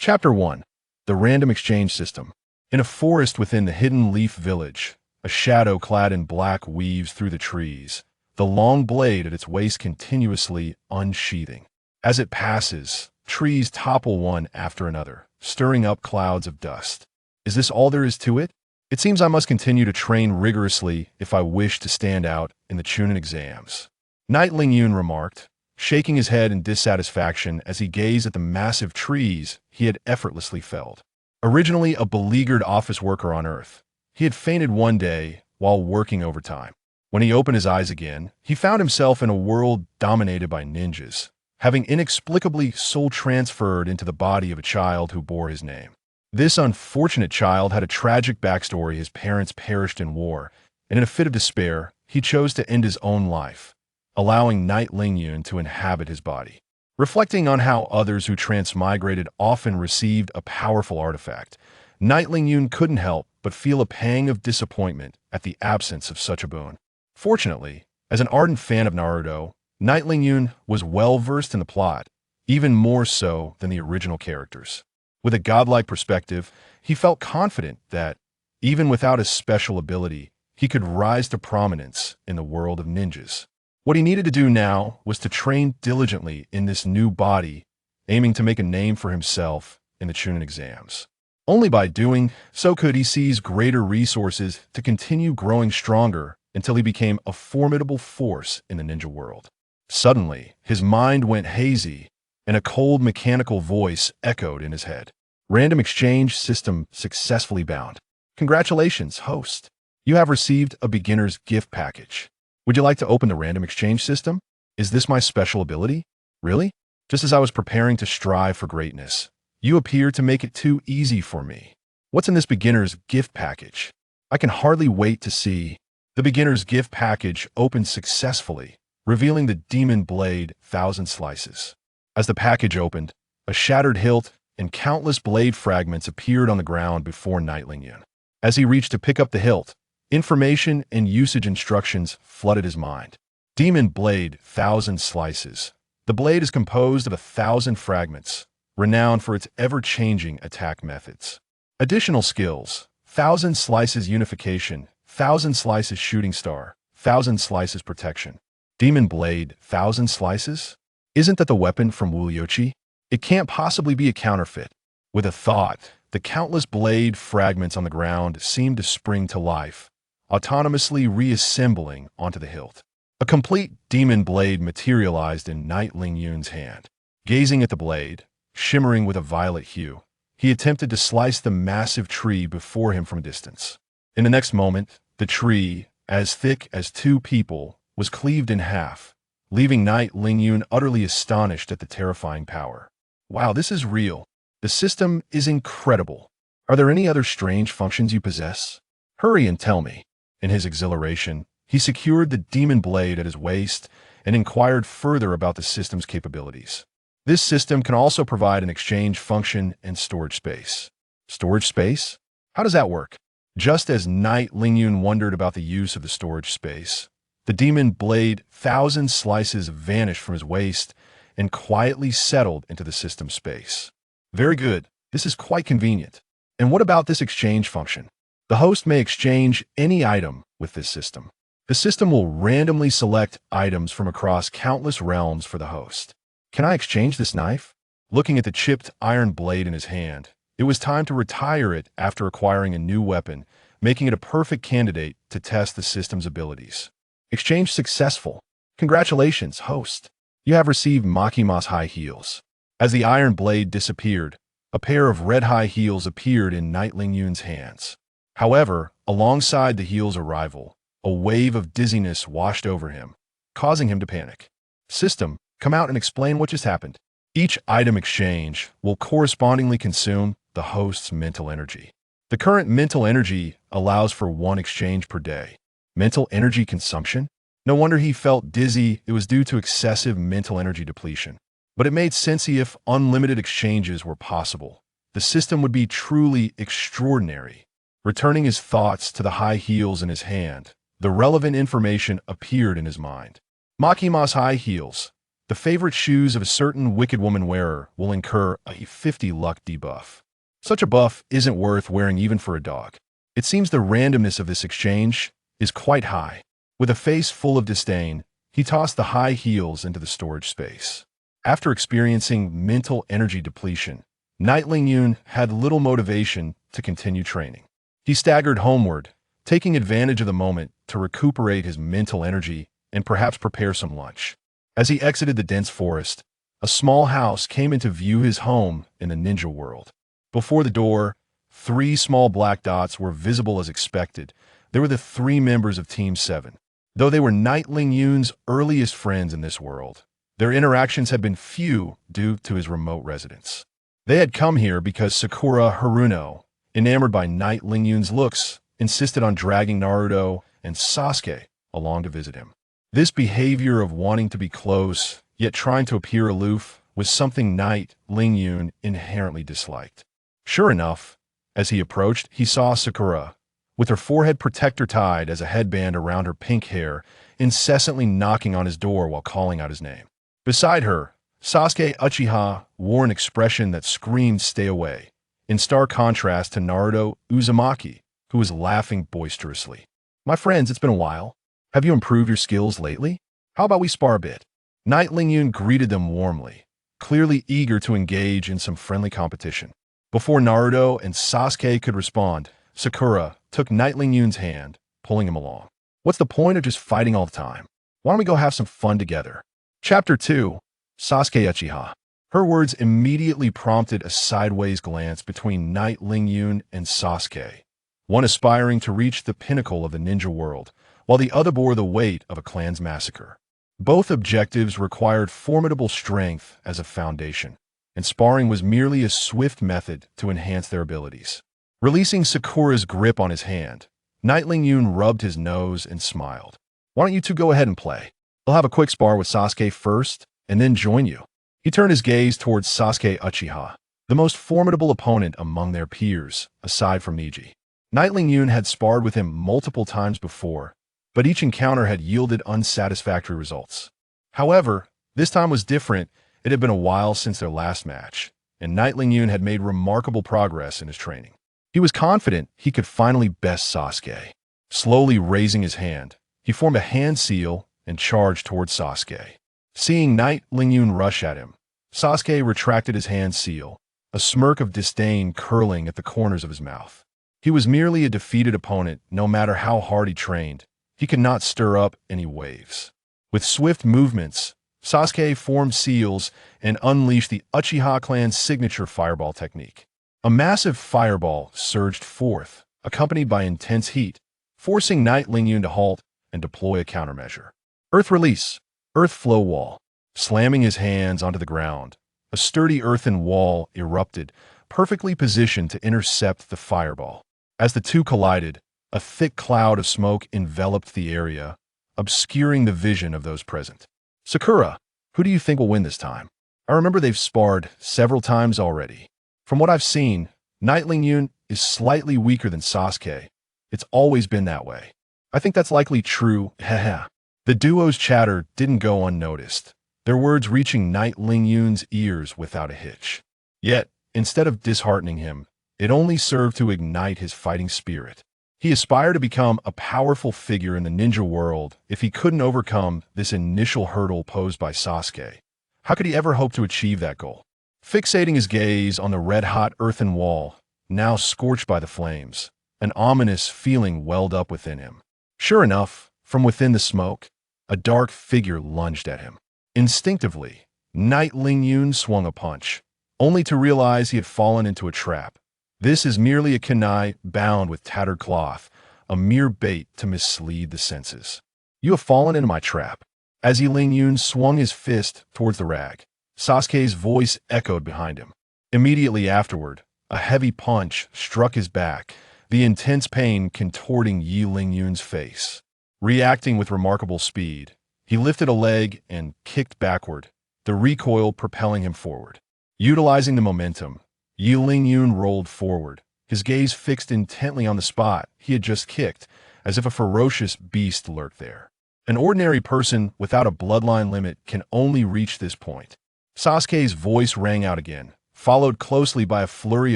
Chapter 1. The Random Exchange System. In a forest within the hidden leaf village, a shadow clad in black weaves through the trees, the long blade at its waist continuously unsheathing. As it passes, trees topple one after another, stirring up clouds of dust. Is this all there is to it? It seems I must continue to train rigorously if I wish to stand out in the Chunin exams. Knight Lingyun remarked, shaking his head in dissatisfaction as he gazed at the massive trees he had effortlessly felled. Originally a beleaguered office worker on Earth, he had fainted one day while working overtime. When he opened his eyes again, he found himself in a world dominated by ninjas, having inexplicably soul-transferred into the body of a child who bore his name. This unfortunate child had a tragic backstory. His parents perished in war, and in a fit of despair, he chose to end his own life, allowing Knight Lingyun to inhabit his body. Reflecting on how others who transmigrated often received a powerful artifact, Knight Lingyun couldn't help but feel a pang of disappointment at the absence of such a boon. Fortunately, as an ardent fan of Naruto, Knight Lingyun was well-versed in the plot, even more so than the original characters. With a godlike perspective, he felt confident that, even without his special ability, he could rise to prominence in the world of ninjas. What he needed to do now was to train diligently in this new body, aiming to make a name for himself in the Chunin exams. Only by doing so could he seize greater resources to continue growing stronger until he became a formidable force in the ninja world. Suddenly, his mind went hazy, and a cold mechanical voice echoed in his head. Random exchange system successfully bound. Congratulations, host. You have received a beginner's gift package. Would you like to open the random exchange system? Is this my special ability? Really? Just as I was preparing to strive for greatness, you appear to make it too easy for me. What's in this beginner's gift package? I can hardly wait to see. The beginner's gift package opened successfully, revealing the demon blade 1,000 slices. As the package opened, a shattered hilt and countless blade fragments appeared on the ground before Knight Lingyun. As he reached to pick up the hilt, information and usage instructions flooded his mind. Demon blade 1,000 slices. The blade is composed of 1,000 fragments, renowned for its ever-changing attack methods. Additional skills: 1,000 slices unification, 1,000 slices shooting star, 1,000 slices protection. Demon blade 1,000 slices? Isn't that the weapon from Wulyochi? It can't possibly be a counterfeit. With a thought, the countless blade fragments on the ground seemed to spring to life, autonomously reassembling onto the hilt. A complete demon blade materialized in Knight Lingyun's hand. Gazing at the blade, shimmering with a violet hue, he attempted to slice the massive tree before him from a distance. In the next moment, the tree, as thick as two people, was cleaved in half, leaving Knight Lingyun utterly astonished at the terrifying power. Wow, this is real. The system is incredible. Are there any other strange functions you possess? Hurry and tell me. In his exhilaration, he secured the demon blade at his waist and inquired further about the system's capabilities. This system can also provide an exchange function and storage space. Storage space? How does that work? Just as Knight Lingyun wondered about the use of the storage space, the demon blade 1,000 slices vanished from his waist and quietly settled into the system space. Very good. This is quite convenient. And what about this exchange function? The host may exchange any item with this system. The system will randomly select items from across countless realms for the host. Can I exchange this knife? Looking at the chipped iron blade in his hand, it was time to retire it after acquiring a new weapon, making it a perfect candidate to test the system's abilities. Exchange successful. Congratulations, host. You have received Makima's high heels. As the iron blade disappeared, a pair of red high heels appeared in Knight Lingyun's hands. However, alongside the heel's arrival, a wave of dizziness washed over him, causing him to panic. System, come out and explain what just happened. Each item exchange will correspondingly consume the host's mental energy. The current mental energy allows for one exchange per day. Mental energy consumption? No wonder he felt dizzy. It was due to excessive mental energy depletion. But it made sense if unlimited exchanges were possible. The system would be truly extraordinary. Returning his thoughts to the high heels in his hand, the relevant information appeared in his mind. Makima's high heels. The favorite shoes of a certain wicked woman wearer will incur a 50 luck debuff. Such a buff isn't worth wearing even for a dog. It seems the randomness of this exchange is quite high. With a face full of disdain, he tossed the high heels into the storage space. After experiencing mental energy depletion, Knight Lingyun had little motivation to continue training. He staggered homeward, taking advantage of the moment to recuperate his mental energy and perhaps prepare some lunch. As he exited the dense forest, a small house came into view, his home in the ninja world. Before the door, 3 small black dots were visible as expected. They were the 3 members of Team 7. Though they were Knight Lingyun's earliest friends in this world, their interactions had been few due to his remote residence. They had come here because Sakura Haruno, enamored by Knight Lingyun's looks, insisted on dragging Naruto and Sasuke along to visit him. This behavior of wanting to be close, yet trying to appear aloof, was something Knight Lingyun inherently disliked. Sure enough, as he approached, he saw Sakura, with her forehead protector tied as a headband around her pink hair, incessantly knocking on his door while calling out his name. Beside her, Sasuke Uchiha wore an expression that screamed "stay away," in stark contrast to Naruto Uzumaki, who was laughing boisterously. "My friends, it's been a while. Have you improved your skills lately? How about we spar a bit?" Knight Lingyun greeted them warmly, clearly eager to engage in some friendly competition. Before Naruto and Sasuke could respond, Sakura took Knight Lingyun's hand, pulling him along. "What's the point of just fighting all the time? Why don't we go have some fun together?" Chapter 2. Sasuke Uchiha. Her words immediately prompted a sideways glance between Knight Lingyun and Sasuke, one aspiring to reach the pinnacle of the ninja world, while the other bore the weight of a clan's massacre. Both objectives required formidable strength as a foundation, and sparring was merely a swift method to enhance their abilities. Releasing Sakura's grip on his hand, Knight Lingyun rubbed his nose and smiled. "Why don't you two go ahead and play? I'll have a quick spar with Sasuke first, and then join you." He turned his gaze towards Sasuke Uchiha, the most formidable opponent among their peers, aside from Neji. Knight Lingyun had sparred with him multiple times before, but each encounter had yielded unsatisfactory results. However, this time was different. It had been a while since their last match, and Knight Lingyun had made remarkable progress in his training. He was confident he could finally best Sasuke. Slowly raising his hand, he formed a hand seal and charged towards Sasuke. Seeing Knight Lingyun rush at him, Sasuke retracted his hand seal, a smirk of disdain curling at the corners of his mouth. He was merely a defeated opponent. No matter how hard he trained, he could not stir up any waves. With swift movements, Sasuke formed seals and unleashed the Uchiha clan's signature fireball technique. A massive fireball surged forth, accompanied by intense heat, forcing Knight Lingyun to halt and deploy a countermeasure. Earth release, earth flow wall. Slamming his hands onto the ground, a sturdy earthen wall erupted, perfectly positioned to intercept the fireball. As the two collided, a thick cloud of smoke enveloped the area, obscuring the vision of those present. "Sakura, who do you think will win this time? I remember they've sparred several times already. From what I've seen, Knight Lingyun is slightly weaker than Sasuke. It's always been that way." "I think that's likely true, haha." The duo's chatter didn't go unnoticed, their words reaching Knight Lingyun's ears without a hitch. Yet, instead of disheartening him, it only served to ignite his fighting spirit. He aspired to become a powerful figure in the ninja world. If he couldn't overcome this initial hurdle posed by Sasuke, how could he ever hope to achieve that goal? Fixating his gaze on the red-hot earthen wall, now scorched by the flames, an ominous feeling welled up within him. Sure enough, from within the smoke, a dark figure lunged at him. Instinctively, Knight Lingyun swung a punch, only to realize he had fallen into a trap. This is merely a kunai bound with tattered cloth, a mere bait to mislead the senses. "You have fallen into my trap." As Lingyun swung his fist towards the rag, Sasuke's voice echoed behind him. Immediately afterward, a heavy punch struck his back, the intense pain contorting Lingyun's face. Reacting with remarkable speed, he lifted a leg and kicked backward, the recoil propelling him forward. Utilizing the momentum, Lingyun rolled forward, his gaze fixed intently on the spot he had just kicked, as if a ferocious beast lurked there. An ordinary person without a bloodline limit can only reach this point. Sasuke's voice rang out again, followed closely by a flurry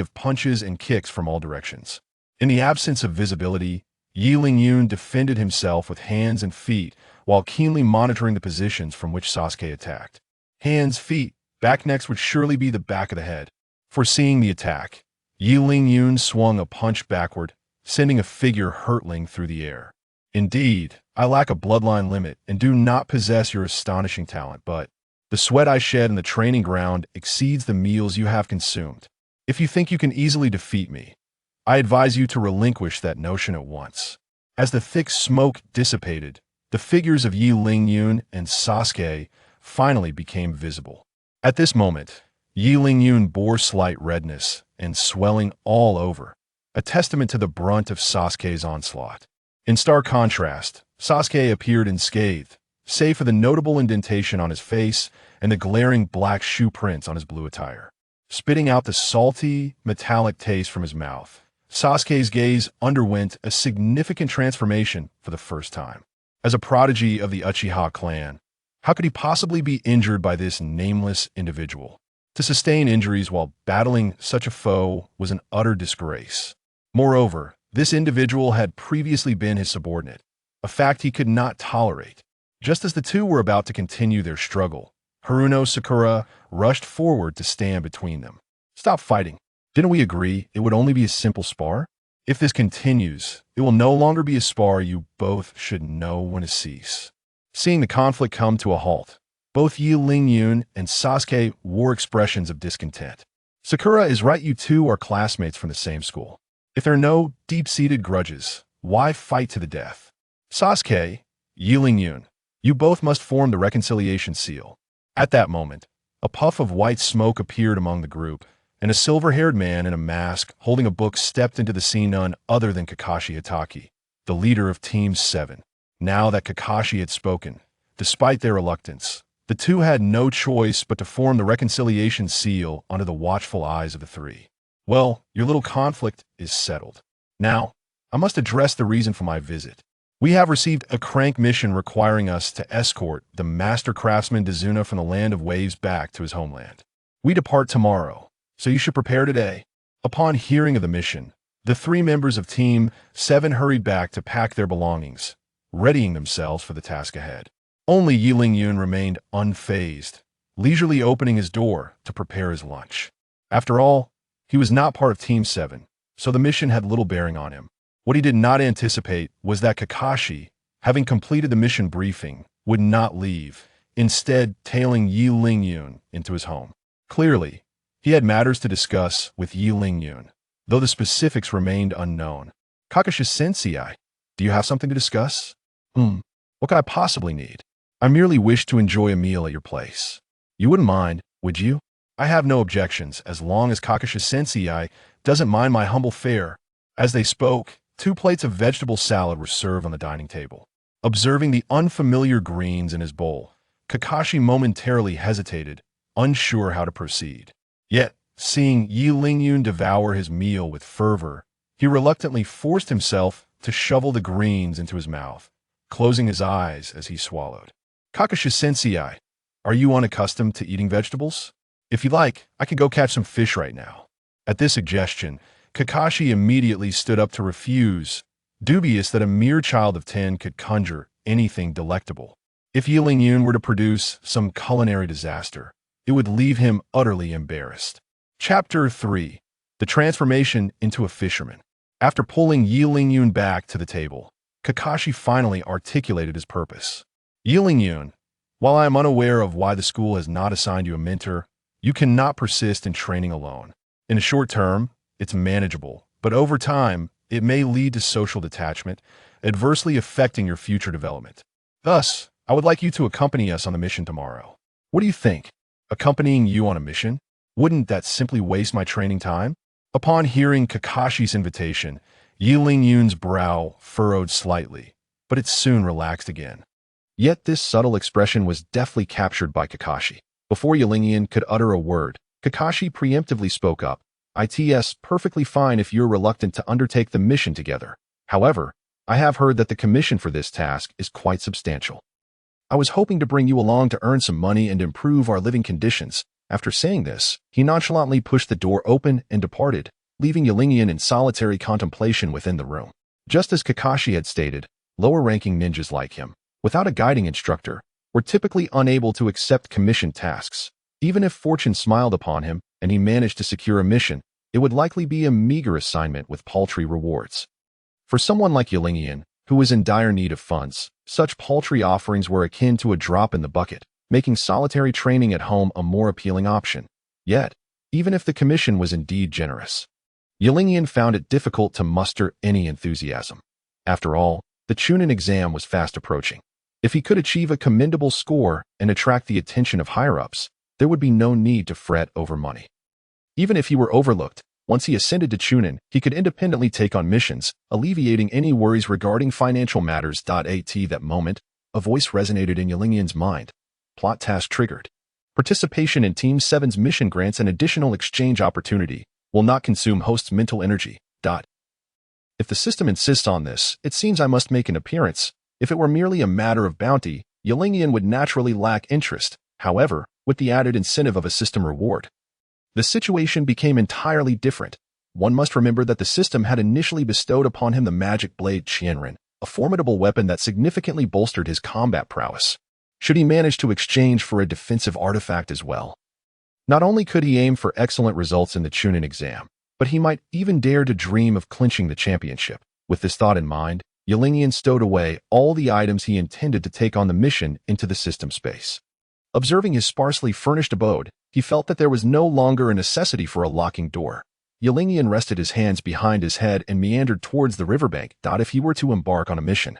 of punches and kicks from all directions. In the absence of visibility, Yi Lingyun defended himself with hands and feet while keenly monitoring the positions from which Sasuke attacked. Hands, feet, back next would surely be the back of the head. Foreseeing the attack, Yi Lingyun swung a punch backward, sending a figure hurtling through the air. Indeed, I lack a bloodline limit and do not possess your astonishing talent, but the sweat I shed in the training ground exceeds the meals you have consumed. If you think you can easily defeat me, I advise you to relinquish that notion at once. As the thick smoke dissipated, the figures of Yi Lingyun and Sasuke finally became visible. At this moment, Yi Lingyun bore slight redness and swelling all over, a testament to the brunt of Sasuke's onslaught. In stark contrast, Sasuke appeared unscathed, save for the notable indentation on his face and the glaring black shoe prints on his blue attire. Spitting out the salty, metallic taste from his mouth, Sasuke's gaze underwent a significant transformation for the first time. As a prodigy of the Uchiha clan, how could he possibly be injured by this nameless individual? To sustain injuries while battling such a foe was an utter disgrace. Moreover, this individual had previously been his subordinate, a fact he could not tolerate. Just as the two were about to continue their struggle, Haruno Sakura rushed forward to stand between them. "Stop fighting. Didn't we agree it would only be a simple spar? If this continues, it will no longer be a spar. You both should know when to cease." Seeing the conflict come to a halt, both Yi Lingyun and Sasuke wore expressions of discontent. "Sakura is right, you two are classmates from the same school. If there are no deep-seated grudges, why fight to the death? Sasuke, Yi Lingyun, you both must form the reconciliation seal." At that moment, a puff of white smoke appeared among the group, and a silver-haired man in a mask holding a book stepped into the scene, none other than Kakashi Hatake, the leader of Team 7. Now that Kakashi had spoken, despite their reluctance, the two had no choice but to form the reconciliation seal under the watchful eyes of the three. "Well, your little conflict is settled. Now, I must address the reason for my visit. We have received a crank mission requiring us to escort the master craftsman Dazuna from the land of waves back to his homeland. We depart tomorrow, so you should prepare today." Upon hearing of the mission, the three members of Team 7 hurried back to pack their belongings, readying themselves for the task ahead. Only Yi Lingyun remained unfazed, leisurely opening his door to prepare his lunch. After all, he was not part of Team 7, so the mission had little bearing on him. What he did not anticipate was that Kakashi, having completed the mission briefing, would not leave, instead tailing Yi Lingyun into his home. Clearly, he had matters to discuss with Yi Lingyun, though the specifics remained unknown. "Kakashi-sensei, do you have something to discuss?" What could I possibly need? I merely wish to enjoy a meal at your place. You wouldn't mind, would you? I have no objections, as long as Kakashi-sensei doesn't mind my humble fare." As they spoke, 2 plates of vegetable salad were served on the dining table. Observing the unfamiliar greens in his bowl, Kakashi momentarily hesitated, unsure how to proceed. Yet, seeing Yi Lingyun devour his meal with fervor, he reluctantly forced himself to shovel the greens into his mouth, closing his eyes as he swallowed. "Kakashi-sensei, are you unaccustomed to eating vegetables? If you like, I can go catch some fish right now." At this suggestion, Kakashi immediately stood up to refuse, dubious that a mere child of 10 could conjure anything delectable. If Yi Lingyun were to produce some culinary disaster, it would leave him utterly embarrassed. Chapter 3. The Transformation into a Fisherman. After pulling Yi Lingyun back to the table, Kakashi finally articulated his purpose. "Yi Lingyun, while I am unaware of why the school has not assigned you a mentor, you cannot persist in training alone. In the short term, it's manageable, but over time, it may lead to social detachment, adversely affecting your future development. Thus, I would like you to accompany us on the mission tomorrow. What do you think? Accompanying you on a mission? Wouldn't that simply waste my training time?" Upon hearing Kakashi's invitation, Yi Lingyun's brow furrowed slightly, but it soon relaxed again. Yet this subtle expression was deftly captured by Kakashi. Before Yi Lingyun could utter a word, Kakashi preemptively spoke up. "It's perfectly fine if you're reluctant to undertake the mission together. However, I have heard that the commission for this task is quite substantial. I was hoping to bring you along to earn some money and improve our living conditions. After saying this, he nonchalantly pushed the door open and departed, leaving Qianren in solitary contemplation within the room. Just as Kakashi had stated, lower-ranking ninjas like him, without a guiding instructor, were typically unable to accept commission tasks. Even if fortune smiled upon him and he managed to secure a mission, it would likely be a meager assignment with paltry rewards. For someone like Qianren, who was in dire need of funds, such paltry offerings were akin to a drop in the bucket, making solitary training at home a more appealing option. Yet, even if the commission was indeed generous, Qianren found it difficult to muster any enthusiasm. After all, the Chunin exam was fast approaching. If he could achieve a commendable score and attract the attention of higher-ups, there would be no need to fret over money. Even if he were overlooked, once he ascended to Chunin, he could independently take on missions, alleviating any worries regarding financial matters. At that moment, a voice resonated in Qianren's mind. Plot task triggered. Participation in Team 7's mission grants an additional exchange opportunity, will not consume host's mental energy. If the system insists on this, it seems I must make an appearance. If it were merely a matter of bounty, Qianren would naturally lack interest. However, with the added incentive of a system reward, the situation became entirely different. One must remember that the system had initially bestowed upon him the magic blade Qianren, a formidable weapon that significantly bolstered his combat prowess. Should he manage to exchange for a defensive artifact as well? Not only could he aim for excellent results in the Chunin exam, but he might even dare to dream of clinching the championship. With this thought in mind, Qianren stowed away all the items he intended to take on the mission into the system space. Observing his sparsely furnished abode, he felt that there was no longer a necessity for a locking door. Qianren rested his hands behind his head and meandered towards the riverbank. If he were to embark on a mission,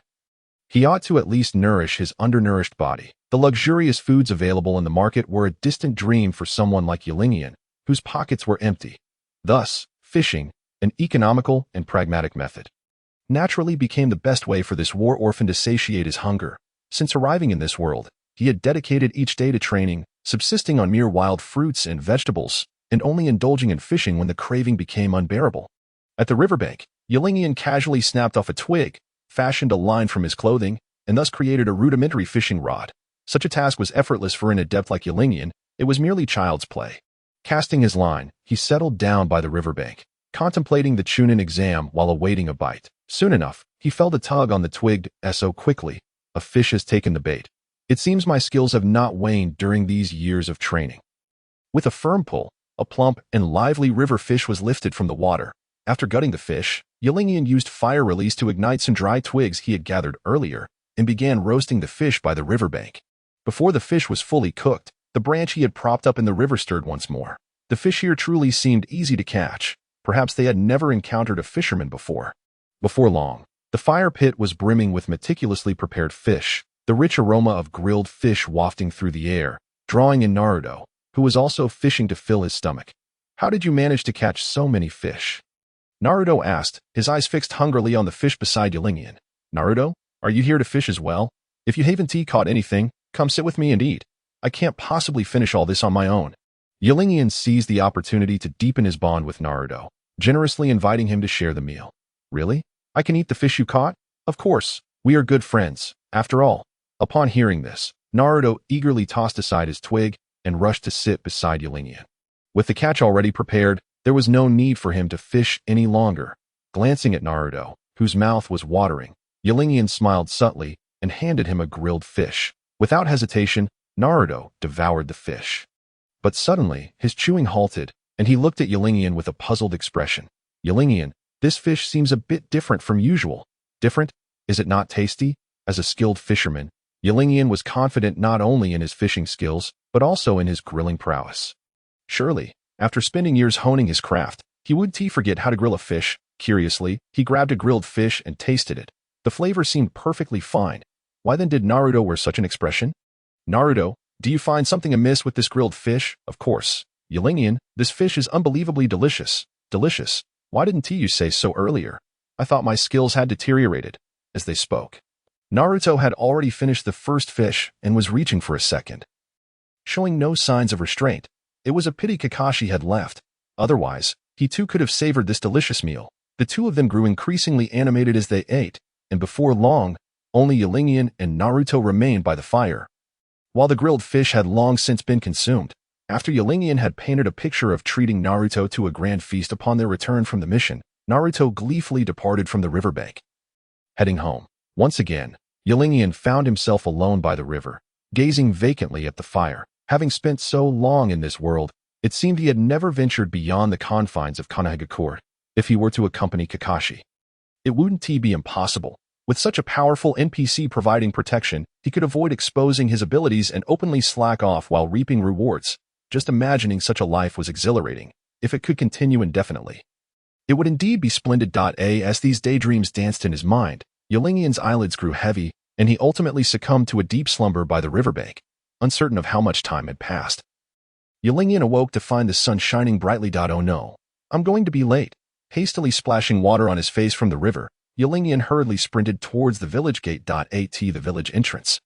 he ought to at least nourish his undernourished body. The luxurious foods available in the market were a distant dream for someone like Qianren, whose pockets were empty. Thus, fishing, an economical and pragmatic method, naturally became the best way for this war orphan to satiate his hunger. Since arriving in this world, he had dedicated each day to training, subsisting on mere wild fruits and vegetables, and only indulging in fishing when the craving became unbearable. At the riverbank, Qianren casually snapped off a twig, fashioned a line from his clothing, and thus created a rudimentary fishing rod. Such a task was effortless for an adept like Qianren. It was merely child's play. Casting his line, he settled down by the riverbank, contemplating the Chunin exam while awaiting a bite. Soon enough, he felt a tug on the twig. So quickly, a fish has taken the bait. It seems my skills have not waned during these years of training. With a firm pull, a plump and lively river fish was lifted from the water. After gutting the fish, Qianren used fire release to ignite some dry twigs he had gathered earlier and began roasting the fish by the riverbank. Before the fish was fully cooked, the branch he had propped up in the river stirred once more. The fish here truly seemed easy to catch. Perhaps they had never encountered a fisherman before. Before long, the fire pit was brimming with meticulously prepared fish, the rich aroma of grilled fish wafting through the air, drawing in Naruto, who was also fishing to fill his stomach. How did you manage to catch so many fish? Naruto asked, his eyes fixed hungrily on the fish beside Qianren. Naruto, are you here to fish as well? If you haven't caught anything, come sit with me and eat. I can't possibly finish all this on my own. Qianren seized the opportunity to deepen his bond with Naruto, generously inviting him to share the meal. Really? I can eat the fish you caught? Of course, we are good friends, after all. Upon hearing this, Naruto eagerly tossed aside his twig and rushed to sit beside Qianren. With the catch already prepared, there was no need for him to fish any longer. Glancing at Naruto, whose mouth was watering, Qianren smiled subtly and handed him a grilled fish. Without hesitation, Naruto devoured the fish. But suddenly, his chewing halted, and he looked at Qianren with a puzzled expression. Qianren, this fish seems a bit different from usual. Different? Is it not tasty? As a skilled fisherman, Qianren was confident not only in his fishing skills, but also in his grilling prowess. Surely, after spending years honing his craft, he would forget how to grill a fish. Curiously, he grabbed a grilled fish and tasted it. The flavor seemed perfectly fine. Why then did Naruto wear such an expression? Naruto, do you find something amiss with this grilled fish? Of course. Qianren, this fish is unbelievably delicious. Delicious? Why didn't you say so earlier? I thought my skills had deteriorated. As they spoke, Naruto had already finished the first fish and was reaching for a second. Showing no signs of restraint, it was a pity Kakashi had left. Otherwise, he too could have savored this delicious meal. The two of them grew increasingly animated as they ate, and before long, only Qianren and Naruto remained by the fire. While the grilled fish had long since been consumed, after Qianren had painted a picture of treating Naruto to a grand feast upon their return from the mission, Naruto gleefully departed from the riverbank. Heading home, once again, Qianren found himself alone by the river, gazing vacantly at the fire. Having spent so long in this world, it seemed he had never ventured beyond the confines of Konoha Court. If he were to accompany Kakashi, it wouldn't be impossible. With such a powerful NPC providing protection, he could avoid exposing his abilities and openly slack off while reaping rewards. Just imagining such a life was exhilarating, if it could continue indefinitely. It would indeed be splendid. As these daydreams danced in his mind, Qianren's eyelids grew heavy, and he ultimately succumbed to a deep slumber by the riverbank, uncertain of how much time had passed. Qianren awoke to find the sun shining brightly. Oh no, I'm going to be late. Hastily splashing water on his face from the river, Qianren hurriedly sprinted towards the village gate. The village entrance.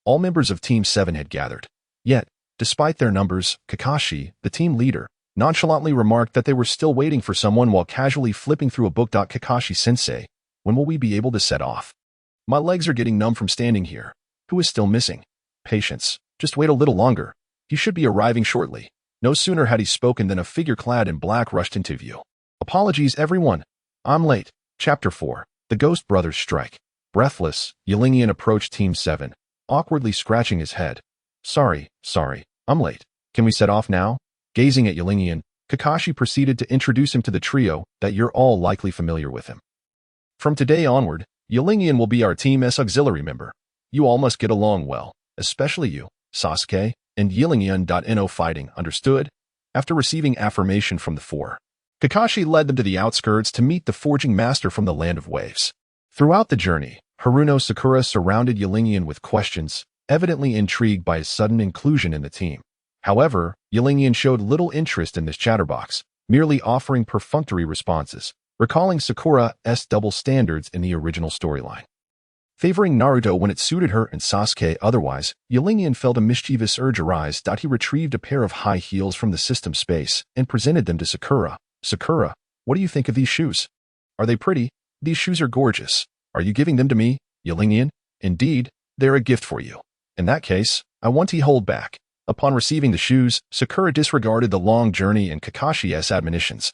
All members of Team 7 had gathered. Yet, despite their numbers, Kakashi, the team leader, nonchalantly remarked that they were still waiting for someone while casually flipping through a book. Kakashi-sensei, when will we be able to set off? My legs are getting numb from standing here. Who is still missing? Patience. Just wait a little longer. He should be arriving shortly. No sooner had he spoken than a figure clad in black rushed into view. Apologies, everyone. I'm late. Chapter 4. The Ghost Brothers Strike. Breathless, Qianren approached Team 7, awkwardly scratching his head. Sorry, I'm late. Can we set off now? Gazing at Qianren, Kakashi proceeded to introduce him to the trio that you're all likely familiar with him. From today onward, Qianren will be our team's auxiliary member. You all must get along well, especially you, Sasuke, and Qianren. Fighting, understood? After receiving affirmation from the four, Kakashi led them to the outskirts to meet the forging master from the Land of Waves. Throughout the journey, Haruno Sakura surrounded Qianren with questions, evidently intrigued by his sudden inclusion in the team. However, Qianren showed little interest in this chatterbox, merely offering perfunctory responses, recalling Sakura's double standards in the original storyline. Favoring Naruto when it suited her and Sasuke otherwise, Qianren felt a mischievous urge arise. He retrieved a pair of high heels from the system space and presented them to Sakura. Sakura, what do you think of these shoes? Are they pretty? These shoes are gorgeous. Are you giving them to me, Qianren? Indeed, they're a gift for you. In that case, I want to hold back. Upon receiving the shoes, Sakura disregarded the long journey and Kakashi's admonitions,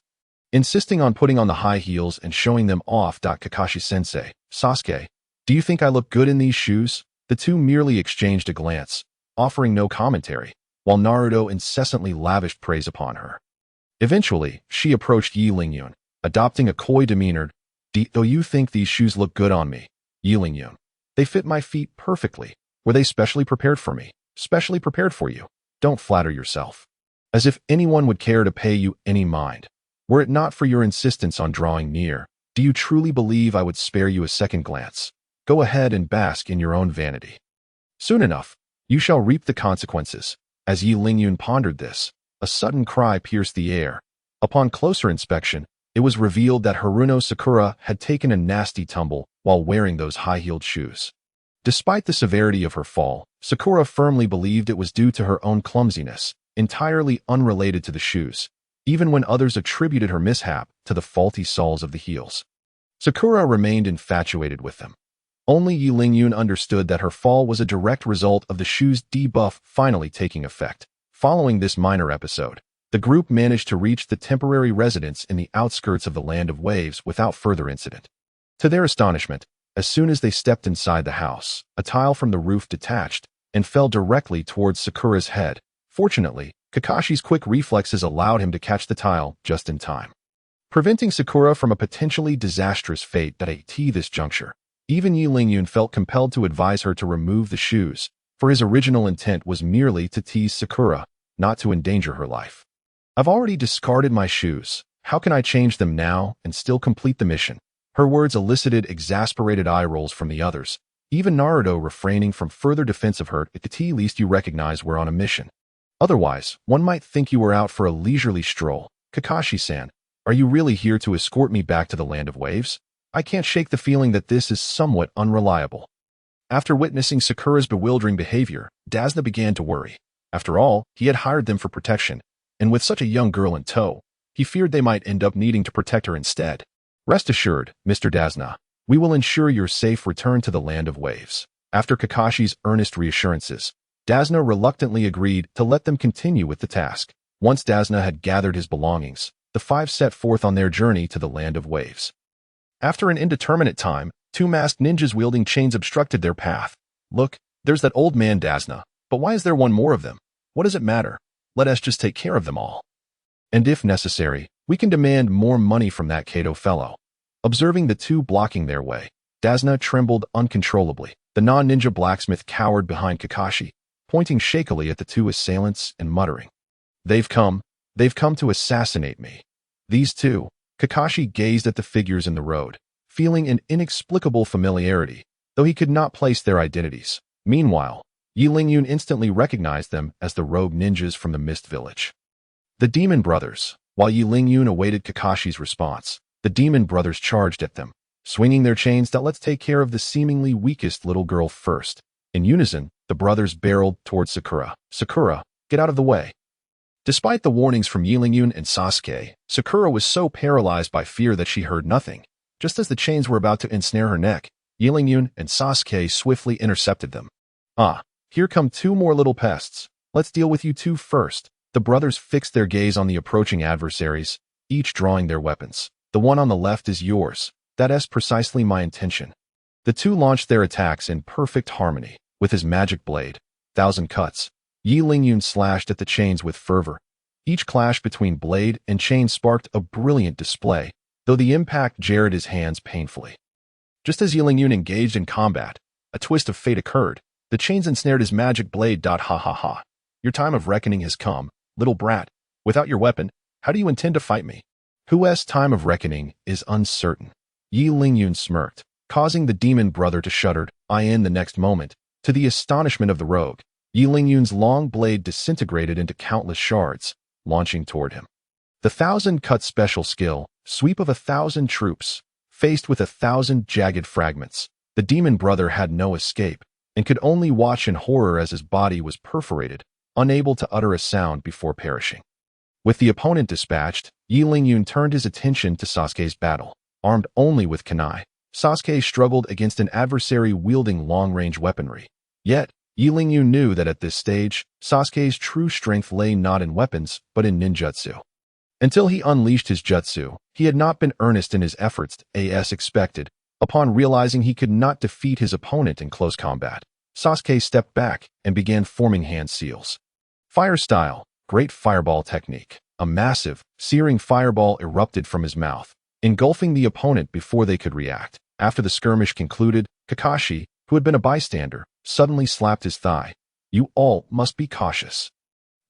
insisting on putting on the high heels and showing them off. Kakashi-sensei, Sasuke, do you think I look good in these shoes? The two merely exchanged a glance, offering no commentary, while Naruto incessantly lavished praise upon her. Eventually, she approached Qianren, adopting a coy demeanor. Do you think these shoes look good on me, Qianren? They fit my feet perfectly. Were they specially prepared for me? Specially prepared for you? Don't flatter yourself. As if anyone would care to pay you any mind. Were it not for your insistence on drawing near, do you truly believe I would spare you a second glance? Go ahead and bask in your own vanity. Soon enough, you shall reap the consequences. As Qianren pondered this, a sudden cry pierced the air. Upon closer inspection, it was revealed that Haruno Sakura had taken a nasty tumble while wearing those high-heeled shoes. Despite the severity of her fall, Sakura firmly believed it was due to her own clumsiness, entirely unrelated to the shoes, even when others attributed her mishap to the faulty soles of the heels. Sakura remained infatuated with them. Only Qianren understood that her fall was a direct result of the shoes' debuff finally taking effect. Following this minor episode, the group managed to reach the temporary residence in the outskirts of the Land of Waves without further incident. To their astonishment, as soon as they stepped inside the house, a tile from the roof detached and fell directly towards Sakura's head. Fortunately, Kakashi's quick reflexes allowed him to catch the tile just in time, preventing Sakura from a potentially disastrous fate. At this juncture, even Qianren felt compelled to advise her to remove the shoes, for his original intent was merely to tease Sakura, not to endanger her life. I've already discarded my shoes. How can I change them now and still complete the mission? Her words elicited exasperated eye rolls from the others, even Naruto refraining from further defense of her. At the least you recognize we're on a mission. Otherwise, one might think you were out for a leisurely stroll. Kakashi-san, are you really here to escort me back to the Land of Waves? I can't shake the feeling that this is somewhat unreliable. After witnessing Sakura's bewildering behavior, Dazna began to worry. After all, he had hired them for protection, and with such a young girl in tow, he feared they might end up needing to protect her instead. Rest assured, Mr. Dazna, We will ensure your safe return to the land of waves. After Kakashi's earnest reassurances, Dazna reluctantly agreed to let them continue with the task. Once Dazna had gathered his belongings, the five set forth on their journey to the land of waves. After an indeterminate time, two masked ninjas wielding chains obstructed their path. Look, there's that old man Dazna, but why is there one more of them? What does it matter? Let us just take care of them all. And if necessary, we can demand more money from that Kato fellow. Observing the two blocking their way, Dazna trembled uncontrollably. The non-ninja blacksmith cowered behind Kakashi, pointing shakily at the two assailants and muttering, They've come to assassinate me. These two. Kakashi gazed at the figures in the road, feeling an inexplicable familiarity, though he could not place their identities. Meanwhile, Yi Lingyun instantly recognized them as the rogue ninjas from the Mist Village. The Demon Brothers. While Yi Lingyun awaited Kakashi's response, the Demon Brothers charged at them, swinging their chains that let's take care of the seemingly weakest little girl first. In unison, the brothers barreled towards Sakura. Sakura, get out of the way. Despite the warnings from Yi Lingyun and Sasuke, Sakura was so paralyzed by fear that she heard nothing. Just as the chains were about to ensnare her neck, Yi Lingyun and Sasuke swiftly intercepted them. Ah, here come two more little pests. Let's deal with you two first. The brothers fixed their gaze on the approaching adversaries, each drawing their weapons. The one on the left is yours. That's precisely my intention. The two launched their attacks in perfect harmony. With his magic blade, 1,000 cuts, Yi Lingyun slashed at the chains with fervor. Each clash between blade and chain sparked a brilliant display, though the impact jarred his hands painfully. Just as Yi Lingyun engaged in combat, a twist of fate occurred. The chains ensnared his magic blade. Ha ha ha. Your time of reckoning has come, little brat. Without your weapon, how do you intend to fight me? Whose time of reckoning is uncertain. Yi Lingyun smirked, causing the demon brother to shudder. In the next moment, to the astonishment of the rogue, Yi Lingyun's long blade disintegrated into countless shards, launching toward him. The 1,000-cut special skill, sweep of 1,000 troops, faced with 1,000 jagged fragments. The demon brother had no escape, and could only watch in horror as his body was perforated, unable to utter a sound before perishing. With the opponent dispatched, Yi Lingyun turned his attention to Sasuke's battle. Armed only with kunai, Sasuke struggled against an adversary wielding long-range weaponry. Yet, Yi Lingyun knew that at this stage, Sasuke's true strength lay not in weapons, but in ninjutsu. Until he unleashed his jutsu, he had not been earnest in his efforts as expected. Upon realizing he could not defeat his opponent in close combat, Sasuke stepped back and began forming hand seals. Fire style, great fireball technique. A massive, searing fireball erupted from his mouth, engulfing the opponent before they could react. After the skirmish concluded, Kakashi, who had been a bystander, suddenly slapped his thigh. You all must be cautious.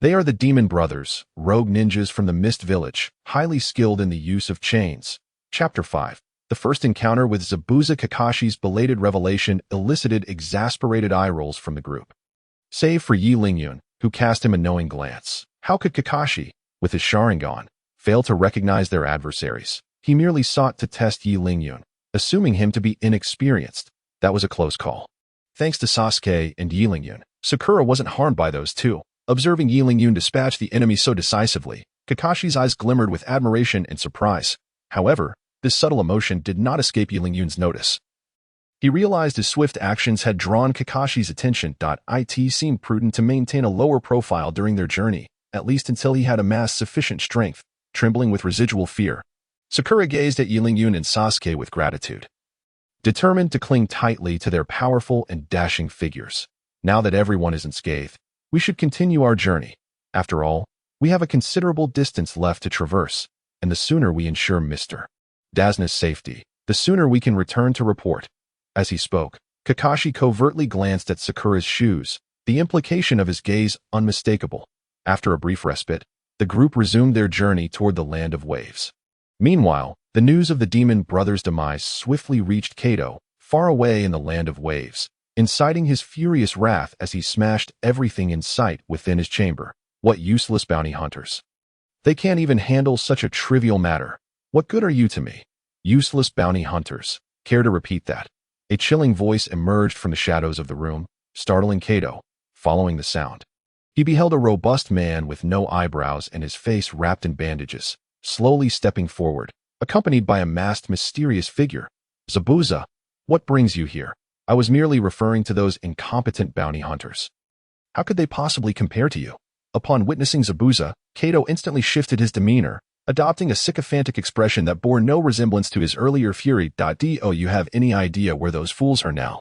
They are the Demon Brothers, rogue ninjas from the Mist Village, highly skilled in the use of chains. Chapter 5. The first encounter with Zabuza. Kakashi's belated revelation elicited exasperated eye rolls from the group. Save for Yi Lingyun, who cast him a knowing glance. How could Kakashi, with his Sharingan, fail to recognize their adversaries? He merely sought to test Yi Lingyun, assuming him to be inexperienced. That was a close call. Thanks to Sasuke and Yi Lingyun, Sakura wasn't harmed by those two. Observing Yi Lingyun dispatch the enemy so decisively, Kakashi's eyes glimmered with admiration and surprise. However, this subtle emotion did not escape Yi Lingyun's notice. He realized his swift actions had drawn Kakashi's attention. It seemed prudent to maintain a lower profile during their journey, at least until he had amassed sufficient strength. Trembling with residual fear, Sakura gazed at Yi Lingyun and Sasuke with gratitude, determined to cling tightly to their powerful and dashing figures. Now that everyone is unscathed, we should continue our journey. After all, we have a considerable distance left to traverse, and the sooner we ensure Mr. Dazna's safety, the sooner we can return to report. As he spoke, Kakashi covertly glanced at Sakura's shoes, the implication of his gaze unmistakable. After a brief respite, the group resumed their journey toward the land of waves. Meanwhile, the news of the Demon Brothers' demise swiftly reached Kato, far away in the land of waves, inciting his furious wrath as he smashed everything in sight within his chamber. What useless bounty hunters! They can't even handle such a trivial matter. What good are you to me? Useless bounty hunters. Care to repeat that? A chilling voice emerged from the shadows of the room, startling Kato. Following the sound, he beheld a robust man with no eyebrows and his face wrapped in bandages, slowly stepping forward, accompanied by a masked mysterious figure. Zabuza, what brings you here? I was merely referring to those incompetent bounty hunters. How could they possibly compare to you? Upon witnessing Zabuza, Kato instantly shifted his demeanor, adopting a sycophantic expression that bore no resemblance to his earlier fury. Do you have any idea where those fools are now?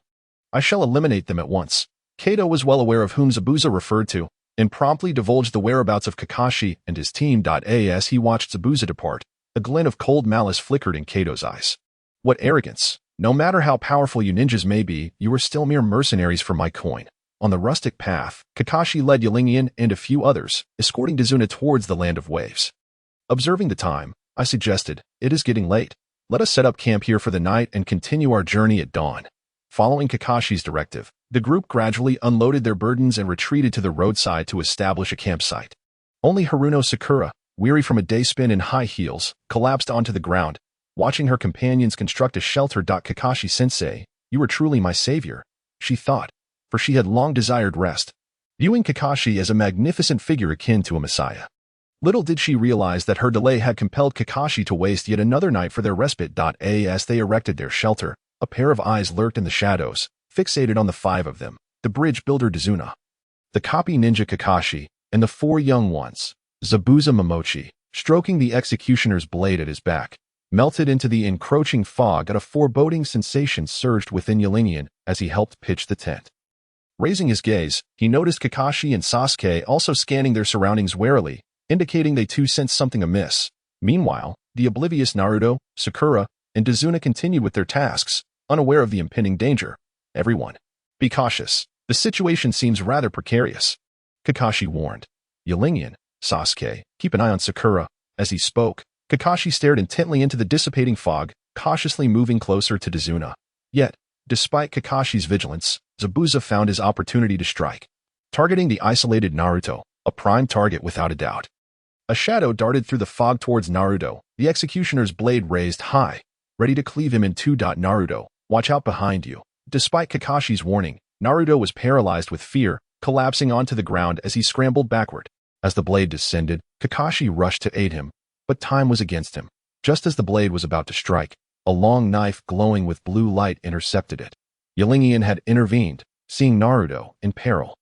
I shall eliminate them at once. Kato was well aware of whom Zabuza referred to, and promptly divulged the whereabouts of Kakashi and his team. As he watched Zabuza depart, a glint of cold malice flickered in Kato's eyes. What arrogance! No matter how powerful you ninjas may be, you are still mere mercenaries for my coin. On the rustic path, Kakashi led Qianren and a few others, escorting Dazuna towards the land of waves. Observing the time, I suggested, it is getting late. Let us set up camp here for the night and continue our journey at dawn. Following Kakashi's directive, the group gradually unloaded their burdens and retreated to the roadside to establish a campsite. Only Haruno Sakura, weary from a day spent in high heels, collapsed onto the ground, watching her companions construct a shelter. Kakashi-sensei, you were truly my savior, she thought, for she had long desired rest, viewing Kakashi as a magnificent figure akin to a messiah. Little did she realize that her delay had compelled Kakashi to waste yet another night for their respite. As they erected their shelter, a pair of eyes lurked in the shadows, fixated on the five of them, the bridge builder Dazuna, the copy ninja Kakashi, and the four young ones, Zabuza Momochi, stroking the executioner's blade at his back, melted into the encroaching fog. A foreboding sensation surged within Qianren as he helped pitch the tent. Raising his gaze, he noticed Kakashi and Sasuke also scanning their surroundings warily, indicating they too sensed something amiss. Meanwhile, the oblivious Naruto, Sakura, and Dazuna continued with their tasks, unaware of the impending danger. Everyone, be cautious. The situation seems rather precarious, Kakashi warned. Qianren, Sasuke, keep an eye on Sakura. As he spoke, Kakashi stared intently into the dissipating fog, cautiously moving closer to Dazuna. Yet, despite Kakashi's vigilance, Zabuza found his opportunity to strike, targeting the isolated Naruto, a prime target without a doubt. A shadow darted through the fog towards Naruto, the executioner's blade raised high, ready to cleave him in two. Naruto, watch out behind you. Despite Kakashi's warning, Naruto was paralyzed with fear, collapsing onto the ground as he scrambled backward. As the blade descended, Kakashi rushed to aid him, but time was against him. Just as the blade was about to strike, a long knife glowing with blue light intercepted it. Qianren had intervened, seeing Naruto in peril.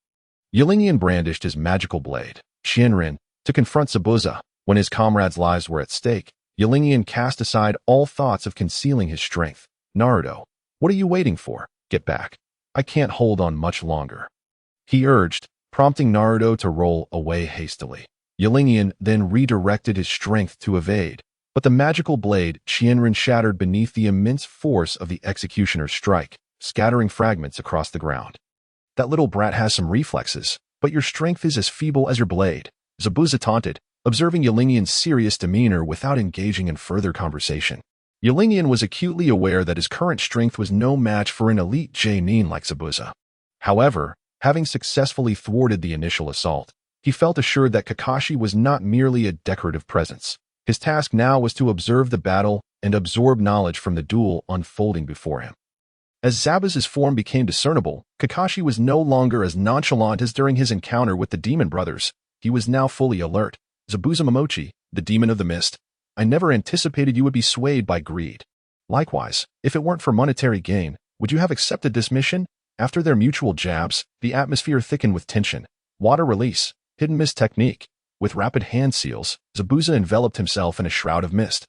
Qianren brandished his magical blade, Qianren, to confront Zabuza. When his comrades' lives were at stake, Qianren cast aside all thoughts of concealing his strength. Naruto, what are you waiting for? Get back. I can't hold on much longer, he urged, prompting Naruto to roll away hastily. Qianren then redirected his strength to evade, but the magical blade Qianren shattered beneath the immense force of the executioner's strike, scattering fragments across the ground. That little brat has some reflexes, but your strength is as feeble as your blade, Zabuza taunted, observing Qianren's serious demeanor without engaging in further conversation. Qianren was acutely aware that his current strength was no match for an elite Chunin like Zabuza. However, having successfully thwarted the initial assault, he felt assured that Kakashi was not merely a decorative presence. His task now was to observe the battle and absorb knowledge from the duel unfolding before him. As Zabuza's form became discernible, Kakashi was no longer as nonchalant as during his encounter with the Demon Brothers. He was now fully alert. Zabuza Momochi, the demon of the mist, I never anticipated you would be swayed by greed. Likewise, if it weren't for monetary gain, would you have accepted this mission? After their mutual jabs, the atmosphere thickened with tension. Water release, hidden mist technique. With rapid hand seals, Zabuza enveloped himself in a shroud of mist,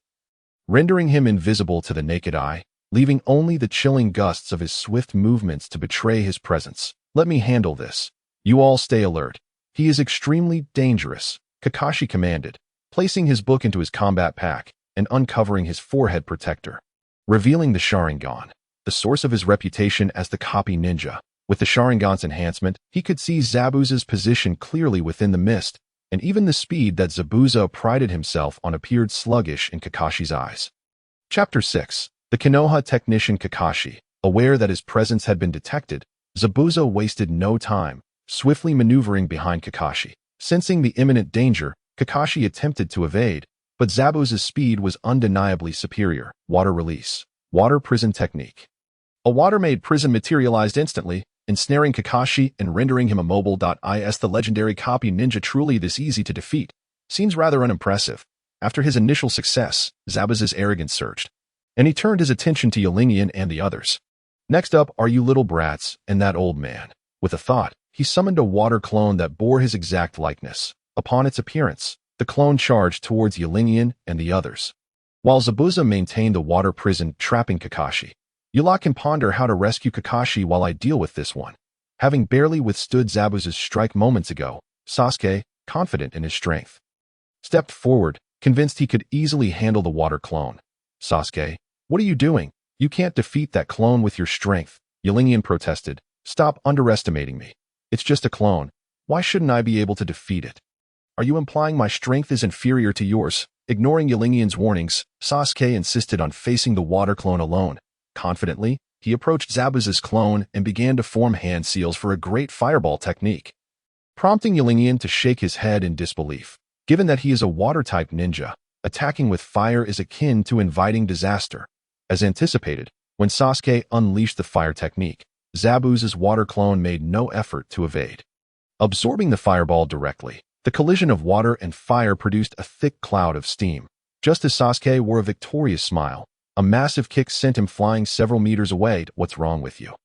rendering him invisible to the naked eye, leaving only the chilling gusts of his swift movements to betray his presence. Let me handle this. You all stay alert. He is extremely dangerous, Kakashi commanded, placing his book into his combat pack and uncovering his forehead protector, revealing the Sharingan, the source of his reputation as the copy ninja. With the Sharingan's enhancement, he could see Zabuza's position clearly within the mist, and even the speed that Zabuza prided himself on appeared sluggish in Kakashi's eyes. Chapter 6. The Konoha technician Kakashi. Aware that his presence had been detected, Zabuza wasted no time, swiftly maneuvering behind Kakashi. Sensing the imminent danger, Kakashi attempted to evade, but Zabuza's speed was undeniably superior. Water release. Water prison technique. A water-made prison materialized instantly, ensnaring Kakashi and rendering him immobile. The legendary copy ninja truly this easy to defeat? Seems rather unimpressive. After his initial success, Zabuza's arrogance surged. and he turned his attention to Yilingyan and the others. Next up are you little brats and that old man. With a thought, he summoned a water clone that bore his exact likeness. Upon its appearance, the clone charged towards Yilingyan and the others. While Zabuza maintained the water prison trapping Kakashi, you lot can ponder how to rescue Kakashi while I deal with this one. Having barely withstood Zabuza's strike moments ago, Sasuke, confident in his strength, stepped forward, convinced he could easily handle the water clone. Sasuke, what are you doing? You can't defeat that clone with your strength, Yilingyan protested. Stop underestimating me. It's just a clone. Why shouldn't I be able to defeat it? Are you implying my strength is inferior to yours? Ignoring Yilingyan's warnings, Sasuke insisted on facing the water clone alone. Confidently, he approached Zabuza's clone and began to form hand seals for a great fireball technique, prompting Yilingyan to shake his head in disbelief. Given that he is a water-type ninja, attacking with fire is akin to inviting disaster. As anticipated, when Sasuke unleashed the fire technique, Zabuza's water clone made no effort to evade. Absorbing the fireball directly, the collision of water and fire produced a thick cloud of steam. Just as Sasuke wore a victorious smile, a massive kick sent him flying several meters away. What's wrong with you,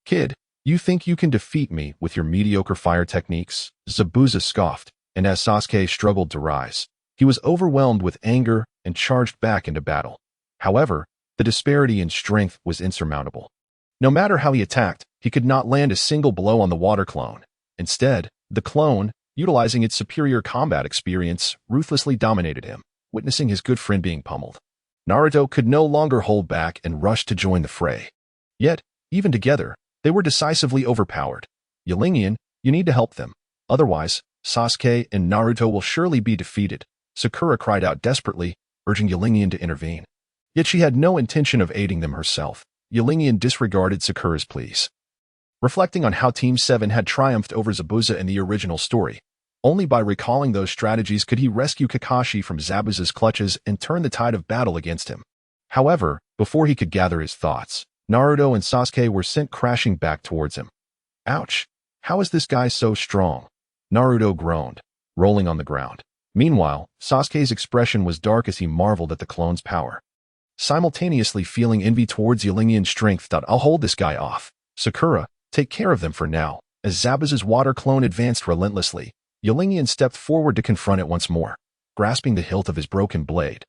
kid? You think you can defeat me with your mediocre fire techniques? Zabuza scoffed, and as Sasuke struggled to rise, he was overwhelmed with anger and charged back into battle. However, the disparity in strength was insurmountable. No matter how he attacked, he could not land a single blow on the water clone. Instead, the clone, utilizing its superior combat experience, ruthlessly dominated him, witnessing his good friend being pummeled. Naruto could no longer hold back and rushed to join the fray. Yet, even together, they were decisively overpowered. Yilingyan, you need to help them. Otherwise, Sasuke and Naruto will surely be defeated, Sakura cried out desperately, urging Yilingyan to intervene. Yet she had no intention of aiding them herself. Yilingyan disregarded Sakura's pleas. Reflecting on how Team 7 had triumphed over Zabuza in the original story, only by recalling those strategies could he rescue Kakashi from Zabuza's clutches and turn the tide of battle against him. However, before he could gather his thoughts, Naruto and Sasuke were sent crashing back towards him. Ouch! How is this guy so strong? Naruto groaned, rolling on the ground. Meanwhile, Sasuke's expression was dark as he marveled at the clone's power. Simultaneously feeling envy towards Yilingyan's strength, I'll hold this guy off. Sakura, take care of them for now. As Zabuza's water clone advanced relentlessly, Yilingyan stepped forward to confront it once more, grasping the hilt of his broken blade.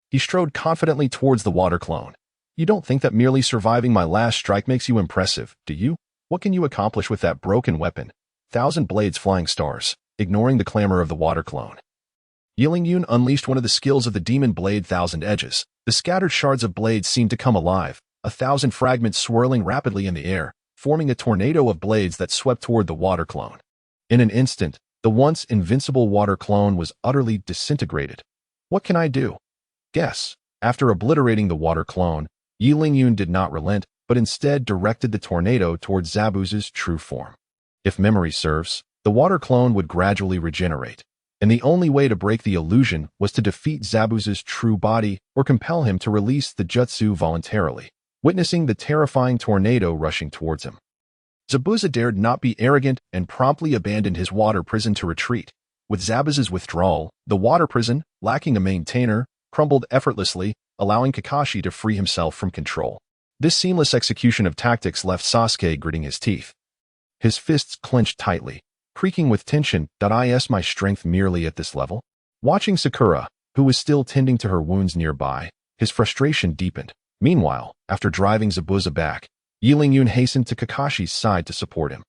He strode confidently towards the water clone. You don't think that merely surviving my last strike makes you impressive, do you? What can you accomplish with that broken weapon? 1,000 blades flying stars, ignoring the clamor of the water clone. Yilingyan unleashed one of the skills of the demon blade, 1,000 edges. The scattered shards of blades seemed to come alive, 1,000 fragments swirling rapidly in the air, forming a tornado of blades that swept toward the water clone. In an instant, the once invincible water clone was utterly disintegrated. What can I do? Guess. After obliterating the water clone, Yilingyan did not relent, but instead directed the tornado towards Zabuza's true form. If memory serves, the water clone would gradually regenerate, and the only way to break the illusion was to defeat Zabuza's true body or compel him to release the jutsu voluntarily, witnessing the terrifying tornado rushing towards him. Zabuza dared not be arrogant and promptly abandoned his water prison to retreat. With Zabuza's withdrawal, the water prison, lacking a maintainer, crumbled effortlessly, allowing Kakashi to free himself from control. This seamless execution of tactics left Sasuke gritting his teeth. His fists clenched tightly, creaking with tension. Is my strength merely at this level? Watching Sakura, who was still tending to her wounds nearby, his frustration deepened. Meanwhile, after driving Zabuza back, Yilingyan hastened to Kakashi's side to support him.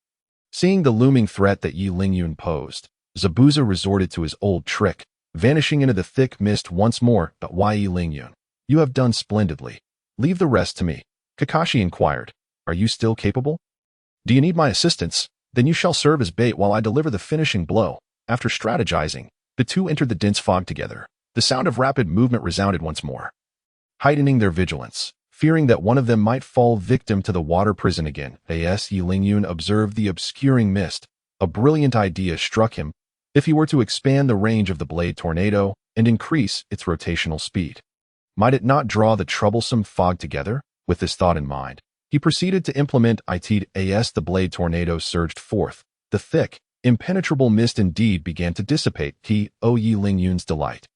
Seeing the looming threat that Yilingyan posed, Zabuza resorted to his old trick, vanishing into the thick mist once more. Why, Yilingyan? You have done splendidly. Leave the rest to me. Kakashi inquired. Are you still capable? Do you need my assistance? Then you shall serve as bait while I deliver the finishing blow. After strategizing, the two entered the dense fog together. The sound of rapid movement resounded once more, heightening their vigilance. Fearing that one of them might fall victim to the water prison again, Yilingyan observed the obscuring mist. A brilliant idea struck him. If he were to expand the range of the blade tornado and increase its rotational speed, might it not draw the troublesome fog together? With this thought in mind, he proceeded to implement it. As the blade tornado surged forth, the thick, impenetrable mist indeed began to dissipate. Yilingyan's delight.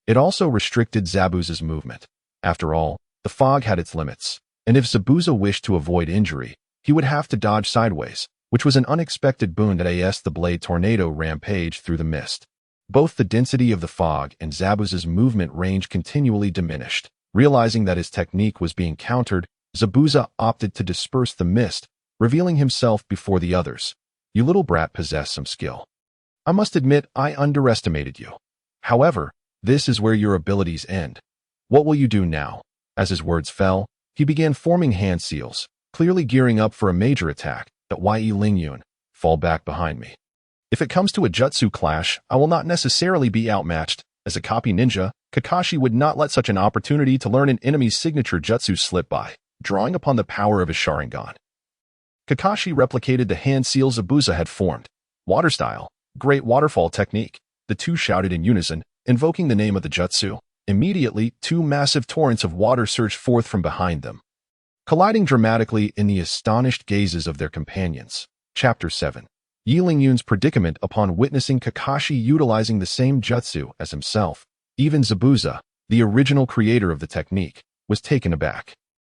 It also restricted Zabuza's movement. After all, The fog had its limits, and if Zabuza wished to avoid injury, he would have to dodge sideways, which was an unexpected boon as the blade tornado rampaged through the mist. Both the density of the fog and Zabuza's movement range continually diminished. Realizing that his technique was being countered, Zabuza opted to disperse the mist, revealing himself before the others. "You little brat possess some skill. I must admit I underestimated you. However, this is where your abilities end. What will you do now?" As his words fell, he began forming hand seals, clearly gearing up for a major attack. "Ye Lingyun, fall back behind me. If it comes to a jutsu clash, I will not necessarily be outmatched. As a copy ninja, Kakashi would not let such an opportunity to learn an enemy's signature jutsu slip by." Drawing upon the power of his Sharingan, Kakashi replicated the hand seal Zabuza had formed. "Water style, great waterfall technique." The two shouted in unison, invoking the name of the jutsu. Immediately, two massive torrents of water surged forth from behind them, colliding dramatically in the astonished gazes of their companions. Chapter 7. Yi Lingyun's predicament upon witnessing Kakashi utilizing the same jutsu as himself. Even Zabuza, the original creator of the technique, was taken aback.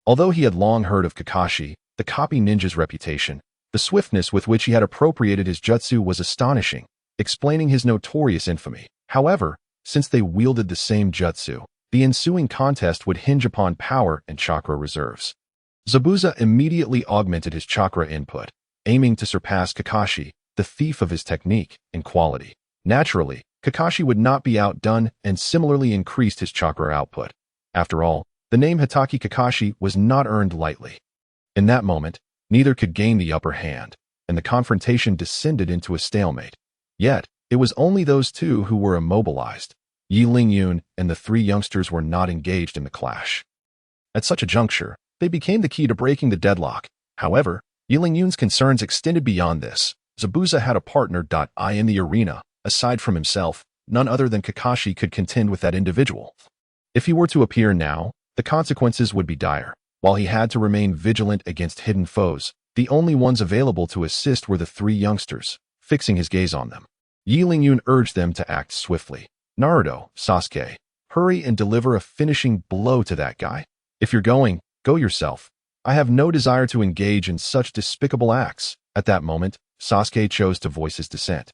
Although he had long heard of Kakashi, the copy ninja's reputation, the swiftness with which he had appropriated his jutsu was astonishing, explaining his notorious infamy. However, since they wielded the same jutsu, the ensuing contest would hinge upon power and chakra reserves. Zabuza immediately augmented his chakra input, aiming to surpass Kakashi, the thief of his technique, in quality. Naturally, Kakashi would not be outdone and similarly increased his chakra output. After all, the name Hitaki Kakashi was not earned lightly. In that moment, neither could gain the upper hand, and the confrontation descended into a stalemate. Yet, it was only those two who were immobilized. Yi Lingyun and the three youngsters were not engaged in the clash. At such a juncture, they became the key to breaking the deadlock. However, Yi Lingyun's concerns extended beyond this. Zabuza had a partner. In the arena, aside from himself, none other than Kakashi could contend with that individual. If he were to appear now, the consequences would be dire. While he had to remain vigilant against hidden foes, the only ones available to assist were the three youngsters. Fixing his gaze on them, Yi Lingyun urged them to act swiftly. "Naruto, Sasuke, hurry and deliver a finishing blow to that guy. If you're going, go yourself. I have no desire to engage in such despicable acts." At that moment, Sasuke chose to voice his dissent.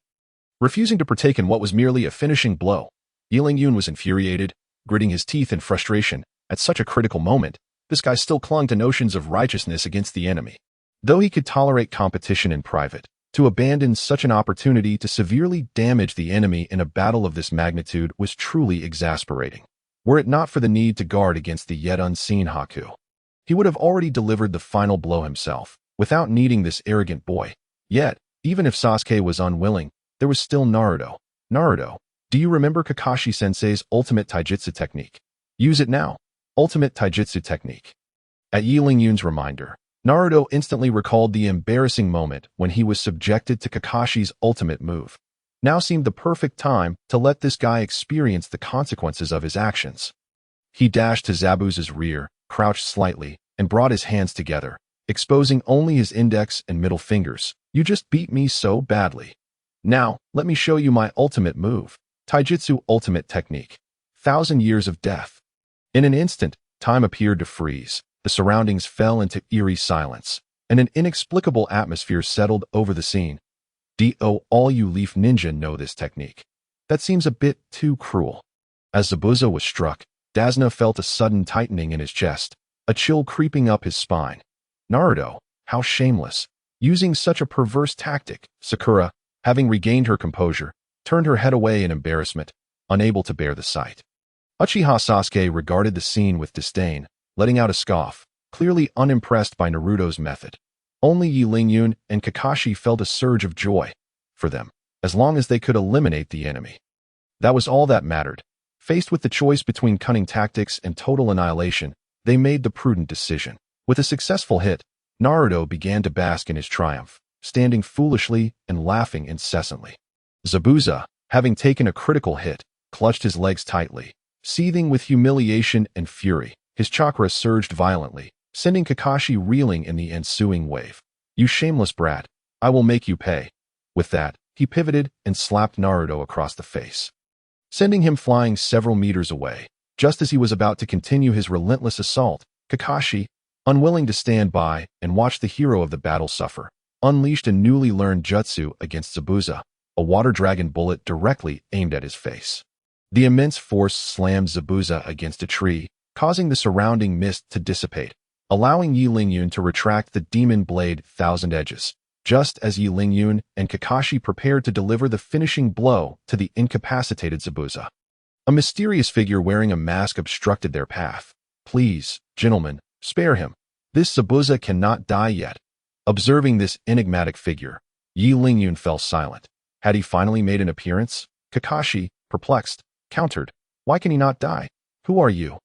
Refusing to partake in what was merely a finishing blow, Yi Lingyun was infuriated, gritting his teeth in frustration. At such a critical moment, this guy still clung to notions of righteousness against the enemy. Though he could tolerate competition in private, to abandon such an opportunity to severely damage the enemy in a battle of this magnitude was truly exasperating. Were it not for the need to guard against the yet unseen Haku, he would have already delivered the final blow himself, without needing this arrogant boy. Yet, even if Sasuke was unwilling, there was still Naruto. "Naruto, do you remember Kakashi-sensei's ultimate taijutsu technique? Use it now." Ultimate taijutsu technique. At Yi Lingyun's reminder, Naruto instantly recalled the embarrassing moment when he was subjected to Kakashi's ultimate move. Now seemed the perfect time to let this guy experience the consequences of his actions. He dashed to Zabuza's rear, crouched slightly, and brought his hands together, exposing only his index and middle fingers. "You just beat me so badly. Now, let me show you my ultimate move. Taijutsu ultimate technique. 1,000 years of death." In an instant, time appeared to freeze. The surroundings fell into eerie silence, and an inexplicable atmosphere settled over the scene. All you leaf ninja know this technique. That seems a bit too cruel. As Zabuza was struck, Dasna felt a sudden tightening in his chest, a chill creeping up his spine. Naruto, how shameless. Using such a perverse tactic. Sakura, having regained her composure, turned her head away in embarrassment, unable to bear the sight. Uchiha Sasuke regarded the scene with disdain, letting out a scoff, clearly unimpressed by Naruto's method. Only Yi Lingyun and Kakashi felt a surge of joy. For them, as long as they could eliminate the enemy. That was all that mattered. Faced with the choice between cunning tactics and total annihilation, they made the prudent decision. With a successful hit, Naruto began to bask in his triumph, standing foolishly and laughing incessantly. Zabuza, having taken a critical hit, clutched his legs tightly. Seething with humiliation and fury, his chakra surged violently, sending Kakashi reeling in the ensuing wave. "You shameless brat, I will make you pay." With that, he pivoted and slapped Naruto across the face, sending him flying several meters away. Just as he was about to continue his relentless assault, Kakashi, unwilling to stand by and watch the hero of the battle suffer, unleashed a newly learned jutsu against Zabuza, a water dragon bullet directly aimed at his face. The immense force slammed Zabuza against a tree, causing the surrounding mist to dissipate, allowing Yi Lingyun to retract the demon blade Thousand Edges, just as Yi Lingyun and Kakashi prepared to deliver the finishing blow to the incapacitated Zabuza. A mysterious figure wearing a mask obstructed their path. "Please, gentlemen, spare him. This Zabuza cannot die yet." Observing this enigmatic figure, Yi Lingyun fell silent. Had he finally made an appearance? Kakashi, perplexed, countered, "Why can he not die? Who are you?"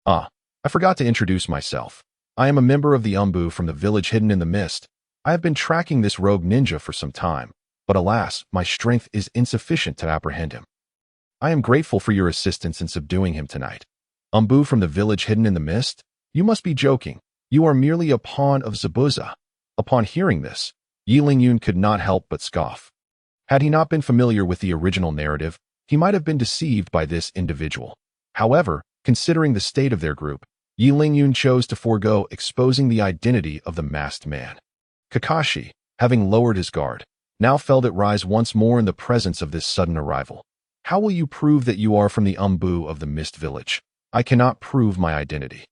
"Ah, I forgot to introduce myself. I am a member of the Umbu from the village hidden in the mist. I have been tracking this rogue ninja for some time, but alas, my strength is insufficient to apprehend him. I am grateful for your assistance in subduing him tonight." "Umbu from the village hidden in the mist? You must be joking. You are merely a pawn of Zabuza." Upon hearing this, Yi Lingyun could not help but scoff. Had he not been familiar with the original narrative, he might have been deceived by this individual. However, considering the state of their group, Yi Lingyun chose to forego exposing the identity of the masked man. Kakashi, having lowered his guard, now felt it rise once more in the presence of this sudden arrival. "How will you prove that you are from the Umbu of the Mist Village? I cannot prove my identity."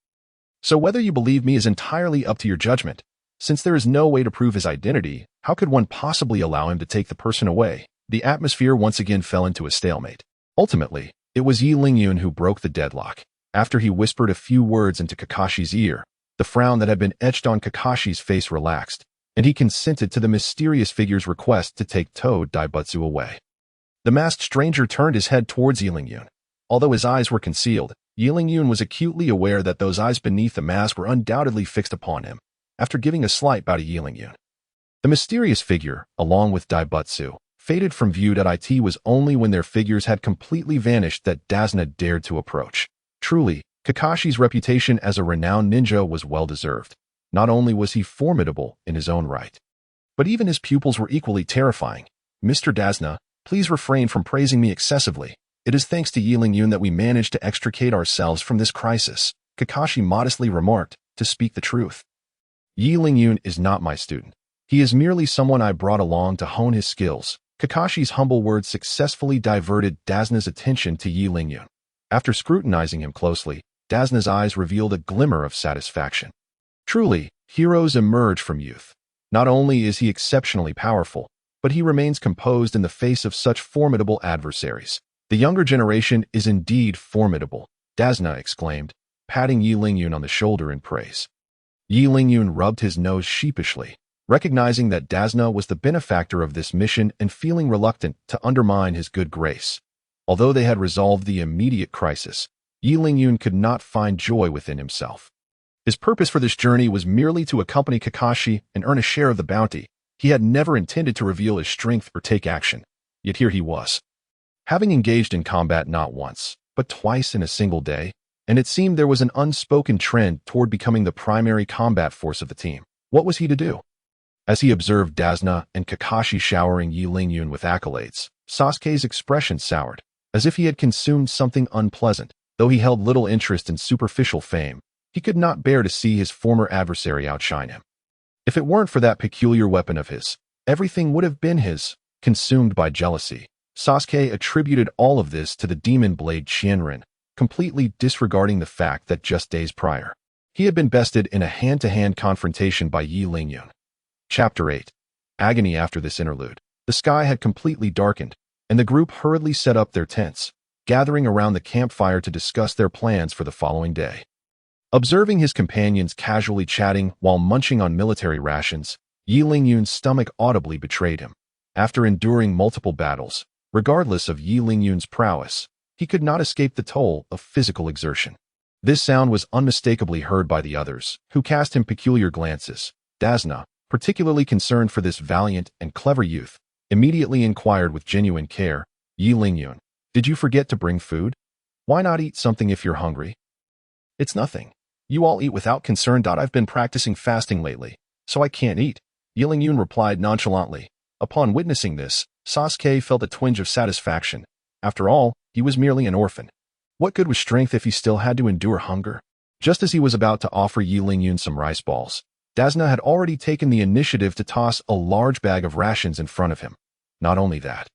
"So whether you believe me is entirely up to your judgment. Since there is no way to prove his identity, how could one possibly allow him to take the person away?" The atmosphere once again fell into a stalemate. Ultimately, it was Yi Lingyun who broke the deadlock. After he whispered a few words into Kakashi's ear, the frown that had been etched on Kakashi's face relaxed, and he consented to the mysterious figure's request to take Toad Daibutsu away. The masked stranger turned his head towards Yi Lingyun. Although his eyes were concealed, Yi Lingyun was acutely aware that those eyes beneath the mask were undoubtedly fixed upon him. After giving a slight bow to Yi Lingyun, the mysterious figure, along with Daibutsu, faded from view. It was only when their figures had completely vanished that Dazna dared to approach. Truly, Kakashi's reputation as a renowned ninja was well-deserved. Not only was he formidable in his own right, but even his pupils were equally terrifying. "Mr. Dazna, please refrain from praising me excessively. It is thanks to Yi Lingyun that we managed to extricate ourselves from this crisis," Kakashi modestly remarked, "to speak the truth. Yi Lingyun is not my student. He is merely someone I brought along to hone his skills." Kakashi's humble words successfully diverted Dazna's attention to Yi Lingyun. After scrutinizing him closely, Dazna's eyes revealed a glimmer of satisfaction. Truly, heroes emerge from youth. Not only is he exceptionally powerful, but he remains composed in the face of such formidable adversaries. "The younger generation is indeed formidable," Dazna exclaimed, patting Yi Lingyun on the shoulder in praise. Yi Lingyun rubbed his nose sheepishly, recognizing that Dazna was the benefactor of this mission and feeling reluctant to undermine his good grace. Although they had resolved the immediate crisis, Yi Lingyun could not find joy within himself. His purpose for this journey was merely to accompany Kakashi and earn a share of the bounty. He had never intended to reveal his strength or take action, yet here he was, having engaged in combat not once, but twice in a single day, and it seemed there was an unspoken trend toward becoming the primary combat force of the team. What was he to do? As he observed Dazna and Kakashi showering Yi Lingyun with accolades, Sasuke's expression soured, as if he had consumed something unpleasant. Though he held little interest in superficial fame, he could not bear to see his former adversary outshine him. If it weren't for that peculiar weapon of his, everything would have been his. Consumed by jealousy, Sasuke attributed all of this to the demon blade Qianren, completely disregarding the fact that just days prior, he had been bested in a hand-to-hand confrontation by Yi Lingyun. Chapter 8. Agony. After this interlude, the sky had completely darkened, and the group hurriedly set up their tents, gathering around the campfire to discuss their plans for the following day. Observing his companions casually chatting while munching on military rations, Yi Lingyun's stomach audibly betrayed him. After enduring multiple battles, regardless of Yi Lingyun's prowess, he could not escape the toll of physical exertion. This sound was unmistakably heard by the others, who cast him peculiar glances. Dazna, particularly concerned for this valiant and clever youth, immediately inquired with genuine care, "Yi Lingyun, did you forget to bring food? Why not eat something if you're hungry?" "It's nothing. You all eat without concern. I've been practicing fasting lately, so I can't eat," Yi Lingyun replied nonchalantly. Upon witnessing this, Sasuke felt a twinge of satisfaction. After all, he was merely an orphan. What good was strength if he still had to endure hunger? Just as he was about to offer Yi Lingyun some rice balls, Dazna had already taken the initiative to toss a large bag of rations in front of him. Not only that,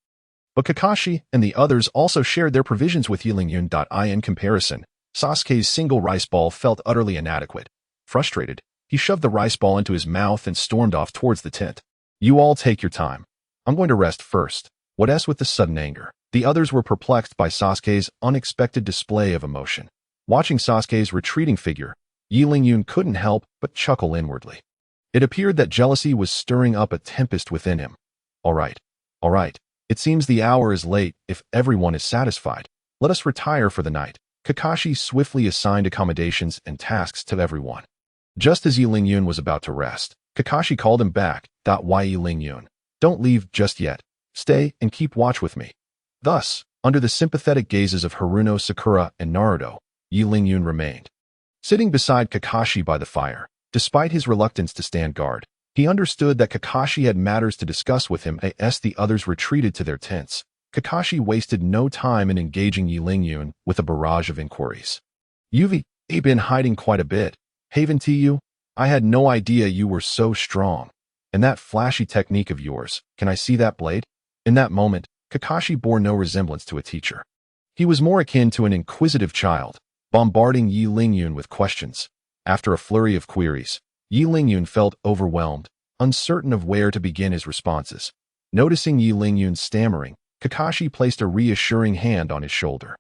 but Kakashi and the others also shared their provisions with Yi Lingyun. In comparison, Sasuke's single rice ball felt utterly inadequate. Frustrated, he shoved the rice ball into his mouth and stormed off towards the tent. You all take your time. I'm going to rest first. What's with the sudden anger? The others were perplexed by Sasuke's unexpected display of emotion. Watching Sasuke's retreating figure, Yi Lingyun couldn't help but chuckle inwardly. It appeared that jealousy was stirring up a tempest within him. All right. It seems the hour is late. If everyone is satisfied, let us retire for the night. Kakashi swiftly assigned accommodations and tasks to everyone. Just as Yi Lingyun was about to rest, Kakashi called him back. Why, Yi Lingyun? Don't leave just yet. Stay and keep watch with me. Thus, under the sympathetic gazes of Haruno, Sakura, and Naruto, Yi Lingyun remained. Sitting beside Kakashi by the fire, despite his reluctance to stand guard, he understood that Kakashi had matters to discuss with him. As the others retreated to their tents, Kakashi wasted no time in engaging Yi Lingyun with a barrage of inquiries. You've been hiding quite a bit, haven't you? I had no idea you were so strong. And that flashy technique of yours, can I see that blade? In that moment, Kakashi bore no resemblance to a teacher. He was more akin to an inquisitive child, bombarding Yi Lingyun with questions. After a flurry of queries, Yi Lingyun felt overwhelmed, uncertain of where to begin his responses. Noticing Yi Lingyun stammering, Kakashi placed a reassuring hand on his shoulder.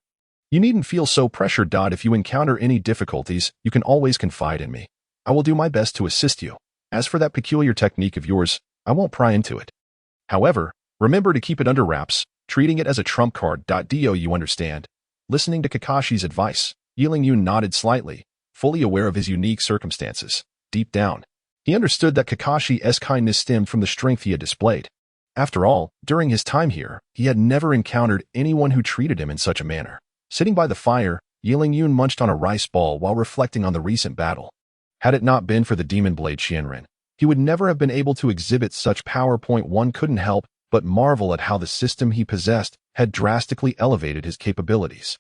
You needn't feel so pressured. If you encounter any difficulties, you can always confide in me. I will do my best to assist you. As for that peculiar technique of yours, I won't pry into it. However, remember to keep it under wraps, treating it as a trump card. You understand? Listening to Kakashi's advice, Yi Lingyun nodded slightly, fully aware of his unique circumstances. Deep down, he understood that Kakashi's kindness stemmed from the strength he had displayed. After all, during his time here, he had never encountered anyone who treated him in such a manner. Sitting by the fire, Yi Lingyun munched on a rice ball while reflecting on the recent battle. Had it not been for the demon blade Qianren, he would never have been able to exhibit such power. One couldn't help but marvel at how the system he possessed had drastically elevated his capabilities.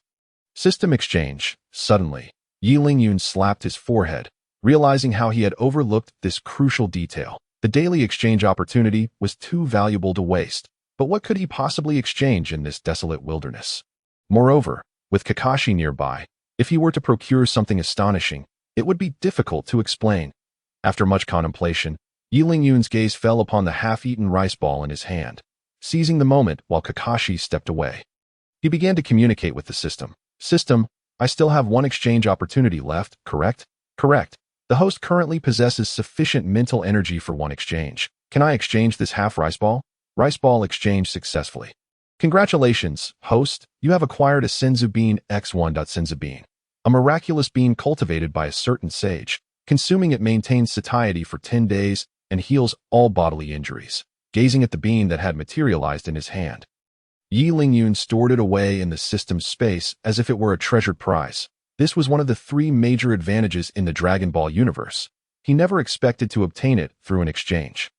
System exchange. Suddenly, Yi Lingyun slapped his forehead, realizing how he had overlooked this crucial detail. The daily exchange opportunity was too valuable to waste, but what could he possibly exchange in this desolate wilderness? Moreover, with Kakashi nearby, if he were to procure something astonishing, it would be difficult to explain. After much contemplation, Yi Lingyun's gaze fell upon the half-eaten rice ball in his hand. Seizing the moment while Kakashi stepped away, he began to communicate with the system. System, I still have one exchange opportunity left, correct? Correct. The host currently possesses sufficient mental energy for one exchange. Can I exchange this half rice ball? Rice ball exchanged successfully. Congratulations, host. You have acquired a Senzu Bean X1. Senzu Bean, a miraculous bean cultivated by a certain sage. Consuming it maintains satiety for 10 days and heals all bodily injuries. Gazing at the bean that had materialized in his hand, Yi Lingyun stored it away in the system's space as if it were a treasured prize. This was one of the 3 major advantages in the Dragon Ball universe. He never expected to obtain it through an exchange.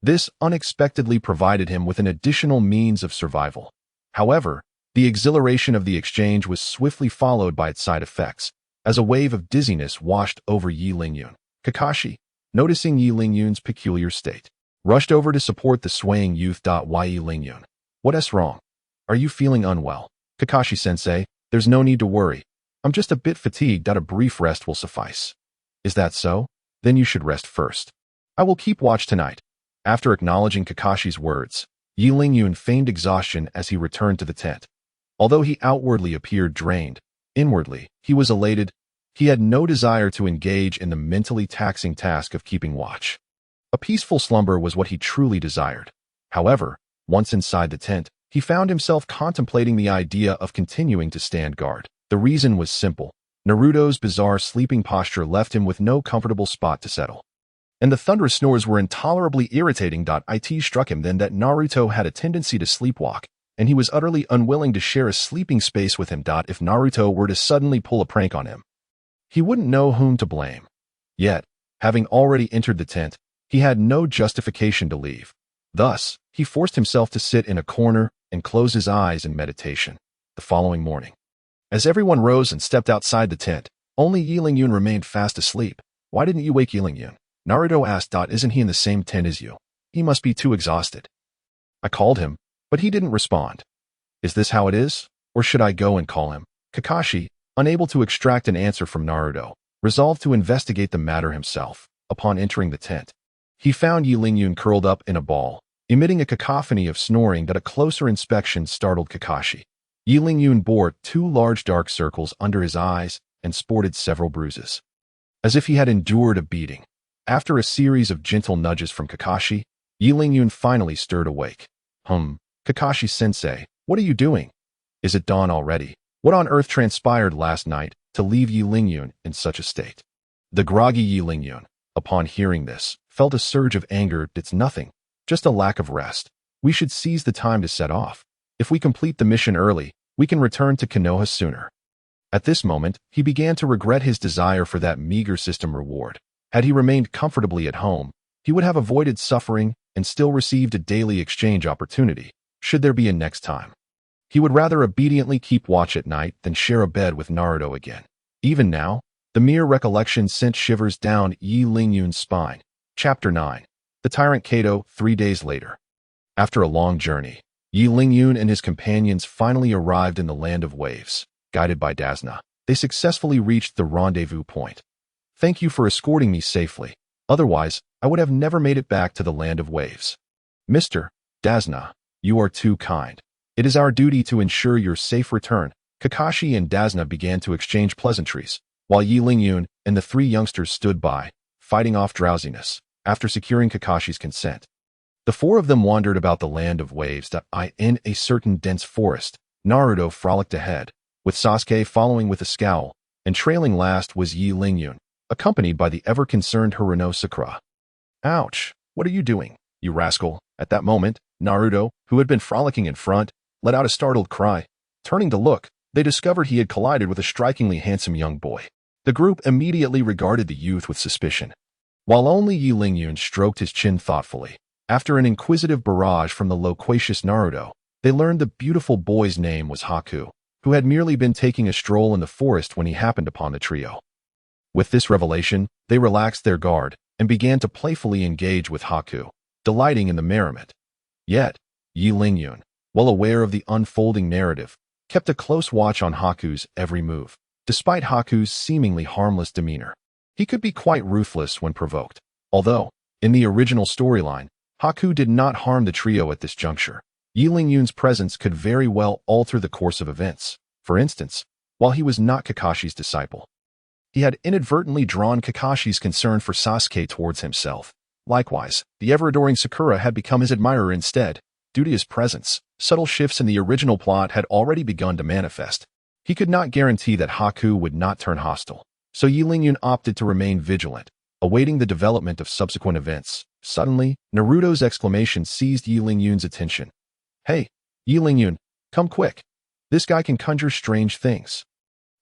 This unexpectedly provided him with an additional means of survival. However, the exhilaration of the exchange was swiftly followed by its side effects, as a wave of dizziness washed over Yi Lingyun. Kakashi, noticing Yi Lingyun's peculiar state, rushed over to support the swaying youth. Why, Yi Lingyun? What's wrong? Are you feeling unwell? Kakashi-sensei, there's no need to worry. I'm just a bit fatigued. A brief rest will suffice. Is that so? Then you should rest first. I will keep watch tonight. After acknowledging Kakashi's words, Yi Lingyun feigned exhaustion as he returned to the tent. Although he outwardly appeared drained, inwardly, he was elated. He had no desire to engage in the mentally taxing task of keeping watch. A peaceful slumber was what he truly desired. However, once inside the tent, he found himself contemplating the idea of continuing to stand guard. The reason was simple. Naruto's bizarre sleeping posture left him with no comfortable spot to settle. And the thunderous snores were intolerably irritating. It struck him then that Naruto had a tendency to sleepwalk, and he was utterly unwilling to share a sleeping space with him. If Naruto were to suddenly pull a prank on him, he wouldn't know whom to blame. Yet, having already entered the tent, he had no justification to leave. Thus, he forced himself to sit in a corner and close his eyes in meditation. The following morning, As everyone rose and stepped outside the tent, only Yilingyun remained fast asleep. Why didn't you wake Yilingyun? Naruto asked. Isn't he in the same tent as you? He must be too exhausted. I called him, but he didn't respond. Is this how it is? Or should I go and call him? Kakashi, unable to extract an answer from Naruto, resolved to investigate the matter himself. Upon entering the tent, he found Yilingyun curled up in a ball, emitting a cacophony of snoring that a closer inspection startled Kakashi. Yilingyun bore 2 large dark circles under his eyes and sported several bruises, as if he had endured a beating. After a series of gentle nudges from Kakashi, Yilingyun finally stirred awake. Kakashi-sensei, what are you doing? Is it dawn already? What on earth transpired last night to leave Yilingyun in such a state? The groggy Yilingyun, upon hearing this, felt a surge of anger. It's nothing, just a lack of rest. We should seize the time to set off. If we complete the mission early, we can return to Konoha sooner. At this moment, he began to regret his desire for that meager system reward. Had he remained comfortably at home, he would have avoided suffering and still received a daily exchange opportunity, should there be a next time. He would rather obediently keep watch at night than share a bed with Naruto again. Even now, the mere recollection sent shivers down Yilingyun's spine. Chapter 9. The Tyrant Kato, 3 days later. After a long journey, Yilingyun and his companions finally arrived in the Land of Waves. Guided by Dazna, they successfully reached the rendezvous point. Thank you for escorting me safely. Otherwise, I would have never made it back to the Land of Waves. Mr. Dazna, you are too kind. It is our duty to ensure your safe return. Kakashi and Dazna began to exchange pleasantries, while Yilingyun and the 3 youngsters stood by, fighting off drowsiness. After securing Kakashi's consent, the 4 of them wandered about the Land of Waves. In a certain dense forest, Naruto frolicked ahead, with Sasuke following with a scowl, and trailing last was Yilingyun, accompanied by the ever-concerned Hiruno Sakura. Ouch! What are you doing, you rascal? At that moment, Naruto, who had been frolicking in front, let out a startled cry. Turning to look, they discovered he had collided with a strikingly handsome young boy. The group immediately regarded the youth with suspicion, while only Yilingyun stroked his chin thoughtfully. After an inquisitive barrage from the loquacious Naruto, they learned the beautiful boy's name was Haku, who had merely been taking a stroll in the forest when he happened upon the trio. With this revelation, they relaxed their guard and began to playfully engage with Haku, delighting in the merriment. Yet, Yilingyun, well aware of the unfolding narrative, kept a close watch on Haku's every move. Despite Haku's seemingly harmless demeanor, he could be quite ruthless when provoked. Although, in the original storyline, Haku did not harm the trio at this juncture, Yilingyun's presence could very well alter the course of events. For instance, while he was not Kakashi's disciple, he had inadvertently drawn Kakashi's concern for Sasuke towards himself. Likewise, the ever-adoring Sakura had become his admirer instead. Due to his presence, subtle shifts in the original plot had already begun to manifest. He could not guarantee that Haku would not turn hostile, so Yilingyun opted to remain vigilant, awaiting the development of subsequent events. Suddenly, Naruto's exclamation seized Yilingyun's attention. Hey, Yilingyun, come quick. This guy can conjure strange things.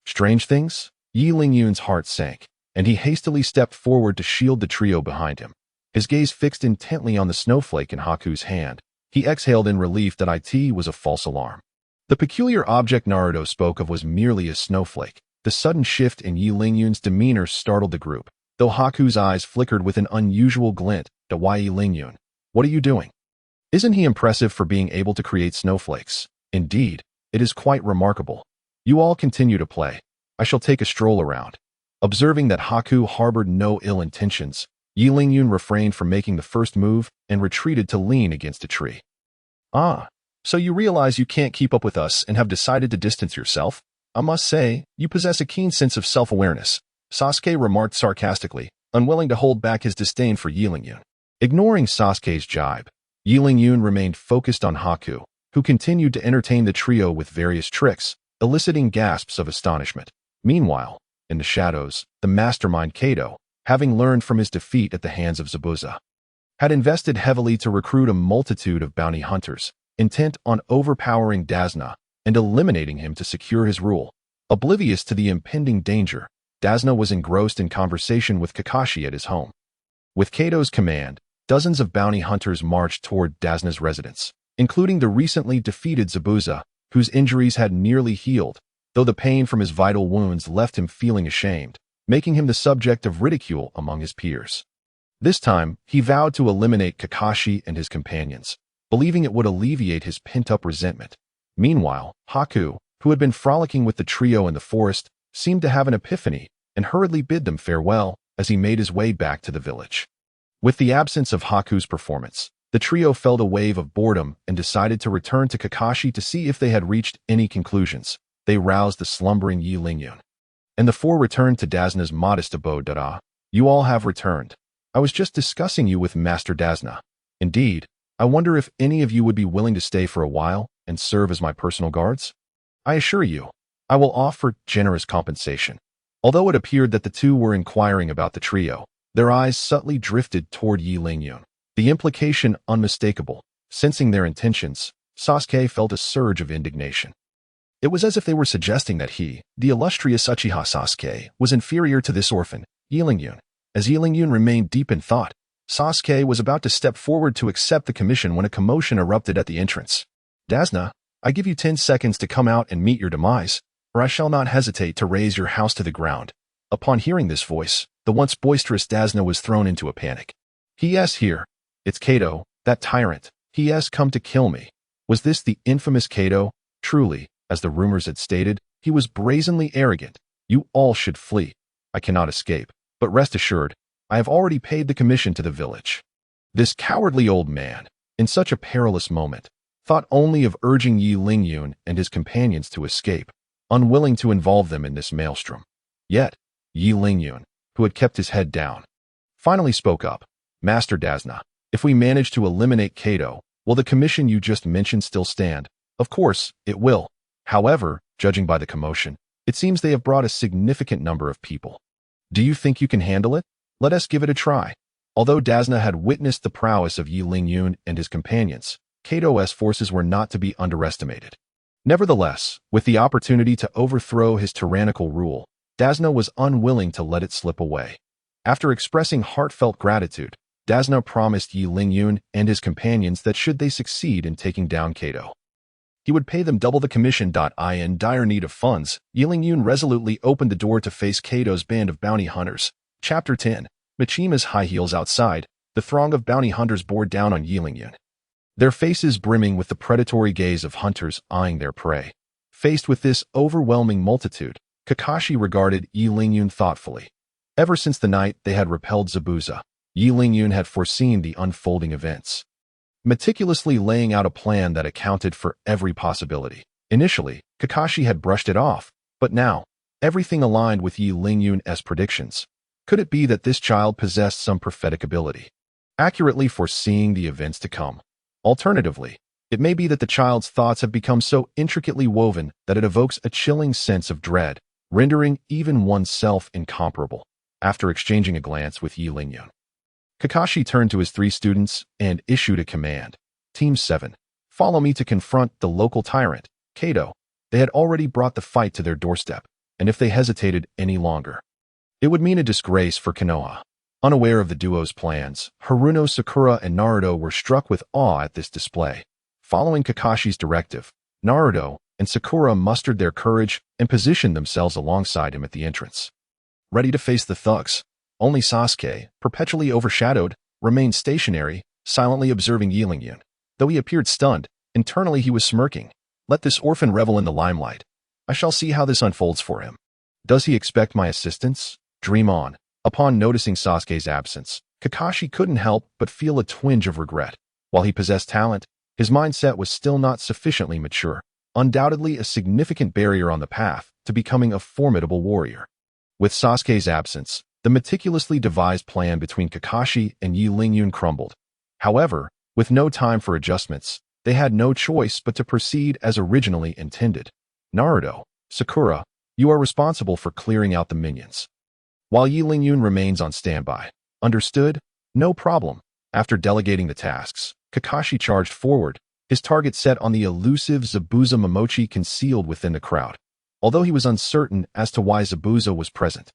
Strange things? Yilingyun's heart sank, and he hastily stepped forward to shield the trio behind him. His gaze fixed intently on the snowflake in Haku's hand. He exhaled in relief that it was a false alarm. The peculiar object Naruto spoke of was merely a snowflake. The sudden shift in Yilingyun's demeanor startled the group, though Haku's eyes flickered with an unusual glint. Why, Yilingyun? What are you doing? Isn't he impressive for being able to create snowflakes? Indeed, it is quite remarkable. You all continue to play. I shall take a stroll around. Observing that Haku harbored no ill intentions, Yilingyun refrained from making the first move and retreated to lean against a tree. Ah, so you realize you can't keep up with us and have decided to distance yourself? I must say, you possess a keen sense of self-awareness, Sasuke remarked sarcastically, unwilling to hold back his disdain for Yilingyun. Ignoring Sasuke's jibe, Yilingyun remained focused on Haku, who continued to entertain the trio with various tricks, eliciting gasps of astonishment. Meanwhile, in the shadows, the mastermind Kato, having learned from his defeat at the hands of Zabuza, had invested heavily to recruit a multitude of bounty hunters, intent on overpowering Dazna and eliminating him to secure his rule. Oblivious to the impending danger, Dazna was engrossed in conversation with Kakashi at his home. With Kato's command, dozens of bounty hunters marched toward Dazna's residence, including the recently defeated Zabuza, whose injuries had nearly healed. though the pain from his vital wounds left him feeling ashamed, making him the subject of ridicule among his peers. This time, he vowed to eliminate Kakashi and his companions, believing it would alleviate his pent-up resentment. Meanwhile, Haku, who had been frolicking with the trio in the forest, seemed to have an epiphany and hurriedly bid them farewell as he made his way back to the village. With the absence of Haku's performance, the trio felt a wave of boredom and decided to return to Kakashi to see if they had reached any conclusions. They roused the slumbering Yi Lingyun, and the four returned to Dazna's modest abode. "Dada, you all have returned. I was just discussing you with Master Dazna. Indeed, I wonder if any of you would be willing to stay for a while and serve as my personal guards? I assure you, I will offer generous compensation." Although it appeared that the two were inquiring about the trio, their eyes subtly drifted toward Yi Lingyun, the implication unmistakable. Sensing their intentions, Sasuke felt a surge of indignation. It was as if they were suggesting that he, the illustrious Uchiha Sasuke, was inferior to this orphan, Yi Lingyun. As Yi Lingyun remained deep in thought, Sasuke was about to step forward to accept the commission when a commotion erupted at the entrance. "Dazna, I give you 10 seconds to come out and meet your demise, or I shall not hesitate to raze your house to the ground." Upon hearing this voice, the once boisterous Dazna was thrown into a panic. "Yes, here. It's Kato, that tyrant. He has come to kill me." Was this the infamous Kato? Truly, as the rumors had stated, he was brazenly arrogant. "You all should flee. I cannot escape, but rest assured, I have already paid the commission to the village." This cowardly old man, in such a perilous moment, thought only of urging Yi Lingyun and his companions to escape, unwilling to involve them in this maelstrom. Yet, Yi Lingyun, who had kept his head down, finally spoke up. "Master Dazna, if we manage to eliminate Kato, will the commission you just mentioned still stand?" "Of course, it will. However, judging by the commotion, it seems they have brought a significant number of people. Do you think you can handle it? Let us give it a try." Although Dazna had witnessed the prowess of Yi Lingyun and his companions, Kato's forces were not to be underestimated. Nevertheless, with the opportunity to overthrow his tyrannical rule, Dazna was unwilling to let it slip away. After expressing heartfelt gratitude, Dazna promised Yi Lingyun and his companions that should they succeed in taking down Kato, he would pay them double the commission. In dire need of funds, Yi Lingyun resolutely opened the door to face Kato's band of bounty hunters. Chapter 10. Machima's high heels outside, the throng of bounty hunters bore down on Yi Lingyun, their faces brimming with the predatory gaze of hunters eyeing their prey. Faced with this overwhelming multitude, Kakashi regarded Yi Lingyun thoughtfully. Ever since the night they had repelled Zabuza, Yi Lingyun had foreseen the unfolding events, meticulously laying out a plan that accounted for every possibility. Initially, Kakashi had brushed it off, but now, everything aligned with Yi Lingyun's predictions. Could it be that this child possessed some prophetic ability, accurately foreseeing the events to come? Alternatively, it may be that the child's thoughts have become so intricately woven that it evokes a chilling sense of dread, rendering even oneself incomparable. After exchanging a glance with Yi Lingyun, Kakashi turned to his 3 students and issued a command. "Team 7, follow me to confront the local tyrant, Kato." They had already brought the fight to their doorstep, and if they hesitated any longer, it would mean a disgrace for Konoha. Unaware of the duo's plans, Haruno, Sakura, and Naruto were struck with awe at this display. Following Kakashi's directive, Naruto and Sakura mustered their courage and positioned themselves alongside him at the entrance, ready to face the thugs. Only Sasuke, perpetually overshadowed, remained stationary, silently observing Yi Lingyun. Though he appeared stunned, internally he was smirking. "Let this orphan revel in the limelight. I shall see how this unfolds for him. Does he expect my assistance? Dream on." Upon noticing Sasuke's absence, Kakashi couldn't help but feel a twinge of regret. While he possessed talent, his mindset was still not sufficiently mature, undoubtedly a significant barrier on the path to becoming a formidable warrior. With Sasuke's absence, the meticulously devised plan between Kakashi and Yi Lingyun crumbled. However, with no time for adjustments, they had no choice but to proceed as originally intended. "Naruto, Sakura, you are responsible for clearing out the minions, while Yi Lingyun remains on standby." "Understood? No problem." After delegating the tasks, Kakashi charged forward, his target set on the elusive Zabuza Momochi concealed within the crowd. Although he was uncertain as to why Zabuza was present,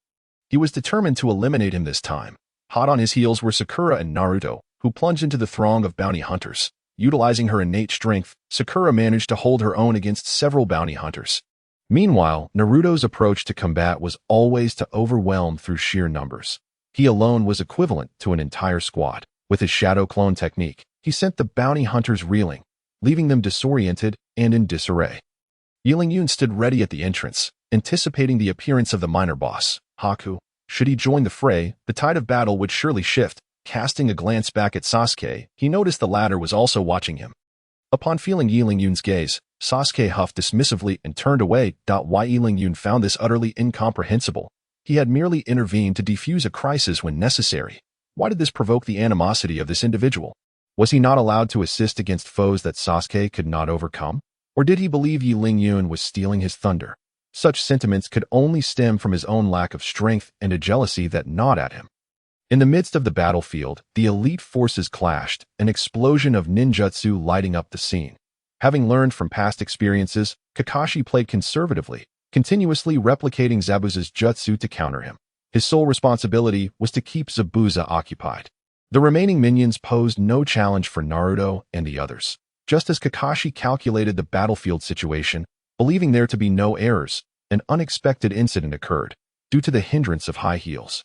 he was determined to eliminate him this time. Hot on his heels were Sakura and Naruto, who plunged into the throng of bounty hunters. Utilizing her innate strength, Sakura managed to hold her own against several bounty hunters. Meanwhile, Naruto's approach to combat was always to overwhelm through sheer numbers. He alone was equivalent to an entire squad. With his shadow clone technique, he sent the bounty hunters reeling, leaving them disoriented and in disarray. Yun stood ready at the entrance, anticipating the appearance of the minor boss, Haku. Should he join the fray, the tide of battle would surely shift. Casting a glance back at Sasuke, he noticed the latter was also watching him. Upon feeling Yun's gaze, Sasuke huffed dismissively and turned away. Why Yun found this utterly incomprehensible. He had merely intervened to defuse a crisis when necessary. Why did this provoke the animosity of this individual? Was he not allowed to assist against foes that Sasuke could not overcome? Or did he believe Yun was stealing his thunder? Such sentiments could only stem from his own lack of strength and a jealousy that gnawed at him. In the midst of the battlefield, the elite forces clashed, an explosion of ninjutsu lighting up the scene. Having learned from past experiences, Kakashi played conservatively, continuously replicating Zabuza's jutsu to counter him. His sole responsibility was to keep Zabuza occupied. The remaining minions posed no challenge for Naruto and the others. Just as Kakashi calculated the battlefield situation, believing there to be no errors, an unexpected incident occurred, due to the hindrance of high heels.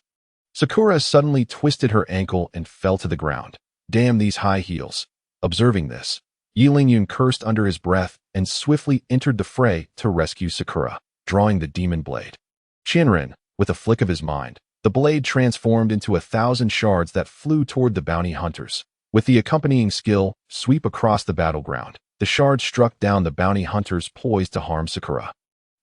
Sakura suddenly twisted her ankle and fell to the ground. Damn these high heels. Observing this, Yun cursed under his breath and swiftly entered the fray to rescue Sakura, drawing the demon blade. Qianren, with a flick of his mind, the blade transformed into 1,000 shards that flew toward the bounty hunters. With the accompanying skill, sweep across the battleground, the shards struck down the bounty hunters poised to harm Sakura.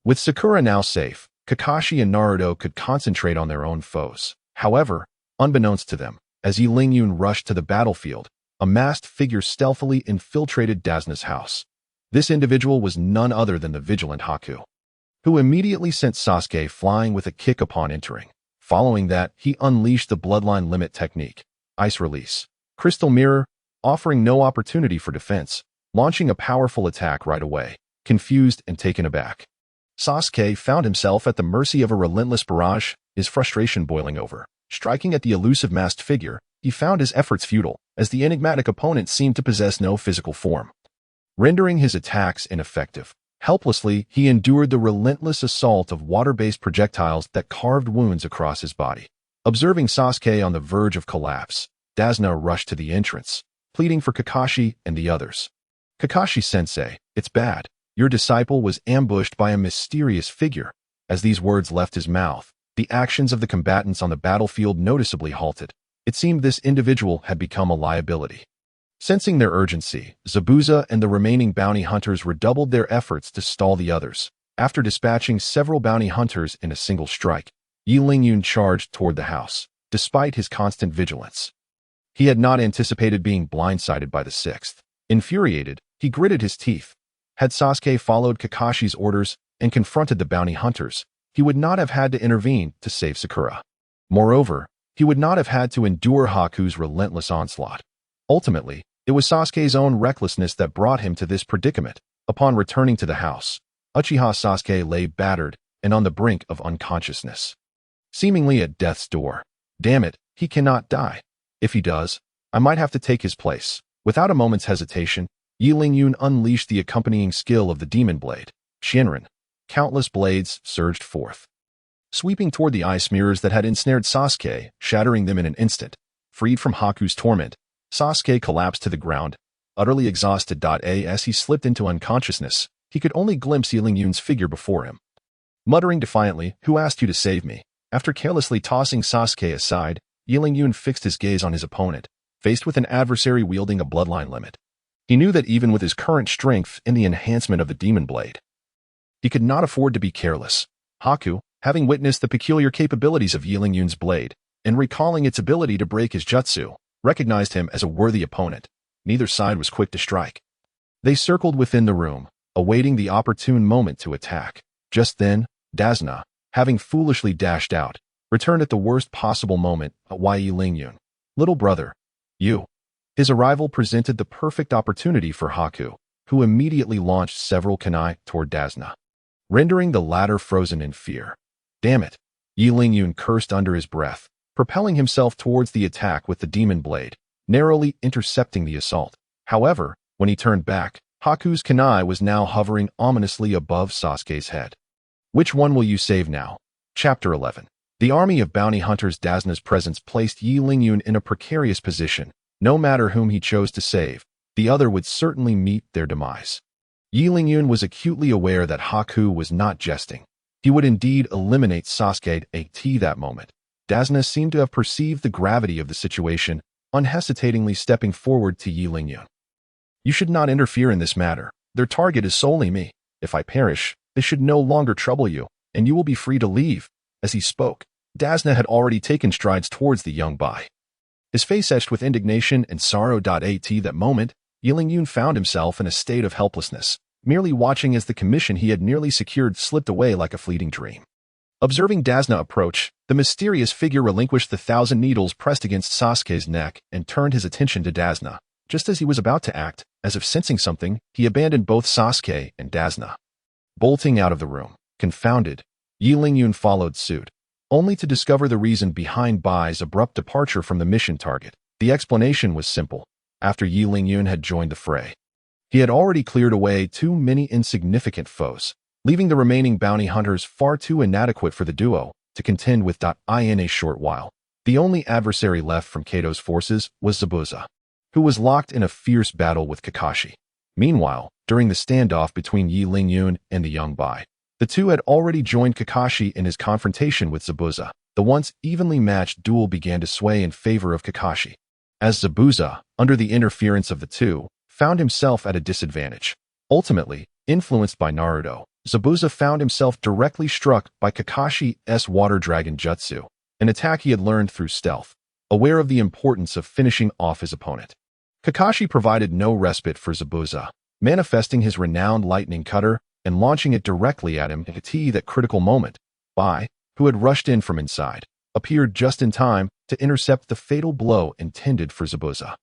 With Sakura now safe, Kakashi and Naruto could concentrate on their own foes. However, unbeknownst to them, as Yun rushed to the battlefield, a masked figure stealthily infiltrated Dazna's house. This individual was none other than the vigilant Haku, who immediately sent Sasuke flying with a kick upon entering. Following that, he unleashed the bloodline limit technique, Ice Release, Crystal Mirror, offering no opportunity for defense, launching a powerful attack right away. Confused and taken aback, Sasuke found himself at the mercy of a relentless barrage, his frustration boiling over. Striking at the elusive masked figure, he found his efforts futile, as the enigmatic opponent seemed to possess no physical form, rendering his attacks ineffective. Helplessly, he endured the relentless assault of water-based projectiles that carved wounds across his body. Observing Sasuke on the verge of collapse, Dazna rushed to the entrance, pleading for Kakashi and the others. Kakashi-sensei, it's bad. Your disciple was ambushed by a mysterious figure. As these words left his mouth, the actions of the combatants on the battlefield noticeably halted. It seemed this individual had become a liability. Sensing their urgency, Zabuza and the remaining bounty hunters redoubled their efforts to stall the others. After dispatching several bounty hunters in a single strike, Yun charged toward the house, despite his constant vigilance. He had not anticipated being blindsided by the sixth. Infuriated, he gritted his teeth. Had Sasuke followed Kakashi's orders and confronted the bounty hunters, he would not have had to intervene to save Sakura. Moreover, he would not have had to endure Haku's relentless onslaught. Ultimately, it was Sasuke's own recklessness that brought him to this predicament. Upon returning to the house, Uchiha Sasuke lay battered and on the brink of unconsciousness, seemingly at death's door. Damn it, he cannot die. If he does, I might have to take his place. Without a moment's hesitation, Yun unleashed the accompanying skill of the demon blade, Qianren. Countless blades surged forth, sweeping toward the ice mirrors that had ensnared Sasuke, shattering them in an instant. Freed from Haku's torment, Sasuke collapsed to the ground, utterly exhausted. As he slipped into unconsciousness, he could only glimpse Yun's figure before him. Muttering defiantly, "Who asked you to save me?" After carelessly tossing Sasuke aside, Yun fixed his gaze on his opponent, faced with an adversary wielding a bloodline limit. He knew that even with his current strength and the enhancement of the demon blade, he could not afford to be careless. Haku, having witnessed the peculiar capabilities of Yun's blade, and recalling its ability to break his jutsu, recognized him as a worthy opponent. Neither side was quick to strike. They circled within the room, awaiting the opportune moment to attack. Just then, Dazna, having foolishly dashed out, returned at the worst possible moment. Yun, little brother, you. His arrival presented the perfect opportunity for Haku, who immediately launched several kunai toward Dazna, rendering the latter frozen in fear. Damn it! Yun cursed under his breath, propelling himself towards the attack with the demon blade, narrowly intercepting the assault. However, when he turned back, Haku's kunai was now hovering ominously above Sasuke's head. Which one will you save now? Chapter 11. The army of bounty hunters. Dazna's presence placed Yi Lingyun in a precarious position. No matter whom he chose to save, the other would certainly meet their demise. Yi Lingyun was acutely aware that Haku was not jesting. He would indeed eliminate Sasuke at that moment. Dazna seemed to have perceived the gravity of the situation, unhesitatingly stepping forward to Yi Lingyun. You should not interfere in this matter. Their target is solely me. If I perish, they should no longer trouble you, and you will be free to leave. As he spoke, Dazna had already taken strides towards the young Bai. His face etched with indignation and sorrow. At that moment, Yi Lingyun found himself in a state of helplessness, merely watching as the commission he had nearly secured slipped away like a fleeting dream. Observing Dazna approach, the mysterious figure relinquished the 1,000 needles pressed against Sasuke's neck and turned his attention to Dazna. Just as he was about to act, as if sensing something, he abandoned both Sasuke and Dazna. Bolting out of the room, confounded, Yi Lingyun followed suit, only to discover the reason behind Bai's abrupt departure from the mission target. The explanation was simple. After Yi Lingyun had joined the fray, he had already cleared away too many insignificant foes, leaving the remaining bounty hunters far too inadequate for the duo to contend with. In a short while, the only adversary left from Kato's forces was Zabuza, who was locked in a fierce battle with Kakashi. Meanwhile, during the standoff between Yi Lingyun and the young Bai, the two had already joined Kakashi in his confrontation with Zabuza. The once evenly matched duel began to sway in favor of Kakashi, as Zabuza, under the interference of the two, found himself at a disadvantage. Ultimately, influenced by Naruto, Zabuza found himself directly struck by Kakashi's Water Dragon Jutsu, an attack he had learned through stealth, aware of the importance of finishing off his opponent. Kakashi provided no respite for Zabuza, manifesting his renowned lightning cutter and launching it directly at him at that critical moment. Bai, who had rushed in from inside, appeared just in time to intercept the fatal blow intended for Zabuza.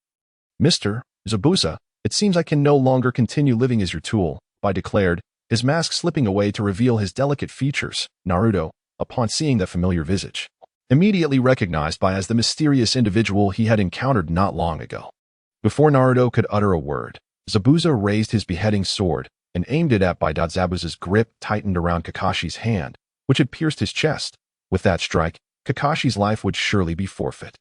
Mr. Zabuza, it seems I can no longer continue living as your tool, Bai declared, his mask slipping away to reveal his delicate features. Naruto, upon seeing the familiar visage, immediately recognized Bai as the mysterious individual he had encountered not long ago. Before Naruto could utter a word, Zabuza raised his beheading sword and aimed it at Bai. Zabuza's grip tightened around Kakashi's hand, which had pierced his chest. With that strike, Kakashi's life would surely be forfeit.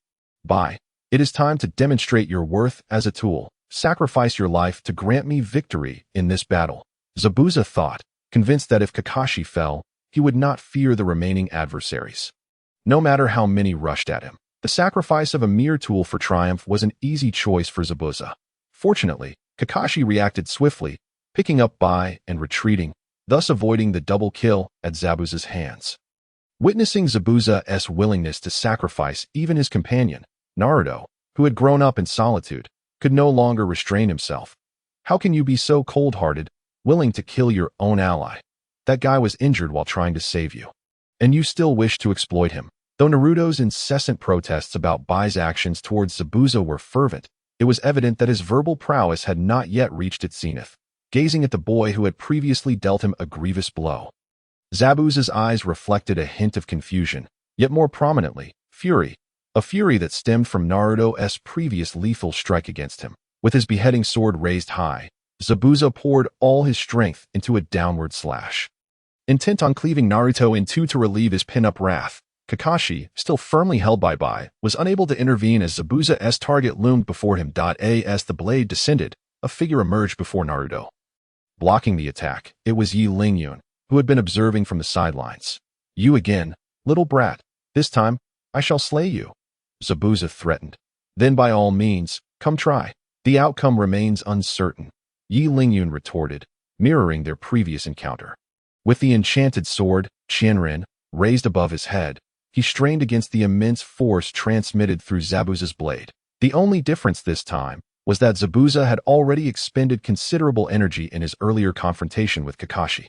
Bai, it is time to demonstrate your worth as a tool. Sacrifice your life to grant me victory in this battle, Zabuza thought, convinced that if Kakashi fell, he would not fear the remaining adversaries. No matter how many rushed at him, the sacrifice of a mere tool for triumph was an easy choice for Zabuza. Fortunately, Kakashi reacted swiftly, picking up Bai and retreating, thus avoiding the double kill at Zabuza's hands. Witnessing Zabuza's willingness to sacrifice even his companion, Naruto, who had grown up in solitude, could no longer restrain himself. How can you be so cold-hearted, willing to kill your own ally? That guy was injured while trying to save you, and you still wish to exploit him. Though Naruto's incessant protests about Bai's actions towards Zabuza were fervent, it was evident that his verbal prowess had not yet reached its zenith. Gazing at the boy who had previously dealt him a grievous blow, Zabuza's eyes reflected a hint of confusion, yet more prominently, fury. A fury that stemmed from Naruto's previous lethal strike against him. With his beheading sword raised high, Zabuza poured all his strength into a downward slash. Intent on cleaving Naruto in two to relieve his pin-up wrath, Kakashi, still firmly held by Bai, was unable to intervene as Zabuza's target loomed before him. As the blade descended, a figure emerged before Naruto. Blocking the attack, it was Yi Lingyun, who had been observing from the sidelines. You again, little brat. This time, I shall slay you, Zabuza threatened. Then by all means, come try. The outcome remains uncertain, Yi Lingyun retorted, mirroring their previous encounter. With the enchanted sword, Qianren, raised above his head, he strained against the immense force transmitted through Zabuza's blade. The only difference this time was that Zabuza had already expended considerable energy in his earlier confrontation with Kakashi,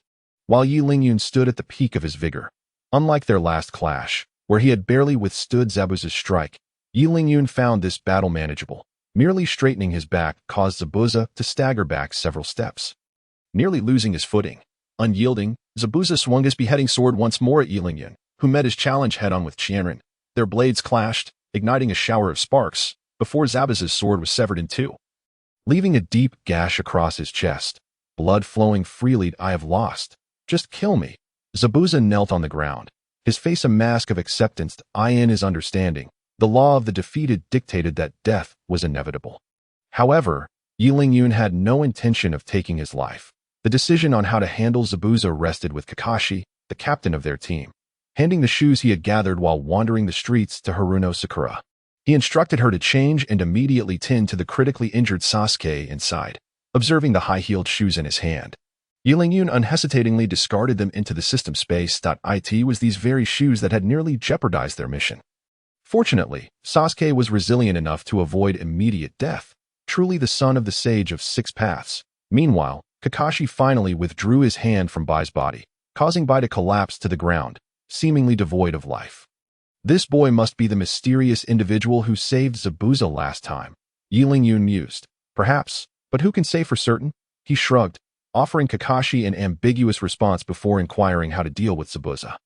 while Yi Lingyun stood at the peak of his vigor. Unlike their last clash, where he had barely withstood Zabuza's strike, Yi Lingyun found this battle manageable. Merely straightening his back caused Zabuza to stagger back several steps, nearly losing his footing. Unyielding, Zabuza swung his beheading sword once more at Yi Lingyun, who met his challenge head-on with Qianren. Their blades clashed, igniting a shower of sparks, before Zabuza's sword was severed in two, leaving a deep gash across his chest, blood flowing freely. I have lost. Just kill me, Zabuza knelt on the ground, his face a mask of acceptance. In his understanding, the law of the defeated dictated that death was inevitable. However, Yun had no intention of taking his life. The decision on how to handle Zabuza rested with Kakashi, the captain of their team, handing the shoes he had gathered while wandering the streets to Haruno Sakura. He instructed her to change and immediately tend to the critically injured Sasuke inside, observing the high-heeled shoes in his hand. Yun unhesitatingly discarded them into the system space. It was these very shoes that had nearly jeopardized their mission. Fortunately, Sasuke was resilient enough to avoid immediate death, truly the son of the sage of six paths. Meanwhile, Kakashi finally withdrew his hand from Bai's body, causing Bai to collapse to the ground, seemingly devoid of life. This boy must be the mysterious individual who saved Zabuza last time, Yun mused. Perhaps, but who can say for certain? He shrugged, offering Kakashi an ambiguous response before inquiring how to deal with Zabuza.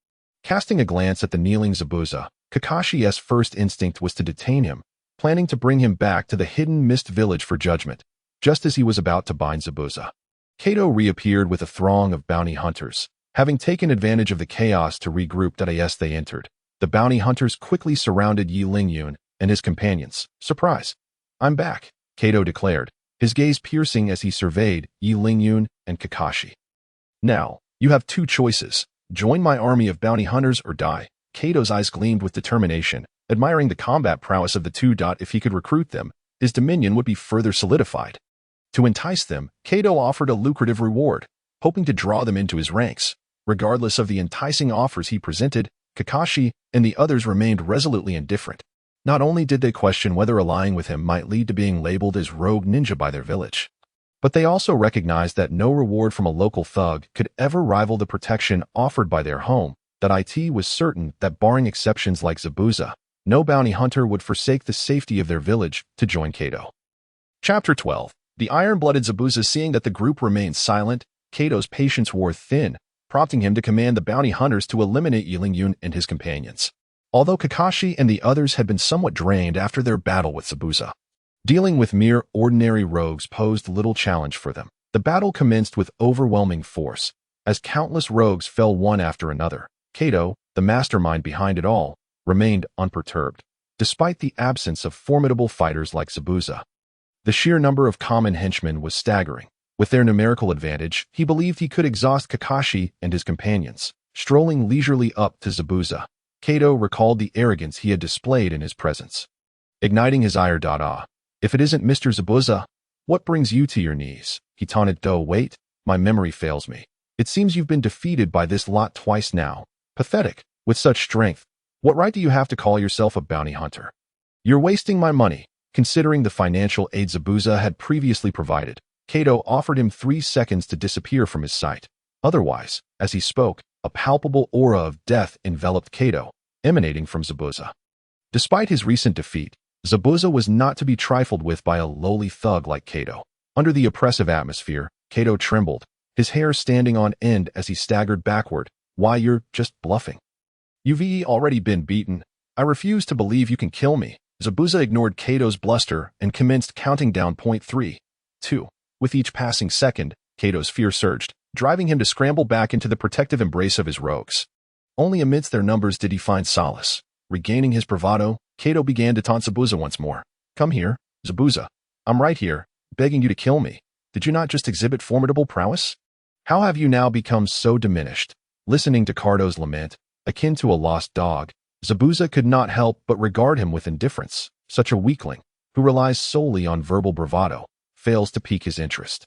Casting a glance at the kneeling Zabuza, Kakashi's first instinct was to detain him, planning to bring him back to the hidden mist village for judgment, just as he was about to bind Zabuza. Kato reappeared with a throng of bounty hunters, having taken advantage of the chaos to regroup. As they entered, the bounty hunters quickly surrounded Yun and his companions. Surprise! I'm back, Kato declared, his gaze piercing as he surveyed Yun and Kakashi. Now, you have two choices. Join my army of bounty hunters or die. Kato's eyes gleamed with determination, admiring the combat prowess of the two. If he could recruit them, his dominion would be further solidified. To entice them, Kato offered a lucrative reward, hoping to draw them into his ranks. Regardless of the enticing offers he presented, Kakashi and the others remained resolutely indifferent. Not only did they question whether allying with him might lead to being labeled as rogue ninja by their village, but they also recognized that no reward from a local thug could ever rival the protection offered by their home. It was certain that barring exceptions like Zabuza, no bounty hunter would forsake the safety of their village to join Kato. Chapter 12. The iron-blooded Zabuza. Seeing that the group remained silent, Kato's patience wore thin, prompting him to command the bounty hunters to eliminate Yun and his companions. Although Kakashi and the others had been somewhat drained after their battle with Zabuza, dealing with mere ordinary rogues posed little challenge for them. The battle commenced with overwhelming force, as countless rogues fell one after another. Kato, the mastermind behind it all, remained unperturbed, despite the absence of formidable fighters like Zabuza. The sheer number of common henchmen was staggering. With their numerical advantage, he believed he could exhaust Kakashi and his companions. Strolling leisurely up to Zabuza, Kato recalled the arrogance he had displayed in his presence. Igniting his ire. If it isn't Mr. Zabuza, what brings you to your knees? He taunted. Wait, my memory fails me. It seems you've been defeated by this lot twice now. Pathetic. With such strength, what right do you have to call yourself a bounty hunter? You're wasting my money. Considering the financial aid Zabuza had previously provided, Kato offered him 3 seconds to disappear from his sight. Otherwise, as he spoke, a palpable aura of death enveloped Kato, emanating from Zabuza. Despite his recent defeat, Zabuza was not to be trifled with by a lowly thug like Kato. Under the oppressive atmosphere, Kato trembled, his hair standing on end as he staggered backward. Why, you're just bluffing. You've already been beaten. I refuse to believe you can kill me. Zabuza ignored Kato's bluster and commenced counting down. 3, 2. With each passing second, Kato's fear surged, driving him to scramble back into the protective embrace of his rogues. Only amidst their numbers did he find solace. Regaining his bravado, Kato began to taunt Zabuza once more. Come here, Zabuza. I'm right here, begging you to kill me. Did you not just exhibit formidable prowess? How have you now become so diminished? Listening to Kato's lament, akin to a lost dog, Zabuza could not help but regard him with indifference. Such a weakling, who relies solely on verbal bravado, fails to pique his interest.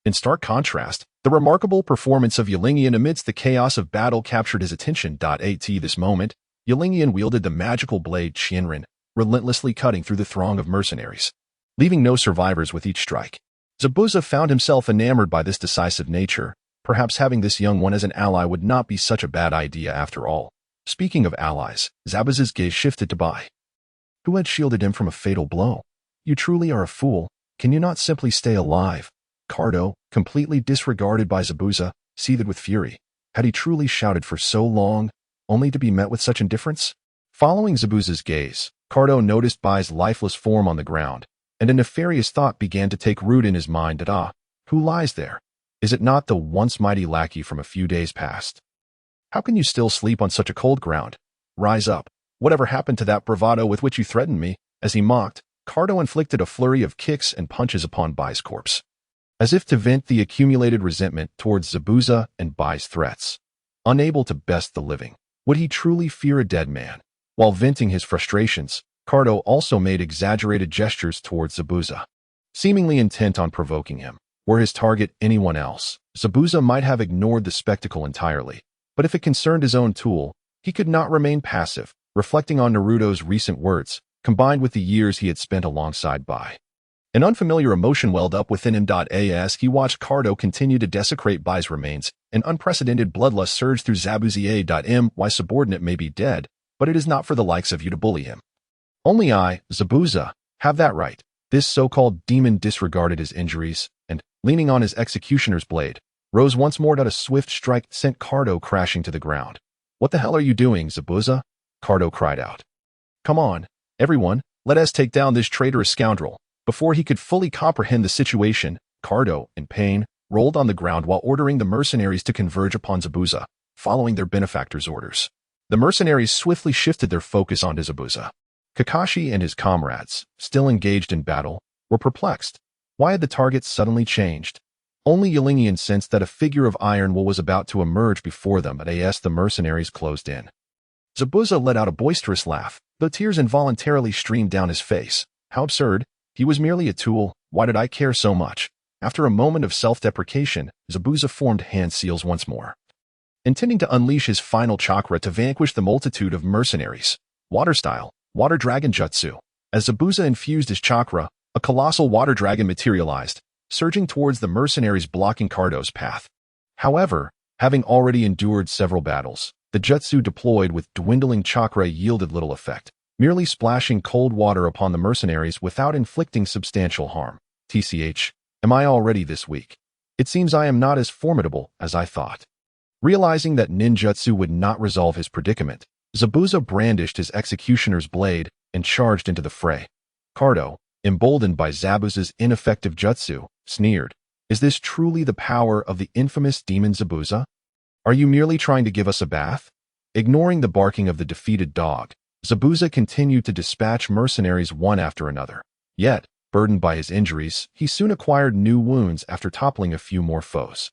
In stark contrast, the remarkable performance of Yulingyan amidst the chaos of battle captured his attention. At this moment, Yulingyan wielded the magical blade Qianren, relentlessly cutting through the throng of mercenaries, leaving no survivors with each strike. Zabuza found himself enamored by this decisive nature. Perhaps having this young one as an ally would not be such a bad idea after all. Speaking of allies, Zabuza's gaze shifted to Bai, who had shielded him from a fatal blow. You truly are a fool. Can you not simply stay alive? Kato, completely disregarded by Zabuza, seethed with fury. Had he truly shouted for so long, only to be met with such indifference? Following Zabuza's gaze, Kato noticed Bai's lifeless form on the ground, and a nefarious thought began to take root in his mind. Who lies there? Is it not the once mighty lackey from a few days past? How can you still sleep on such a cold ground? Rise up. Whatever happened to that bravado with which you threatened me? As he mocked, Cardo inflicted a flurry of kicks and punches upon Bai's corpse, as if to vent the accumulated resentment towards Zabuza and Bai's threats. Unable to best the living, would he truly fear a dead man? While venting his frustrations, Cardo also made exaggerated gestures towards Zabuza, seemingly intent on provoking him. Were his target anyone else, Zabuza might have ignored the spectacle entirely. But if it concerned his own tool, he could not remain passive, reflecting on Naruto's recent words, combined with the years he had spent alongside Bai. An unfamiliar emotion welled up within him. As he watched Cardo continue to desecrate Bai's remains, an unprecedented bloodlust surged through Zabuza. My subordinate may be dead, but it is not for the likes of you to bully him. Only I, Zabuza, have that right. This so-called demon disregarded his injuries, and, leaning on his executioner's blade, rose once more. A swift strike sent Cardo crashing to the ground. What the hell are you doing, Zabuza? Cardo cried out. Come on, everyone, let us take down this traitorous scoundrel. Before he could fully comprehend the situation, Cardo, in pain, rolled on the ground while ordering the mercenaries to converge upon Zabuza, following their benefactor's orders. The mercenaries swiftly shifted their focus onto Zabuza. Kakashi and his comrades, still engaged in battle, were perplexed. Why had the target suddenly changed? Only Qianren sensed that a figure of iron will was about to emerge before them as the mercenaries closed in. Zabuza let out a boisterous laugh, though tears involuntarily streamed down his face. How absurd. He was merely a tool. Why did I care so much? After a moment of self-deprecation, Zabuza formed hand seals once more, intending to unleash his final chakra to vanquish the multitude of mercenaries. Water-style, water dragon jutsu. As Zabuza infused his chakra, a colossal water dragon materialized, surging towards the mercenaries, blocking Cardo's path. However, having already endured several battles, the jutsu deployed with dwindling chakra yielded little effect, merely splashing cold water upon the mercenaries without inflicting substantial harm. TCH, am I already this weak? It seems I am not as formidable as I thought. Realizing that ninjutsu would not resolve his predicament, Zabuza brandished his executioner's blade and charged into the fray. Cardo, emboldened by Zabuza's ineffective jutsu, sneered. Is this truly the power of the infamous demon Zabuza? Are you merely trying to give us a bath? Ignoring the barking of the defeated dog, Zabuza continued to dispatch mercenaries one after another. Yet, burdened by his injuries, he soon acquired new wounds after toppling a few more foes.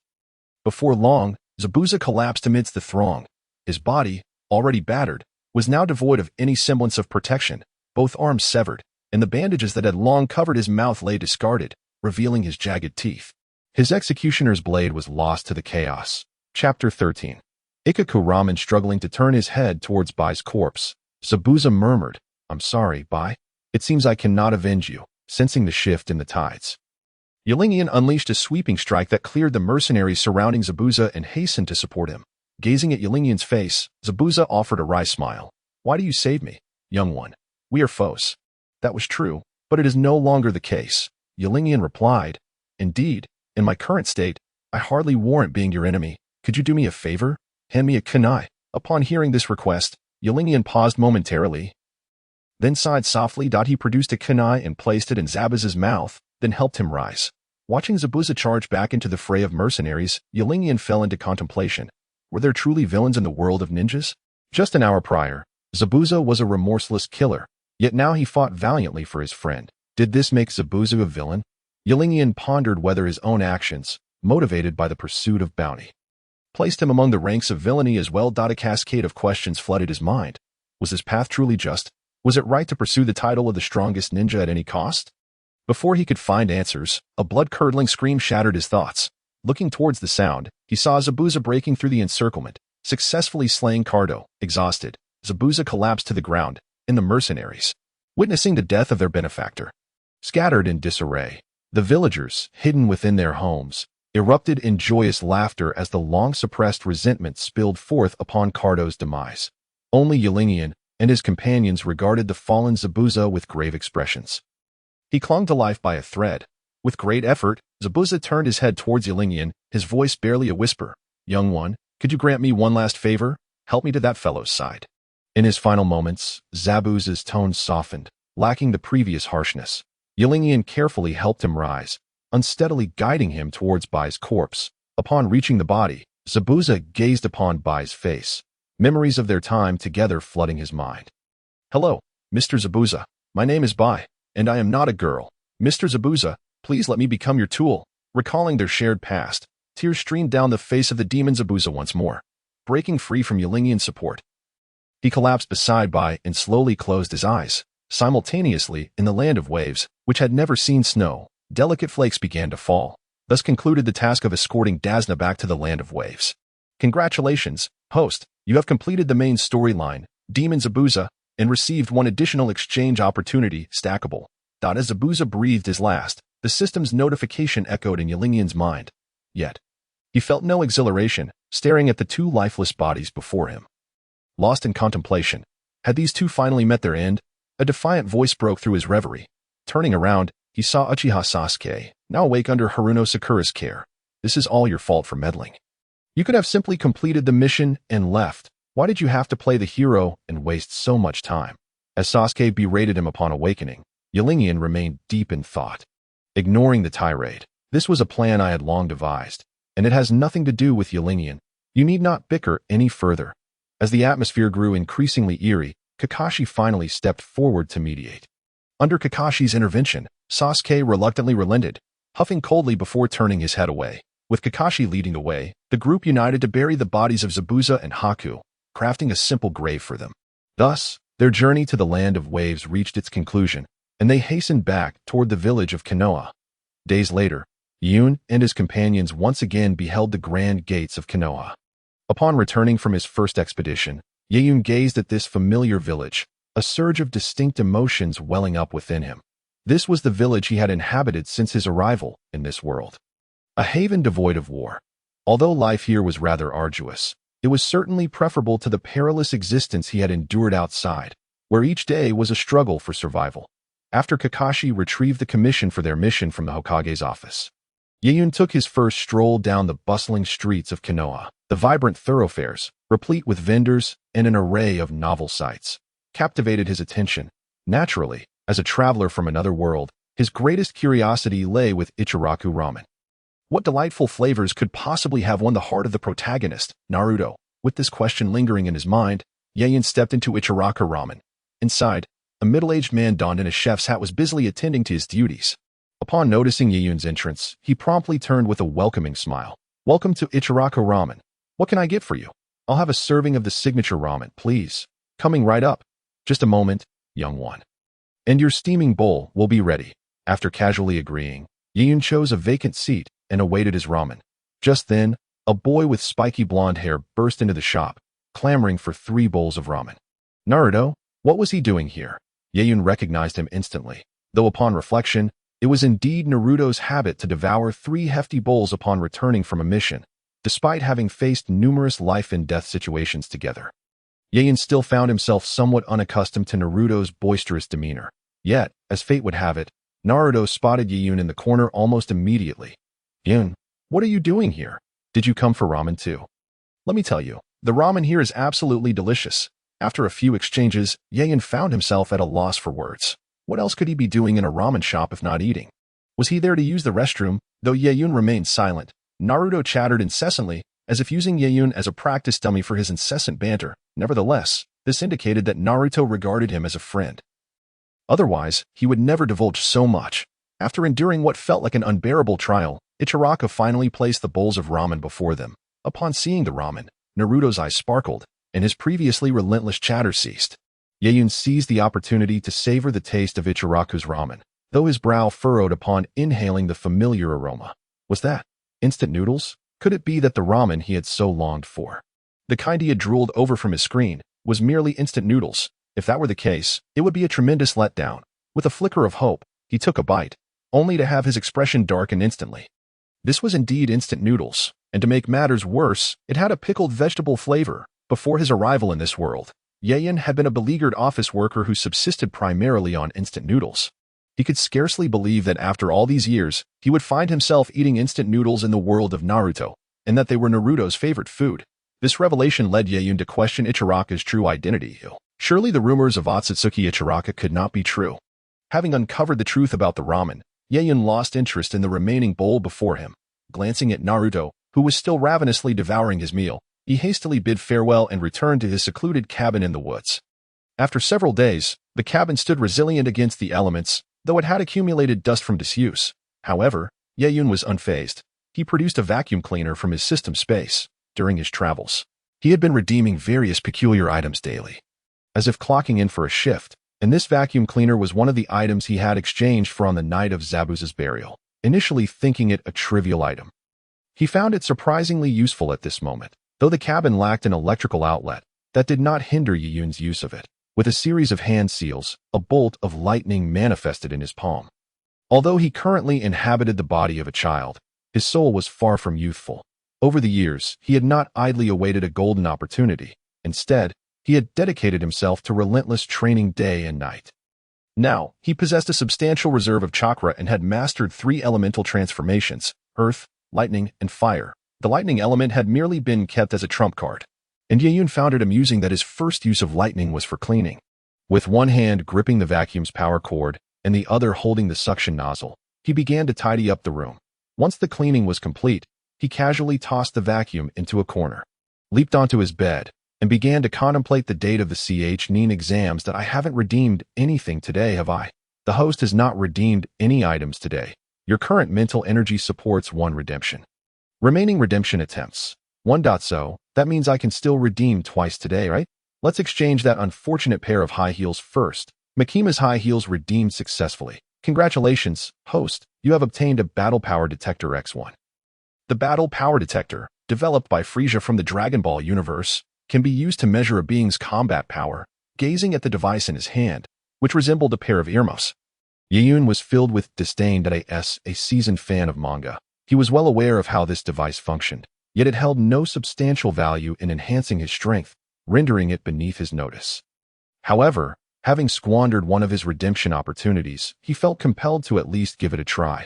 Before long, Zabuza collapsed amidst the throng. His body, already battered, was now devoid of any semblance of protection, both arms severed, and the bandages that had long covered his mouth lay discarded, revealing his jagged teeth. His executioner's blade was lost to the chaos. Chapter 13. Ikaku Ramen struggling to turn his head towards Bai's corpse. Zabuza murmured, I'm sorry, Bai. It seems I cannot avenge you, sensing the shift in the tides. Qianren unleashed a sweeping strike that cleared the mercenaries surrounding Zabuza and hastened to support him. Gazing at Qianren's face, Zabuza offered a wry smile. Why do you save me, young one? We are foes. That was true, but it is no longer the case. Qianren replied, Indeed, in my current state, I hardly warrant being your enemy. Could you do me a favor? Hand me a kunai. Upon hearing this request, Qianren paused momentarily, then sighed softly. He produced a kunai and placed it in Zabuza's mouth, then helped him rise. Watching Zabuza charge back into the fray of mercenaries, Qianren fell into contemplation. Were there truly villains in the world of ninjas? Just an hour prior, Zabuza was a remorseless killer, yet now he fought valiantly for his friend. Did this make Zabuza a villain? Qianren pondered whether his own actions, motivated by the pursuit of bounty, placed him among the ranks of villainy as well. A cascade of questions flooded his mind. Was his path truly just? Was it right to pursue the title of the strongest ninja at any cost? Before he could find answers, a blood-curdling scream shattered his thoughts. Looking towards the sound, he saw Zabuza breaking through the encirclement, successfully slaying Cardo. Exhausted, Zabuza collapsed to the ground, and the mercenaries, witnessing the death of their benefactor, scattered in disarray. The villagers, hidden within their homes, erupted in joyous laughter as the long-suppressed resentment spilled forth upon Cardo's demise. Only Qianren and his companions regarded the fallen Zabuza with grave expressions. He clung to life by a thread. With great effort, Zabuza turned his head towards Qianren, his voice barely a whisper. Young one, could you grant me one last favor? Help me to that fellow's side. In his final moments, Zabuza's tone softened, lacking the previous harshness. Qianren carefully helped him rise, unsteadily guiding him towards Bai's corpse. Upon reaching the body, Zabuza gazed upon Bai's face, memories of their time together flooding his mind. "Hello, Mr. Zabuza. My name is Bai, and I am not a girl. Mr. Zabuza, please let me become your tool." Recalling their shared past, tears streamed down the face of the demon Zabuza once more. Breaking free from Ylingian's support, he collapsed beside Bai and slowly closed his eyes. Simultaneously, in the land of waves, which had never seen snow, delicate flakes began to fall. Thus concluded the task of escorting Dazna back to the land of waves. Congratulations, host. You have completed the main storyline, Demon Zabuza, and received one additional exchange opportunity, stackable. As Zabuza breathed his last, the system's notification echoed in Ylingian's mind. Yet, he felt no exhilaration, staring at the two lifeless bodies before him. Lost in contemplation, had these two finally met their end? A defiant voice broke through his reverie. Turning around, he saw Uchiha Sasuke, now awake under Haruno Sakura's care. "This is all your fault for meddling. You could have simply completed the mission and left. Why did you have to play the hero and waste so much time?" As Sasuke berated him upon awakening, Ylingian remained deep in thought. Ignoring the tirade, "This was a plan I had long devised, and it has nothing to do with Ylingian. You need not bicker any further." As the atmosphere grew increasingly eerie, Kakashi finally stepped forward to mediate. Under Kakashi's intervention, Sasuke reluctantly relented, huffing coldly before turning his head away. With Kakashi leading the way, the group united to bury the bodies of Zabuza and Haku, crafting a simple grave for them. Thus, their journey to the land of waves reached its conclusion, and they hastened back toward the village of Konoha. Days later, Yoon and his companions once again beheld the grand gates of Konoha. Upon returning from his first expedition, Yeun gazed at this familiar village, a surge of distinct emotions welling up within him. This was the village he had inhabited since his arrival in this world. A haven devoid of war. Although life here was rather arduous, it was certainly preferable to the perilous existence he had endured outside, where each day was a struggle for survival. After Kakashi retrieved the commission for their mission from the Hokage's office, Yeun took his first stroll down the bustling streets of Konoha. The vibrant thoroughfares, replete with vendors and an array of novel sights, captivated his attention. Naturally, as a traveler from another world, his greatest curiosity lay with Ichiraku ramen. What delightful flavors could possibly have won the heart of the protagonist, Naruto? With this question lingering in his mind, Yeun stepped into Ichiraku ramen. Inside, a middle-aged man donned in a chef's hat was busily attending to his duties. Upon noticing Yeun's entrance, he promptly turned with a welcoming smile. "Welcome to Ichiraku ramen. What can I get for you?" "I'll have a serving of the signature ramen, please." "Coming right up." "Just a moment, young one. And your steaming bowl will be ready." After casually agreeing, Yeun chose a vacant seat and awaited his ramen. Just then, a boy with spiky blonde hair burst into the shop, clamoring for 3 bowls of ramen. Naruto, what was he doing here? Yeun recognized him instantly, though upon reflection, it was indeed Naruto's habit to devour 3 hefty bowls upon returning from a mission, despite having faced numerous life-and-death situations together. Yeun still found himself somewhat unaccustomed to Naruto's boisterous demeanor. Yet, as fate would have it, Naruto spotted Yeun in the corner almost immediately. "Yeun, what are you doing here? Did you come for ramen too?" "Let me tell you, the ramen here is absolutely delicious." After a few exchanges, Yeun found himself at a loss for words. What else could he be doing in a ramen shop if not eating? Was he there to use the restroom? Though Yeun remained silent, Naruto chattered incessantly, as if using Yeun as a practice dummy for his incessant banter. Nevertheless, this indicated that Naruto regarded him as a friend. Otherwise, he would never divulge so much. After enduring what felt like an unbearable trial, Ichiraku finally placed the bowls of ramen before them. Upon seeing the ramen, Naruto's eyes sparkled, and his previously relentless chatter ceased. Yeun seized the opportunity to savor the taste of Ichiraku's ramen, though his brow furrowed upon inhaling the familiar aroma. Was that instant noodles? Could it be that the ramen he had so longed for, the kind he had drooled over from his screen, was merely instant noodles? If that were the case, it would be a tremendous letdown. With a flicker of hope, he took a bite, only to have his expression darken instantly. This was indeed instant noodles, and to make matters worse, it had a pickled vegetable flavor. Before his arrival in this world, Yeun had been a beleaguered office worker who subsisted primarily on instant noodles. He could scarcely believe that after all these years, he would find himself eating instant noodles in the world of Naruto, and that they were Naruto's favorite food. This revelation led Yeun to question Ichiraku's true identity. Surely the rumors of Otsutsuki Ichiraku could not be true. Having uncovered the truth about the ramen, Yeun lost interest in the remaining bowl before him. Glancing at Naruto, who was still ravenously devouring his meal, he hastily bid farewell and returned to his secluded cabin in the woods. After several days, the cabin stood resilient against the elements, though it had accumulated dust from disuse. However, Yeyun was unfazed. He produced a vacuum cleaner from his system space during his travels. He had been redeeming various peculiar items daily, as if clocking in for a shift, and this vacuum cleaner was one of the items he had exchanged for on the night of Zabuza's burial, initially thinking it a trivial item. He found it surprisingly useful at this moment, though the cabin lacked an electrical outlet. That did not hinder Yeyun's use of it. With a series of hand seals, a bolt of lightning manifested in his palm. Although he currently inhabited the body of a child, his soul was far from youthful. Over the years, he had not idly awaited a golden opportunity. Instead, he had dedicated himself to relentless training day and night. Now, he possessed a substantial reserve of chakra and had mastered 3 elemental transformations: earth, lightning, and fire. The lightning element had merely been kept as a trump card, and Yeyun found it amusing that his first use of lightning was for cleaning. With one hand gripping the vacuum's power cord and the other holding the suction nozzle, he began to tidy up the room. Once the cleaning was complete, he casually tossed the vacuum into a corner, leaped onto his bed, and began to contemplate the date of the Chnin exams. That I haven't redeemed anything today, have I? The host has not redeemed any items today. Your current mental energy supports 1 redemption. Remaining redemption attempts. 1. So, that means I can still redeem twice today, right? Let's exchange that unfortunate pair of high heels first. Makima's high heels redeemed successfully. Congratulations, host. You have obtained a Battle Power Detector X1. The Battle Power Detector, developed by Frieza from the Dragon Ball universe, can be used to measure a being's combat power. Gazing at the device in his hand, which resembled a pair of earmuffs, Yeyun was filled with disdain. As a seasoned fan of manga, he was well aware of how this device functioned, yet it held no substantial value in enhancing his strength, rendering it beneath his notice. However, having squandered one of his redemption opportunities, he felt compelled to at least give it a try.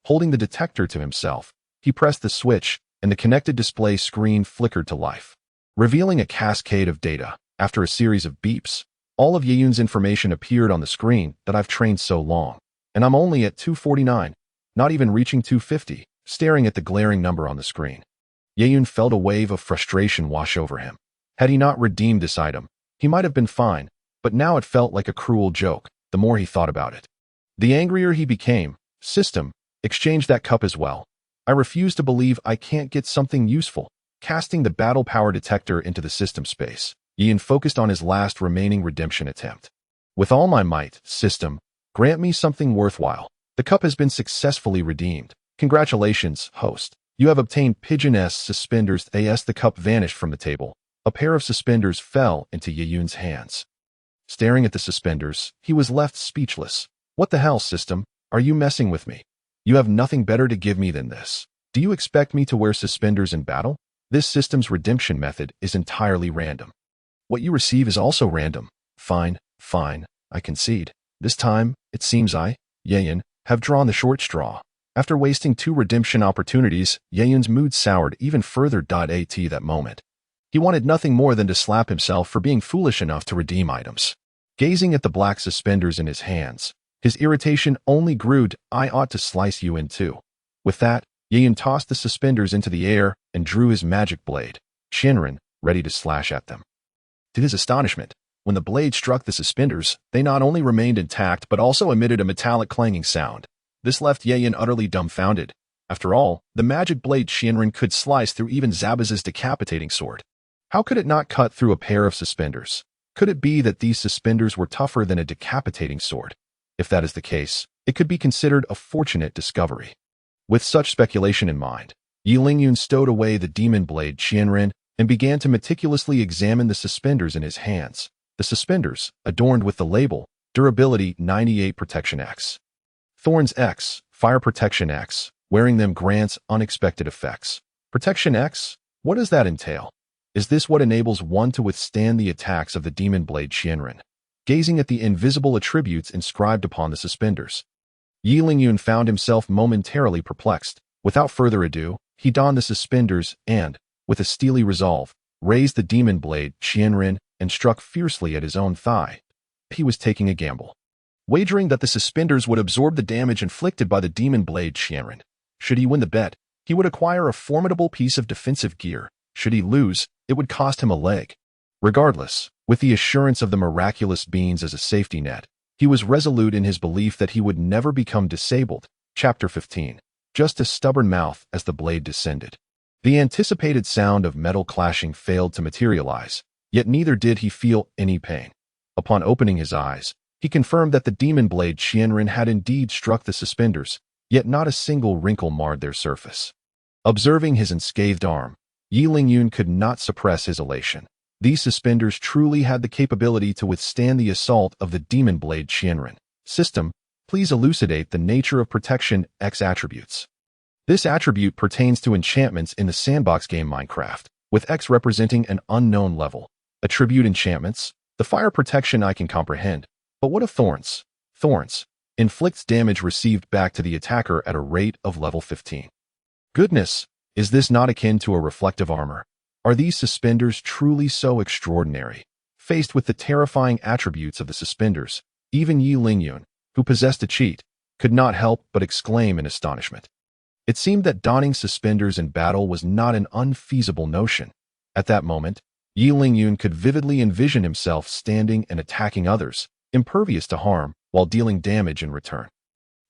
Holding the detector to himself, he pressed the switch, and the connected display screen flickered to life, revealing a cascade of data. After a series of beeps, all of Yeyun's information appeared on the screen. That I've trained so long, and I'm only at 249, not even reaching 250, staring at the glaring number on the screen. Yeyun felt a wave of frustration wash over him. Had he not redeemed this item, he might have been fine, but now it felt like a cruel joke, the more he thought about it. The angrier he became. System, exchange that cup as well. I refuse to believe I can't get something useful. Casting the Battle Power Detector into the system space, Yeyun focused on his last remaining redemption attempt. With all my might, system, grant me something worthwhile. The cup has been successfully redeemed. Congratulations, host. You have obtained Pigeon's suspenders. As the cup vanished from the table, a pair of suspenders fell into Yeyun's hands. Staring at the suspenders, he was left speechless. What the hell, system? Are you messing with me? You have nothing better to give me than this. Do you expect me to wear suspenders in battle? This system's redemption method is entirely random. What you receive is also random. Fine, I concede. This time, it seems I, Yeyun, have drawn the short straw. After wasting 2 redemption opportunities, Yeyun's mood soured even further. At that moment, he wanted nothing more than to slap himself for being foolish enough to redeem items. Gazing at the black suspenders in his hands, his irritation only grew. I ought to slice you in two. With that, Yeyun tossed the suspenders into the air and drew his magic blade, Qianren, ready to slash at them. To his astonishment, when the blade struck the suspenders, they not only remained intact but also emitted a metallic clanging sound. This left Yeyun utterly dumbfounded. After all, the magic blade Qianren could slice through even Zabuza's decapitating sword. How could it not cut through a pair of suspenders? Could it be that these suspenders were tougher than a decapitating sword? If that is the case, it could be considered a fortunate discovery. With such speculation in mind, Yeyun stowed away the demon blade Qianren and began to meticulously examine the suspenders in his hands. The suspenders, adorned with the label, Durability 98 Protection X. Thorns X, Fire Protection X, wearing them grants unexpected effects. Protection X? What does that entail? Is this what enables one to withstand the attacks of the demon blade Qianren? Gazing at the invisible attributes inscribed upon the suspenders, Yeyun found himself momentarily perplexed. Without further ado, he donned the suspenders and, with a steely resolve, raised the demon blade Qianren and struck fiercely at his own thigh. He was taking a gamble, wagering that the suspenders would absorb the damage inflicted by the demon blade Qianren. Should he win the bet, He would acquire a formidable piece of defensive gear. Should he lose, it would cost him a leg. Regardless, with the assurance of the miraculous beans as a safety net, he was resolute in his belief that he would never become disabled. Chapter 15. Just a stubborn mouth as the blade descended. The anticipated sound of metal clashing failed to materialize, yet neither did he feel any pain. Upon opening his eyes, he confirmed that the demon blade Qianren had indeed struck the suspenders, yet not a single wrinkle marred their surface. Observing his unscathed arm, Yi Lingyun could not suppress his elation. These suspenders truly had the capability to withstand the assault of the demon blade Qianren. System, please elucidate the nature of protection X attributes. This attribute pertains to enchantments in the sandbox game Minecraft, with X representing an unknown level. Attribute enchantments. The fire protection I can comprehend, but what of thorns? Thorns inflicts damage received back to the attacker at a rate of level 15. Goodness, is this not akin to a reflective armor? Are these suspenders truly so extraordinary? Faced with the terrifying attributes of the suspenders, even Yi Lingyun, who possessed a cheat, could not help but exclaim in astonishment. It seemed that donning suspenders in battle was not an unfeasible notion. At that moment, Yi Lingyun could vividly envision himself standing and attacking others, impervious to harm, while dealing damage in return.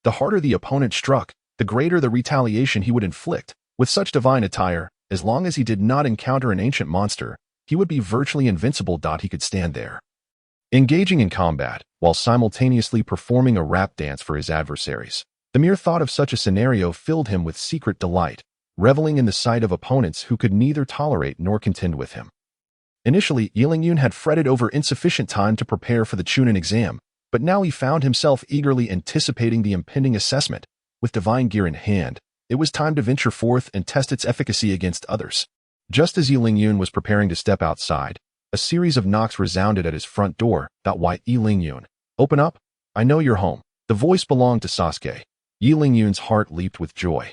The harder the opponent struck, the greater the retaliation he would inflict. With such divine attire, as long as he did not encounter an ancient monster, he would be virtually invincible. He could stand there, engaging in combat, while simultaneously performing a rap dance for his adversaries. The mere thought of such a scenario filled him with secret delight, reveling in the sight of opponents who could neither tolerate nor contend with him. Initially, Yi Lingyun had fretted over insufficient time to prepare for the Chunin exam, but now he found himself eagerly anticipating the impending assessment. With divine gear in hand, it was time to venture forth and test its efficacy against others. Just as Yi Lingyun was preparing to step outside, a series of knocks resounded at his front door. Why, Yi Lingyun? Open up? I know you're home. The voice belonged to Sasuke. Yi Lingyun's heart leaped with joy.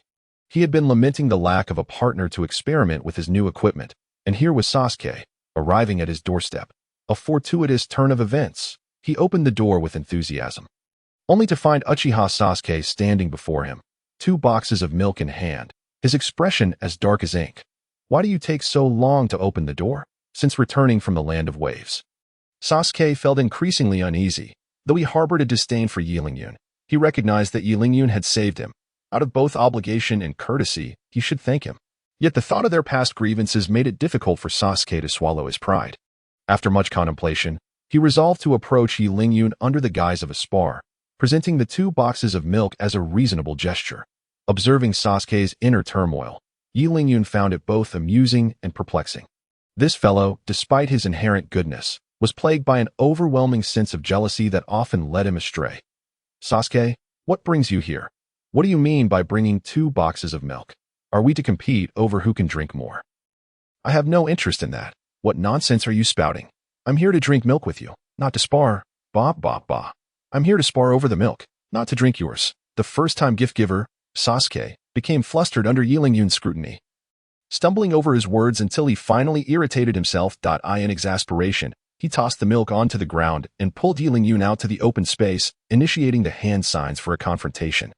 He had been lamenting the lack of a partner to experiment with his new equipment, and here was Sasuke, arriving at his doorstep. A fortuitous turn of events. He opened the door with enthusiasm, only to find Uchiha Sasuke standing before him, 2 boxes of milk in hand, his expression as dark as ink. Why do you take so long to open the door? Since returning from the land of waves. Sasuke felt increasingly uneasy. Though he harbored a disdain for Yi Lingyun, he recognized that Yi Lingyun had saved him. Out of both obligation and courtesy, he should thank him. Yet the thought of their past grievances made it difficult for Sasuke to swallow his pride. After much contemplation, he resolved to approach Yi Lingyun under the guise of a spar, presenting the 2 boxes of milk as a reasonable gesture. Observing Sasuke's inner turmoil, Yi Lingyun found it both amusing and perplexing. This fellow, despite his inherent goodness, was plagued by an overwhelming sense of jealousy that often led him astray. Sasuke, what brings you here? What do you mean by bringing 2 boxes of milk? Are we to compete over who can drink more? I have no interest in that. What nonsense are you spouting? I'm here to drink milk with you, not to spar. Bah. I'm here to spar over the milk, not to drink yours. The first-time gift giver, Sasuke, became flustered under Yi Lingyun's scrutiny, stumbling over his words until he finally irritated himself. In exasperation, he tossed the milk onto the ground and pulled Yi Lingyun out to the open space, initiating the hand signs for a confrontation.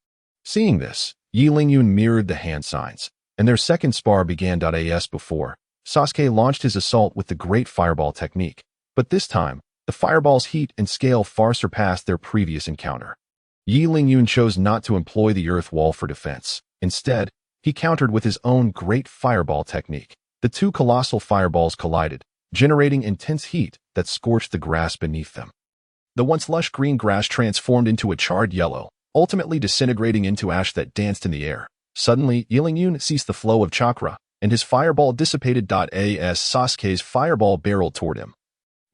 Seeing this, Yi Lingyun mirrored the hand signs, and their second spar began. As before, Sasuke launched his assault with the great fireball technique, but this time, the fireball's heat and scale far surpassed their previous encounter. Yi Lingyun chose not to employ the earth wall for defense. Instead, he countered with his own great fireball technique. The 2 colossal fireballs collided, generating intense heat that scorched the grass beneath them. The once lush green grass transformed into a charred yellow, ultimately disintegrating into ash that danced in the air. Suddenly, Yi Lingyun ceased the flow of chakra, and his fireball dissipated. As Sasuke's fireball barreled toward him,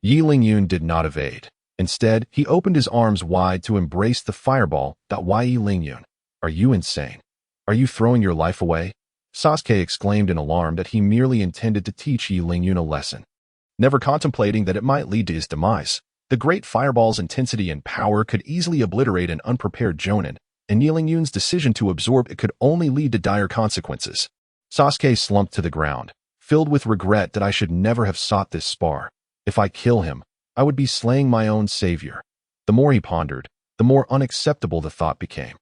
Yi Lingyun did not evade. Instead, he opened his arms wide to embrace the fireball. Why, Yi Lingyun? Are you insane? Are you throwing your life away? Sasuke exclaimed in alarm that he merely intended to teach Yi Lingyun a lesson, never contemplating that it might lead to his demise. The great fireball's intensity and power could easily obliterate an unprepared Chunin, and Yi Lingyun's decision to absorb it could only lead to dire consequences. Sasuke slumped to the ground, filled with regret that I should never have sought this spar. If I kill him, I would be slaying my own savior. The more he pondered, the more unacceptable the thought became.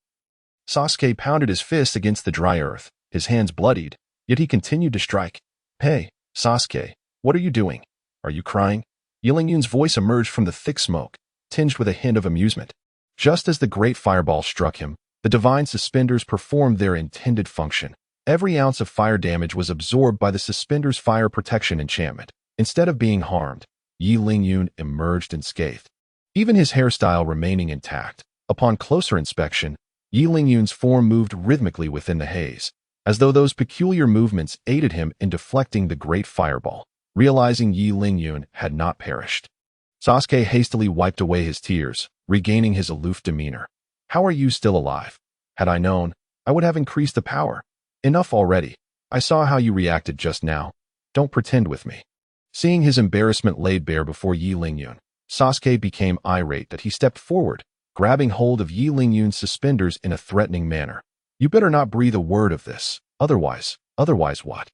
Sasuke pounded his fist against the dry earth, his hands bloodied, yet he continued to strike. "Hey, Sasuke, what are you doing? Are you crying?" Yilingyun's voice emerged from the thick smoke, tinged with a hint of amusement. Just as the great fireball struck him, the divine suspenders performed their intended function. Every ounce of fire damage was absorbed by the suspenders' fire protection enchantment. Instead of being harmed, Yilingyun emerged unscathed, even his hairstyle remaining intact. Upon closer inspection, Yilingyun's form moved rhythmically within the haze, as though those peculiar movements aided him in deflecting the great fireball. Realizing Yilingyun had not perished, Sasuke hastily wiped away his tears, regaining his aloof demeanor. "How are you still alive? Had I known, I would have increased the power. Enough already. I saw how you reacted just now. Don't pretend with me." Seeing his embarrassment laid bare before Yilingyun, Sasuke became irate that he stepped forward, grabbing hold of Yilingyun's suspenders in a threatening manner. "You better not breathe a word of this. Otherwise what?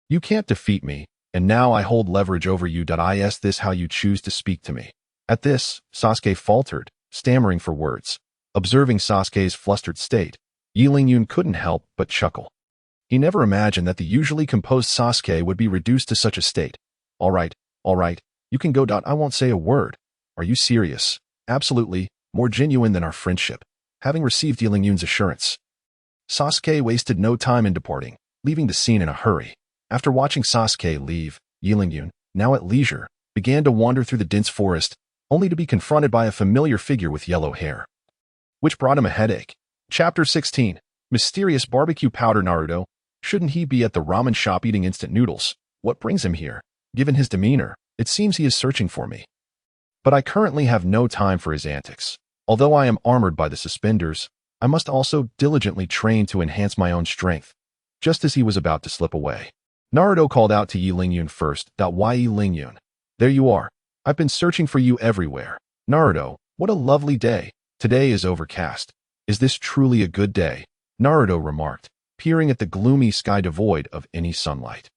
You can't defeat me, and now I hold leverage over you. Is this how you choose to speak to me?" At this, Sasuke faltered, stammering for words. Observing Sasuke's flustered state, Yilingyun couldn't help but chuckle. He never imagined that the usually composed Sasuke would be reduced to such a state. All right, you can go. I won't say a word. Are you serious?" "Absolutely, more genuine than our friendship." Having received Yilingyun's assurance, Sasuke wasted no time in departing, leaving the scene in a hurry. After watching Sasuke leave, Yilingyun, now at leisure, began to wander through the dense forest, only to be confronted by a familiar figure with yellow hair, which brought him a headache. Chapter 16. Mysterious Barbecue Powder. Naruto, shouldn't he be at the ramen shop eating instant noodles? What brings him here? Given his demeanor, it seems he is searching for me. But I currently have no time for his antics. Although I am armored by the suspenders, I must also diligently train to enhance my own strength. Just as he was about to slip away, Naruto called out to Yilingyun first. "Why, Yilingyun? There you are. I've been searching for you everywhere." "Naruto, what a lovely day. Today is overcast. Is this truly a good day?" Naruto remarked, peering at the gloomy sky devoid of any sunlight.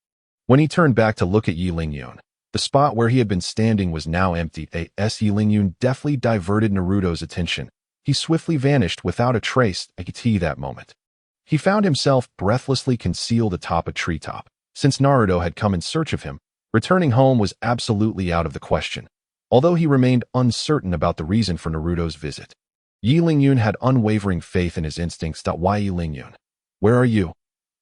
When he turned back to look at Yilingyun, the spot where he had been standing was now empty. Yilingyun deftly diverted Naruto's attention. He swiftly vanished without a trace that moment. He found himself breathlessly concealed atop a treetop. Since Naruto had come in search of him, returning home was absolutely out of the question, although he remained uncertain about the reason for Naruto's visit. Yilingyun had unwavering faith in his instincts. "Why, Yilingyun? Where are you?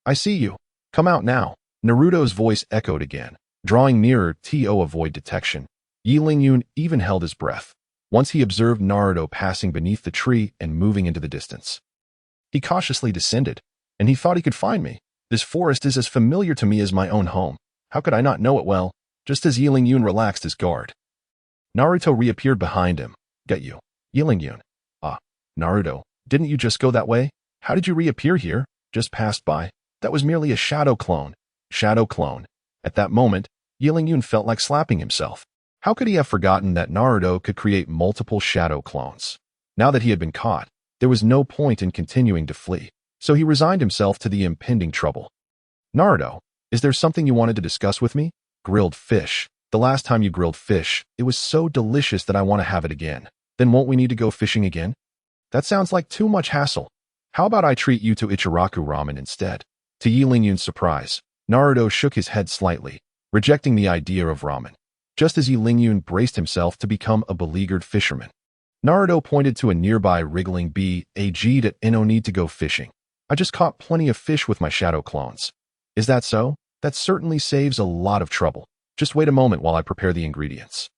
I see you. Come out now." Naruto's voice echoed again, drawing nearer to avoid detection. Yilingyun even held his breath once he observed Naruto passing beneath the tree and moving into the distance. He cautiously descended, and he thought he could find me. This forest is as familiar to me as my own home. How could I not know it well? Just as Yilingyun relaxed his guard, Naruto reappeared behind him. "Get you, Yilingyun." "Ah, Naruto, didn't you just go that way? How did you reappear here?" "Just passed by. That was merely a shadow clone." Shadow clone. At that moment, Yilingyun felt like slapping himself. How could he have forgotten that Naruto could create multiple shadow clones? Now that he had been caught, there was no point in continuing to flee, so he resigned himself to the impending trouble. "Naruto, is there something you wanted to discuss with me?" "Grilled fish. The last time you grilled fish, it was so delicious that I want to have it again." "Then won't we need to go fishing again?" "That sounds like too much hassle. How about I treat you to Ichiraku ramen instead?" To Yilingyun's surprise, Naruto shook his head slightly, rejecting the idea of ramen. Just as Yilingyun braced himself to become a beleaguered fisherman, Naruto pointed to a nearby wriggling bag. "No need to go fishing. I just caught plenty of fish with my shadow clones." "Is that so? That certainly saves a lot of trouble. Just wait a moment while I prepare the ingredients,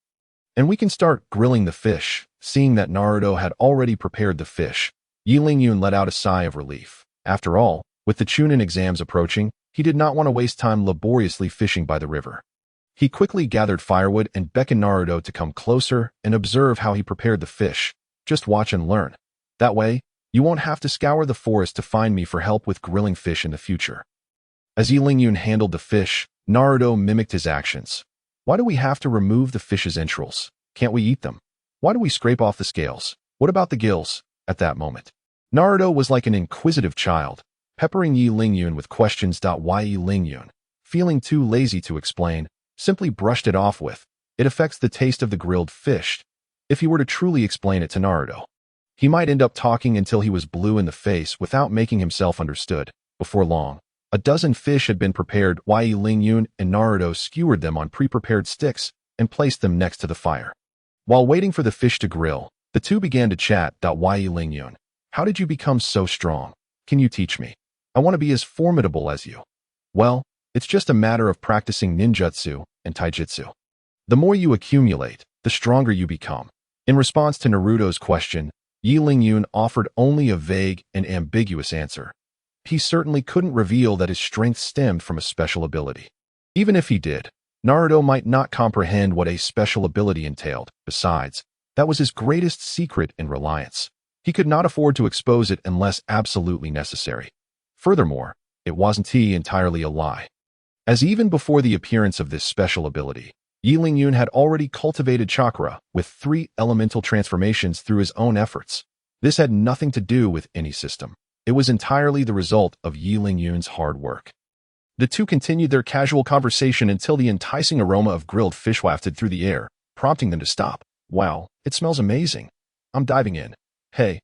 and we can start grilling the fish." Seeing that Naruto had already prepared the fish, Yilingyun let out a sigh of relief. After all, with the Chunin exams approaching, he did not want to waste time laboriously fishing by the river. He quickly gathered firewood and beckoned Naruto to come closer and observe how he prepared the fish. "Just watch and learn. That way, you won't have to scour the forest to find me for help with grilling fish in the future." As Yilingyun handled the fish, Naruto mimicked his actions. "Why do we have to remove the fish's entrails? Can't we eat them? Why do we scrape off the scales? What about the gills?" At that moment, Naruto was like an inquisitive child, peppering Yilingyun with questions. Why, Yilingyun, feeling too lazy to explain, simply brushed it off with, "It affects the taste of the grilled fish." If he were to truly explain it to Naruto, he might end up talking until he was blue in the face without making himself understood. Before long, A dozen fish had been prepared while Lingyun and Naruto skewered them on pre-prepared sticks and placed them next to the fire. While waiting for the fish to grill, the two began to chat. Why Lingyun? How did you become so strong? Can you teach me? I want to be as formidable as you. Well, it's just a matter of practicing ninjutsu and taijutsu. The more you accumulate, the stronger you become. In response to Naruto's question, Lingyun offered only a vague and ambiguous answer. He certainly couldn't reveal that his strength stemmed from a special ability. Even if he did, Naruto might not comprehend what a special ability entailed. Besides, that was his greatest secret and reliance. He could not afford to expose it unless absolutely necessary. Furthermore, it wasn't entirely a lie. As even before the appearance of this special ability, Lingyun had already cultivated chakra with 3 elemental transformations through his own efforts. This had nothing to do with any system. It was entirely the result of Lingyun's hard work. The two continued their casual conversation until the enticing aroma of grilled fish wafted through the air, prompting them to stop. Wow, it smells amazing. I'm diving in. Hey,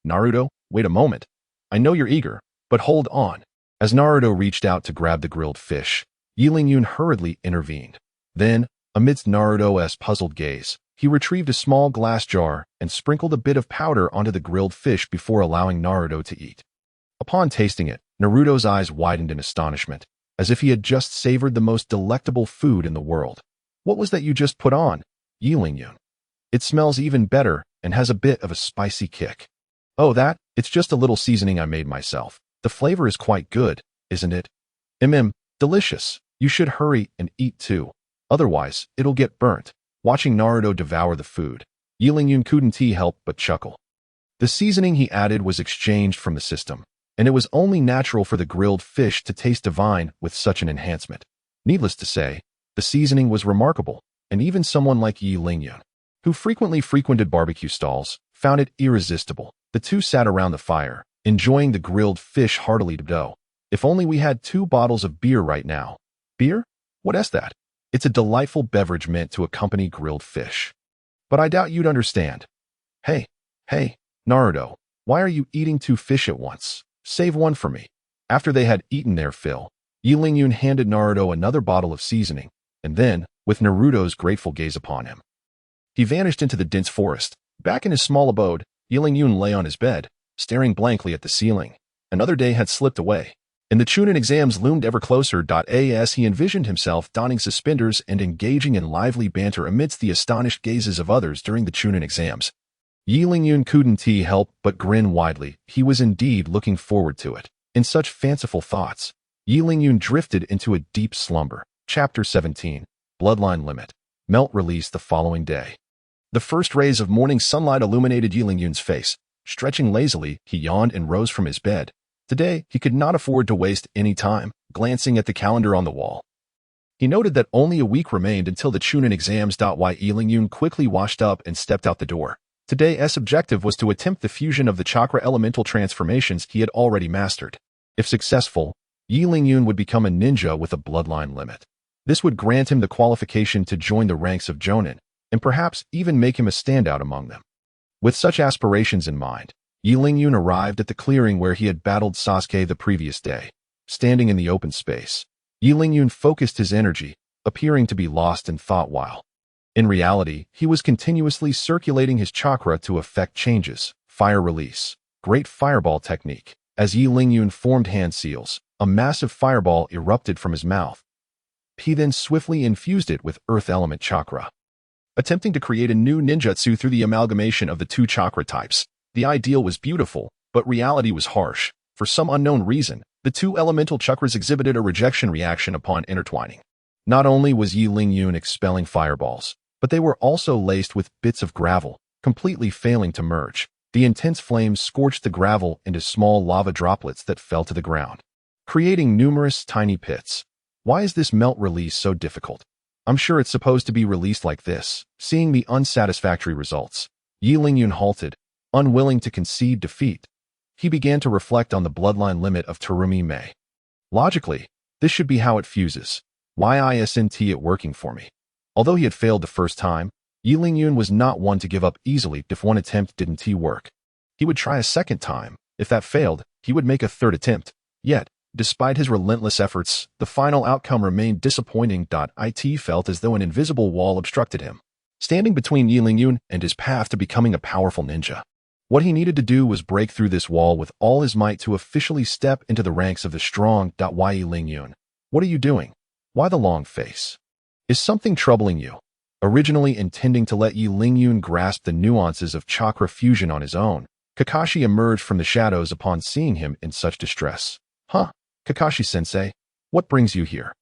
Naruto, wait a moment. I know you're eager, but hold on. As Naruto reached out to grab the grilled fish, Lingyun hurriedly intervened. Then, amidst Naruto's puzzled gaze, he retrieved a small glass jar and sprinkled a bit of powder onto the grilled fish before allowing Naruto to eat. Upon tasting it, Naruto's eyes widened in astonishment, as if he had just savored the most delectable food in the world. What was that you just put on, Lingyun? It smells even better and has a bit of a spicy kick. Oh, it's just a little seasoning I made myself. The flavor is quite good, isn't it? Delicious. You should hurry and eat too. Otherwise, it'll get burnt. Watching Naruto devour the food, Lingyun couldn't help but chuckle. The seasoning he added was exchanged from the system, and it was only natural for the grilled fish to taste divine with such an enhancement. Needless to say, the seasoning was remarkable, and even someone like Lingyun, who frequently frequented barbecue stalls, found it irresistible. The two sat around the fire, enjoying the grilled fish heartily. If only we had 2 bottles of beer right now. Beer? What is that? It's a delightful beverage meant to accompany grilled fish. But I doubt you'd understand. Hey, Naruto, why are you eating 2 fish at once? Save one for me. After they had eaten their fill, Lingyun handed Naruto another bottle of seasoning, and then, with Naruto's grateful gaze upon him, he vanished into the dense forest. Back in his small abode, Lingyun lay on his bed, staring blankly at the ceiling. Another day had slipped away, and the Chunin exams loomed ever closer. As he envisioned himself donning suspenders and engaging in lively banter amidst the astonished gazes of others during the Chunin exams, Lingyun couldn't help but grin widely. He was indeed looking forward to it. In such fanciful thoughts, Lingyun drifted into a deep slumber. Chapter 17, Bloodline Limit. Melt release the following day. The first rays of morning sunlight illuminated Lingyun's face. Stretching lazily, he yawned and rose from his bed. Today, he could not afford to waste any time. Glancing at the calendar on the wall, he noted that only a week remained until the Chunin exams. Lingyun quickly washed up and stepped out the door. Today's objective was to attempt the fusion of the chakra elemental transformations he had already mastered. If successful, Lingyun would become a ninja with a bloodline limit. This would grant him the qualification to join the ranks of Chunin, and perhaps even make him a standout among them. With such aspirations in mind, Lingyun arrived at the clearing where he had battled Sasuke the previous day. Standing in the open space, Lingyun focused his energy, appearing to be lost in thought while, in reality, he was continuously circulating his chakra to effect changes. Fire release. Great fireball technique. As Lingyun formed hand seals, a massive fireball erupted from his mouth. He then swiftly infused it with earth element chakra, attempting to create a new ninjutsu through the amalgamation of the 2 chakra types. The ideal was beautiful, but reality was harsh. For some unknown reason, the 2 elemental chakras exhibited a rejection reaction upon intertwining. Not only was Lingyun expelling fireballs, but they were also laced with bits of gravel, completely failing to merge. The intense flames scorched the gravel into small lava droplets that fell to the ground, creating numerous tiny pits. Why is this melt release so difficult? I'm sure it's supposed to be released like this. Seeing the unsatisfactory results, Lingyun halted, unwilling to concede defeat. He began to reflect on the bloodline limit of Terumi Mei. Logically, this should be how it fuses. Why isn't it working for me? Although he had failed the first time, Lingyun was not one to give up easily if one attempt didn't work. He would try a second time. If that failed, he would make a third attempt. Yet, Despite his relentless efforts, the final outcome remained disappointing. It felt as though an invisible wall obstructed him, standing between Yi Lingyun and his path to becoming a powerful ninja. What he needed to do was break through this wall with all his might to officially step into the ranks of the strong. Why Yi Lingyun? What are you doing? Why the long face? Is something troubling you? Originally intending to let Yi Lingyun grasp the nuances of chakra fusion on his own, Kakashi emerged from the shadows upon seeing him in such distress. Huh, Kakashi-sensei, what brings you here?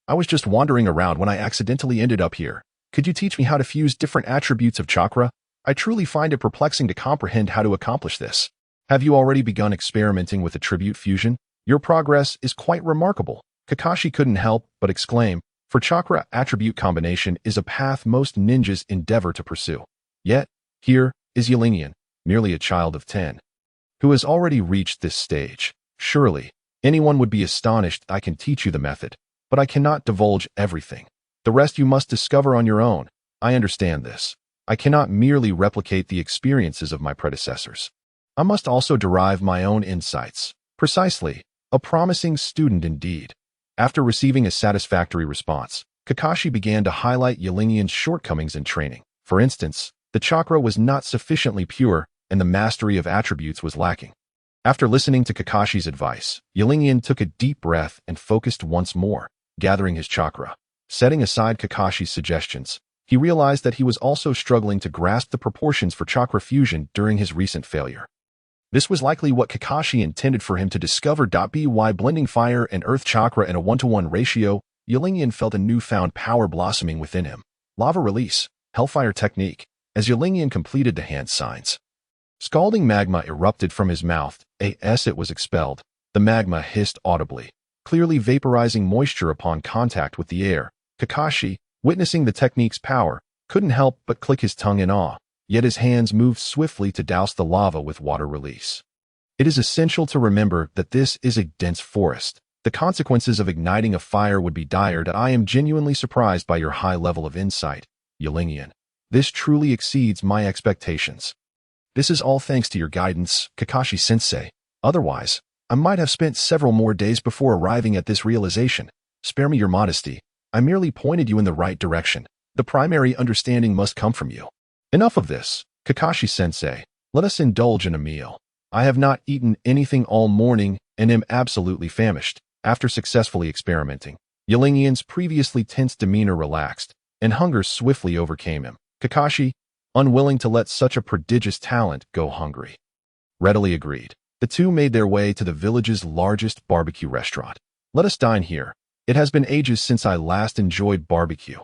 I was just wandering around when I accidentally ended up here. Could you teach me how to fuse different attributes of chakra? I truly find it perplexing to comprehend how to accomplish this. Have you already begun experimenting with attribute fusion? Your progress is quite remarkable. Kakashi couldn't help but exclaim, for chakra attribute combination is a path most ninjas endeavor to pursue. Yet, here is Yi Lingyun, merely a child of 10, who has already reached this stage. Surely, anyone would be astonished. I can teach you the method, but I cannot divulge everything. The rest you must discover on your own. I understand this. I cannot merely replicate the experiences of my predecessors. I must also derive my own insights. Precisely, a promising student indeed. After receiving a satisfactory response, Kakashi began to highlight Yi Lingyun's shortcomings in training. For instance, the chakra was not sufficiently pure, and the mastery of attributes was lacking. After listening to Kakashi's advice, Yi Lingyun took a deep breath and focused once more, gathering his chakra. Setting aside Kakashi's suggestions, he realized that he was also struggling to grasp the proportions for chakra fusion during his recent failure. This was likely what Kakashi intended for him to discover. By blending fire and earth chakra in a 1-to-1 ratio, Yi Lingyun felt a newfound power blossoming within him. Lava release, hellfire technique. As Yi Lingyun completed the hand signs, scalding magma erupted from his mouth. As it was expelled, the magma hissed audibly, clearly vaporizing moisture upon contact with the air. Kakashi, witnessing the technique's power, couldn't help but click his tongue in awe, yet his hands moved swiftly to douse the lava with water release. It is essential to remember that this is a dense forest. The consequences of igniting a fire would be dire. I am genuinely surprised by your high level of insight, Yi Lingyun. This truly exceeds my expectations. This is all thanks to your guidance, Kakashi-sensei. Otherwise, I might have spent several more days before arriving at this realization. Spare me your modesty. I merely pointed you in the right direction. The primary understanding must come from you. Enough of this, Kakashi-sensei. Let us indulge in a meal. I have not eaten anything all morning and am absolutely famished. After successfully experimenting, Yi Lingyun's previously tense demeanor relaxed, and hunger swiftly overcame him. Kakashi, unwilling to let such a prodigious talent go hungry, readily agreed. The two made their way to the village's largest barbecue restaurant. Let us dine here. It has been ages since I last enjoyed barbecue.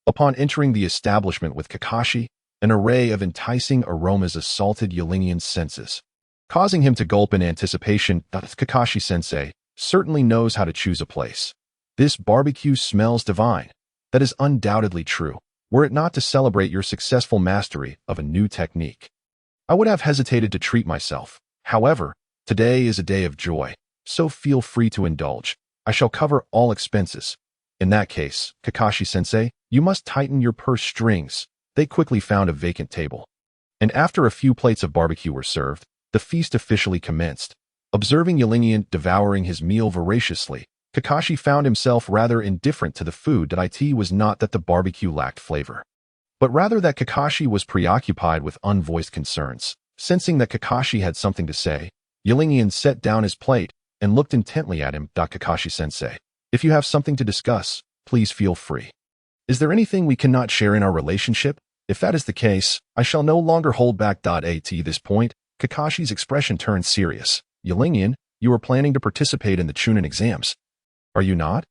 Upon entering the establishment with Kakashi, an array of enticing aromas assaulted Yi Lingyun's senses, causing him to gulp in anticipation. Kakashi-sensei certainly knows how to choose a place. This barbecue smells divine. That is undoubtedly true, were it not to celebrate your successful mastery of a new technique. I would have hesitated to treat myself. However, today is a day of joy, so feel free to indulge. I shall cover all expenses. In that case, Kakashi-sensei, you must tighten your purse strings. They quickly found a vacant table, and after a few plates of barbecue were served, the feast officially commenced. Observing Yi Lingyun devouring his meal voraciously, Kakashi found himself rather indifferent to the food. It was not that the barbecue lacked flavor, but rather that Kakashi was preoccupied with unvoiced concerns. Sensing that Kakashi had something to say, Yi Lingyun set down his plate and looked intently at him. Kakashi-sensei, if you have something to discuss, please feel free. Is there anything we cannot share in our relationship? If that is the case, I shall no longer hold back. At this point, Kakashi's expression turned serious. Yi Lingyun, you are planning to participate in the Chunin exams, are you not?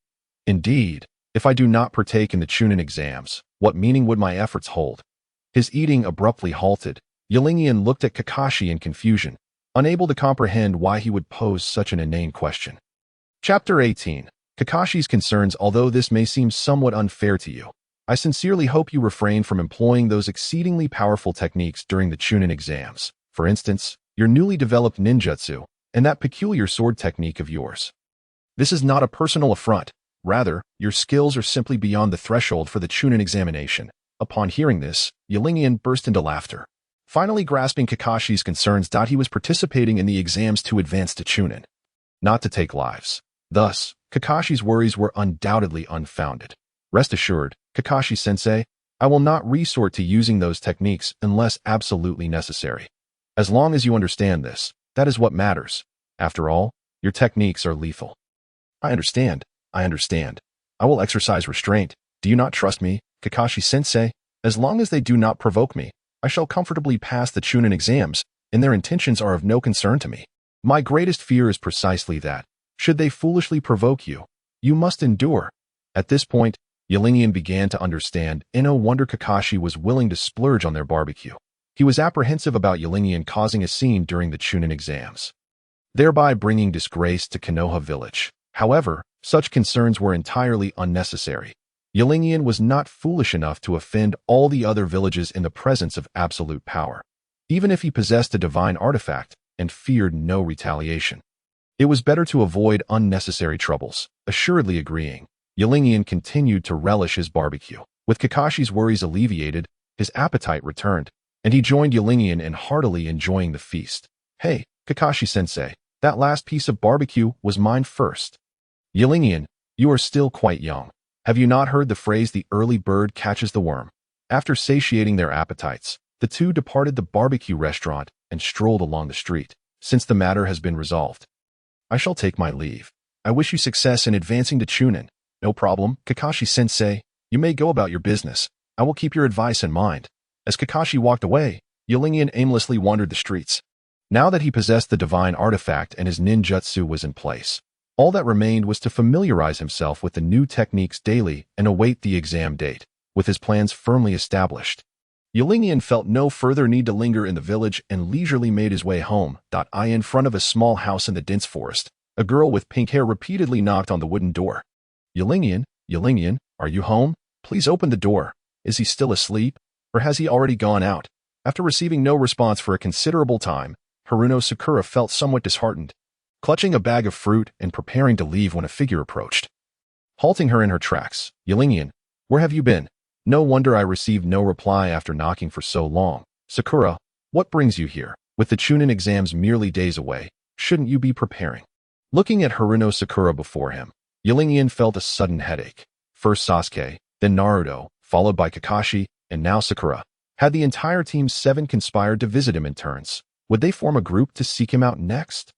Indeed. If I do not partake in the Chunin exams, what meaning would my efforts hold? His eating abruptly halted. Yi Lingyun looked at Kakashi in confusion, unable to comprehend why he would pose such an inane question. Chapter 18. Kakashi's concerns. Although this may seem somewhat unfair to you, I sincerely hope you refrain from employing those exceedingly powerful techniques during the Chunin exams. For instance, your newly developed ninjutsu, and that peculiar sword technique of yours. This is not a personal affront. Rather, your skills are simply beyond the threshold for the Chunin examination. Upon hearing this, Yi Lingyun burst into laughter, finally grasping Kakashi's concerns. He was participating in the exams to advance to Chunin, not to take lives. Thus, Kakashi's worries were undoubtedly unfounded. Rest assured, Kakashi-sensei, I will not resort to using those techniques unless absolutely necessary. As long as you understand this, that is what matters. After all, your techniques are lethal. I understand. I understand. I will exercise restraint. Do you not trust me, Kakashi-sensei? As long as they do not provoke me, I shall comfortably pass the Chunin exams, and their intentions are of no concern to me. My greatest fear is precisely that. Should they foolishly provoke you, you must endure. At this point, Qianren began to understand, and no wonder Kakashi was willing to splurge on their barbecue. He was apprehensive about Qianren causing a scene during the Chunin exams, thereby bringing disgrace to Konoha village. However, such concerns were entirely unnecessary. Qianren was not foolish enough to offend all the other villages in the presence of absolute power, even if he possessed a divine artifact and feared no retaliation. It was better to avoid unnecessary troubles. Assuredly agreeing, Qianren continued to relish his barbecue. With Kakashi's worries alleviated, his appetite returned, and he joined Qianren in heartily enjoying the feast. Hey, Kakashi-sensei, that last piece of barbecue was mine first. Qianren, you are still quite young. Have you not heard the phrase, the early bird catches the worm? After satiating their appetites, the two departed the barbecue restaurant and strolled along the street. Since the matter has been resolved, I shall take my leave. I wish you success in advancing to Chunin. No problem, Kakashi-sensei. You may go about your business. I will keep your advice in mind. As Kakashi walked away, Qianren aimlessly wandered the streets. Now that he possessed the divine artifact and his ninjutsu was in place, all that remained was to familiarize himself with the new techniques daily and await the exam date. With his plans firmly established, Qianren felt no further need to linger in the village and leisurely made his way home. In front of a small house in the dense forest, a girl with pink hair repeatedly knocked on the wooden door. Qianren, are you home? Please open the door. Is he still asleep, or has he already gone out? After receiving no response for a considerable time, Haruno Sakura felt somewhat disheartened, clutching a bag of fruit and preparing to leave when a figure approached, halting her in her tracks. Qianren, where have you been? No wonder I received no reply after knocking for so long. Sakura, what brings you here? With the Chunin exams merely days away, shouldn't you be preparing? Looking at Haruno Sakura before him, Qianren felt a sudden headache. First Sasuke, then Naruto, followed by Kakashi, and now Sakura. Had the entire Team 7 conspired to visit him in turns? Would they form a group to seek him out next?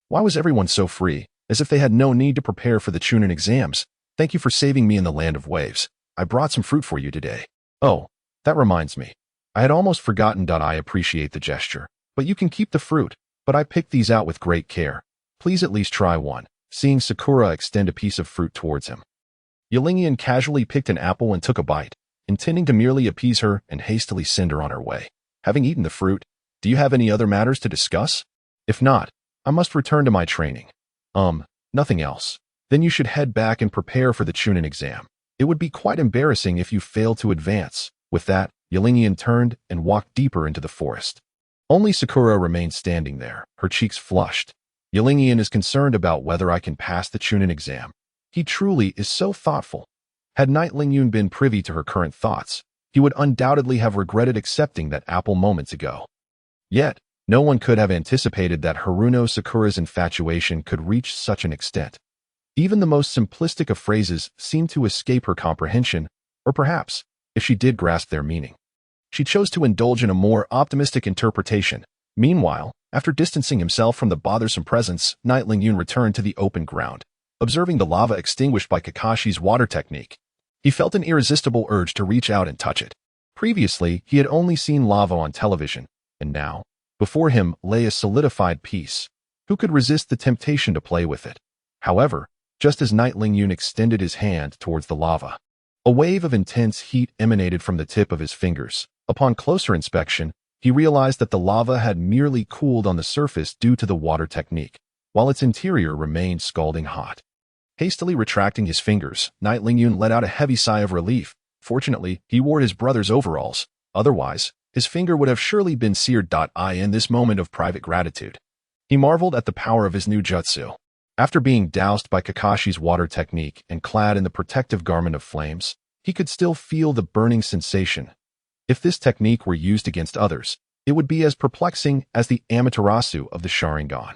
Why was everyone so free, as if they had no need to prepare for the Chunin exams? Thank you for saving me in the land of waves. I brought some fruit for you today. Oh, that reminds me. I had almost forgotten. I appreciate the gesture, but you can keep the fruit, but I picked these out with great care. Please at least try one. Seeing Sakura extend a piece of fruit towards him, Qianren casually picked an apple and took a bite, intending to merely appease her and hastily send her on her way. Having eaten the fruit, do you have any other matters to discuss? If not, I must return to my training. Nothing else. Then you should head back and prepare for the Chunin exam. It would be quite embarrassing if you failed to advance. With that, Qianren turned and walked deeper into the forest. Only Sakura remained standing there, her cheeks flushed. Qianren is concerned about whether I can pass the Chunin exam. He truly is so thoughtful. Had Knight Lingyun been privy to her current thoughts, he would undoubtedly have regretted accepting that apple moments ago. Yet, no one could have anticipated that Haruno Sakura's infatuation could reach such an extent. Even the most simplistic of phrases seemed to escape her comprehension, or perhaps, if she did grasp their meaning, she chose to indulge in a more optimistic interpretation. Meanwhile, after distancing himself from the bothersome presence, Knight Lingyun returned to the open ground. Observing the lava extinguished by Kakashi's water technique, he felt an irresistible urge to reach out and touch it. Previously, he had only seen lava on television, and now, before him lay a solidified piece. Who could resist the temptation to play with it? However, just as Knight Lingyun extended his hand towards the lava, a wave of intense heat emanated from the tip of his fingers. Upon closer inspection, he realized that the lava had merely cooled on the surface due to the water technique, while its interior remained scalding hot. Hastily retracting his fingers, Knight Lingyun let out a heavy sigh of relief. Fortunately, he wore his brother's overalls. Otherwise, his finger would have surely been seared. In this moment of private gratitude, he marveled at the power of his new jutsu. After being doused by Kakashi's water technique and clad in the protective garment of flames, he could still feel the burning sensation. If this technique were used against others, it would be as perplexing as the Amaterasu of the Sharingan.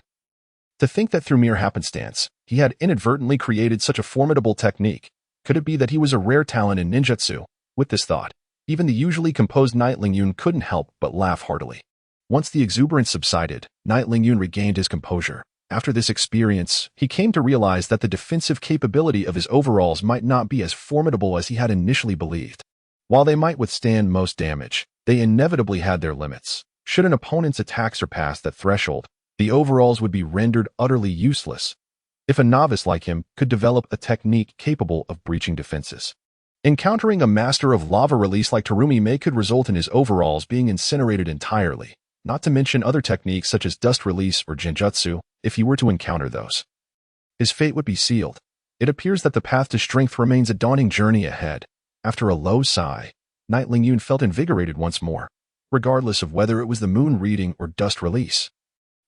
To think that through mere happenstance, he had inadvertently created such a formidable technique. Could it be that he was a rare talent in ninjutsu? With this thought, even the usually composed Knight Lingyun couldn't help but laugh heartily. Once the exuberance subsided, Knight Lingyun regained his composure. After this experience, he came to realize that the defensive capability of his overalls might not be as formidable as he had initially believed. While they might withstand most damage, they inevitably had their limits. Should an opponent's attack surpass that threshold, the overalls would be rendered utterly useless. If a novice like him could develop a technique capable of breaching defenses. Encountering a master of lava release like Terumi could result in his overalls being incinerated entirely, not to mention other techniques such as dust release or genjutsu, if he were to encounter those. His fate would be sealed. It appears that the path to strength remains a daunting journey ahead. After a low sigh, Knight Lingyun felt invigorated once more, regardless of whether it was the moon reading or dust release.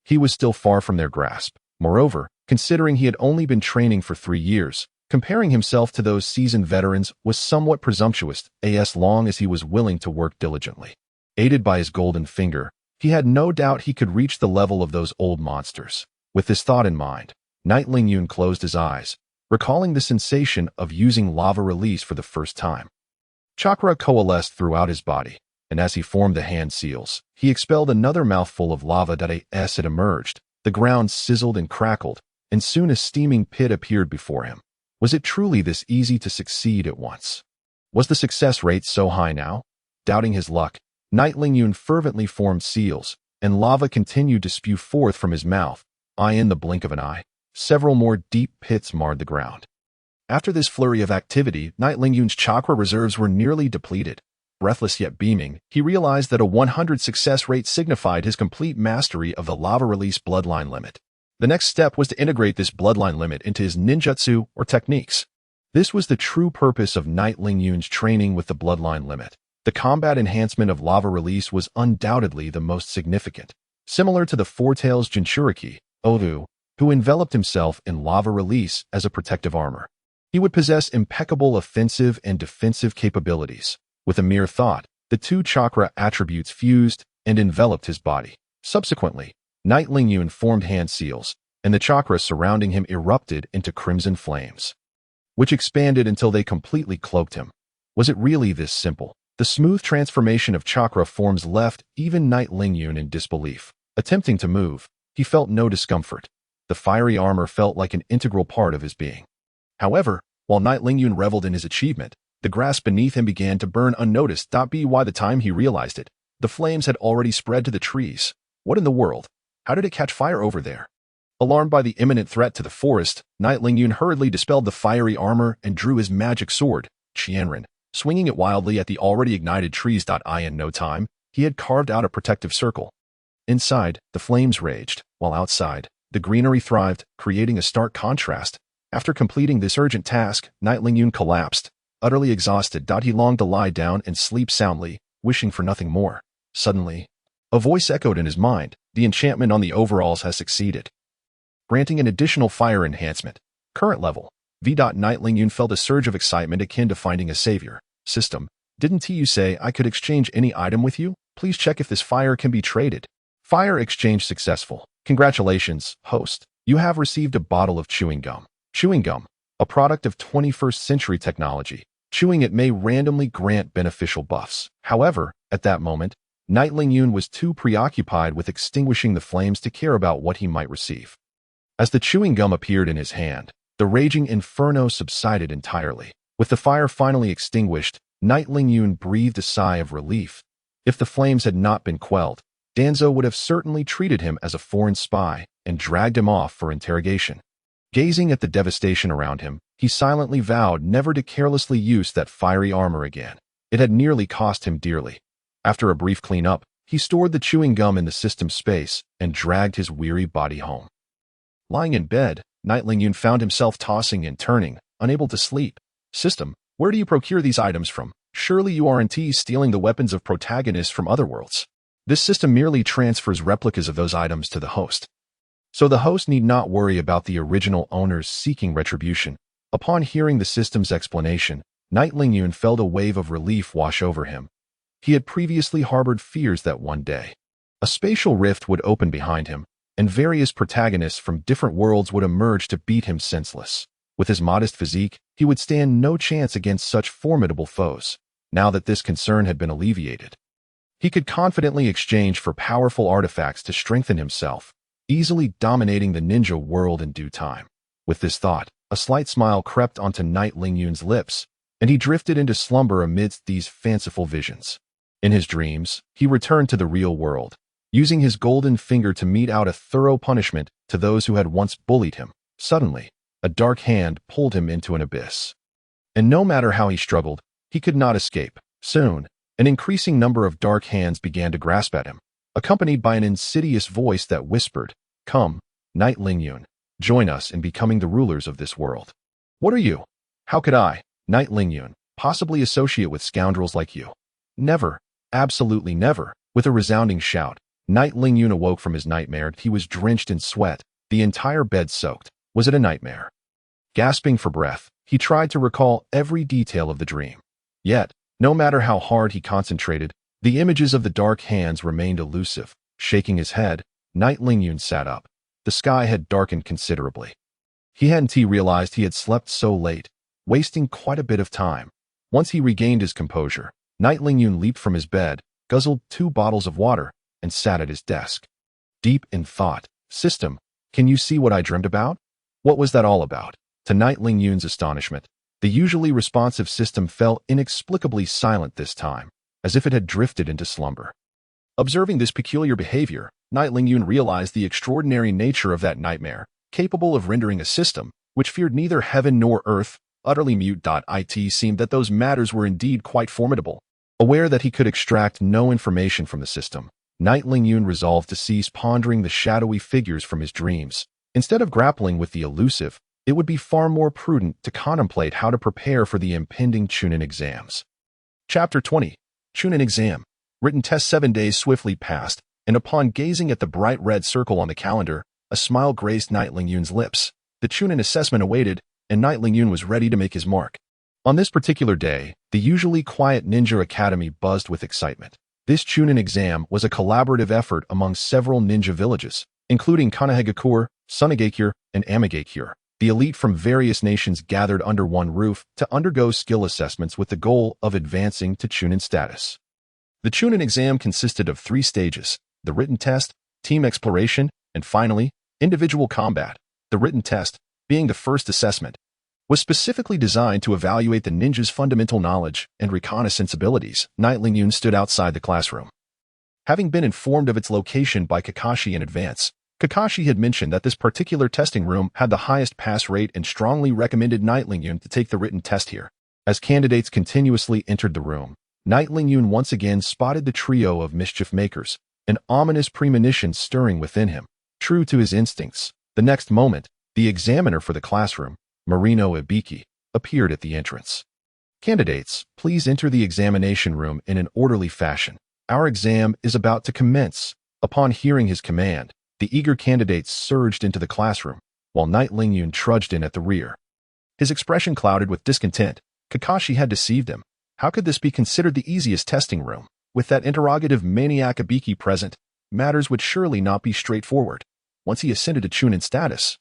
He was still far from their grasp. Moreover, considering he had only been training for 3 years, comparing himself to those seasoned veterans was somewhat presumptuous, as long as he was willing to work diligently. Aided by his golden finger, he had no doubt he could reach the level of those old monsters. With this thought in mind, Knight Lingyun closed his eyes, recalling the sensation of using lava release for the first time. Chakra coalesced throughout his body, and as he formed the hand seals, he expelled another mouthful of lava that as it emerged. The ground sizzled and crackled, and soon a steaming pit appeared before him. Was it truly this easy to succeed at once? Was the success rate so high now? Doubting his luck, Knight Lingyun fervently formed seals, and lava continued to spew forth from his mouth. In the blink of an eye, several more deep pits marred the ground. After this flurry of activity, Knight Lingyun's chakra reserves were nearly depleted. Breathless yet beaming, he realized that a 100 success rate signified his complete mastery of the lava release bloodline limit. The next step was to integrate this bloodline limit into his ninjutsu or techniques. This was the true purpose of Knight Lingyun's training with the bloodline limit. The combat enhancement of lava release was undoubtedly the most significant. Similar to the Four-Tails Jinchuriki, Odu, who enveloped himself in lava release as a protective armor. He would possess impeccable offensive and defensive capabilities. With a mere thought, the two chakra attributes fused and enveloped his body. Subsequently, Knight Lingyun formed hand seals, and the chakra surrounding him erupted into crimson flames, which expanded until they completely cloaked him. Was it really this simple? The smooth transformation of chakra forms left even Knight Lingyun in disbelief. Attempting to move, he felt no discomfort. The fiery armor felt like an integral part of his being. However, while Knight Lingyun reveled in his achievement, the grass beneath him began to burn unnoticed. By the time he realized it, the flames had already spread to the trees. What in the world? How did it catch fire over there? Alarmed by the imminent threat to the forest, Knight Lingyun hurriedly dispelled the fiery armor and drew his magic sword, Qianren, swinging it wildly at the already ignited trees. In no time, he had carved out a protective circle. Inside, the flames raged, while outside, the greenery thrived, creating a stark contrast. After completing this urgent task, Knight Lingyun collapsed. Utterly exhausted, he longed to lie down and sleep soundly, wishing for nothing more. Suddenly, a voice echoed in his mind. The enchantment on the overalls has succeeded, granting an additional fire enhancement. Current level. Knight Lingyun felt a surge of excitement akin to finding a savior. System. Didn't you say I could exchange any item with you? Please check if this fire can be traded. Fire exchange successful. Congratulations, host. You have received a bottle of chewing gum. Chewing gum, a product of 21st century technology. Chewing it may randomly grant beneficial buffs. However, at that moment, Knight Lingyun was too preoccupied with extinguishing the flames to care about what he might receive. As the chewing gum appeared in his hand, the raging inferno subsided entirely. With the fire finally extinguished, Knight Lingyun breathed a sigh of relief. If the flames had not been quelled, Danzo would have certainly treated him as a foreign spy and dragged him off for interrogation. Gazing at the devastation around him, he silently vowed never to carelessly use that fiery armor again. It had nearly cost him dearly. After a brief cleanup, he stored the chewing gum in the system space and dragged his weary body home. Lying in bed, Knight Lingyun found himself tossing and turning, unable to sleep. System, where do you procure these items from? Surely you aren't stealing the weapons of protagonists from other worlds. This system merely transfers replicas of those items to the host. So the host need not worry about the original owners seeking retribution. Upon hearing the system's explanation, Knight Lingyun felt a wave of relief wash over him. He had previously harbored fears that one day a spatial rift would open behind him, and various protagonists from different worlds would emerge to beat him senseless. With his modest physique, he would stand no chance against such formidable foes. Now that this concern had been alleviated, he could confidently exchange for powerful artifacts to strengthen himself, easily dominating the ninja world in due time. With this thought, a slight smile crept onto Knight Lingyun's lips, and he drifted into slumber amidst these fanciful visions. In his dreams, he returned to the real world, using his golden finger to mete out a thorough punishment to those who had once bullied him. Suddenly, a dark hand pulled him into an abyss. And no matter how he struggled, he could not escape. Soon, an increasing number of dark hands began to grasp at him, accompanied by an insidious voice that whispered, "Come, Knight Lingyun, join us in becoming the rulers of this world." "What are you? How could I, Knight Lingyun, possibly associate with scoundrels like you?" "Never, absolutely never." With a resounding shout, Knight Lingyun awoke from his nightmare. He was drenched in sweat, the entire bed soaked. Was it a nightmare? Gasping for breath, he tried to recall every detail of the dream. Yet, no matter how hard he concentrated, the images of the dark hands remained elusive. Shaking his head, Knight Lingyun sat up. The sky had darkened considerably. He hadn't realized he had slept so late, wasting quite a bit of time. Once he regained his composure, Knight Lingyun leaped from his bed, guzzled 2 bottles of water, and sat at his desk. Deep in thought, "System, can you see what I dreamed about?" What was that all about? To Knight Lingyun's astonishment, the usually responsive system fell inexplicably silent this time, as if it had drifted into slumber. Observing this peculiar behavior, Knight Lingyun realized the extraordinary nature of that nightmare, capable of rendering a system, which feared neither heaven nor earth, utterly mute. It seemed that those matters were indeed quite formidable. Aware that he could extract no information from the system, Knight Lingyun resolved to cease pondering the shadowy figures from his dreams. Instead of grappling with the elusive, it would be far more prudent to contemplate how to prepare for the impending Chunin exams. Chapter 20. Chunin Exam. Written test. 7 days swiftly passed, and upon gazing at the bright red circle on the calendar, a smile graced Knight Lingyun's lips. The Chunin assessment awaited, and Knight Lingyun was ready to make his mark. On this particular day, the usually quiet ninja academy buzzed with excitement. This Chunin exam was a collaborative effort among several ninja villages, including Konoha, Sunagakure, and Amagakure. The elite from various nations gathered under one roof to undergo skill assessments with the goal of advancing to Chunin status. The Chunin exam consisted of 3 stages: the written test, team exploration, and finally, individual combat. The written test, being the first assessment, was specifically designed to evaluate the ninja's fundamental knowledge and reconnaissance abilities. Knight Lingyun stood outside the classroom. Having been informed of its location by Kakashi in advance, Kakashi had mentioned that this particular testing room had the highest pass rate and strongly recommended Knight Lingyun to take the written test here. As candidates continuously entered the room, Knight Lingyun once again spotted the trio of mischief makers, an ominous premonition stirring within him. True to his instincts, the next moment, the examiner for the classroom, Marino Ibiki, appeared at the entrance. "Candidates, please enter the examination room in an orderly fashion. Our exam is about to commence." Upon hearing his command, the eager candidates surged into the classroom, while Knight Lingyun trudged in at the rear. His expression clouded with discontent. Kakashi had deceived him. How could this be considered the easiest testing room? With that interrogative maniac Ibiki present, matters would surely not be straightforward. Once he ascended to Chunin status,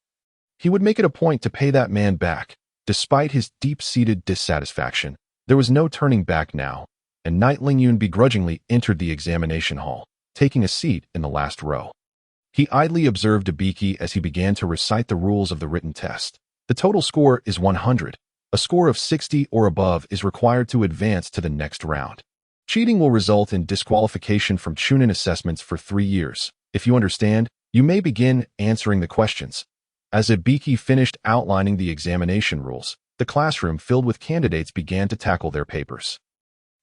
he would make it a point to pay that man back. Despite his deep-seated dissatisfaction, there was no turning back now, and Knight Lingyun begrudgingly entered the examination hall, taking a seat in the last row. He idly observed Ibiki as he began to recite the rules of the written test. The total score is 100. A score of 60 or above is required to advance to the next round. Cheating will result in disqualification from Chunin assessments for 3 years. If you understand, you may begin answering the questions. As Ibiki finished outlining the examination rules, the classroom filled with candidates began to tackle their papers.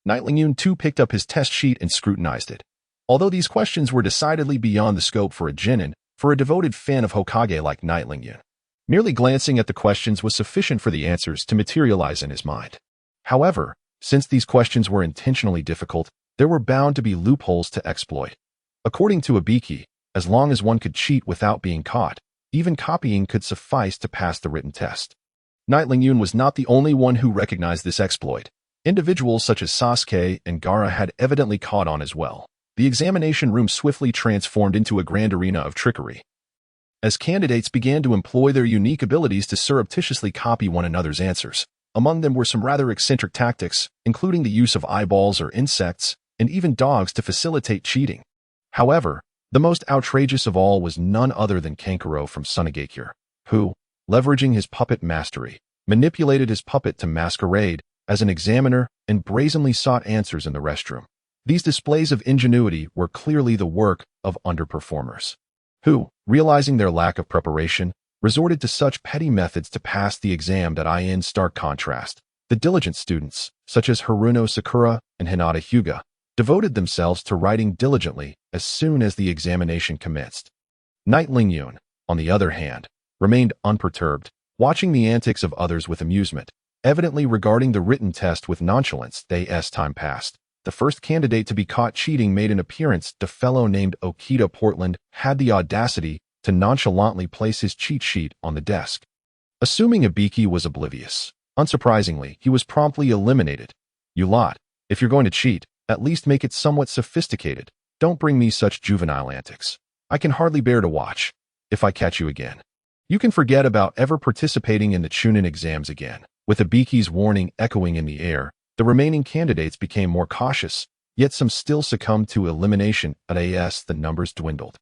Knight Lingyun too picked up his test sheet and scrutinized it. Although these questions were decidedly beyond the scope for a genin, for a devoted fan of Hokage like Knight Lingyun, merely glancing at the questions was sufficient for the answers to materialize in his mind. However, since these questions were intentionally difficult, there were bound to be loopholes to exploit. According to Ibiki, as long as one could cheat without being caught, even copying could suffice to pass the written test. Knight Lingyun was not the only one who recognized this exploit. Individuals such as Sasuke and Gaara had evidently caught on as well. The examination room swiftly transformed into a grand arena of trickery. as candidates began to employ their unique abilities to surreptitiously copy one another's answers. Among them were some rather eccentric tactics, including the use of eyeballs or insects, and even dogs to facilitate cheating. However, the most outrageous of all was none other than Kankuro from Sunagakure, who, leveraging his puppet mastery, manipulated his puppet to masquerade as an examiner and brazenly sought answers in the restroom. These displays of ingenuity were clearly the work of underperformers, who, realizing their lack of preparation, resorted to such petty methods to pass the exam that in stark contrast. The diligent students, such as Haruno Sakura and Hinata Hyuga, devoted themselves to writing diligently as soon as the examination commenced. Knight Lingyun, on the other hand, remained unperturbed, watching the antics of others with amusement, evidently regarding the written test with nonchalance. As time passed, the first candidate to be caught cheating made an appearance. A fellow named Okita Portland had the audacity to nonchalantly place his cheat sheet on the desk. Assuming Ibiki was oblivious, unsurprisingly, he was promptly eliminated. "You lot, if you're going to cheat, at least make it somewhat sophisticated. Don't bring me such juvenile antics. I can hardly bear to watch. If I catch you again, you can forget about ever participating in the Chunin exams again." With Ibiki's warning echoing in the air, the remaining candidates became more cautious, yet some still succumbed to elimination. As the numbers dwindled,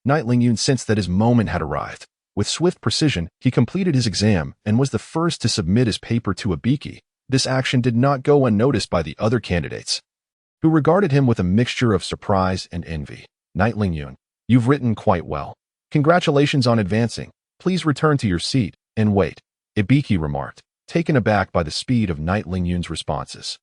Knight Lingyun sensed that his moment had arrived. With swift precision, he completed his exam and was the first to submit his paper to Ibiki. This action did not go unnoticed by the other candidates, who regarded him with a mixture of surprise and envy. "Knight Lingyun, you've written quite well. Congratulations on advancing. Please return to your seat and wait," Ibiki remarked, taken aback by the speed of Knight Lingyun's responses.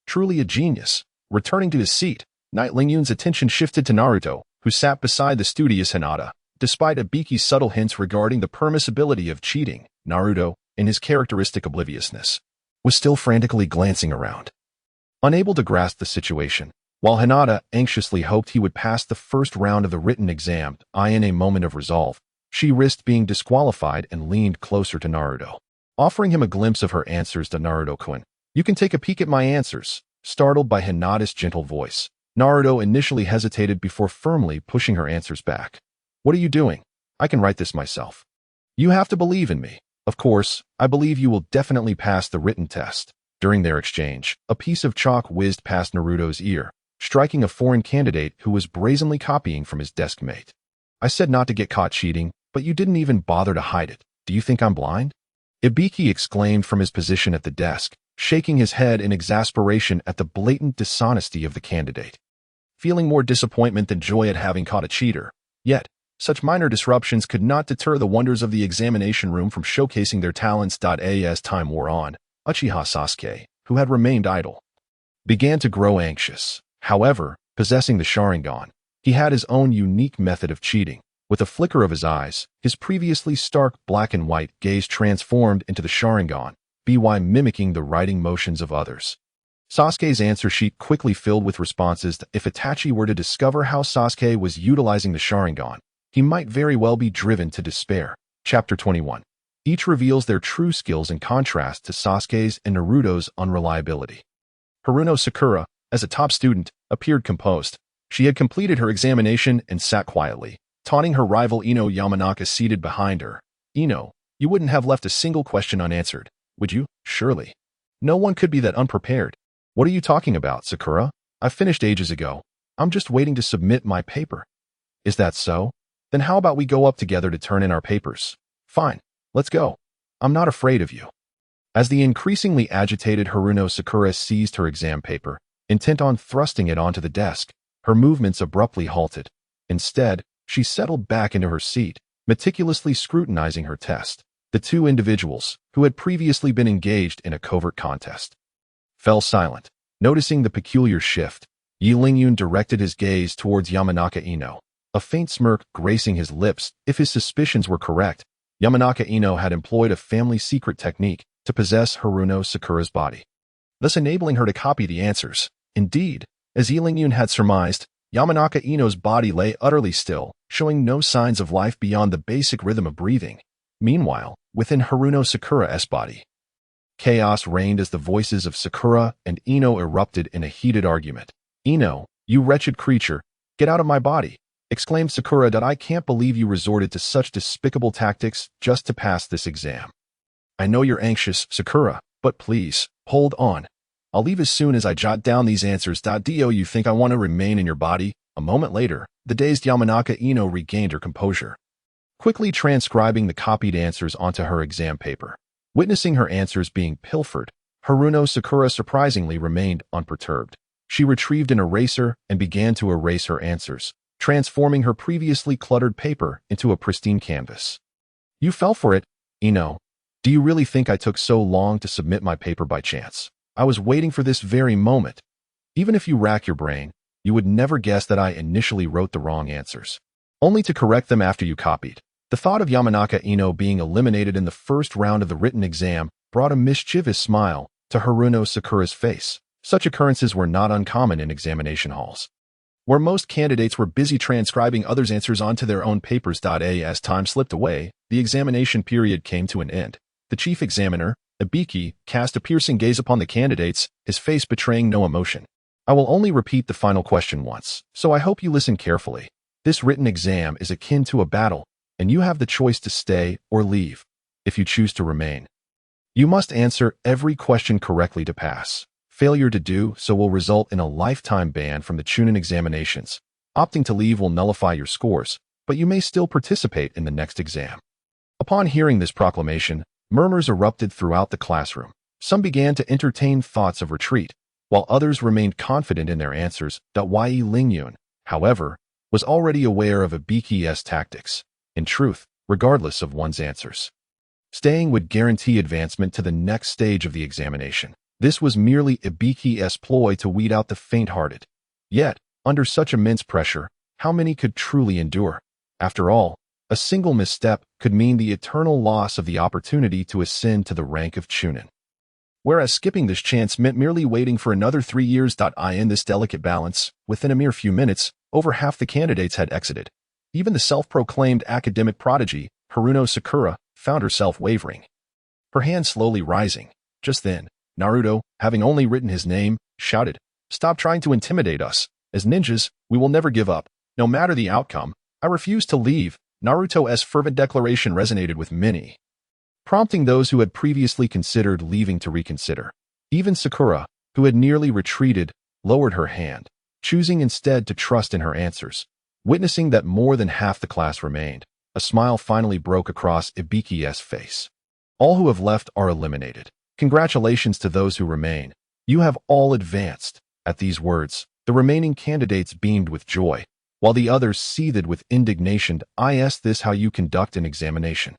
Truly a genius. Returning to his seat, Knight Lingyun's attention shifted to Naruto, who sat beside the studious Hinata. Despite Ibiki's subtle hints regarding the permissibility of cheating, Naruto, in his characteristic obliviousness, was still frantically glancing around, unable to grasp the situation, while Hinata anxiously hoped he would pass the first round of the written exam. In a moment of resolve, she risked being disqualified and leaned closer to Naruto, offering him a glimpse of her answers. To Naruto-kun, "You can take a peek at my answers." Startled by Hinata's gentle voice, Naruto initially hesitated before firmly pushing her answers back. "What are you doing? I can write this myself. You have to believe in me." "Of course, I believe you will definitely pass the written test." During their exchange, a piece of chalk whizzed past Naruto's ear, striking a foreign candidate who was brazenly copying from his desk mate. "I said not to get caught cheating, but you didn't even bother to hide it. Do you think I'm blind?" Ibiki exclaimed from his position at the desk, shaking his head in exasperation at the blatant dishonesty of the candidate. Feeling more disappointment than joy at having caught a cheater, yet, such minor disruptions could not deter the wonders of the examination room from showcasing their talents. As time wore on, Uchiha Sasuke, who had remained idle, began to grow anxious. However, possessing the Sharingan, he had his own unique method of cheating. With a flicker of his eyes, his previously stark black and white gaze transformed into the Sharingan, mimicking the writing motions of others. Sasuke's answer sheet quickly filled with responses. If Itachi were to discover how Sasuke was utilizing the Sharingan, he might very well be driven to despair. Chapter 21. Each reveals their true skills in contrast to Sasuke's and Naruto's unreliability. Haruno Sakura, as a top student, appeared composed. She had completed her examination and sat quietly, taunting her rival Ino Yamanaka seated behind her. "Ino, you wouldn't have left a single question unanswered, would you? Surely. No one could be that unprepared." "What are you talking about, Sakura? I finished ages ago. I'm just waiting to submit my paper." "Is that so? Then how about we go up together to turn in our papers?" "Fine, let's go. I'm not afraid of you." As the increasingly agitated Haruno Sakura seized her exam paper, intent on thrusting it onto the desk, her movements abruptly halted. Instead, she settled back into her seat, meticulously scrutinizing her test. The two individuals, who had previously been engaged in a covert contest, fell silent. Noticing the peculiar shift, Yi Lingyun directed his gaze towards Yamanaka Ino, a faint smirk gracing his lips. If his suspicions were correct, Yamanaka Ino had employed a family secret technique to possess Haruno Sakura's body, thus enabling her to copy the answers. Indeed, as Yi Lingyun had surmised, Yamanaka Ino's body lay utterly still, showing no signs of life beyond the basic rhythm of breathing. Meanwhile, within Haruno Sakura's body, chaos reigned as the voices of Sakura and Ino erupted in a heated argument. "Ino, you wretched creature, get out of my body. exclaimed Sakura. "I can't believe you resorted to such despicable tactics just to pass this exam. I know you're anxious, Sakura, but please, hold on. I'll leave as soon as I jot down these answers. Do you think I want to remain in your body?" A moment later, the dazed Yamanaka Ino regained her composure, quickly transcribing the copied answers onto her exam paper. Witnessing her answers being pilfered, Haruno Sakura surprisingly remained unperturbed. She retrieved an eraser and began to erase her answers, transforming her previously cluttered paper into a pristine canvas. "You fell for it, Ino. Do you really think I took so long to submit my paper by chance? I was waiting for this very moment. Even if you rack your brain, you would never guess that I initially wrote the wrong answers, only to correct them after you copied." The thought of Yamanaka Ino being eliminated in the first round of the written exam brought a mischievous smile to Haruno Sakura's face. Such occurrences were not uncommon in examination halls, where most candidates were busy transcribing others' answers onto their own papers. As time slipped away, the examination period came to an end. The chief examiner, Ibiki, cast a piercing gaze upon the candidates, his face betraying no emotion. "I will only repeat the final question once, so I hope you listen carefully. This written exam is akin to a battle, and you have the choice to stay or leave. If you choose to remain, you must answer every question correctly to pass. Failure to do so will result in a lifetime ban from the Chunin examinations. Opting to leave will nullify your scores, but you may still participate in the next exam." Upon hearing this proclamation, murmurs erupted throughout the classroom. Some began to entertain thoughts of retreat, while others remained confident in their answers. Yi Lingyun, however, was already aware of Ibiki's tactics. In truth, regardless of one's answers, staying would guarantee advancement to the next stage of the examination. This was merely Ibiki's ploy to weed out the faint-hearted. Yet, under such immense pressure, how many could truly endure? After all, a single misstep could mean the eternal loss of the opportunity to ascend to the rank of Chunin. Whereas skipping this chance meant merely waiting for another 3 years. In this delicate balance, within a mere few minutes, over half the candidates had exited. Even the self-proclaimed academic prodigy, Haruno Sakura, found herself wavering, her hand slowly rising. Just then, Naruto, having only written his name, shouted, "Stop trying to intimidate us. As ninjas, we will never give up. No matter the outcome, I refuse to leave." Naruto's fervent declaration resonated with many, prompting those who had previously considered leaving to reconsider. Even Sakura, who had nearly retreated, lowered her hand, choosing instead to trust in her answers. Witnessing that more than half the class remained, a smile finally broke across Ibiki's face. "All who have left are eliminated. Congratulations to those who remain. You have all advanced." At these words, the remaining candidates beamed with joy, while the others seethed with indignation. "Is this how you conduct an examination?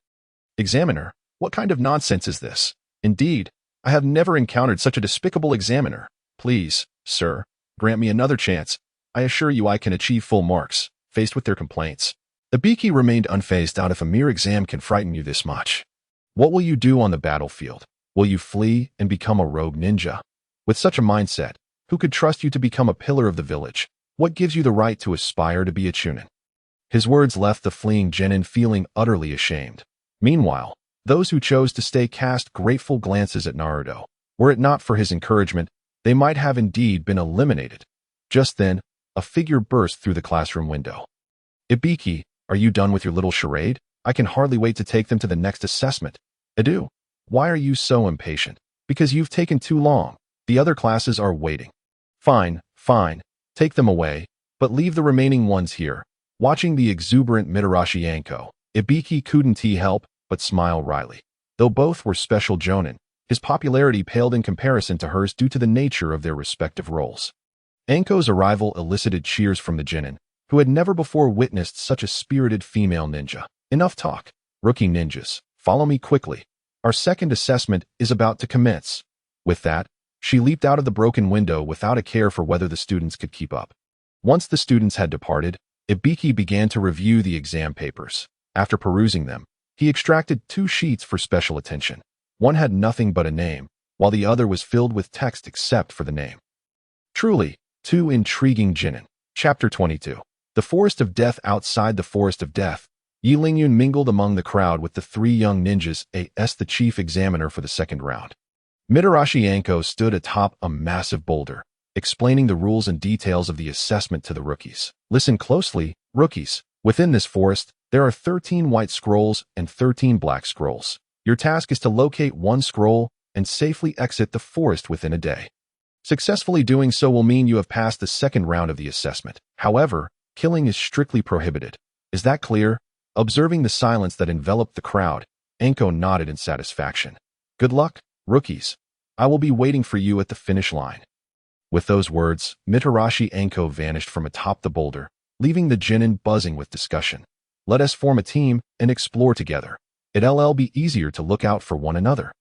Examiner, what kind of nonsense is this? Indeed, I have never encountered such a despicable examiner. Please, sir, grant me another chance. I assure you I can achieve full marks." Faced with their complaints, Ibiki remained unfazed. "If a mere exam can frighten you this much, what will you do on the battlefield? Will you flee and become a rogue ninja? With such a mindset, who could trust you to become a pillar of the village? What gives you the right to aspire to be a Chunin?" His words left the fleeing genin feeling utterly ashamed. Meanwhile, those who chose to stay cast grateful glances at Naruto. Were it not for his encouragement, they might have indeed been eliminated. Just then, a figure burst through the classroom window. "Ibiki, are you done with your little charade? I can hardly wait to take them to the next assessment." "Edu, why are you so impatient?" "Because you've taken too long. The other classes are waiting." Fine. Take them away, but leave the remaining ones here." Watching the exuberant Mitarashi Anko, Ibiki couldn't help but smile wryly. Though both were special jonin, his popularity paled in comparison to hers due to the nature of their respective roles. Anko's arrival elicited cheers from the genin, who had never before witnessed such a spirited female ninja. "Enough talk. Rookie ninjas, follow me quickly. Our second assessment is about to commence." With that, she leaped out of the broken window without a care for whether the students could keep up. Once the students had departed, Ibiki began to review the exam papers. After perusing them, he extracted 2 sheets for special attention. One had nothing but a name, while the other was filled with text except for the name. Truly, 2 intriguing genin. Chapter 22. The Forest of Death. Outside the Forest of Death, Yi Lingyun mingled among the crowd with the 3 young ninjas, as the chief examiner for the second round. Mitarashi Anko stood atop a massive boulder, explaining the rules and details of the assessment to the rookies. Listen closely, rookies. Within this forest, there are 13 white scrolls and 13 black scrolls. Your task is to locate one scroll and safely exit the forest within a day. Successfully doing so will mean you have passed the second round of the assessment. However, killing is strictly prohibited. Is that clear? Observing the silence that enveloped the crowd, Anko nodded in satisfaction. Good luck, rookies. I will be waiting for you at the finish line. With those words, Mitarashi Anko vanished from atop the boulder, leaving the Chunin buzzing with discussion. Let us form a team and explore together. It'll be easier to look out for one another.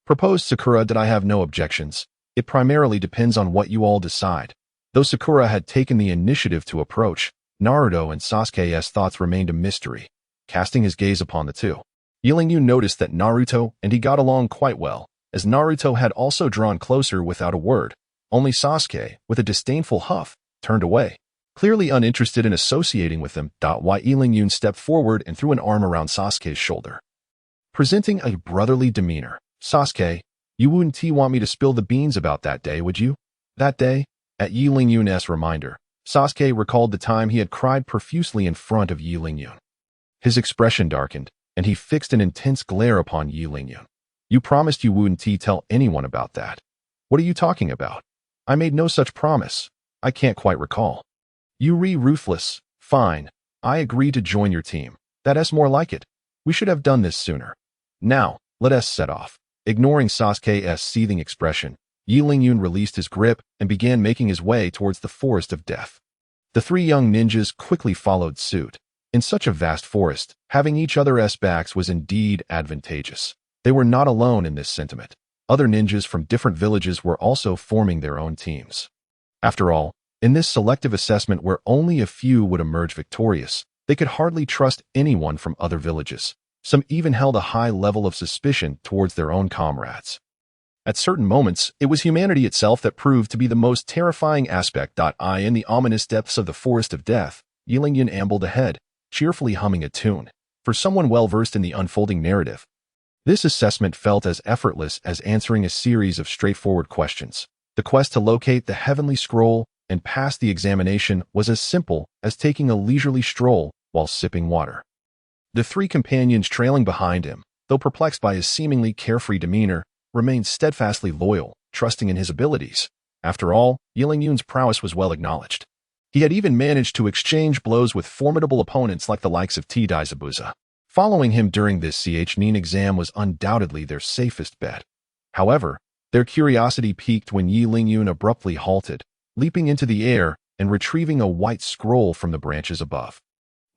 Proposed Sakura that I have no objections. It primarily depends on what you all decide. Though Sakura had taken the initiative to approach, Naruto and Sasuke's thoughts remained a mystery. Casting his gaze upon the two, Qianren noticed that Naruto and he got along quite well, as Naruto had also drawn closer without a word. Only Sasuke, with a disdainful huff, turned away, clearly uninterested in associating with them. Why Qianren stepped forward and threw an arm around Sasuke's shoulder. Presenting a brotherly demeanor, Sasuke, you wouldn't want me to spill the beans about that day, would you? That day? At Qianren's reminder, Sasuke recalled the time he had cried profusely in front of Qianren. His expression darkened, and he fixed an intense glare upon Qianren. You promised you wouldn't tell anyone about that. What are you talking about? I made no such promise. I can't quite recall. You ruthless. Fine. I agree to join your team. That's more like it. We should have done this sooner. Now, let us set off. Ignoring Sasuke's seething expression, Qianren released his grip and began making his way towards the forest of death. The three young ninjas quickly followed suit. In such a vast forest, having each other's backs was indeed advantageous. They were not alone in this sentiment. Other ninjas from different villages were also forming their own teams. After all, in this selective assessment where only a few would emerge victorious, they could hardly trust anyone from other villages. Some even held a high level of suspicion towards their own comrades. At certain moments, it was humanity itself that proved to be the most terrifying aspect. In the ominous depths of the forest of death, Qianren ambled ahead, cheerfully humming a tune. For someone well-versed in the unfolding narrative, this assessment felt as effortless as answering a series of straightforward questions. The quest to locate the heavenly scroll and pass the examination was as simple as taking a leisurely stroll while sipping water. The three companions trailing behind him, though perplexed by his seemingly carefree demeanor, remained steadfastly loyal, trusting in his abilities. After all, Qianren's prowess was well acknowledged. He had even managed to exchange blows with formidable opponents like the likes of Zabuza. Following him during this Chunin exam was undoubtedly their safest bet. However, their curiosity piqued when Qianren abruptly halted, leaping into the air and retrieving a white scroll from the branches above.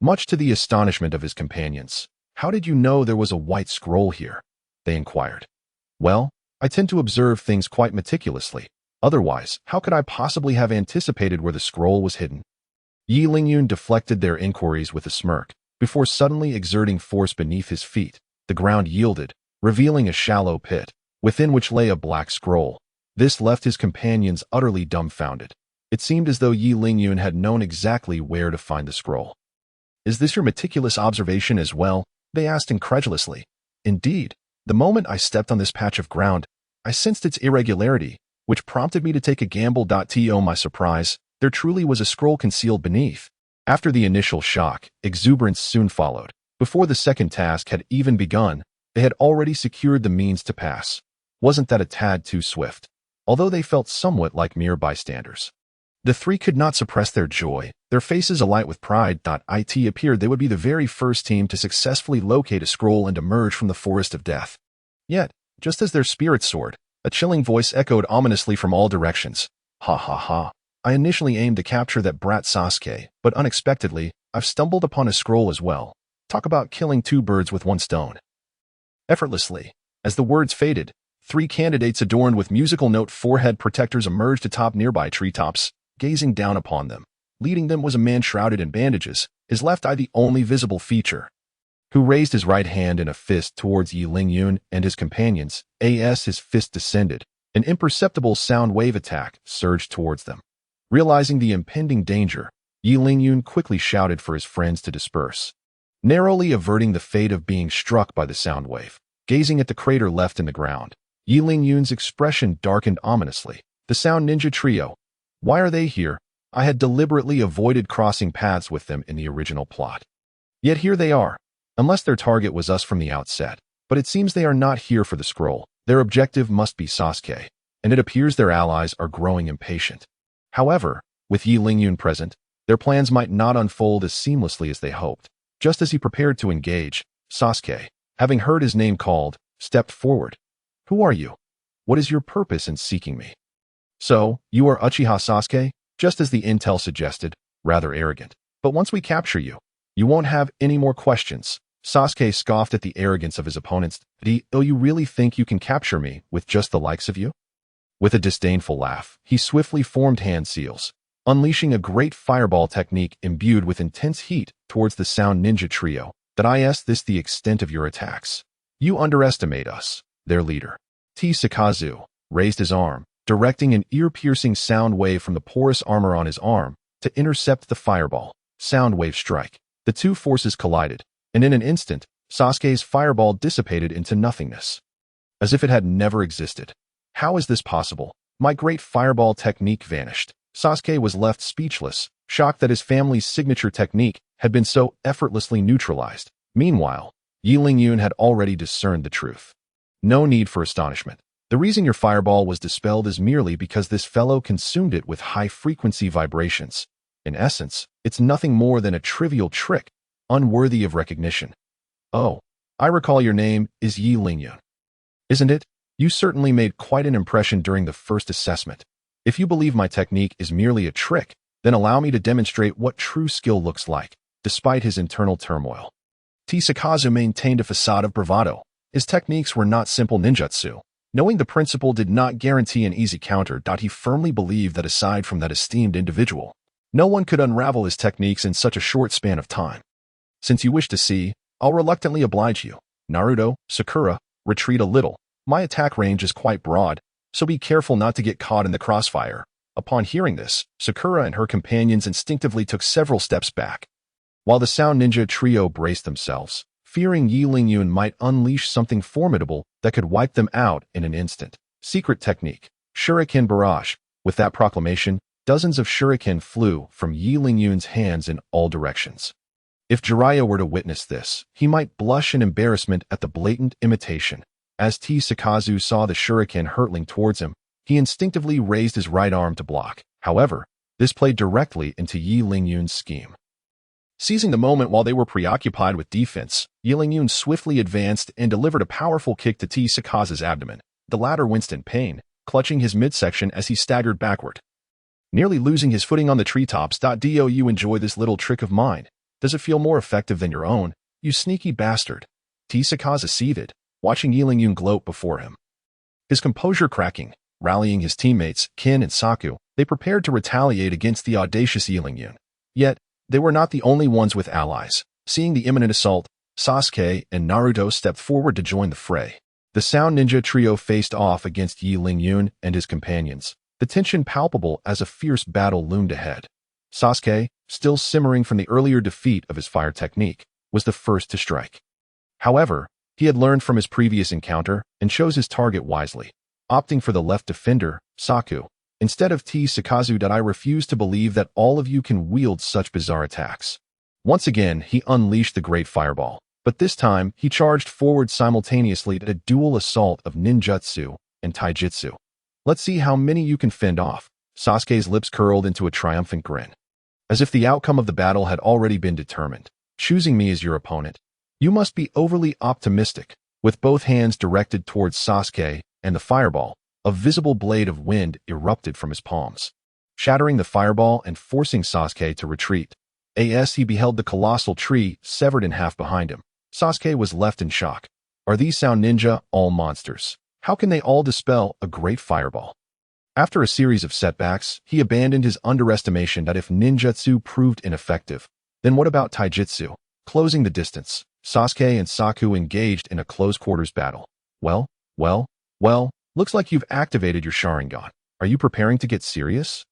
Much to the astonishment of his companions, "How did you know there was a white scroll here?" they inquired. "Well, I tend to observe things quite meticulously. Otherwise, how could I possibly have anticipated where the scroll was hidden?" Qianren deflected their inquiries with a smirk, before suddenly exerting force beneath his feet. The ground yielded, revealing a shallow pit, within which lay a black scroll. This left his companions utterly dumbfounded. It seemed as though Qianren had known exactly where to find the scroll. "Is this your meticulous observation as well?" they asked incredulously. "Indeed, the moment I stepped on this patch of ground, I sensed its irregularity, which prompted me to take a gamble. To my surprise, there truly was a scroll concealed beneath." After the initial shock, exuberance soon followed. Before the second task had even begun, they had already secured the means to pass. Wasn't that a tad too swift? Although they felt somewhat like mere bystanders. The three could not suppress their joy, their faces alight with pride. It appeared they would be the very first team to successfully locate a scroll and emerge from the forest of death. Yet, just as their spirits soared, a chilling voice echoed ominously from all directions. "Ha ha ha. I initially aimed to capture that brat Sasuke, but unexpectedly, I've stumbled upon a scroll as well. Talk about killing two birds with one stone." Effortlessly, as the words faded, three candidates adorned with musical note forehead protectors emerged atop nearby treetops, gazing down upon them. Leading them was a man shrouded in bandages, his left eye the only visible feature, who raised his right hand in a fist towards Qianren and his companions. As his fist descended, an imperceptible sound wave attack surged towards them. Realizing the impending danger, Qianren quickly shouted for his friends to disperse, narrowly averting the fate of being struck by the sound wave. Gazing at the crater left in the ground, Qianren's expression darkened ominously. The sound ninja trio, Why are they here? I had deliberately avoided crossing paths with them in the original plot. Yet here they are, unless their target was us from the outset. But it seems they are not here for the scroll. Their objective must be Sasuke, and it appears their allies are growing impatient. However, with Yi Lingyun present, their plans might not unfold as seamlessly as they hoped. Just as he prepared to engage, Sasuke, having heard his name called, stepped forward. Who are you? What is your purpose in seeking me? So, you are Uchiha Sasuke? Just as the intel suggested, rather arrogant. But once we capture you, you won't have any more questions. Sasuke scoffed at the arrogance of his opponents. Oh, you really think you can capture me with just the likes of you? With a disdainful laugh, he swiftly formed hand seals, unleashing a great fireball technique imbued with intense heat towards the Sound Ninja trio. This the extent of your attacks. You underestimate us, their leader. Tsukkazu raised his arm, directing an ear-piercing sound wave from the porous armor on his arm to intercept the fireball. Sound wave strike. The two forces collided, and in an instant, Sasuke's fireball dissipated into nothingness, as if it had never existed. How is this possible? My great fireball technique vanished. Sasuke was left speechless, shocked that his family's signature technique had been so effortlessly neutralized. Meanwhile, Yi Lingyun had already discerned the truth. No need for astonishment. The reason your fireball was dispelled is merely because this fellow consumed it with high-frequency vibrations. In essence, it's nothing more than a trivial trick, unworthy of recognition. Oh, I recall your name is Yi Lingyun. Isn't it? You certainly made quite an impression during the first assessment. If you believe my technique is merely a trick, then allow me to demonstrate what true skill looks like, despite his internal turmoil. Tsukkazu maintained a facade of bravado. His techniques were not simple ninjutsu. Knowing the principle did not guarantee an easy counter, he firmly believed that aside from that esteemed individual, no one could unravel his techniques in such a short span of time. Since you wish to see, I'll reluctantly oblige you. Naruto, Sakura, retreat a little. My attack range is quite broad, so be careful not to get caught in the crossfire. Upon hearing this, Sakura and her companions instinctively took several steps back, while the Sound Ninja trio braced themselves, fearing Yi Lingyun might unleash something formidable that could wipe them out in an instant. Secret technique, Shuriken Barrage. With that proclamation, dozens of shuriken flew from Yi Lingyun's hands in all directions. If Jiraiya were to witness this, he might blush in embarrassment at the blatant imitation. As Tsukkazu saw the shuriken hurtling towards him, he instinctively raised his right arm to block. However, this played directly into Yi Lingyun's scheme. Seizing the moment while they were preoccupied with defense, Yi Lingyun swiftly advanced and delivered a powerful kick to Tsukkazu's abdomen. The latter winced in pain, clutching his midsection as he staggered backward, nearly losing his footing on the treetops. Do you enjoy this little trick of mine? Does it feel more effective than your own? You sneaky bastard. Tsukkazu seethed, watching Yi Lingyun gloat before him. His composure cracking, rallying his teammates, Kin and Saku, they prepared to retaliate against the audacious Yi Lingyun. Yet, they were not the only ones with allies. Seeing the imminent assault, Sasuke and Naruto stepped forward to join the fray. The Sound Ninja trio faced off against Yi Lingyun and his companions, the tension palpable as a fierce battle loomed ahead. Sasuke, still simmering from the earlier defeat of his fire technique, was the first to strike. However, he had learned from his previous encounter and chose his target wisely, opting for the left defender, Saku, instead of Tsukkazu. I refuse to believe that all of you can wield such bizarre attacks. Once again, he unleashed the great fireball, but this time he charged forward simultaneously at a dual assault of ninjutsu and taijutsu. Let's see how many you can fend off. Sasuke's lips curled into a triumphant grin, as if the outcome of the battle had already been determined. Choosing me as your opponent? You must be overly optimistic. With both hands directed towards Sasuke and the fireball, a visible blade of wind erupted from his palms, shattering the fireball and forcing Sasuke to retreat. As he beheld the colossal tree severed in half behind him, Sasuke was left in shock. Are these Sound Ninja all monsters? How can they all dispel a great fireball? After a series of setbacks, he abandoned his underestimation that if ninjutsu proved ineffective, then what about taijutsu? Closing the distance, Sasuke and Saku engaged in a close-quarters battle. Well, looks like you've activated your Sharingan. Are you preparing to get serious?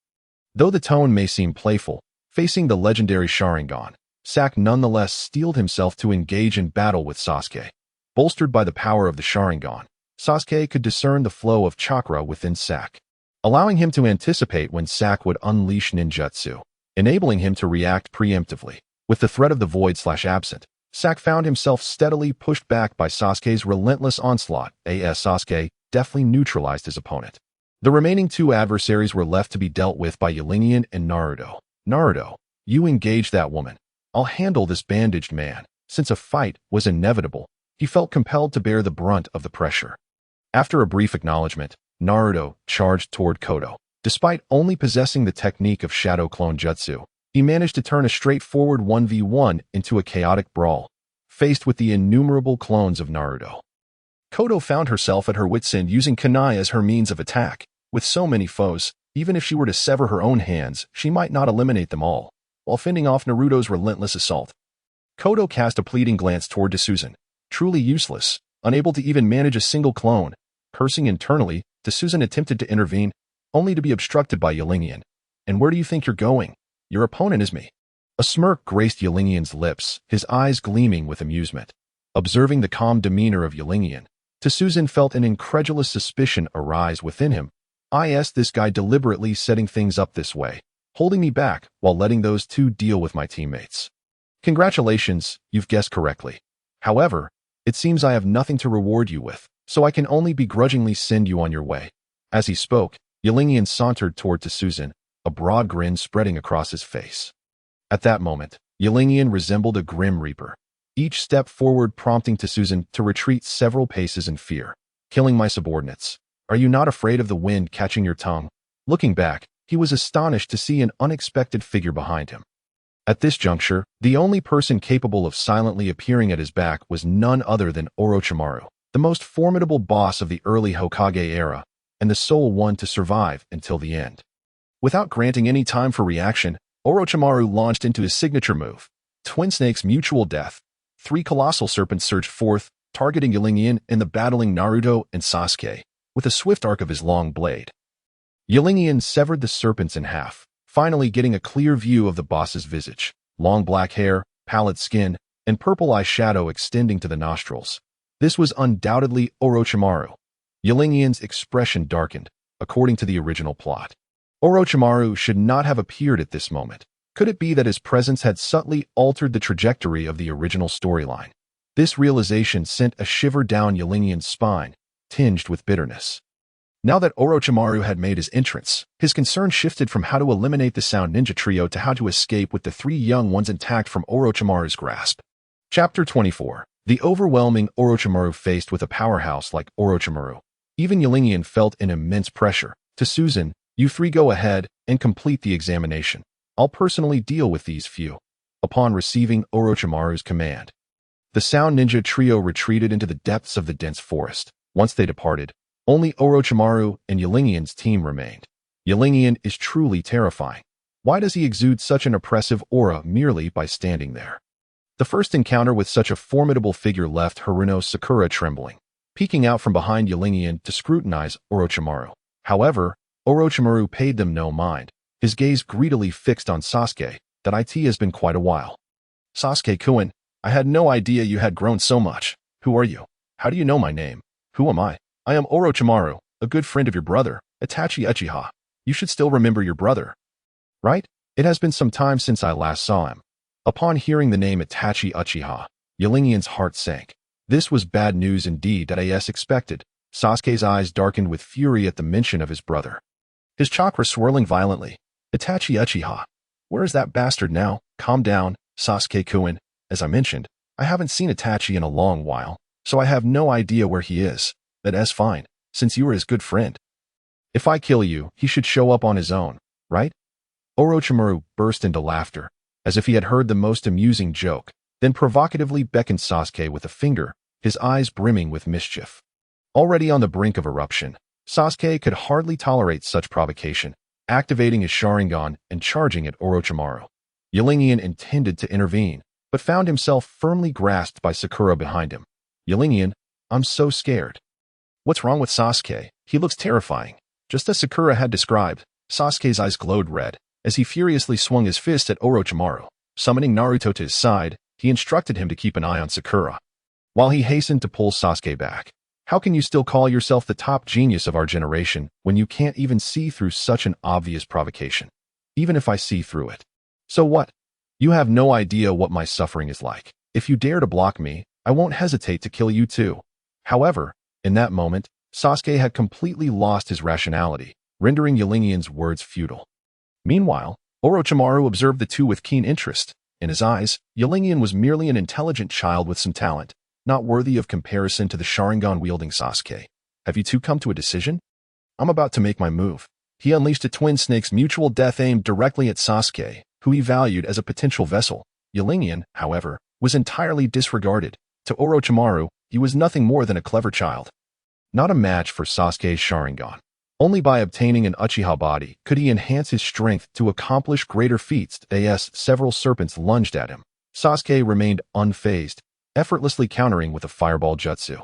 Though the tone may seem playful, facing the legendary Sharingan, Sak nonetheless steeled himself to engage in battle with Sasuke. Bolstered by the power of the Sharingan, Sasuke could discern the flow of chakra within Sak. allowing him to anticipate when Sak would unleash ninjutsu, enabling him to react preemptively. With the threat of the void/absent, Sak found himself steadily pushed back by Sasuke's relentless onslaught. Sasuke deftly neutralized his opponent. The remaining two adversaries were left to be dealt with by Qianren and Naruto. Naruto, you engage that woman. I'll handle this bandaged man. Since a fight was inevitable, he felt compelled to bear the brunt of the pressure. After a brief acknowledgement, Naruto charged toward Kodo. Despite only possessing the technique of shadow clone jutsu, he managed to turn a straightforward 1v1 into a chaotic brawl, faced with the innumerable clones of Naruto. Kodo found herself at her wits' end, using kunai as her means of attack. With so many foes, even if she were to sever her own hands, she might not eliminate them all, while fending off Naruto's relentless assault. Kodo cast a pleading glance toward Susan. Truly useless, unable to even manage a single clone. Cursing internally, Susan attempted to intervene, only to be obstructed by Qianren. And where do you think you're going? Your opponent is me. A smirk graced Qianren's lips, his eyes gleaming with amusement. Observing the calm demeanor of Qianren, Susan felt an incredulous suspicion arise within him. This guy deliberately setting things up this way, holding me back while letting those two deal with my teammates. Congratulations, you've guessed correctly. However, it seems I have nothing to reward you with, so I can only begrudgingly send you on your way. As he spoke, Qianren sauntered toward Susan, a broad grin spreading across his face. At that moment, Qianren resembled a grim reaper, each step forward prompting Susan to retreat several paces in fear. Killing my subordinates. Are you not afraid of the wind catching your tongue? Looking back, he was astonished to see an unexpected figure behind him. At this juncture, the only person capable of silently appearing at his back was none other than Orochimaru, the most formidable boss of the early Hokage era, and the sole one to survive until the end. Without granting any time for reaction, Orochimaru launched into his signature move, Twin Snake's Mutual Death. Three colossal serpents surged forth, targeting Qianren and the battling Naruto and Sasuke, with a swift arc of his long blade. Qianren severed the serpents in half, finally getting a clear view of the boss's visage, long black hair, pallid skin, and purple eye shadow extending to the nostrils. This was undoubtedly Orochimaru. Qianren's expression darkened, according to the original plot. Orochimaru should not have appeared at this moment. Could it be that his presence had subtly altered the trajectory of the original storyline? This realization sent a shiver down Qianren's spine, tinged with bitterness. Now that Orochimaru had made his entrance, his concern shifted from how to eliminate the Sound Ninja Trio to how to escape with the three young ones intact from Orochimaru's grasp. Chapter 24. The overwhelming Orochimaru. Faced with a powerhouse like Orochimaru, even Qianren felt an immense pressure. Susan, you three go ahead and complete the examination. I'll personally deal with these few. Upon receiving Orochimaru's command, the Sound Ninja Trio retreated into the depths of the dense forest. Once they departed, only Orochimaru and Qianren's team remained. Qianren is truly terrifying. Why does he exude such an oppressive aura merely by standing there? The first encounter with such a formidable figure left Haruno Sakura trembling, peeking out from behind Qianren to scrutinize Orochimaru. However, Orochimaru paid them no mind, his gaze greedily fixed on Sasuke. That it has been quite a while. Sasuke-kun, I had no idea you had grown so much. Who are you? How do you know my name? Who am I? I am Orochimaru, a good friend of your brother, Itachi Uchiha. You should still remember your brother, right? It has been some time since I last saw him. Upon hearing the name Itachi Uchiha, Qianren's heart sank. This was bad news indeed, as expected. Sasuke's eyes darkened with fury at the mention of his brother, his chakra swirling violently. Itachi Uchiha. Where is that bastard now? Calm down, Sasuke-kun. As I mentioned, I haven't seen Itachi in a long while, so I have no idea where he is. That's fine, since you are his good friend. If I kill you, he should show up on his own, right? Orochimaru burst into laughter, as if he had heard the most amusing joke, then provocatively beckoned Sasuke with a finger, his eyes brimming with mischief. Already on the brink of eruption, Sasuke could hardly tolerate such provocation, activating his Sharingan and charging at Orochimaru. Qianren intended to intervene, but found himself firmly grasped by Sakura behind him. Qianren, I'm so scared. What's wrong with Sasuke? He looks terrifying. Just as Sakura had described, Sasuke's eyes glowed red, as he furiously swung his fist at Orochimaru. Summoning Naruto to his side, he instructed him to keep an eye on Sakura, while he hastened to pull Sasuke back. How can you still call yourself the top genius of our generation when you can't even see through such an obvious provocation? Even if I see through it. So what? You have no idea what my suffering is like. If you dare to block me, I won't hesitate to kill you too. However, in that moment, Sasuke had completely lost his rationality, rendering Ylingian's words futile. Meanwhile, Orochimaru observed the two with keen interest. In his eyes, Ylingian was merely an intelligent child with some talent, not worthy of comparison to the Sharingan-wielding Sasuke. Have you two come to a decision? I'm about to make my move. He unleashed a twin snake's mutual death aimed directly at Sasuke, who he valued as a potential vessel. Ylingian, however, was entirely disregarded. To Orochimaru, he was nothing more than a clever child. Not a match for Sasuke's Sharingan. Only by obtaining an Uchiha body could he enhance his strength to accomplish greater feats. As several serpents lunged at him, Sasuke remained unfazed, effortlessly countering with a fireball jutsu.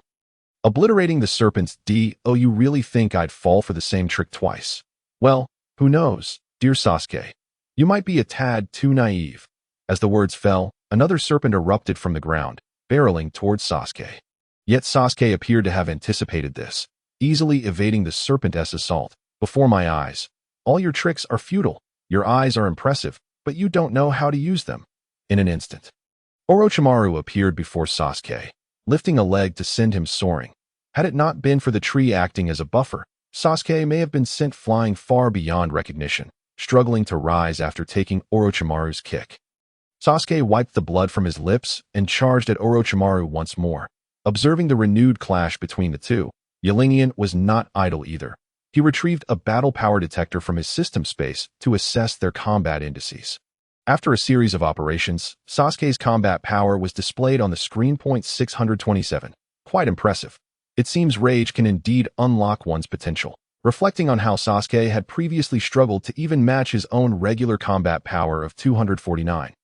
Obliterating the serpents. Oh, you really think I'd fall for the same trick twice? Well, who knows, dear Sasuke. You might be a tad too naive. As the words fell, another serpent erupted from the ground, barreling towards Sasuke. Yet Sasuke appeared to have anticipated this, easily evading the serpent's assault. Before my eyes. All your tricks are futile. Your eyes are impressive, but you don't know how to use them. In an instant, Orochimaru appeared before Sasuke, lifting a leg to send him soaring. Had it not been for the tree acting as a buffer, Sasuke may have been sent flying far beyond recognition, struggling to rise after taking Orochimaru's kick. Sasuke wiped the blood from his lips and charged at Orochimaru once more. Observing the renewed clash between the two, Ylingian was not idle either. He retrieved a battle power detector from his system space to assess their combat indices. After a series of operations, Sasuke's combat power was displayed on the screen. 627. Quite impressive. It seems rage can indeed unlock one's potential. Reflecting on how Sasuke had previously struggled to even match his own regular combat power of 249.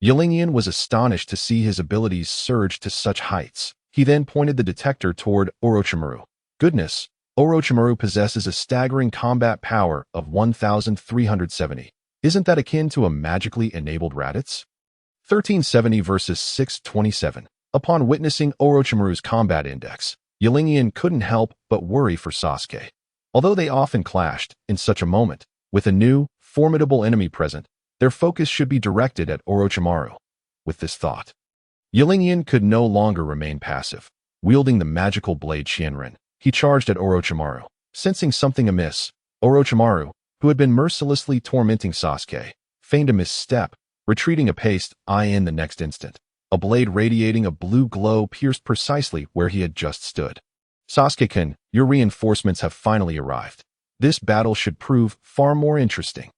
Ylingian was astonished to see his abilities surge to such heights. He then pointed the detector toward Orochimaru. Goodness, Orochimaru possesses a staggering combat power of 1,370. Isn't that akin to a magically enabled Raditz? 1370 versus 627. Upon witnessing Orochimaru's combat index, Ylingian couldn't help but worry for Sasuke. Although they often clashed, in such a moment, with a new, formidable enemy present, their focus should be directed at Orochimaru. With this thought, Ylingian could no longer remain passive. Wielding the magical blade Qianren, he charged at Orochimaru. Sensing something amiss, Orochimaru, who had been mercilessly tormenting Sasuke, feigned a misstep, retreating a pace. In the next instant, a blade radiating a blue glow pierced precisely where he had just stood. Sasuke-kun, your reinforcements have finally arrived. This battle should prove far more interesting.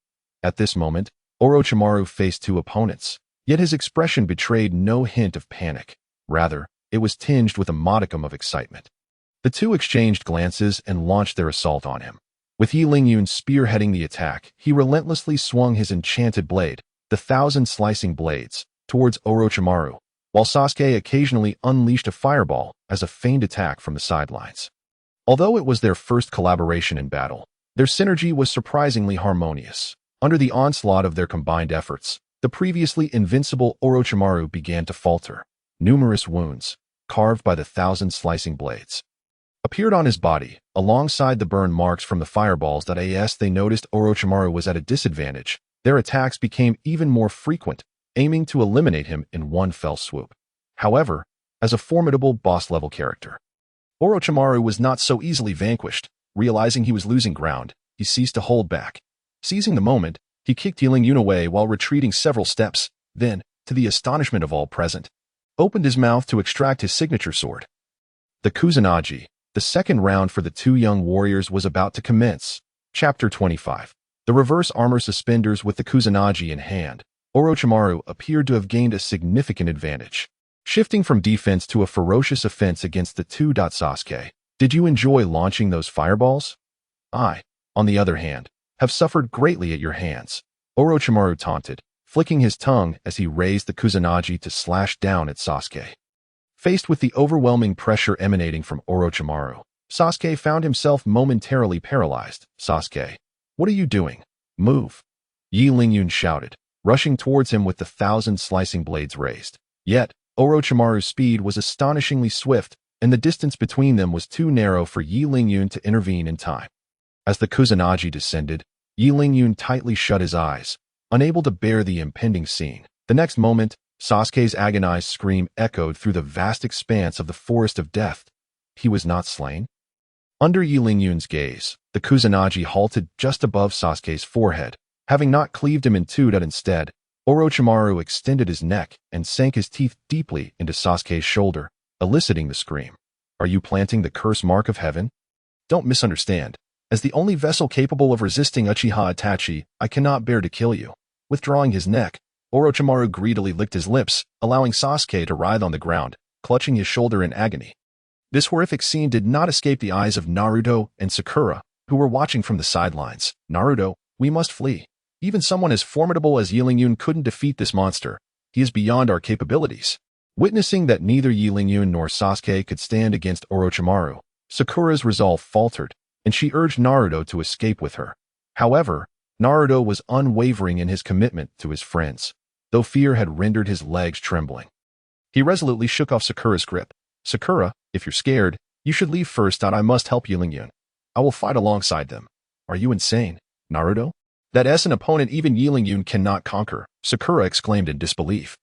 At this moment, Orochimaru faced two opponents, yet his expression betrayed no hint of panic. Rather, it was tinged with a modicum of excitement. The two exchanged glances and launched their assault on him. With Ylingian spearheading the attack, he relentlessly swung his enchanted blade, the 1,000 slicing blades, towards Orochimaru, while Sasuke occasionally unleashed a fireball as a feigned attack from the sidelines. Although it was their first collaboration in battle, their synergy was surprisingly harmonious. Under the onslaught of their combined efforts, the previously invincible Orochimaru began to falter. Numerous wounds, carved by the 1,000 slicing blades, appeared on his body, alongside the burn marks from the fireballs. As they noticed Orochimaru was at a disadvantage, their attacks became even more frequent, aiming to eliminate him in one fell swoop. However, as a formidable boss-level character, Orochimaru was not so easily vanquished. Realizing he was losing ground, he ceased to hold back. Seizing the moment, he kicked Ylingian away while retreating several steps, then, to the astonishment of all present, opened his mouth to extract his signature sword. The Kusanagi. The second round for the two young warriors was about to commence. Chapter 25. The reverse armor suspenders. With the Kusanagi in hand, Orochimaru appeared to have gained a significant advantage, shifting from defense to a ferocious offense against the two. Sasuke, did you enjoy launching those fireballs? I, on the other hand, have suffered greatly at your hands, Orochimaru taunted, flicking his tongue as he raised the Kusanagi to slash down at Sasuke. Faced with the overwhelming pressure emanating from Orochimaru, Sasuke found himself momentarily paralyzed. Sasuke, what are you doing? Move! Ylingian shouted, rushing towards him with the 1,000 slicing blades raised. Yet, Orochimaru's speed was astonishingly swift, and the distance between them was too narrow for Yi Lingyun to intervene in time. As the Kusanagi descended, Yi Lingyun tightly shut his eyes, unable to bear the impending scene. The next moment, Sasuke's agonized scream echoed through the vast expanse of the forest of death. He was not slain? Under Yi Lingyun's gaze, the Kusanagi halted just above Sasuke's forehead, having not cleaved him in two but instead. Orochimaru extended his neck and sank his teeth deeply into Sasuke's shoulder, eliciting the scream. Are you planting the curse mark of heaven? Don't misunderstand. As the only vessel capable of resisting Uchiha Itachi, I cannot bear to kill you. Withdrawing his neck, Orochimaru greedily licked his lips, allowing Sasuke to writhe on the ground, clutching his shoulder in agony. This horrific scene did not escape the eyes of Naruto and Sakura, who were watching from the sidelines. Naruto, we must flee. Even someone as formidable as Yi Lingyun couldn't defeat this monster. He is beyond our capabilities. Witnessing that neither Yi Lingyun nor Sasuke could stand against Orochimaru, Sakura's resolve faltered, and she urged Naruto to escape with her. However, Naruto was unwavering in his commitment to his friends, though fear had rendered his legs trembling. He resolutely shook off Sakura's grip. Sakura, if you're scared, you should leave first. I must help Yi Lingyun. I will fight alongside them. Are you insane, Naruto? That is an opponent even Yi Lingyun cannot conquer, Sakura exclaimed in disbelief.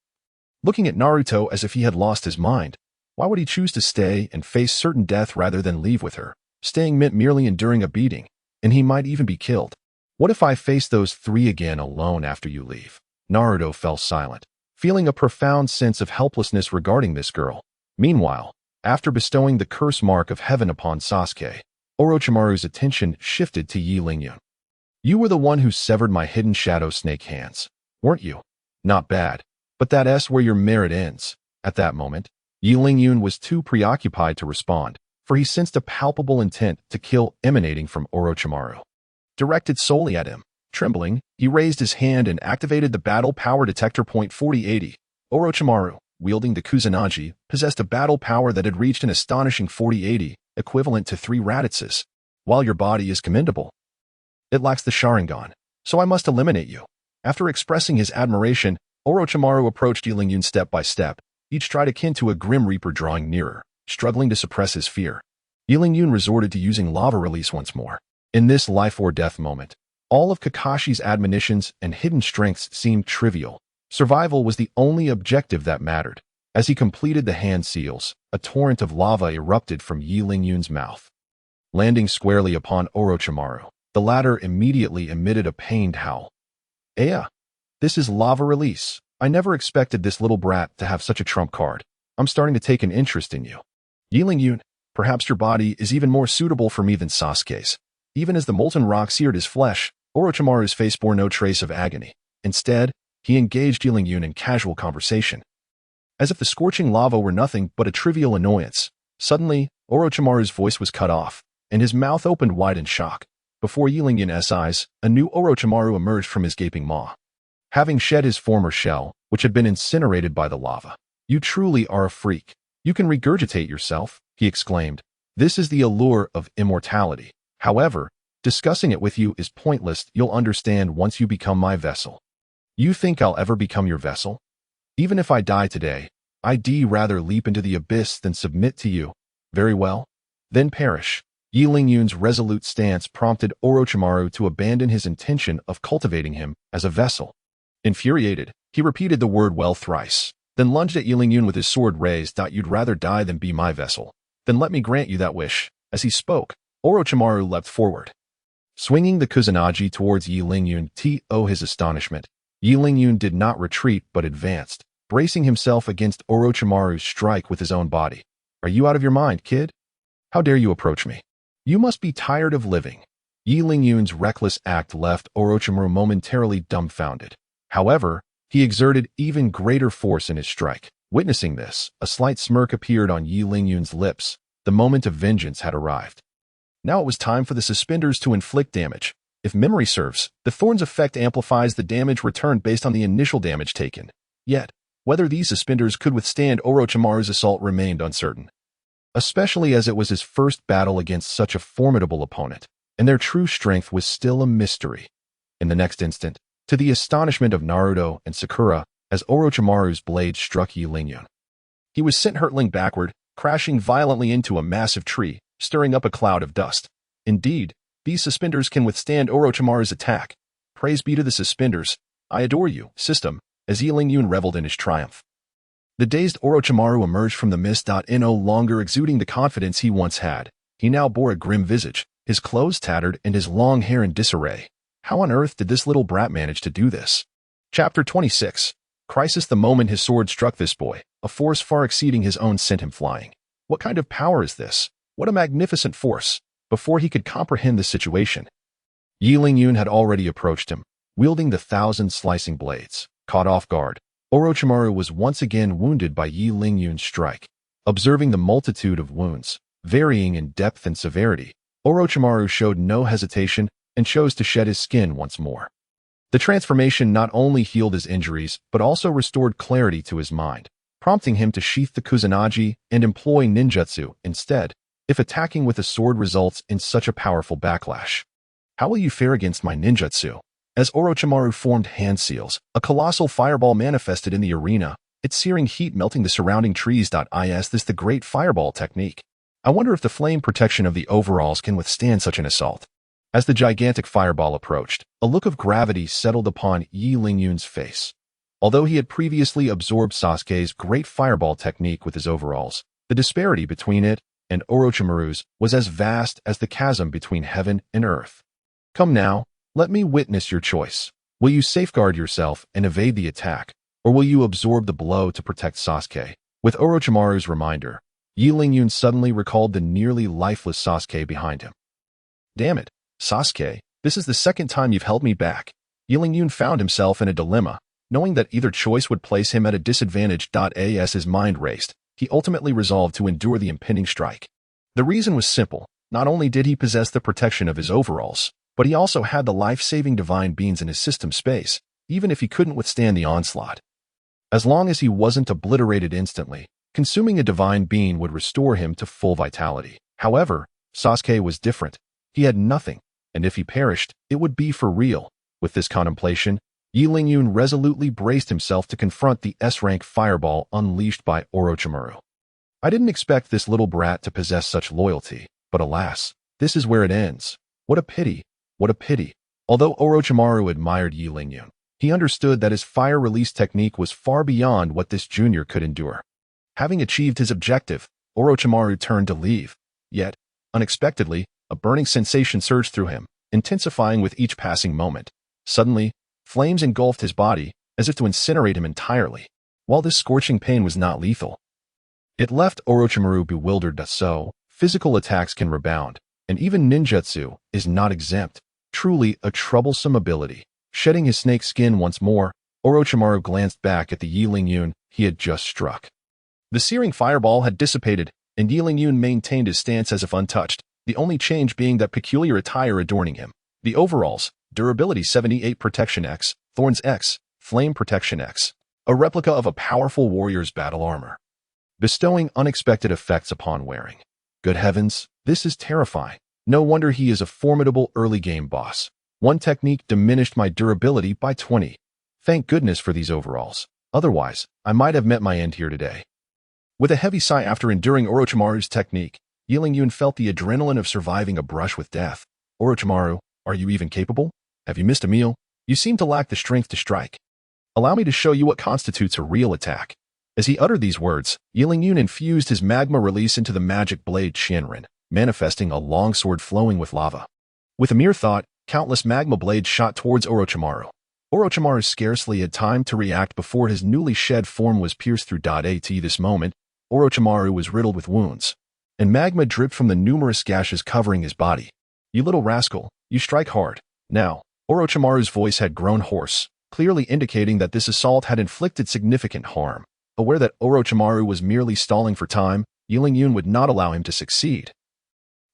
Looking at Naruto as if he had lost his mind, why would he choose to stay and face certain death rather than leave with her? Staying meant merely enduring a beating, and he might even be killed. What if I face those three again alone after you leave? Naruto fell silent, feeling a profound sense of helplessness regarding this girl. Meanwhile, after bestowing the curse mark of heaven upon Sasuke, Orochimaru's attention shifted to Yi Lingyun. You were the one who severed my hidden shadow snake hands, weren't you? Not bad, but that's where your merit ends. At that moment, Yi Lingyun was too preoccupied to respond, for he sensed a palpable intent to kill emanating from Orochimaru. Directed solely at him, trembling, he raised his hand and activated the battle power detector .4080. Orochimaru, wielding the Kusanagi, possessed a battle power that had reached an astonishing 4080, equivalent to 3 Raditzus. While your body is commendable, it lacks the Sharingan, so I must eliminate you. After expressing his admiration, Orochimaru approached Yi Lingyun step by step, each stride akin to a Grim Reaper drawing nearer, struggling to suppress his fear. Yi Lingyun resorted to using lava release once more. In this life or death moment, all of Kakashi's admonitions and hidden strengths seemed trivial. Survival was the only objective that mattered. As he completed the hand seals, a torrent of lava erupted from Yi Lingyun's mouth. Landing squarely upon Orochimaru, the latter immediately emitted a pained howl. Aya, this is lava release. I never expected this little brat to have such a trump card. I'm starting to take an interest in you. Yi Lingyun, perhaps your body is even more suitable for me than Sasuke's. Even as the molten rock seared his flesh, Orochimaru's face bore no trace of agony. Instead, he engaged Yi Lingyun in casual conversation. As if the scorching lava were nothing but a trivial annoyance, suddenly, Orochimaru's voice was cut off, and his mouth opened wide in shock. Before Yi Lingyun's eyes, a new Orochimaru emerged from his gaping maw. Having shed his former shell, which had been incinerated by the lava. You truly are a freak. You can regurgitate yourself, he exclaimed. This is the allure of immortality. However, discussing it with you is pointless. You'll understand once you become my vessel. You think I'll ever become your vessel? Even if I die today, I'd rather leap into the abyss than submit to you. Very well. Then perish. Yi Lingyun's resolute stance prompted Orochimaru to abandon his intention of cultivating him as a vessel. Infuriated, he repeated the word well thrice, then lunged at Yi Lingyun with his sword raised. You'd rather die than be my vessel. Then let me grant you that wish. As he spoke, Orochimaru leapt forward, swinging the Kusanagi towards Yi Lingyun. To his astonishment, Yi Lingyun did not retreat but advanced, bracing himself against Orochimaru's strike with his own body. Are you out of your mind, kid? How dare you approach me? You must be tired of living. Yi Lingyun's reckless act left Orochimaru momentarily dumbfounded. However, he exerted even greater force in his strike. Witnessing this, a slight smirk appeared on Yi Lingyun's lips. The moment of vengeance had arrived. Now it was time for the suspenders to inflict damage. If memory serves, the thorn's effect amplifies the damage returned based on the initial damage taken. Yet, whether these suspenders could withstand Orochimaru's assault remained uncertain, especially as it was his first battle against such a formidable opponent, and their true strength was still a mystery. In the next instant, to the astonishment of Naruto and Sakura, as Orochimaru's blade struck Yi Lingyun, he was sent hurtling backward, crashing violently into a massive tree, stirring up a cloud of dust. Indeed, these suspenders can withstand Orochimaru's attack. Praise be to the suspenders. I adore you, system, as Yi Lingyun reveled in his triumph. The dazed Orochimaru emerged from the mist, no longer exuding the confidence he once had. He now bore a grim visage, his clothes tattered and his long hair in disarray. How on earth did this little brat manage to do this? Chapter 26. Crisis. The moment his sword struck this boy, a force far exceeding his own sent him flying. What kind of power is this? What a magnificent force! Before he could comprehend the situation, Yi Lingyun had already approached him, wielding the 1,000 slicing blades. Caught off guard, Orochimaru was once again wounded by Yi Lingyun's strike. Observing the multitude of wounds, varying in depth and severity, Orochimaru showed no hesitation and chose to shed his skin once more. The transformation not only healed his injuries, but also restored clarity to his mind, prompting him to sheath the Kusanagi and employ ninjutsu instead, if attacking with a sword results in such a powerful backlash. How will you fare against my ninjutsu? As Orochimaru formed hand seals, a colossal fireball manifested in the arena, its searing heat melting the surrounding trees. Is this the great fireball technique? I wonder if the flame protection of the overalls can withstand such an assault. As the gigantic fireball approached, a look of gravity settled upon Yi Lingyun's face. Although he had previously absorbed Sasuke's great fireball technique with his overalls, the disparity between it and Orochimaru's was as vast as the chasm between heaven and earth. Come now, let me witness your choice. Will you safeguard yourself and evade the attack, or will you absorb the blow to protect Sasuke? With Orochimaru's reminder, Yi Lingyun suddenly recalled the nearly lifeless Sasuke behind him. Damn it, Sasuke, this is the second time you've held me back. Yi Lingyun found himself in a dilemma, knowing that either choice would place him at a disadvantage. As his mind raced, he ultimately resolved to endure the impending strike. The reason was simple. Not only did he possess the protection of his overalls, but he also had the life-saving divine beings in his system space, even if he couldn't withstand the onslaught. As long as he wasn't obliterated instantly, consuming a divine being would restore him to full vitality. However, Sasuke was different. He had nothing, and if he perished, it would be for real. With this contemplation, Yi Lingyun resolutely braced himself to confront the S-rank fireball unleashed by Orochimaru. I didn't expect this little brat to possess such loyalty, but alas, this is where it ends. What a pity. What a pity. Although Orochimaru admired Yi Lingyun, he understood that his fire release technique was far beyond what this junior could endure. Having achieved his objective, Orochimaru turned to leave. Yet, unexpectedly, a burning sensation surged through him, intensifying with each passing moment. Suddenly, flames engulfed his body, as if to incinerate him entirely. While this scorching pain was not lethal, it left Orochimaru bewildered. So, physical attacks can rebound, and even ninjutsu is not exempt. Truly a troublesome ability. Shedding his snake skin once more, Orochimaru glanced back at the Yi Lingyun he had just struck. The searing fireball had dissipated, and Yi Lingyun maintained his stance as if untouched, the only change being that peculiar attire adorning him. The overalls, durability 78, protection X, thorns X, flame protection X, a replica of a powerful warrior's battle armor, bestowing unexpected effects upon wearing. Good heavens, this is terrifying. No wonder he is a formidable early-game boss. One technique diminished my durability by 20. Thank goodness for these overalls. Otherwise, I might have met my end here today. With a heavy sigh after enduring Orochimaru's technique, Yi Lingyun felt the adrenaline of surviving a brush with death. Orochimaru, are you even capable? Have you missed a meal? You seem to lack the strength to strike. Allow me to show you what constitutes a real attack. As he uttered these words, Yi Lingyun infused his magma release into the magic blade Qianren, manifesting a longsword flowing with lava. With a mere thought, countless magma blades shot towards Orochimaru. Orochimaru scarcely had time to react before his newly shed form was pierced through. At this moment, Orochimaru was riddled with wounds, and magma dripped from the numerous gashes covering his body. You little rascal, you strike hard. Now, Orochimaru's voice had grown hoarse, clearly indicating that this assault had inflicted significant harm. Aware that Orochimaru was merely stalling for time, Yi Lingyun would not allow him to succeed.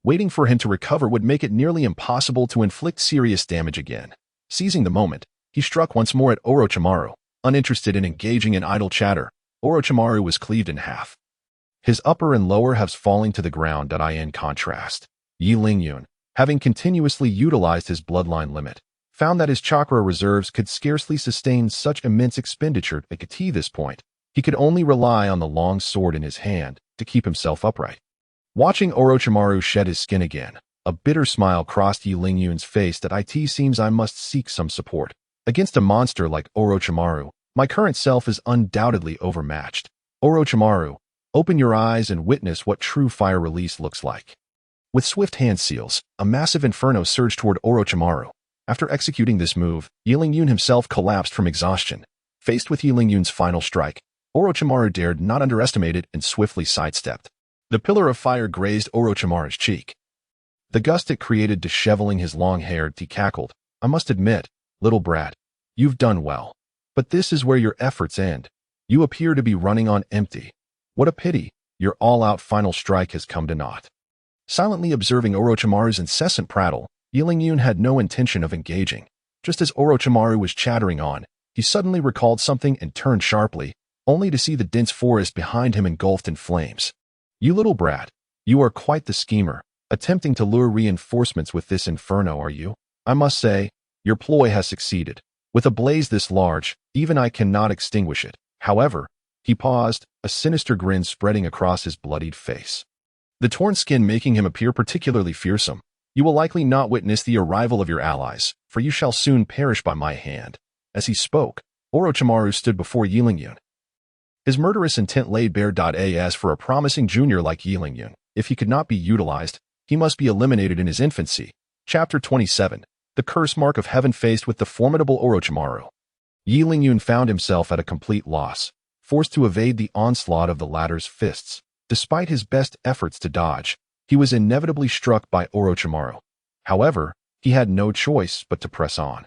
Waiting for him to recover would make it nearly impossible to inflict serious damage again. Seizing the moment, he struck once more at Orochimaru. Uninterested in engaging in idle chatter, Orochimaru was cleaved in half, his upper and lower halves falling to the ground. In contrast, Yi Lingyun, having continuously utilized his bloodline limit, found that his chakra reserves could scarcely sustain such immense expenditure. At this point, he could only rely on the long sword in his hand to keep himself upright. Watching Orochimaru shed his skin again, a bitter smile crossed Yun's face. That it seems I must seek some support. Against a monster like Orochimaru, my current self is undoubtedly overmatched. Orochimaru, open your eyes and witness what true fire release looks like. With swift hand seals, a massive inferno surged toward Orochimaru. After executing this move, Yun himself collapsed from exhaustion. Faced with Yun's final strike, Orochimaru dared not underestimate it and swiftly sidestepped. The pillar of fire grazed Orochimaru's cheek. The gust it created disheveling his long hair, he cackled. I must admit, little brat, you've done well. But this is where your efforts end. You appear to be running on empty. What a pity, your all-out final strike has come to naught. Silently observing Orochimaru's incessant prattle, Yun had no intention of engaging. Just as Orochimaru was chattering on, he suddenly recalled something and turned sharply, only to see the dense forest behind him engulfed in flames. You little brat, you are quite the schemer, attempting to lure reinforcements with this inferno, are you? I must say, your ploy has succeeded. With a blaze this large, even I cannot extinguish it. However, he paused, a sinister grin spreading across his bloodied face. The torn skin making him appear particularly fearsome. You will likely not witness the arrival of your allies, for you shall soon perish by my hand. As he spoke, Orochimaru stood before Yun. His murderous intent laid bare. As for a promising junior like Yun, if he could not be utilized, he must be eliminated in his infancy. Chapter 27. The curse mark of heaven. Faced with the formidable Orochimaru, Yun found himself at a complete loss, forced to evade the onslaught of the latter's fists. Despite his best efforts to dodge, he was inevitably struck by Orochimaru. However, he had no choice but to press on,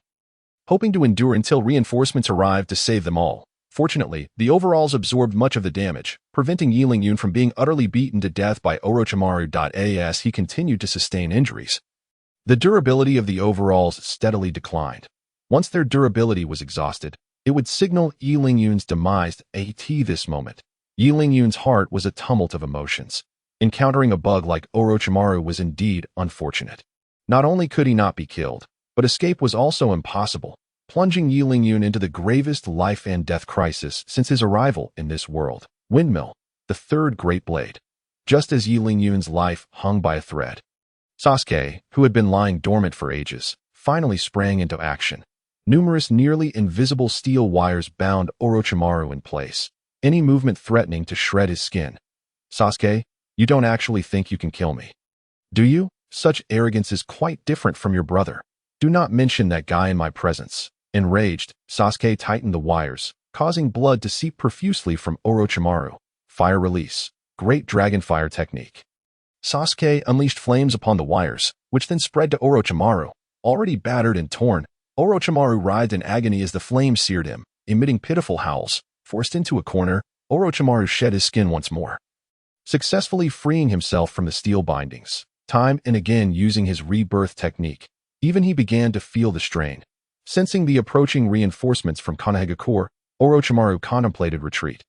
hoping to endure until reinforcements arrived to save them all. Fortunately, the overalls absorbed much of the damage, preventing Yun from being utterly beaten to death by Orochimaru. As he continued to sustain injuries, the durability of the overalls steadily declined. Once their durability was exhausted, it would signal Yun's demise. At this moment, Yun's heart was a tumult of emotions. Encountering a bug like Orochimaru was indeed unfortunate. Not only could he not be killed, but escape was also impossible, plunging Yun into the gravest life and death crisis since his arrival in this world. Windmill, the third great blade. Just as Yun's life hung by a thread, Sasuke, who had been lying dormant for ages, finally sprang into action. Numerous nearly invisible steel wires bound Orochimaru in place, any movement threatening to shred his skin. Sasuke, you don't actually think you can kill me, do you? Such arrogance is quite different from your brother. Do not mention that guy in my presence. Enraged, Sasuke tightened the wires, causing blood to seep profusely from Orochimaru. Fire release. Great dragon fire technique. Sasuke unleashed flames upon the wires, which then spread to Orochimaru. Already battered and torn, Orochimaru writhed in agony as the flames seared him, emitting pitiful howls. Forced into a corner, Orochimaru shed his skin once more, successfully freeing himself from the steel bindings, time and again using his rebirth technique. Even he began to feel the strain. Sensing the approaching reinforcements from Konoha, Orochimaru contemplated retreat.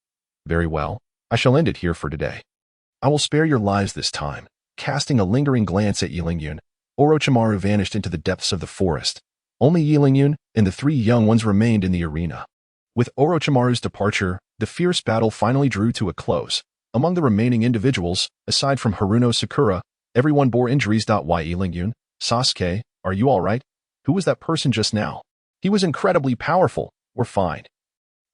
Very well, I shall end it here for today. I will spare your lives this time. Casting a lingering glance at Yun, Orochimaru vanished into the depths of the forest. Only Yun and the three young ones remained in the arena. With Orochimaru's departure, the fierce battle finally drew to a close. Among the remaining individuals, aside from Haruno Sakura, everyone bore injuries. Why Yun? Sasuke, are you alright? Who was that person just now? He was incredibly powerful. We're fine.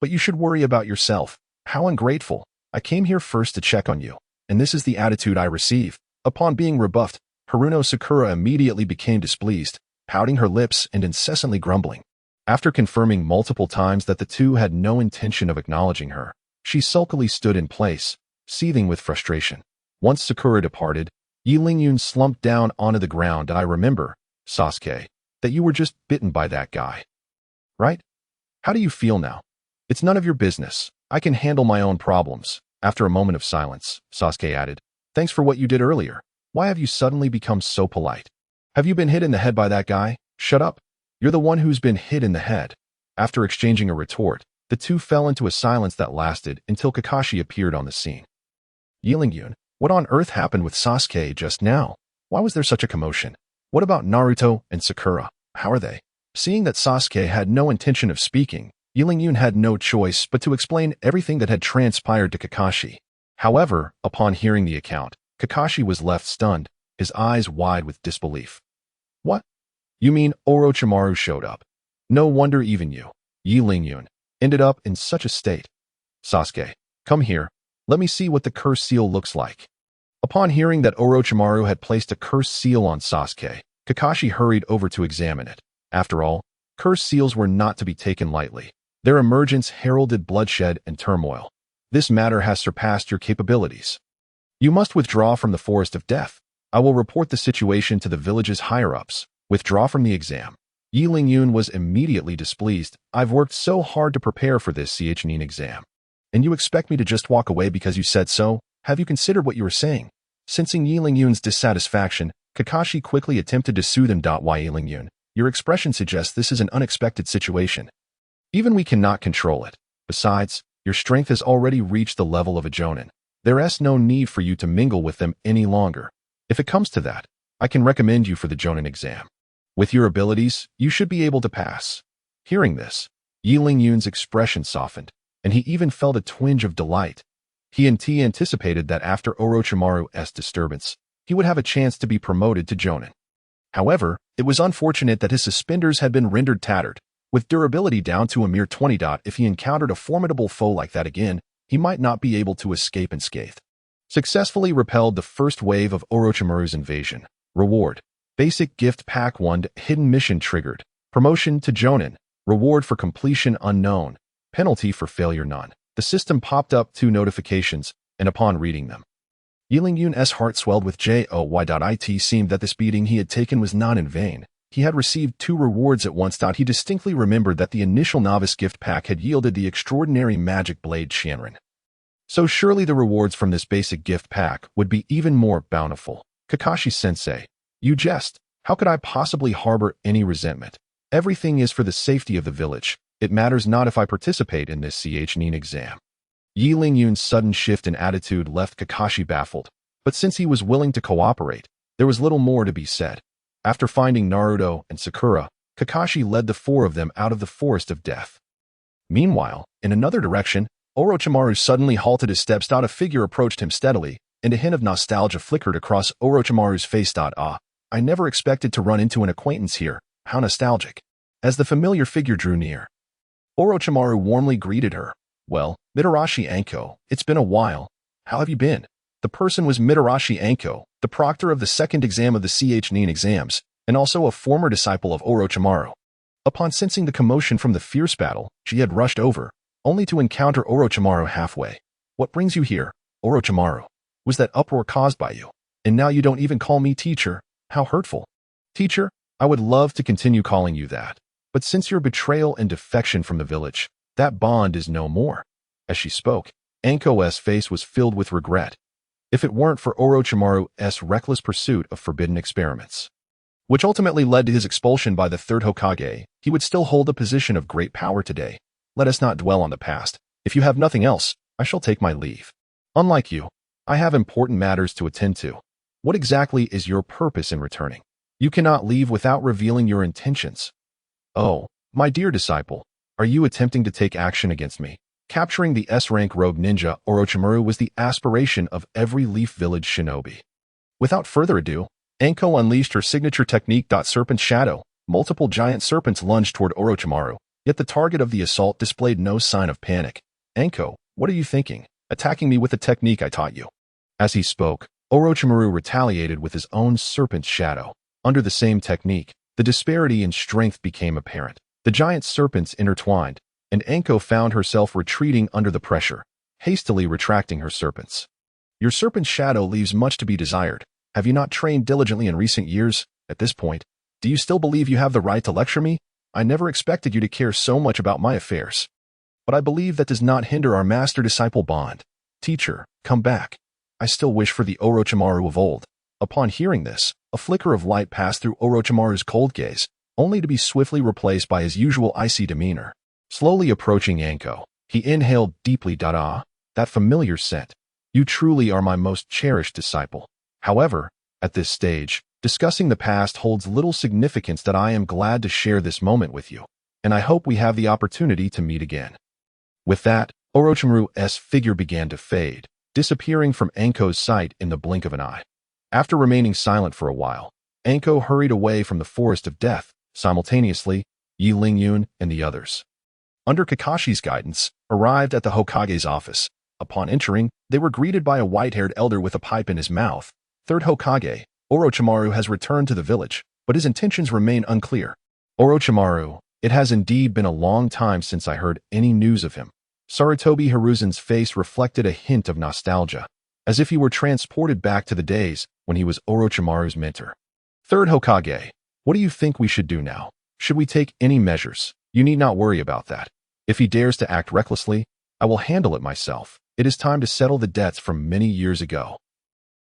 But you should worry about yourself. How ungrateful. I came here first to check on you, and this is the attitude I receive. Upon being rebuffed, Haruno Sakura immediately became displeased, pouting her lips and incessantly grumbling. After confirming multiple times that the two had no intention of acknowledging her, she sulkily stood in place, seething with frustration. Once Sakura departed, Yun slumped down onto the ground. I remember, Sasuke, that you were just bitten by that guy. Right? How do you feel now? It's none of your business. I can handle my own problems. After a moment of silence, Sasuke added, thanks for what you did earlier. Why have you suddenly become so polite? Have you been hit in the head by that guy? Shut up. You're the one who's been hit in the head. After exchanging a retort, the two fell into a silence that lasted until Kakashi appeared on the scene. Yun, what on earth happened with Sasuke just now? Why was there such a commotion? What about Naruto and Sakura? How are they? Seeing that Sasuke had no intention of speaking, Yun had no choice but to explain everything that had transpired to Kakashi. However, upon hearing the account, Kakashi was left stunned, his eyes wide with disbelief. What? You mean Orochimaru showed up? No wonder even you, Yi Lingyun, ended up in such a state. Sasuke, come here, let me see what the cursed seal looks like. Upon hearing that Orochimaru had placed a cursed seal on Sasuke, Kakashi hurried over to examine it. After all, cursed seals were not to be taken lightly. Their emergence heralded bloodshed and turmoil. This matter has surpassed your capabilities. You must withdraw from the Forest of Death. I will report the situation to the village's higher-ups. Withdraw from the exam. Yi Lingyun was immediately displeased. I've worked so hard to prepare for this Chunnin exam. And you expect me to just walk away because you said so? Have you considered what you were saying? Sensing Yi Lingyun's dissatisfaction, Kakashi quickly attempted to soothe him. Why, Yi Lingyun? Your expression suggests this is an unexpected situation. Even we cannot control it. Besides, your strength has already reached the level of a Jonin. There is no need for you to mingle with them any longer. If it comes to that, I can recommend you for the Jonin exam. With your abilities, you should be able to pass. Hearing this, Yi Lingyun's expression softened, and he even felt a twinge of delight. He anticipated that after Orochimaru's disturbance, he would have a chance to be promoted to Jonin. However, it was unfortunate that his suspenders had been rendered tattered, with durability down to a mere 20. If he encountered a formidable foe like that again, he might not be able to escape unscathed. Successfully repelled the first wave of Orochimaru's invasion. Reward. Basic Gift Pack 1 Hidden Mission Triggered. Promotion to Jonin. Reward for completion unknown. Penalty for failure none. The system popped up 2 notifications, and upon reading them, Yi Lingyun's heart swelled with joy. It seemed that this beating he had taken was not in vain. He had received 2 rewards at once. He distinctly remembered that the initial novice gift pack had yielded the extraordinary magic blade Qianren. So surely the rewards from this basic gift pack would be even more bountiful. Kakashi-sensei, you jest. How could I possibly harbor any resentment? Everything is for the safety of the village. It matters not if I participate in this Chunnin exam. Yi Lingyun's sudden shift in attitude left Kakashi baffled, but since he was willing to cooperate, there was little more to be said. After finding Naruto and Sakura, Kakashi led the 4 of them out of the Forest of Death. Meanwhile, in another direction, Orochimaru suddenly halted his steps. A figure approached him steadily, and a hint of nostalgia flickered across Orochimaru's face. Ah, I never expected to run into an acquaintance here. How nostalgic. As the familiar figure drew near, Orochimaru warmly greeted her. Well, Mitarashi Anko, it's been a while. How have you been? The person was Mitarashi Anko, the proctor of the 2nd exam of the Chunnin exams, and also a former disciple of Orochimaru. Upon sensing the commotion from the fierce battle, she had rushed over, only to encounter Orochimaru halfway. What brings you here, Orochimaru? Was that uproar caused by you? And now you don't even call me teacher? How hurtful. Teacher, I would love to continue calling you that. But since your betrayal and defection from the village, that bond is no more. As she spoke, Anko's face was filled with regret. If it weren't for Orochimaru's reckless pursuit of forbidden experiments, which ultimately led to his expulsion by the 3rd Hokage, he would still hold a position of great power today. Let us not dwell on the past. If you have nothing else, I shall take my leave. Unlike you, I have important matters to attend to. What exactly is your purpose in returning? You cannot leave without revealing your intentions. Oh, my dear disciple, are you attempting to take action against me? Capturing the S-rank rogue ninja Orochimaru was the aspiration of every Leaf Village shinobi. Without further ado, Anko unleashed her signature technique. Serpent Shadow. Multiple giant serpents lunged toward Orochimaru, yet the target of the assault displayed no sign of panic. Anko, what are you thinking? Attacking me with the technique I taught you. As he spoke, Orochimaru retaliated with his own Serpent Shadow. Under the same technique, the disparity in strength became apparent. The giant serpents intertwined, and Anko found herself retreating under the pressure, hastily retracting her serpents. Your Serpent Shadow leaves much to be desired. Have you not trained diligently in recent years? At this point, do you still believe you have the right to lecture me? I never expected you to care so much about my affairs. But I believe that does not hinder our master-disciple bond. Teacher, come back. I still wish for the Orochimaru of old. Upon hearing this, a flicker of light passed through Orochimaru's cold gaze, only to be swiftly replaced by his usual icy demeanor. Slowly approaching Anko, he inhaled deeply. That familiar scent. You truly are my most cherished disciple. However, at this stage, discussing the past holds little significance. I am glad to share this moment with you, and I hope we have the opportunity to meet again. With that, Orochimaru's figure began to fade, disappearing from Anko's sight in the blink of an eye. After remaining silent for a while, Anko hurried away from the forest of death, simultaneously, Yi Lingyun and the others, under Kakashi's guidance, arrived at the Hokage's office. Upon entering, they were greeted by a white-haired elder with a pipe in his mouth. Third Hokage, Orochimaru has returned to the village, but his intentions remain unclear. Orochimaru, it has indeed been a long time since I heard any news of him. Sarutobi Hiruzen's face reflected a hint of nostalgia, as if he were transported back to the days when he was Orochimaru's mentor. Third Hokage, what do you think we should do now? Should we take any measures? You need not worry about that. If he dares to act recklessly, I will handle it myself. It is time to settle the debts from many years ago.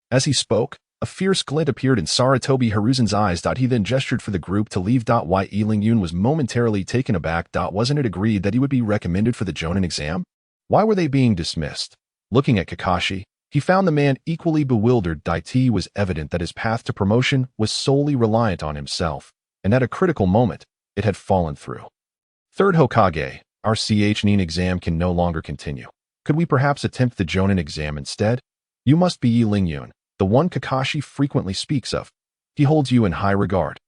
As he spoke, a fierce glint appeared in Sarutobi Hiruzen's eyes. He then gestured for the group to leave. Yi Lingyun was momentarily taken aback. Wasn't it agreed that he would be recommended for the Chunin exam? Why were they being dismissed? Looking at Kakashi, he found the man equally bewildered. It was evident that his path to promotion was solely reliant on himself, and at a critical moment, it had fallen through. Third Hokage, our Chunin exam can no longer continue. Could we perhaps attempt the Chunin exam instead? You must be Yi Lingyun, the one Kakashi frequently speaks of. He holds you in high regard.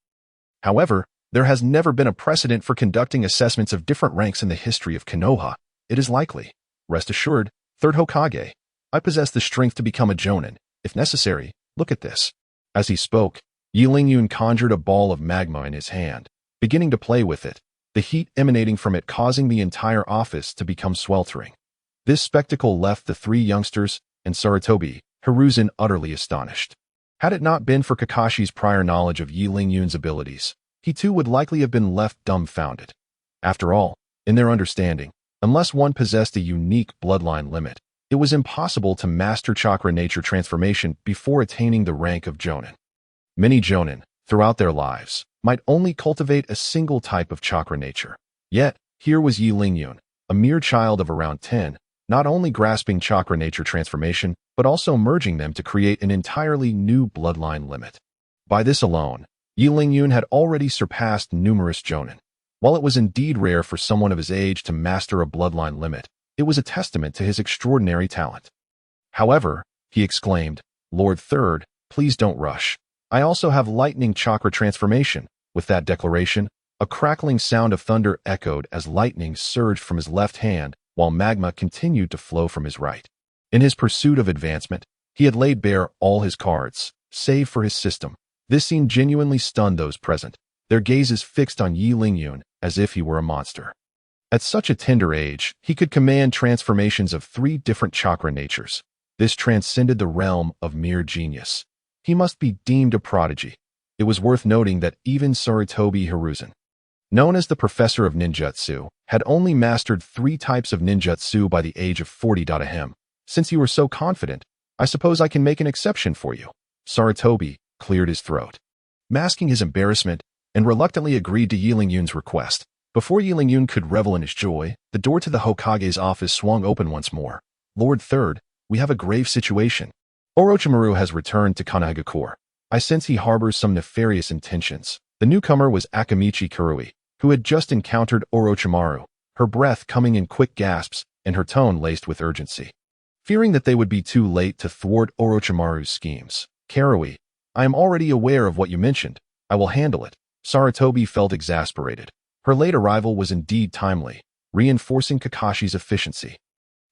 However, there has never been a precedent for conducting assessments of different ranks in the history of Konoha. It is likely. Rest assured, Third Hokage, I possess the strength to become a Chunin. If necessary, look at this. As he spoke, Yi Lingyun conjured a ball of magma in his hand, beginning to play with it, the heat emanating from it causing the entire office to become sweltering. This spectacle left the three youngsters and Sarutobi Hiruzen utterly astonished. Had it not been for Kakashi's prior knowledge of Yi Lingyun's abilities, he too would likely have been left dumbfounded. After all, in their understanding, unless one possessed a unique bloodline limit, it was impossible to master chakra nature transformation before attaining the rank of Chunin. Many Chunin, throughout their lives, might only cultivate a single type of chakra nature. Yet, here was Yi Lingyun, a mere child of around 10, not only grasping chakra nature transformation, but also merging them to create an entirely new bloodline limit. By this alone, Yi Lingyun had already surpassed numerous Chunin. While it was indeed rare for someone of his age to master a bloodline limit, it was a testament to his extraordinary talent. However, he exclaimed, Lord Third, please don't rush. I also have lightning chakra transformation. With that declaration, a crackling sound of thunder echoed as lightning surged from his left hand, while magma continued to flow from his right. In his pursuit of advancement, he had laid bare all his cards, save for his system. This scene genuinely stunned those present, their gazes fixed on Yi Lingyun as if he were a monster. At such a tender age, he could command transformations of 3 different chakra natures. This transcended the realm of mere genius. He must be deemed a prodigy. It was worth noting that even Sarutobi Hiruzen, known as the Professor of Ninjutsu, had only mastered 3 types of ninjutsu by the age of 40. Ahem. Since you were so confident, I suppose I can make an exception for you. Sarutobi cleared his throat, masking his embarrassment, and reluctantly agreed to Yi Lingyun's request. Before Yi Lingyun could revel in his joy, the door to the Hokage's office swung open once more. Lord Third, we have a grave situation. Orochimaru has returned to Konoha. I sense he harbors some nefarious intentions. The newcomer was Akamichi Kurui, who had just encountered Orochimaru, her breath coming in quick gasps and her tone laced with urgency. Fearing that they would be too late to thwart Orochimaru's schemes, Karui, I am already aware of what you mentioned. I will handle it. Sarutobi felt exasperated. Her late arrival was indeed timely, reinforcing Kakashi's efficiency.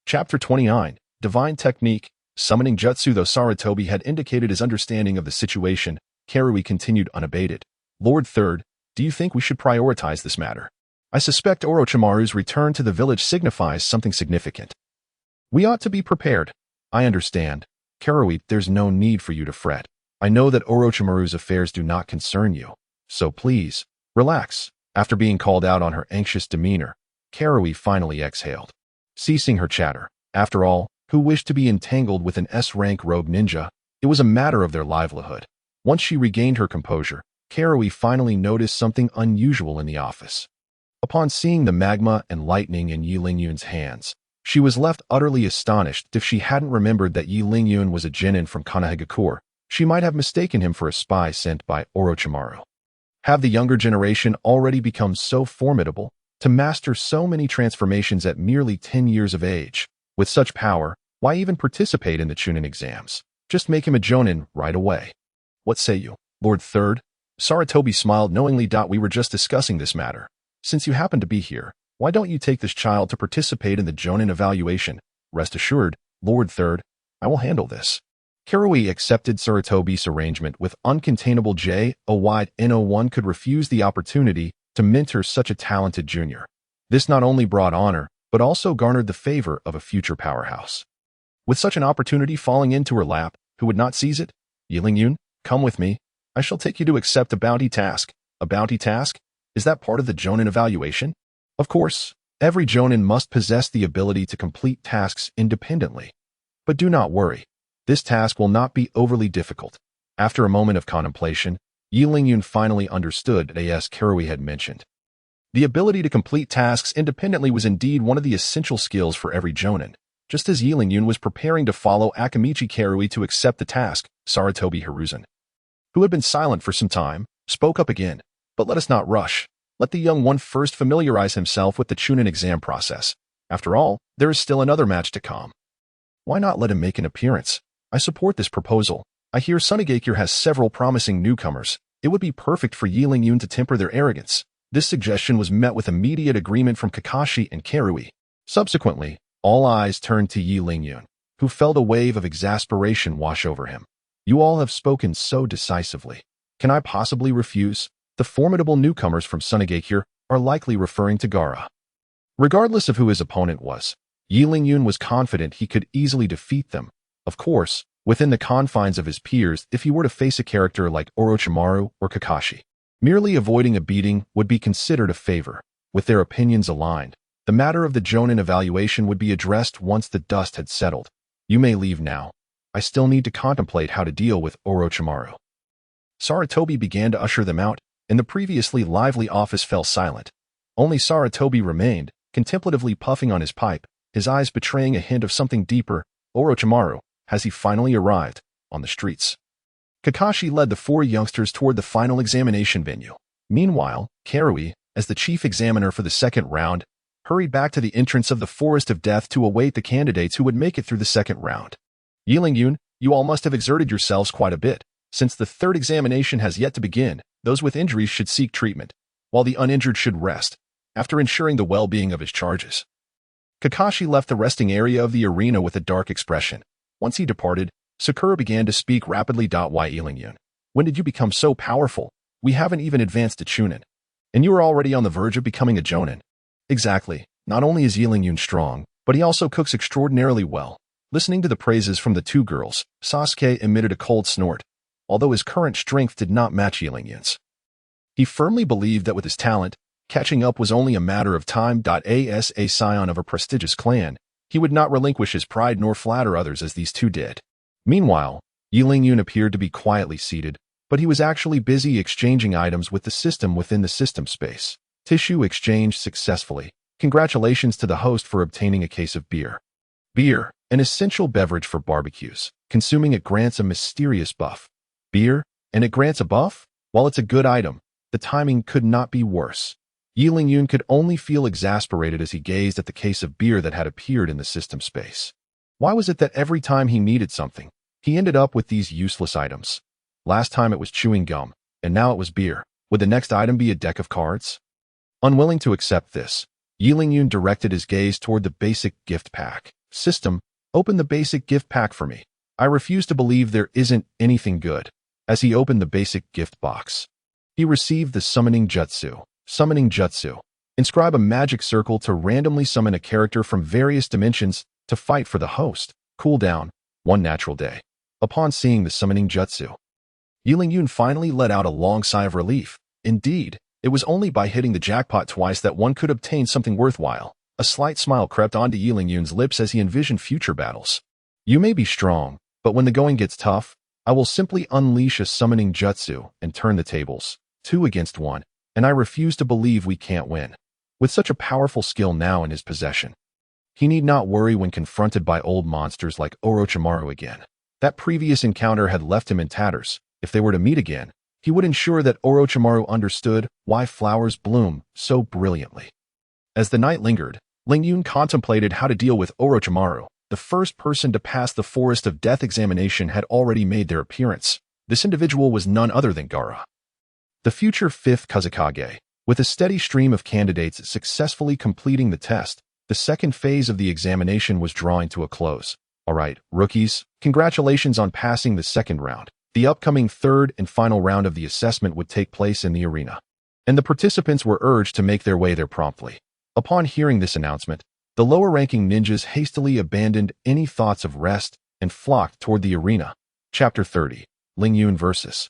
Chapter 29, Divine Technique, Summoning Jutsu. Though Sarutobi had indicated his understanding of the situation, Karui continued unabated. Lord Third, do you think we should prioritize this matter? I suspect Orochimaru's return to the village signifies something significant. We ought to be prepared. I understand. Karui, there's no need for you to fret. I know that Orochimaru's affairs do not concern you. So please, relax. After being called out on her anxious demeanor, Karui finally exhaled, ceasing her chatter. After all, who wished to be entangled with an S-rank rogue ninja? It was a matter of their livelihood. Once she regained her composure, Karui finally noticed something unusual in the office. Upon seeing the magma and lightning in Yi Lingyun's hands, she was left utterly astonished. If she hadn't remembered that Yi Lingyun was a genin from Konoha, she might have mistaken him for a spy sent by Orochimaru. Have the younger generation already become so formidable to master so many transformations at merely 10 years of age? With such power, Why even participate in the Chunin exams? Just make him a Jonin right away. What say you, Lord Third? Sarutobi smiled knowingly. We were just discussing this matter. Since you happen to be here, why don't you take this child to participate in the Jonin evaluation? Rest assured, Lord Third, I will handle this. Kirui accepted Sarutobi's arrangement with uncontainable joy. No one could refuse the opportunity to mentor such a talented junior. This not only brought honor, but also garnered the favor of a future powerhouse. With such an opportunity falling into her lap, who would not seize it? Yilingyun, come with me. I shall take you to accept a bounty task. A bounty task? Is that part of the Jonin evaluation? Of course, every Jonin must possess the ability to complete tasks independently. But do not worry. This task will not be overly difficult. After a moment of contemplation, Yilingyun finally understood as Kirui had mentioned. The ability to complete tasks independently was indeed one of the essential skills for every Jonin. Just as Yilingyun was preparing to follow Akamichi Kirui to accept the task, Sarutobi Hiruzen, who had been silent for some time, spoke up again. But let us not rush. Let the young one first familiarize himself with the Chunin exam process. After all, there is still another match to come. Why not let him make an appearance? I support this proposal. I hear Sunigakure has several promising newcomers. It would be perfect for Yilingyun to temper their arrogance. This suggestion was met with immediate agreement from Kakashi and Kirui. Subsequently, all eyes turned to Yilingyun, who felt a wave of exasperation wash over him. You all have spoken so decisively. Can I possibly refuse? The formidable newcomers from Sunigakure are likely referring to Gaara. Regardless of who his opponent was, Yilingyun was confident he could easily defeat them. Of course, within the confines of his peers if he were to face a character like Orochimaru or Kakashi. Merely avoiding a beating would be considered a favor. With their opinions aligned, the matter of the Jonin evaluation would be addressed once the dust had settled. You may leave now. I still need to contemplate how to deal with Orochimaru. Sarutobi began to usher them out, and the previously lively office fell silent. Only Sarutobi remained, contemplatively puffing on his pipe, his eyes betraying a hint of something deeper. Orochimaru, has he finally arrived, on the streets? Kakashi led the four youngsters toward the final examination venue. Meanwhile, Kirui, as the chief examiner for the second round, hurried back to the entrance of the Forest of Death to await the candidates who would make it through the second round. Yilingyun, you all must have exerted yourselves quite a bit. Since the third examination has yet to begin, those with injuries should seek treatment, while the uninjured should rest, after ensuring the well-being of his charges. Kakashi left the resting area of the arena with a dark expression. Once he departed, Sakura began to speak rapidly. Why, Yilingyun? When did you become so powerful? We haven't even advanced to Chunin. And you are already on the verge of becoming a Jonin. Exactly. Not only is Yilingyun strong, but he also cooks extraordinarily well. Listening to the praises from the two girls, Sasuke emitted a cold snort. Although his current strength did not match Yilingyun's, he firmly believed that with his talent, catching up was only a matter of time. As a scion of a prestigious clan, he would not relinquish his pride nor flatter others as these two did. Meanwhile, Yilingyun appeared to be quietly seated, but he was actually busy exchanging items with the system within the system space. Tissue exchanged successfully. Congratulations to the host for obtaining a case of beer. Beer, an essential beverage for barbecues. Consuming it grants a mysterious buff. Beer, and it grants a buff? While it's a good item, the timing could not be worse. Yilingyun could only feel exasperated as he gazed at the case of beer that had appeared in the system space. Why was it that every time he needed something, he ended up with these useless items? Last time it was chewing gum, and now it was beer. Would the next item be a deck of cards? Unwilling to accept this, Yilingyun directed his gaze toward the basic gift pack. System, open the basic gift pack for me. I refuse to believe there isn't anything good. As he opened the basic gift box, he received the summoning jutsu. Summoning jutsu. Inscribe a magic circle to randomly summon a character from various dimensions to fight for the host. Cooldown, 1 natural day. Upon seeing the summoning jutsu, Yilingyun finally let out a long sigh of relief. Indeed, it was only by hitting the jackpot twice that one could obtain something worthwhile. A slight smile crept onto Yilingyun's lips as he envisioned future battles. You may be strong, but when the going gets tough, I will simply unleash a summoning jutsu and turn the tables, 2 against 1, and I refuse to believe we can't win. With such a powerful skill now in his possession, he need not worry when confronted by old monsters like Orochimaru again. That previous encounter had left him in tatters. If they were to meet again, he would ensure that Orochimaru understood why flowers bloom so brilliantly. As the night lingered, Lingyun contemplated how to deal with Orochimaru. the first person to pass the Forest of Death examination had already made their appearance. This individual was none other than Gaara, the future 5th Kazekage. With a steady stream of candidates successfully completing the test, the second phase of the examination was drawing to a close. All right, rookies, congratulations on passing the second round. The upcoming third and final round of the assessment would take place in the arena, and the participants were urged to make their way there promptly. Upon hearing this announcement, the lower-ranking ninjas hastily abandoned any thoughts of rest and flocked toward the arena. Chapter 30. Ling Yun vs.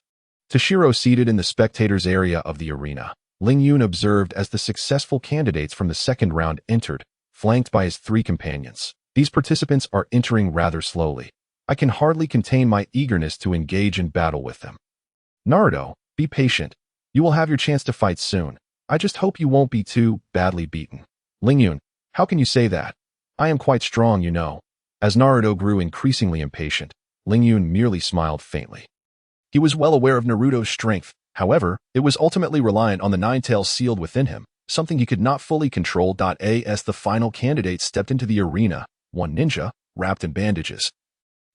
Toshiro. Seated in the spectators' area of the arena, Ling Yun observed as the successful candidates from the second round entered, flanked by his 3 companions. These participants are entering rather slowly. I can hardly contain my eagerness to engage in battle with them. Naruto, be patient. You will have your chance to fight soon. I just hope you won't be too badly beaten. Ling Yun, how can you say that? I am quite strong, you know. As Naruto grew increasingly impatient, Ling Yun merely smiled faintly. He was well aware of Naruto's strength. However, it was ultimately reliant on the 9 tails sealed within him, something he could not fully control. As the final candidate stepped into the arena, one ninja, wrapped in bandages,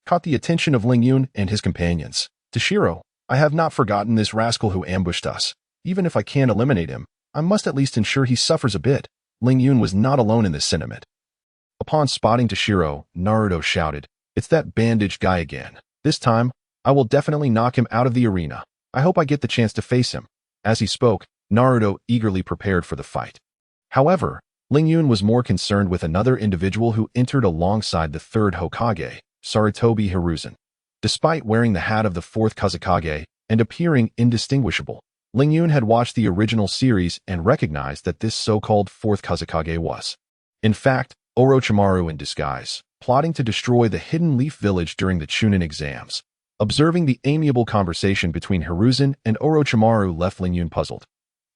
caught the attention of Ling Yun and his companions. Toshiro, I have not forgotten this rascal who ambushed us. Even if I can't eliminate him, I must at least ensure he suffers a bit. Ling Yun was not alone in this sentiment. Upon spotting Toshiro, Naruto shouted, "It's that bandaged guy again. This time, I will definitely knock him out of the arena. I hope I get the chance to face him." As he spoke, Naruto eagerly prepared for the fight. However, Ling Yun was more concerned with another individual who entered alongside the 3rd Hokage, Sarutobi Hiruzen. Despite wearing the hat of the 4th Kazekage and appearing indistinguishable, Ling Yun had watched the original series and recognized that this so-called 4th Kazekage was, in fact, Orochimaru in disguise, plotting to destroy the Hidden Leaf Village during the Chunin exams. Observing the amiable conversation between Hiruzen and Orochimaru left Ling Yun puzzled.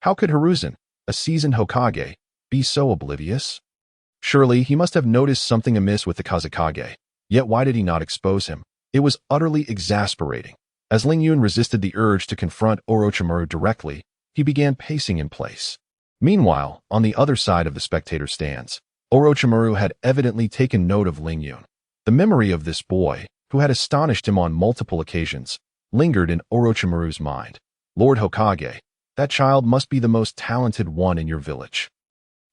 How could Hiruzen, a seasoned Hokage, be so oblivious? Surely he must have noticed something amiss with the Kazekage. Yet why did he not expose him? It was utterly exasperating. As Ling Yun resisted the urge to confront Orochimaru directly, he began pacing in place. Meanwhile, on the other side of the spectator stands, Orochimaru had evidently taken note of Ling Yun. The memory of this boy, who had astonished him on multiple occasions, lingered in Orochimaru's mind. Lord Hokage, that child must be the most talented one in your village.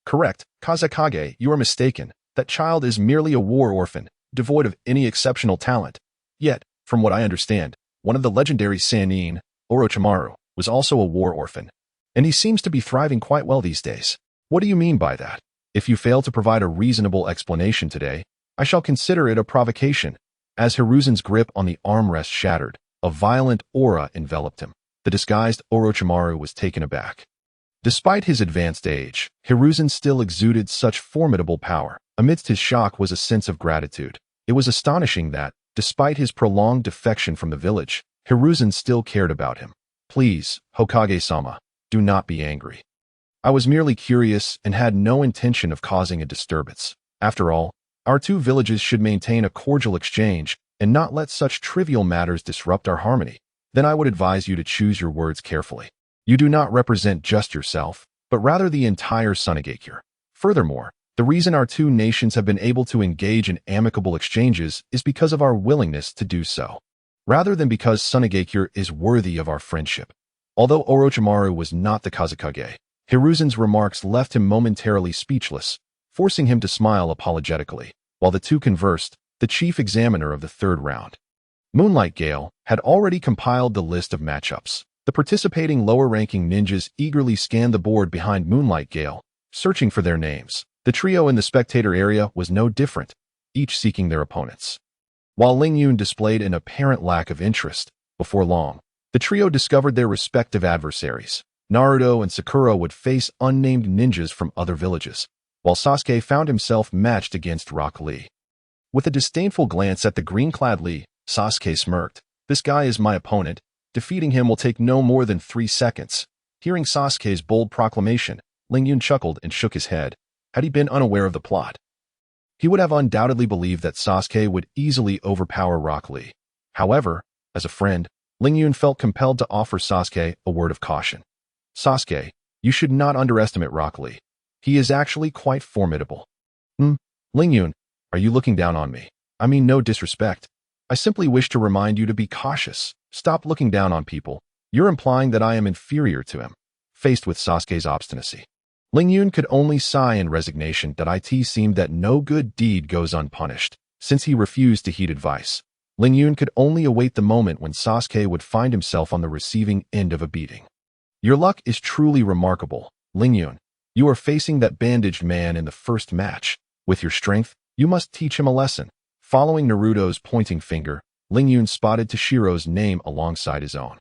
Correct, Kazekage, you are mistaken. That child is merely a war orphan, devoid of any exceptional talent. Yet, from what I understand, one of the legendary Sannin, Orochimaru, was also a war orphan, and he seems to be thriving quite well these days. What do you mean by that? If you fail to provide a reasonable explanation today, I shall consider it a provocation. As Hiruzen's grip on the armrest shattered, a violent aura enveloped him. The disguised Orochimaru was taken aback. Despite his advanced age, Hiruzen still exuded such formidable power. Amidst his shock was a sense of gratitude. It was astonishing that, despite his prolonged defection from the village, Hiruzen still cared about him. Please, Hokage-sama, do not be angry. I was merely curious and had no intention of causing a disturbance. After all, our 2 villages should maintain a cordial exchange and not let such trivial matters disrupt our harmony. Then I would advise you to choose your words carefully. You do not represent just yourself, but rather the entire Sunigakure. Furthermore, the reason our 2 nations have been able to engage in amicable exchanges is because of our willingness to do so, rather than because Sunigakure is worthy of our friendship. Although Orochimaru was not the Kazekage, Hiruzen's remarks left him momentarily speechless, forcing him to smile apologetically. While the 2 conversed, the chief examiner of the 3rd round, Moonlight Gale, had already compiled the list of matchups. The participating lower-ranking ninjas eagerly scanned the board behind Moonlight Gale, searching for their names. The trio in the spectator area was no different, each seeking their opponents. While Ling Yun displayed an apparent lack of interest, before long, the trio discovered their respective adversaries. Naruto and Sakura would face unnamed ninjas from other villages, while Sasuke found himself matched against Rock Lee. With a disdainful glance at the green-clad Lee, Sasuke smirked. This guy is my opponent. Defeating him will take no more than 3 seconds. Hearing Sasuke's bold proclamation, Ling Yun chuckled and shook his head. Had he been unaware of the plot, he would have undoubtedly believed that Sasuke would easily overpower Rock Lee. However, as a friend, Ling Yun felt compelled to offer Sasuke a word of caution. Sasuke, you should not underestimate Rock Lee. He is actually quite formidable. Ling Yun, Are you looking down on me? I mean no disrespect. I simply wish to remind you to be cautious. Stop looking down on people. You're implying that I am inferior to him. Faced with Sasuke's obstinacy, Ling Yun could only sigh in resignation that it seemed that no good deed goes unpunished. Since he refused to heed advice, Ling Yun could only await the moment when Sasuke would find himself on the receiving end of a beating. Your luck is truly remarkable, Ling Yun. You are facing that bandaged man in the first match. With your strength, you must teach him a lesson. Following Naruto's pointing finger, Ling Yun spotted Tashiro's name alongside his own.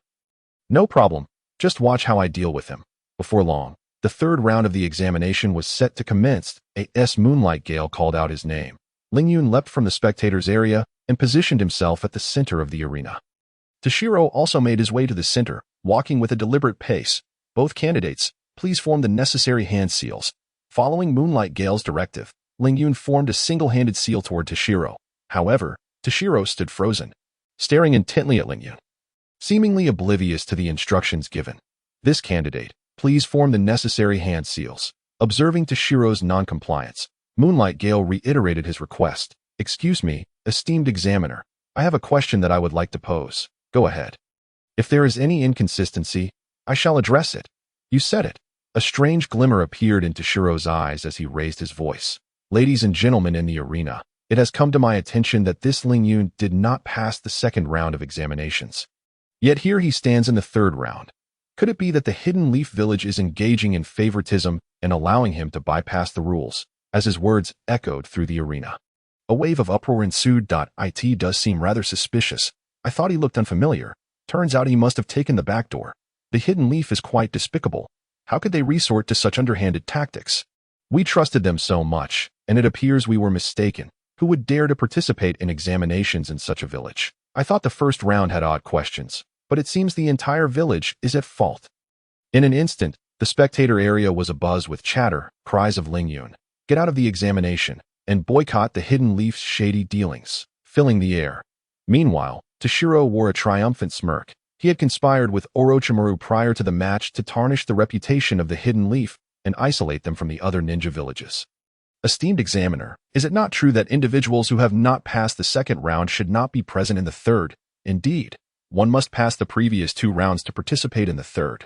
No problem. Just watch how I deal with him. Before long, the third round of the examination was set to commence. A moonlight gale called out his name. Ling Yun leapt from the spectators' area and positioned himself at the center of the arena. Tashiro also made his way to the center, walking with a deliberate pace. Both candidates, please form the necessary hand seals. Following Moonlight Gale's directive, Ling Yun formed a single-handed seal toward Tashiro. However, Tashiro stood frozen, staring intently at Ling Yun, seemingly oblivious to the instructions given. This candidate, please form the necessary hand seals. Observing Tashiro's non-compliance, Moonlight Gale reiterated his request. Excuse me, esteemed examiner. I have a question that I would like to pose. Go ahead. If there is any inconsistency, I shall address it. You said it. A strange glimmer appeared in Tashiro's eyes as he raised his voice. Ladies and gentlemen in the arena, it has come to my attention that this Ling Yun did not pass the second round of examinations. Yet here he stands in the third round. Could it be that the Hidden Leaf Village is engaging in favoritism and allowing him to bypass the rules, as his words echoed through the arena? A wave of uproar ensued. It does seem rather suspicious. I thought he looked unfamiliar. Turns out he must have taken the back door. The Hidden Leaf is quite despicable. How could they resort to such underhanded tactics? We trusted them so much, and it appears we were mistaken. Who would dare to participate in examinations in such a village? I thought the first round had odd questions, but it seems the entire village is at fault. In an instant, the spectator area was abuzz with chatter, cries of Ling Yun. Get out of the examination, and boycott the Hidden Leaf's shady dealings, filling the air. Meanwhile, Tashiro wore a triumphant smirk. He had conspired with Orochimaru prior to the match to tarnish the reputation of the Hidden Leaf and isolate them from the other ninja villages. Esteemed examiner, is it not true that individuals who have not passed the second round should not be present in the third? Indeed, one must pass the previous two rounds to participate in the third.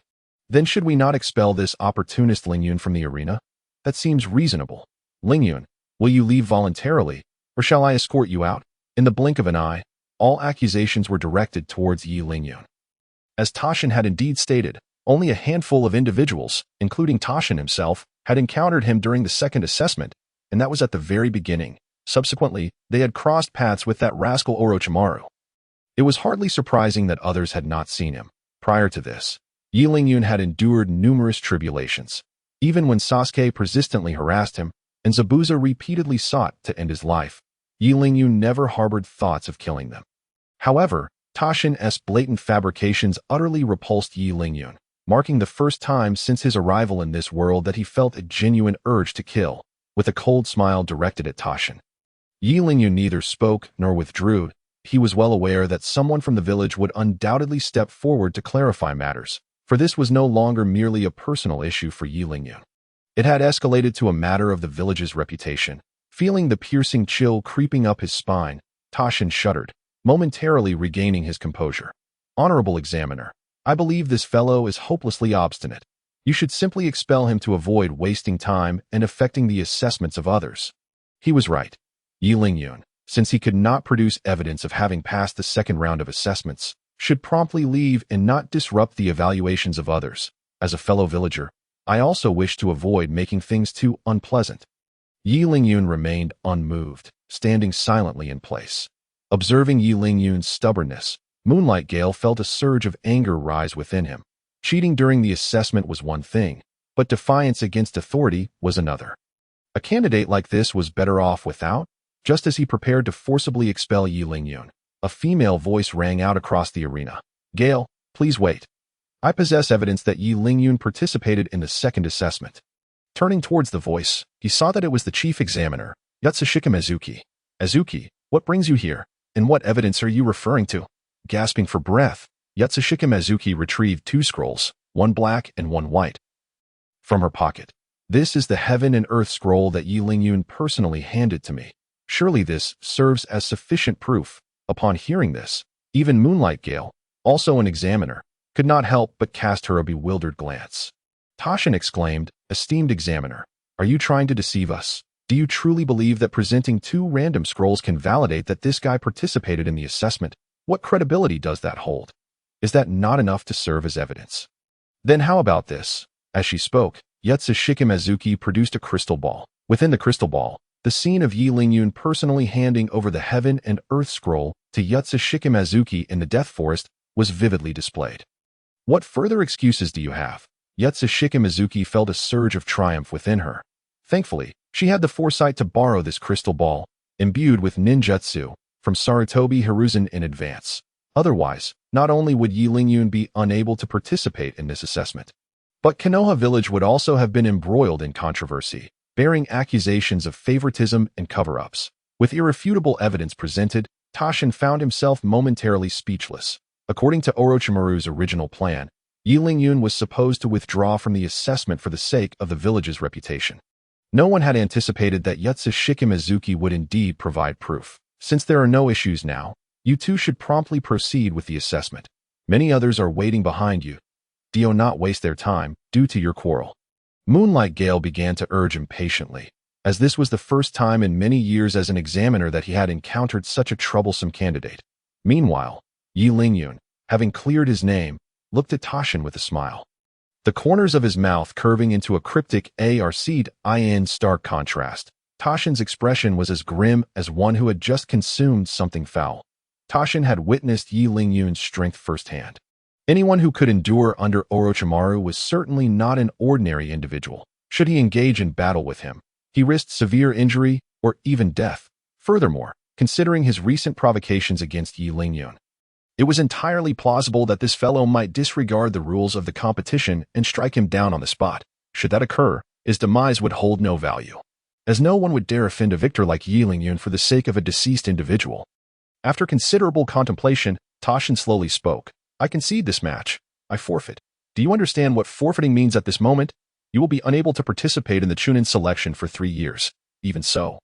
Then should we not expel this opportunist Ling Yun from the arena? That seems reasonable. Ling Yun, will you leave voluntarily, or shall I escort you out? In the blink of an eye, all accusations were directed towards Ling Yun. As Taishin had indeed stated, only a handful of individuals, including Taishin himself, had encountered him during the second assessment, and that was at the very beginning. Subsequently, they had crossed paths with that rascal Orochimaru. It was hardly surprising that others had not seen him. Prior to this, Ling Yun had endured numerous tribulations, even when Sasuke persistently harassed him, and Zabuza repeatedly sought to end his life. Ling Yun never harbored thoughts of killing them. However, Taishin's blatant fabrications utterly repulsed Ling Yun, marking the first time since his arrival in this world that he felt a genuine urge to kill. With a cold smile directed at Taishin, Ling Yun neither spoke nor withdrew. He was well aware that someone from the village would undoubtedly step forward to clarify matters, for this was no longer merely a personal issue for Ling Yun. It had escalated to a matter of the village's reputation. Feeling the piercing chill creeping up his spine, Taishin shuddered, momentarily regaining his composure. Honorable examiner, I believe this fellow is hopelessly obstinate. You should simply expel him to avoid wasting time and affecting the assessments of others. He was right. Ling Yun, since he could not produce evidence of having passed the second round of assessments, should promptly leave and not disrupt the evaluations of others. As a fellow villager, I also wish to avoid making things too unpleasant. Ling Yun remained unmoved, standing silently in place. Observing Ling Yun's stubbornness, Moonlight Gale felt a surge of anger rise within him. Cheating during the assessment was one thing, but defiance against authority was another. A candidate like this was better off without. Just as he prepared to forcibly expel Ling Yun, a female voice rang out across the arena. Gale, please wait. I possess evidence that Ling Yun participated in the second assessment. Turning towards the voice, he saw that it was the chief examiner, Yatsushika Mizuki. Azuki, what brings you here, and what evidence are you referring to? Gasping for breath, Yatsushika Mizuki retrieved 2 scrolls, one black and one white, from her pocket. This is the Heaven and Earth scroll that Ling Yun personally handed to me. Surely this serves as sufficient proof. Upon hearing this, even Moonlight Gale, also an examiner, could not help but cast her a bewildered glance. Tashin exclaimed, "Esteemed examiner, are you trying to deceive us? Do you truly believe that presenting 2 random scrolls can validate that this guy participated in the assessment? What credibility does that hold? Is that not enough to serve as evidence? Then how about this?" As she spoke, Yutsu Shikimazuki produced a crystal ball. Within the crystal ball, the scene of Yi Lingyun personally handing over the Heaven and Earth scroll to Yutsu Shikimazuki in the Death Forest was vividly displayed. "What further excuses do you have?" Yutsu Shikimazuki felt a surge of triumph within her. Thankfully, she had the foresight to borrow this crystal ball, imbued with ninjutsu, from Sarutobi Hiruzen in advance. Otherwise, not only would Yi Lingyun be unable to participate in this assessment, but Konoha village would also have been embroiled in controversy, bearing accusations of favoritism and cover-ups. With irrefutable evidence presented, Tashin found himself momentarily speechless. According to Orochimaru's original plan, Yi Lingyun was supposed to withdraw from the assessment for the sake of the village's reputation. No one had anticipated that Yutsu Shikimazuki would indeed provide proof. Since there are no issues now, you two should promptly proceed with the assessment. Many others are waiting behind you. Do not waste their time due to your quarrel. Moonlight Gale began to urge impatiently, as this was the first time in many years as an examiner that he had encountered such a troublesome candidate. Meanwhile, Yi Lingyun, having cleared his name, looked at Tashin with a smile, the corners of his mouth curving into a cryptic ARC in stark contrast. Tashin's expression was as grim as one who had just consumed something foul. Tashin had witnessed Yi Lingyun's strength firsthand. Anyone who could endure under Orochimaru was certainly not an ordinary individual. Should he engage in battle with him, he risked severe injury or even death. Furthermore, considering his recent provocations against Yi Lingyun, it was entirely plausible that this fellow might disregard the rules of the competition and strike him down on the spot. Should that occur, his demise would hold no value, as no one would dare offend a victor like Yi Lingyun for the sake of a deceased individual. After considerable contemplation, Tashin slowly spoke. "I concede this match. I forfeit. Do you understand what forfeiting means at this moment? You will be unable to participate in the Chunin selection for 3 years. Even so,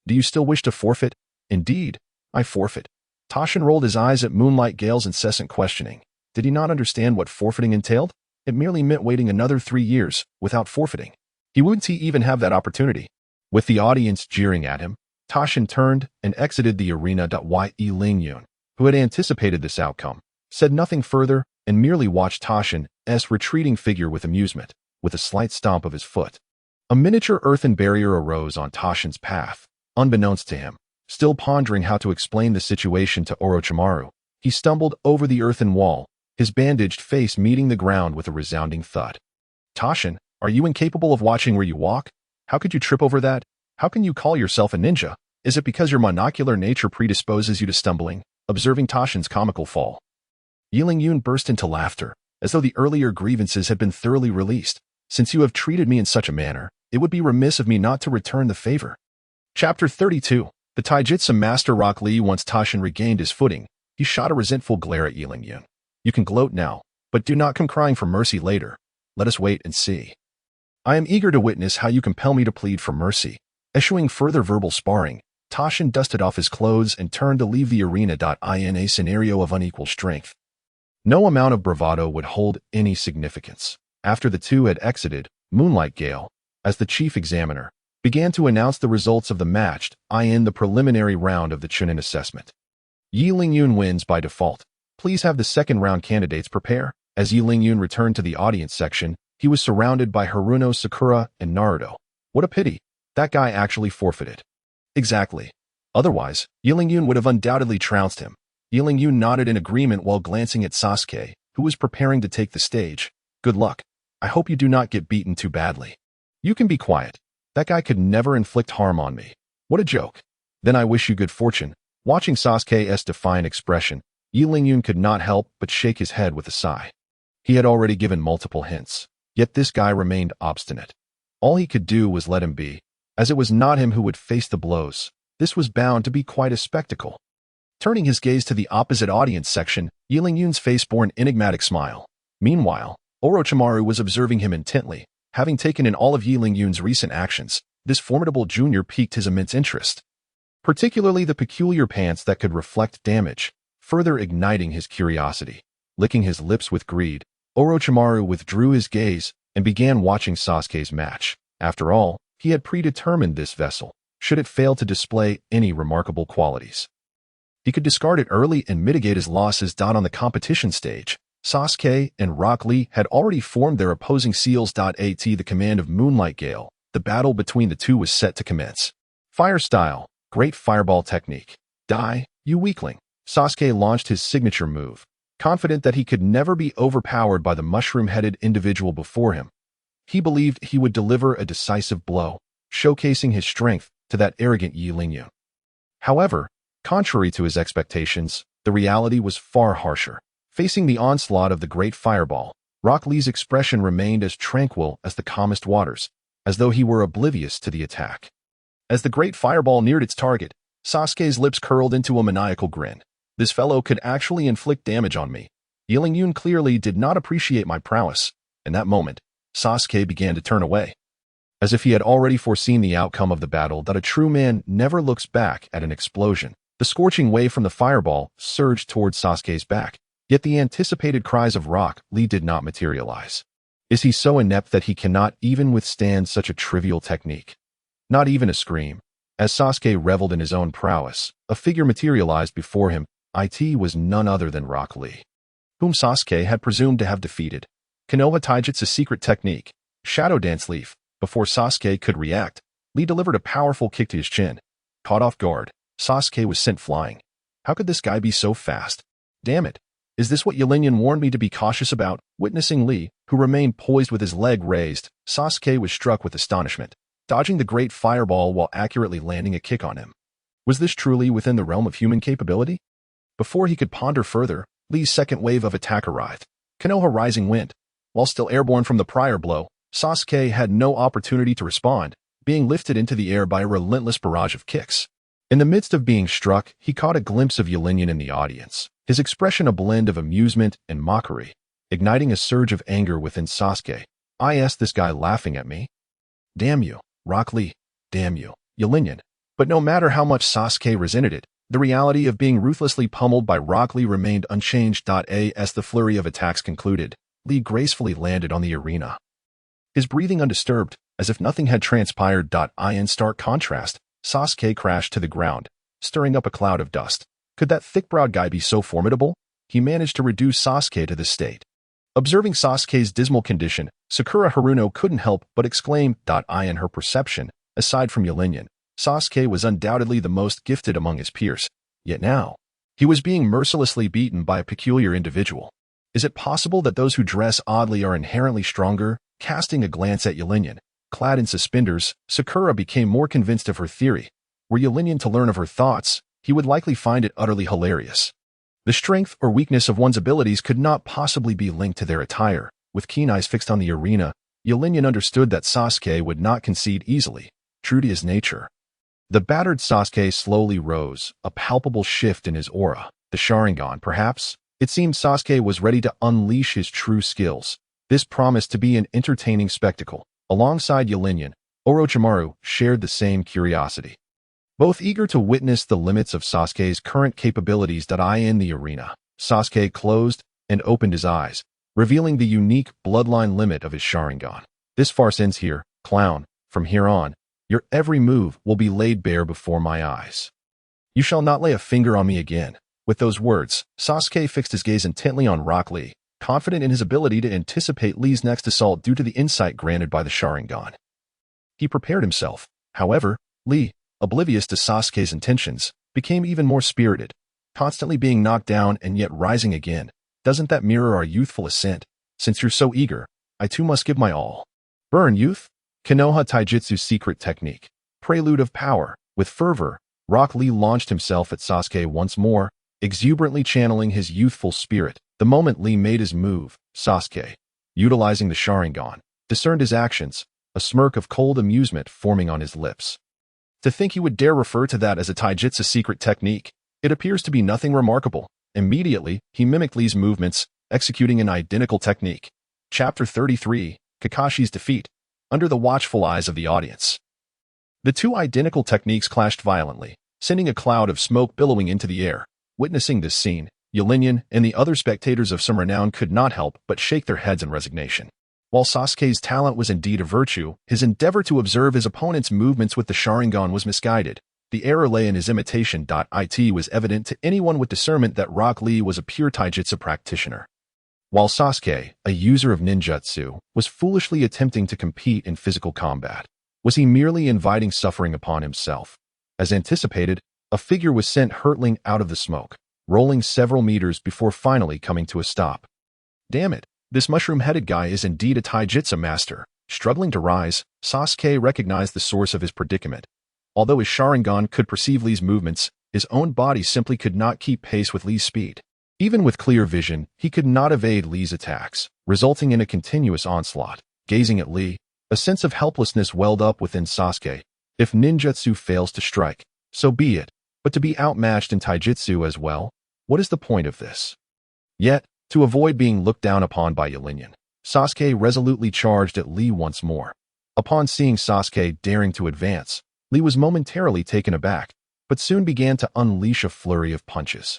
do you still wish to forfeit?" "Indeed, I forfeit." Tashin rolled his eyes at Moonlight Gale's incessant questioning. Did he not understand what forfeiting entailed? It merely meant waiting another 3 years without forfeiting. Wouldn't he even have that opportunity? With the audience jeering at him, Tashin turned and exited the arena. Yi Lingyun, who had anticipated this outcome, said nothing further and merely watched Tashin's retreating figure with amusement. With a slight stomp of his foot, a miniature earthen barrier arose on Tashin's path. Unbeknownst to him, still pondering how to explain the situation to Orochimaru, he stumbled over the earthen wall, his bandaged face meeting the ground with a resounding thud. "Tashin, are you incapable of watching where you walk? How could you trip over that? How can you call yourself a ninja? Is it because your monocular nature predisposes you to stumbling?" Observing Tashin's comical fall, Yi Lingyun burst into laughter, as though the earlier grievances had been thoroughly released. "Since you have treated me in such a manner, it would be remiss of me not to return the favor." Chapter 32. The Taijutsu Master Rock Lee. Once Tashin regained his footing, he shot a resentful glare at Yi Lingyun. "You can gloat now, but do not come crying for mercy later. Let us wait and see. I am eager to witness how you compel me to plead for mercy." Eschewing further verbal sparring, Tashin dusted off his clothes and turned to leave the arena. In a scenario of unequal strength, no amount of bravado would hold any significance. After the two had exited, Moonlight Gale, as the chief examiner, began to announce the results of the match in the preliminary round of the Chunin assessment. Yi Lingyun wins by default. Please have the second round candidates prepare. As Yi Lingyun returned to the audience section, he was surrounded by Haruno, Sakura, and Naruto. What a pity. That guy actually forfeited. Exactly. Otherwise, Yi Lingyun would have undoubtedly trounced him. Yi Lingyun nodded in agreement while glancing at Sasuke, who was preparing to take the stage. "Good luck. I hope you do not get beaten too badly." "You can be quiet. That guy could never inflict harm on me." "What a joke." "Then I wish you good fortune." Watching Sasuke's defiant expression, Yi Lingyun could not help but shake his head with a sigh. He had already given multiple hints, yet this guy remained obstinate. All he could do was let him be, as it was not him who would face the blows. This was bound to be quite a spectacle. Turning his gaze to the opposite audience section, Yi Lingyun's face bore an enigmatic smile. Meanwhile, Orochimaru was observing him intently. Having taken in all of Yi Lingyun's recent actions, this formidable junior piqued his immense interest. particularly the peculiar pants that could reflect damage, further igniting his curiosity. Licking his lips with greed, Orochimaru withdrew his gaze and began watching Sasuke's match. After all, he had predetermined this vessel, should it fail to display any remarkable qualities. He could discard it early and mitigate his losses. On the competition stage, Sasuke and Rock Lee had already formed their opposing seals. At the command of Moonlight Gale, the battle between the two was set to commence. Fire style, great fireball technique. Die, you weakling. Sasuke launched his signature move, confident that he could never be overpowered by the mushroom-headed individual before him. He believed he would deliver a decisive blow, showcasing his strength to that arrogant Yilin. However, contrary to his expectations, the reality was far harsher. Facing the onslaught of the great fireball, Rock Lee's expression remained as tranquil as the calmest waters, as though he were oblivious to the attack. As the great fireball neared its target, Sasuke's lips curled into a maniacal grin. This fellow could actually inflict damage on me. Yilin clearly did not appreciate my prowess. In that moment, Sasuke began to turn away. As if he had already foreseen the outcome of the battle, that a true man never looks back at an explosion. The scorching wave from the fireball surged towards Sasuke's back, yet the anticipated cries of Rock Lee did not materialize. Is he so inept that he cannot even withstand such a trivial technique? Not even a scream. As Sasuke reveled in his own prowess, a figure materialized before him. It was none other than Rock Lee, whom Sasuke had presumed to have defeated. Konoha Taijutsu's secret technique, Shadow Dance Leaf. Before Sasuke could react, Lee delivered a powerful kick to his chin. Caught off guard, Sasuke was sent flying. How could this guy be so fast? Damn it. Is this what Yilin warned me to be cautious about? Witnessing Lee, who remained poised with his leg raised, Sasuke was struck with astonishment, dodging the great fireball while accurately landing a kick on him. Was this truly within the realm of human capability? Before he could ponder further, Lee's second wave of attack arrived. Konoha Rising Wind. While still airborne from the prior blow, Sasuke had no opportunity to respond, being lifted into the air by a relentless barrage of kicks. In the midst of being struck, he caught a glimpse of Yilin in the audience, his expression a blend of amusement and mockery, igniting a surge of anger within Sasuke. I asked this guy laughing at me. Damn you, Rock Lee. Damn you, Yilin. But no matter how much Sasuke resented it, the reality of being ruthlessly pummeled by Rock Lee remained unchanged. As the flurry of attacks concluded, Lee gracefully landed on the arena, his breathing undisturbed, as if nothing had transpired. In stark contrast, Sasuke crashed to the ground, stirring up a cloud of dust. Could that thick-browed guy be so formidable? He managed to reduce Sasuke to this state. Observing Sasuke's dismal condition, Sakura Haruno couldn't help but exclaim. In her perception, aside from Yilin, Sasuke was undoubtedly the most gifted among his peers. Yet now, he was being mercilessly beaten by a peculiar individual. Is it possible that those who dress oddly are inherently stronger? Casting a glance at Yilin, clad in suspenders, Sakura became more convinced of her theory. Were Yilin to learn of her thoughts, he would likely find it utterly hilarious. The strength or weakness of one's abilities could not possibly be linked to their attire. With keen eyes fixed on the arena, Yilin understood that Sasuke would not concede easily, true to his nature. The battered Sasuke slowly rose, a palpable shift in his aura. The Sharingan, perhaps? It seemed Sasuke was ready to unleash his true skills. This promised to be an entertaining spectacle. Alongside Yilin, Orochimaru shared the same curiosity, both eager to witness the limits of Sasuke's current capabilities. In the arena, Sasuke closed and opened his eyes, revealing the unique bloodline limit of his Sharingan. This farce ends here, clown. From here on, your every move will be laid bare before my eyes. You shall not lay a finger on me again. With those words, Sasuke fixed his gaze intently on Rock Lee, confident in his ability to anticipate Lee's next assault due to the insight granted by the Sharingan. He prepared himself. However, Lee, oblivious to Sasuke's intentions, became even more spirited, constantly being knocked down and yet rising again. Doesn't that mirror our youthful ascent? Since you're so eager, I too must give my all. Burn, youth! Konoha Taijutsu's secret technique, Prelude of Power. With fervor, Rock Lee launched himself at Sasuke once more, exuberantly channeling his youthful spirit. The moment Lee made his move, Sasuke, utilizing the Sharingan, discerned his actions, a smirk of cold amusement forming on his lips. To think he would dare refer to that as a Taijutsu secret technique, it appears to be nothing remarkable. Immediately, he mimicked Lee's movements, executing an identical technique. Chapter 33, Kakashi's Defeat. Under the watchful eyes of the audience, the two identical techniques clashed violently. sending a cloud of smoke billowing into the air. Witnessing this scene, Qianren and the other spectators of some renown could not help but shake their heads in resignation. While Sasuke's talent was indeed a virtue, his endeavor to observe his opponent's movements with the Sharingan was misguided. The error lay in his imitation. It was evident to anyone with discernment that Rock Lee was a pure taijutsu practitioner, while Sasuke, a user of ninjutsu, was foolishly attempting to compete in physical combat. Was he merely inviting suffering upon himself? As anticipated, a figure was sent hurtling out of the smoke, rolling several meters before finally coming to a stop. Damn it, this mushroom-headed guy is indeed a taijutsu master. Struggling to rise, Sasuke recognized the source of his predicament. Although his Sharingan could perceive Lee's movements, his own body simply could not keep pace with Lee's speed. Even with clear vision, he could not evade Lee's attacks, resulting in a continuous onslaught. Gazing at Lee, a sense of helplessness welled up within Sasuke. If ninjutsu fails to strike, so be it, but to be outmatched in taijutsu as well? What is the point of this? Yet, to avoid being looked down upon by Qianren, Sasuke resolutely charged at Lee once more. Upon seeing Sasuke daring to advance, Lee was momentarily taken aback, but soon began to unleash a flurry of punches.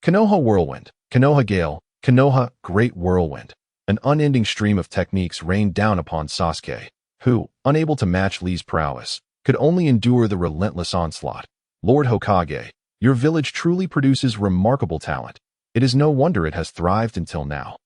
Konoha Whirlwind, Konoha Gale, Konoha Great Whirlwind. An unending stream of techniques rained down upon Sasuke, who, unable to match Lee's prowess, could only endure the relentless onslaught. Lord Hokage, your village truly produces remarkable talent. It is no wonder it has thrived until now.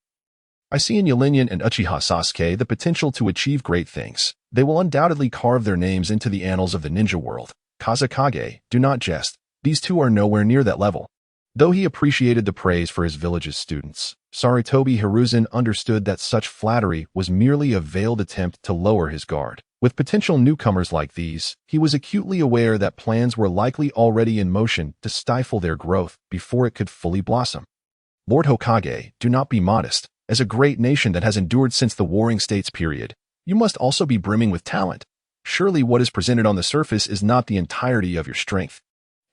I see in Qianren and Uchiha Sasuke the potential to achieve great things. They will undoubtedly carve their names into the annals of the ninja world. Kazekage, do not jest. These two are nowhere near that level. Though he appreciated the praise for his village's students, Sarutobi Hiruzen understood that such flattery was merely a veiled attempt to lower his guard. With potential newcomers like these, he was acutely aware that plans were likely already in motion to stifle their growth before it could fully blossom. Lord Hokage, do not be modest. As a great nation that has endured since the Warring States period, you must also be brimming with talent. Surely what is presented on the surface is not the entirety of your strength.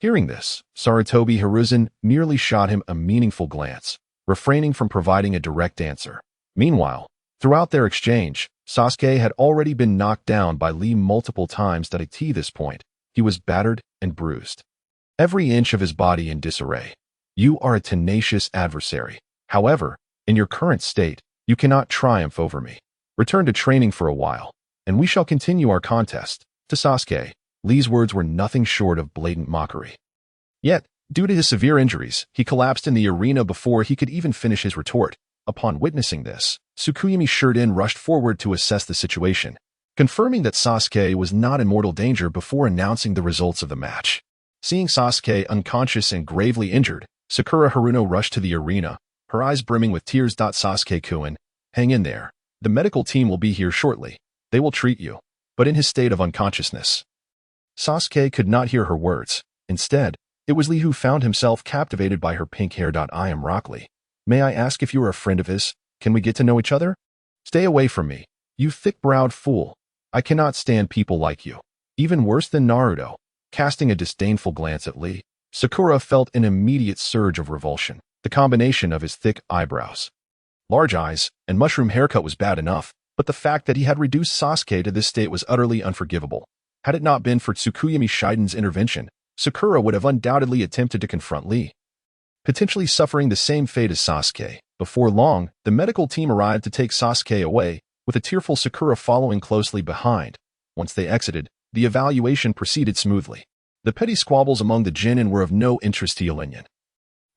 Hearing this, Sarutobi Hiruzen merely shot him a meaningful glance, refraining from providing a direct answer. Meanwhile, throughout their exchange, Sasuke had already been knocked down by Lee multiple times. At this point, he was battered and bruised, every inch of his body in disarray. You are a tenacious adversary. However, in your current state, you cannot triumph over me. Return to training for a while, and we shall continue our contest. To Sasuke, Lee's words were nothing short of blatant mockery. Yet, due to his severe injuries, he collapsed in the arena before he could even finish his retort. Upon witnessing this, Tsukuyami Shurden rushed forward to assess the situation, confirming that Sasuke was not in mortal danger before announcing the results of the match. Seeing Sasuke unconscious and gravely injured, Sakura Haruno rushed to the arena, her eyes brimming with tears. Sasuke-kun, hang in there. The medical team will be here shortly. They will treat you, but in his state of unconsciousness. Sasuke could not hear her words. Instead, it was Lee who found himself captivated by her pink hair. I am Rock Lee. May I ask if you are a friend of his? Can we get to know each other? Stay away from me, you thick-browed fool. I cannot stand people like you. Even worse than Naruto. Casting a disdainful glance at Lee, Sakura felt an immediate surge of revulsion. The combination of his thick eyebrows, large eyes, and mushroom haircut was bad enough, but the fact that he had reduced Sasuke to this state was utterly unforgivable. Had it not been for Tsukuyami Shiden's intervention, Sakura would have undoubtedly attempted to confront Lee, potentially suffering the same fate as Sasuke. Before long, the medical team arrived to take Sasuke away, with a tearful Sakura following closely behind. Once they exited, the evaluation proceeded smoothly. The petty squabbles among the Chunin were of no interest to Qianren,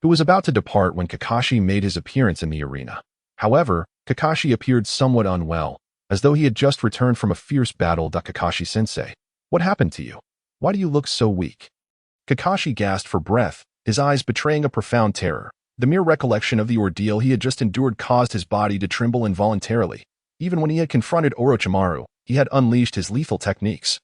who was about to depart when Kakashi made his appearance in the arena. However, Kakashi appeared somewhat unwell, as though he had just returned from a fierce battle. Kakashi-sensei, what happened to you? Why do you look so weak? Kakashi gasped for breath, his eyes betraying a profound terror. The mere recollection of the ordeal he had just endured caused his body to tremble involuntarily. Even when he had confronted Orochimaru, he had unleashed his lethal techniques.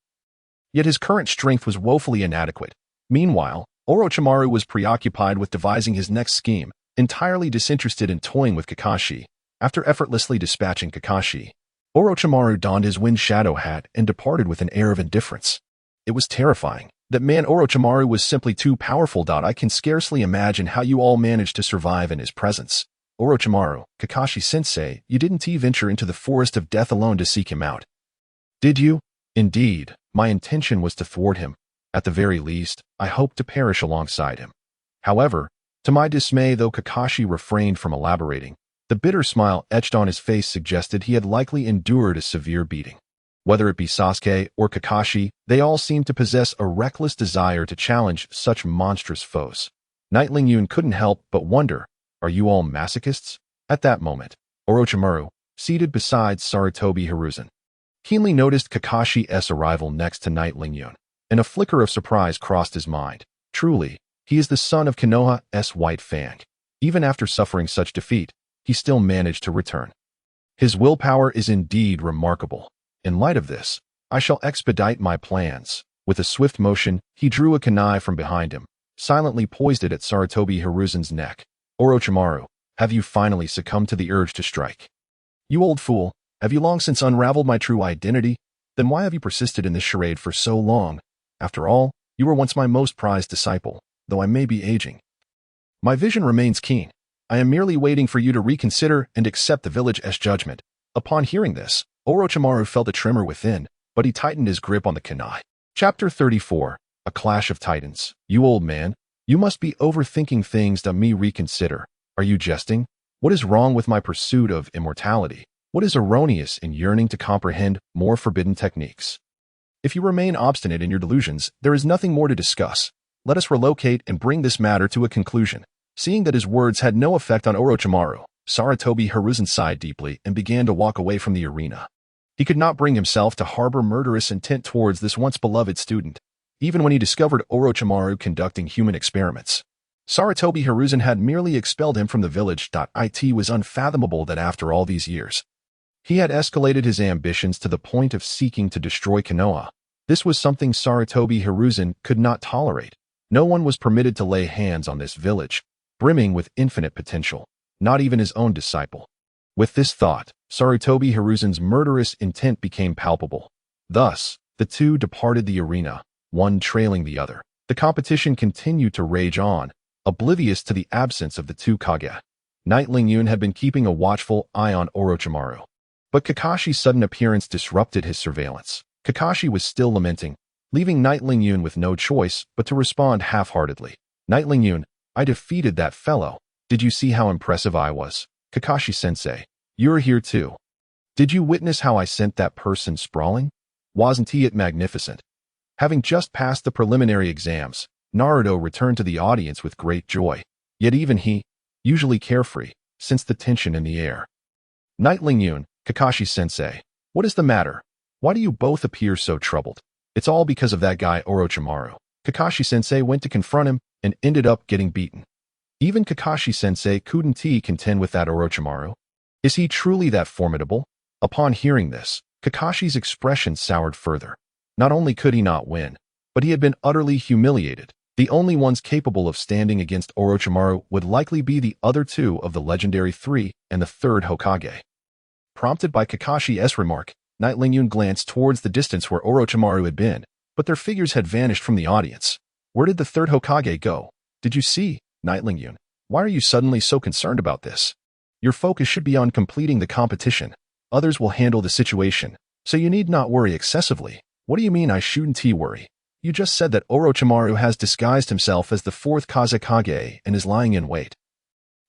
Yet his current strength was woefully inadequate. Meanwhile, Orochimaru was preoccupied with devising his next scheme, entirely disinterested in toying with Kakashi. After effortlessly dispatching Kakashi, Orochimaru donned his wind shadow hat and departed with an air of indifference. It was terrifying. That man Orochimaru was simply too powerful. I can scarcely imagine how you all managed to survive in his presence. Orochimaru, Kakashi-sensei, you didn't venture into the forest of death alone to seek him out. Did you? Indeed, my intention was to thwart him. At the very least, I hope to perish alongside him. However, to my dismay, though Kakashi refrained from elaborating, the bitter smile etched on his face suggested he had likely endured a severe beating. Whether it be Sasuke or Kakashi, they all seemed to possess a reckless desire to challenge such monstrous foes. Knight Lingyun couldn't help but wonder, are you all masochists? At that moment, Orochimaru, seated beside Sarutobi Hiruzen, keenly noticed Kakashi's arrival next to Knight Lingyun, and a flicker of surprise crossed his mind. Truly, he is the son of Konoha's White Fang. Even after suffering such defeat, he still managed to return. His willpower is indeed remarkable. In light of this, I shall expedite my plans. With a swift motion, he drew a kunai from behind him, silently poised it at Sarutobi Hiruzen's neck. Orochimaru, have you finally succumbed to the urge to strike? You old fool, have you long since unraveled my true identity? Then why have you persisted in this charade for so long? After all, you were once my most prized disciple, though I may be aging. My vision remains keen. I am merely waiting for you to reconsider and accept the village's judgment. Upon hearing this, Orochimaru felt a tremor within, but he tightened his grip on the kunai. Chapter 34, A Clash of Titans. You old man, you must be overthinking things. Let me reconsider. Are you jesting? What is wrong with my pursuit of immortality? What is erroneous in yearning to comprehend more forbidden techniques? If you remain obstinate in your delusions, there is nothing more to discuss. Let us relocate and bring this matter to a conclusion. Seeing that his words had no effect on Orochimaru, Sarutobi Hiruzen sighed deeply and began to walk away from the arena. He could not bring himself to harbor murderous intent towards this once beloved student, even when he discovered Orochimaru conducting human experiments. Sarutobi Hiruzen had merely expelled him from the village. It was unfathomable that after all these years, he had escalated his ambitions to the point of seeking to destroy Konoha. This was something Sarutobi Hiruzen could not tolerate. No one was permitted to lay hands on this village, brimming with infinite potential, not even his own disciple. With this thought, Sarutobi Hiruzen's murderous intent became palpable. Thus, the two departed the arena, one trailing the other. The competition continued to rage on, oblivious to the absence of the two Kage. Knight Lingyun had been keeping a watchful eye on Orochimaru, but Kakashi's sudden appearance disrupted his surveillance. Kakashi was still lamenting, leaving Knight Lingyun with no choice but to respond half-heartedly. Knight Lingyun, I defeated that fellow. Did you see how impressive I was? Kakashi-sensei, you're here too. Did you witness how I sent that person sprawling? Wasn't it magnificent? Having just passed the preliminary exams, Naruto returned to the audience with great joy. Yet even he, usually carefree, sensed the tension in the air. Knight Lingyun, Kakashi-sensei, what is the matter? Why do you both appear so troubled? It's all because of that guy Orochimaru. Kakashi-sensei went to confront him and ended up getting beaten. Even Kakashi-sensei couldn't contend with that Orochimaru. Is he truly that formidable? Upon hearing this, Kakashi's expression soured further. Not only could he not win, but he had been utterly humiliated. The only ones capable of standing against Orochimaru would likely be the other two of the legendary three and the third Hokage. Prompted by Kakashi's remark, Knight Lingyun glanced towards the distance where Orochimaru had been, but their figures had vanished from the audience. Where did the third Hokage go? Did you see? Knight Lingyun, why are you suddenly so concerned about this? Your focus should be on completing the competition. Others will handle the situation, so you need not worry excessively. What do you mean I shouldn't worry? You just said that Orochimaru has disguised himself as the fourth Kazekage and is lying in wait.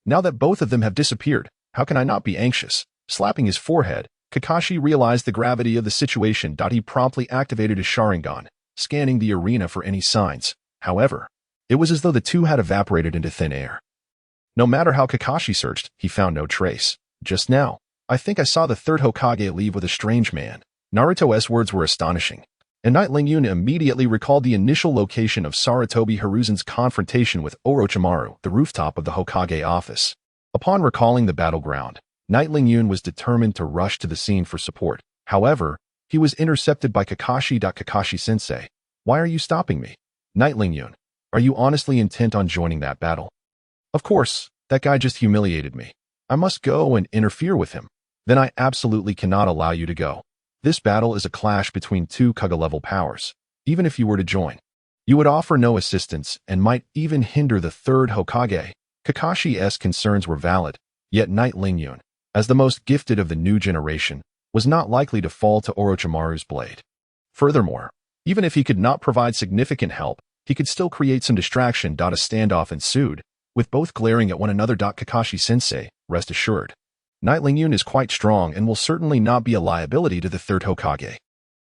Now that both of them have disappeared, how can I not be anxious? Slapping his forehead, Kakashi realized the gravity of the situation. He promptly activated his Sharingan, scanning the arena for any signs. However, it was as though the two had evaporated into thin air. No matter how Kakashi searched, he found no trace. Just now, I think I saw the third Hokage leave with a strange man. Naruto's words were astonishing, and Knight Lingyun immediately recalled the initial location of Sarutobi Hiruzen's confrontation with Orochimaru, the rooftop of the Hokage office. Upon recalling the battleground, Knight Lingyun was determined to rush to the scene for support. However, he was intercepted by Kakashi. Kakashi-sensei, why are you stopping me? Knight Lingyun, are you honestly intent on joining that battle? Of course, that guy just humiliated me. I must go and interfere with him. Then I absolutely cannot allow you to go. This battle is a clash between two Kage-level powers. Even if you were to join, you would offer no assistance and might even hinder the third Hokage. Kakashi's concerns were valid, yet Knight Lingyun, as the most gifted of the new generation, was not likely to fall to Orochimaru's blade. Furthermore, Even if he could not provide significant help, he could still create some distraction. A standoff ensued, with both glaring at one another. Kakashi-sensei, rest assured, Knight Lingyun is quite strong and will certainly not be a liability to the third Hokage.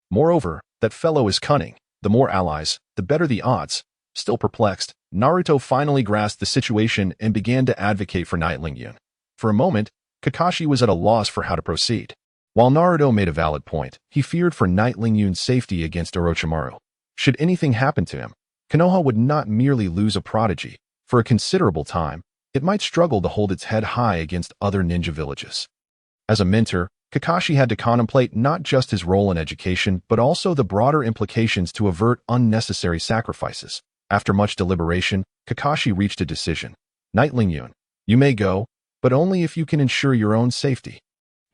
Moreover, that fellow is cunning. The more allies, the better the odds. Still perplexed, Naruto finally grasped the situation and began to advocate for Knight Lingyun. For a moment, Kakashi was at a loss for how to proceed. While Naruto made a valid point, he feared for Knight Lingyun's safety against Orochimaru. Should anything happen to him, Konoha would not merely lose a prodigy. For a considerable time, it might struggle to hold its head high against other ninja villages. As a mentor, Kakashi had to contemplate not just his role in education but also the broader implications to avert unnecessary sacrifices. After much deliberation, Kakashi reached a decision. Knight Lingyun, you may go, but only if you can ensure your own safety.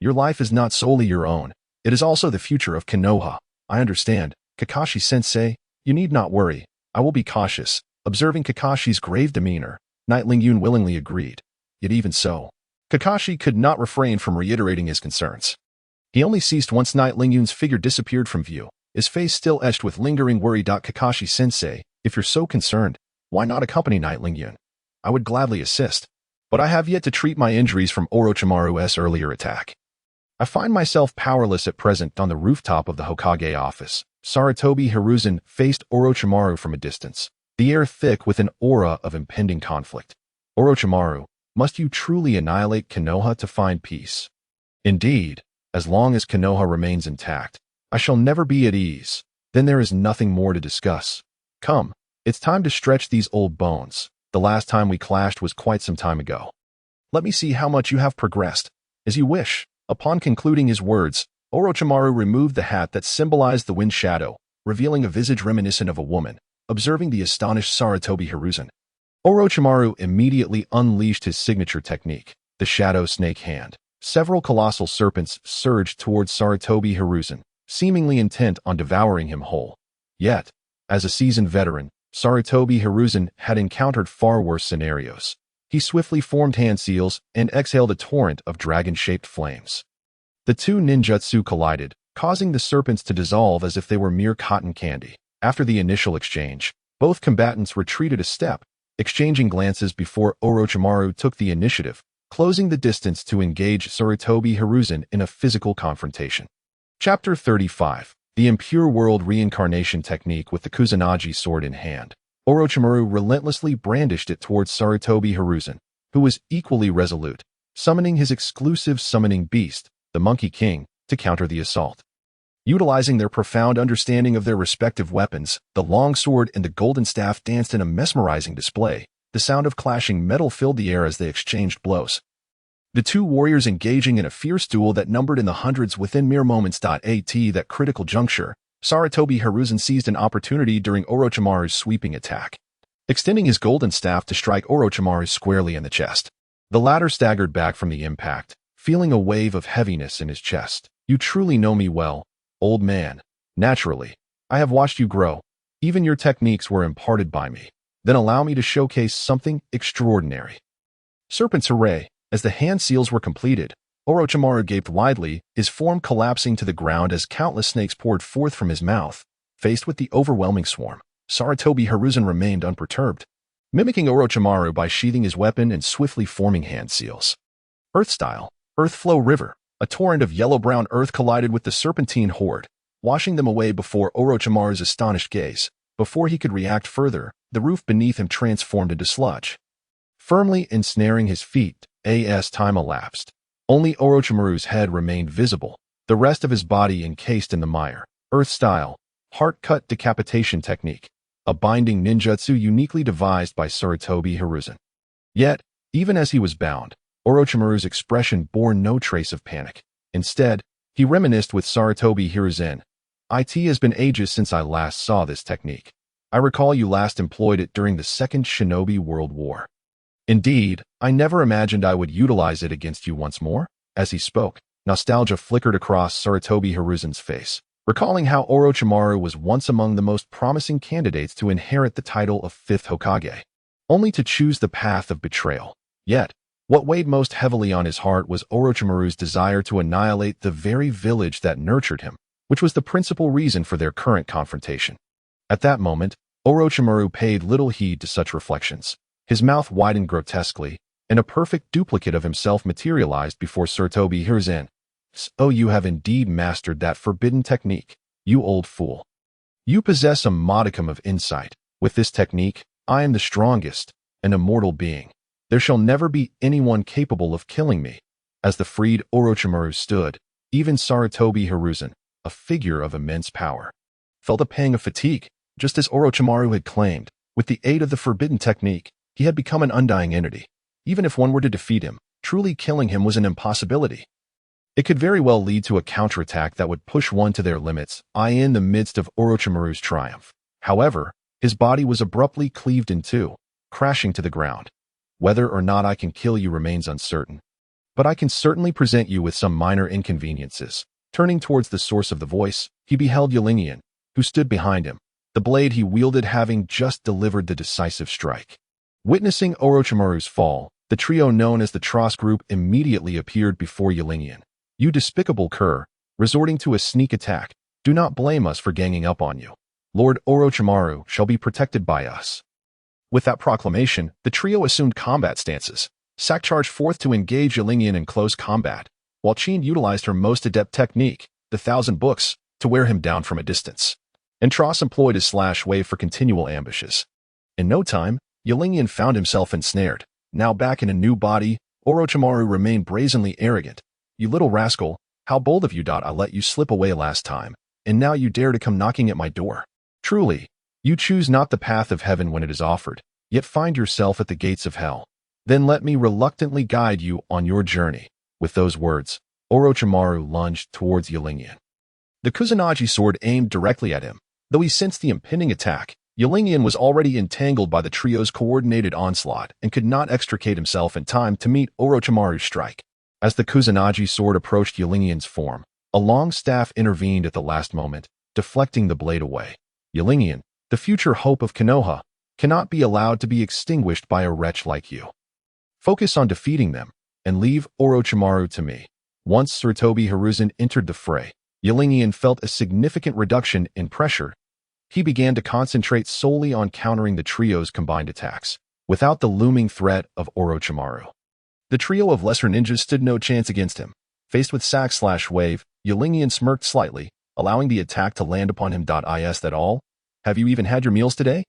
Your life is not solely your own, it is also the future of Konoha. I understand, Kakashi-sensei, you need not worry, I will be cautious. Observing Kakashi's grave demeanor, Knight Lingyun willingly agreed. Yet even so, Kakashi could not refrain from reiterating his concerns. He only ceased once Knight Lingyun's figure disappeared from view, his face still etched with lingering worry. Kakashi-sensei, if you're so concerned, why not accompany Knight Lingyun? I would gladly assist, but I have yet to treat my injuries from Orochimaru's earlier attack. I find myself powerless at present. On the rooftop of the Hokage office, Sarutobi Hiruzen faced Orochimaru from a distance, the air thick with an aura of impending conflict. Orochimaru, must you truly annihilate Konoha to find peace? Indeed, as long as Konoha remains intact, I shall never be at ease. Then there is nothing more to discuss. Come, it's time to stretch these old bones. The last time we clashed was quite some time ago. Let me see how much you have progressed. As you wish. Upon concluding his words, Orochimaru removed the hat that symbolized the wind shadow, revealing a visage reminiscent of a woman. Observing the astonished Sarutobi Hiruzen, Orochimaru immediately unleashed his signature technique, the Shadow Snake Hand. Several colossal serpents surged towards Sarutobi Hiruzen, seemingly intent on devouring him whole. Yet, as a seasoned veteran, Sarutobi Hiruzen had encountered far worse scenarios. He swiftly formed hand seals and exhaled a torrent of dragon-shaped flames. The two ninjutsu collided, causing the serpents to dissolve as if they were mere cotton candy. After the initial exchange, both combatants retreated a step, exchanging glances before Orochimaru took the initiative, closing the distance to engage Sarutobi Hiruzen in a physical confrontation. Chapter 35. The Impure World Reincarnation Technique. With the Kusanagi sword in hand, Orochimaru relentlessly brandished it towards Sarutobi Hiruzen, who was equally resolute, summoning his exclusive summoning beast, the Monkey King, to counter the assault. Utilizing their profound understanding of their respective weapons, the long sword and the golden staff danced in a mesmerizing display. The sound of clashing metal filled the air as they exchanged blows. The two warriors engaging in a fierce duel that numbered in the hundreds within mere moments. At that critical juncture, Sarutobi Hiruzen seized an opportunity during Orochimaru's sweeping attack, extending his golden staff to strike Orochimaru squarely in the chest. The latter staggered back from the impact, feeling a wave of heaviness in his chest. You truly know me well, old man. Naturally, I have watched you grow. Even your techniques were imparted by me. Then allow me to showcase something extraordinary. Serpents hooray! As the hand seals were completed, Orochimaru gaped widely, his form collapsing to the ground as countless snakes poured forth from his mouth. Faced with the overwhelming swarm, Sarutobi Hiruzen remained unperturbed, mimicking Orochimaru by sheathing his weapon and swiftly forming hand seals. Earth style, Earth Flow River. A torrent of yellow-brown earth collided with the serpentine horde, washing them away before Orochimaru's astonished gaze. Before he could react further, the roof beneath him transformed into sludge. Firmly ensnaring his feet, as time elapsed, only Orochimaru's head remained visible, the rest of his body encased in the mire. Earth style, heart-cut decapitation technique, a binding ninjutsu uniquely devised by Sarutobi Hiruzen. Yet, even as he was bound, Orochimaru's expression bore no trace of panic. Instead, he reminisced with Sarutobi Hiruzen. It has been ages since I last saw this technique. I recall you last employed it during the Second Shinobi World War. Indeed, I never imagined I would utilize it against you once more. As he spoke, nostalgia flickered across Sarutobi Hiruzen's face, recalling how Orochimaru was once among the most promising candidates to inherit the title of Fifth Hokage, only to choose the path of betrayal. Yet, what weighed most heavily on his heart was Orochimaru's desire to annihilate the very village that nurtured him. which was the principal reason for their current confrontation. At that moment, Orochimaru paid little heed to such reflections. His mouth widened grotesquely, and a perfect duplicate of himself materialized before Sarutobi Hiruzen. "So you have indeed mastered that forbidden technique, you old fool. You possess a modicum of insight. With this technique, I am the strongest, an immortal being. There shall never be anyone capable of killing me." As the freed Orochimaru stood, even Sarutobi Hiruzen, a figure of immense power, felt a pang of fatigue. Just as Orochimaru had claimed, with the aid of the forbidden technique, he had become an undying entity. Even if one were to defeat him, truly killing him was an impossibility. It could very well lead to a counterattack that would push one to their limits, in the midst of Orochimaru's triumph. However, his body was abruptly cleaved in two, crashing to the ground. Whether or not I can kill you remains uncertain, but I can certainly present you with some minor inconveniences. Turning towards the source of the voice, he beheld Qianren, who stood behind him, the blade he wielded having just delivered the decisive strike. Witnessing Orochimaru's fall, the trio known as the Tross Group immediately appeared before Qianren. "You despicable cur, resorting to a sneak attack, do not blame us for ganging up on you. Lord Orochimaru shall be protected by us." With that proclamation, the trio assumed combat stances. Sak charged forth to engage Qianren in close combat, while Qin utilized her most adept technique, the Thousand Books, to wear him down from a distance. And Tross employed his slash wave for continual ambushes. In no time, Qianren found himself ensnared. Now back in a new body, Orochimaru remained brazenly arrogant. "You little rascal, how bold of you! I let you slip away last time, and now you dare to come knocking at my door. Truly, you choose not the path of heaven when it is offered, yet find yourself at the gates of hell. Then let me reluctantly guide you on your journey." With those words, Orochimaru lunged towards Qianren. The Kusanagi sword aimed directly at him. Though he sensed the impending attack, Qianren was already entangled by the trio's coordinated onslaught and could not extricate himself in time to meet Orochimaru's strike. As the Kusanagi sword approached Qianren's form, a long staff intervened at the last moment, deflecting the blade away. "Qianren, the future hope of Konoha, cannot be allowed to be extinguished by a wretch like you. Focus on defeating them, and leave Orochimaru to me." Once Sarutobi Hiruzen entered the fray, Qianren felt a significant reduction in pressure. He began to concentrate solely on countering the trio's combined attacks, without the looming threat of Orochimaru. The trio of lesser ninjas stood no chance against him. Faced with Sack/Wave, Qianren smirked slightly, allowing the attack to land upon him. "Is that all? Have you even had your meals today?"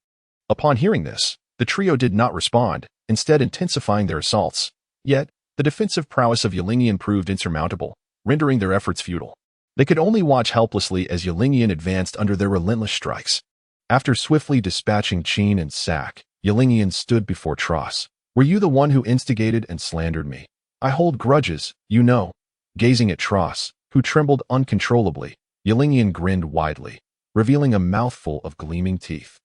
Upon hearing this, the trio did not respond, instead intensifying their assaults. Yet, the defensive prowess of Qianren proved insurmountable, rendering their efforts futile. They could only watch helplessly as Qianren advanced under their relentless strikes. After swiftly dispatching Qin and Sack, Qianren stood before Tross. "Were you the one who instigated and slandered me? I hold grudges, you know." Gazing at Tross, who trembled uncontrollably, Qianren grinned widely, revealing a mouthful of gleaming teeth.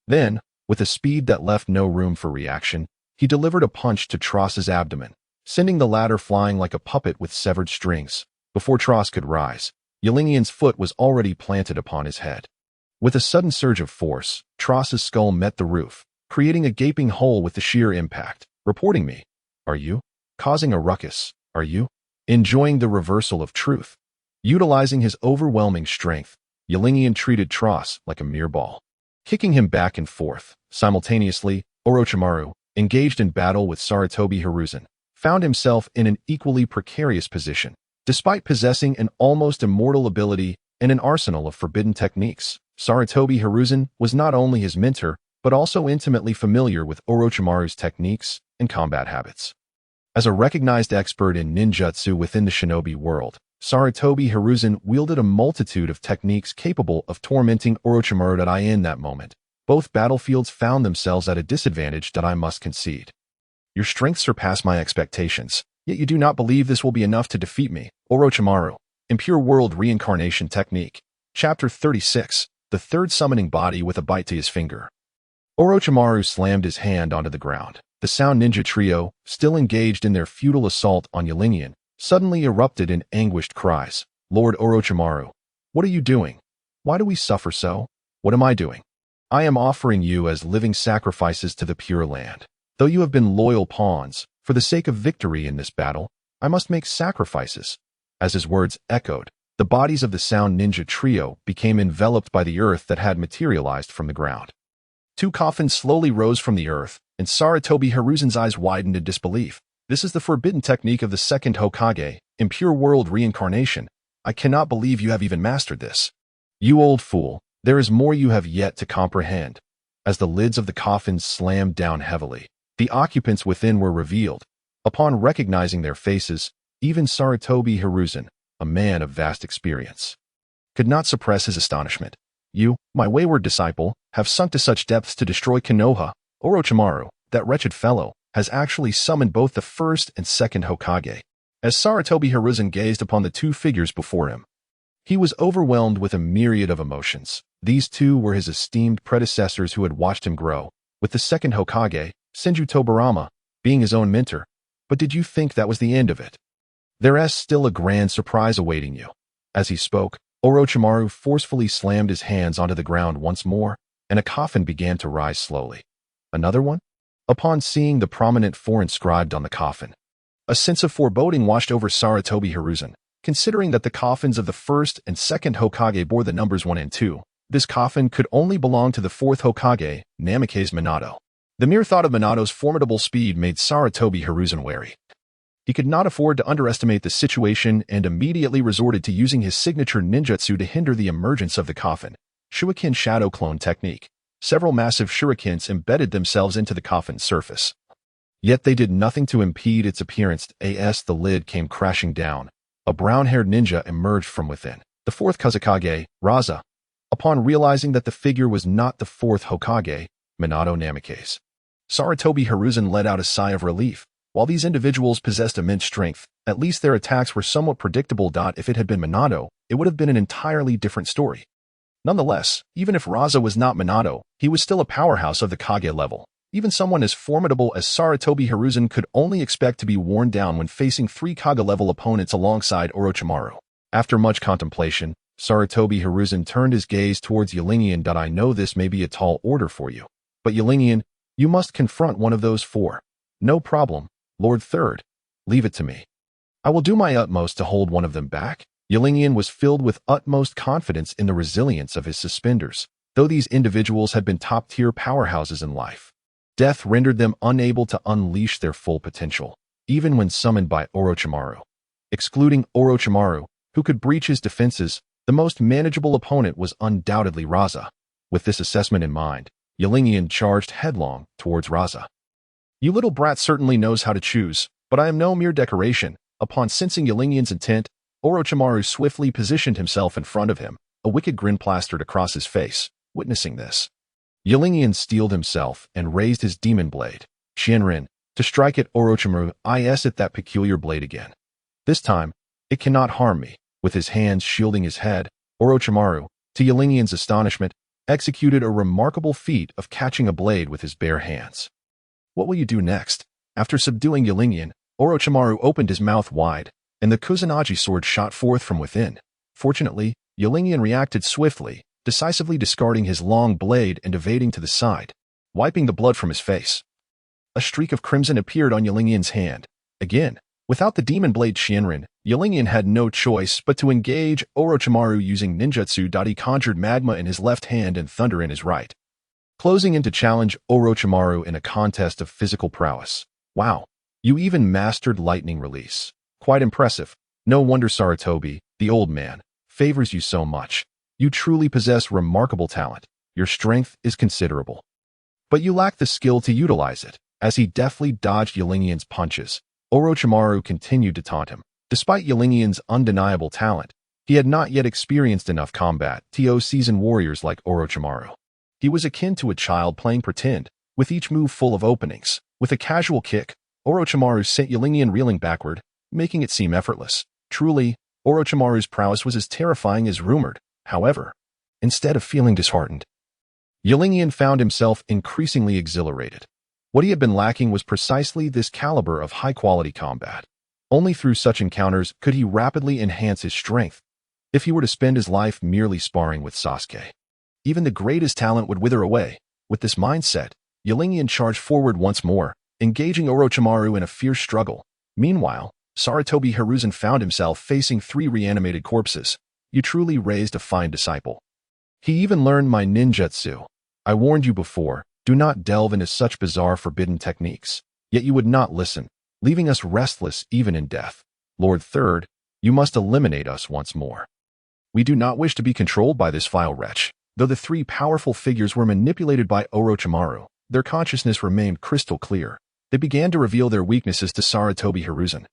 Then, with a speed that left no room for reaction, he delivered a punch to Tross's abdomen, sending the latter flying like a puppet with severed strings. Before Tross could rise, Qianren's foot was already planted upon his head. With a sudden surge of force, Tross's skull met the roof, creating a gaping hole with the sheer impact. "Reporting me? Are you? Causing a ruckus, are you? Enjoying the reversal of truth?" Utilizing his overwhelming strength, Qianren treated Tross like a mere ball, kicking him back and forth. Simultaneously, Orochimaru, engaged in battle with Sarutobi Hiruzen, found himself in an equally precarious position. Despite possessing an almost immortal ability and an arsenal of forbidden techniques, Sarutobi Hiruzen was not only his mentor, but also intimately familiar with Orochimaru's techniques and combat habits. As a recognized expert in ninjutsu within the shinobi world, Sarutobi Hiruzen wielded a multitude of techniques capable of tormenting Orochimaru. In that moment, both battlefields found themselves at a disadvantage. I must concede. Your strength surpassed my expectations, yet you do not believe this will be enough to defeat me, Orochimaru. Impure World Reincarnation Technique. Chapter 36, the third summoning body with a bite to his finger. Orochimaru slammed his hand onto the ground. The Sound Ninja trio, still engaged in their futile assault on Qianren, suddenly erupted in anguished cries. "Lord Orochimaru, what are you doing? Why do we suffer so? What am I doing? I am offering you as living sacrifices to the Pure Land. Though you have been loyal pawns, for the sake of victory in this battle, I must make sacrifices." As his words echoed, The bodies of the sound ninja trio became enveloped by the earth that had materialized from the ground. Two coffins slowly rose from the earth, and Sarutobi Hiruzen's eyes widened in disbelief. This is the forbidden technique of the second Hokage, impure world reincarnation. I cannot believe you have even mastered this. You old fool, there is more you have yet to comprehend. As the lids of the coffins slammed down heavily, the occupants within were revealed. Upon recognizing their faces, even Sarutobi Hiruzen, a man of vast experience, could not suppress his astonishment. You, my wayward disciple, have sunk to such depths to destroy Konoha. Orochimaru, that wretched fellow, has actually summoned both the first and second Hokage. As Sarutobi Hiruzen gazed upon the two figures before him, he was overwhelmed with a myriad of emotions. These two were his esteemed predecessors who had watched him grow, with the second Hokage, Senju Tobirama, being his own mentor. But did you think that was the end of it? There is still a grand surprise awaiting you. As he spoke, Orochimaru forcefully slammed his hands onto the ground once more, and a coffin began to rise slowly. Another one? Upon seeing the prominent four inscribed on the coffin, a sense of foreboding washed over Sarutobi Hiruzen. Considering that the coffins of the first and second Hokage bore the numbers 1 and 2, this coffin could only belong to the fourth Hokage, Namikaze Minato. The mere thought of Minato's formidable speed made Sarutobi Hiruzen wary. He could not afford to underestimate the situation and immediately resorted to using his signature ninjutsu to hinder the emergence of the coffin, Shuriken Shadow Clone Technique. Several massive shurikens embedded themselves into the coffin's surface. Yet they did nothing to impede its appearance as the lid came crashing down. A brown-haired ninja emerged from within. The fourth Kazekage, Raza. Upon realizing that the figure was not the fourth Hokage, Minato Namikaze, Sarutobi Hiruzen let out a sigh of relief. While these individuals possessed immense strength, at least their attacks were somewhat predictable. If it had been Minato, it would have been an entirely different story. Nonetheless, even if Raza was not Minato, he was still a powerhouse of the Kage level. Even someone as formidable as Sarutobi Hiruzen could only expect to be worn down when facing 3 Kage-level opponents alongside Orochimaru. After much contemplation, Sarutobi Hiruzen turned his gaze towards Qianren. I know this may be a tall order for you, but Qianren, you must confront one of those 4. No problem, Lord Third. Leave it to me. I will do my utmost to hold one of them back. Qianren was filled with utmost confidence in the resilience of his suspenders. Though these individuals had been top-tier powerhouses in life, death rendered them unable to unleash their full potential, even when summoned by Orochimaru. Excluding Orochimaru, who could breach his defenses, the most manageable opponent was undoubtedly Raza. With this assessment in mind, Qianren charged headlong towards Raza. You little brat certainly knows how to choose, but I am no mere decoration. Upon sensing Qianren's intent, Orochimaru swiftly positioned himself in front of him, a wicked grin plastered across his face. Witnessing this, Qianren steeled himself and raised his demon blade, Qianren, to strike at Orochimaru. At that peculiar blade again. This time, it cannot harm me. With his hands shielding his head, Orochimaru, to Qianren's astonishment, executed a remarkable feat of catching a blade with his bare hands. What will you do next? After subduing Qianren, Orochimaru opened his mouth wide, and the Kusanagi sword shot forth from within. Fortunately, Qianren reacted swiftly, decisively discarding his long blade and evading to the side, wiping the blood from his face. A streak of crimson appeared on Qianren's hand. Again, without the demon blade Qianren, Qianren had no choice but to engage Orochimaru using ninjutsu. He conjured magma in his left hand and thunder in his right, closing in to challenge Orochimaru in a contest of physical prowess. Wow, you even mastered lightning release. Quite impressive. No wonder Sarutobi, the old man, favors you so much. You truly possess remarkable talent. Your strength is considerable, but you lack the skill to utilize it. As he deftly dodged Qianren's punches, Orochimaru continued to taunt him. Despite Qianren's undeniable talent, he had not yet experienced enough combat to seasoned warriors like Orochimaru. He was akin to a child playing pretend, with each move full of openings. With a casual kick, Orochimaru sent Qianren reeling backward, making it seem effortless. Truly, Orochimaru's prowess was as terrifying as rumored. However, instead of feeling disheartened, Qianren found himself increasingly exhilarated. What he had been lacking was precisely this caliber of high-quality combat. Only through such encounters could he rapidly enhance his strength. If he were to spend his life merely sparring with Sasuke, even the greatest talent would wither away. With this mindset, Qianren charged forward once more, engaging Orochimaru in a fierce struggle. Meanwhile, Sarutobi Hiruzen found himself facing 3 reanimated corpses. you truly raised a fine disciple. He even learned my ninjutsu. I warned you before, do not delve into such bizarre forbidden techniques. Yet you would not listen, leaving us restless even in death. Lord Third, you must eliminate us once more. We do not wish to be controlled by this vile wretch. Though the three powerful figures were manipulated by Orochimaru, their consciousness remained crystal clear. They began to reveal their weaknesses to Sarutobi Hiruzen,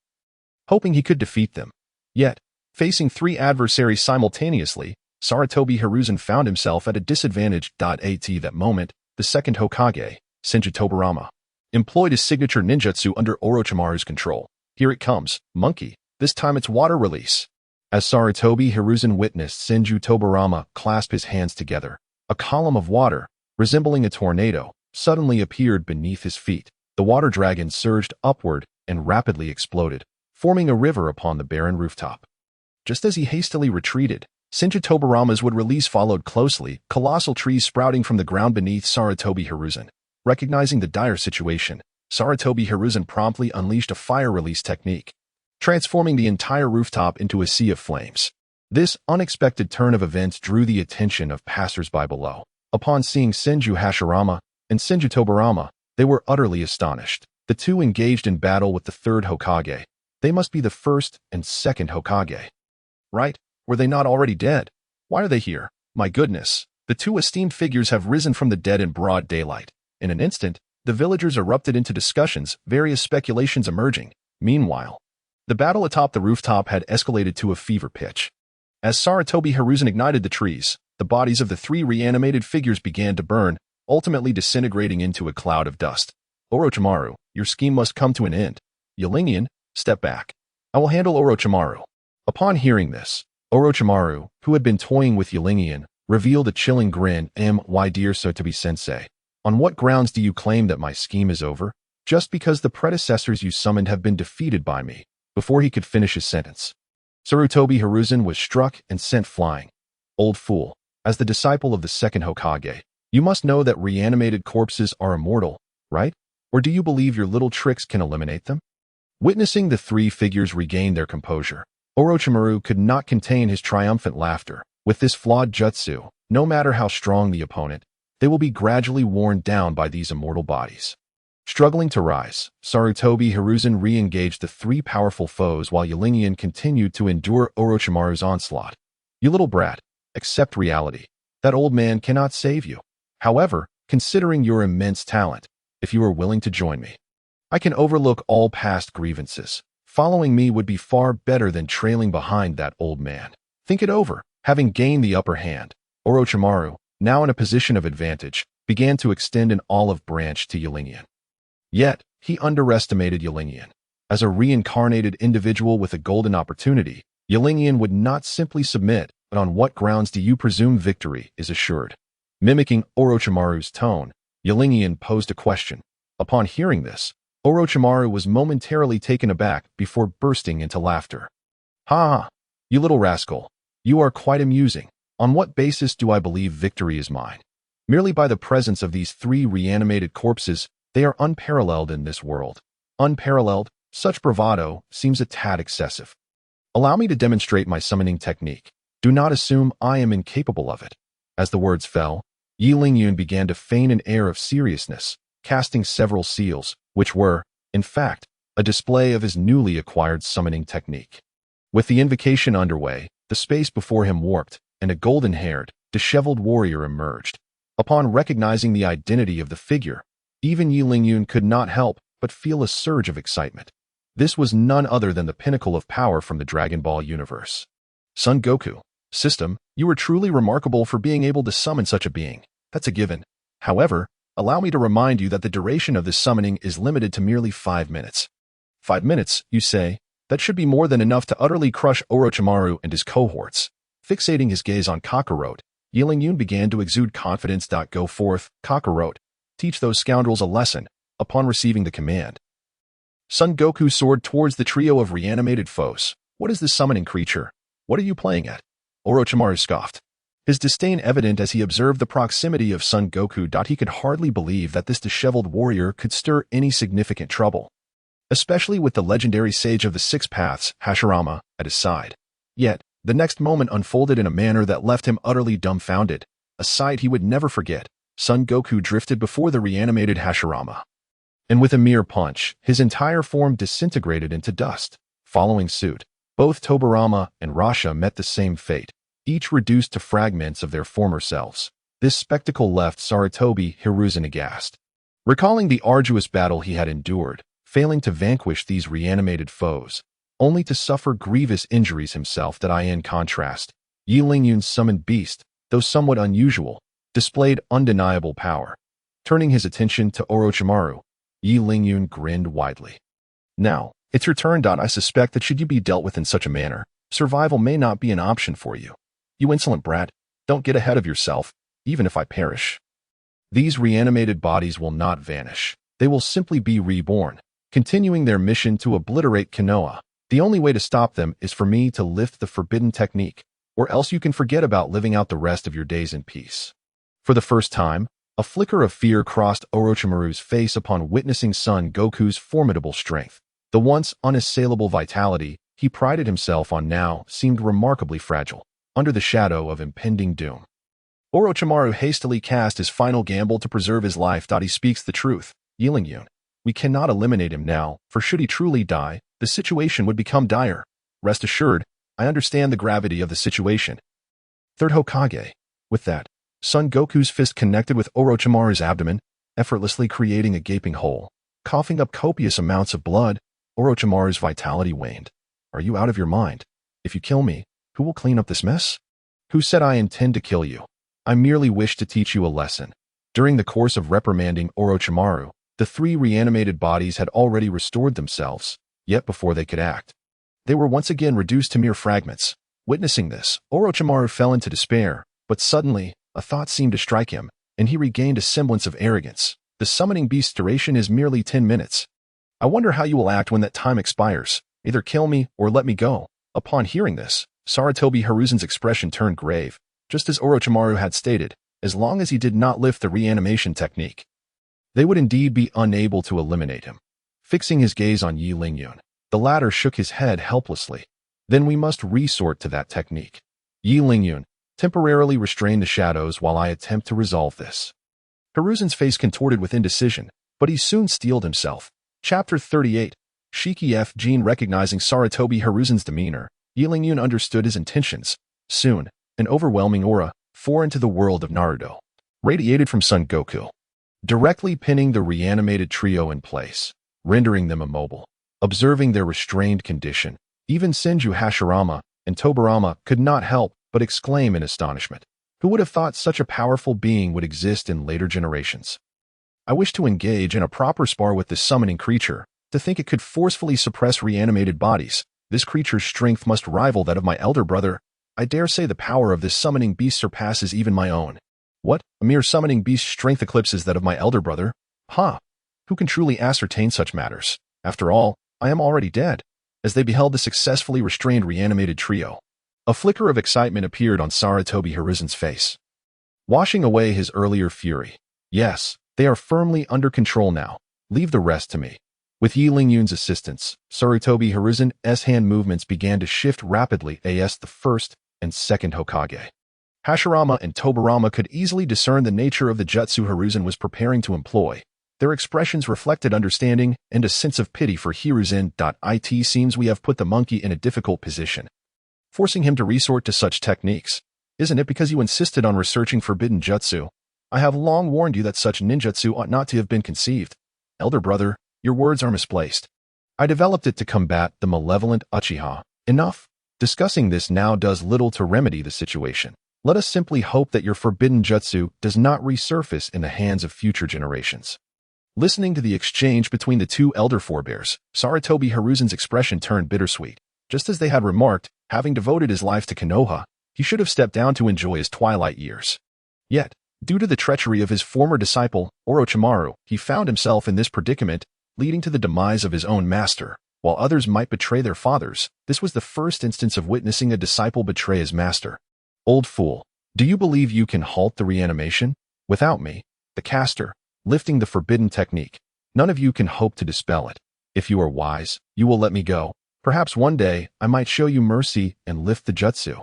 hoping he could defeat them. Yet, facing three adversaries simultaneously, Sarutobi Hiruzen found himself at a disadvantage. At that moment, the second Hokage, Senju Tobarama, employed his signature ninjutsu under Orochimaru's control. Here it comes, monkey. This time it's water release. As Sarutobi Hiruzen witnessed Senju Tobarama clasp his hands together, a column of water, resembling a tornado, suddenly appeared beneath his feet. The water dragon surged upward and rapidly exploded, forming a river upon the barren rooftop. Just as he hastily retreated, Senju Tobarama's would release followed closely, colossal trees sprouting from the ground beneath Sarutobi Hiruzen. Recognizing the dire situation, Sarutobi Hiruzen promptly unleashed a fire release technique, transforming the entire rooftop into a sea of flames. This unexpected turn of events drew the attention of passers-by below. Upon seeing Senju Hashirama and Senju Tobarama, they were utterly astonished. The two engaged in battle with the third Hokage. They must be the first and second Hokage. Right? Were they not already dead? Why are they here? My goodness. The two esteemed figures have risen from the dead in broad daylight. In an instant, the villagers erupted into discussions, various speculations emerging. Meanwhile, the battle atop the rooftop had escalated to a fever pitch. As Sarutobi Hiruzen ignited the trees, the bodies of the three reanimated figures began to burn, ultimately disintegrating into a cloud of dust. Orochimaru, your scheme must come to an end. Qianren, step back. I will handle Orochimaru. Upon hearing this, Orochimaru, who had been toying with Qianren, revealed a chilling grin. My dear Sarutobi-sensei, on what grounds do you claim that my scheme is over? Just because the predecessors you summoned have been defeated by me. Before he could finish his sentence, Sarutobi Hiruzen was struck and sent flying. Old fool, as the disciple of the second Hokage, you must know that reanimated corpses are immortal, right? Or do you believe your little tricks can eliminate them? Witnessing the three figures regain their composure, Orochimaru could not contain his triumphant laughter. With this flawed jutsu, no matter how strong the opponent, they will be gradually worn down by these immortal bodies. Struggling to rise, Sarutobi Hiruzen re-engaged the three powerful foes while Qianren continued to endure Orochimaru's onslaught. You little brat, accept reality. That old man cannot save you. However, considering your immense talent, if you are willing to join me, I can overlook all past grievances. Following me would be far better than trailing behind that old man. Think it over. Having gained the upper hand, Orochimaru, now in a position of advantage, began to extend an olive branch to Qianren. Yet, he underestimated Qianren. As a reincarnated individual with a golden opportunity, Qianren would not simply submit, but on what grounds do you presume victory is assured? Mimicking Orochimaru's tone, Qianren posed a question. Upon hearing this, Orochimaru was momentarily taken aback before bursting into laughter. Ha! You little rascal. You are quite amusing. On what basis do I believe victory is mine? Merely by the presence of these three reanimated corpses. They are unparalleled in this world. Unparalleled, such bravado seems a tad excessive. Allow me to demonstrate my summoning technique. Do not assume I am incapable of it. As the words fell, Qianren began to feign an air of seriousness, casting several seals, which were, in fact, a display of his newly acquired summoning technique. With the invocation underway, the space before him warped, and a golden-haired, disheveled warrior emerged. Upon recognizing the identity of the figure, even Qianren could not help but feel a surge of excitement. This was none other than the pinnacle of power from the Dragon Ball universe. Son Goku, system, you are truly remarkable for being able to summon such a being. That's a given. However, allow me to remind you that the duration of this summoning is limited to merely 5 minutes. 5 minutes, you say? That should be more than enough to utterly crush Orochimaru and his cohorts. Fixating his gaze on Kakarot, Qianren began to exude confidence. Go forth, Kakarot. Teach those scoundrels a lesson. Upon receiving the command, Son Goku soared towards the trio of reanimated foes. What is this summoning creature? What are you playing at? Orochimaru scoffed, his disdain evident as he observed the proximity of Son Goku. He could hardly believe that this disheveled warrior could stir any significant trouble, especially with the legendary sage of the Six Paths, Hashirama, at his side. Yet, The next moment unfolded in a manner that left him utterly dumbfounded, a sight he would never forget. Son Goku drifted before the reanimated Hashirama, and with a mere punch, his entire form disintegrated into dust. Following suit, both Tobirama and Rasha met the same fate, each reduced to fragments of their former selves. This spectacle left Sarutobi Hiruzen aghast. Recalling the arduous battle he had endured, failing to vanquish these reanimated foes, only to suffer grievous injuries himself, that in contrast, Yi Lingyun's summoned beast, though somewhat unusual, displayed undeniable power. Turning his attention to Orochimaru, Yi Lingyun grinned widely. Now, it's your turn. I suspect that should you be dealt with in such a manner, survival may not be an option for you. You insolent brat, don't get ahead of yourself, even if I perish. These reanimated bodies will not vanish. They will simply be reborn, continuing their mission to obliterate Konoha. The only way to stop them is for me to lift the forbidden technique, or else you can forget about living out the rest of your days in peace. For the first time, a flicker of fear crossed Orochimaru's face upon witnessing Son Goku's formidable strength. The once unassailable vitality he prided himself on now seemed remarkably fragile, under the shadow of impending doom. Orochimaru hastily cast his final gamble to preserve his life. He speaks the truth, Yi Lingyun. We cannot eliminate him now, for should he truly die, the situation would become dire. Rest assured, I understand the gravity of the situation. Third Hokage. With that, Son Goku's fist connected with Orochimaru's abdomen, effortlessly creating a gaping hole. Coughing up copious amounts of blood, Orochimaru's vitality waned. Are you out of your mind? If you kill me, who will clean up this mess? Who said I intend to kill you? I merely wish to teach you a lesson. During the course of reprimanding Orochimaru, the three reanimated bodies had already restored themselves, yet before they could act, they were once again reduced to mere fragments. Witnessing this, Orochimaru fell into despair, but suddenly, a thought seemed to strike him, and he regained a semblance of arrogance. The summoning beast's duration is merely 10 minutes. I wonder how you will act when that time expires. Either kill me or let me go. Upon hearing this, Sarutobi Hiruzen's expression turned grave, just as Orochimaru had stated, as long as he did not lift the reanimation technique, they would indeed be unable to eliminate him. Fixing his gaze on Yi Lingyun, the latter shook his head helplessly. Then we must resort to that technique. Yi Lingyun, temporarily restrain the shadows while I attempt to resolve this. Hiruzen's face contorted with indecision, but he soon steeled himself. Chapter 38. Shiki F. Jean. Recognizing Sarutobi Hiruzen's demeanor, Yi Lingyun understood his intentions. Soon, an overwhelming aura, foreign to the world of Naruto, radiated from Son Goku, directly pinning the reanimated trio in place, rendering them immobile. Observing their restrained condition, even Senju Hashirama and Tobirama could not help but exclaim in astonishment. Who would have thought such a powerful being would exist in later generations? I wish to engage in a proper spar with this summoning creature. To think it could forcefully suppress reanimated bodies, this creature's strength must rival that of my elder brother. I dare say the power of this summoning beast surpasses even my own. What? A mere summoning beast's strength eclipses that of my elder brother? Ha! Who can truly ascertain such matters? After all, I am already dead. As they beheld the successfully restrained reanimated trio, a flicker of excitement appeared on Sarutobi Hiruzen's face, washing away his earlier fury. Yes, they are firmly under control now. Leave the rest to me. With Yi Lingyun's assistance, Sarutobi Hiruzen's hand movements began to shift rapidly as the first and second Hokage. Hashirama and Tobirama could easily discern the nature of the jutsu Hiruzen was preparing to employ. Their expressions reflected understanding and a sense of pity for Hiruzen. It seems we have put the monkey in a difficult position, forcing him to resort to such techniques. Isn't it because you insisted on researching forbidden jutsu? I have long warned you that such ninjutsu ought not to have been conceived. Elder brother, your words are misplaced. I developed it to combat the malevolent Uchiha. Enough. Discussing this now does little to remedy the situation. Let us simply hope that your forbidden jutsu does not resurface in the hands of future generations. Listening to the exchange between the two elder forebears, Sarutobi Hiruzen's expression turned bittersweet. Just as they had remarked, having devoted his life to Konoha, he should have stepped down to enjoy his twilight years. Yet, due to the treachery of his former disciple, Orochimaru, he found himself in this predicament, leading to the demise of his own master. While others might betray their fathers, this was the first instance of witnessing a disciple betray his master. Old fool, do you believe you can halt the reanimation? Without me, the caster, lifting the forbidden technique, none of you can hope to dispel it. If you are wise, you will let me go. Perhaps one day I might show you mercy and lift the jutsu.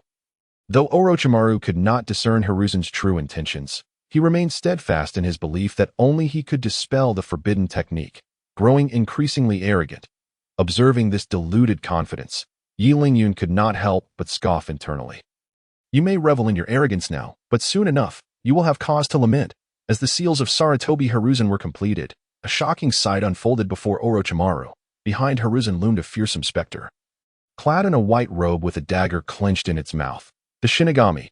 Though Orochimaru could not discern Hiruzen's true intentions, he remained steadfast in his belief that only he could dispel the forbidden technique, growing increasingly arrogant. Observing this deluded confidence, Yi Lingyun could not help but scoff internally. You may revel in your arrogance now, but soon enough, you will have cause to lament. As the seals of Sarutobi Hiruzen were completed, a shocking sight unfolded before Orochimaru. Behind Hiruzen loomed a fearsome specter. Clad in a white robe with a dagger clenched in its mouth, the Shinigami.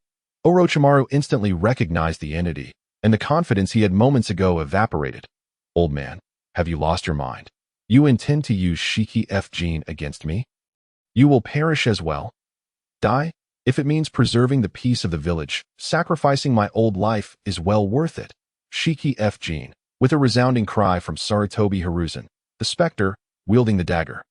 Orochimaru instantly recognized the entity, and the confidence he had moments ago evaporated. Old man, have you lost your mind? You intend to use Shiki F Gene against me? You will perish as well. Die? If it means preserving the peace of the village, sacrificing my old life is well worth it. Shiki F Gene. With a resounding cry from Sarutobi Hiruzen, the specter, wielding the dagger,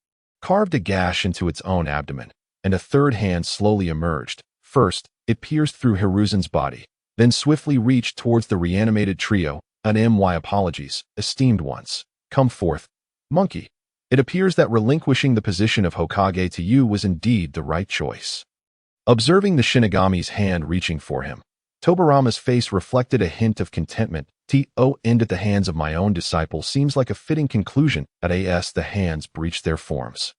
carved a gash into its own abdomen, and a third hand slowly emerged. First, it pierced through Hiruzen's body, then swiftly reached towards the reanimated trio. My apologies, esteemed ones. Come forth, monkey. It appears that relinquishing the position of Hokage to you was indeed the right choice. Observing the Shinigami's hand reaching for him, Tobirama's face reflected a hint of contentment. End at the hands of my own disciple seems like a fitting conclusion. The hands breached their forms.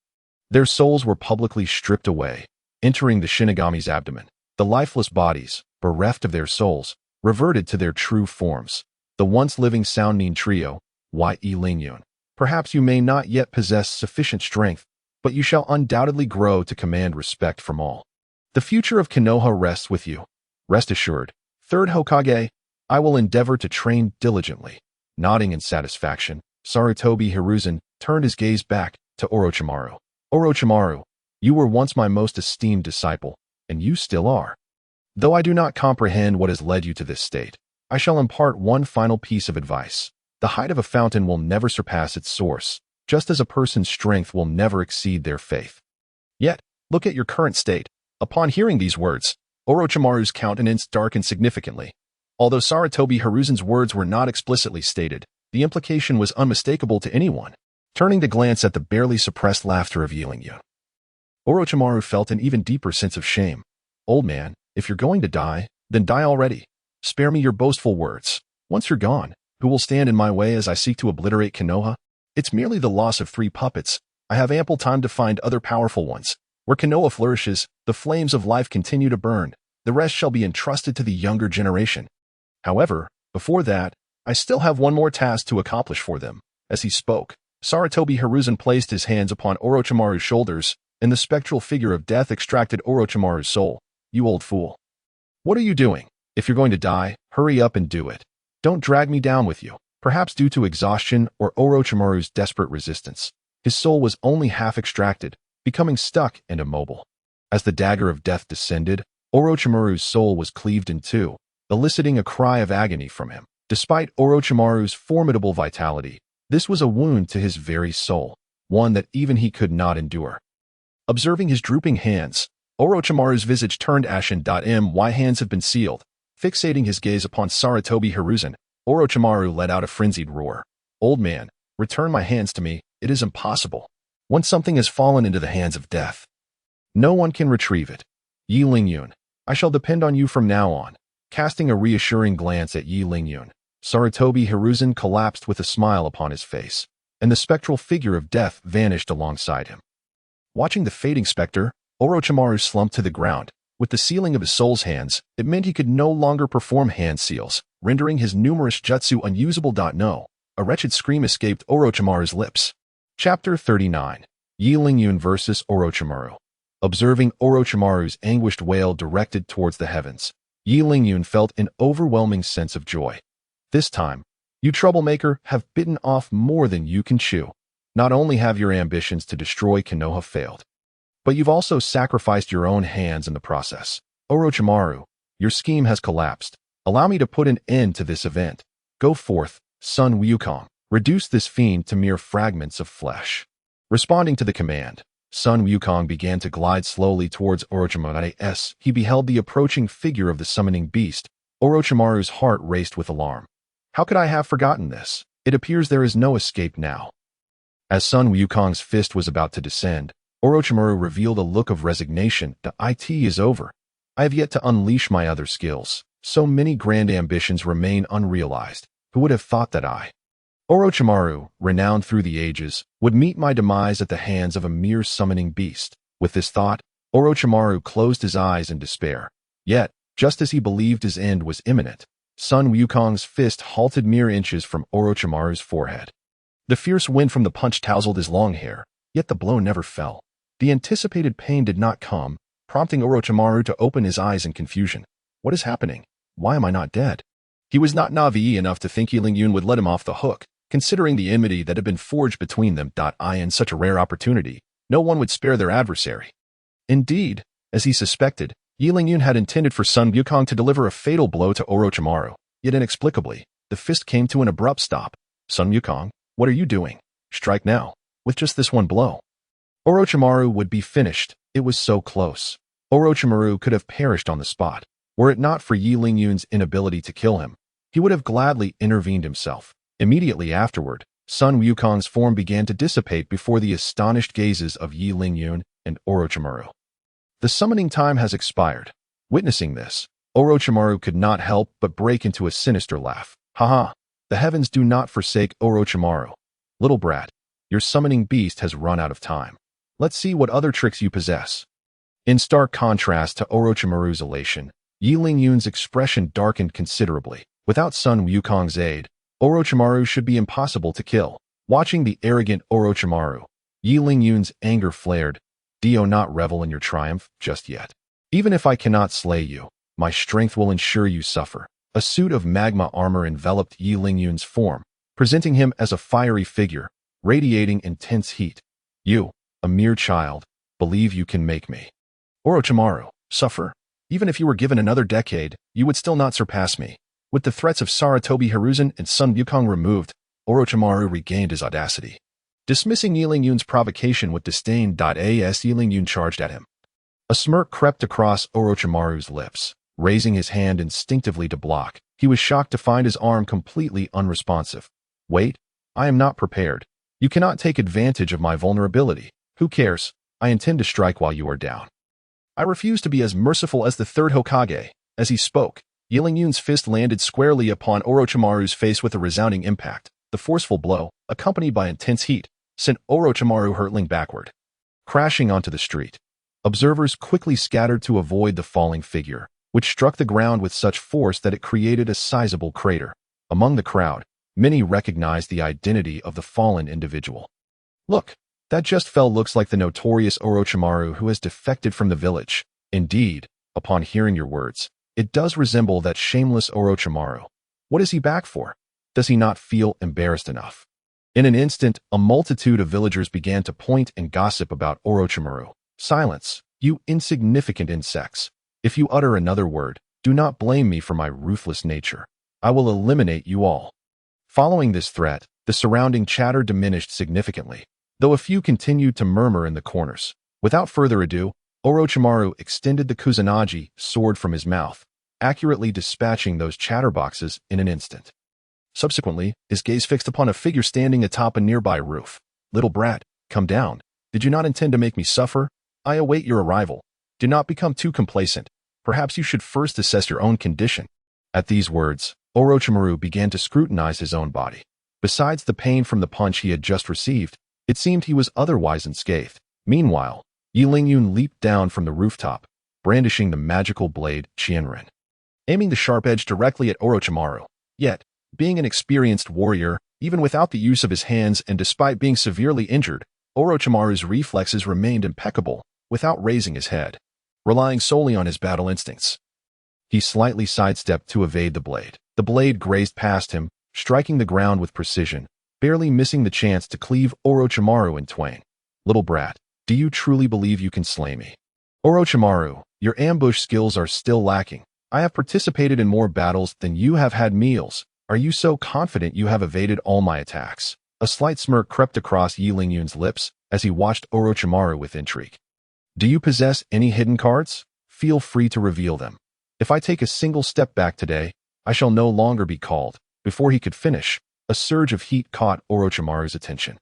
Their souls were publicly stripped away, entering the Shinigami's abdomen. The lifeless bodies, bereft of their souls, reverted to their true forms. The once living Sannin trio, Yi Lingyun. Perhaps you may not yet possess sufficient strength, but you shall undoubtedly grow to command respect from all. The future of Konoha rests with you. Rest assured, third Hokage, I will endeavor to train diligently. Nodding in satisfaction, Sarutobi Hiruzen turned his gaze back to Orochimaru. Orochimaru, you were once my most esteemed disciple, and you still are. Though I do not comprehend what has led you to this state, I shall impart one final piece of advice. The height of a fountain will never surpass its source, just as a person's strength will never exceed their faith. Yet, look at your current state. Upon hearing these words, Orochimaru's countenance darkened significantly. Although Sarutobi Hiruzen's words were not explicitly stated, the implication was unmistakable to anyone. Turning to glance at the barely suppressed laughter of Yi Lingyun, Orochimaru felt an even deeper sense of shame. Old man, if you're going to die, then die already. Spare me your boastful words. Once you're gone, who will stand in my way as I seek to obliterate Konoha? It's merely the loss of 3 puppets. I have ample time to find other powerful ones. Where Konoha flourishes, the flames of life continue to burn. The rest shall be entrusted to the younger generation. However, before that, I still have one more task to accomplish for them. As he spoke, Sarutobi Hiruzen placed his hands upon Orochimaru's shoulders, and the spectral figure of death extracted Orochimaru's soul. You old fool. What are you doing? If you're going to die, hurry up and do it. Don't drag me down with you. Perhaps due to exhaustion or Orochimaru's desperate resistance, his soul was only half extracted, becoming stuck and immobile. As the dagger of death descended, Orochimaru's soul was cleaved in two, eliciting a cry of agony from him. Despite Orochimaru's formidable vitality, this was a wound to his very soul, one that even he could not endure. Observing his drooping hands, Orochimaru's visage turned ashen. My hands have been sealed. Fixating his gaze upon Sarutobi Hiruzen, Orochimaru let out a frenzied roar. Old man, return my hands to me. It is impossible. Once something has fallen into the hands of death, no one can retrieve it. Yi Lingyun, I shall depend on you from now on. Casting a reassuring glance at Yi Lingyun, Sarutobi Hiruzen collapsed with a smile upon his face, and the spectral figure of death vanished alongside him. Watching the fading specter, Orochimaru slumped to the ground. With the sealing of his soul's hands, it meant he could no longer perform hand seals, rendering his numerous jutsu unusable. No, a wretched scream escaped Orochimaru's lips. Chapter 39. Yi Lingyun vs. Orochimaru. Observing Orochimaru's anguished wail directed towards the heavens, Yi Lingyun felt an overwhelming sense of joy. This time, you troublemaker have bitten off more than you can chew. Not only have your ambitions to destroy Konoha failed, but you've also sacrificed your own hands in the process. Orochimaru, your scheme has collapsed. Allow me to put an end to this event. Go forth, Sun Wukong. Reduce this fiend to mere fragments of flesh. Responding to the command, Sun Wukong began to glide slowly towards Orochimaru. As he beheld the approaching figure of the summoning beast, Orochimaru's heart raced with alarm. How could I have forgotten this? It appears there is no escape now. As Sun Wukong's fist was about to descend, Orochimaru revealed a look of resignation. The IT is over. I have yet to unleash my other skills. So many grand ambitions remain unrealized. Who would have thought that I, Orochimaru, renowned through the ages, would meet my demise at the hands of a mere summoning beast? With this thought, Orochimaru closed his eyes in despair. Yet, just as he believed his end was imminent, Sun Wukong's fist halted mere inches from Orochimaru's forehead. The fierce wind from the punch tousled his long hair, yet the blow never fell. The anticipated pain did not come, prompting Orochimaru to open his eyes in confusion. What is happening? Why am I not dead? He was not naive enough to think Yilin would let him off the hook, considering the enmity that had been forged between them. In such a rare opportunity, no one would spare their adversary. Indeed, as he suspected, Yilin had intended for Sun Wukong to deliver a fatal blow to Orochimaru, yet inexplicably, the fist came to an abrupt stop. Sun Wukong, what are you doing? Strike now, with just this one blow. Orochimaru would be finished. It was so close. Orochimaru could have perished on the spot. Were it not for Yilin inability to kill him, he would have gladly intervened himself. Immediately afterward, Sun Wukong's form began to dissipate before the astonished gazes of Yilin and Orochimaru. The summoning time has expired. Witnessing this, Orochimaru could not help but break into a sinister laugh. Haha, the heavens do not forsake Orochimaru. Little brat, your summoning beast has run out of time. Let's see what other tricks you possess. In stark contrast to Orochimaru's elation, Yilin expression darkened considerably. Without Sun Wukong's aid, Orochimaru should be impossible to kill. Watching the arrogant Orochimaru, Yilin anger flared. Do not revel in your triumph just yet. Even if I cannot slay you, my strength will ensure you suffer. A suit of magma armor enveloped Yilin form, presenting him as a fiery figure, radiating intense heat. You, a mere child, believe you can make me. Orochimaru, suffer. Even if you were given another decade, you would still not surpass me. With the threats of Sarutobi Hiruzen and Sun Wukong removed, Orochimaru regained his audacity. Dismissing Yilin provocation with disdain. As Yilin charged at him. A smirk crept across Orochimaru's lips. Raising his hand instinctively to block, he was shocked to find his arm completely unresponsive. Wait, I am not prepared. You cannot take advantage of my vulnerability. Who cares? I intend to strike while you are down. I refuse to be as merciful as the third Hokage. As he spoke, Yilin fist landed squarely upon Orochimaru's face with a resounding impact. The forceful blow, accompanied by intense heat, sent Orochimaru hurtling backward, crashing onto the street. Observers quickly scattered to avoid the falling figure, which struck the ground with such force that it created a sizable crater. Among the crowd, many recognized the identity of the fallen individual. Look, that just fell looks like the notorious Orochimaru who has defected from the village. Indeed, upon hearing your words, it does resemble that shameless Orochimaru. What is he back for? Does he not feel embarrassed enough? In an instant, a multitude of villagers began to point and gossip about Orochimaru. Silence, you insignificant insects. If you utter another word, do not blame me for my ruthless nature. I will eliminate you all. Following this threat, the surrounding chatter diminished significantly, though a few continued to murmur in the corners. Without further ado, Orochimaru extended the Kusanagi sword from his mouth, accurately dispatching those chatterboxes in an instant. Subsequently, his gaze fixed upon a figure standing atop a nearby roof. Little brat, come down. Did you not intend to make me suffer? I await your arrival. Do not become too complacent. Perhaps you should first assess your own condition. At these words, Orochimaru began to scrutinize his own body. Besides the pain from the punch he had just received, it seemed he was otherwise unscathed. Meanwhile, Yilin leaped down from the rooftop, brandishing the magical blade Qianren, aiming the sharp edge directly at Orochimaru. Yet, being an experienced warrior, even without the use of his hands and despite being severely injured, Orochimaru's reflexes remained impeccable, without raising his head, relying solely on his battle instincts. He slightly sidestepped to evade the blade. The blade grazed past him, striking the ground with precision, barely missing the chance to cleave Orochimaru in twain. Little brat, do you truly believe you can slay me? Orochimaru, your ambush skills are still lacking. I have participated in more battles than you have had meals. Are you so confident you have evaded all my attacks? A slight smirk crept across Yilin's lips as he watched Orochimaru with intrigue. Do you possess any hidden cards? Feel free to reveal them. If I take a single step back today, I shall no longer be called. Before he could finish, a surge of heat caught Orochimaru's attention.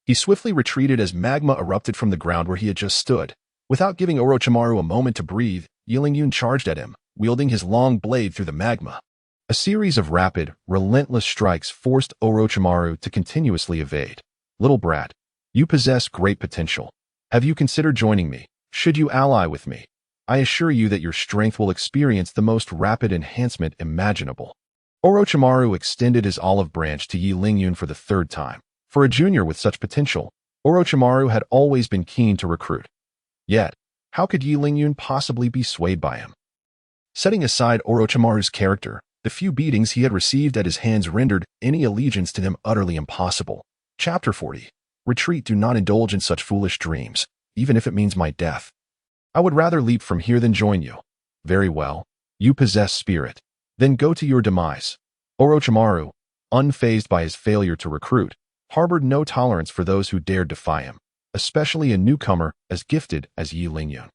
He swiftly retreated as magma erupted from the ground where he had just stood. Without giving Orochimaru a moment to breathe, Yi Lingyun charged at him, wielding his long blade through the magma. A series of rapid, relentless strikes forced Orochimaru to continuously evade. Little brat, you possess great potential. Have you considered joining me? Should you ally with me? I assure you that your strength will experience the most rapid enhancement imaginable. Orochimaru extended his olive branch to Yi Lingyun for the third time. For a junior with such potential, Orochimaru had always been keen to recruit. Yet, how could Yi Lingyun possibly be swayed by him? Setting aside Orochimaru's character, the few beatings he had received at his hands rendered any allegiance to him utterly impossible. Chapter 40. Retreat. Do not indulge in such foolish dreams, even if it means my death. I would rather leap from here than join you. Very well. You possess spirit. Then go to your demise. Orochimaru, unfazed by his failure to recruit, harbored no tolerance for those who dared defy him, especially a newcomer as gifted as Yi Lingyun.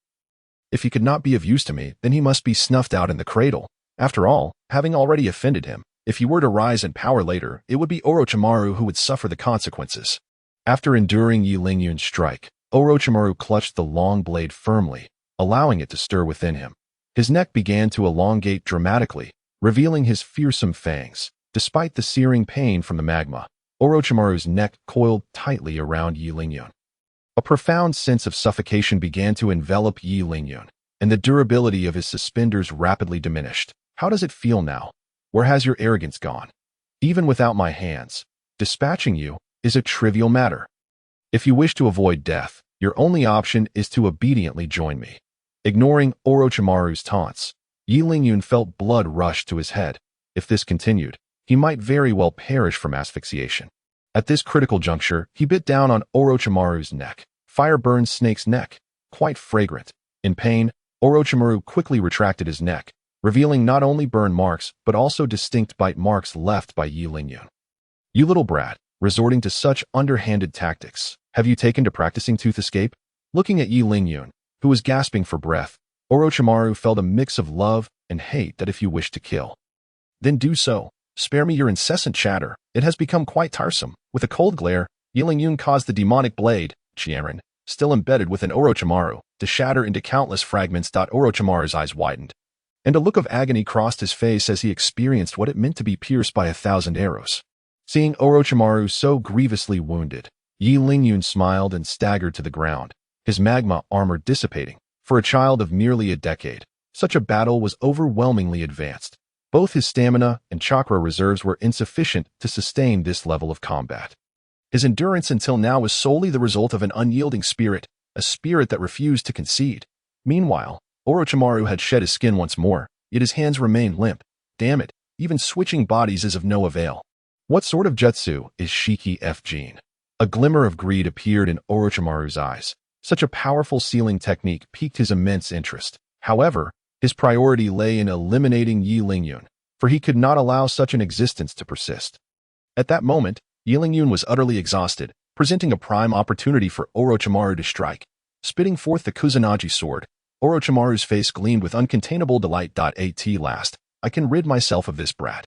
If he could not be of use to me, then he must be snuffed out in the cradle. After all, having already offended him, if he were to rise in power later, it would be Orochimaru who would suffer the consequences. After enduring Yi Lingyun's strike, Orochimaru clutched the long blade firmly, allowing it to stir within him. His neck began to elongate dramatically, revealing his fearsome fangs. Despite the searing pain from the magma, Orochimaru's neck coiled tightly around Yi Lingyun. A profound sense of suffocation began to envelop Yi Lingyun, and the durability of his suspenders rapidly diminished. How does it feel now? Where has your arrogance gone? Even without my hands, dispatching you is a trivial matter. If you wish to avoid death, your only option is to obediently join me. Ignoring Orochimaru's taunts, Yi Lingyun felt blood rush to his head. If this continued, he might very well perish from asphyxiation. At this critical juncture, he bit down on Orochimaru's neck. Fire burned Snake's neck, quite fragrant. In pain, Orochimaru quickly retracted his neck, revealing not only burn marks but also distinct bite marks left by Yi Lingyun. You little brat, resorting to such underhanded tactics, have you taken to practicing tooth escape? Looking at Yi Lingyun, who was gasping for breath, Orochimaru felt a mix of love and hate that if you wish to kill, then do so. Spare me your incessant chatter. It has become quite tiresome. With a cold glare, Yi Lingyun caused the demonic blade, Qianren, still embedded within Orochimaru, to shatter into countless fragments. Orochimaru's eyes widened, and a look of agony crossed his face as he experienced what it meant to be pierced by 1,000 arrows. Seeing Orochimaru so grievously wounded, Yi Lingyun smiled and staggered to the ground, his magma armor dissipating. For a child of merely a decade, such a battle was overwhelmingly advanced. Both his stamina and chakra reserves were insufficient to sustain this level of combat. His endurance until now was solely the result of an unyielding spirit, a spirit that refused to concede. Meanwhile, Orochimaru had shed his skin once more, yet his hands remained limp. Damn it, even switching bodies is of no avail. What sort of jutsu is Shiki F Jin? A glimmer of greed appeared in Orochimaru's eyes. Such a powerful sealing technique piqued his immense interest. However, his priority lay in eliminating Yi Lingyun, for he could not allow such an existence to persist. At that moment, Yi Lingyun was utterly exhausted, presenting a prime opportunity for Orochimaru to strike. Spitting forth the Kusanagi sword, Orochimaru's face gleamed with uncontainable delight. At last, I can rid myself of this brat.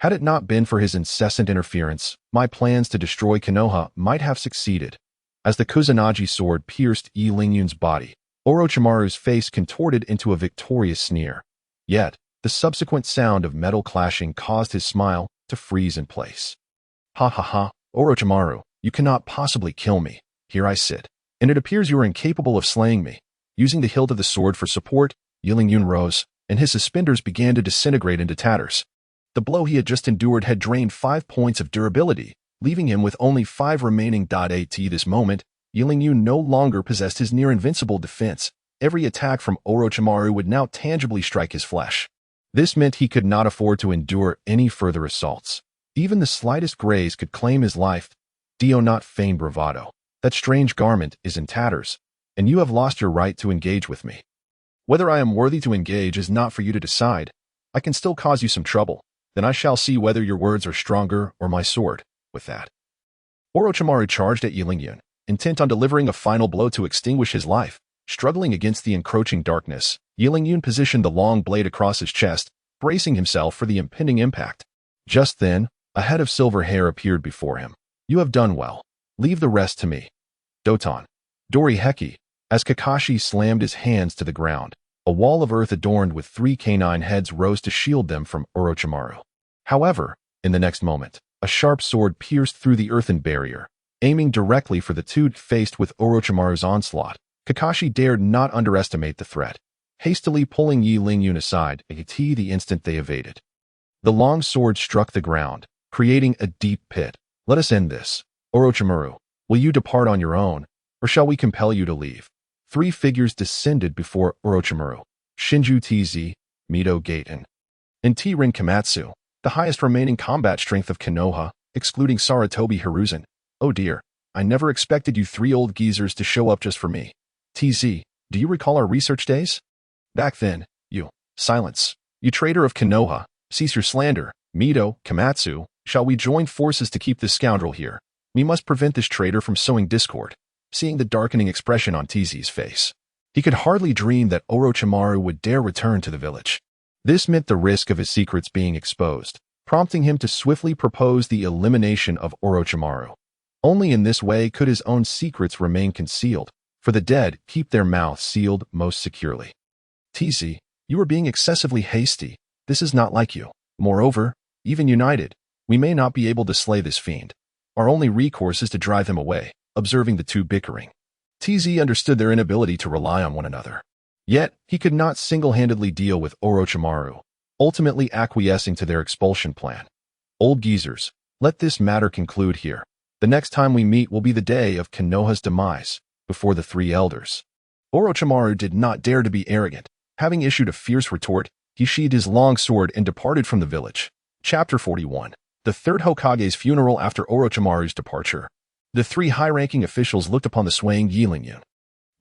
Had it not been for his incessant interference, my plans to destroy Konoha might have succeeded. As the Kusanagi sword pierced Yi Lingyun's body, Orochimaru's face contorted into a victorious sneer. Yet, the subsequent sound of metal clashing caused his smile to freeze in place. Ha ha ha, Orochimaru, you cannot possibly kill me. Here I sit, and it appears you are incapable of slaying me. Using the hilt of the sword for support, Yi Lingyun rose, and his suspenders began to disintegrate into tatters. The blow he had just endured had drained 5 points of durability, leaving him with only 5 remaining. At this moment, Yi Lingyun no longer possessed his near-invincible defense. Every attack from Orochimaru would now tangibly strike his flesh. This meant he could not afford to endure any further assaults. Even the slightest graze could claim his life. Do not feign bravado. That strange garment is in tatters, and you have lost your right to engage with me. Whether I am worthy to engage is not for you to decide. I can still cause you some trouble. Then I shall see whether your words are stronger or my sword. With that, Orochimaru charged at Yi Lingyun, intent on delivering a final blow to extinguish his life. Struggling against the encroaching darkness, Yi Lingyun positioned the long blade across his chest, bracing himself for the impending impact. Just then, a head of silver hair appeared before him. You have done well. Leave the rest to me. Doton. Dori Heki. As Kakashi slammed his hands to the ground, a wall of earth adorned with 3 canine heads rose to shield them from Orochimaru. However, in the next moment, a sharp sword pierced through the earthen barrier, aiming directly for the two. Faced with Orochimaru's onslaught, Kakashi dared not underestimate the threat, hastily pulling Yi Lingyun aside the instant they evaded. The long sword struck the ground, creating a deep pit. Let us end this. Orochimaru, will you depart on your own, or shall we compel you to leave? 3 figures descended before Orochimaru: Shinju TZ, Mito Gaten, and T-Rin Komatsu, the highest remaining combat strength of Konoha, excluding Sarutobi Hiruzen. Oh dear, I never expected you 3 old geezers to show up just for me. TZ, do you recall our research days? Back then, silence. You traitor of Konoha, cease your slander. Mito, Komatsu, shall we join forces to keep this scoundrel here? We must prevent this traitor from sowing discord. Seeing the darkening expression on TZ's face, he could hardly dream that Orochimaru would dare return to the village. This meant the risk of his secrets being exposed, prompting him to swiftly propose the elimination of Orochimaru. Only in this way could his own secrets remain concealed, for the dead keep their mouths sealed most securely. TZ, you are being excessively hasty. This is not like you. Moreover, even united, we may not be able to slay this fiend. Our only recourse is to drive him away. Observing the two bickering, TZ understood their inability to rely on one another. Yet, he could not single-handedly deal with Orochimaru, ultimately acquiescing to their expulsion plan. Old geezers, let this matter conclude here. The next time we meet will be the day of Konoha's demise, before the 3 elders. Orochimaru did not dare to be arrogant. Having issued a fierce retort, he sheathed his long sword and departed from the village. Chapter 41. The Third Hokage's funeral after Orochimaru's departure. The 3 high-ranking officials looked upon the swaying Yi Lingyun.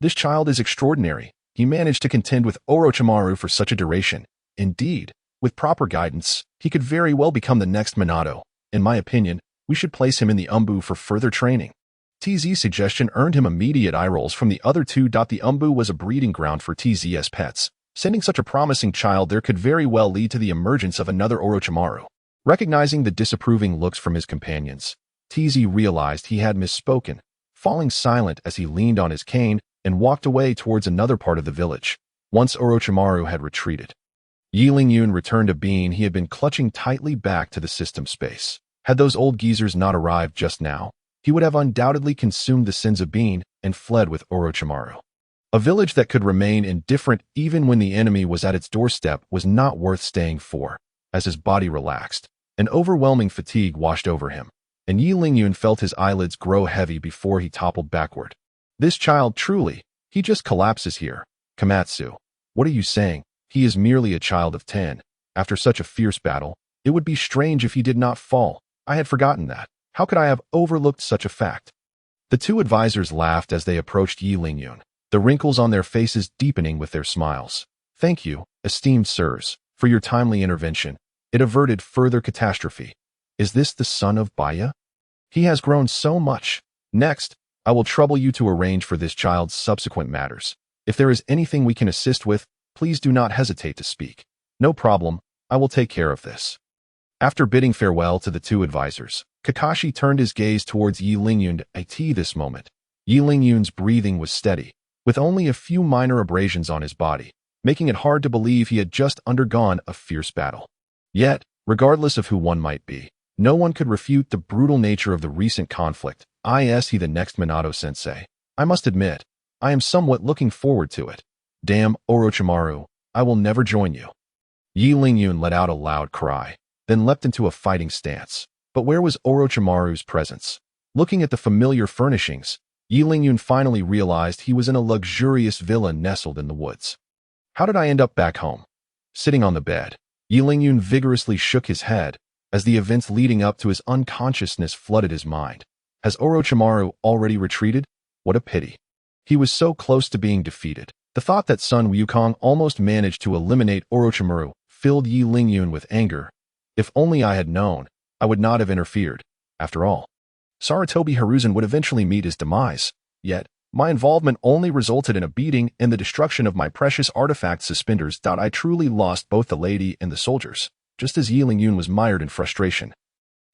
This child is extraordinary. He managed to contend with Orochimaru for such a duration. Indeed, with proper guidance, he could very well become the next Minato. In my opinion, we should place him in the Umbu for further training. TZ's suggestion earned him immediate eye rolls from the other 2. The Umbu was a breeding ground for TZ's pets. Sending such a promising child there could very well lead to the emergence of another Orochimaru. Recognizing the disapproving looks from his companions, TZ realized he had misspoken, falling silent as he leaned on his cane and walked away towards another part of the village, once Orochimaru had retreated. Yi Lingyun returned a bean he had been clutching tightly back to the system space. Had those old geezers not arrived just now, he would have undoubtedly consumed the sins of bean and fled with Orochimaru. A village that could remain indifferent even when the enemy was at its doorstep was not worth staying for. As his body relaxed, an overwhelming fatigue washed over him, and Yi Lingyun felt his eyelids grow heavy before he toppled backward. This child truly, he just collapses here. Komatsu, what are you saying? He is merely a child of 10. After such a fierce battle, it would be strange if he did not fall. I had forgotten that. How could I have overlooked such a fact? The 2 advisors laughed as they approached Yi Lingyun, the wrinkles on their faces deepening with their smiles. Thank you, esteemed sirs, for your timely intervention. It averted further catastrophe. Is this the son of Baya? He has grown so much. Next, I will trouble you to arrange for this child's subsequent matters. If there is anything we can assist with, please do not hesitate to speak. No problem, I will take care of this. After bidding farewell to the 2 advisors, Kakashi turned his gaze towards Yi Lingyun. This moment, Yi Lingyun's breathing was steady, with only a few minor abrasions on his body, making it hard to believe he had just undergone a fierce battle. Yet, regardless of who one might be, no one could refute the brutal nature of the recent conflict. Is he the next Minato-sensei? I must admit, I am somewhat looking forward to it. Damn, Orochimaru, I will never join you. Yi Lingyun let out a loud cry, then leapt into a fighting stance. But where was Orochimaru's presence? Looking at the familiar furnishings, Yi Lingyun finally realized he was in a luxurious villa nestled in the woods. How did I end up back home? Sitting on the bed, Yi Lingyun vigorously shook his head as the events leading up to his unconsciousness flooded his mind. Has Orochimaru already retreated? What a pity. He was so close to being defeated. The thought that Sun Wukong almost managed to eliminate Orochimaru filled Yi Lingyun with anger. If only I had known, I would not have interfered. After all, Sarutobi Hiruzen would eventually meet his demise. Yet, my involvement only resulted in a beating and the destruction of my precious artifact suspenders. I truly lost both the lady and the soldiers, just as Yi Lingyun was mired in frustration.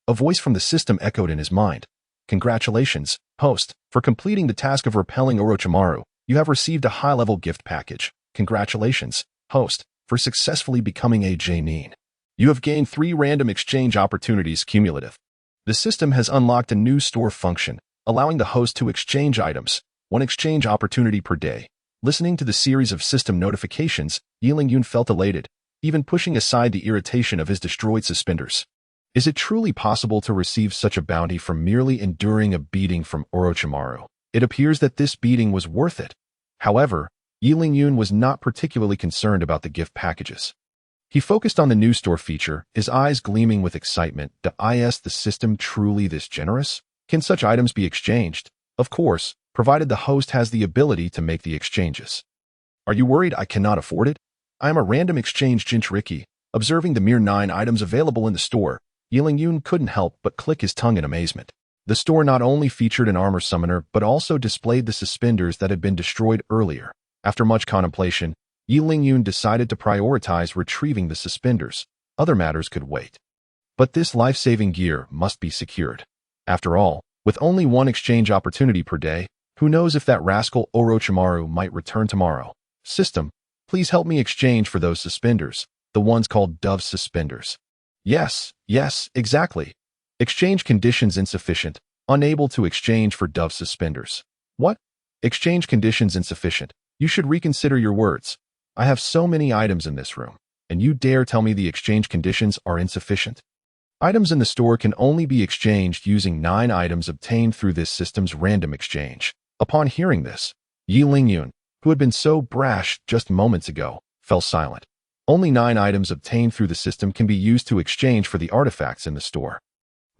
A voice from the system echoed in his mind. Congratulations, host, for completing the task of repelling Orochimaru. You have received a high-level gift package. Congratulations, host, for successfully becoming a Chunin. You have gained 3 random exchange opportunities cumulative. The system has unlocked a new store function, allowing the host to exchange items, 1 exchange opportunity per day. Listening to the series of system notifications, Qianren felt elated, even pushing aside the irritation of his destroyed suspenders. Is it truly possible to receive such a bounty from merely enduring a beating from Orochimaru? It appears that this beating was worth it. However, Qianren was not particularly concerned about the gift packages. He focused on the new store feature, his eyes gleaming with excitement. Is the system truly this generous? Can such items be exchanged? Of course, provided the host has the ability to make the exchanges. Are you worried I cannot afford it? I am a random exchange Jinchuriki. Observing the mere 9 items available in the store, Qianren couldn't help but click his tongue in amazement. The store not only featured an armor summoner but also displayed the suspenders that had been destroyed earlier. After much contemplation, Qianren decided to prioritize retrieving the suspenders. Other matters could wait. But this life-saving gear must be secured. After all, with only 1 exchange opportunity per day, who knows if that rascal Orochimaru might return tomorrow. System, please help me exchange for those suspenders, the ones called Dove suspenders. Yes, exactly. Exchange conditions insufficient. Unable to exchange for Dove suspenders. What? Exchange conditions insufficient. You should reconsider your words. I have so many items in this room, and you dare tell me the exchange conditions are insufficient? Items in the store can only be exchanged using 9 items obtained through this system's random exchange. Upon hearing this, Qianren, who had been so brash just moments ago, fell silent. Only 9 items obtained through the system can be used to exchange for the artifacts in the store.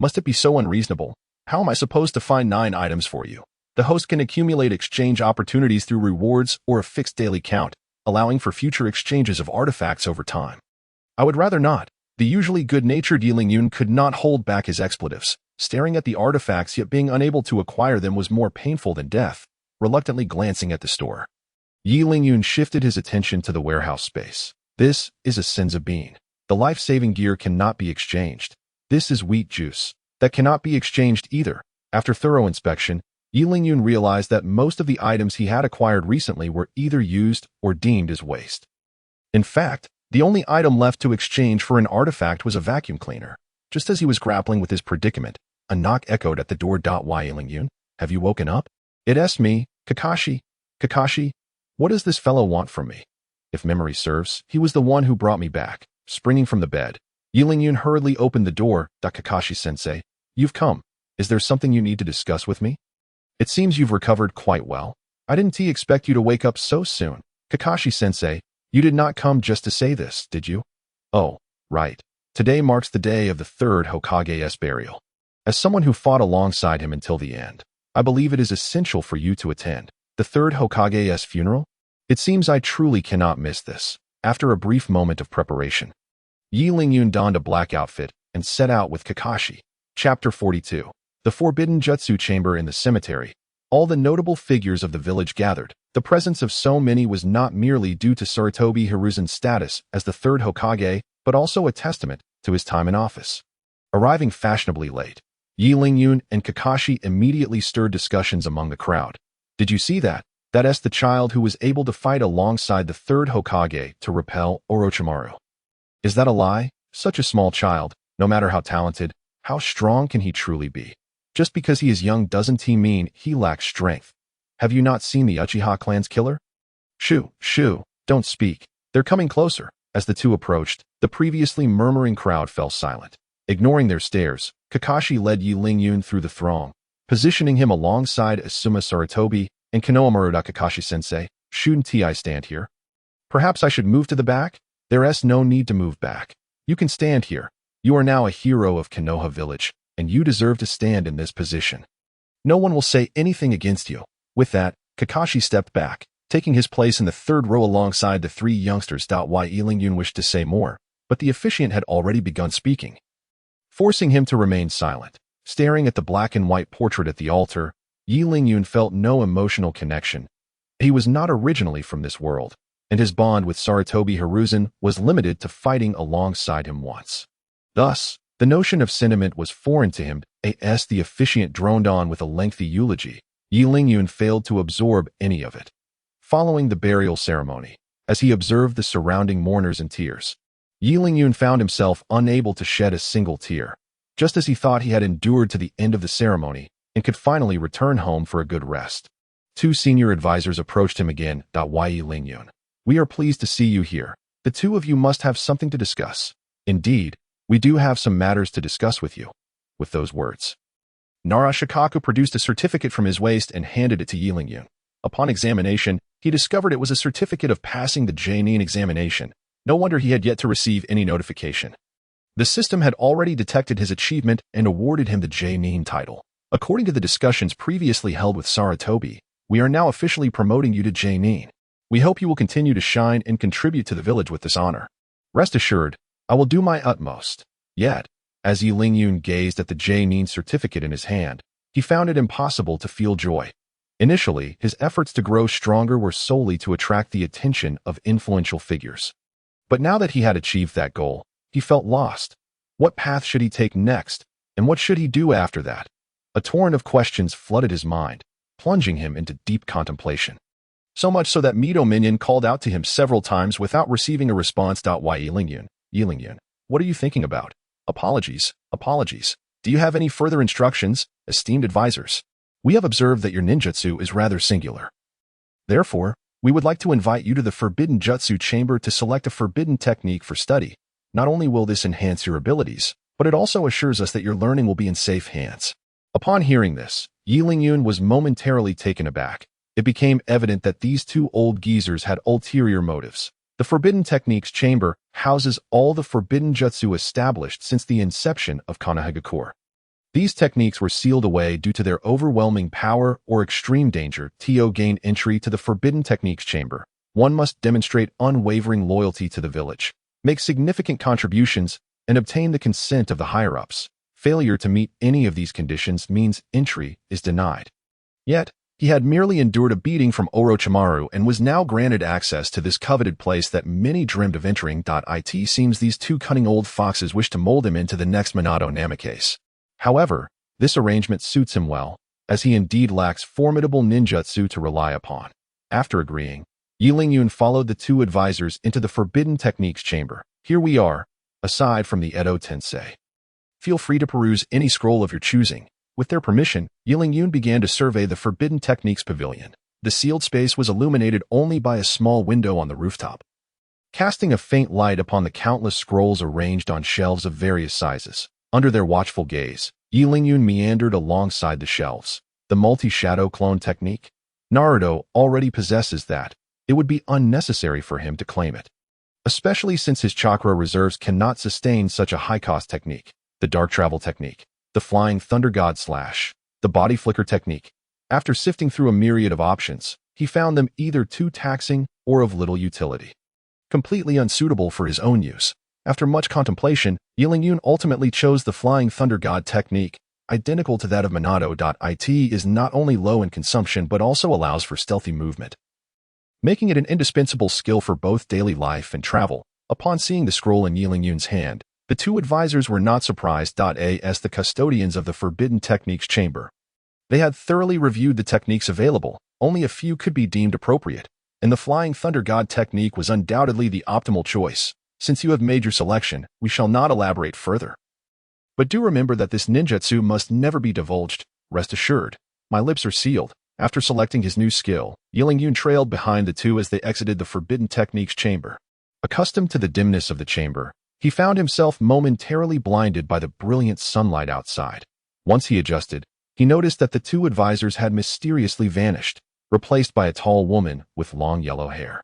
Must it be so unreasonable? How am I supposed to find 9 items for you? The host can accumulate exchange opportunities through rewards or a fixed daily count, allowing for future exchanges of artifacts over time. I would rather not. The usually good-natured Qianren could not hold back his expletives. Staring at the artifacts yet being unable to acquire them was more painful than death. Reluctantly glancing at the store, Qianren shifted his attention to the warehouse space. This is a senza bean. The life-saving gear cannot be exchanged. This is wheat juice. That cannot be exchanged either. After thorough inspection, Qianren realized that most of the items he had acquired recently were either used or deemed as waste. In fact, the only item left to exchange for an artifact was a vacuum cleaner. Just as he was grappling with his predicament, a knock echoed at the door. Why, Qianren? Have you woken up? It's me, Kakashi. Kakashi, what does this fellow want from me? If memory serves, he was the one who brought me back. Springing from the bed, Qianren hurriedly opened the door. Kakashi-sensei, you've come. Is there something you need to discuss with me? It seems you've recovered quite well. I didn't expect you to wake up so soon. Kakashi-sensei, you did not come just to say this, did you? Oh, right. Today marks the day of the 3rd Hokage's burial. As someone who fought alongside him until the end, I believe it is essential for you to attend the 3rd Hokage's funeral. It seems I truly cannot miss this. After a brief moment of preparation, Qianren donned a black outfit and set out with Kakashi. Chapter 42. The Forbidden Jutsu Chamber in the Cemetery. All the notable figures of the village gathered. The presence of so many was not merely due to Sarutobi Hiruzen's status as the 3rd Hokage, but also a testament to his time in office. Arriving fashionably late, Qianren and Kakashi immediately stirred discussions among the crowd. Did you see that? That's the child who was able to fight alongside the 3rd Hokage to repel Orochimaru. Is that a lie? Such a small child, no matter how talented, how strong can he truly be? Just because he is young doesn't mean he lacks strength. Have you not seen the Uchiha clan's killer? Shoo, don't speak. They're coming closer. As the two approached, the previously murmuring crowd fell silent. Ignoring their stares, Kakashi led Qianren through the throng, positioning him alongside Asuma Sarutobi and Konoha. Kakashi-sensei, shouldn't I stand here? Perhaps I should move to the back? There's no need to move back. You can stand here. You are now a hero of Konoha village, and you deserve to stand in this position. No one will say anything against you. With that, Kakashi stepped back, taking his place in the 3rd row alongside the 3 youngsters. Why Qianren wished to say more, but the officiant had already begun speaking, forcing him to remain silent. Staring at the black and white portrait at the altar, Qianren felt no emotional connection. He was not originally from this world, and his bond with Sarutobi Hiruzen was limited to fighting alongside him once. Thus, the notion of sentiment was foreign to him. As the officiant droned on with a lengthy eulogy, Yi Lingyun failed to absorb any of it. Following the burial ceremony, as he observed the surrounding mourners in tears, Yi Lingyun found himself unable to shed a single tear, just as he thought he had endured to the end of the ceremony and could finally return home for a good rest. Two senior advisors approached him again. Yi Lingyun, we are pleased to see you here. The two of you must have something to discuss. Indeed, we do have some matters to discuss with you. With those words, Narashikaku produced a certificate from his waist and handed it to Yi Lingyun. Upon examination, he discovered it was a certificate of passing the Chunin examination. No wonder he had yet to receive any notification. The system had already detected his achievement and awarded him the Chunin title. According to the discussions previously held with Sarutobi, we are now officially promoting you to Chunin. We hope you will continue to shine and contribute to the village with this honor. Rest assured, I will do my utmost. Yet, as Yi Lingyun gazed at the Chunin certificate in his hand, he found it impossible to feel joy. Initially, his efforts to grow stronger were solely to attract the attention of influential figures. But now that he had achieved that goal, he felt lost. What path should he take next, and what should he do after that? A torrent of questions flooded his mind, plunging him into deep contemplation. So much so that Mido Minion called out to him several times without receiving a response. Yi Lingyun, what are you thinking about? Apologies. Do you have any further instructions, esteemed advisors? We have observed that your ninjutsu is rather singular. Therefore, we would like to invite you to the Forbidden Jutsu Chamber to select a forbidden technique for study. Not only will this enhance your abilities, but it also assures us that your learning will be in safe hands. Upon hearing this, Yi Lingyun was momentarily taken aback. It became evident that these two old geezers had ulterior motives. The Forbidden Techniques Chamber houses all the forbidden jutsu established since the inception of Konoha. These techniques were sealed away due to their overwhelming power or extreme danger. To gain entry to the Forbidden Techniques Chamber, one must demonstrate unwavering loyalty to the village, make significant contributions, and obtain the consent of the higher-ups. Failure to meet any of these conditions means entry is denied. Yet, he had merely endured a beating from Orochimaru and was now granted access to this coveted place that many dreamed of entering. It seems these two cunning old foxes wish to mold him into the next Minato Namikaze. However, this arrangement suits him well, as he indeed lacks formidable ninjutsu to rely upon. After agreeing, Yi Lingyun followed the two advisors into the Forbidden Techniques Chamber. Here we are, aside from the Edo Tensei. Feel free to peruse any scroll of your choosing. With their permission, Yi Lingyun began to survey the Forbidden Techniques Pavilion. The sealed space was illuminated only by a small window on the rooftop, casting a faint light upon the countless scrolls arranged on shelves of various sizes. Under their watchful gaze, Yi Lingyun meandered alongside the shelves. The multi-shadow clone technique? Naruto already possesses that. It would be unnecessary for him to claim it, especially since his chakra reserves cannot sustain such a high-cost technique. The dark travel technique, the flying thunder god slash, the body flicker technique. After sifting through a myriad of options, he found them either too taxing or of little utility, completely unsuitable for his own use. After much contemplation, Yi Lingyun ultimately chose the flying thunder god technique, identical to that of Minato. It is not only low in consumption but also allows for stealthy movement, making it an indispensable skill for both daily life and travel. Upon seeing the scroll in Yi Lingyun's hand, the two advisors were not surprised. As the custodians of the Forbidden Techniques Chamber, they had thoroughly reviewed the techniques available. Only a few could be deemed appropriate, and the Flying Thunder God technique was undoubtedly the optimal choice. Since you have made your selection, we shall not elaborate further. But do remember that this ninjutsu must never be divulged. Rest assured, my lips are sealed. After selecting his new skill, Yi Lingyun trailed behind the two as they exited the Forbidden Techniques Chamber. Accustomed to the dimness of the chamber, he found himself momentarily blinded by the brilliant sunlight outside. Once he adjusted, he noticed that the two advisors had mysteriously vanished, replaced by a tall woman with long yellow hair.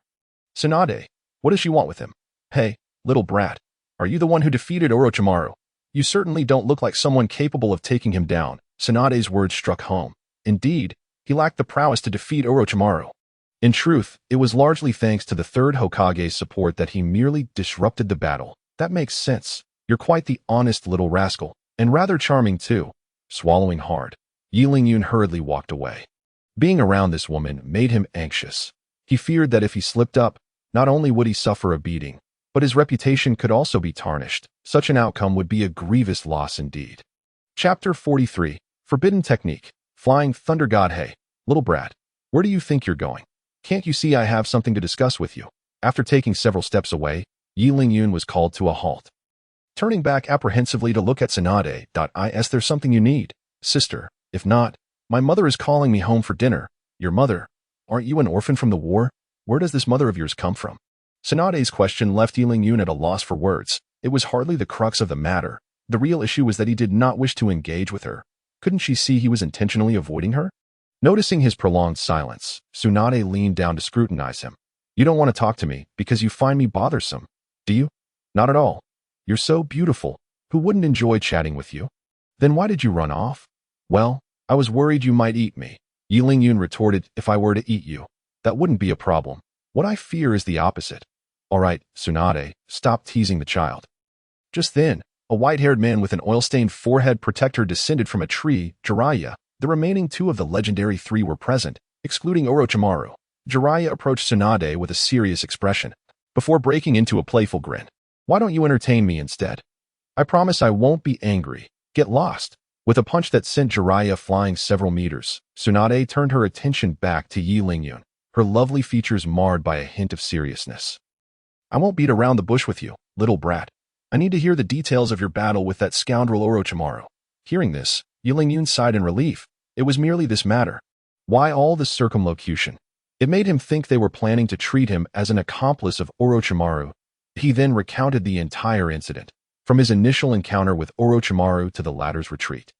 Tsunade, what does she want with him? Hey, little brat, are you the one who defeated Orochimaru? You certainly don't look like someone capable of taking him down. Tsunade's words struck home. Indeed, he lacked the prowess to defeat Orochimaru. In truth, it was largely thanks to the third Hokage's support that he merely disrupted the battle. That makes sense. You're quite the honest little rascal, and rather charming too. Swallowing hard, Yi Lingyun hurriedly walked away. Being around this woman made him anxious. He feared that if he slipped up, not only would he suffer a beating, but his reputation could also be tarnished. Such an outcome would be a grievous loss indeed. Chapter 43. Forbidden Technique. Flying Thunder God. Hey, little brat. Where do you think you're going? Can't you see I have something to discuss with you? After taking several steps away, Yi Lingyun was called to a halt. Turning back apprehensively to look at Tsunade. Is there something you need, sister? If not, my mother is calling me home for dinner. Your mother? Aren't you an orphan from the war? Where does this mother of yours come from? Tsunade's question left Yi Lingyun at a loss for words. It was hardly the crux of the matter. The real issue was that he did not wish to engage with her. Couldn't she see he was intentionally avoiding her? Noticing his prolonged silence, Tsunade leaned down to scrutinize him. You don't want to talk to me because you find me bothersome, do you? Not at all. You're so beautiful. Who wouldn't enjoy chatting with you? Then why did you run off? Well, I was worried you might eat me. Yi Lingyun retorted, if I were to eat you, that wouldn't be a problem. What I fear is the opposite. All right, Tsunade, stop teasing the child. Just then, a white-haired man with an oil-stained forehead protector descended from a tree. Jiraiya. The remaining two of the legendary three were present, excluding Orochimaru. Jiraiya approached Tsunade with a serious expression, before breaking into a playful grin. Why don't you entertain me instead? I promise I won't be angry. Get lost. With a punch that sent Jiraiya flying several meters, Tsunade turned her attention back to Yi Lingyun, her lovely features marred by a hint of seriousness. I won't beat around the bush with you, little brat. I need to hear the details of your battle with that scoundrel Orochimaru. Hearing this, Yi Lingyun sighed in relief. It was merely this matter. Why all this circumlocution? It made him think they were planning to treat him as an accomplice of Orochimaru. He then recounted the entire incident, from his initial encounter with Orochimaru to the latter's retreat.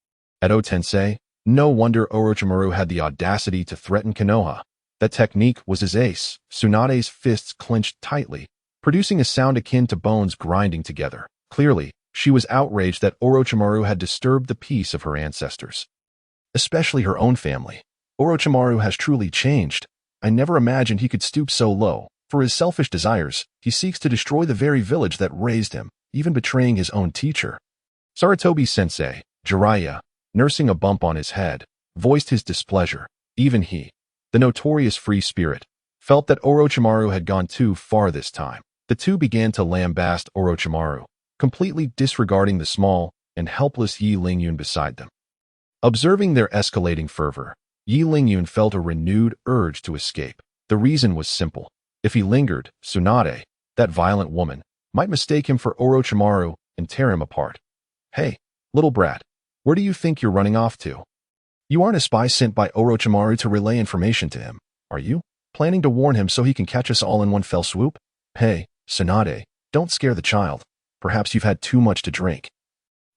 Edo Tensei, no wonder Orochimaru had the audacity to threaten Konoha. That technique was his ace. Tsunade's fists clenched tightly, producing a sound akin to bones grinding together. Clearly, she was outraged that Orochimaru had disturbed the peace of her ancestors, especially her own family. Orochimaru has truly changed. I never imagined he could stoop so low. For his selfish desires, he seeks to destroy the very village that raised him, even betraying his own teacher. Sarutobi-sensei, Jiraiya, nursing a bump on his head, voiced his displeasure. Even he, the notorious free spirit, felt that Orochimaru had gone too far this time. The two began to lambaste Orochimaru, completely disregarding the small and helpless Yi Lingyun beside them. Observing their escalating fervor, Yi Lingyun felt a renewed urge to escape. The reason was simple. If he lingered, Tsunade, that violent woman, might mistake him for Orochimaru and tear him apart. Hey, little brat, where do you think you're running off to? You aren't a spy sent by Orochimaru to relay information to him, are you? Planning to warn him so he can catch us all in one fell swoop? Hey, Tsunade, don't scare the child. Perhaps you've had too much to drink.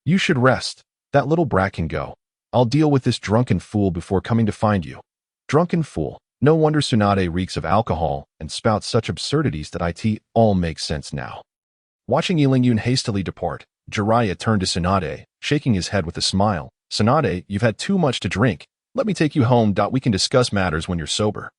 You should rest. That little brat can go. I'll deal with this drunken fool before coming to find you. Drunken fool. No wonder Tsunade reeks of alcohol and spouts such absurdities that it all makes sense now. Watching Yi Lingyun hastily depart, Jiraiya turned to Tsunade, shaking his head with a smile. Tsunade, you've had too much to drink. Let me take you home. We can discuss matters when you're sober.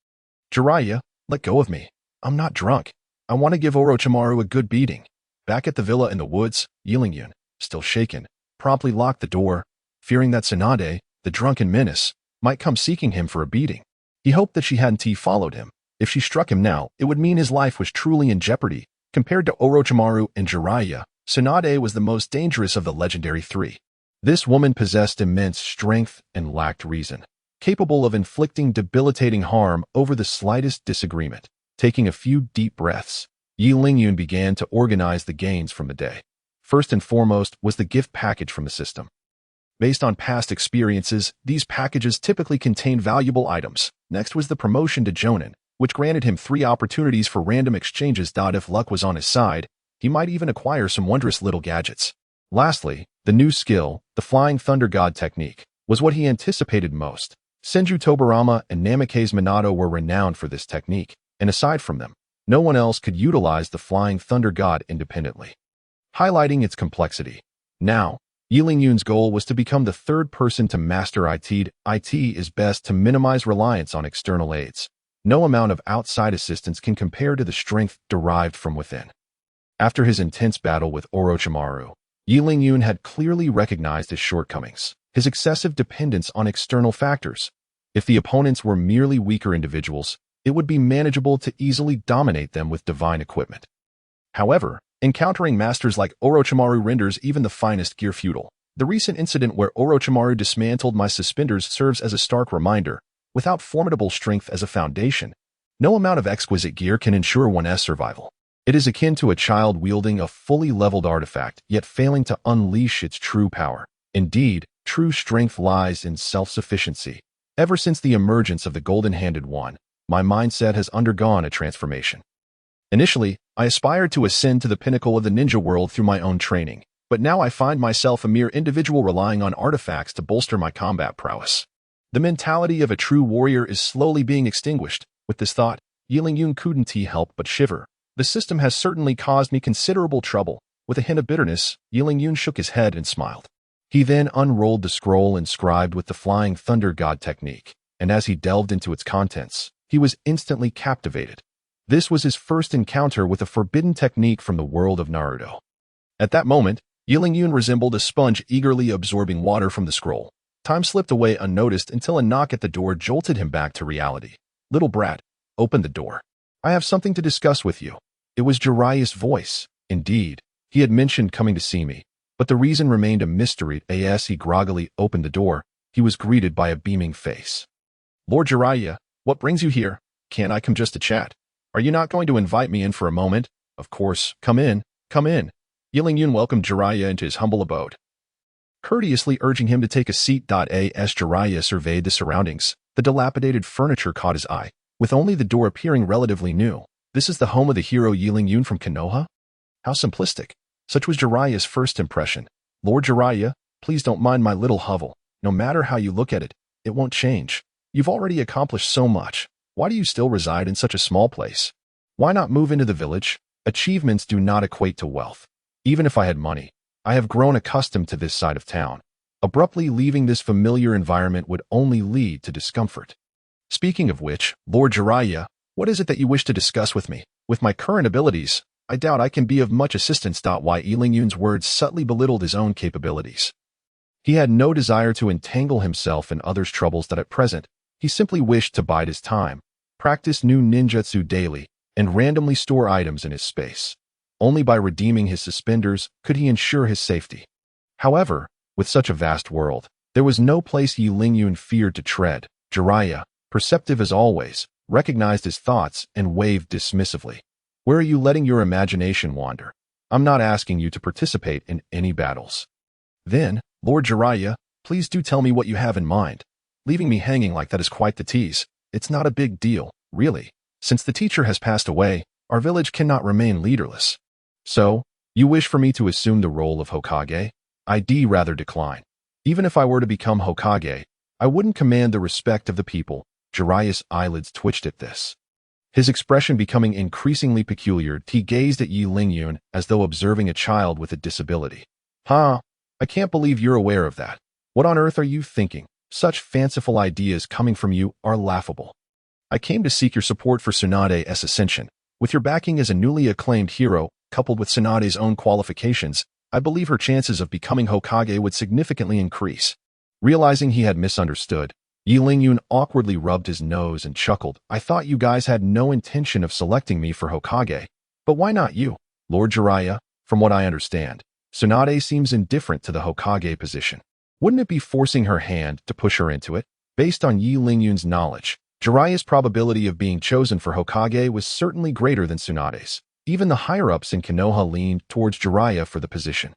Jiraiya, let go of me. I'm not drunk. I want to give Orochimaru a good beating. Back at the villa in the woods, Yi Lingyun, still shaken, promptly locked the door, fearing that Tsunade, the drunken menace, might come seeking him for a beating. He hoped that she hadn't followed him. If she struck him now, it would mean his life was truly in jeopardy. Compared to Orochimaru and Jiraiya, Tsunade was the most dangerous of the legendary three. This woman possessed immense strength and lacked reason, capable of inflicting debilitating harm over the slightest disagreement. Taking a few deep breaths, Yi Lingyun began to organize the gains from the day. First and foremost was the gift package from the system. Based on past experiences, these packages typically contain valuable items. Next was the promotion to Chunin, which granted him 3 opportunities for random exchanges. If luck was on his side, he might even acquire some wondrous little gadgets. Lastly, the new skill, the Flying Thunder God technique, was what he anticipated most. Senju Tobarama and Namikaze Minato were renowned for this technique, and aside from them, no one else could utilize the Flying Thunder God independently, highlighting its complexity. Now, Yi Lingyun's goal was to become the third person to master it. It is best to minimize reliance on external aids. No amount of outside assistance can compare to the strength derived from within. After his intense battle with Orochimaru, Yi Lingyun had clearly recognized his shortcomings, his excessive dependence on external factors. If the opponents were merely weaker individuals, it would be manageable to easily dominate them with divine equipment. However, encountering masters like Orochimaru renders even the finest gear futile. The recent incident where Orochimaru dismantled my suspenders serves as a stark reminder. Without formidable strength as a foundation, no amount of exquisite gear can ensure one's survival. It is akin to a child wielding a fully leveled artifact, yet failing to unleash its true power. Indeed, true strength lies in self-sufficiency. Ever since the emergence of the golden-handed one, my mindset has undergone a transformation. Initially, I aspired to ascend to the pinnacle of the ninja world through my own training, but now I find myself a mere individual relying on artifacts to bolster my combat prowess. The mentality of a true warrior is slowly being extinguished. With this thought, Yilin couldn't help but shiver. The system has certainly caused me considerable trouble. With a hint of bitterness, Yilin shook his head and smiled. He then unrolled the scroll inscribed with the Flying Thunder God technique, and as he delved into its contents, he was instantly captivated. This was his first encounter with a forbidden technique from the world of Naruto. At that moment, Yilin resembled a sponge eagerly absorbing water from the scroll. Time slipped away unnoticed until a knock at the door jolted him back to reality. "Little brat, open the door. I have something to discuss with you." It was Jiraiya's voice. Indeed, he had mentioned coming to see me, but the reason remained a mystery. As he groggily opened the door, he was greeted by a beaming face. "Lord Jiraiya, what brings you here? Can't I come just to chat? Are you not going to invite me in for a moment?" "Of course, come in, come in." Yilin welcomed Jiraiya into his humble abode, courteously urging him to take a seat. As Jiraiya surveyed the surroundings, the dilapidated furniture caught his eye, with only the door appearing relatively new. This is the home of the hero Yilin from Konoha? How simplistic. Such was Jiraiya's first impression. "Lord Jiraiya, please don't mind my little hovel. No matter how you look at it, it won't change. You've already accomplished so much. Why do you still reside in such a small place? Why not move into the village? Achievements do not equate to wealth. Even if I had money, I have grown accustomed to this side of town. Abruptly leaving this familiar environment would only lead to discomfort. Speaking of which, Lord Jiraiya, what is it that you wish to discuss with me? With my current abilities, I doubt I can be of much assistance." Why Yilin words subtly belittled his own capabilities. He had no desire to entangle himself in others' troubles at present. He simply wished to bide his time, practice new ninjutsu daily, and randomly store items in his space. Only by redeeming his suspenders could he ensure his safety. However, with such a vast world, there was no place Yilin feared to tread. Jiraiya, perceptive as always, recognized his thoughts and waved dismissively. "Where are you letting your imagination wander? I'm not asking you to participate in any battles." "Then, Lord Jiraiya, please do tell me what you have in mind. Leaving me hanging like that is quite the tease. It's not a big deal, really. Since the teacher has passed away, our village cannot remain leaderless. So, you wish for me to assume the role of Hokage? I'd rather decline. Even if I were to become Hokage, I wouldn't command the respect of the people." Jiraiya's eyelids twitched at this. His expression becoming increasingly peculiar, he gazed at Yilin as though observing a child with a disability. "Huh? I can't believe you're aware of that. What on earth are you thinking? Such fanciful ideas coming from you are laughable. I came to seek your support for Tsunade's ascension. With your backing as a newly acclaimed hero, coupled with Tsunade's own qualifications, I believe her chances of becoming Hokage would significantly increase." Realizing he had misunderstood, Yilin awkwardly rubbed his nose and chuckled. "I thought you guys had no intention of selecting me for Hokage. But why not you? Lord Jiraiya, from what I understand, Tsunade seems indifferent to the Hokage position. Wouldn't it be forcing her hand to push her into it?" Based on Yilin's knowledge, Jiraiya's probability of being chosen for Hokage was certainly greater than Tsunade's. Even the higher-ups in Konoha leaned towards Jiraiya for the position.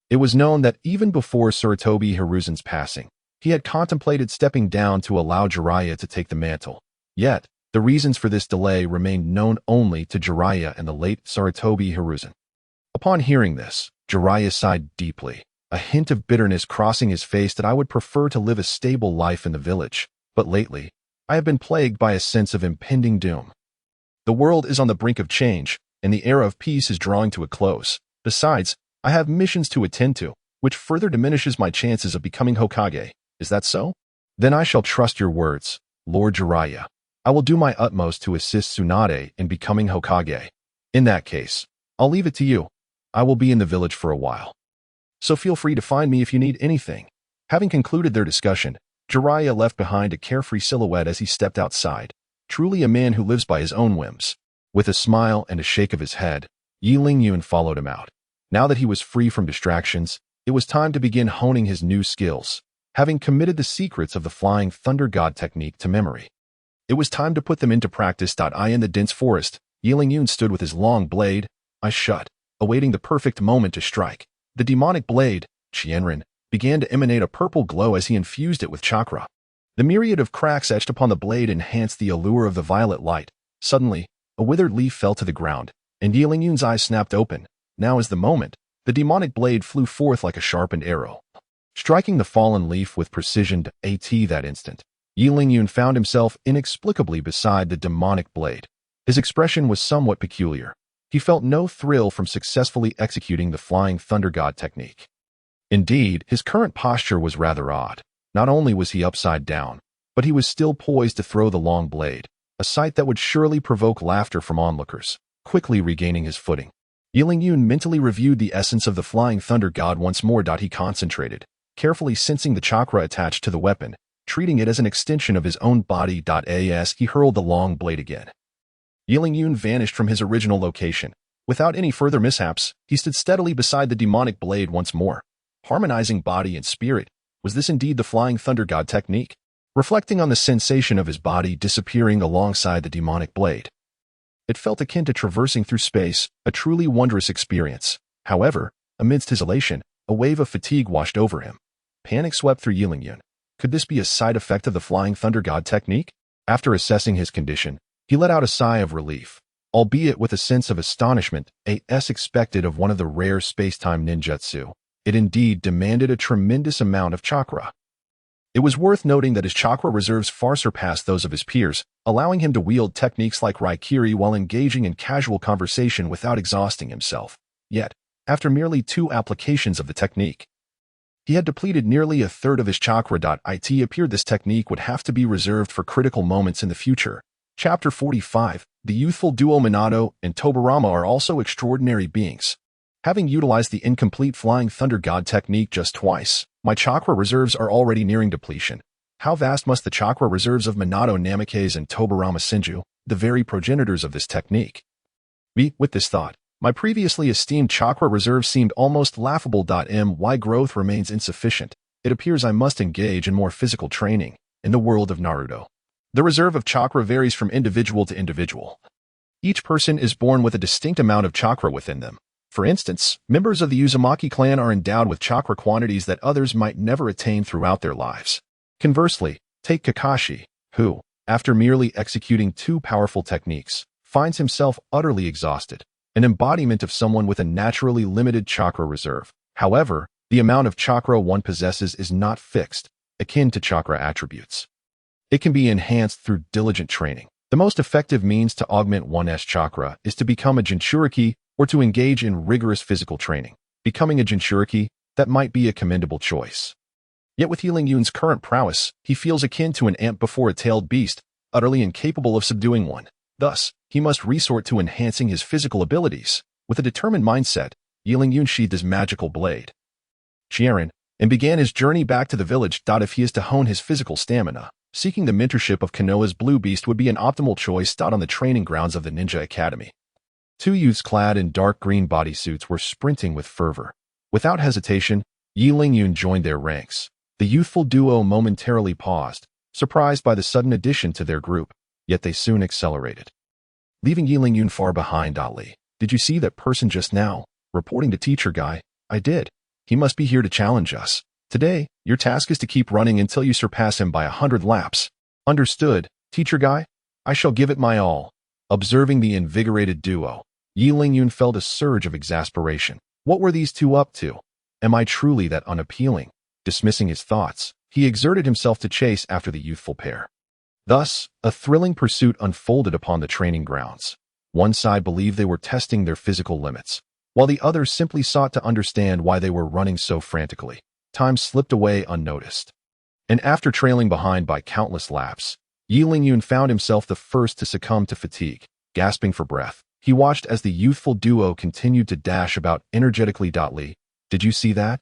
It was known that even before Tsurutobi Hiruzen's passing, he had contemplated stepping down to allow Jiraiya to take the mantle. Yet, the reasons for this delay remained known only to Jiraiya and the late Tsurutobi Hiruzen. Upon hearing this, Jiraiya sighed deeply, a hint of bitterness crossing his face. "That I would prefer to live a stable life in the village, but lately, I have been plagued by a sense of impending doom. The world is on the brink of change, and the era of peace is drawing to a close. Besides, I have missions to attend to, which further diminishes my chances of becoming Hokage. Is that so? Then I shall trust your words, Lord Jiraiya. I will do my utmost to assist Tsunade in becoming Hokage. In that case, I'll leave it to you. I will be in the village for a while. So feel free to find me if you need anything." Having concluded their discussion, Jiraiya left behind a carefree silhouette as he stepped outside, truly a man who lives by his own whims. With a smile and a shake of his head, Yilin followed him out. Now that he was free from distractions, It was time to begin honing his new skills, having committed the secrets of the Flying Thunder God technique to memory. It was time to put them into practice. In the dense forest, Yun stood with his long blade, eyes shut, awaiting the perfect moment to strike. The demonic blade, Qianren, began to emanate a purple glow as he infused it with chakra. The myriad of cracks etched upon the blade enhanced the allure of the violet light. Suddenly, a withered leaf fell to the ground, and Yun's eyes snapped open. Now is the moment. The demonic blade flew forth like a sharpened arrow, striking the fallen leaf with precision. That instant, Yun found himself inexplicably beside the demonic blade. His expression was somewhat peculiar. He felt no thrill from successfully executing the Flying Thunder God technique. Indeed, his current posture was rather odd. Not only was he upside down, but he was still poised to throw the long blade, a sight that would surely provoke laughter from onlookers. Quickly regaining his footing, Yun mentally reviewed the essence of the Flying Thunder God once more. He concentrated, carefully sensing the chakra attached to the weapon, treating it as an extension of his own body. As he hurled the long blade again, Yun vanished from his original location. Without any further mishaps, he stood steadily beside the demonic blade once more, harmonizing body and spirit. Was this indeed the Flying Thunder God technique? Reflecting on the sensation of his body disappearing alongside the demonic blade, it felt akin to traversing through space, a truly wondrous experience. However, amidst his elation, a wave of fatigue washed over him. Panic swept through Yun. Could this be a side effect of the Flying Thunder God technique? After assessing his condition, he let out a sigh of relief, albeit with a sense of astonishment, as expected of one of the rare space-time ninjutsu. It indeed demanded a tremendous amount of chakra. It was worth noting that his chakra reserves far surpassed those of his peers, allowing him to wield techniques like Raikiri while engaging in casual conversation without exhausting himself. Yet, after merely 2 applications of the technique, he had depleted nearly a third of his chakra. It appeared this technique would have to be reserved for critical moments in the future. Chapter 45. The youthful duo Minato and Tobirama are also extraordinary beings. Having utilized the incomplete Flying Thunder God technique just twice, my chakra reserves are already nearing depletion. How vast must the chakra reserves of Minato Namikaze and Tobirama Senju, the very progenitors of this technique, be? With this thought, my previously esteemed chakra reserves seemed almost laughable. My growth remains insufficient. It appears I must engage in more physical training. In the world of Naruto, the reserve of chakra varies from individual to individual. Each person is born with a distinct amount of chakra within them. For instance, members of the Uzumaki clan are endowed with chakra quantities that others might never attain throughout their lives. Conversely, take Kakashi, who, after merely executing 2 powerful techniques, finds himself utterly exhausted, an embodiment of someone with a naturally limited chakra reserve. However, the amount of chakra one possesses is not fixed, akin to chakra attributes. It can be enhanced through diligent training. The most effective means to augment one's chakra is to become a Jinchuriki or to engage in rigorous physical training. Becoming a Jinchuriki, that might be a commendable choice. Yet with Yun's current prowess, he feels akin to an ant before a tailed beast, utterly incapable of subduing one. Thus, he must resort to enhancing his physical abilities. With a determined mindset, Yun sheathed his magical blade, Qianren, and began his journey back to the village. If he is to hone his physical stamina, seeking the mentorship of Konoha's Blue Beast would be an optimal choice. On the training grounds of the Ninja Academy, 2 youths clad in dark green bodysuits were sprinting with fervor. Without hesitation, Yun joined their ranks. The youthful duo momentarily paused, surprised by the sudden addition to their group, yet they soon accelerated, leaving Yun far behind. Ali, did you see that person just now? Reporting to Teacher Guy. I did. He must be here to challenge us. Today, your task is to keep running until you surpass him by 100 laps. Understood, Teacher Guy? I shall give it my all. Observing the invigorated duo, Yun felt a surge of exasperation. What were these 2 up to? Am I truly that unappealing? Dismissing his thoughts, he exerted himself to chase after the youthful pair. Thus, a thrilling pursuit unfolded upon the training grounds. One side believed they were testing their physical limits, while the other simply sought to understand why they were running so frantically. Time slipped away unnoticed, and after trailing behind by countless laps, Yun found himself the first to succumb to fatigue. Gasping for breath, he watched as the youthful duo continued to dash about energetically. Li, did you see that?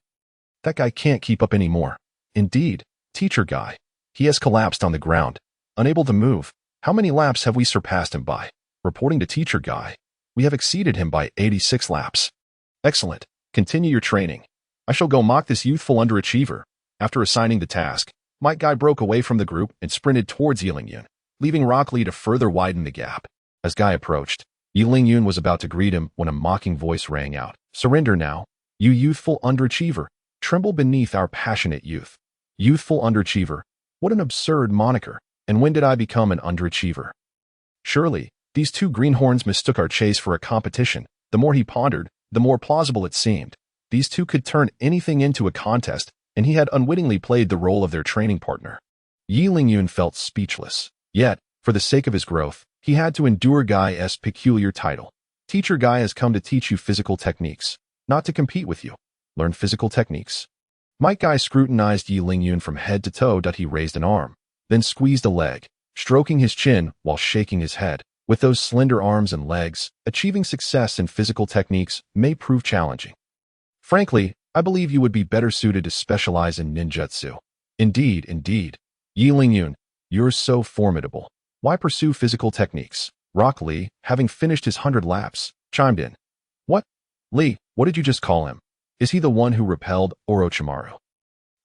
That guy can't keep up anymore. Indeed, Teacher Guy. He has collapsed on the ground, unable to move. How many laps have we surpassed him by? Reporting to Teacher Guy, we have exceeded him by 86 laps. Excellent. Continue your training. I shall go mock this youthful underachiever. After assigning the task, Might Guy broke away from the group and sprinted towards Yun, leaving Rock Lee to further widen the gap. As Guy approached, Yun was about to greet him when a mocking voice rang out. Surrender now, you youthful underachiever. Tremble beneath our passionate youth. Youthful underachiever. What an absurd moniker. And when did I become an underachiever? Surely, these two greenhorns mistook our chase for a competition. The more he pondered, the more plausible it seemed. These two could turn anything into a contest, and he had unwittingly played the role of their training partner. Yun felt speechless. Yet, for the sake of his growth, he had to endure Guy's peculiar title. Teacher Guy has come to teach you physical techniques, not to compete with you. Learn physical techniques. Might Guy scrutinized Yun from head to toe. He raised an arm, then squeezed a leg, stroking his chin while shaking his head. With those slender arms and legs, achieving success in physical techniques may prove challenging. Frankly, I believe you would be better suited to specialize in ninjutsu. Indeed. Yun, you're so formidable. Why pursue physical techniques? Rock Lee, having finished his 100 laps, chimed in. What? Lee, what did you just call him? Is he the one who repelled Orochimaru?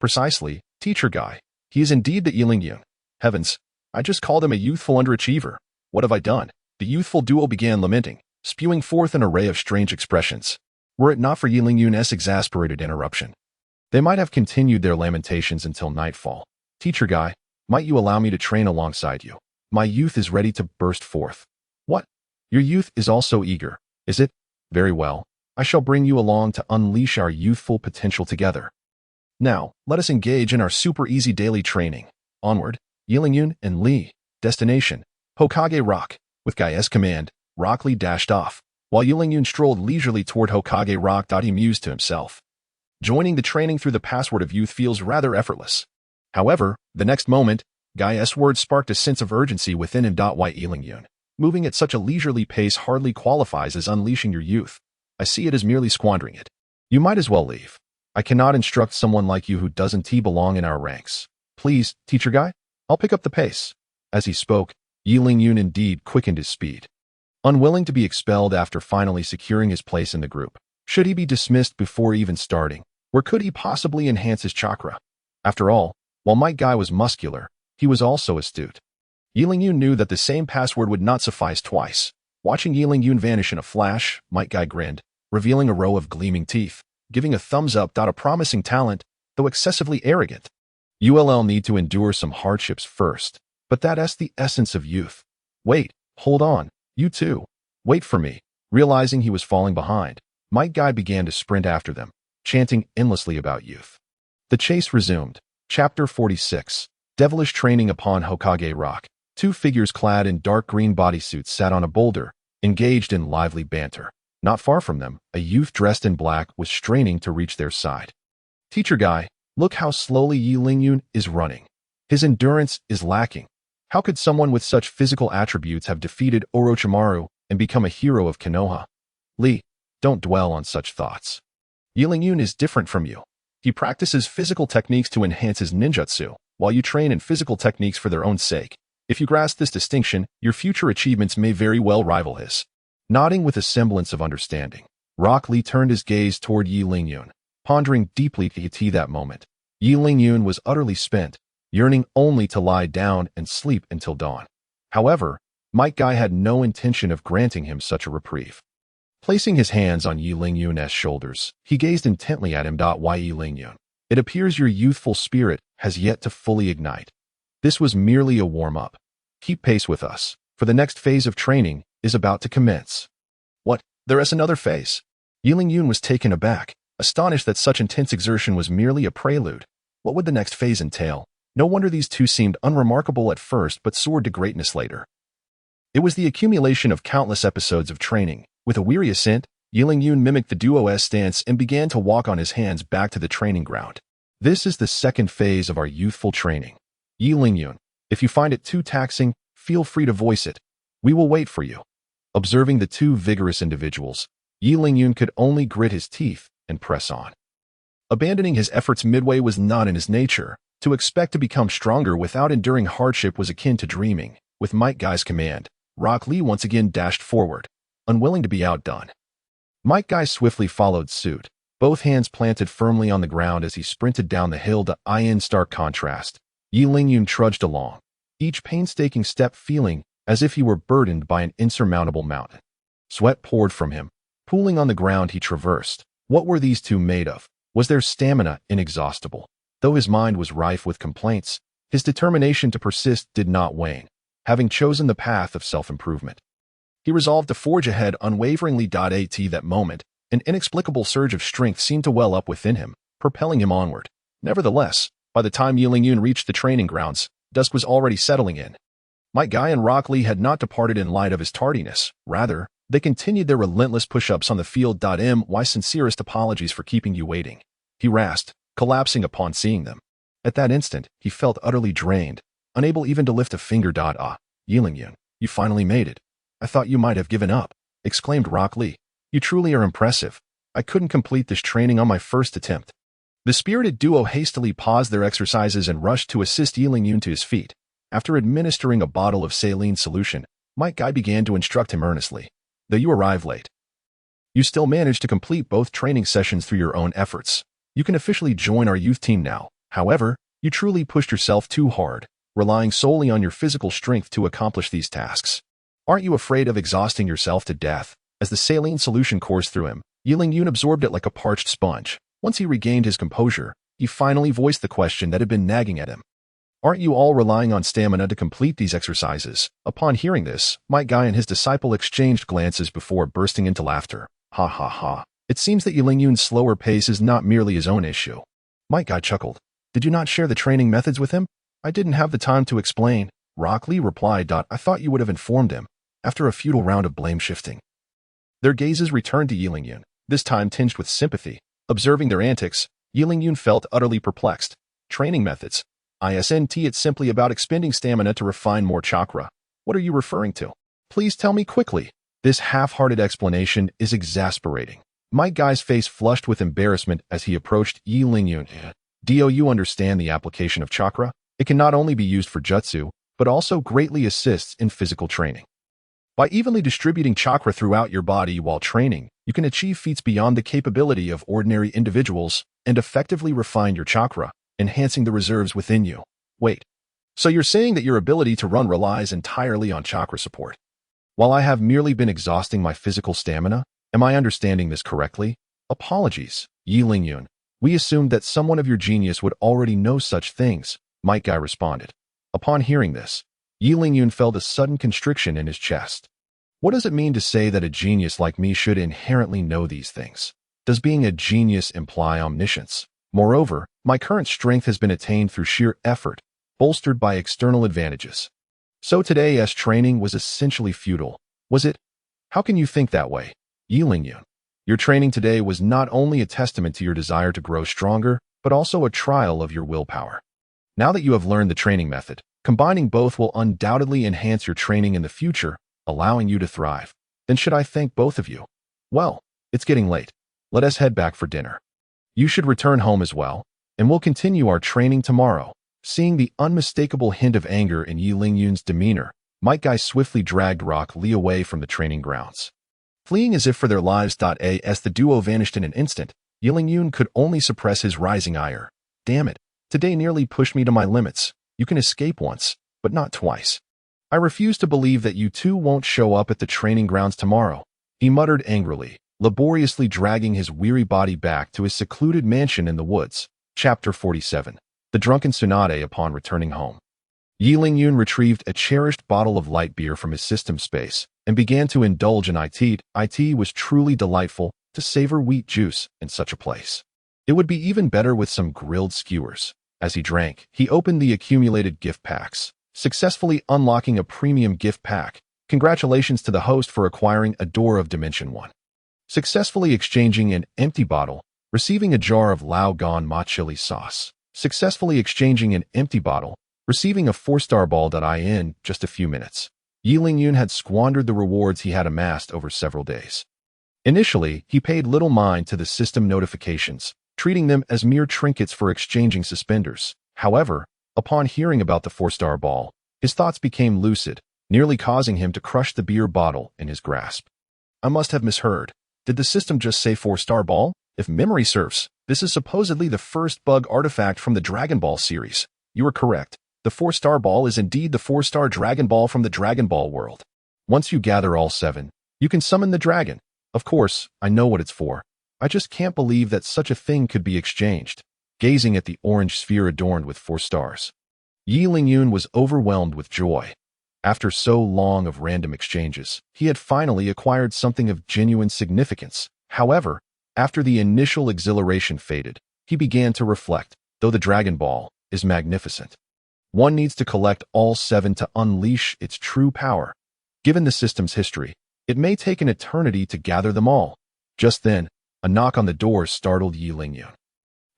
Precisely, Teacher Guy. He is indeed the Yun. Heavens, I just called him a youthful underachiever. What have I done? The youthful duo began lamenting, spewing forth an array of strange expressions. Were it not for Yun's exasperated interruption, they might have continued their lamentations until nightfall. Teacher Guy, might you allow me to train alongside you? My youth is ready to burst forth. What? Your youth is also eager, is it? Very well. I shall bring you along to unleash our youthful potential together. Now, let us engage in our super easy daily training. Onward, Yun and Lee. Destination, Hokage Rock. With Guy's command, Rock Lee dashed off, while Yun strolled leisurely toward Hokage Rock. He mused to himself. Joining the training through the password of youth feels rather effortless. However, the next moment, Guy's words sparked a sense of urgency within him. Why Yun? Moving at such a leisurely pace hardly qualifies as unleashing your youth. I see it as merely squandering it. You might as well leave. I cannot instruct someone like you who doesn't belong in our ranks. Please, Teacher Guy, I'll pick up the pace. As he spoke, Yun indeed quickened his speed. Unwilling to be expelled after finally securing his place in the group, should he be dismissed before even starting, or could he possibly enhance his chakra? After all, while Might Guy was muscular, he was also astute. Yun knew that the same password would not suffice twice. Watching Yun vanish in a flash, Might Guy grinned, revealing a row of gleaming teeth, giving a thumbs up. A promising talent, though excessively arrogant. You'll need to endure some hardships first, but that's the essence of youth. Wait, hold on, you too. Wait for me. Realizing he was falling behind, Might Guy began to sprint after them, chanting endlessly about youth. The chase resumed. Chapter 46. Devilish Training upon Hokage Rock. Two figures clad in dark green bodysuits sat on a boulder, engaged in lively banter. Not far from them, a youth dressed in black was straining to reach their side. Teacher Guy, look how slowly Yun is running. His endurance is lacking. How could someone with such physical attributes have defeated Orochimaru and become a hero of Konoha? Lee, don't dwell on such thoughts. Yun is different from you. He practices physical techniques to enhance his ninjutsu, while you train in physical techniques for their own sake. If you grasp this distinction, your future achievements may very well rival his. Nodding with a semblance of understanding, Rock Lee turned his gaze toward Yun, pondering deeply that moment. Yun was utterly spent, yearning only to lie down and sleep until dawn. However, Might Guy had no intention of granting him such a reprieve. Placing his hands on Yun's shoulders, he gazed intently at him. Why Yun? It appears your youthful spirit has yet to fully ignite. This was merely a warm-up. Keep pace with us, for the next phase of training is about to commence. What? There is another phase? Yun was taken aback, astonished that such intense exertion was merely a prelude. What would the next phase entail? No wonder these two seemed unremarkable at first but soared to greatness later. It was the accumulation of countless episodes of training. With a weary assent, Yun mimicked the duo's stance and began to walk on his hands back to the training ground. This is the second phase of our youthful training. Yun, if you find it too taxing, feel free to voice it. We will wait for you. Observing the two vigorous individuals, Yun could only grit his teeth and press on. Abandoning his efforts midway was not in his nature. To expect to become stronger without enduring hardship was akin to dreaming. With Might Guy's command, Rock Lee once again dashed forward, unwilling to be outdone. Might Guy swiftly followed suit, both hands planted firmly on the ground as he sprinted down the hill. In stark contrast, Yi Lingyun trudged along, each painstaking step feeling as if he were burdened by an insurmountable mountain. Sweat poured from him, pooling on the ground he traversed. What were these two made of? Was their stamina inexhaustible? Though his mind was rife with complaints, his determination to persist did not wane. Having chosen the path of self-improvement, he resolved to forge ahead unwaveringly. At that moment, an inexplicable surge of strength seemed to well up within him, propelling him onward. Nevertheless, by the time Yi Lingyun reached the training grounds, dusk was already settling in. Might Guy and Rock Lee had not departed in light of his tardiness. Rather, they continued their relentless push-ups on the field. My sincerest apologies for keeping you waiting, he rasped, collapsing upon seeing them. At that instant, he felt utterly drained, unable even to lift a finger. Yi Lingyun, you finally made it. I thought you might have given up, exclaimed Rock Lee. You truly are impressive. I couldn't complete this training on my first attempt. The spirited duo hastily paused their exercises and rushed to assist Yi Lingyun to his feet. After administering a bottle of saline solution, Might Guy began to instruct him earnestly. Though you arrived late, you still managed to complete both training sessions through your own efforts. You can officially join our youth team now. However, you truly pushed yourself too hard, relying solely on your physical strength to accomplish these tasks. Aren't you afraid of exhausting yourself to death? As the saline solution coursed through him, Yi Lingyun absorbed it like a parched sponge. Once he regained his composure, he finally voiced the question that had been nagging at him. Aren't you all relying on stamina to complete these exercises? Upon hearing this, Might Guy and his disciple exchanged glances before bursting into laughter. Ha ha ha. It seems that Yi Lingyun's slower pace is not merely his own issue. Might Guy chuckled. Did you not share the training methods with him? I didn't have the time to explain. Rock Lee replied. I thought you would have informed him. After a futile round of blame shifting, their gazes returned to Yi Lingyun, this time tinged with sympathy. Observing their antics, Yi Lingyun felt utterly perplexed. Training methods. It's simply about expending stamina to refine more chakra. What are you referring to? Please tell me quickly. This half-hearted explanation is exasperating. Might Guy's face flushed with embarrassment as he approached Yi Lingyun. Do you understand the application of chakra? It can not only be used for jutsu, but also greatly assists in physical training. By evenly distributing chakra throughout your body while training, you can achieve feats beyond the capability of ordinary individuals and effectively refine your chakra, enhancing the reserves within you. Wait, so you're saying that your ability to run relies entirely on chakra support? While I have merely been exhausting my physical stamina, am I understanding this correctly? Apologies, Yi Lingyun. We assumed that someone of your genius would already know such things, Might Guy responded. Upon hearing this, Yi Lingyun felt a sudden constriction in his chest. What does it mean to say that a genius like me should inherently know these things? Does being a genius imply omniscience? Moreover, my current strength has been attained through sheer effort, bolstered by external advantages. So today's training was essentially futile, was it? How can you think that way, Yi Lingyun? Your training today was not only a testament to your desire to grow stronger, but also a trial of your willpower. Now that you have learned the training method, combining both will undoubtedly enhance your training in the future, allowing you to thrive. Then should I thank both of you? Well, it's getting late. Let us head back for dinner. You should return home as well, and we'll continue our training tomorrow. Seeing the unmistakable hint of anger in Yi Lingyun's demeanor, Might Guy swiftly dragged Rock Lee away from the training grounds. Fleeing as if for their lives. As the duo vanished in an instant, Yi Lingyun could only suppress his rising ire. Damn it, today nearly pushed me to my limits. You can escape once, but not twice. I refuse to believe that you two won't show up at the training grounds tomorrow, he muttered angrily, laboriously dragging his weary body back to his secluded mansion in the woods. Chapter 47. The Drunken Tsunade. Upon returning home, Yi Lingyun retrieved a cherished bottle of light beer from his system space and began to indulge in it. It was truly delightful to savor wheat juice in such a place. It would be even better with some grilled skewers. As he drank, he opened the accumulated gift packs, successfully unlocking a premium gift pack. Congratulations to the host for acquiring a Door of Dimension 1. Successfully exchanging an empty bottle, receiving a jar of Lao Gan Ma chili sauce. Successfully exchanging an empty bottle, receiving a 4-star ball. In just a few minutes, Yi Lingyun had squandered the rewards he had amassed over several days. Initially, he paid little mind to the system notifications, treating them as mere trinkets for exchanging suspenders. However, upon hearing about the 4-star ball, his thoughts became lucid, nearly causing him to crush the beer bottle in his grasp. I must have misheard. Did the system just say 4-star ball? If memory serves, this is supposedly the first bug artifact from the Dragon Ball series. You are correct. The 4-star ball is indeed the 4-star Dragon Ball from the Dragon Ball world. Once you gather all 7, you can summon the dragon. Of course, I know what it's for. I just can't believe that such a thing could be exchanged. Gazing at the orange sphere adorned with 4 stars, Yi Lingyun was overwhelmed with joy. After so long of random exchanges, he had finally acquired something of genuine significance. However, after the initial exhilaration faded, he began to reflect. Though the Dragon Ball is magnificent, one needs to collect all 7 to unleash its true power. Given the system's history, it may take an eternity to gather them all. Just then, a knock on the door startled Yi Lingyun.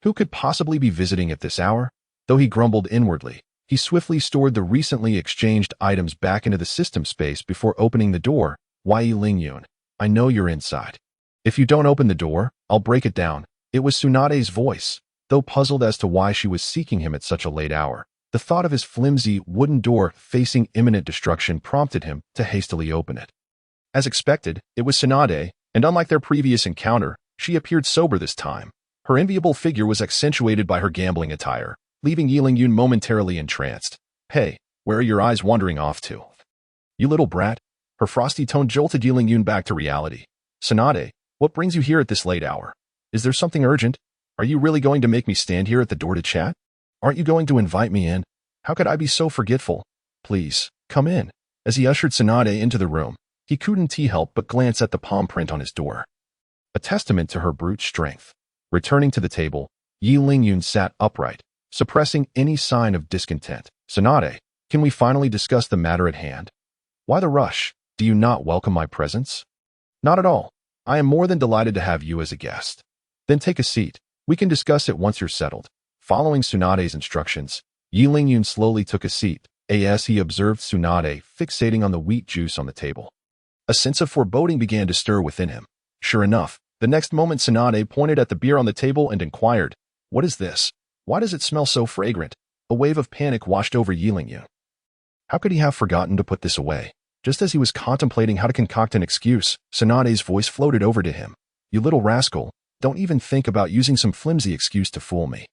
Who could possibly be visiting at this hour? Though he grumbled inwardly, he swiftly stored the recently exchanged items back into the system space before opening the door. Why, Yi Lingyun, I know you're inside. If you don't open the door, I'll break it down. It was Tsunade's voice. Though puzzled as to why she was seeking him at such a late hour, the thought of his flimsy wooden door facing imminent destruction prompted him to hastily open it. As expected, it was Tsunade, and unlike their previous encounter, she appeared sober this time. Her enviable figure was accentuated by her gambling attire, leaving Yi Lingyun momentarily entranced. Hey, where are your eyes wandering off to? You little brat. Her frosty tone jolted Yi Lingyun back to reality. Tsunade, what brings you here at this late hour? Is there something urgent? Are you really going to make me stand here at the door to chat? Aren't you going to invite me in? How could I be so forgetful? Please, come in. As he ushered Tsunade into the room, he couldn't help but glance at the palm print on his door. A testament to her brute strength. Returning to the table, Yi Lingyun sat upright, suppressing any sign of discontent. Tsunade, can we finally discuss the matter at hand? Why the rush? Do you not welcome my presence? Not at all. I am more than delighted to have you as a guest. Then take a seat. We can discuss it once you're settled. Following Tsunade's instructions, Yi Lingyun slowly took a seat, as he observed Tsunade fixating on the wheat juice on the table. A sense of foreboding began to stir within him. Sure enough, the next moment Tsunade pointed at the beer on the table and inquired, "What is this? Why does it smell so fragrant?" A wave of panic washed over Yi Lingyun. How could he have forgotten to put this away? Just as he was contemplating how to concoct an excuse, Tsunade's voice floated over to him. "You little rascal, don't even think about using some flimsy excuse to fool me.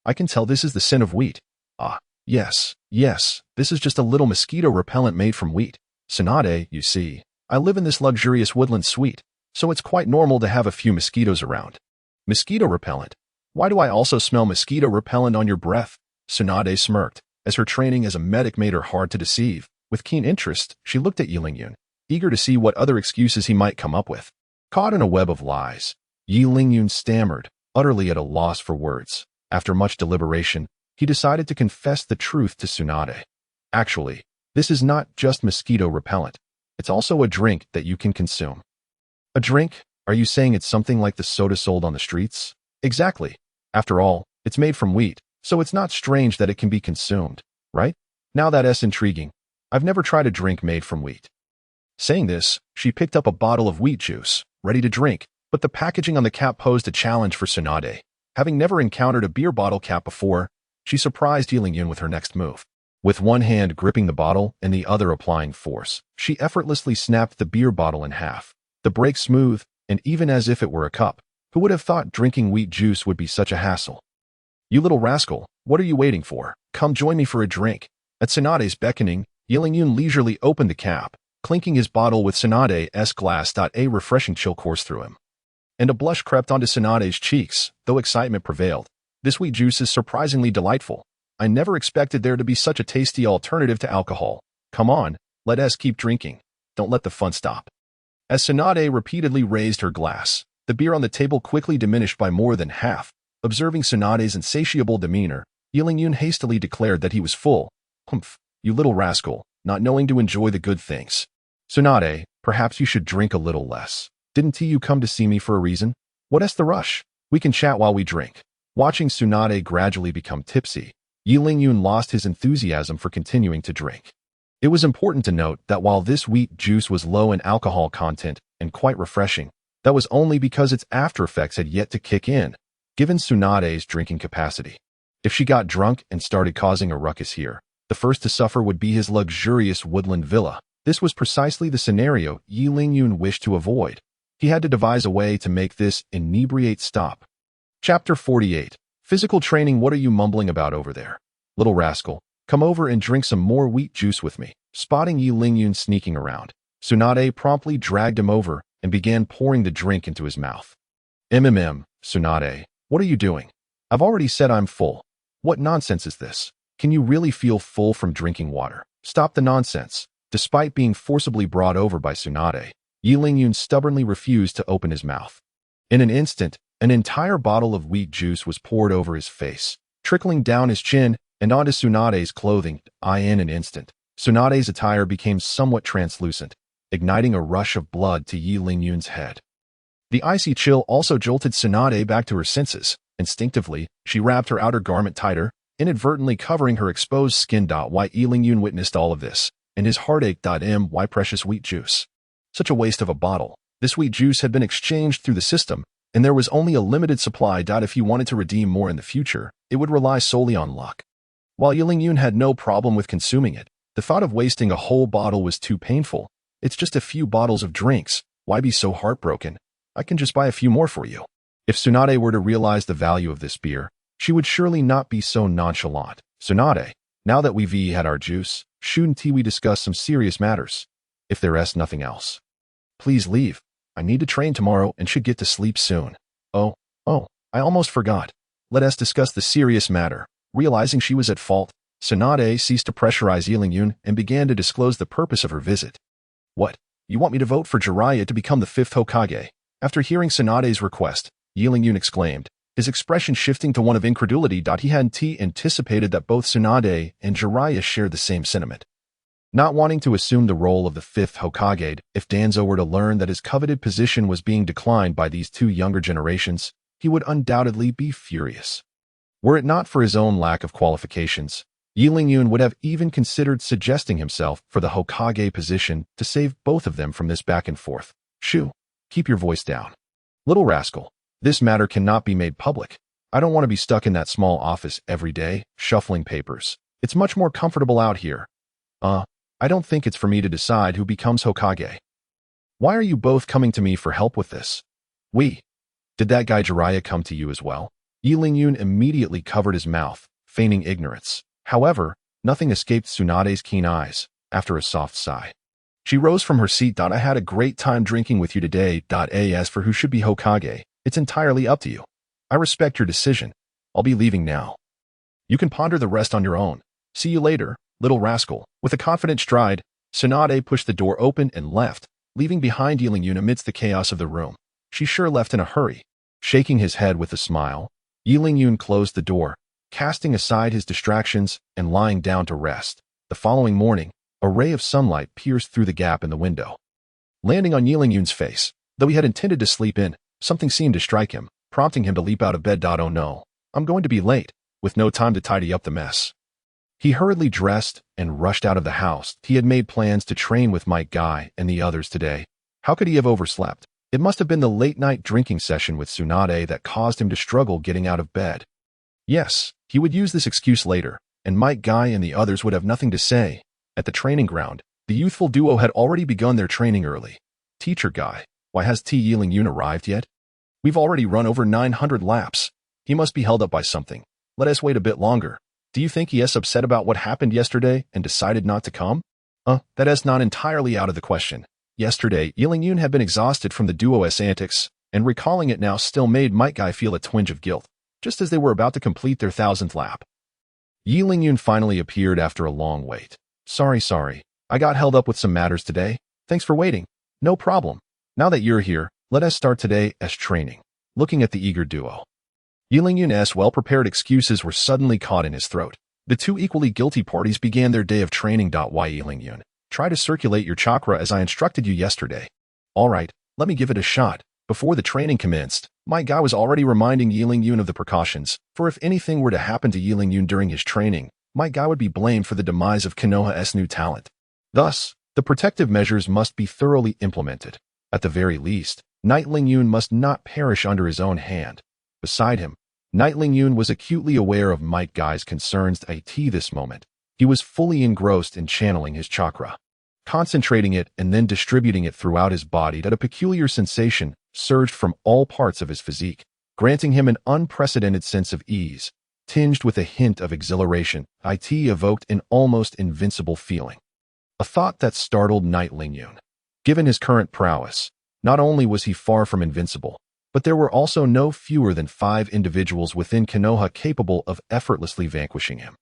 I can tell this is the sin of wheat." "Ah, yes, this is just a little mosquito repellent made from wheat. Tsunade, you see, I live in this luxurious woodland suite, so it's quite normal to have a few mosquitoes around." "Mosquito repellent? Why do I also smell mosquito repellent on your breath?" Tsunade smirked, as her training as a medic made her hard to deceive. With keen interest, she looked at Yi Lingyun, eager to see what other excuses he might come up with. Caught in a web of lies, Yi Lingyun stammered, utterly at a loss for words. After much deliberation, he decided to confess the truth to Tsunade. "Actually, this is not just mosquito repellent. It's also a drink that you can consume." "A drink? Are you saying it's something like the soda sold on the streets?" "Exactly. After all, it's made from wheat, so it's not strange that it can be consumed, right? Now that's intriguing. I've never tried a drink made from wheat." Saying this, she picked up a bottle of wheat juice, ready to drink, but the packaging on the cap posed a challenge for Tsunade. Having never encountered a beer bottle cap before, she surprised Yi Lingyun with her next move. With one hand gripping the bottle and the other applying force, she effortlessly snapped the beer bottle in half. The break smooth, and even as if it were a cup. Who would have thought drinking wheat juice would be such a hassle? "You little rascal, what are you waiting for? Come join me for a drink." At Tsunade's beckoning, Yi Lingyun leisurely opened the cap, clinking his bottle with Tsunade's glass. A refreshing chill coursed through him, and a blush crept onto Tsunade's cheeks, though excitement prevailed. "This wheat juice is surprisingly delightful. I never expected there to be such a tasty alternative to alcohol. Come on, let us keep drinking. Don't let the fun stop." As Tsunade repeatedly raised her glass, the beer on the table quickly diminished by more than half. Observing Tsunade's insatiable demeanor, Yi Lingyun hastily declared that he was full. "Humph, you little rascal, not knowing to enjoy the good things. Tsunade, perhaps you should drink a little less. Didn't you come to see me for a reason? What's the rush? We can chat while we drink." Watching Tsunade gradually become tipsy, Yi Lingyun lost his enthusiasm for continuing to drink. It was important to note that while this wheat juice was low in alcohol content and quite refreshing, that was only because its after effects had yet to kick in, given Tsunade's drinking capacity. If she got drunk and started causing a ruckus here, the first to suffer would be his luxurious woodland villa. This was precisely the scenario Yi Lingyun wished to avoid. He had to devise a way to make this inebriate stop. Chapter 48. Physical training. What are you mumbling about over there? Little rascal, come over and drink some more wheat juice with me. Spotting Yi Lingyun sneaking around, Tsunade promptly dragged him over and began pouring the drink into his mouth. Tsunade, what are you doing? I've already said I'm full. What nonsense is this? Can you really feel full from drinking water? Stop the nonsense. Despite being forcibly brought over by Tsunade, Yi Lingyun stubbornly refused to open his mouth. In an instant, an entire bottle of wheat juice was poured over his face, trickling down his chin and onto Tsunade's clothing. In an instant, Tsunade's attire became somewhat translucent, igniting a rush of blood to Yi Lingyun's head. The icy chill also jolted Tsunade back to her senses. Instinctively, she wrapped her outer garment tighter, inadvertently covering her exposed skin. Why Yi Lingyun witnessed all of this, and his heart ached. Why precious wheat juice? Such a waste of a bottle. This wheat juice had been exchanged through the system, and there was only a limited supply. If he wanted to redeem more in the future, it would rely solely on luck. While Yi Lingyun had no problem with consuming it, the thought of wasting a whole bottle was too painful. It's just a few bottles of drinks. Why be so heartbroken? I can just buy a few more for you. If Tsunade were to realize the value of this beer, she would surely not be so nonchalant. Tsunade, now that we've had our juice, shouldn't we discuss some serious matters? If there's nothing else. Please leave. I need to train tomorrow and should get to sleep soon. Oh, I almost forgot. Let us discuss the serious matter. Realizing she was at fault, Tsunade ceased to pressurize Yi Lingyun and began to disclose the purpose of her visit. What? You want me to vote for Jiraiya to become the 5th Hokage? After hearing Tsunade's request, Yi Lingyun exclaimed, his expression shifting to one of incredulity. He hadn't anticipated that both Tsunade and Jiraiya shared the same sentiment. Not wanting to assume the role of the 5th Hokage, if Danzo were to learn that his coveted position was being declined by these two younger generations, he would undoubtedly be furious. Were it not for his own lack of qualifications, Yi Lingyun would have even considered suggesting himself for the Hokage position to save both of them from this back and forth. Shoo, keep your voice down. Little rascal, this matter cannot be made public. I don't want to be stuck in that small office every day, shuffling papers. It's much more comfortable out here. I don't think it's for me to decide who becomes Hokage. Why are you both coming to me for help with this? Did that guy Jiraiya come to you as well? Yi Lingyun immediately covered his mouth, feigning ignorance. However, nothing escaped Tsunade's keen eyes, after a soft sigh. She rose from her seat. I had a great time drinking with you today. As for who should be Hokage, it's entirely up to you. I respect your decision. I'll be leaving now. You can ponder the rest on your own. See you later, little rascal. With a confident stride, Tsunade pushed the door open and left, leaving behind Yi Lingyun amidst the chaos of the room. She sure left in a hurry. Shaking his head with a smile, Yi Lingyun closed the door, casting aside his distractions and lying down to rest. The following morning, a ray of sunlight pierced through the gap in the window. Landing on Yi Lingyun's face, though he had intended to sleep in, something seemed to strike him, prompting him to leap out of bed. Oh no, I'm going to be late, with no time to tidy up the mess. He hurriedly dressed and rushed out of the house. He had made plans to train with Might Guy and the others today. How could he have overslept? It must have been the late-night drinking session with Tsunade that caused him to struggle getting out of bed. Yes, he would use this excuse later, and Might Guy and the others would have nothing to say. At the training ground, the youthful duo had already begun their training early. Teacher Guy, why has Yi Lingyun arrived yet? We've already run over 900 laps. He must be held up by something. Let us wait a bit longer. Do you think he is upset about what happened yesterday and decided not to come? That is not entirely out of the question. Yesterday, Yi Lingyun had been exhausted from the duo's antics, and recalling it now still made Might Guy feel a twinge of guilt, just as they were about to complete their 1000th lap. Yi Lingyun finally appeared after a long wait. Sorry. I got held up with some matters today. Thanks for waiting. No problem. Now that you're here, let us start today as training. Looking at the eager duo, Yi Lingyun's well-prepared excuses were suddenly caught in his throat. The two equally guilty parties began their day of training. Why Yi Lingyun? Try to circulate your chakra as I instructed you yesterday. All right, let me give it a shot. Before the training commenced, my guy was already reminding Yi Lingyun of the precautions, for if anything were to happen to Yi Lingyun during his training, my guy would be blamed for the demise of Konoha's new talent. Thus, the protective measures must be thoroughly implemented. At the very least, Knight Lingyun must not perish under his own hand. Beside him, Knight Lingyun was acutely aware of Might Guy's concerns at this moment. He was fully engrossed in channeling his chakra. concentrating it and then distributing it throughout his body that a peculiar sensation surged from all parts of his physique, granting him an unprecedented sense of ease, tinged with a hint of exhilaration. It evoked an almost invincible feeling. A thought that startled Knight Lingyun. Given his current prowess, not only was he far from invincible, but there were also no fewer than 5 individuals within Konoha capable of effortlessly vanquishing him.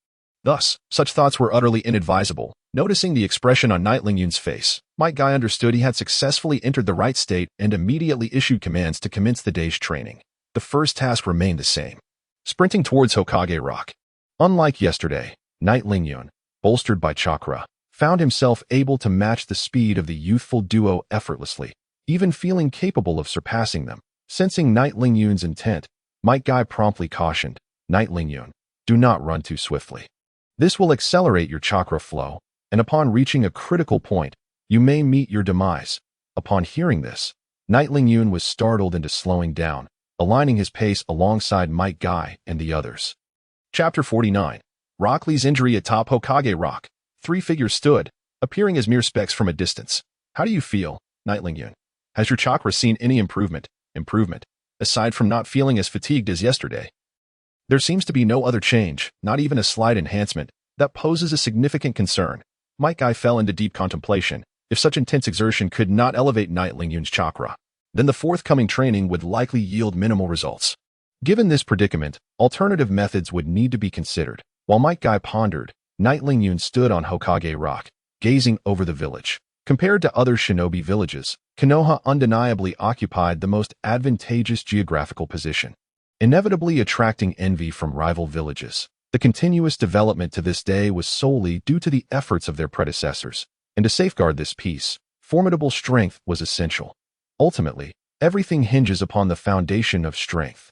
Thus, such thoughts were utterly inadvisable. Noticing the expression on Knight Lingyun's face, Might Guy understood he had successfully entered the right state and immediately issued commands to commence the day's training. The first task remained the same: sprinting towards Hokage Rock. Unlike yesterday, Knight Lingyun, bolstered by chakra, found himself able to match the speed of the youthful duo effortlessly, even feeling capable of surpassing them. Sensing Knight Lingyun's intent, Might Guy promptly cautioned, "Knight Lingyun, do not run too swiftly. This will accelerate your chakra flow, and upon reaching a critical point, you may meet your demise." Upon hearing this, Knight Lingyun was startled into slowing down, aligning his pace alongside Might Guy and the others. Chapter 49. Rock Lee's injury atop Hokage Rock. 3 figures stood, appearing as mere specks from a distance. "How do you feel, Knight Lingyun? Has your chakra seen any improvement, aside from not feeling as fatigued as yesterday?" "There seems to be no other change, not even a slight enhancement. That poses a significant concern." Might Guy fell into deep contemplation. If such intense exertion could not elevate Knight Lingyun's chakra, then the forthcoming training would likely yield minimal results. Given this predicament, alternative methods would need to be considered. While Might Guy pondered, Knight Lingyun stood on Hokage Rock, gazing over the village. Compared to other shinobi villages, Konoha undeniably occupied the most advantageous geographical position, inevitably attracting envy from rival villages. The continuous development to this day was solely due to the efforts of their predecessors, and to safeguard this peace, formidable strength was essential. Ultimately, everything hinges upon the foundation of strength.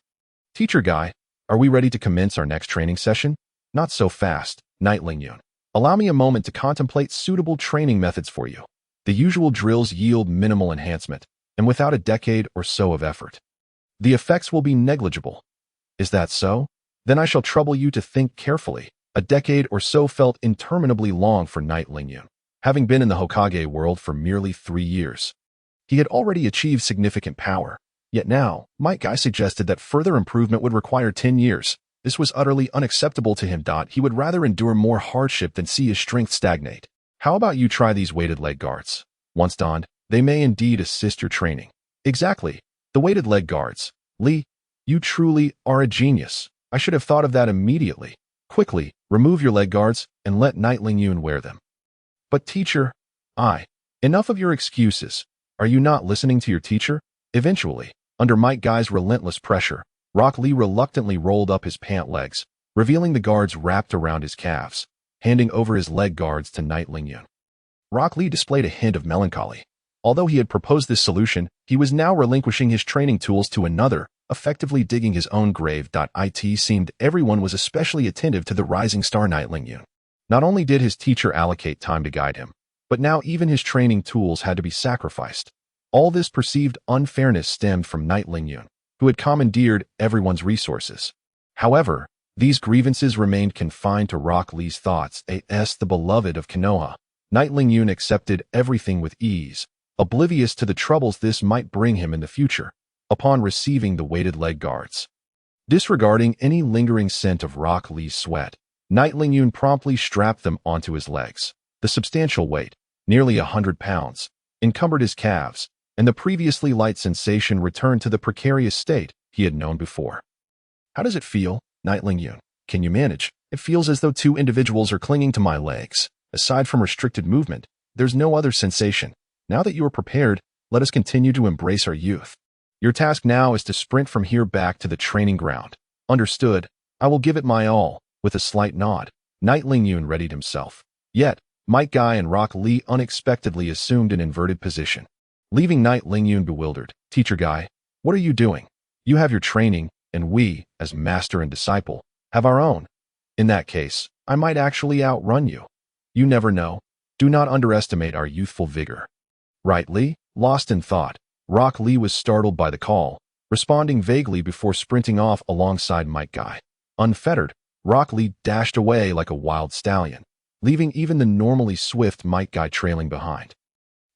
"Teacher Guy, are we ready to commence our next training session?" "Not so fast, Knight Lingyun. Allow me a moment to contemplate suitable training methods for you. The usual drills yield minimal enhancement, and without a decade or so of effort, the effects will be negligible." "Is that so? Then I shall trouble you to think carefully." A decade or so felt interminably long for Knight Lingyun. Having been in the Hokage world for merely 3 years, he had already achieved significant power. Yet now, Might Guy suggested that further improvement would require 10 years. This was utterly unacceptable to him. He would rather endure more hardship than see his strength stagnate. "How about you try these weighted leg guards? Once donned, they may indeed assist your training." "Exactly. The weighted leg guards. Lee, you truly are a genius. I should have thought of that immediately. Quickly, remove your leg guards and let Knight Lingyun wear them." "But teacher, enough of your excuses. Are you not listening to your teacher?" Eventually, under Might Guy's relentless pressure, Rock Lee reluctantly rolled up his pant legs, revealing the guards wrapped around his calves, handing over his leg guards to Knight Lingyun. Rock Lee displayed a hint of melancholy. Although he had proposed this solution, he was now relinquishing his training tools to another, effectively digging his own grave. It seemed everyone was especially attentive to the rising star Knight Lingyun. Not only did his teacher allocate time to guide him, but now even his training tools had to be sacrificed. All this perceived unfairness stemmed from Knight Lingyun, who had commandeered everyone's resources. However, these grievances remained confined to Rock Lee's thoughts. As the beloved of Konoha, Knight Lingyun accepted everything with ease, oblivious to the troubles this might bring him in the future. Upon receiving the weighted leg guards, disregarding any lingering scent of Rock Lee's sweat, Knight Lingyun promptly strapped them onto his legs. The substantial weight, nearly 100 pounds, encumbered his calves, and the previously light sensation returned to the precarious state he had known before. "How does it feel, Knight Lingyun? Can you manage?" "It feels as though 2 individuals are clinging to my legs. Aside from restricted movement, there's no other sensation. Now that you are prepared, let us continue to embrace our youth. Your task now is to sprint from here back to the training ground." "Understood. I will give it my all." With a slight nod, Knight Lingyun readied himself. Yet, Might Guy and Rock Lee unexpectedly assumed an inverted position, leaving Knight Lingyun bewildered. "Teacher Guy, what are you doing? You have your training, and we, as master and disciple, have our own. In that case, I might actually outrun you. You never know. Do not underestimate our youthful vigor." "Right, Lee?" Lost in thought, Rock Lee was startled by the call, responding vaguely before sprinting off alongside Might Guy. Unfettered, Rock Lee dashed away like a wild stallion, leaving even the normally swift Might Guy trailing behind.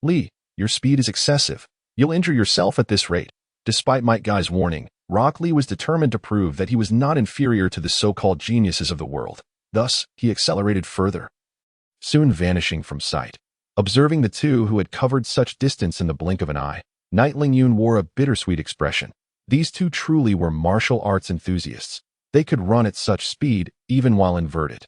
"Lee, your speed is excessive. You'll injure yourself at this rate." Despite Might Guy's warning, Rock Lee was determined to prove that he was not inferior to the so-called geniuses of the world. Thus, he accelerated further, soon vanishing from sight. Observing the two who had covered such distance in the blink of an eye, Knight Lingyun wore a bittersweet expression. These two truly were martial arts enthusiasts. They could run at such speed, even while inverted.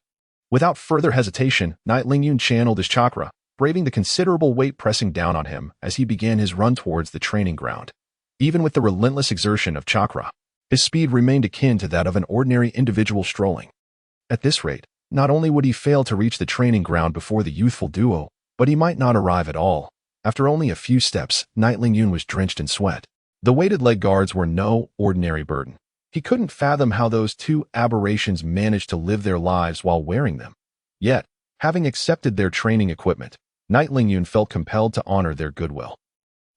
Without further hesitation, Knight Lingyun channeled his chakra, braving the considerable weight pressing down on him as he began his run towards the training ground. Even with the relentless exertion of chakra, his speed remained akin to that of an ordinary individual strolling. At this rate, not only would he fail to reach the training ground before the youthful duo, but he might not arrive at all. After only a few steps, Knight Lingyun was drenched in sweat. The weighted leg guards were no ordinary burden. He couldn't fathom how those two aberrations managed to live their lives while wearing them. Yet, having accepted their training equipment, Knight Lingyun felt compelled to honor their goodwill.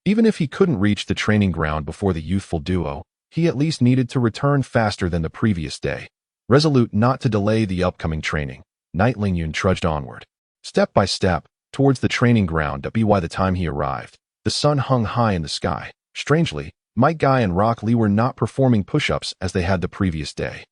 Even if he couldn't reach the training ground before the youthful duo, he at least needed to return faster than the previous day. Resolute not to delay the upcoming training, Knight Lingyun trudged onward, step by step, towards the training ground. By the time he arrived, the sun hung high in the sky. Strangely, Might Guy and Rock Lee were not performing push-ups as they had the previous day.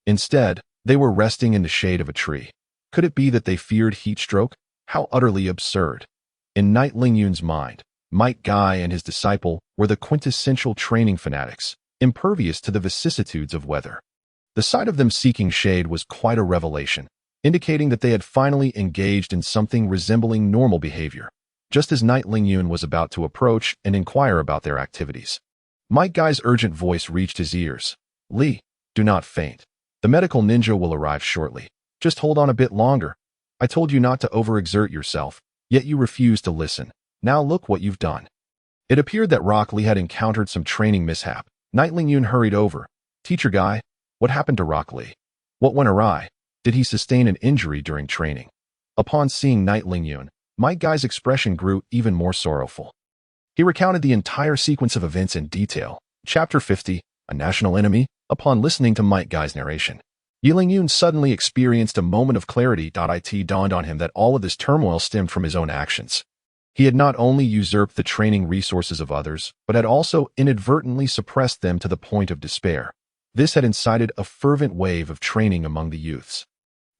Instead, they were resting in the shade of a tree. Could it be that they feared heat stroke? How utterly absurd. In Knight Lingyun's mind, Might Guy and his disciple were the quintessential training fanatics, impervious to the vicissitudes of weather. The sight of them seeking shade was quite a revelation, indicating that they had finally engaged in something resembling normal behavior. Just as Knight Lingyun was about to approach and inquire about their activities, Might Guy's urgent voice reached his ears. "Lee, do not faint. The medical ninja will arrive shortly. Just hold on a bit longer. I told you not to overexert yourself, yet you refused to listen. Now look what you've done." It appeared that Rock Lee had encountered some training mishap. Knight Lingyun hurried over. "Teacher Guy, what happened to Rock Lee? What went awry? Did he sustain an injury during training?" Upon seeing Knight Lingyun, Might Guy's expression grew even more sorrowful. He recounted the entire sequence of events in detail. Chapter 50, A National Enemy. Upon listening to Might Guy's narration, Yi Lingyun suddenly experienced a moment of clarity. It dawned on him that all of this turmoil stemmed from his own actions. He had not only usurped the training resources of others, but had also inadvertently suppressed them to the point of despair. This had incited a fervent wave of training among the youths,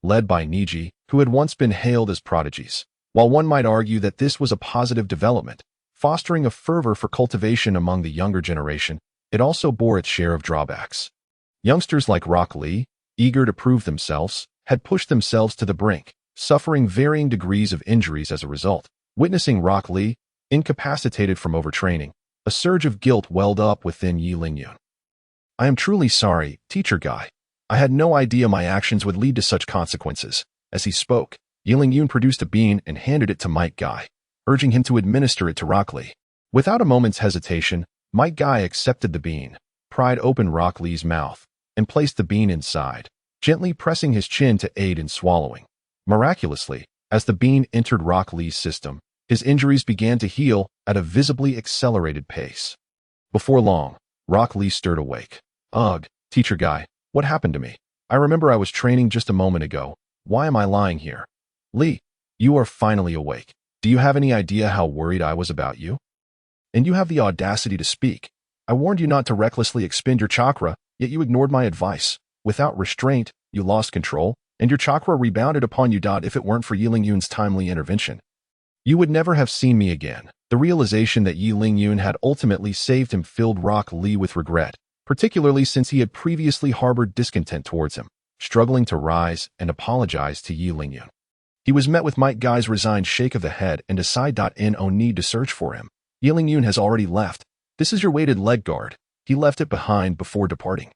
led by Niji, who had once been hailed as prodigies. While one might argue that this was a positive development, fostering a fervor for cultivation among the younger generation, it also bore its share of drawbacks. Youngsters like Rock Lee, eager to prove themselves, had pushed themselves to the brink, suffering varying degrees of injuries as a result. Witnessing Rock Lee, incapacitated from overtraining, a surge of guilt welled up within Yi Lingyun. "I am truly sorry, Teacher Guy. I had no idea my actions would lead to such consequences." As he spoke, Yi Lingyun produced a bean and handed it to Might Guy, urging him to administer it to Rock Lee. Without a moment's hesitation, Might Guy accepted the bean, pried open Rock Lee's mouth, and placed the bean inside, gently pressing his chin to aid in swallowing. Miraculously, as the bean entered Rock Lee's system, his injuries began to heal at a visibly accelerated pace. Before long, Rock Lee stirred awake. "Ugh, Teacher Guy, what happened to me? I remember I was training just a moment ago. Why am I lying here?" "Lee, you are finally awake. Do you have any idea how worried I was about you? And you have the audacity to speak. I warned you not to recklessly expend your chakra, yet you ignored my advice. Without restraint, you lost control, and your chakra rebounded upon you. If it weren't for Yi Lingyun's timely intervention, you would never have seen me again." The realization that Yi Lingyun had ultimately saved him filled Rock Lee with regret, particularly since he had previously harbored discontent towards him. Struggling to rise and apologize to Yi Lingyun, he was met with Might Guy's resigned shake of the head and no need to search for him. "Yi Lingyun has already left. This is your weighted leg guard. He left it behind before departing."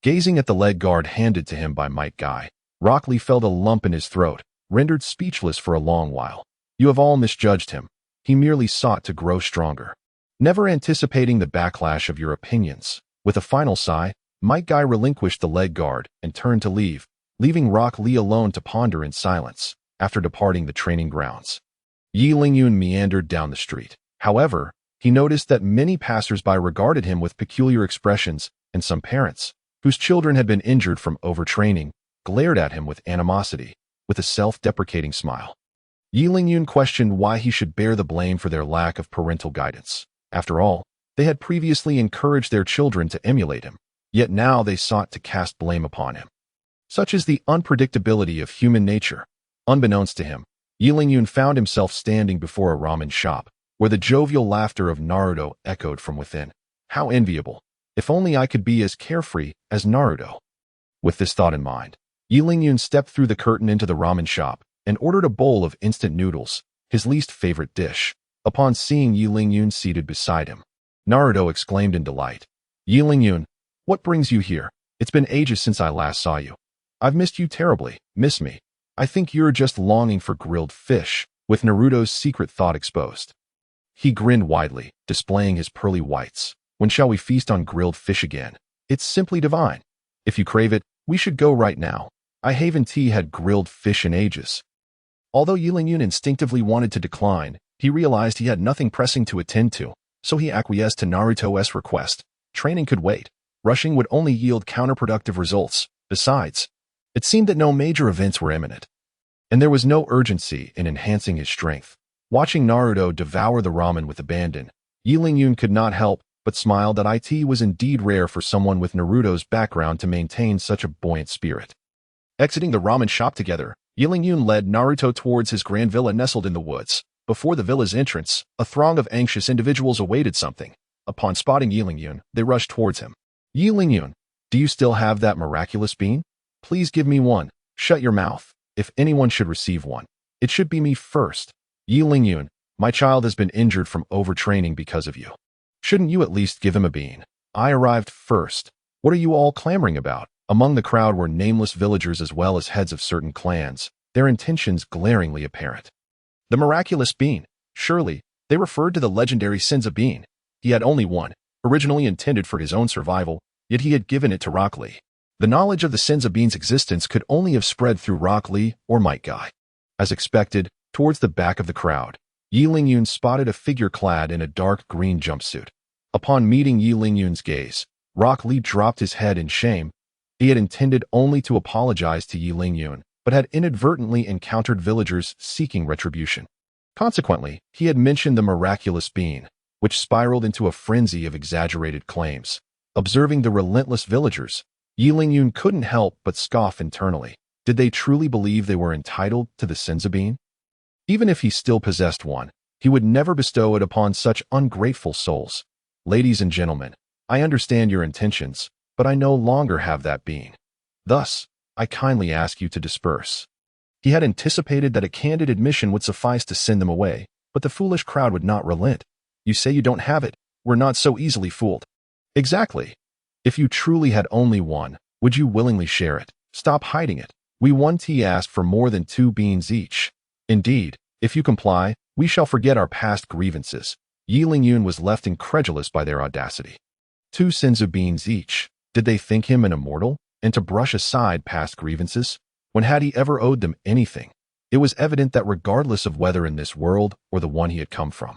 Gazing at the leg guard handed to him by Might Guy, Rock Lee felt a lump in his throat, rendered speechless for a long while. "You have all misjudged him. He merely sought to grow stronger." Never anticipating the backlash of your opinions, with a final sigh, Might Guy relinquished the leg guard and turned to leave, leaving Rock Lee alone to ponder in silence. After departing the training grounds, Yi Lingyun meandered down the street. However, he noticed that many passers-by regarded him with peculiar expressions, and some parents, whose children had been injured from overtraining, glared at him with animosity. with a self-deprecating smile. Yi Lingyun questioned why he should bear the blame for their lack of parental guidance. After all, they had previously encouraged their children to emulate him, yet now they sought to cast blame upon him. Such is the unpredictability of human nature. Unbeknownst to him, Yi Lingyun found himself standing before a ramen shop, where the jovial laughter of Naruto echoed from within. How enviable! If only I could be as carefree as Naruto. With this thought in mind, Yi Lingyun stepped through the curtain into the ramen shop and ordered a bowl of instant noodles, his least favorite dish. Upon seeing Yi Lingyun seated beside him, Naruto exclaimed in delight, "Yi Lingyun, what brings you here? It's been ages since I last saw you. I've missed you terribly. Miss me? I think you're just longing for grilled fish," with Naruto's secret thought exposed. He grinned widely, displaying his pearly whites. "When shall we feast on grilled fish again? It's simply divine. If you crave it, we should go right now. I haven't had grilled fish in ages." Although Yi Lingyun instinctively wanted to decline, he realized he had nothing pressing to attend to, so he acquiesced to Naruto's request. Training could wait. Rushing would only yield counterproductive results. Besides, it seemed that no major events were imminent, and there was no urgency in enhancing his strength. Watching Naruto devour the ramen with abandon, Yi Lingyun could not help but smile that it was indeed rare for someone with Naruto's background to maintain such a buoyant spirit. Exiting the ramen shop together, Yi Lingyun led Naruto towards his grand villa nestled in the woods. Before the villa's entrance, a throng of anxious individuals awaited something. Upon spotting Yi Lingyun, they rushed towards him. "Yi Lingyun, do you still have that miraculous bean? Please give me one." "Shut your mouth. If anyone should receive one, it should be me first." "Yi Lingyun, my child has been injured from overtraining because of you. Shouldn't you at least give him a bean? I arrived first. What are you all clamoring about?" Among the crowd were nameless villagers as well as heads of certain clans, their intentions glaringly apparent. The miraculous bean. Surely, they referred to the legendary Senza bean. He had only one, originally intended for his own survival, yet he had given it to Rock Lee. The knowledge of the Senza bean's existence could only have spread through Rock Lee or Might Guy. As expected, towards the back of the crowd, Yi Lingyun spotted a figure clad in a dark green jumpsuit. Upon meeting Yi Lingyun's gaze, Rock Lee dropped his head in shame. He had intended only to apologize to Yi Lingyun, but had inadvertently encountered villagers seeking retribution. Consequently, he had mentioned the miraculous bean, which spiraled into a frenzy of exaggerated claims. Observing the relentless villagers, Yi Lingyun couldn't help but scoff internally. Did they truly believe they were entitled to the Senza bean? Even if he still possessed one, he would never bestow it upon such ungrateful souls. "Ladies and gentlemen, I understand your intentions, but I no longer have that bean. Thus, I kindly ask you to disperse." He had anticipated that a candid admission would suffice to send them away, but the foolish crowd would not relent. "You say you don't have it. We're not so easily fooled." "Exactly. If you truly had only one, would you willingly share it? Stop hiding it. We won't ask for more than 2 beans each. Indeed, if you comply, we shall forget our past grievances." Yi Lingyun was left incredulous by their audacity. 2 Senzu beans each. Did they think him an immortal? And to brush aside past grievances? When had he ever owed them anything? It was evident that regardless of whether in this world or the one he had come from,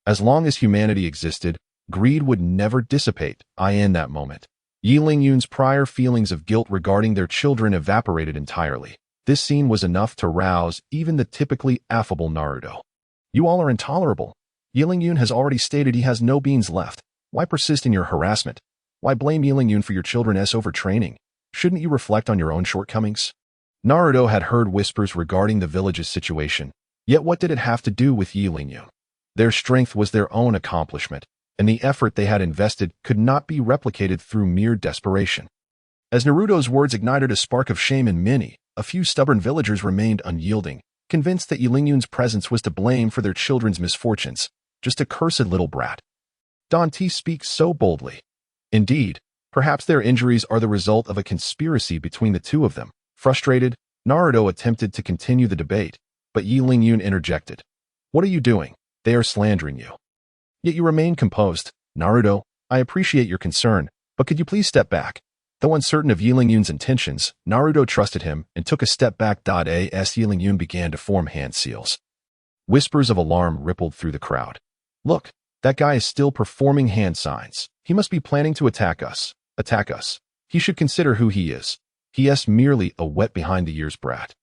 as long as humanity existed, greed would never dissipate. In that moment, Yi Lingyun's prior feelings of guilt regarding their children evaporated entirely. This scene was enough to rouse even the typically affable Naruto. "You all are intolerable. Yi Lingyun has already stated he has no beans left. Why persist in your harassment? Why blame Yi Lingyun for your children's overtraining? Shouldn't you reflect on your own shortcomings?" Naruto had heard whispers regarding the village's situation, yet what did it have to do with Yi Lingyun? Their strength was their own accomplishment, and the effort they had invested could not be replicated through mere desperation. As Naruto's words ignited a spark of shame in many, a few stubborn villagers remained unyielding, convinced that Yi Lingyun's presence was to blame for their children's misfortunes. Just a cursed little brat. Don T speaks so boldly. Indeed, perhaps their injuries are the result of a conspiracy between the two of them. Frustrated, Naruto attempted to continue the debate, but Yi Lingyun interjected. "What are you doing? They are slandering you." "Yet you remain composed. Naruto, I appreciate your concern, but could you please step back?" Though uncertain of Yi Lingyun's intentions, Naruto trusted him and took a step back. As Yi Lingyun began to form hand seals. Whispers of alarm rippled through the crowd. "Look, that guy is still performing hand signs. He must be planning to attack us. Attack us. He should consider who he is. He is merely a wet behind the ears brat."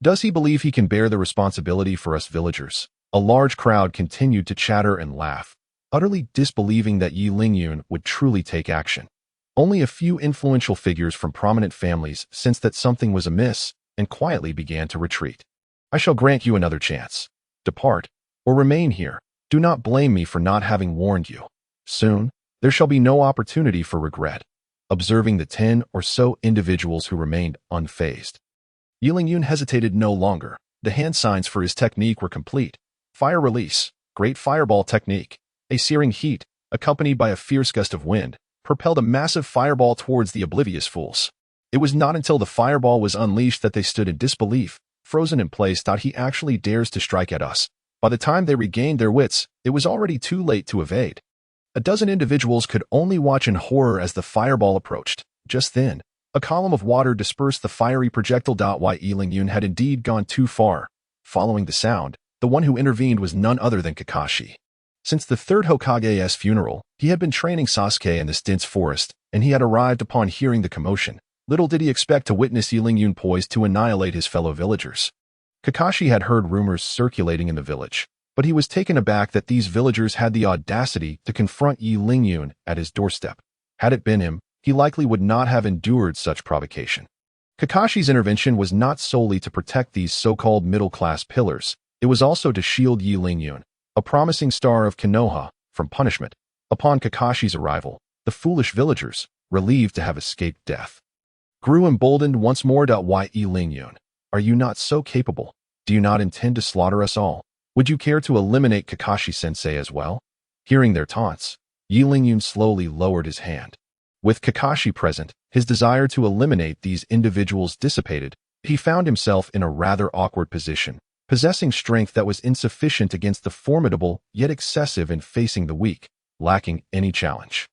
Does he believe he can bear the responsibility for us villagers? A large crowd continued to chatter and laugh, utterly disbelieving that Yi Lingyun would truly take action. Only a few influential figures from prominent families sensed that something was amiss and quietly began to retreat. I shall grant you another chance. Depart, or remain here. Do not blame me for not having warned you. Soon, there shall be no opportunity for regret. Observing the 10 or so individuals who remained unfazed, Yi Lingyun hesitated no longer. The hand signs for his technique were complete. Fire release, great fireball technique. A searing heat, accompanied by a fierce gust of wind, propelled a massive fireball towards the oblivious fools. It was not until the fireball was unleashed that they stood in disbelief, frozen in place. He actually dares to strike at us. By the time they regained their wits, it was already too late to evade. A dozen individuals could only watch in horror as the fireball approached. Just then, a column of water dispersed the fiery projectile. Yi Lingyun had indeed gone too far. Following the sound, the one who intervened was none other than Kakashi. Since the third Hokage's funeral, he had been training Sasuke in this dense forest, and he had arrived upon hearing the commotion. Little did he expect to witness Yi Lingyun poised to annihilate his fellow villagers. Kakashi had heard rumors circulating in the village, but he was taken aback that these villagers had the audacity to confront Yi Lingyun at his doorstep. Had it been him, he likely would not have endured such provocation. Kakashi's intervention was not solely to protect these so-called middle-class pillars. It was also to shield Yi Lingyun, a promising star of Konoha, from punishment. Upon Kakashi's arrival, the foolish villagers, relieved to have escaped death, grew emboldened once more. Yi Lingyun, are you not so capable? Do you not intend to slaughter us all? Would you care to eliminate Kakashi-sensei as well? Hearing their taunts, Yi Lingyun slowly lowered his hand. With Kakashi present, his desire to eliminate these individuals dissipated. He found himself in a rather awkward position, possessing strength that was insufficient against the formidable, yet excessive in facing the weak, lacking any challenge.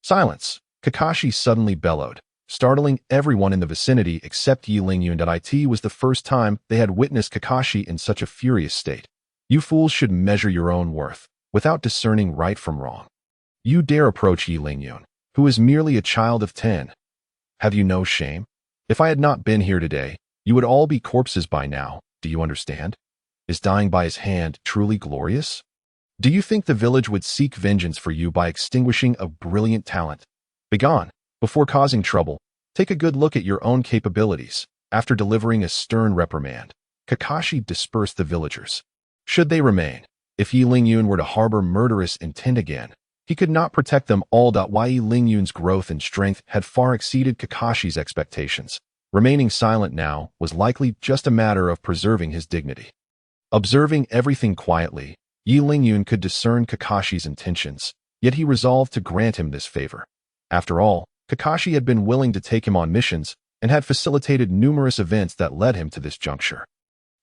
Silence! Kakashi suddenly bellowed, startling everyone in the vicinity except Yi Lingyun. It was the first time they had witnessed Kakashi in such a furious state. You fools should measure your own worth, without discerning right from wrong. You dare approach Yi Lingyun, who is merely a child of 10. Have you no shame? If I had not been here today, you would all be corpses by now. Do you understand? Is dying by his hand truly glorious? Do you think the village would seek vengeance for you by extinguishing a brilliant talent? Begone, before causing trouble. Take a good look at your own capabilities. After delivering a stern reprimand, Kakashi dispersed the villagers. Should they remain? If Yi Lingyun were to harbor murderous intent again, he could not protect them all. Yi Lingyun's growth and strength had far exceeded Kakashi's expectations. Remaining silent now was likely just a matter of preserving his dignity. Observing everything quietly, Yi Lingyun could discern Kakashi's intentions, yet he resolved to grant him this favor. After all, Kakashi had been willing to take him on missions and had facilitated numerous events that led him to this juncture.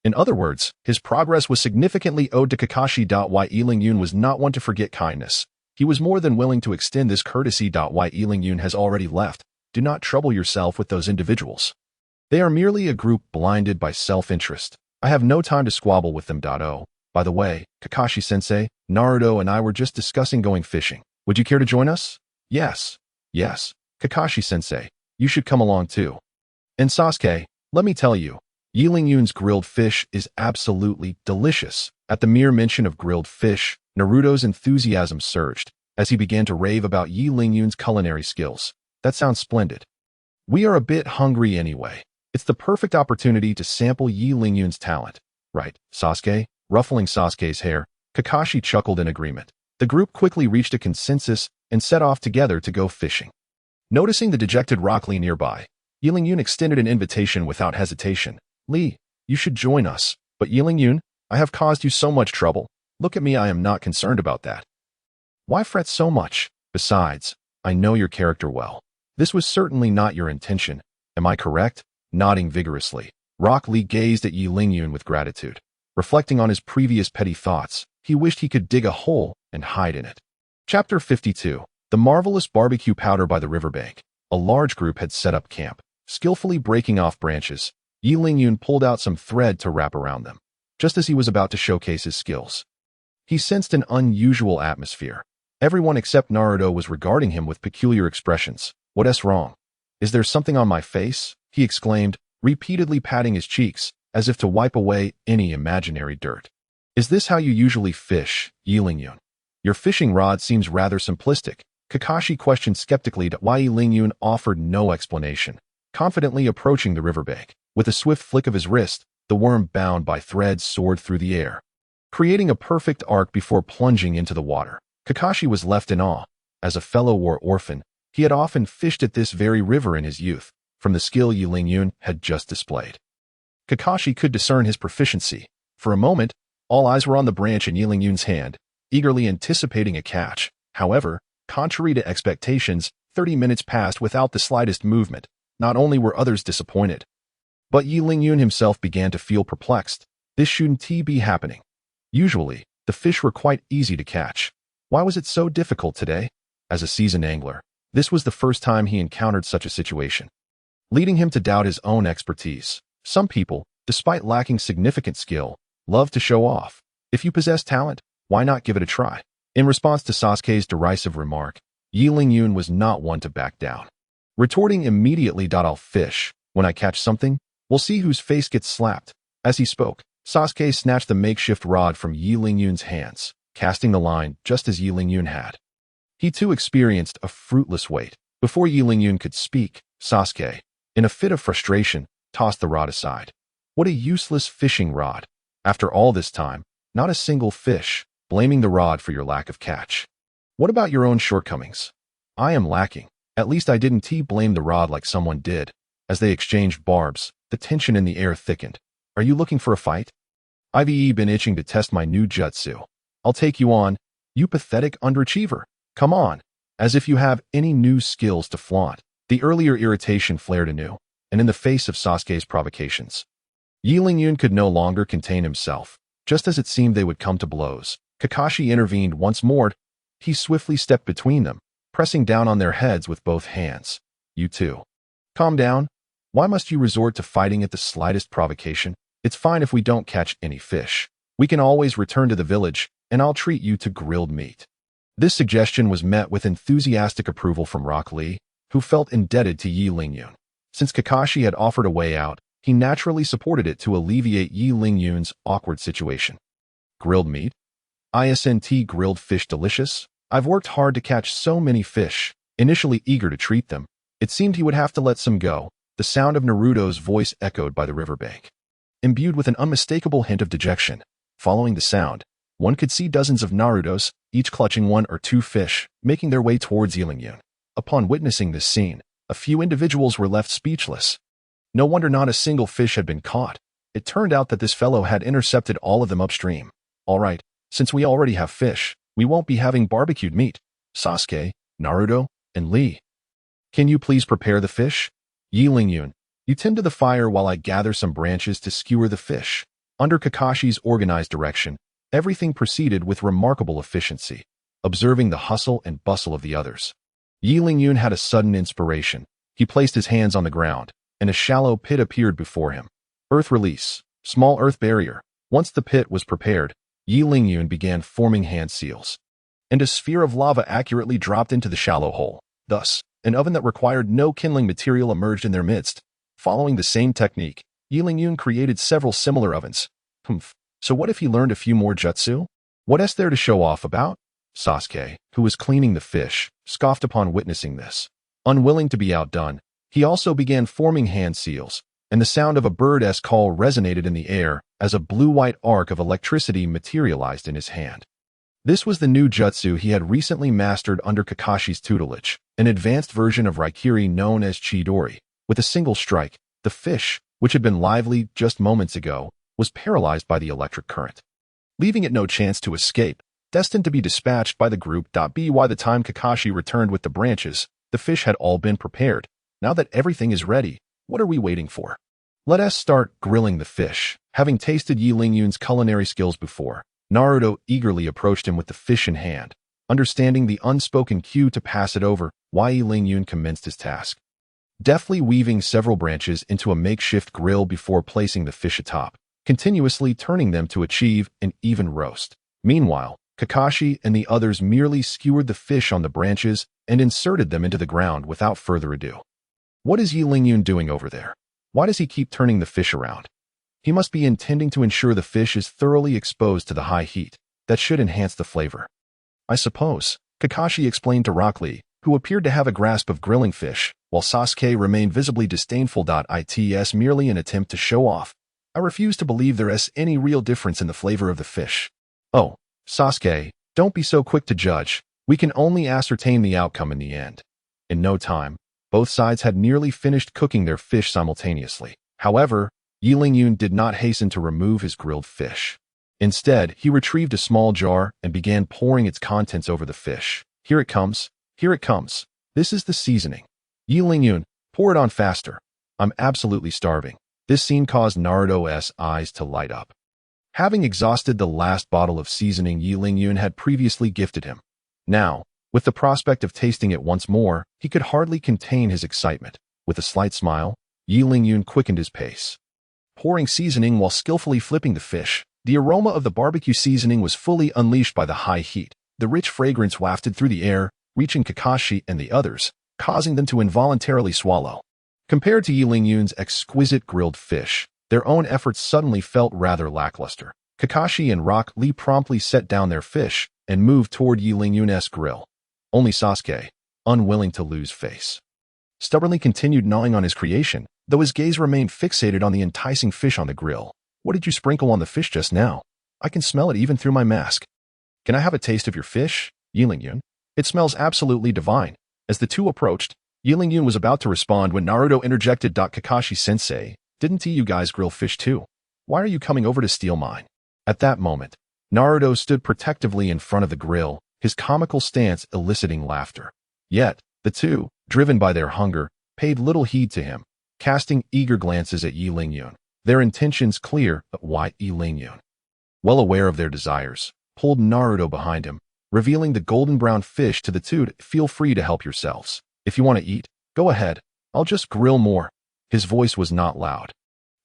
In other words, his progress was significantly owed to Kakashi. Yi Lingyun was not one to forget kindness. He was more than willing to extend this courtesy. Yi Lingyun has already left. Do not trouble yourself with those individuals. They are merely a group blinded by self-interest. I have no time to squabble with them. Oh, by the way, Kakashi-sensei, Naruto and I were just discussing going fishing. Would you care to join us? Yes. Yes. Kakashi-sensei, you should come along too. And Sasuke, let me tell you, Yi Lingyun's grilled fish is absolutely delicious. At the mere mention of grilled fish, Naruto's enthusiasm surged as he began to rave about Yi Lingyun's culinary skills. That sounds splendid. We are a bit hungry anyway. It's the perfect opportunity to sample Yi Lingyun's talent. Right, Sasuke? Ruffling Sasuke's hair, Kakashi chuckled in agreement. The group quickly reached a consensus and set off together to go fishing. Noticing the dejected Rock Lee nearby, Yi Lingyun extended an invitation without hesitation. Lee, you should join us. But Yi Lingyun, I have caused you so much trouble. Look at me, I am not concerned about that. Why fret so much? Besides, I know your character well. This was certainly not your intention. Am I correct? Nodding vigorously, Rock Lee gazed at Yi Lingyun with gratitude. Reflecting on his previous petty thoughts, he wished he could dig a hole and hide in it. Chapter 52. The marvelous barbecue powder by the riverbank. A large group had set up camp. Skillfully breaking off branches, Yi Lingyun pulled out some thread to wrap around them, just as he was about to showcase his skills. He sensed an unusual atmosphere. Everyone except Naruto was regarding him with peculiar expressions. What's wrong? Is there something on my face? He exclaimed, repeatedly patting his cheeks, as if to wipe away any imaginary dirt. "Is this how you usually fish, Yi Lingyun? Your fishing rod seems rather simplistic." Kakashi questioned skeptically, why Yi Lingyun offered no explanation, confidently approaching the riverbank. With a swift flick of his wrist, the worm bound by threads soared through the air, creating a perfect arc before plunging into the water. Kakashi was left in awe. As a fellow war orphan, he had often fished at this very river in his youth, from the skill Yi Lingyun had just displayed. Kakashi could discern his proficiency. For a moment, all eyes were on the branch in Yi Lingyun's hand, eagerly anticipating a catch. However, contrary to expectations, 30 minutes passed without the slightest movement. Not only were others disappointed, but Yi Lingyun himself began to feel perplexed. This shouldn't be happening. Usually, the fish were quite easy to catch. Why was it so difficult today? As a seasoned angler, this was the first time he encountered such a situation, leading him to doubt his own expertise. Some people, despite lacking significant skill, love to show off. If you possess talent, why not give it a try? In response to Sasuke's derisive remark, Yi Lingyun was not one to back down, retorting immediately, "I'll fish. When I catch something, we'll see whose face gets slapped." As he spoke, Sasuke snatched the makeshift rod from Yi Lingyun's hands, casting the line just as Yi Lingyun had. He too experienced a fruitless wait. Before Yi Lingyun could speak, Sasuke, in a fit of frustration, tossed the rod aside. What a useless fishing rod. After all this time, not a single fish, blaming the rod for your lack of catch. What about your own shortcomings? I am lacking. At least I didn't blame the rod like someone did. As they exchanged barbs, the tension in the air thickened. Are you looking for a fight? I've been itching to test my new jutsu. I'll take you on, you pathetic underachiever. Come on, as if you have any new skills to flaunt. The earlier irritation flared anew, and in the face of Sasuke's provocations, Yi Lingyun could no longer contain himself. Just as it seemed they would come to blows, Kakashi intervened once more. He swiftly stepped between them, pressing down on their heads with both hands. "You two, calm down. Why must you resort to fighting at the slightest provocation? It's fine if we don't catch any fish. We can always return to the village, and I'll treat you to grilled meat." This suggestion was met with enthusiastic approval from Rock Lee, who felt indebted to Yi Lingyun. Since Kakashi had offered a way out, he naturally supported it to alleviate Yi Lingyun's awkward situation. "Grilled meat? Isn't grilled fish delicious? I've worked hard to catch so many fish." Initially eager to treat them, it seemed he would have to let some go. The sound of Naruto's voice echoed by the riverbank, imbued with an unmistakable hint of dejection. Following the sound, one could see dozens of Narutos, each clutching one or two fish, making their way towards Yi Lingyun. Upon witnessing this scene, a few individuals were left speechless. No wonder not a single fish had been caught. It turned out that this fellow had intercepted all of them upstream. "All right, since we already have fish, we won't be having barbecued meat. Sasuke, Naruto, and Lee, can you please prepare the fish? Yi Lingyun, you tend to the fire while I gather some branches to skewer the fish." Under Kakashi's organized direction, everything proceeded with remarkable efficiency. Observing the hustle and bustle of the others, Yi Lingyun had a sudden inspiration. He placed his hands on the ground, and a shallow pit appeared before him. Earth release, small earth barrier. Once the pit was prepared, Yi Lingyun began forming hand seals, and a sphere of lava accurately dropped into the shallow hole. Thus, an oven that required no kindling material emerged in their midst. Following the same technique, Yi Lingyun created several similar ovens. So what if he learned a few more jutsu? What is there to show off about? Sasuke, who was cleaning the fish, scoffed upon witnessing this. Unwilling to be outdone, he also began forming hand seals, and the sound of a bird's call resonated in the air as a blue-white arc of electricity materialized in his hand. This was the new jutsu he had recently mastered under Kakashi's tutelage, an advanced version of Raikiri known as Chidori. With a single strike, the fish, which had been lively just moments ago, was paralyzed by the electric current, leaving it no chance to escape, destined to be dispatched by the group. By the time Kakashi returned with the branches, the fish had all been prepared. Now that everything is ready, what are we waiting for? Let us start grilling the fish. Having tasted Yi Lingyun's culinary skills before, Naruto eagerly approached him with the fish in hand. Understanding the unspoken cue to pass it over, Yi Lingyun commenced his task, deftly weaving several branches into a makeshift grill before placing the fish atop, continuously turning them to achieve an even roast. Meanwhile, Kakashi and the others merely skewered the fish on the branches and inserted them into the ground without further ado. What is Yi Lingyun doing over there? Why does he keep turning the fish around? He must be intending to ensure the fish is thoroughly exposed to the high heat. That should enhance the flavor. I suppose, Kakashi explained to Rock Lee, who appeared to have a grasp of grilling fish, while Sasuke remained visibly disdainful. It's merely an attempt to show off. I refuse to believe there is any real difference in the flavor of the fish. Oh, Sasuke, don't be so quick to judge. We can only ascertain the outcome in the end. In no time, both sides had nearly finished cooking their fish simultaneously. However, Yi Lingyun did not hasten to remove his grilled fish. Instead, he retrieved a small jar and began pouring its contents over the fish. Here it comes. Here it comes. This is the seasoning. Yi Lingyun, pour it on faster. I'm absolutely starving. This scene caused Naruto's eyes to light up. Having exhausted the last bottle of seasoning Yi Lingyun had previously gifted him. Now, with the prospect of tasting it once more, he could hardly contain his excitement. With a slight smile, Yi Lingyun quickened his pace. Pouring seasoning while skillfully flipping the fish, the aroma of the barbecue seasoning was fully unleashed by the high heat. The rich fragrance wafted through the air, reaching Kakashi and the others, causing them to involuntarily swallow. Compared to Yi Lingyun's exquisite grilled fish, their own efforts suddenly felt rather lackluster. Kakashi and Rock Lee promptly set down their fish and moved toward Yi Lingyun's grill. Only Sasuke, unwilling to lose face, stubbornly continued gnawing on his creation, though his gaze remained fixated on the enticing fish on the grill. What did you sprinkle on the fish just now? I can smell it even through my mask. Can I have a taste of your fish, Yi Lingyun? It smells absolutely divine. As the two approached, Yi Lingyun was about to respond when Naruto interjected. Kakashi-sensei, didn't you guys grill fish too? Why are you coming over to steal mine? At that moment, Naruto stood protectively in front of the grill, his comical stance eliciting laughter. Yet, the two, driven by their hunger, paid little heed to him, casting eager glances at Yi Lingyun. Their intentions clear, but why Yi Lingyun, well aware of their desires, pulled Naruto behind him, revealing the golden brown fish to the two. Feel free to help yourselves. If you want to eat, go ahead. I'll just grill more. His voice was not loud,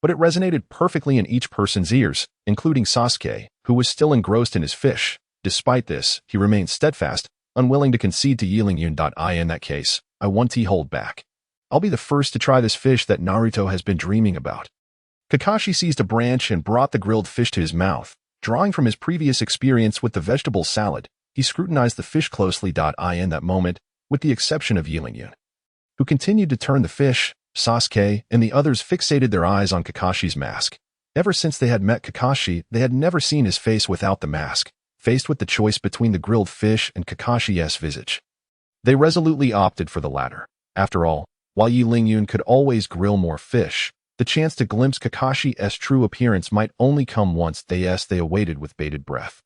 but it resonated perfectly in each person's ears, including Sasuke, who was still engrossed in his fish. Despite this, he remained steadfast, unwilling to concede to Yi Lingyun. In that case, I want to hold back. I'll be the first to try this fish that Naruto has been dreaming about. Kakashi seized a branch and brought the grilled fish to his mouth. Drawing from his previous experience with the vegetable salad, he scrutinized the fish closely. In that moment, with the exception of Yi Lingyun, who continued to turn the fish, Sasuke and the others fixated their eyes on Kakashi's mask. Ever since they had met Kakashi, they had never seen his face without the mask. Faced with the choice between the grilled fish and Kakashi's visage, they resolutely opted for the latter. After all, while Yi Lingyun could always grill more fish, the chance to glimpse Kakashi's true appearance might only come once. They awaited with bated breath.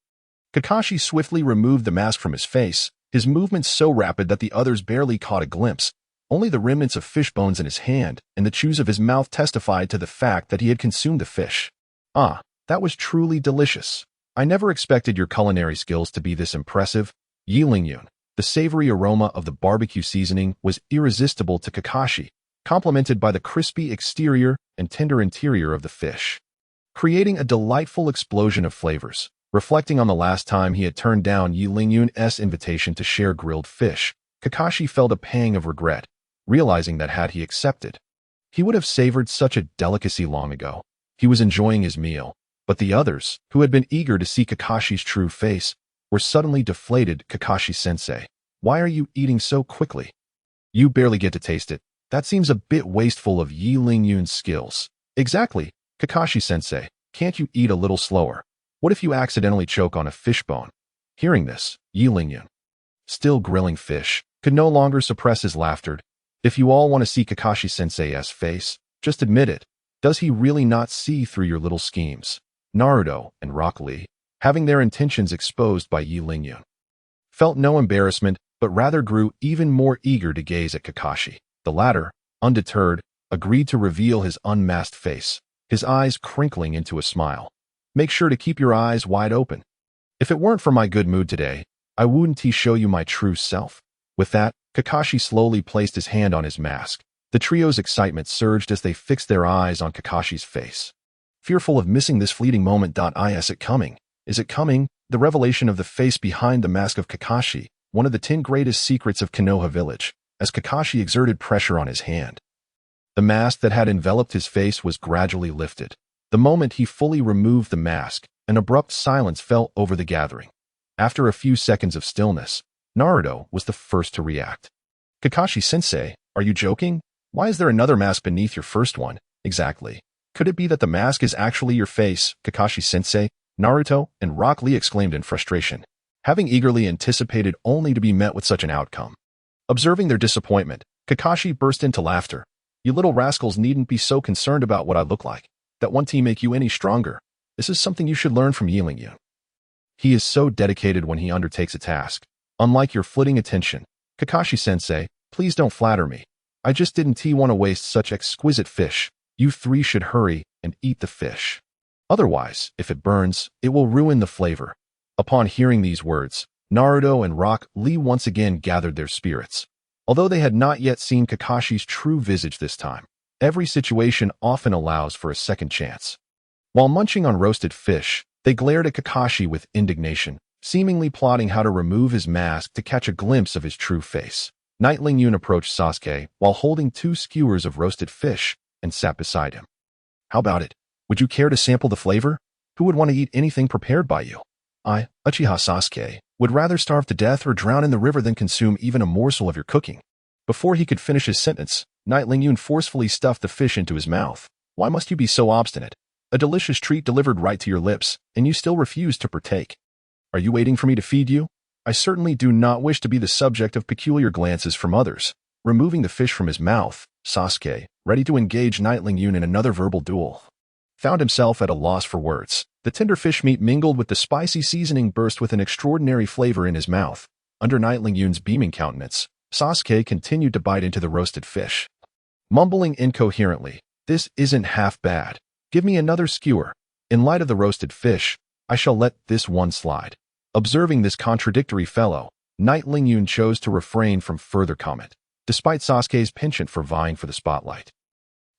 Kakashi swiftly removed the mask from his face, his movements so rapid that the others barely caught a glimpse. Only the remnants of fish bones in his hand and the chews of his mouth testified to the fact that he had consumed the fish. Ah, that was truly delicious. I never expected your culinary skills to be this impressive, Yi Lingyun. The savory aroma of the barbecue seasoning was irresistible to Kakashi, complemented by the crispy exterior and tender interior of the fish, creating a delightful explosion of flavors. Reflecting on the last time he had turned down Yi Lingyun's invitation to share grilled fish, Kakashi felt a pang of regret, realizing that had he accepted, he would have savored such a delicacy long ago. He was enjoying his meal, but the others, who had been eager to see Kakashi's true face, were suddenly deflated. Kakashi-sensei, why are you eating so quickly? You barely get to taste it. That seems a bit wasteful of Yi Lingyun's skills. Exactly, Kakashi-sensei, can't you eat a little slower? What if you accidentally choke on a fish bone? Hearing this, Yi Lingyun, still grilling fish, could no longer suppress his laughter. If you all want to see Kakashi-sensei's face, just admit it. Does he really not see through your little schemes? Naruto and Rock Lee, having their intentions exposed by Yi Lingyun, felt no embarrassment, but rather grew even more eager to gaze at Kakashi. The latter, undeterred, agreed to reveal his unmasked face, his eyes crinkling into a smile. Make sure to keep your eyes wide open. If it weren't for my good mood today, I wouldn't show you my true self. With that, Kakashi slowly placed his hand on his mask. The trio's excitement surged as they fixed their eyes on Kakashi's face, fearful of missing this fleeting moment. Is it coming? Is it coming? The revelation of the face behind the mask of Kakashi, one of the 10 greatest secrets of Konoha village, as Kakashi exerted pressure on his hand. The mask that had enveloped his face was gradually lifted. The moment he fully removed the mask, an abrupt silence fell over the gathering. After a few seconds of stillness, Naruto was the first to react. Kakashi-sensei, are you joking? Why is there another mask beneath your first one? Exactly. Could it be that the mask is actually your face, Kakashi-sensei? Naruto and Rock Lee exclaimed in frustration, having eagerly anticipated only to be met with such an outcome. Observing their disappointment, Kakashi burst into laughter. You little rascals needn't be so concerned about what I look like. That won't make you any stronger. This is something you should learn from Qianren. He is so dedicated when he undertakes a task. Unlike your flitting attention, Kakashi-sensei, please don't flatter me. I just didn't want to waste such exquisite fish. You three should hurry and eat the fish. Otherwise, if it burns, it will ruin the flavor. Upon hearing these words, Naruto and Rock Lee once again gathered their spirits. Although they had not yet seen Kakashi's true visage this time, every situation often allows for a second chance. While munching on roasted fish, they glared at Kakashi with indignation, seemingly plotting how to remove his mask to catch a glimpse of his true face. Knight Lingyun approached Sasuke while holding 2 skewers of roasted fish and sat beside him. How about it? Would you care to sample the flavor? Who would want to eat anything prepared by you? I, Uchiha Sasuke, would rather starve to death or drown in the river than consume even a morsel of your cooking. Before he could finish his sentence, Knight Lingyun forcefully stuffed the fish into his mouth. Why must you be so obstinate? A delicious treat delivered right to your lips, and you still refuse to partake. Are you waiting for me to feed you? I certainly do not wish to be the subject of peculiar glances from others. Removing the fish from his mouth, Sasuke, ready to engage Knight Lingyun in another verbal duel, found himself at a loss for words. The tender fish meat mingled with the spicy seasoning burst with an extraordinary flavor in his mouth. Under Knight Lingyun's beaming countenance, Sasuke continued to bite into the roasted fish, mumbling incoherently, "This isn't half bad. Give me another skewer. In light of the roasted fish, I shall let this one slide." Observing this contradictory fellow, Knight Lingyun chose to refrain from further comment, despite Sasuke's penchant for vying for the spotlight.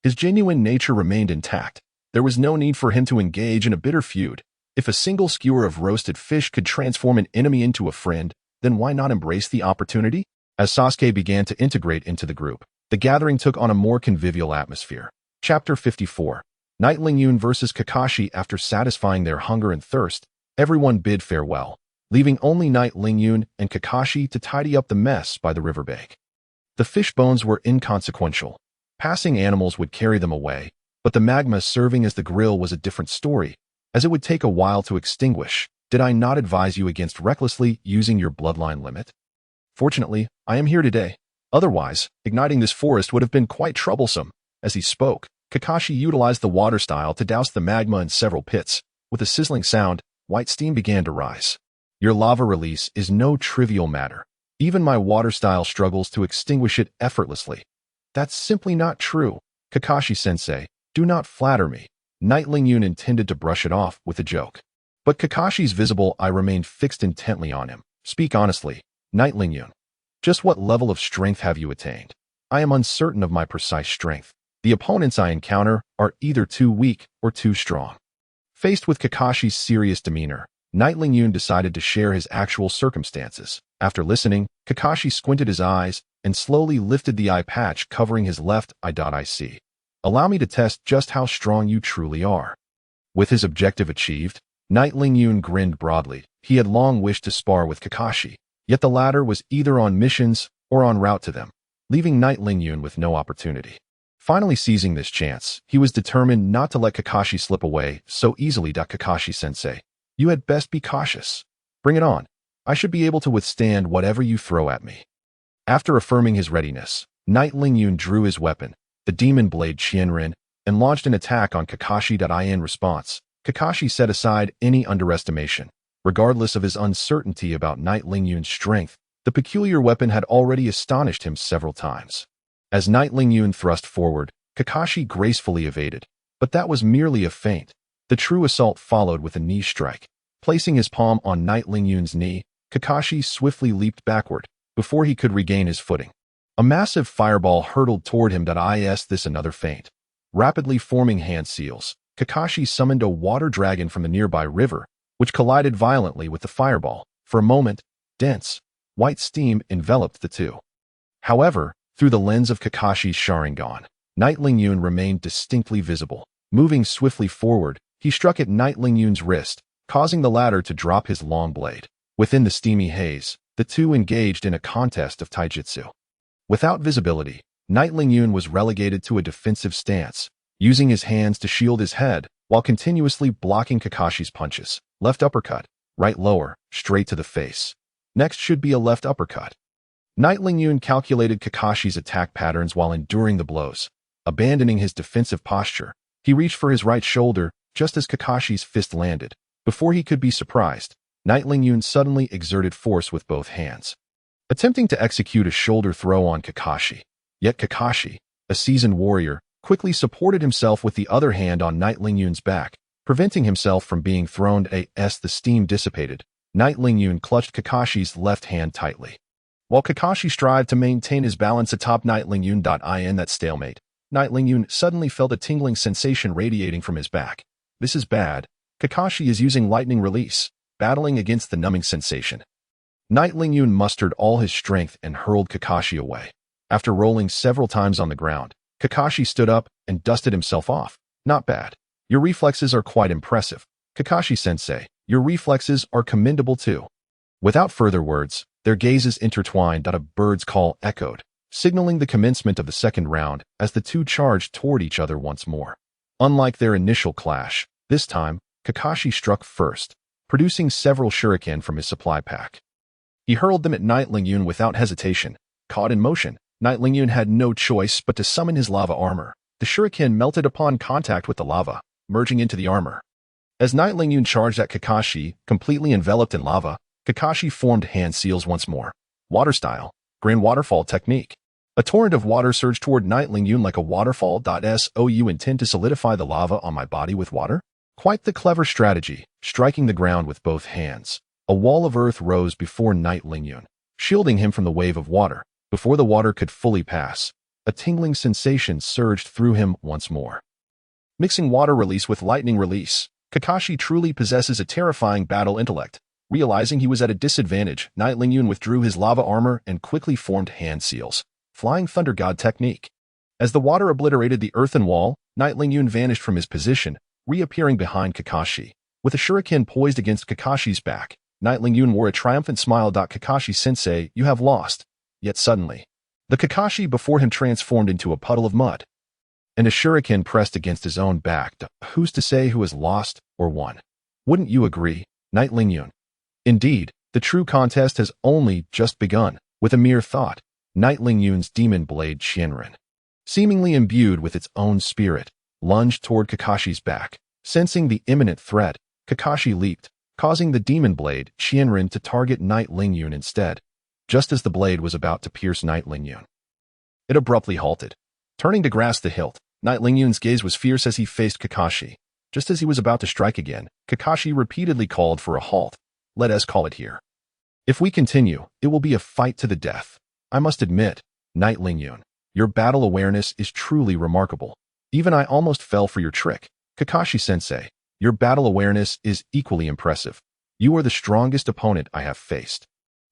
His genuine nature remained intact. There was no need for him to engage in a bitter feud. If a single skewer of roasted fish could transform an enemy into a friend, then why not embrace the opportunity? As Sasuke began to integrate into the group, the gathering took on a more convivial atmosphere. Chapter 54. Knight Lingyun versus Kakashi. After satisfying their hunger and thirst, everyone bid farewell, leaving only Knight Lingyun and Kakashi to tidy up the mess by the riverbank. The fish bones were inconsequential. Passing animals would carry them away, but the magma serving as the grill was a different story, as it would take a while to extinguish. Did I not advise you against recklessly using your bloodline limit? Fortunately, I am here today. Otherwise, igniting this forest would have been quite troublesome. As he spoke, Kakashi utilized the water style to douse the magma in several pits. With a sizzling sound, white steam began to rise. Your lava release is no trivial matter. Even my water style struggles to extinguish it effortlessly. That's simply not true. Kakashi-sensei, do not flatter me. Knight Lingyun intended to brush it off with a joke. But Kakashi's visible eye remained fixed intently on him. Speak honestly, Knight Lingyun. Just what level of strength have you attained? I am uncertain of my precise strength. The opponents I encounter are either too weak or too strong. Faced with Kakashi's serious demeanor, Knight Lingyun decided to share his actual circumstances. After listening, Kakashi squinted his eyes and slowly lifted the eye patch covering his left eye. I see. Allow me to test just how strong you truly are. With his objective achieved, Knight Lingyun grinned broadly. He had long wished to spar with Kakashi, yet the latter was either on missions or en route to them, leaving Knight Lingyun with no opportunity. Finally seizing this chance, he was determined not to let Kakashi slip away so easily. Kakashi-sensei, you had best be cautious. Bring it on. I should be able to withstand whatever you throw at me. After affirming his readiness, Knight Lingyun drew his weapon, the demon blade Qianren, and launched an attack on Kakashi. In response, Kakashi set aside any underestimation. Regardless of his uncertainty about Knight Lingyun's strength, the peculiar weapon had already astonished him several times. As Knight Lingyun thrust forward, Kakashi gracefully evaded, but that was merely a feint. The true assault followed with a knee strike. Placing his palm on Knight Lingyun's knee, Kakashi swiftly leaped backward before he could regain his footing. A massive fireball hurtled toward him. Is this another feint? Rapidly forming hand seals, Kakashi summoned a water dragon from the nearby river, which collided violently with the fireball. For a moment, dense, white steam enveloped the two. However, through the lens of Kakashi's Sharingan, Knight Lingyun remained distinctly visible. Moving swiftly forward, he struck at Knight Lingyun's wrist, causing the latter to drop his long blade. Within the steamy haze, the two engaged in a contest of taijutsu. Without visibility, Knight Lingyun was relegated to a defensive stance, using his hands to shield his head while continuously blocking Kakashi's punches. Left uppercut, right lower, straight to the face. Next should be a left uppercut. Knight Lingyun calculated Kakashi's attack patterns while enduring the blows. Abandoning his defensive posture, he reached for his right shoulder just as Kakashi's fist landed. Before he could be surprised, Knight Lingyun suddenly exerted force with both hands, attempting to execute a shoulder throw on Kakashi. Yet Kakashi, a seasoned warrior, quickly supported himself with the other hand on Knight Lingyun's back, preventing himself from being thrown. As the steam dissipated, Knight Lingyun clutched Kakashi's left hand tightly. While Kakashi strived to maintain his balance atop Knight Lingyun. In that stalemate, Knight Lingyun suddenly felt a tingling sensation radiating from his back. This is bad. Kakashi is using lightning release, battling against the numbing sensation. Knight Lingyun mustered all his strength and hurled Kakashi away. After rolling several times on the ground, Kakashi stood up and dusted himself off. Not bad. Your reflexes are quite impressive. Kakashi-sensei, your reflexes are commendable too. Without further words, their gazes intertwined. A bird's call echoed, signaling the commencement of the second round as the two charged toward each other once more. Unlike their initial clash, this time, Kakashi struck first, producing several shuriken from his supply pack. He hurled them at Knight Lingyun without hesitation. Caught in motion, Knight Lingyun had no choice but to summon his lava armor. The shuriken melted upon contact with the lava, merging into the armor. As Knight Lingyun charged at Kakashi, completely enveloped in lava, Kakashi formed hand seals once more. Water style, grand waterfall technique. A torrent of water surged toward Knight Lingyun like a waterfall. So you intend to solidify the lava on my body with water? Quite the clever strategy. Striking the ground with both hands, a wall of earth rose before Knight Lingyun, shielding him from the wave of water. Before the water could fully pass, a tingling sensation surged through him once more. Mixing water release with lightning release, Kakashi truly possesses a terrifying battle intellect. Realizing he was at a disadvantage, Knight Lingyun withdrew his lava armor and quickly formed hand seals. Flying Thunder God technique. As the water obliterated the earthen wall, Knight Lingyun vanished from his position, reappearing behind Kakashi. With a shuriken poised against Kakashi's back, Knight Lingyun wore a triumphant smile. Kakashi-sensei, you have lost. Yet suddenly, the Kakashi before him transformed into a puddle of mud, and a shuriken pressed against his own back. Who's to say who has lost or won? Wouldn't you agree, Knight Lingyun? Indeed, the true contest has only just begun. With a mere thought, Knight Lingyun's demon blade Qianren, seemingly imbued with its own spirit, lunged toward Kakashi's back. Sensing the imminent threat, Kakashi leaped, causing the demon blade Qianren to target Knight Lingyun instead. Just as the blade was about to pierce Knight Lingyun, it abruptly halted. Turning to grasp the hilt, Knight Lingyun's gaze was fierce as he faced Kakashi. Just as he was about to strike again, Kakashi repeatedly called for a halt. Let us call it here. If we continue, it will be a fight to the death. I must admit, Knight Lingyun, your battle awareness is truly remarkable. Even I almost fell for your trick. Kakashi-sensei, your battle awareness is equally impressive. You are the strongest opponent I have faced.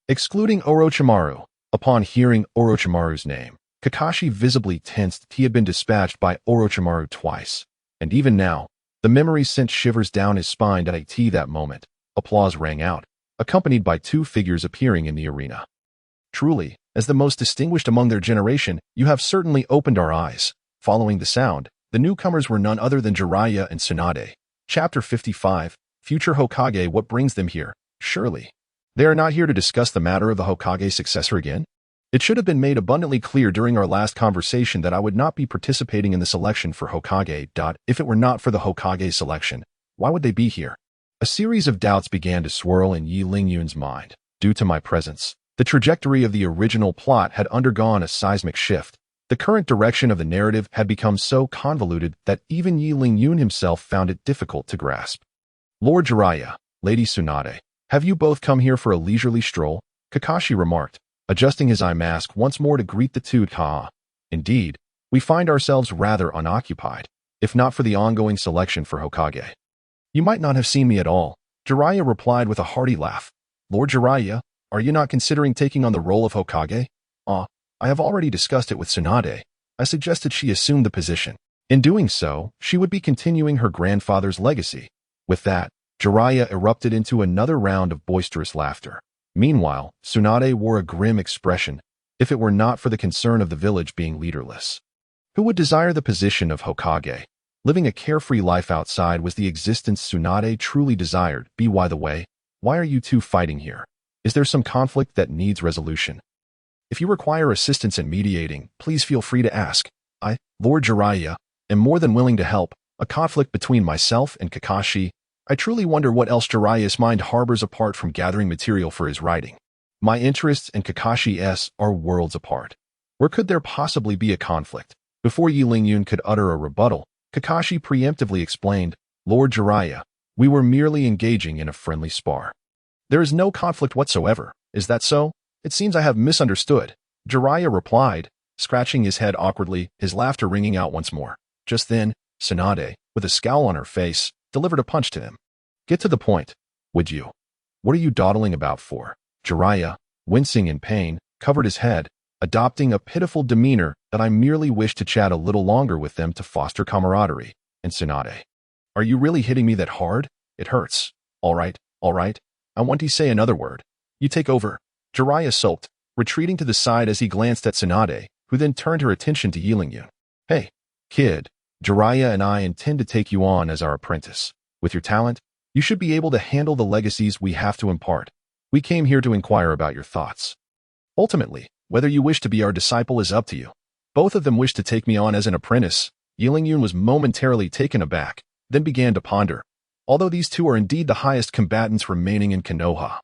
Excluding Orochimaru, upon hearing Orochimaru's name, Kakashi visibly tensed. He had been dispatched by Orochimaru twice, and even now, the memory sent shivers down his spine. At that moment, applause rang out, accompanied by two figures appearing in the arena. Truly, as the most distinguished among their generation, you have certainly opened our eyes. Following the sound, the newcomers were none other than Jiraiya and Tsunade. Chapter 55, Future Hokage. What brings them here? Surely, they are not here to discuss the matter of the Hokage successor again? It should have been made abundantly clear during our last conversation that I would not be participating in the selection for Hokage. If it were not for the Hokage selection, why would they be here? A series of doubts began to swirl in Yi Lingyun's mind. Due to my presence, the trajectory of the original plot had undergone a seismic shift. The current direction of the narrative had become so convoluted that even Yi Lingyun himself found it difficult to grasp. Lord Jiraiya, Lady Tsunade, have you both come here for a leisurely stroll? Kakashi remarked, adjusting his eye mask once more to greet the two. Indeed, we find ourselves rather unoccupied, if not for the ongoing selection for Hokage. You might not have seen me at all, Jiraiya replied with a hearty laugh. Lord Jiraiya, are you not considering taking on the role of Hokage? I have already discussed it with Tsunade. I suggested she assume the position. In doing so, she would be continuing her grandfather's legacy. With that, Jiraiya erupted into another round of boisterous laughter. Meanwhile, Tsunade wore a grim expression, if it were not for the concern of the village being leaderless. Who would desire the position of Hokage? Living a carefree life outside was the existence Tsunade truly desired. By the way, why are you two fighting here? Is there some conflict that needs resolution? If you require assistance in mediating, please feel free to ask. I, Lord Jiraiya, am more than willing to help. A conflict between myself and Kakashi. I truly wonder what else Jiraiya's mind harbors apart from gathering material for his writing. My interests and Kakashi's are worlds apart. Where could there possibly be a conflict? Before Yi Lingyun could utter a rebuttal, Kakashi preemptively explained, Lord Jiraiya, we were merely engaging in a friendly spar. There is no conflict whatsoever. Is that so? It seems I have misunderstood. Jiraiya replied, scratching his head awkwardly, his laughter ringing out once more. Just then, Tsunade, with a scowl on her face, delivered a punch to him. Get to the point, would you? What are you dawdling about for? Jiraiya, wincing in pain, covered his head, adopting a pitiful demeanor that I merely wish to chat a little longer with them to foster camaraderie. And Tsunade, are you really hitting me that hard? It hurts. All right. I want to say another word. You take over. Jiraiya sulked, retreating to the side as he glanced at Tsunade, who then turned her attention to Yi Lingyun. Hey, kid, Jiraiya and I intend to take you on as our apprentice. With your talent, you should be able to handle the legacies we have to impart. We came here to inquire about your thoughts. Ultimately, whether you wish to be our disciple is up to you. Both of them wished to take me on as an apprentice. Yi Lingyun was momentarily taken aback, then began to ponder. Although these two are indeed the highest combatants remaining in Konoha,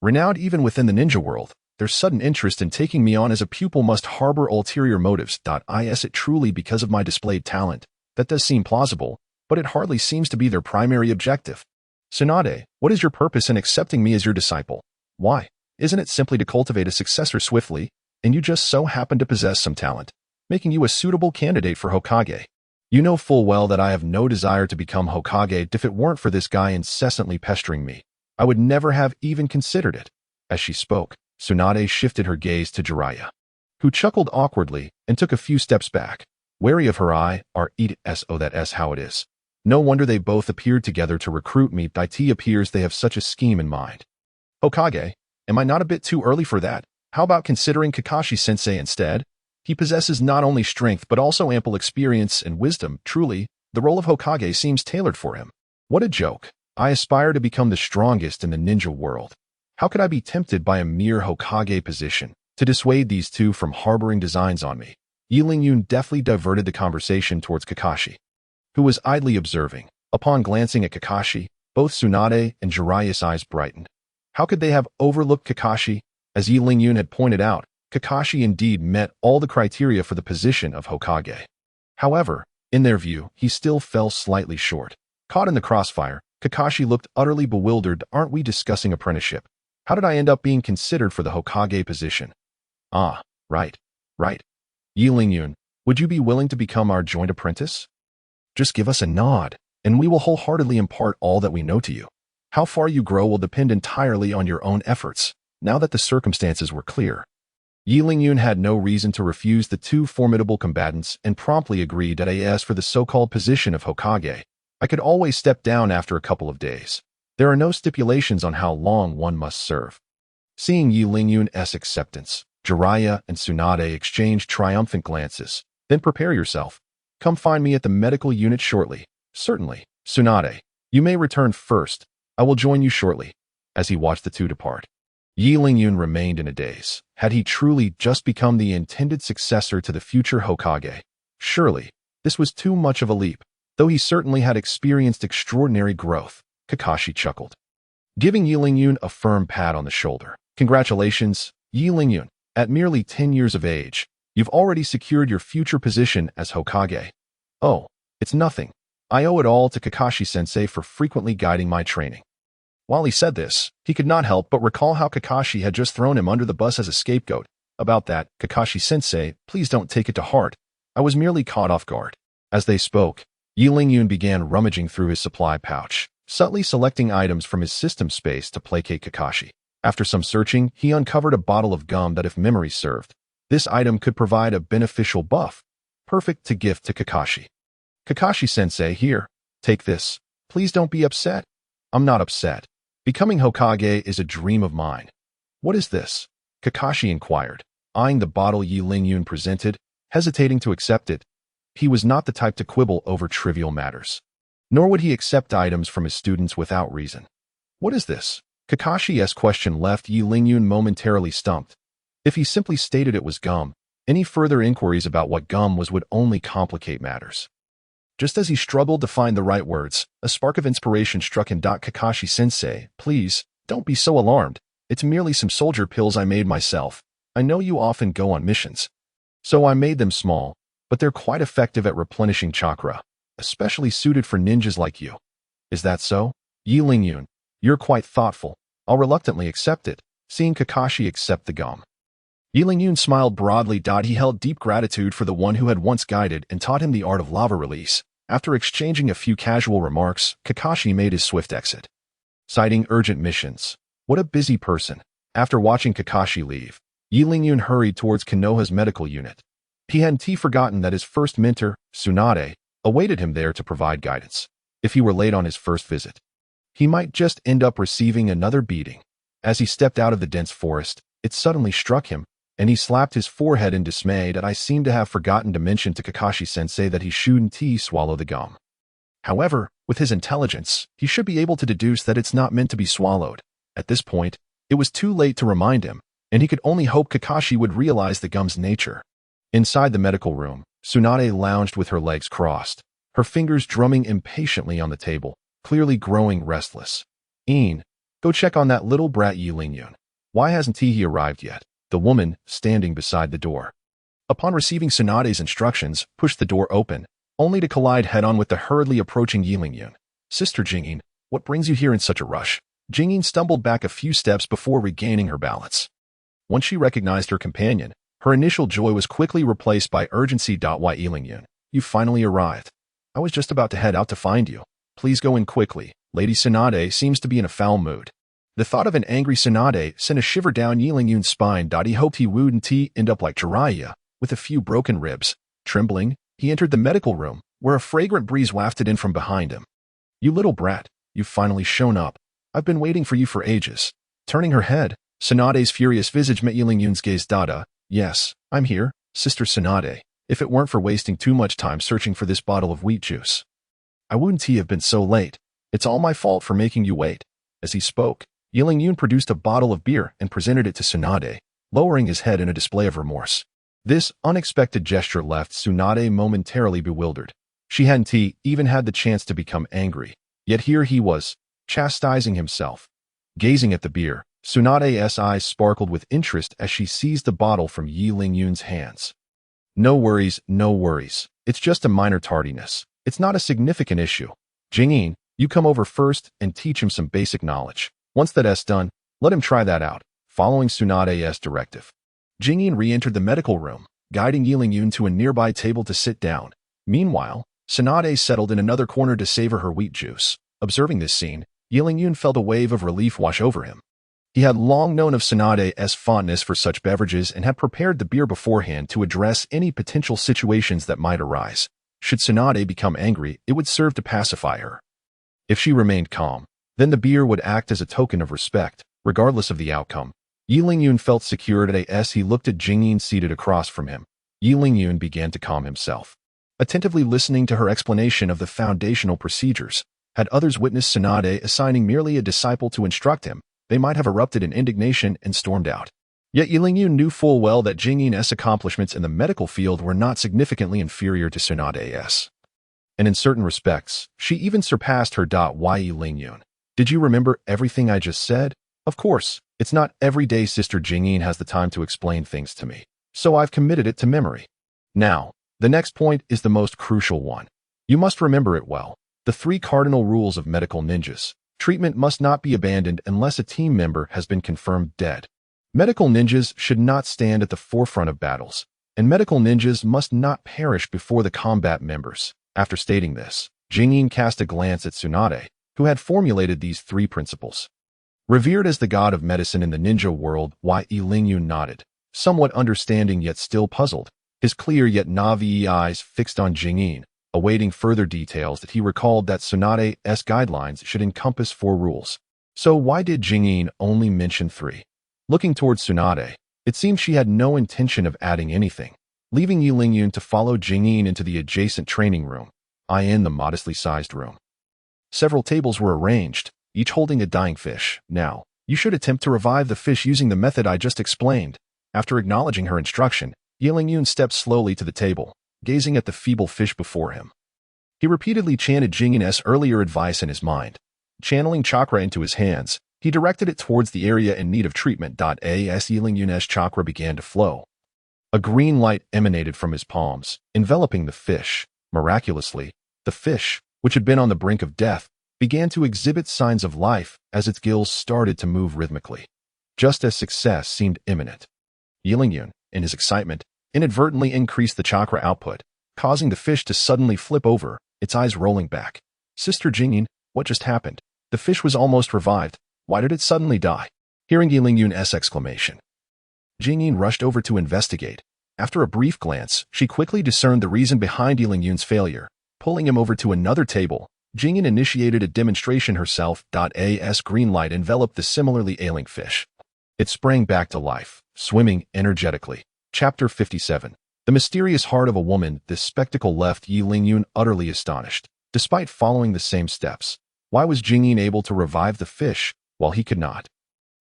renowned even within the ninja world, their sudden interest in taking me on as a pupil must harbor ulterior motives. Is it truly because of my displayed talent? That does seem plausible, but it hardly seems to be their primary objective. Tsunade, what is your purpose in accepting me as your disciple? Why? Isn't it simply to cultivate a successor swiftly, and you just so happen to possess some talent, making you a suitable candidate for Hokage? You know full well that I have no desire to become Hokage. If it weren't for this guy incessantly pestering me, I would never have even considered it. As she spoke, Tsunade shifted her gaze to Jiraiya, who chuckled awkwardly and took a few steps back, wary of her eye. That's how it is. No wonder they both appeared together to recruit me. It appears they have such a scheme in mind. Hokage, am I not a bit too early for that? How about considering Kakashi-sensei instead? He possesses not only strength but also ample experience and wisdom. Truly, the role of Hokage seems tailored for him. What a joke. I aspire to become the strongest in the ninja world. How could I be tempted by a mere Hokage position to dissuade these two from harboring designs on me? Yi Lingyun deftly diverted the conversation towards Kakashi, who was idly observing. Upon glancing at Kakashi, both Tsunade and Jiraiya's eyes brightened. How could they have overlooked Kakashi? As Yi Lingyun had pointed out, Kakashi indeed met all the criteria for the position of Hokage. However, in their view, he still fell slightly short. Caught in the crossfire, Kakashi looked utterly bewildered. Aren't we discussing apprenticeship? How did I end up being considered for the Hokage position? Ah, right. Yi Lingyun, would you be willing to become our joint apprentice? Just give us a nod, and we will wholeheartedly impart all that we know to you. How far you grow will depend entirely on your own efforts. Now that the circumstances were clear, Yi Lingyun had no reason to refuse the two formidable combatants and promptly agreed that as for the so-called position of Hokage, I could always step down after a couple of days. There are no stipulations on how long one must serve. Seeing Yi Lingyun's acceptance, Jiraiya and Tsunade exchanged triumphant glances. Then prepare yourself. Come find me at the medical unit shortly. Certainly, Tsunade. You may return first. I will join you shortly. As he watched the two depart, Yi Lingyun remained in a daze. Had he truly just become the intended successor to the future Hokage? Surely, this was too much of a leap. Though he certainly had experienced extraordinary growth, Kakashi chuckled, giving Yi Lingyun a firm pat on the shoulder. Congratulations, Yi Lingyun. At merely 10 years of age, you've already secured your future position as Hokage. Oh, it's nothing. I owe it all to Kakashi-sensei for frequently guiding my training. While he said this, he could not help but recall how Kakashi had just thrown him under the bus as a scapegoat. About that, Kakashi-sensei, please don't take it to heart. I was merely caught off guard. As they spoke, Yi Lingyun began rummaging through his supply pouch, subtly selecting items from his system space to placate Kakashi. After some searching, he uncovered a bottle of gum that, if memory served, this item could provide a beneficial buff, perfect to gift to Kakashi. Kakashi-sensei, here. Take this. Please don't be upset. I'm not upset. Becoming Hokage is a dream of mine. What is this? Kakashi inquired, eyeing the bottle Yi Lingyun presented, hesitating to accept it. He was not the type to quibble over trivial matters. Nor would he accept items from his students without reason. What is this? Kakashi's question left Yi Lingyun momentarily stumped. If he simply stated it was gum, any further inquiries about what gum was would only complicate matters. Just as he struggled to find the right words, a spark of inspiration struck him. Kakashi-sensei, please, don't be so alarmed. It's merely some soldier pills I made myself. I know you often go on missions. So I made them small, but they're quite effective at replenishing chakra, especially suited for ninjas like you. Is that so? Yi Lingyun, you're quite thoughtful. I'll reluctantly accept it, seeing Kakashi accept the gum. Yi Lingyun smiled broadly. He held deep gratitude for the one who had once guided and taught him the art of lava release. After exchanging a few casual remarks, Kakashi made his swift exit. Citing urgent missions. What a busy person. After watching Kakashi leave, Yi Lingyun hurried towards Konoha's medical unit. He hadn't forgotten that his first mentor, Tsunade, awaited him there to provide guidance. If he were late on his first visit, he might just end up receiving another beating. As he stepped out of the dense forest, it suddenly struck him, and he slapped his forehead in dismay that I seemed to have forgotten to mention to Kakashi-sensei that he shouldn't swallow the gum. However, with his intelligence, he should be able to deduce that it's not meant to be swallowed. At this point, it was too late to remind him, and he could only hope Kakashi would realize the gum's nature. Inside the medical room, Tsunade lounged with her legs crossed, her fingers drumming impatiently on the table, clearly growing restless. Go check on that little brat Yi Lingyun. Why hasn't he arrived yet? The woman, standing beside the door, upon receiving Tsunade's instructions, pushed the door open, only to collide head-on with the hurriedly approaching Yi Lingyun. Sister Jingyin, what brings you here in such a rush? Jingyin stumbled back a few steps before regaining her balance. Once she recognized her companion, her initial joy was quickly replaced by urgency. Why, Yi Lingyun, you finally arrived. I was just about to head out to find you. Please go in quickly. Lady Tsunade seems to be in a foul mood. The thought of an angry Tsunade sent a shiver down Yi Lingyun's spine. He hoped he wouldn't end up like Jiraiya, with a few broken ribs. Trembling, he entered the medical room, where a fragrant breeze wafted in from behind him. You little brat, you've finally shown up. I've been waiting for you for ages. Turning her head, Tsunade's furious visage met Yi Lingyun's gaze. Yes, I'm here, Sister Tsunade, if it weren't for wasting too much time searching for this bottle of wheat juice. I wouldn't have been so late. It's all my fault for making you wait. As he spoke, Yi Lingyun produced a bottle of beer and presented it to Tsunade, lowering his head in a display of remorse. This unexpected gesture left Tsunade momentarily bewildered. She hadn't even had the chance to become angry, yet here he was, chastising himself. Gazing at the beer, Tsunade's eyes sparkled with interest as she seized the bottle from Yi Lingyun's hands. No worries, no worries. It's just a minor tardiness. It's not a significant issue. Jingyin, you come over first and teach him some basic knowledge. Once that's done, let him try that out, following Tsunade's directive. Jingyin re-entered the medical room, guiding Yi Lingyun to a nearby table to sit down. Meanwhile, Tsunade settled in another corner to savor her wheat juice. Observing this scene, Yi Lingyun felt a wave of relief wash over him. He had long known of Tsunade's fondness for such beverages and had prepared the beer beforehand to address any potential situations that might arise. Should Tsunade become angry, it would serve to pacify her. If she remained calm, then the beer would act as a token of respect, regardless of the outcome. Yi Lingyun felt secure as he looked at Jingyin seated across from him. Yi Lingyun began to calm himself, attentively listening to her explanation of the foundational procedures. Had others witnessed Tsunade assigning merely a disciple to instruct him, they might have erupted in indignation and stormed out. Yet Yi Lingyun knew full well that Jingyin's accomplishments in the medical field were not significantly inferior to Tsunade's. And in certain respects, she even surpassed her. Why, Yi Lingyun? Did you remember everything I just said? Of course, it's not every day Sister Jingyin has the time to explain things to me, so I've committed it to memory. Now, the next point is the most crucial one. You must remember it well. The 3 cardinal rules of medical ninjas. Treatment must not be abandoned unless a team member has been confirmed dead. Medical ninjas should not stand at the forefront of battles, and medical ninjas must not perish before the combat members. After stating this, Jingyin cast a glance at Tsunade, who had formulated these 3 principles. Revered as the god of medicine in the ninja world, Yi Lingyun nodded, somewhat understanding yet still puzzled, his clear yet naive eyes fixed on Jingyin, awaiting further details that he recalled that Tsunade's guidelines should encompass 4 rules. So why did Jingyin only mention 3? Looking towards Tsunade, it seemed she had no intention of adding anything, leaving Yingyun to follow Jingyin into the adjacent training room, i.e. the modestly sized room. Several tables were arranged, each holding a dying fish. Now, you should attempt to revive the fish using the method I just explained. After acknowledging her instruction, Yingyun stepped slowly to the table, gazing at the feeble fish before him. He repeatedly chanted Jingyin's earlier advice in his mind. Channeling chakra into his hands, he directed it towards the area in need of treatment. As Yingyun's chakra began to flow, a green light emanated from his palms, enveloping the fish. Miraculously, the fish, which had been on the brink of death, began to exhibit signs of life as its gills started to move rhythmically, just as success seemed imminent. Yingyun, in his excitement, inadvertently increased the chakra output, causing the fish to suddenly flip over, its eyes rolling back. Sister Jingyin, what just happened? The fish was almost revived. Why did it suddenly die? Hearing Yingyun's exclamation, Jingyin rushed over to investigate. After a brief glance, she quickly discerned the reason behind Yingyun's failure. Pulling him over to another table, Jingyin initiated a demonstration herself. As green light enveloped the similarly ailing fish. It sprang back to life, swimming energetically. Chapter 57. The mysterious heart of a woman. This spectacle left Yingyun utterly astonished. Despite following the same steps, why was Jingyin able to revive the fish, while he could not?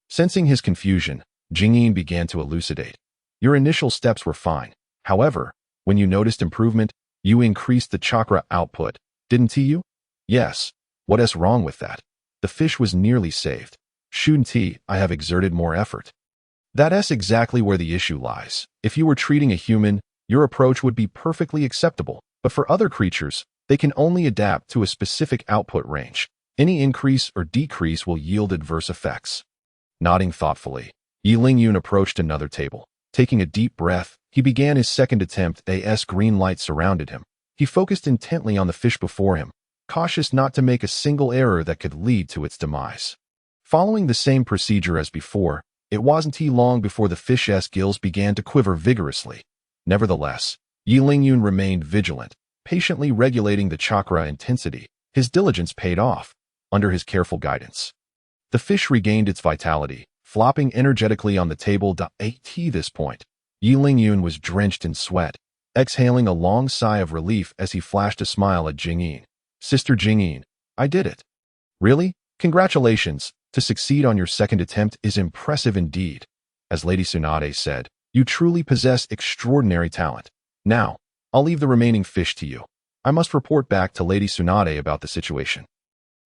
Sensing his confusion, Jingyin began to elucidate. Your initial steps were fine. However, when you noticed improvement, you increased the chakra output, didn't you? Yes. What's wrong with that? The fish was nearly saved. Shouldn't I have exerted more effort? That's exactly where the issue lies. If you were treating a human, your approach would be perfectly acceptable. But for other creatures, they can only adapt to a specific output range. Any increase or decrease will yield adverse effects. Nodding thoughtfully, Yingyun approached another table. Taking a deep breath, he began his second attempt. As green light surrounded him, he focused intently on the fish before him, cautious not to make a single error that could lead to its demise. Following the same procedure as before, it wasn't long before the fish's gills began to quiver vigorously. Nevertheless, Yingyun remained vigilant, patiently regulating the chakra intensity. His diligence paid off. Under his careful guidance, the fish regained its vitality, flopping energetically on the table. At this point, Yingyun was drenched in sweat, exhaling a long sigh of relief as he flashed a smile at Jingyin. Sister Jingyin, I did it. Really? Congratulations. To succeed on your second attempt is impressive indeed. As Lady Tsunade said, you truly possess extraordinary talent. Now, I'll leave the remaining fish to you. I must report back to Lady Tsunade about the situation.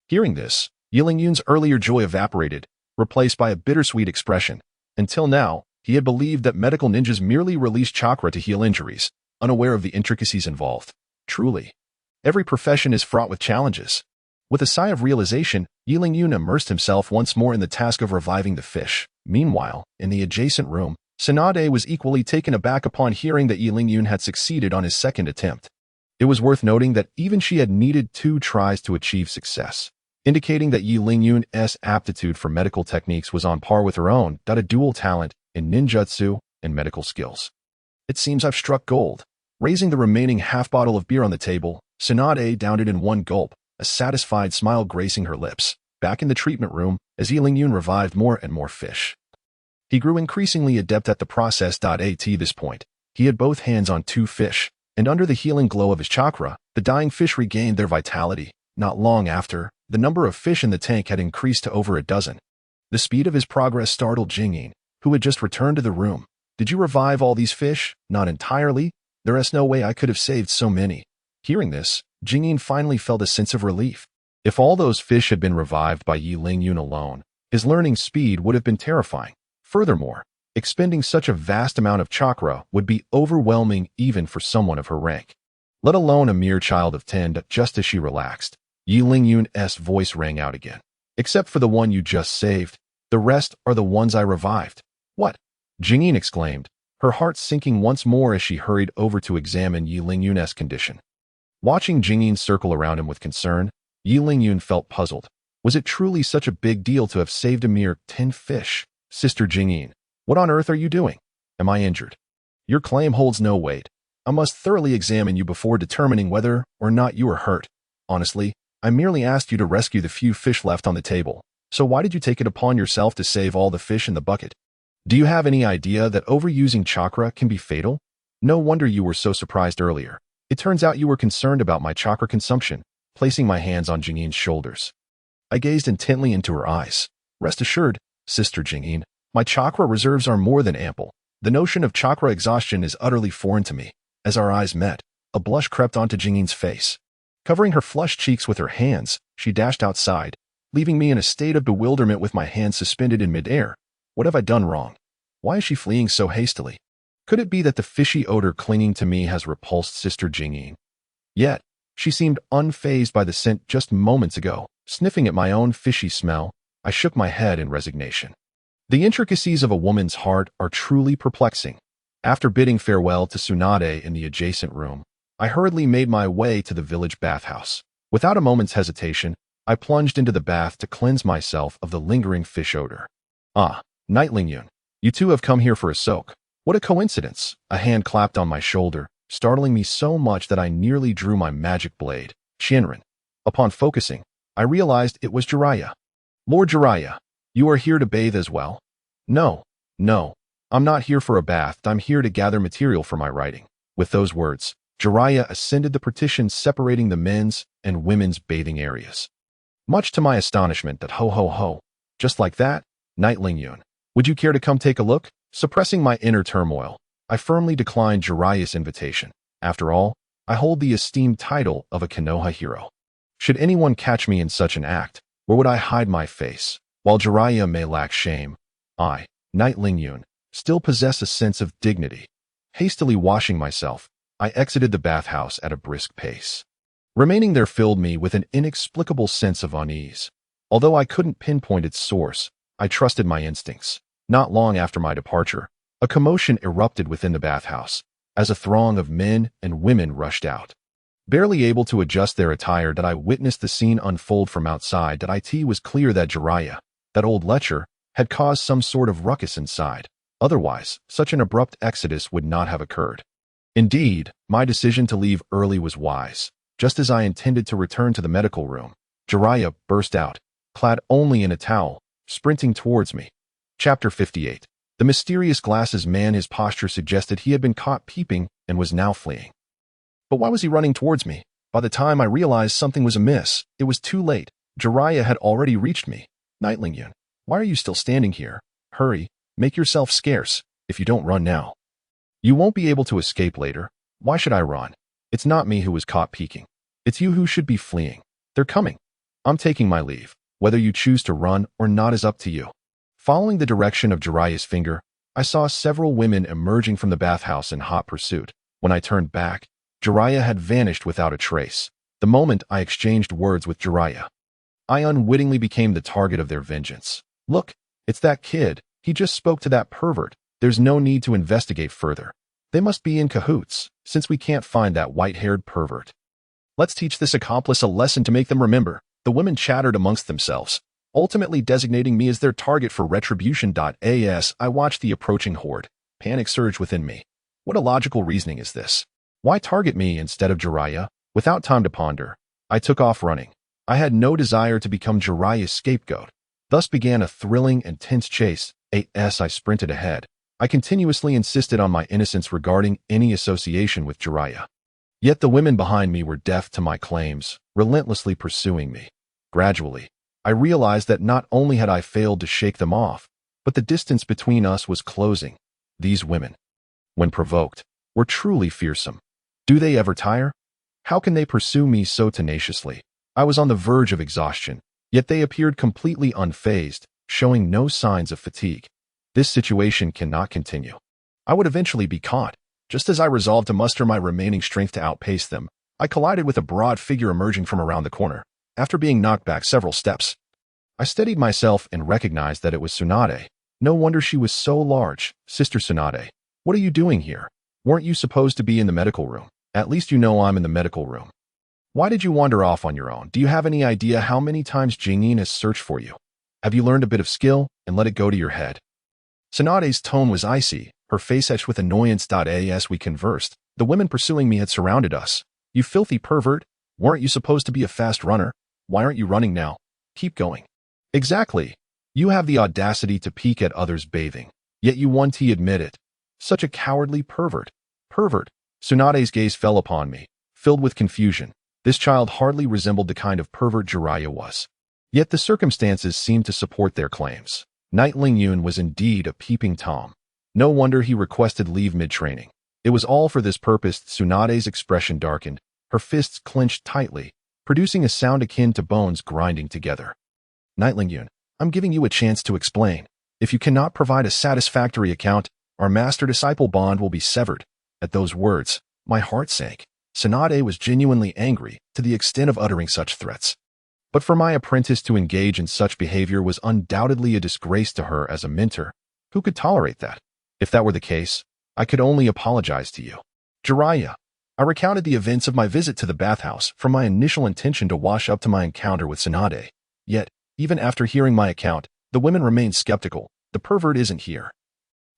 Hearing this, Yingyun's earlier joy evaporated, replaced by a bittersweet expression. Until now, he had believed that medical ninjas merely release chakra to heal injuries, unaware of the intricacies involved. Truly, every profession is fraught with challenges. With a sigh of realization, Yingyun immersed himself once more in the task of reviving the fish. Meanwhile, in the adjacent room, Tsunade was equally taken aback upon hearing that Yingyun had succeeded on his second attempt. It was worth noting that even she had needed 2 tries to achieve success, indicating that Yingyun's aptitude for medical techniques was on par with her own. A dual talent in ninjutsu and medical skills. It seems I've struck gold. Raising the remaining half bottle of beer on the table, Tsunade downed it in one gulp, a satisfied smile gracing her lips. Back in the treatment room, as Yingyun revived more and more fish, he grew increasingly adept at the process. At this point, he had both hands on 2 fish, and under the healing glow of his chakra, the dying fish regained their vitality. Not long after, the number of fish in the tank had increased to over a dozen. The speed of his progress startled Jingyin, who had just returned to the room. Did you revive all these fish? Not entirely. There's no way I could have saved so many. Hearing this, Jingyin finally felt a sense of relief. If all those fish had been revived by Yingyun alone, his learning speed would have been terrifying. Furthermore, expending such a vast amount of chakra would be overwhelming even for someone of her rank, let alone a mere child of 10. Just as she relaxed, Yingyun's voice rang out again. Except for the one you just saved, the rest are the ones I revived. What? Jingyin exclaimed, her heart sinking once more as she hurried over to examine Yingyun's condition. Watching Jingyin circle around him with concern, Yingyun felt puzzled. Was it truly such a big deal to have saved a mere 10 fish? Sister Jingyin, what on earth are you doing? Am I injured? Your claim holds no weight. I must thoroughly examine you before determining whether or not you are hurt. Honestly, I merely asked you to rescue the few fish left on the table. So why did you take it upon yourself to save all the fish in the bucket? Do you have any idea that overusing chakra can be fatal? No wonder you were so surprised earlier. It turns out you were concerned about my chakra consumption. Placing my hands on Jingyin's shoulders, I gazed intently into her eyes. Rest assured, Sister Jingyin, my chakra reserves are more than ample. The notion of chakra exhaustion is utterly foreign to me. As our eyes met, a blush crept onto Jingyin's face. Covering her flushed cheeks with her hands, she dashed outside, leaving me in a state of bewilderment with my hands suspended in midair. What have I done wrong? Why is she fleeing so hastily? Could it be that the fishy odor clinging to me has repulsed Sister Jingyin? Yet, she seemed unfazed by the scent just moments ago. Sniffing at my own fishy smell, I shook my head in resignation. The intricacies of a woman's heart are truly perplexing. After bidding farewell to Tsunade in the adjacent room, I hurriedly made my way to the village bathhouse. Without a moment's hesitation, I plunged into the bath to cleanse myself of the lingering fish odor. Ah, Night Lingyun, you two have come here for a soak. What a coincidence! A hand clapped on my shoulder, startling me so much that I nearly drew my magic blade, Qianren. Upon focusing, I realized it was Jiraiya. Lord Jiraiya, you are here to bathe as well? No, I'm not here for a bath. I'm here to gather material for my writing. With those words, Jiraiya ascended the partition separating the men's and women's bathing areas. Much to my astonishment that just like that, Night Lingyun, would you care to come take a look? Suppressing my inner turmoil, I firmly declined Jiraiya's invitation. After all, I hold the esteemed title of a Konoha hero. Should anyone catch me in such an act, where would I hide my face? While Jiraiya may lack shame, I, Night Lingyun, still possess a sense of dignity. Hastily washing myself, I exited the bathhouse at a brisk pace. Remaining there filled me with an inexplicable sense of unease. Although I couldn't pinpoint its source, I trusted my instincts. Not long after my departure, a commotion erupted within the bathhouse, as a throng of men and women rushed out. Barely able to adjust their attire that I witnessed the scene unfold from outside, that it was clear that Jiraiya, that old lecher, had caused some sort of ruckus inside. Otherwise, such an abrupt exodus would not have occurred. Indeed, my decision to leave early was wise. Just as I intended to return to the medical room, Jiraiya burst out, clad only in a towel, sprinting towards me. Chapter 58. The mysterious glasses man. His posture suggested he had been caught peeping and was now fleeing. But why was he running towards me? By the time I realized something was amiss, it was too late. Jiraiya had already reached me. Night Lingyun, why are you still standing here? Hurry, make yourself scarce, if you don't run now. You won't be able to escape later. Why should I run? It's not me who was caught peeking. It's you who should be fleeing. They're coming. I'm taking my leave. Whether you choose to run or not is up to you. Following the direction of Jiraiya's finger, I saw several women emerging from the bathhouse in hot pursuit. When I turned back, Jiraiya had vanished without a trace. The moment I exchanged words with Jiraiya, I unwittingly became the target of their vengeance. Look, it's that kid. He just spoke to that pervert. There's no need to investigate further. They must be in cahoots, since we can't find that white-haired pervert. Let's teach this accomplice a lesson to make them remember. The women chattered amongst themselves, ultimately designating me as their target for retribution. As I watched the approaching horde, panic surged within me. What illogical reasoning is this? Why target me instead of Jiraiya? Without time to ponder, I took off running. I had no desire to become Jiraiya's scapegoat. Thus began a thrilling and tense chase. As I sprinted ahead, I continuously insisted on my innocence regarding any association with Jiraiya. Yet the women behind me were deaf to my claims, relentlessly pursuing me. Gradually, I realized that not only had I failed to shake them off, but the distance between us was closing. These women, when provoked, were truly fearsome. Do they ever tire? How can they pursue me so tenaciously? I was on the verge of exhaustion, yet they appeared completely unfazed, showing no signs of fatigue. This situation cannot continue. I would eventually be caught. Just as I resolved to muster my remaining strength to outpace them, I collided with a broad figure emerging from around the corner. After being knocked back several steps, I steadied myself and recognized that it was Tsunade. No wonder she was so large. Sister Tsunade, what are you doing here? Weren't you supposed to be in the medical room? At least you know I'm in the medical room. Why did you wander off on your own? Do you have any idea how many times Jingyin has searched for you? Have you learned a bit of skill and let it go to your head? Tsunade's tone was icy, her face etched with annoyance. As we conversed, The women pursuing me had surrounded us. You filthy pervert. Weren't you supposed to be a fast runner? Why aren't you running now? Keep going. Exactly. You have the audacity to peek at others bathing. Yet you won't admit it. Such a cowardly pervert. Pervert. Tsunade's gaze fell upon me, filled with confusion. This child hardly resembled the kind of pervert Jiraiya was. Yet the circumstances seemed to support their claims. Knight Lingyun was indeed a peeping Tom. No wonder he requested leave mid-training. It was all for this purpose. Tsunade's expression darkened, her fists clenched tightly, producing a sound akin to bones grinding together. Knight Lingyun, I'm giving you a chance to explain. If you cannot provide a satisfactory account, our master-disciple bond will be severed. At those words, my heart sank. Tsunade was genuinely angry, to the extent of uttering such threats. But for my apprentice to engage in such behavior was undoubtedly a disgrace to her as a mentor. Who could tolerate that? If that were the case, I could only apologize to you. Jiraiya, I recounted the events of my visit to the bathhouse from my initial intention to wash up to my encounter with Tsunade. Yet, even after hearing my account, the women remained skeptical. The pervert isn't here.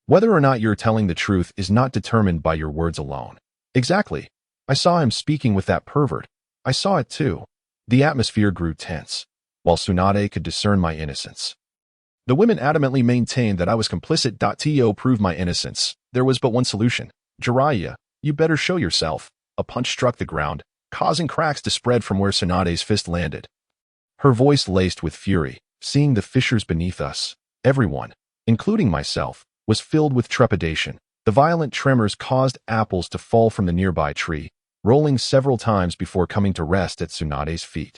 Whether or not you're telling the truth is not determined by your words alone. Exactly. I saw him speaking with that pervert. I saw it too. The atmosphere grew tense, while Tsunade could discern my innocence. The women adamantly maintained that I was complicit. To prove my innocence, there was but one solution. Jiraiya, you better show yourself. A punch struck the ground, causing cracks to spread from where Tsunade's fist landed. Her voice laced with fury, seeing the fissures beneath us. Everyone, including myself, was filled with trepidation. The violent tremors caused apples to fall from the nearby tree, rolling several times before coming to rest at Tsunade's feet.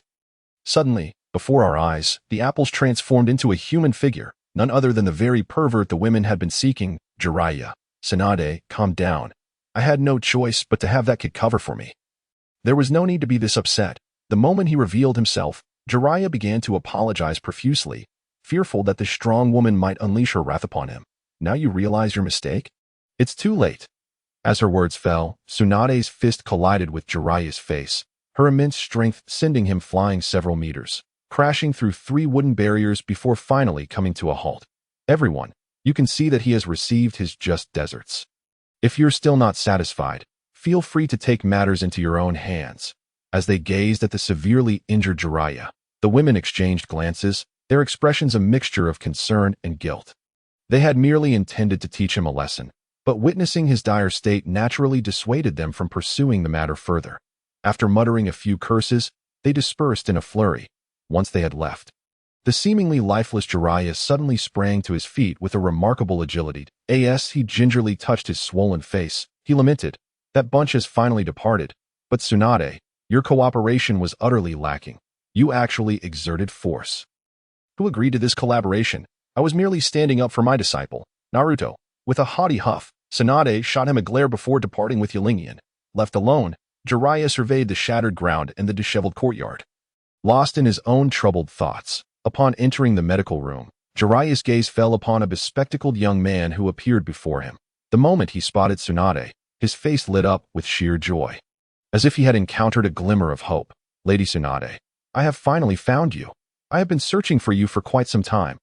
Suddenly, before our eyes, the apples transformed into a human figure, none other than the very pervert the women had been seeking. Jiraiya, Tsunade, calm down. I had no choice but to have that kid cover for me. There was no need to be this upset. The moment he revealed himself, Jiraiya began to apologize profusely, fearful that the strong woman might unleash her wrath upon him. Now you realize your mistake? It's too late. As her words fell, Tsunade's fist collided with Jiraiya's face, her immense strength sending him flying several meters, crashing through 3 wooden barriers before finally coming to a halt. Everyone, you can see that he has received his just deserts. If you're still not satisfied, feel free to take matters into your own hands. As they gazed at the severely injured Jiraiya, the women exchanged glances, their expressions a mixture of concern and guilt. They had merely intended to teach him a lesson, but witnessing his dire state naturally dissuaded them from pursuing the matter further. After muttering a few curses, they dispersed in a flurry. Once they had left, the seemingly lifeless Jiraiya suddenly sprang to his feet with a remarkable agility. As he gingerly touched his swollen face, he lamented, "That bunch has finally departed, but Tsunade, your cooperation was utterly lacking. You actually exerted force." Who agreed to this collaboration? I was merely standing up for my disciple, Naruto. With a haughty huff, Tsunade shot him a glare before departing with Ylingian. Left alone, Jiraiya surveyed the shattered ground and the disheveled courtyard. Lost in his own troubled thoughts, upon entering the medical room, Jiraiya's gaze fell upon a bespectacled young man who appeared before him. The moment he spotted Tsunade, his face lit up with sheer joy. As if he had encountered a glimmer of hope. "Lady Tsunade, I have finally found you. I have been searching for you for quite some time.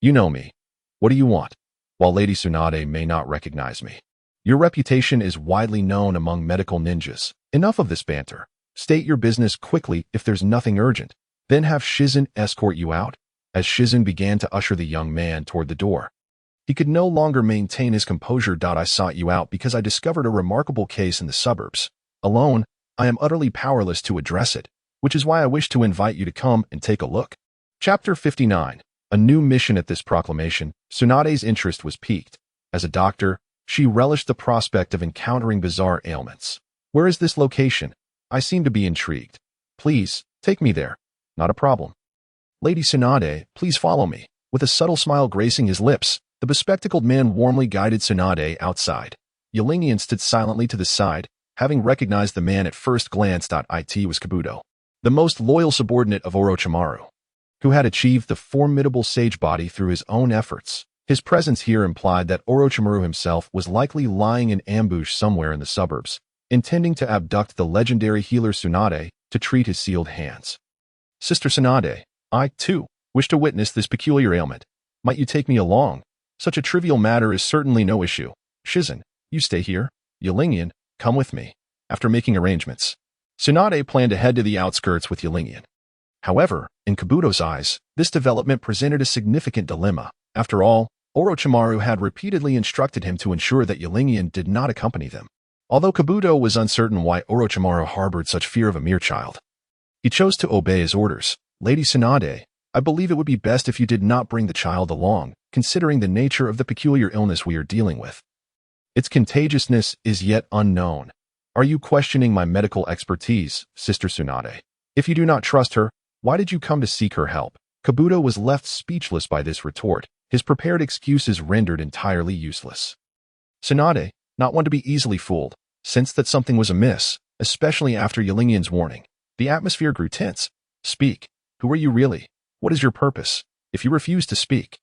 You know me. What do you want?" While Lady Tsunade may not recognize me, your reputation is widely known among medical ninjas. Enough of this banter. State your business quickly if there's nothing urgent. Then have Shizen escort you out. As Shizen began to usher the young man toward the door, he could no longer maintain his composure. "I sought you out because I discovered a remarkable case in the suburbs. Alone, I am utterly powerless to address it, which is why I wish to invite you to come and take a look." Chapter 59. A new mission. At this proclamation, Tsunade's interest was piqued. As a doctor, she relished the prospect of encountering bizarre ailments. "Where is this location? I seem to be intrigued. Please, take me there." "Not a problem. Lady Tsunade, please follow me." With a subtle smile gracing his lips, the bespectacled man warmly guided Tsunade outside. Ylingian stood silently to the side, having recognized the man at first glance. It was Kabuto, the most loyal subordinate of Orochimaru, who had achieved the formidable sage body through his own efforts. His presence here implied that Orochimaru himself was likely lying in ambush somewhere in the suburbs, intending to abduct the legendary healer Tsunade to treat his sealed hands. "Sister Tsunade, I, too, wish to witness this peculiar ailment. Might you take me along? Such a trivial matter is certainly no issue. Shizen, you stay here. Ylingian, come with me. After making arrangements, Tsunade planned to head to the outskirts with Qianren. However, in Kabuto's eyes, this development presented a significant dilemma. After all, Orochimaru had repeatedly instructed him to ensure that Qianren did not accompany them. Although Kabuto was uncertain why Orochimaru harbored such fear of a mere child, he chose to obey his orders. Lady Tsunade, I believe it would be best if you did not bring the child along, considering the nature of the peculiar illness we are dealing with. Its contagiousness is yet unknown. Are you questioning my medical expertise, Sister Tsunade? If you do not trust her, why did you come to seek her help? Kabuto was left speechless by this retort, his prepared excuses rendered entirely useless. Tsunade, not one to be easily fooled, sensed that something was amiss, especially after Qianren's warning. The atmosphere grew tense. Speak. Who are you really? What is your purpose? If you refuse to speak,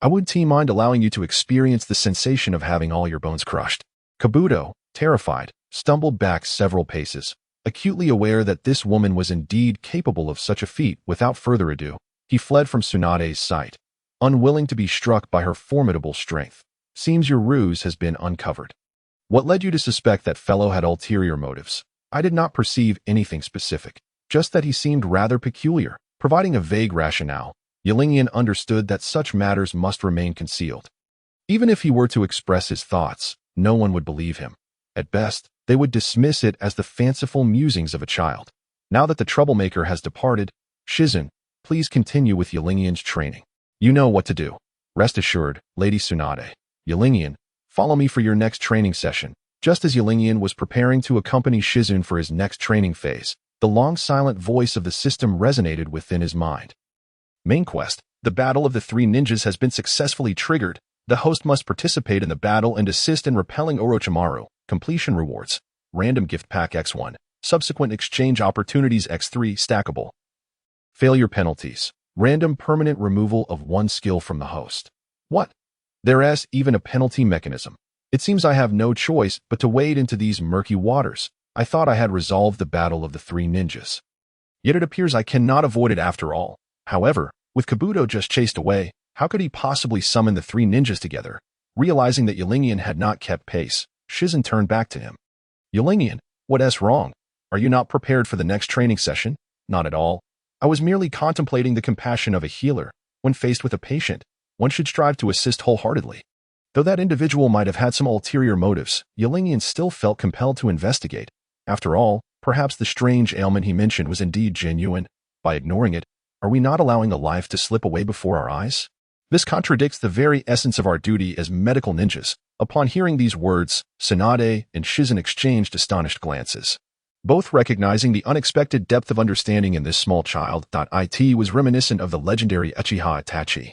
I wouldn't mind allowing you to experience the sensation of having all your bones crushed. Kabuto, terrified, stumbled back several paces, acutely aware that this woman was indeed capable of such a feat. Without further ado, he fled from Tsunade's sight, unwilling to be struck by her formidable strength. Seems your ruse has been uncovered. What led you to suspect that fellow had ulterior motives? I did not perceive anything specific, just that he seemed rather peculiar, providing a vague rationale. Qianren understood that such matters must remain concealed. Even if he were to express his thoughts, no one would believe him. At best, they would dismiss it as the fanciful musings of a child. Now that the troublemaker has departed, Shizen, please continue with Qianren's training. You know what to do. Rest assured, Lady Tsunade. Qianren, follow me for your next training session. Just as Qianren was preparing to accompany Shizen for his next training phase, the long silent voice of the system resonated within his mind. Main quest, the battle of the three ninjas has been successfully triggered. The host must participate in the battle and assist in repelling Orochimaru. Completion rewards. Random gift pack X1. Subsequent exchange opportunities X3 stackable. Failure penalties. Random permanent removal of one skill from the host. What? There's even a penalty mechanism. It seems I have no choice but to wade into these murky waters. I thought I had resolved the battle of the three ninjas. Yet it appears I cannot avoid it after all. However, with Kabuto just chased away, how could he possibly summon the three ninjas together? Realizing that Qianren had not kept pace, Shizen turned back to him. Qianren, what's wrong? Are you not prepared for the next training session? Not at all. I was merely contemplating the compassion of a healer. When faced with a patient, one should strive to assist wholeheartedly. Though that individual might have had some ulterior motives, Qianren still felt compelled to investigate. After all, perhaps the strange ailment he mentioned was indeed genuine. By ignoring it, are we not allowing a life to slip away before our eyes? This contradicts the very essence of our duty as medical ninjas. Upon hearing these words, Tsunade and Shizen exchanged astonished glances. Both recognizing the unexpected depth of understanding in this small child. It was reminiscent of the legendary Uchiha Itachi.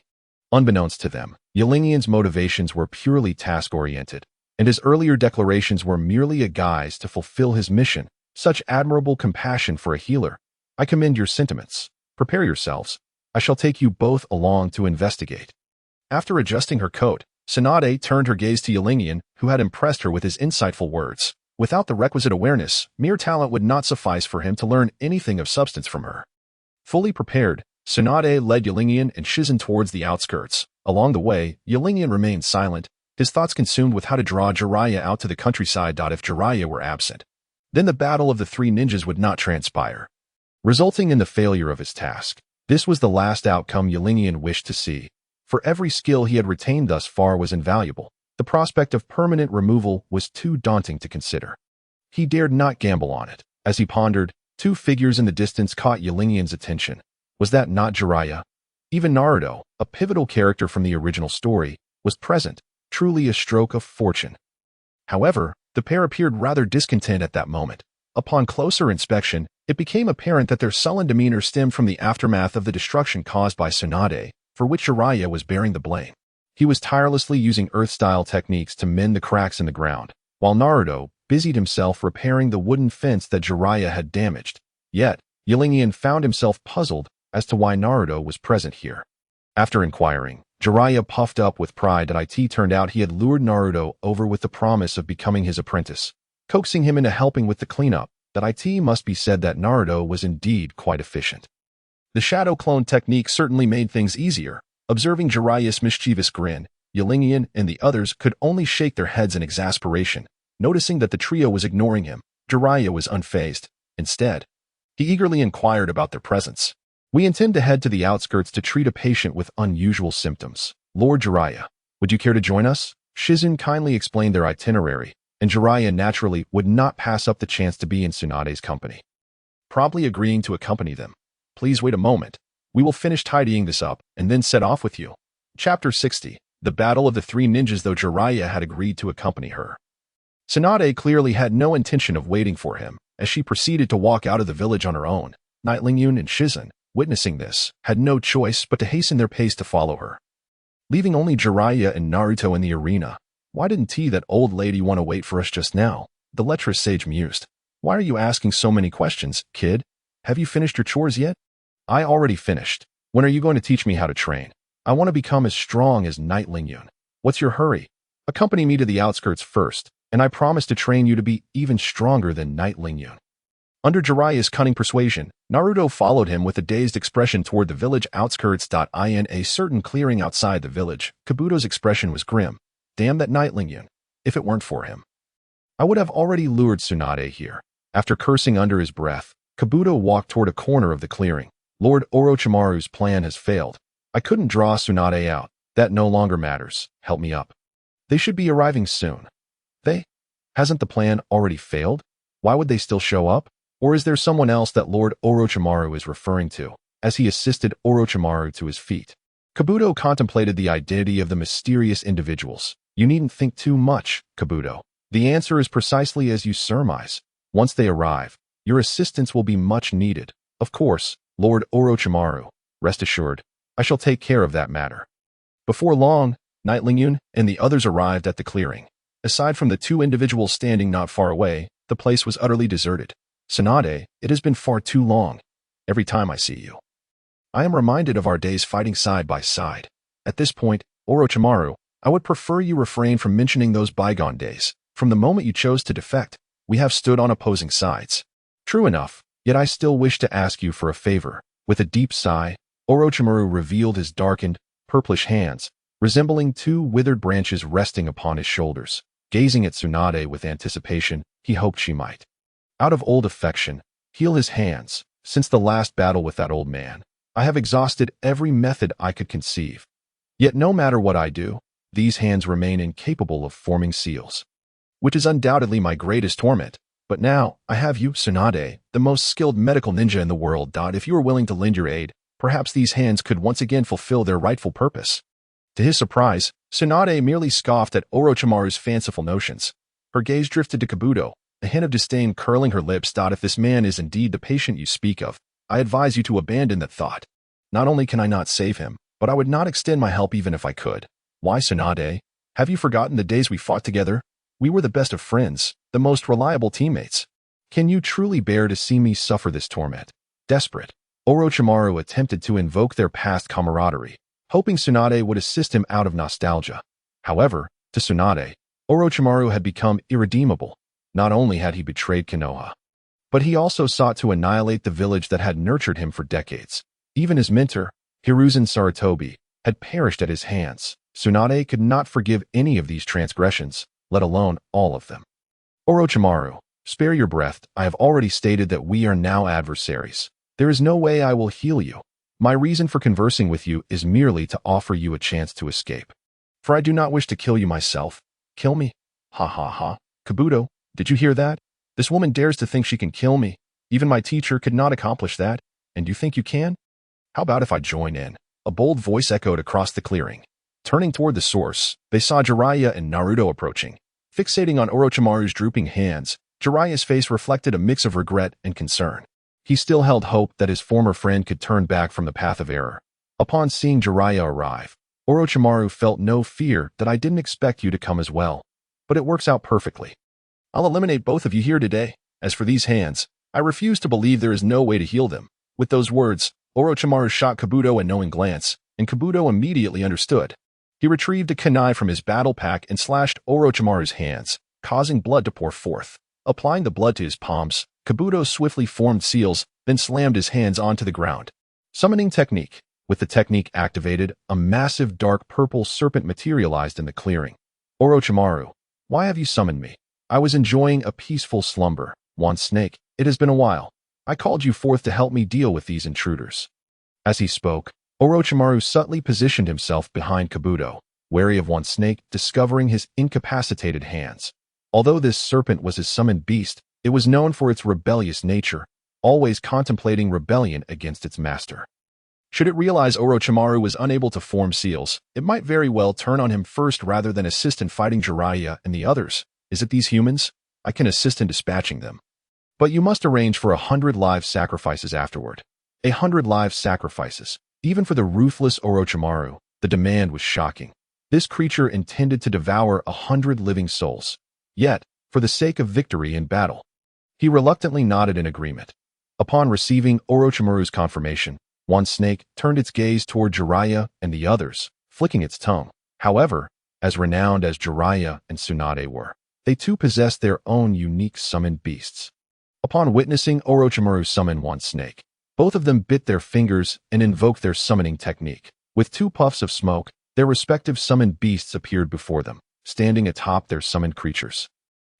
Unbeknownst to them, Qianren's motivations were purely task-oriented, and his earlier declarations were merely a guise to fulfill his mission. Such admirable compassion for a healer. I commend your sentiments. Prepare yourselves. I shall take you both along to investigate. After adjusting her coat, Tsunade turned her gaze to Qianren, who had impressed her with his insightful words. Without the requisite awareness, mere talent would not suffice for him to learn anything of substance from her. Fully prepared, Tsunade led Qianren and Shizen towards the outskirts. Along the way, Qianren remained silent, his thoughts consumed with how to draw Jiraiya out to the countryside. If Jiraiya were absent, then the battle of the three ninjas would not transpire, resulting in the failure of his task. This was the last outcome Qianren wished to see. For every skill he had retained thus far was invaluable. The prospect of permanent removal was too daunting to consider. He dared not gamble on it. As he pondered, two figures in the distance caught Qianren's attention. Was that not Jiraiya? Even Naruto, a pivotal character from the original story, was present, truly a stroke of fortune. However, the pair appeared rather discontent at that moment. Upon closer inspection, it became apparent that their sullen demeanor stemmed from the aftermath of the destruction caused by Tsunade, for which Jiraiya was bearing the blame. He was tirelessly using earth-style techniques to mend the cracks in the ground, while Naruto busied himself repairing the wooden fence that Jiraiya had damaged. Yet, Qianren found himself puzzled as to why Naruto was present here. After inquiring, Jiraiya puffed up with pride that it turned out he had lured Naruto over with the promise of becoming his apprentice, coaxing him into helping with the cleanup. That it must be said that Naruto was indeed quite efficient. The shadow clone technique certainly made things easier. Observing Jiraiya's mischievous grin, Qianren and the others could only shake their heads in exasperation. Noticing that the trio was ignoring him, Jiraiya was unfazed. Instead, he eagerly inquired about their presence. We intend to head to the outskirts to treat a patient with unusual symptoms. Lord Jiraiya, would you care to join us? Shizun kindly explained their itinerary, and Jiraiya naturally would not pass up the chance to be in Tsunade's company. Promptly agreeing to accompany them. Please wait a moment. We will finish tidying this up and then set off with you. Chapter 60. The Battle of the Three Ninjas. Though Jiraiya had agreed to accompany her, Tsunade clearly had no intention of waiting for him, as she proceeded to walk out of the village on her own. Nightlingyun and Shizun, witnessing this, had no choice but to hasten their pace to follow her. Leaving only Jiraiya and Naruto in the arena. Why didn't that old lady want to wait for us just now? The lecherous sage mused. Why are you asking so many questions, kid? Have you finished your chores yet? I already finished. When are you going to teach me how to train? I want to become as strong as Nightlingyun. What's your hurry? Accompany me to the outskirts first, and I promise to train you to be even stronger than Nightlingyun. Under Jiraiya's cunning persuasion, Naruto followed him with a dazed expression toward the village outskirts. In a certain clearing outside the village, Kabuto's expression was grim. Damn that Nightlingyun. If it weren't for him, I would have already lured Tsunade here. After cursing under his breath, Kabuto walked toward a corner of the clearing. Lord Orochimaru's plan has failed. I couldn't draw Tsunade out. That no longer matters. Help me up. They should be arriving soon. Hasn't the plan already failed? Why would they still show up? Or is there someone else that Lord Orochimaru is referring to, as he assisted Orochimaru to his feet? Kabuto contemplated the identity of the mysterious individuals. You needn't think too much, Kabuto. The answer is precisely as you surmise. Once they arrive, your assistance will be much needed. Of course, Lord Orochimaru. Rest assured, I shall take care of that matter. Before long, Nightlingyun and the others arrived at the clearing. Aside from the two individuals standing not far away, the place was utterly deserted. Tsunade, it has been far too long. Every time I see you, I am reminded of our days fighting side by side. At this point, Orochimaru, I would prefer you refrain from mentioning those bygone days. From the moment you chose to defect, we have stood on opposing sides. True enough, yet I still wish to ask you for a favor. With a deep sigh, Orochimaru revealed his darkened, purplish hands, resembling two withered branches resting upon his shoulders. Gazing at Tsunade with anticipation, he hoped she might, out of old affection, heal his hands. Since the last battle with that old man, I have exhausted every method I could conceive. Yet no matter what I do, these hands remain incapable of forming seals, which is undoubtedly my greatest torment. But now, I have you, Tsunade, the most skilled medical ninja in the world. If you are willing to lend your aid, perhaps these hands could once again fulfill their rightful purpose. To his surprise, Tsunade merely scoffed at Orochimaru's fanciful notions. Her gaze drifted to Kabuto, a hint of disdain curling her lips. If this man is indeed the patient you speak of, I advise you to abandon that thought. Not only can I not save him, but I would not extend my help even if I could. Why, Tsunade? Have you forgotten the days we fought together? We were the best of friends, the most reliable teammates. Can you truly bear to see me suffer this torment? Desperate, Orochimaru attempted to invoke their past camaraderie, hoping Tsunade would assist him out of nostalgia. However, to Tsunade, Orochimaru had become irredeemable. Not only had he betrayed Konoha, but he also sought to annihilate the village that had nurtured him for decades. Even his mentor, Hiruzen Sarutobi, had perished at his hands. Tsunade could not forgive any of these transgressions, let alone all of them. Orochimaru, spare your breath. I have already stated that we are now adversaries. There is no way I will heal you. My reason for conversing with you is merely to offer you a chance to escape. For I do not wish to kill you myself. Kill me? Ha ha ha. Kabuto, did you hear that? This woman dares to think she can kill me. Even my teacher could not accomplish that. And you think you can? How about if I join in? A bold voice echoed across the clearing. Turning toward the source, they saw Jiraiya and Naruto approaching. Fixating on Orochimaru's drooping hands, Jiraiya's face reflected a mix of regret and concern. He still held hope that his former friend could turn back from the path of error. Upon seeing Jiraiya arrive, Orochimaru felt no fear. That I didn't expect you to come as well. But it works out perfectly. I'll eliminate both of you here today. As for these hands, I refuse to believe there is no way to heal them. With those words, Orochimaru shot Kabuto a knowing glance, and Kabuto immediately understood. He retrieved a kunai from his battle pack and slashed Orochimaru's hands, causing blood to pour forth. Applying the blood to his palms, Kabuto swiftly formed seals, then slammed his hands onto the ground. Summoning technique. With the technique activated, a massive dark purple serpent materialized in the clearing. Orochimaru, why have you summoned me? I was enjoying a peaceful slumber. One snake, it has been a while. I called you forth to help me deal with these intruders. As he spoke, Orochimaru subtly positioned himself behind Kabuto, wary of one snake discovering his incapacitated hands. Although this serpent was his summoned beast, it was known for its rebellious nature, always contemplating rebellion against its master. Should it realize Orochimaru was unable to form seals, it might very well turn on him first rather than assist in fighting Jiraiya and the others. Is it these humans? I can assist in dispatching them. But you must arrange for 100 live sacrifices afterward. 100 live sacrifices. Even for the ruthless Orochimaru, the demand was shocking. This creature intended to devour 100 living souls. Yet, for the sake of victory in battle, he reluctantly nodded in agreement. Upon receiving Orochimaru's confirmation, one snake turned its gaze toward Jiraiya and the others, flicking its tongue. However, as renowned as Jiraiya and Tsunade were, they too possessed their own unique summoned beasts. Upon witnessing Orochimaru summon one snake, both of them bit their fingers and invoked their summoning technique. With 2 puffs of smoke, their respective summoned beasts appeared before them, standing atop their summoned creatures.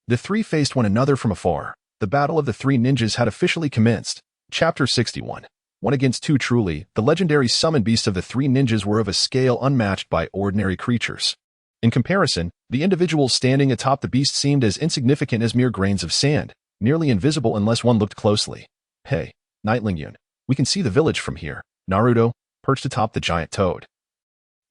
The 3 faced one another from afar. The battle of the 3 ninjas had officially commenced. Chapter 61. 1 against 2. Truly, the legendary summoned beasts of the 3 ninjas were of a scale unmatched by ordinary creatures. In comparison, the individuals standing atop the beast seemed as insignificant as mere grains of sand, nearly invisible unless one looked closely. Hey, Nightlingyun, we can see the village from here. Naruto, perched atop the giant toad,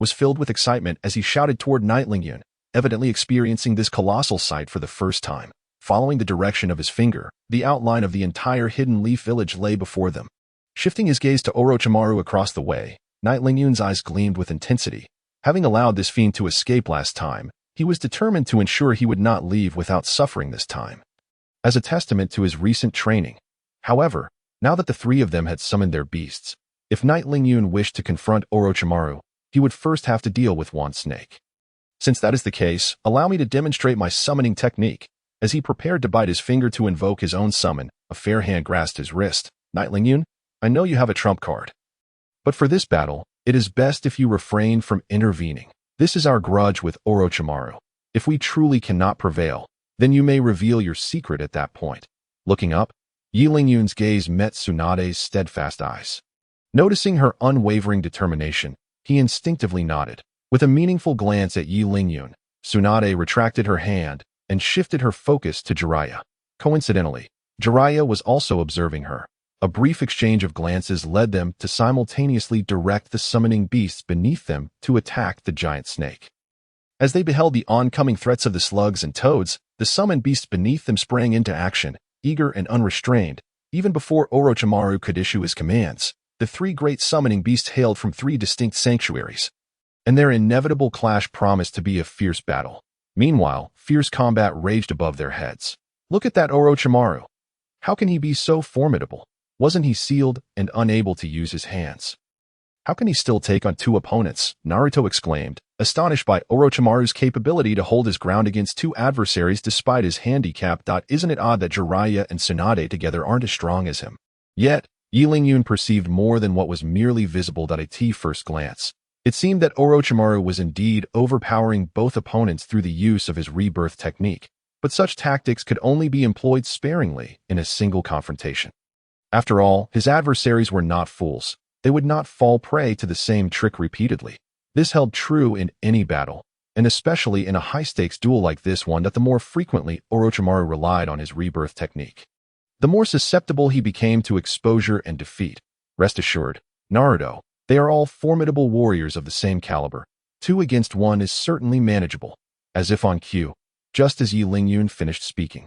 was filled with excitement as he shouted toward Nightlingyun, evidently experiencing this colossal sight for the first time. Following the direction of his finger, the outline of the entire hidden leaf village lay before them. Shifting his gaze to Orochimaru across the way, Nightlingyun's eyes gleamed with intensity. Having allowed this fiend to escape last time, he was determined to ensure he would not leave without suffering this time. As a testament to his recent training. However, now that the 3 of them had summoned their beasts, if Nightlingyun wished to confront Orochimaru, he would first have to deal with one snake. Since that is the case, allow me to demonstrate my summoning technique. As he prepared to bite his finger to invoke his own summon, a fair hand grasped his wrist. Nightlingyun, I know you have a trump card. But for this battle, it is best if you refrain from intervening. This is our grudge with Orochimaru. If we truly cannot prevail, then you may reveal your secret at that point. Looking up, Nightlingyun's gaze met Tsunade's steadfast eyes. Noticing her unwavering determination, he instinctively nodded. With a meaningful glance at Nightlingyun, Tsunade retracted her hand and shifted her focus to Jiraiya. Coincidentally, Jiraiya was also observing her. A brief exchange of glances led them to simultaneously direct the summoning beasts beneath them to attack the giant snake. As they beheld the oncoming threats of the slugs and toads, the summoned beasts beneath them sprang into action, eager and unrestrained. Even before Orochimaru could issue his commands, the 3 great summoning beasts hailed from 3 distinct sanctuaries, and their inevitable clash promised to be a fierce battle. Meanwhile, fierce combat raged above their heads. Look at that Orochimaru. How can he be so formidable? Wasn't he sealed and unable to use his hands? How can he still take on 2 opponents? Naruto exclaimed, astonished by Orochimaru's capability to hold his ground against 2 adversaries despite his handicap. Isn't it odd that Jiraiya and Tsunade together aren't as strong as him? Yet, Nightlingyun perceived more than what was merely visible at first glance. It seemed that Orochimaru was indeed overpowering both opponents through the use of his rebirth technique, but such tactics could only be employed sparingly in a single confrontation. After all, his adversaries were not fools. They would not fall prey to the same trick repeatedly. This held true in any battle, and especially in a high-stakes duel like this one. The more frequently Orochimaru relied on his rebirth technique, the more susceptible he became to exposure and defeat. Rest assured, Naruto, they are all formidable warriors of the same caliber. 2 against 1 is certainly manageable. As if on cue, just as Nightlingyun finished speaking,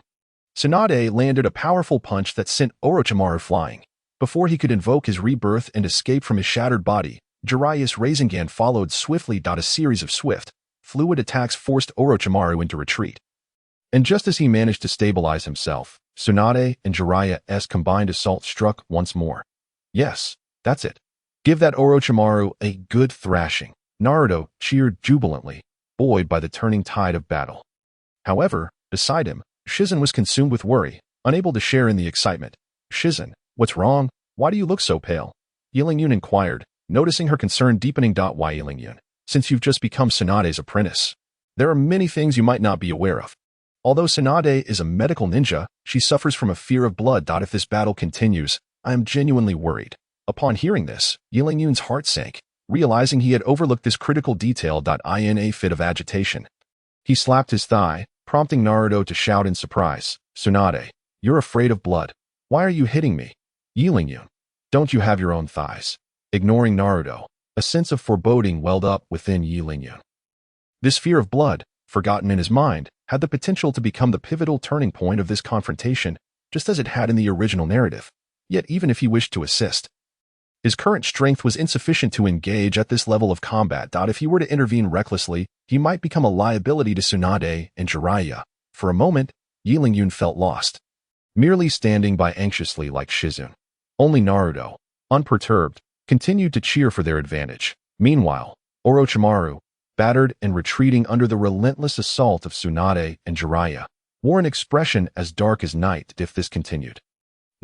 Tsunade landed a powerful punch that sent Orochimaru flying. Before he could invoke his rebirth and escape from his shattered body, Jiraiya's Rasengan followed swiftly. A series of swift, fluid attacks forced Orochimaru into retreat. And just as he managed to stabilize himself, Tsunade and Jiraiya's combined assault struck once more. Yes, that's it. Give that Orochimaru a good thrashing. Naruto cheered jubilantly, buoyed by the turning tide of battle. However, beside him, Shizen was consumed with worry, unable to share in the excitement. Shizen, what's wrong? Why do you look so pale? Nightlingyun inquired, noticing her concern deepening. Why, Nightlingyun? Since you've just become Tsunade's apprentice, there are many things you might not be aware of. Although Tsunade is a medical ninja, she suffers from a fear of blood. If this battle continues, I am genuinely worried. Upon hearing this, Yingyun's heart sank, realizing he had overlooked this critical detail. In a fit of agitation, he slapped his thigh, prompting Naruto to shout in surprise, "Tsunade, you're afraid of blood. Why are you hitting me? Yingyun, don't you have your own thighs?" Ignoring Naruto, a sense of foreboding welled up within Yingyun. This fear of blood, forgotten in his mind, had the potential to become the pivotal turning point of this confrontation, just as it had in the original narrative. Yet even if he wished to assist, his current strength was insufficient to engage at this level of combat. If he were to intervene recklessly, he might become a liability to Tsunade and Jiraiya. For a moment, Yingyun felt lost, merely standing by anxiously like Shizune. Only Naruto, unperturbed, continued to cheer for their advantage. Meanwhile, Orochimaru, battered and retreating under the relentless assault of Tsunade and Jiraiya, wore an expression as dark as night. If this continued,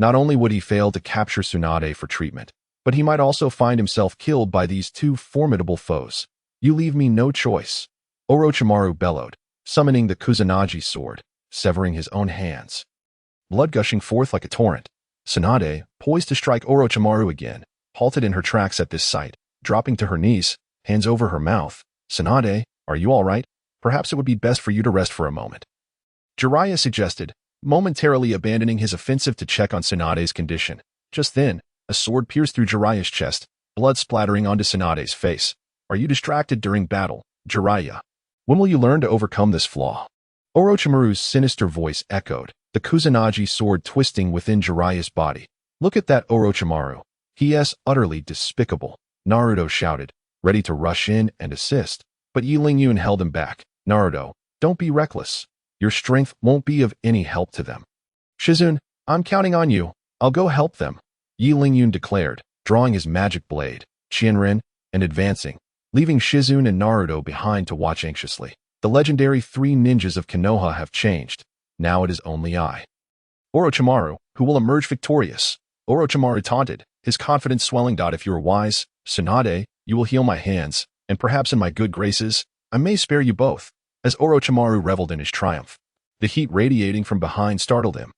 not only would he fail to capture Tsunade for treatment, but he might also find himself killed by these two formidable foes. "You leave me no choice," Orochimaru bellowed, summoning the Kusanagi sword, severing his own hands. Blood gushing forth like a torrent, Tsunade, poised to strike Orochimaru again, halted in her tracks at this sight, dropping to her knees, hands over her mouth. "Tsunade, are you all right? Perhaps it would be best for you to rest for a moment," Jiraiya suggested, momentarily abandoning his offensive to check on Tsunade's condition. Just then, a sword pierced through Jiraiya's chest, blood splattering onto Tsunade's face. "Are you distracted during battle, Jiraiya? When will you learn to overcome this flaw?" Orochimaru's sinister voice echoed, the Kusanagi sword twisting within Jiraiya's body. "Look at that Orochimaru. He is utterly despicable," Naruto shouted, ready to rush in and assist. But Yingyun held him back. "Naruto, don't be reckless. Your strength won't be of any help to them." "Shizune, I'm counting on you. I'll go help them," Yingyun declared, drawing his magic blade, Qianren, and advancing, leaving Shizune and Naruto behind to watch anxiously. The legendary three ninjas of Konoha have changed. Now it is only I, Orochimaru, who will emerge victorious. Orochimaru taunted, his confidence swelling. "If you are wise, Tsunade, you will heal my hands, and perhaps in my good graces, I may spare you both," as Orochimaru reveled in his triumph. The heat radiating from behind startled him.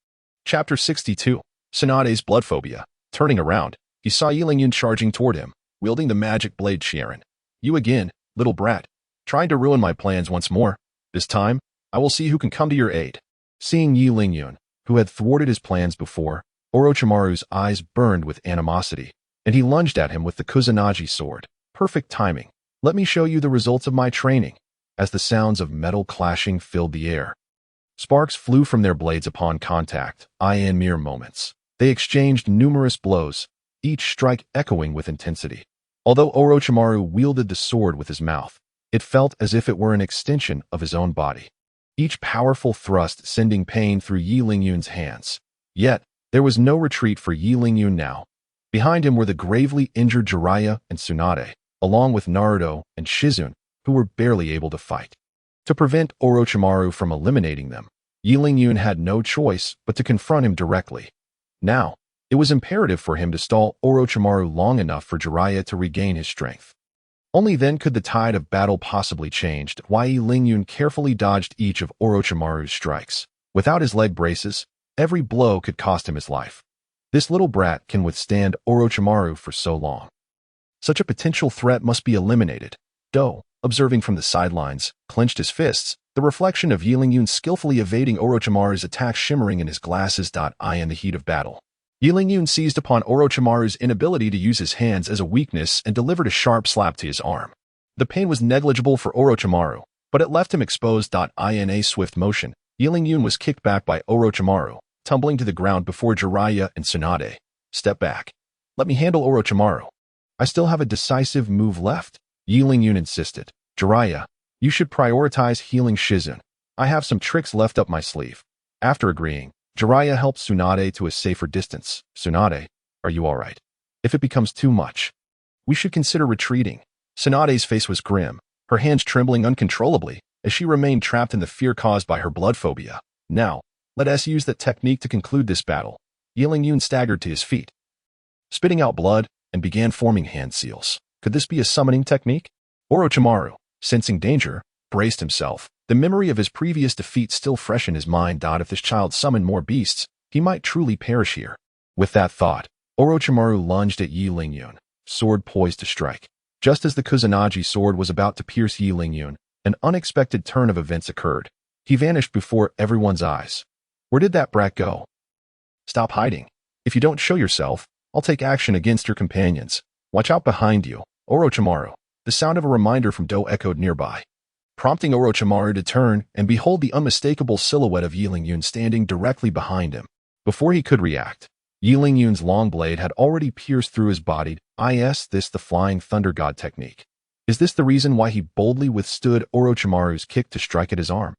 Chapter 62. Tsunade's blood phobia. Turning around, he saw Yingyun charging toward him, wielding the magic blade Qianren. "You again, little brat, trying to ruin my plans once more. This time, I will see who can come to your aid." Seeing Yingyun, who had thwarted his plans before, Orochimaru's eyes burned with animosity, and he lunged at him with the Kusanagi sword. Perfect timing. "Let me show you the results of my training," as the sounds of metal clashing filled the air. Sparks flew from their blades upon contact. In mere moments, they exchanged numerous blows, each strike echoing with intensity. Although Orochimaru wielded the sword with his mouth, it felt as if it were an extension of his own body, each powerful thrust sending pain through Yingyun's hands. Yet, there was no retreat for Yingyun now. Behind him were the gravely injured Jiraiya and Tsunade, along with Naruto and Shizune, who were barely able to fight. To prevent Orochimaru from eliminating them, Yingyun had no choice but to confront him directly. Now, it was imperative for him to stall Orochimaru long enough for Jiraiya to regain his strength. Only then could the tide of battle possibly change. Yingyun carefully dodged each of Orochimaru's strikes. Without his leg braces, every blow could cost him his life. This little brat can withstand Orochimaru for so long. Such a potential threat must be eliminated. Do, observing from the sidelines, clenched his fists, the reflection of Yingyun skillfully evading Orochimaru's attack shimmering in his glasses. In the heat of battle, Yingyun seized upon Orochimaru's inability to use his hands as a weakness and delivered a sharp slap to his arm. The pain was negligible for Orochimaru, but it left him exposed. In a swift motion, Yingyun was kicked back by Orochimaru, tumbling to the ground before Jiraiya and Tsunade. "Step back. Let me handle Orochimaru. I still have a decisive move left," Yingyun insisted. "Jiraiya, you should prioritize healing Shizune. I have some tricks left up my sleeve." After agreeing, Jiraiya helped Tsunade to a safer distance. "Tsunade, are you all right? If it becomes too much, we should consider retreating." Tsunade's face was grim, her hands trembling uncontrollably as she remained trapped in the fear caused by her blood phobia. "Now, let us use that technique to conclude this battle." Yingyun staggered to his feet, spitting out blood, and began forming hand seals. Could this be a summoning technique? Orochimaru, sensing danger, braced himself, The memory of his previous defeat still fresh in his mind. If this child summoned more beasts, he might truly perish here. With that thought, Orochimaru lunged at Yi Lingyun, sword poised to strike. Just as the Kusanagi sword was about to pierce Yi Lingyun, an unexpected turn of events occurred. He vanished before everyone's eyes. Where did that brat go? Stop hiding. If you don't show yourself, I'll take action against your companions. Watch out behind you, Orochimaru. The sound of a reminder from Do echoed nearby, prompting Orochimaru to turn and behold the unmistakable silhouette of Yi Lingyun standing directly behind him. Before he could react, Yi Lingyun's long blade had already pierced through his body. Is this the Flying Thunder God technique? Is this the reason why he boldly withstood Orochimaru's kick to strike at his arm?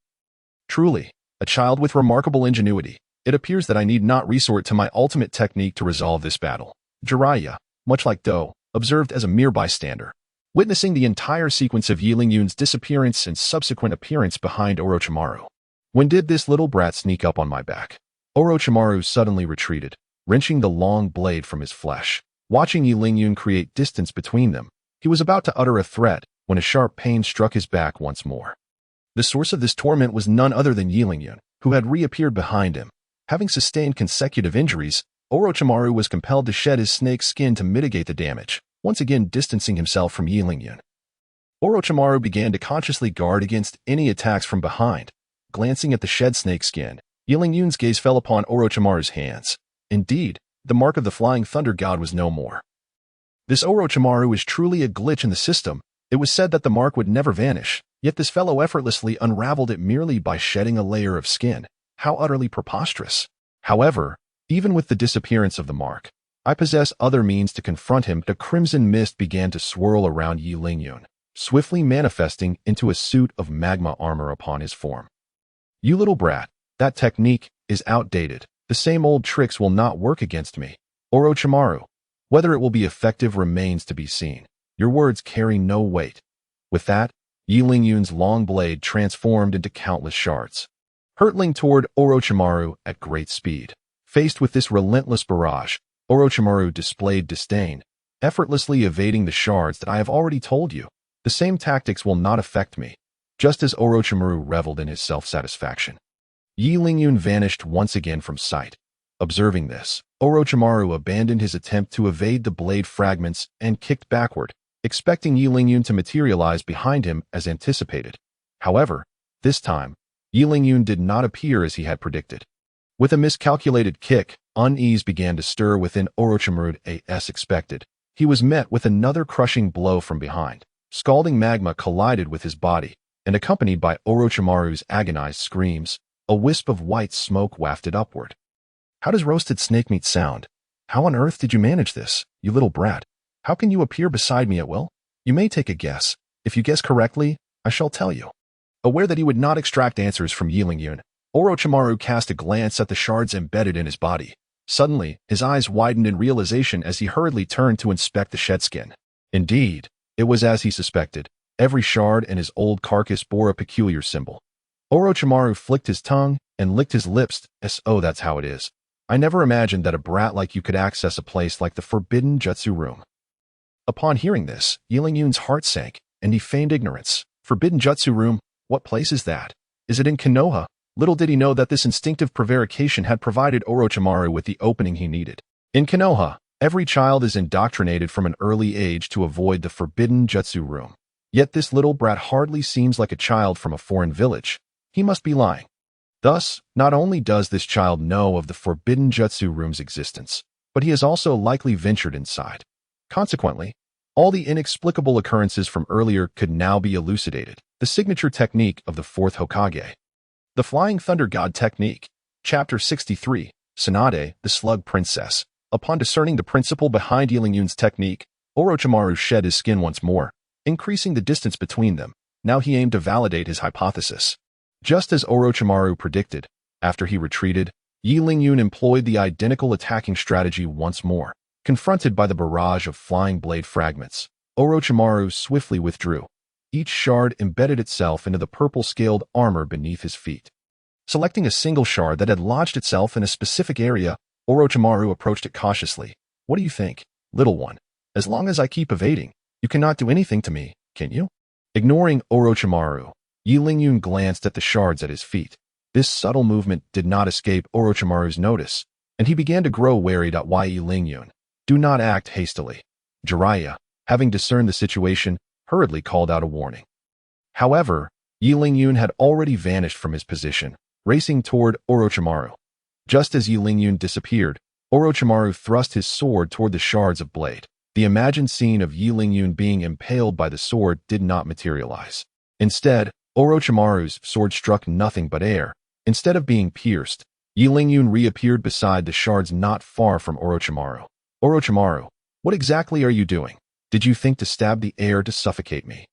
Truly, a child with remarkable ingenuity. It appears that I need not resort to my ultimate technique to resolve this battle. Jiraiya, much like Do, observed as a mere bystander, witnessing the entire sequence of Yi Lingyun's disappearance and subsequent appearance behind Orochimaru. When did this little brat sneak up on my back? Orochimaru suddenly retreated, wrenching the long blade from his flesh. Watching Yi Lingyun create distance between them, he was about to utter a threat when a sharp pain struck his back once more. The source of this torment was none other than Yi Lingyun, who had reappeared behind him. Having sustained consecutive injuries, Orochimaru was compelled to shed his snake skin to mitigate the damage, once again distancing himself from Yi Lingyun. Orochimaru began to consciously guard against any attacks from behind. Glancing at the shed snake skin, Yi Lingyun's gaze fell upon Orochimaru's hands. Indeed, the mark of the Flying Thunder God was no more. This Orochimaru is truly a glitch in the system. It was said that the mark would never vanish, yet this fellow effortlessly unraveled it merely by shedding a layer of skin. How utterly preposterous. However, even with the disappearance of the mark, I possess other means to confront him. The crimson mist began to swirl around Yi Lingyun, swiftly manifesting into a suit of magma armor upon his form. You little brat, that technique is outdated. The same old tricks will not work against me. Orochimaru, whether it will be effective remains to be seen. Your words carry no weight. With that, Yi Lingyun's long blade transformed into countless shards, hurtling toward Orochimaru at great speed. Faced with this relentless barrage, Orochimaru displayed disdain, effortlessly evading the shards. That I have already told you, the same tactics will not affect me. Just as Orochimaru reveled in his self-satisfaction, Yi Lingyun vanished once again from sight. Observing this, Orochimaru abandoned his attempt to evade the blade fragments and kicked backward, expecting Yi Lingyun to materialize behind him as anticipated. However, this time, Yi Lingyun did not appear as he had predicted. With a miscalculated kick, unease began to stir within Orochimaru as expected. He was met with another crushing blow from behind. Scalding magma collided with his body, and accompanied by Orochimaru's agonized screams, a wisp of white smoke wafted upward. How does roasted snake meat sound? How on earth did you manage this, you little brat? How can you appear beside me at will? You may take a guess. If you guess correctly, I shall tell you. Aware that he would not extract answers from Yi Lingyun, Orochimaru cast a glance at the shards embedded in his body. Suddenly, his eyes widened in realization as he hurriedly turned to inspect the shed skin. Indeed, it was as he suspected. Every shard in his old carcass bore a peculiar symbol. Orochimaru flicked his tongue and licked his lips. Oh, that's how it is. I never imagined that a brat like you could access a place like the Forbidden Jutsu Room. Upon hearing this, Yi Lingyun's heart sank, and he feigned ignorance. Forbidden Jutsu Room? What place is that? Is it in Konoha? Little did he know that this instinctive prevarication had provided Orochimaru with the opening he needed. In Konoha, every child is indoctrinated from an early age to avoid the Forbidden Jutsu Room. Yet this little brat hardly seems like a child from a foreign village. He must be lying. Thus, not only does this child know of the Forbidden Jutsu Room's existence, but he has also likely ventured inside. Consequently, all the inexplicable occurrences from earlier could now be elucidated. The signature technique of the fourth Hokage. The Flying Thunder God Technique. Chapter 63. Tsunade, the Slug Princess. Upon discerning the principle behind Yi Lingyun's technique, Orochimaru shed his skin once more, increasing the distance between them. Now he aimed to validate his hypothesis. Just as Orochimaru predicted, after he retreated, Yi Lingyun employed the identical attacking strategy once more. Confronted by the barrage of flying blade fragments, Orochimaru swiftly withdrew. Each shard embedded itself into the purple-scaled armor beneath his feet. Selecting a single shard that had lodged itself in a specific area, Orochimaru approached it cautiously. What do you think, little one? As long as I keep evading, you cannot do anything to me, can you? Ignoring Orochimaru, Yi Lingyun glanced at the shards at his feet. This subtle movement did not escape Orochimaru's notice, and he began to grow wary. Why Yi Lingyun? Do not act hastily. Jiraiya, having discerned the situation, hurriedly called out a warning. However, Yi Lingyun had already vanished from his position, racing toward Orochimaru. Just as Yi Lingyun disappeared, Orochimaru thrust his sword toward the shards of blade. The imagined scene of Yi Lingyun being impaled by the sword did not materialize. Instead, Orochimaru's sword struck nothing but air. Instead of being pierced, Yi Lingyun reappeared beside the shards not far from Orochimaru. Orochimaru, what exactly are you doing? Did you think to stab the air to suffocate me?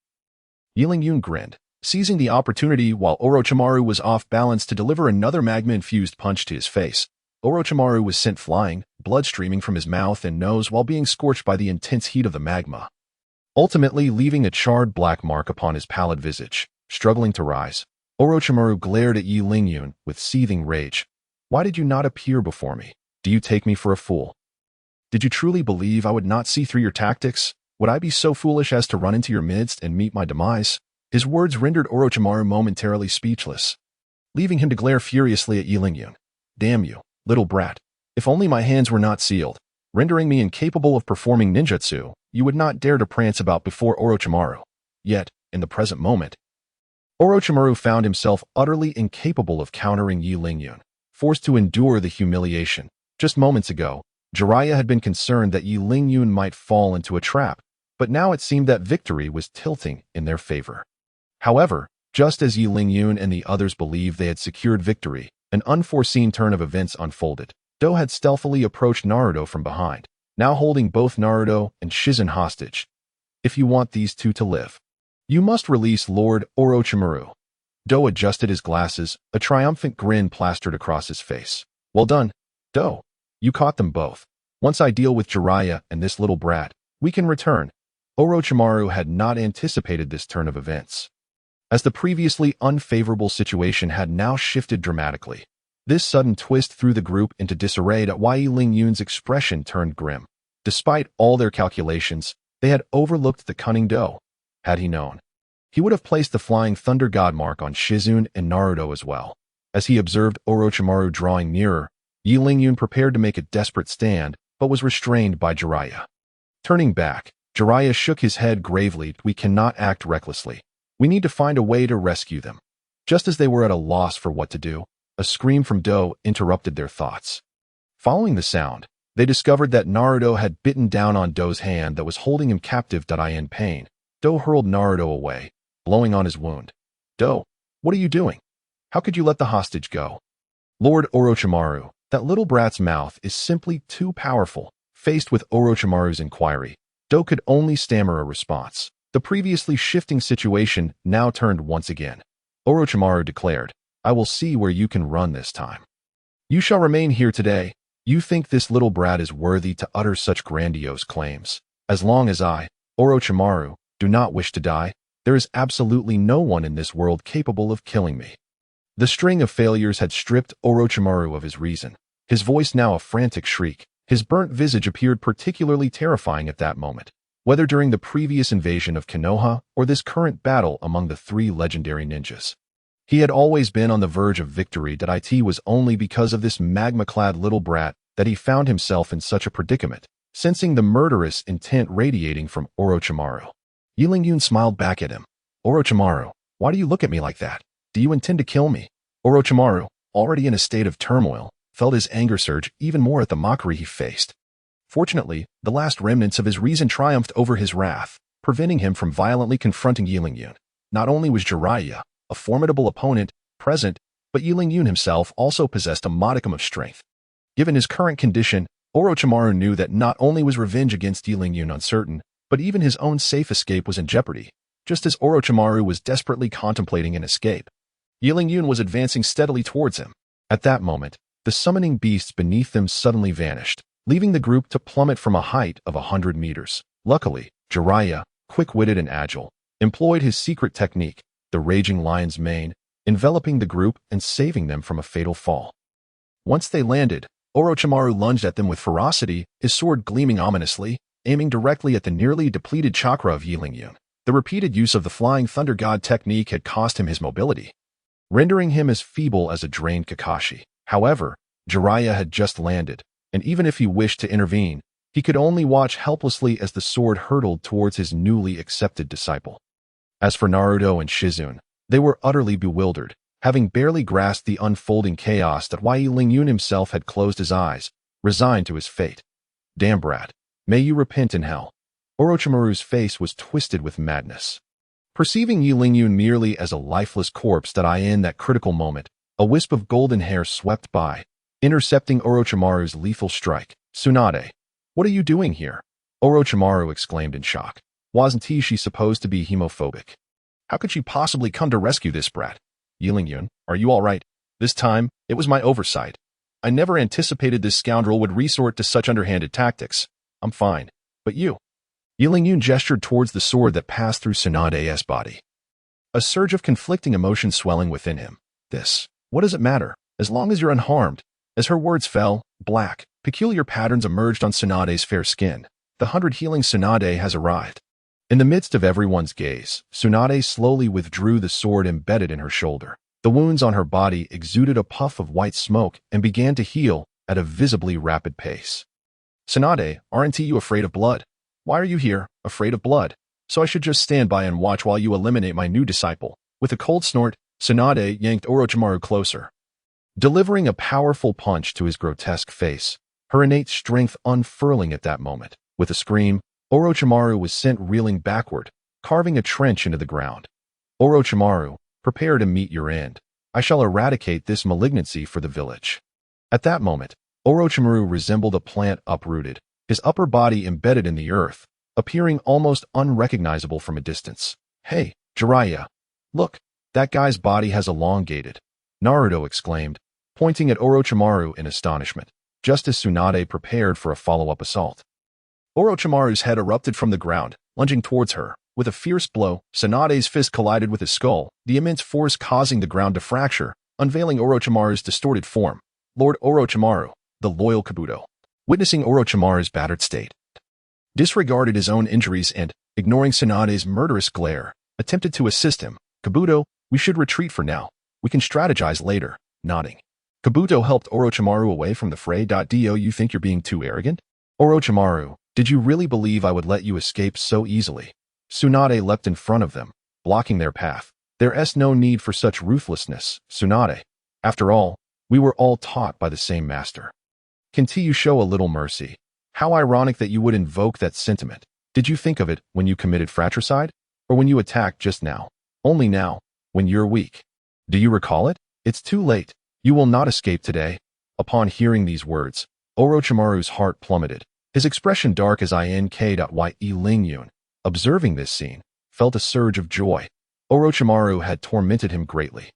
Yi Lingyun grinned, seizing the opportunity while Orochimaru was off balance to deliver another magma-infused punch to his face. Orochimaru was sent flying, blood streaming from his mouth and nose while being scorched by the intense heat of the magma, ultimately leaving a charred black mark upon his pallid visage. Struggling to rise, Orochimaru glared at Yi Lingyun with seething rage. Why did you not appear before me? Do you take me for a fool? Did you truly believe I would not see through your tactics? Would I be so foolish as to run into your midst and meet my demise? His words rendered Orochimaru momentarily speechless, leaving him to glare furiously at Yi Lingyun. Damn you, little brat. If only my hands were not sealed, rendering me incapable of performing ninjutsu, you would not dare to prance about before Orochimaru. Yet, in the present moment, Orochimaru found himself utterly incapable of countering Yi Lingyun, forced to endure the humiliation. Just moments ago, Jiraiya had been concerned that Yi Lingyun might fall into a trap, but now it seemed that victory was tilting in their favor. However, just as Yi Lingyun and the others believed they had secured victory, an unforeseen turn of events unfolded. Do had stealthily approached Naruto from behind, now holding both Naruto and Shizen hostage. If you want these two to live, you must release Lord Orochimaru. Do adjusted his glasses, a triumphant grin plastered across his face. Well done, Do. You caught them both. Once I deal with Jiraiya and this little brat, we can return. Orochimaru had not anticipated this turn of events, as the previously unfavorable situation had now shifted dramatically. This sudden twist threw the group into disarray. Why Yi Lingyun's expression turned grim. Despite all their calculations, they had overlooked the cunning Do. Had he known, he would have placed the Flying Thunder God mark on Shizune and Naruto as well. As he observed Orochimaru drawing nearer, Yi Lingyun prepared to make a desperate stand, but was restrained by Jiraiya. Turning back, Jiraiya shook his head gravely. We cannot act recklessly. We need to find a way to rescue them. Just as they were at a loss for what to do, a scream from Do interrupted their thoughts. Following the sound, they discovered that Naruto had bitten down on Do's hand that was holding him captive. In pain, Do hurled Naruto away, blowing on his wound. Do, what are you doing? How could you let the hostage go? Lord Orochimaru, that little brat's mouth is simply too powerful. Faced with Orochimaru's inquiry, Do could only stammer a response. The previously shifting situation now turned once again. Orochimaru declared, I will see where you can run this time. You shall remain here today. You think this little brat is worthy to utter such grandiose claims. As long as I, Orochimaru, do not wish to die, there is absolutely no one in this world capable of killing me. The string of failures had stripped Orochimaru of his reason, his voice now a frantic shriek. His burnt visage appeared particularly terrifying at that moment, whether during the previous invasion of Konoha or this current battle among the three legendary ninjas. He had always been on the verge of victory. It was only because of this magma-clad little brat that he found himself in such a predicament, sensing the murderous intent radiating from Orochimaru. Yi Lingyun smiled back at him. Orochimaru, why do you look at me like that? Do you intend to kill me? Orochimaru, already in a state of turmoil, felt his anger surge even more at the mockery he faced. Fortunately, the last remnants of his reason triumphed over his wrath, preventing him from violently confronting Yi Lingyun. Not only was Jiraiya, a formidable opponent, present, but Yi Lingyun himself also possessed a modicum of strength. Given his current condition, Orochimaru knew that not only was revenge against Yi Lingyun uncertain, but even his own safe escape was in jeopardy. Just as Orochimaru was desperately contemplating an escape, Yi Lingyun was advancing steadily towards him. At that moment, the summoning beasts beneath them suddenly vanished, leaving the group to plummet from a height of 100 meters. Luckily, Jiraiya, quick-witted and agile, employed his secret technique, the raging lion's mane, enveloping the group and saving them from a fatal fall. Once they landed, Orochimaru lunged at them with ferocity, his sword gleaming ominously, aiming directly at the nearly depleted chakra of Yi Lingyun. The repeated use of the flying thunder god technique had cost him his mobility, rendering him as feeble as a drained Kakashi. However, Jiraiya had just landed, and even if he wished to intervene, he could only watch helplessly as the sword hurtled towards his newly accepted disciple. As for Naruto and Shizune, they were utterly bewildered, having barely grasped the unfolding chaos that Yi Lingyun himself had closed his eyes, resigned to his fate. Damn brat, may you repent in hell. Orochimaru's face was twisted with madness. Perceiving Yi Lingyun merely as a lifeless corpse in that critical moment, a wisp of golden hair swept by, intercepting Orochimaru's lethal strike. Tsunade, what are you doing here? Orochimaru exclaimed in shock. Wasn't she supposed to be hemophobic? How could she possibly come to rescue this brat? Yi Lingyun, are you all right? This time, it was my oversight. I never anticipated this scoundrel would resort to such underhanded tactics. I'm fine. But you? Yi Lingyun gestured towards the sword that passed through Tsunade's body. A surge of conflicting emotions swelling within him. What does it matter, as long as you're unharmed? As her words fell, black, peculiar patterns emerged on Tsunade's fair skin. The 100 healing Tsunade has arrived. In the midst of everyone's gaze, Tsunade slowly withdrew the sword embedded in her shoulder. The wounds on her body exuded a puff of white smoke and began to heal at a visibly rapid pace. Tsunade, aren't you afraid of blood? Why are you here, afraid of blood? So I should just stand by and watch while you eliminate my new disciple. With a cold snort, Tsunade yanked Orochimaru closer, delivering a powerful punch to his grotesque face, her innate strength unfurling at that moment. With a scream, Orochimaru was sent reeling backward, carving a trench into the ground. Orochimaru, prepare to meet your end. I shall eradicate this malignancy for the village. At that moment, Orochimaru resembled a plant uprooted, his upper body embedded in the earth, appearing almost unrecognizable from a distance. Hey, Jiraiya, look, that guy's body has elongated, Naruto exclaimed, pointing at Orochimaru in astonishment, just as Tsunade prepared for a follow-up assault. Orochimaru's head erupted from the ground, lunging towards her. With a fierce blow, Tsunade's fist collided with his skull, the immense force causing the ground to fracture, unveiling Orochimaru's distorted form. Lord Orochimaru, the loyal Kabuto, witnessing Orochimaru's battered state, disregarded his own injuries and, ignoring Tsunade's murderous glare, attempted to assist him. Kabuto, we should retreat for now. We can strategize later. Nodding. Kabuto helped Orochimaru away from the fray. Do you think you're being too arrogant? Orochimaru, did you really believe I would let you escape so easily? Tsunade leapt in front of them, blocking their path. There's no need for such ruthlessness, Tsunade. After all, we were all taught by the same master. Can't you show a little mercy? How ironic that you would invoke that sentiment. Did you think of it when you committed fratricide? Or when you attacked just now? Only now, when you're weak. Do you recall it? It's too late. You will not escape today. Upon hearing these words, Orochimaru's heart plummeted, his expression dark as Yi Lingyun, observing this scene, felt a surge of joy. Orochimaru had tormented him greatly,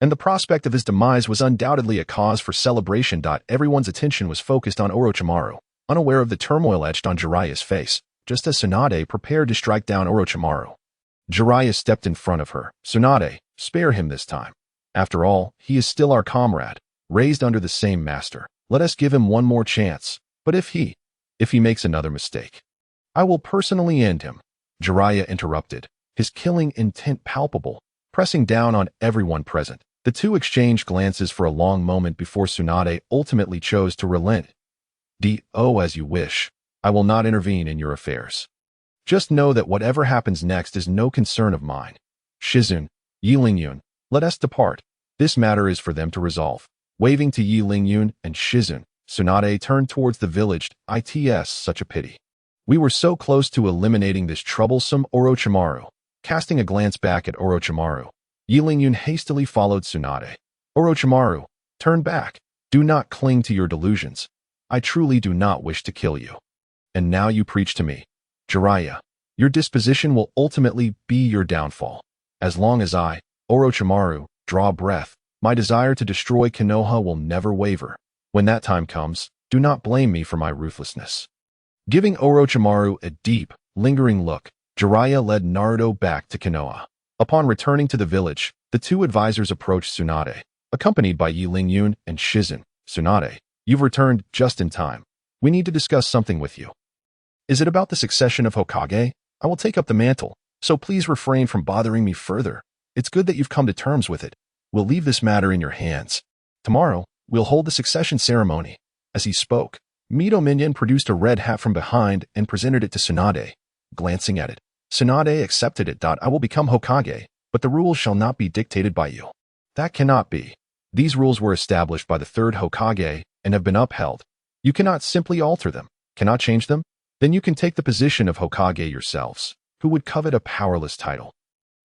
and the prospect of his demise was undoubtedly a cause for celebration. Everyone's attention was focused on Orochimaru, unaware of the turmoil etched on Jiraiya's face, just as Tsunade prepared to strike down Orochimaru. Jiraiya stepped in front of her. Tsunade, spare him this time. After all, he is still our comrade, raised under the same master. Let us give him one more chance. But if he makes another mistake, I will personally end him. Jiraiya interrupted, his killing intent palpable, pressing down on everyone present. The two exchanged glances for a long moment before Tsunade ultimately chose to relent. As you wish. I will not intervene in your affairs. Just know that whatever happens next is no concern of mine. Shizune, Yi Lingyun, let us depart. This matter is for them to resolve. Waving to Yi Lingyun and Shizune, Tsunade turned towards the village. It's such a pity. We were so close to eliminating this troublesome Orochimaru. Casting a glance back at Orochimaru, Yi Lingyun hastily followed Tsunade. Orochimaru, turn back. Do not cling to your delusions. I truly do not wish to kill you. And now you preach to me. Jiraiya, your disposition will ultimately be your downfall. As long as I, Orochimaru, draw breath, my desire to destroy Konoha will never waver. When that time comes, do not blame me for my ruthlessness. Giving Orochimaru a deep, lingering look, Jiraiya led Naruto back to Konoha. Upon returning to the village, the two advisors approached Tsunade, accompanied by Yi Lingyun and Shizune. Tsunade, you've returned just in time. We need to discuss something with you. Is it about the succession of Hokage? I will take up the mantle. so please refrain from bothering me further. It's good that you've come to terms with it. We'll leave this matter in your hands. Tomorrow, we'll hold the succession ceremony." As he spoke, Mito Minion produced a red hat from behind and presented it to Tsunade. Glancing at it, Tsunade accepted it. "I will become Hokage, but the rules shall not be dictated by you." "That cannot be. These rules were established by the third Hokage and have been upheld. You cannot simply alter them. Cannot change them? Then you can take the position of Hokage yourselves, who would covet a powerless title."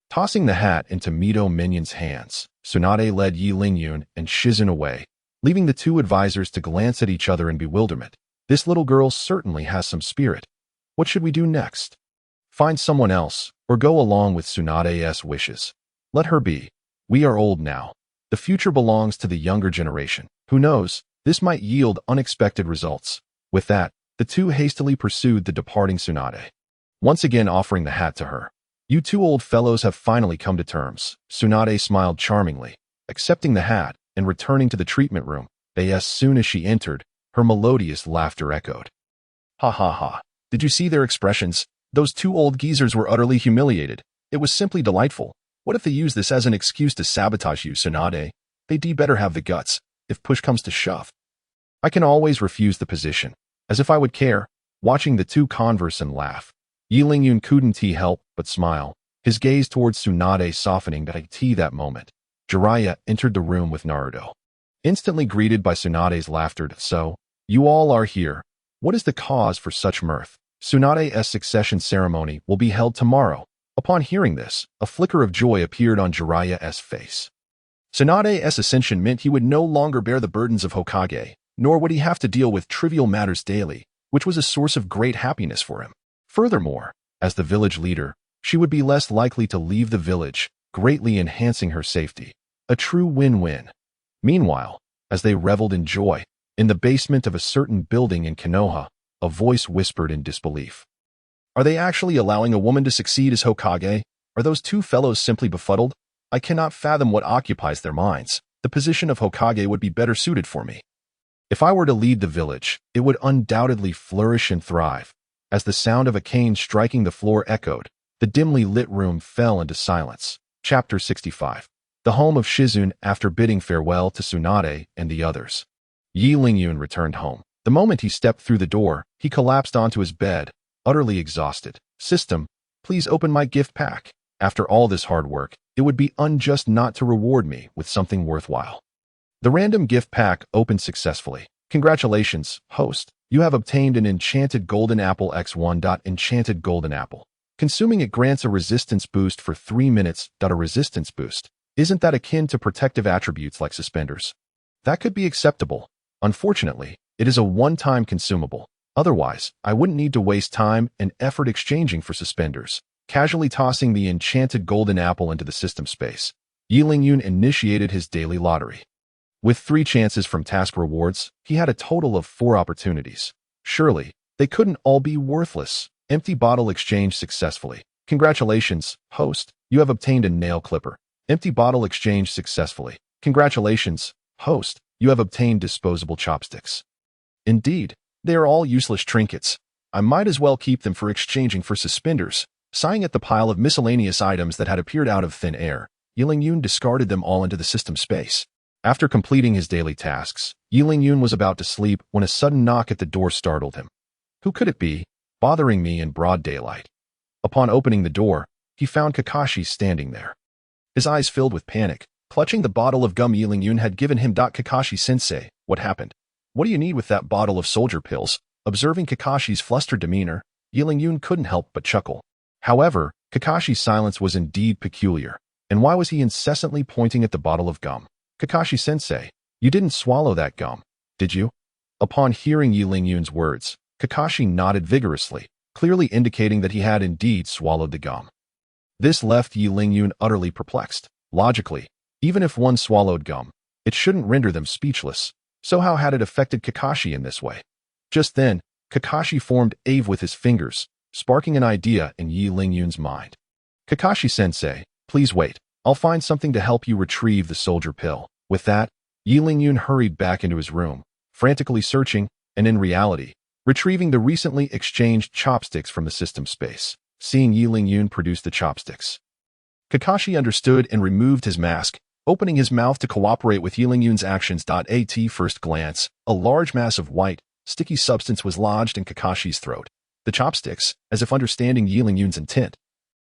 Tossing the hat into Mito Minion's hands, Tsunade led Yi Lingyun and Shizun away, leaving the two advisors to glance at each other in bewilderment. This little girl certainly has some spirit. What should we do next? Find someone else, or go along with Tsunade's wishes. Let her be. We are old now. The future belongs to the younger generation. Who knows, this might yield unexpected results. With that, the two hastily pursued the departing Tsunade, once again offering the hat to her. "You two old fellows have finally come to terms." Tsunade smiled charmingly, accepting the hat and returning to the treatment room. As soon as she entered, her melodious laughter echoed. "Ha ha ha. Did you see their expressions? Those two old geezers were utterly humiliated. It was simply delightful. What if they use this as an excuse to sabotage you, Tsunade? They'd better have the guts, if push comes to shove." "I can always refuse the position. As if I would care." Watching the two converse and laugh, Yi Lingyun couldn't help but smile, his gaze towards Tsunade softening that moment. Jiraiya entered the room with Naruto. Instantly greeted by Tsunade's laughter. "So, you all are here. What is the cause for such mirth?" "Tsunade's succession ceremony will be held tomorrow." Upon hearing this, a flicker of joy appeared on Jiraiya's face. Tsunade's ascension meant he would no longer bear the burdens of Hokage, nor would he have to deal with trivial matters daily, which was a source of great happiness for him. Furthermore, as the village leader, she would be less likely to leave the village, greatly enhancing her safety. A true win-win. Meanwhile, as they reveled in joy, in the basement of a certain building in Konoha, a voice whispered in disbelief. "Are they actually allowing a woman to succeed as Hokage? Are those two fellows simply befuddled? I cannot fathom what occupies their minds. The position of Hokage would be better suited for me. If I were to lead the village, it would undoubtedly flourish and thrive." As the sound of a cane striking the floor echoed, the dimly lit room fell into silence. Chapter 65. The home of Shizun. After bidding farewell to Tsunade and the others, Yi Lingyun returned home. The moment he stepped through the door, he collapsed onto his bed, utterly exhausted. "System, please open my gift pack. After all this hard work, it would be unjust not to reward me with something worthwhile." The random gift pack opened successfully. "Congratulations, host. You have obtained an enchanted golden apple X1. Enchanted golden apple. Consuming it grants a resistance boost for 3 minutes. A resistance boost. Isn't that akin to protective attributes like suspenders? That could be acceptable. Unfortunately, it is a one-time consumable. Otherwise, I wouldn't need to waste time and effort exchanging for suspenders." Casually tossing the enchanted golden apple into the system space, Yi Lingyun initiated his daily lottery. With 3 chances from task rewards, he had a total of 4 opportunities. Surely, they couldn't all be worthless. Empty bottle exchanged successfully. "Congratulations, host. You have obtained a nail clipper." Empty bottle exchanged successfully. "Congratulations, host. You have obtained disposable chopsticks." Indeed, they are all useless trinkets. I might as well keep them for exchanging for suspenders. Sighing at the pile of miscellaneous items that had appeared out of thin air, Yi Lingyun discarded them all into the system space. After completing his daily tasks, Yi Lingyun was about to sleep when a sudden knock at the door startled him. Who could it be, bothering me in broad daylight? Upon opening the door, he found Kakashi standing there. His eyes filled with panic, clutching the bottle of gum Yi Lingyun had given him. "Kakashi-sensei, what happened? What do you need with that bottle of soldier pills?" Observing Kakashi's flustered demeanor, Yi Lingyun couldn't help but chuckle. However, Kakashi's silence was indeed peculiar, and why was he incessantly pointing at the bottle of gum? "Kakashi-sensei, you didn't swallow that gum, did you?" Upon hearing Yi Lingyun's words, Kakashi nodded vigorously, clearly indicating that he had indeed swallowed the gum. This left Yi Lingyun utterly perplexed. Logically, even if one swallowed gum, it shouldn't render them speechless, so how had it affected Kakashi in this way? Just then, Kakashi formed Ave with his fingers, sparking an idea in Yi Lingyun's mind. "Kakashi-sensei, please wait. I'll find something to help you retrieve the soldier pill." With that, Yi Lingyun hurried back into his room, frantically searching, and in reality, retrieving the recently exchanged chopsticks from the system space. seeing Yi Lingyun produce the chopsticks. Kakashi understood and removed his mask, opening his mouth to cooperate with Yi Lingyun's actions. At first glance, a large mass of white, sticky substance was lodged in Kakashi's throat. The chopsticks, as if understanding Yi Lingyun's intent,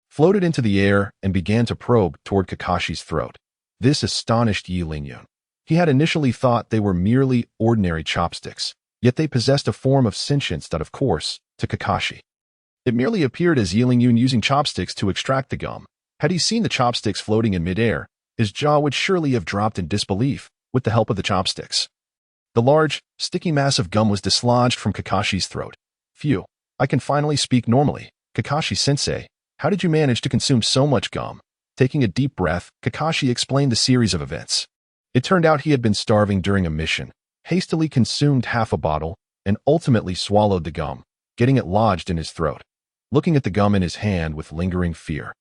floated into the air and began to probe toward Kakashi's throat. This astonished Yi Lingyun. He had initially thought they were merely ordinary chopsticks, yet they possessed a form of sentience that, of course, to Kakashi. It merely appeared as Yi Lingyun using chopsticks to extract the gum. Had he seen the chopsticks floating in midair, his jaw would surely have dropped in disbelief with the help of the chopsticks. The large, sticky mass of gum was dislodged from Kakashi's throat. Phew, I can finally speak normally. Kakashi-sensei, how did you manage to consume so much gum? Taking a deep breath, Kakashi explained the series of events. It turned out he had been starving during a mission, hastily consumed half a bottle, and ultimately swallowed the gum, getting it lodged in his throat. Looking at the gum in his hand with lingering fear,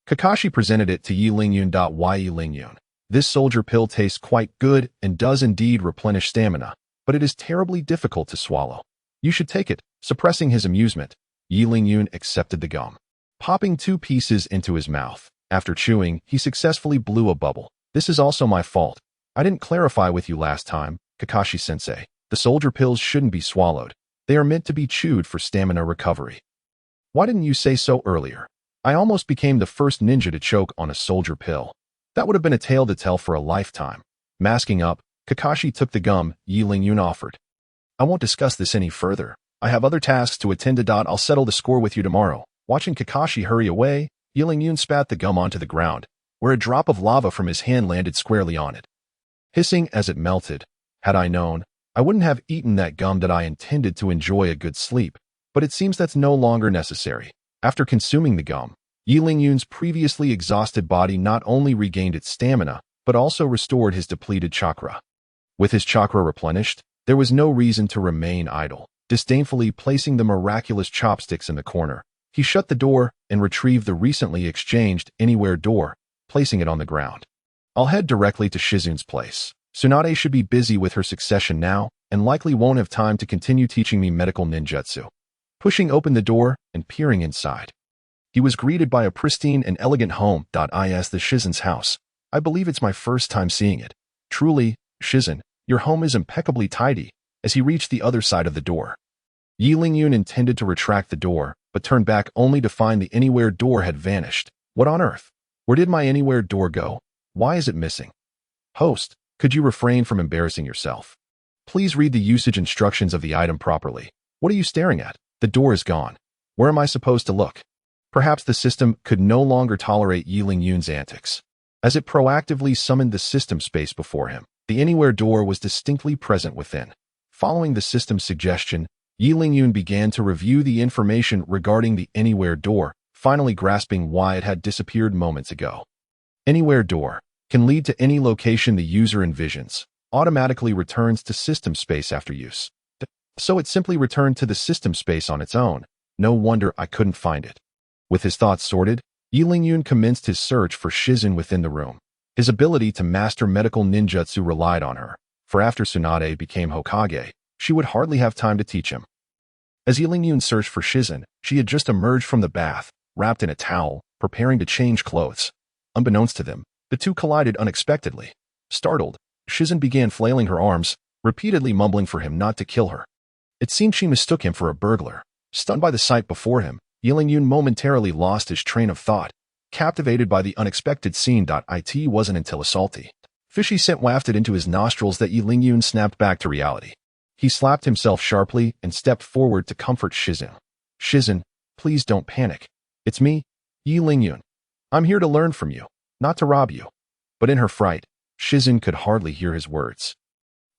Kakashi presented it to Yi Lingyun. Why, Yi Lingyun? This soldier pill tastes quite good and does indeed replenish stamina, but it is terribly difficult to swallow. You should take it. Suppressing his amusement, Yi Lingyun accepted the gum. Popping 2 pieces into his mouth, after chewing, he successfully blew a bubble. This is also my fault. I didn't clarify with you last time, Kakashi-sensei. The soldier pills shouldn't be swallowed. They are meant to be chewed for stamina recovery. Why didn't you say so earlier? I almost became the first ninja to choke on a soldier pill. That would have been a tale to tell for a lifetime. Masking up, Kakashi took the gum Yi Lingyun offered. I won't discuss this any further. I have other tasks to attend to. I'll settle the score with you tomorrow. Watching Kakashi hurry away, Yi Lingyun spat the gum onto the ground, where a drop of lava from his hand landed squarely on it. Hissing as it melted, had I known, I wouldn't have eaten that gum. I intended to enjoy a good sleep, but it seems that's no longer necessary. After consuming the gum, Yi Lingyun's previously exhausted body not only regained its stamina, but also restored his depleted chakra. With his chakra replenished, there was no reason to remain idle. Disdainfully placing the miraculous chopsticks in the corner, he shut the door and retrieved the recently exchanged anywhere door, placing it on the ground. I'll head directly to Shizun's place. Tsunade should be busy with her succession now, and likely won't have time to continue teaching me medical ninjutsu. Pushing open the door and peering inside, he was greeted by a pristine and elegant home. Is the Shizun's house. I believe it's my first time seeing it. Truly, Shizun, your home is impeccably tidy. As he reached the other side of the door, Yi Lingyun intended to retract the door, but turned back only to find the anywhere door had vanished. What on earth? Where did my anywhere door go? Why is it missing? Host, could you refrain from embarrassing yourself? Please read the usage instructions of the item properly. What are you staring at? The door is gone. Where am I supposed to look? Perhaps the system could no longer tolerate Yi Lingyun's antics. As it proactively summoned the system space before him, the anywhere door was distinctly present within. Following the system's suggestion, Yi Lingyun began to review the information regarding the anywhere door, finally grasping why it had disappeared moments ago. Anywhere door can lead to any location the user envisions, automatically returns to system space after use. So it simply returned to the system space on its own. No wonder I couldn't find it. With his thoughts sorted, Yi Lingyun commenced his search for Shizun within the room. His ability to master medical ninjutsu relied on her, for after Tsunade became Hokage, she would hardly have time to teach him. As Yi Lingyun searched for Shizun, she had just emerged from the bath, wrapped in a towel, preparing to change clothes. Unbeknownst to them, the two collided unexpectedly. Startled, Shizun began flailing her arms, repeatedly mumbling for him not to kill her. It seemed she mistook him for a burglar. Stunned by the sight before him, Yi Lingyun momentarily lost his train of thought, captivated by the unexpected scene. It wasn't until a salty, fishy scent wafted into his nostrils that Yi Lingyun snapped back to reality. He slapped himself sharply and stepped forward to comfort Shizun. Shizun, please don't panic. It's me, Yi Lingyun. I'm here to learn from you, not to rob you. But in her fright, Shizun could hardly hear his words,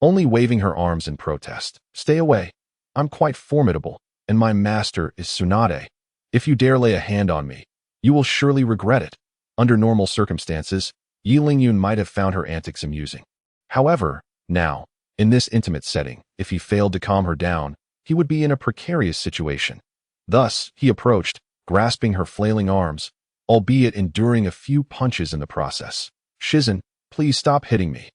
only waving her arms in protest. Stay away. I'm quite formidable, and my master is Tsunade. If you dare lay a hand on me, you will surely regret it. Under normal circumstances, Yi Lingyun might have found her antics amusing. However, now, in this intimate setting, if he failed to calm her down, he would be in a precarious situation. Thus, he approached, grasping her flailing arms, albeit enduring a few punches in the process. Shizun, please stop hitting me.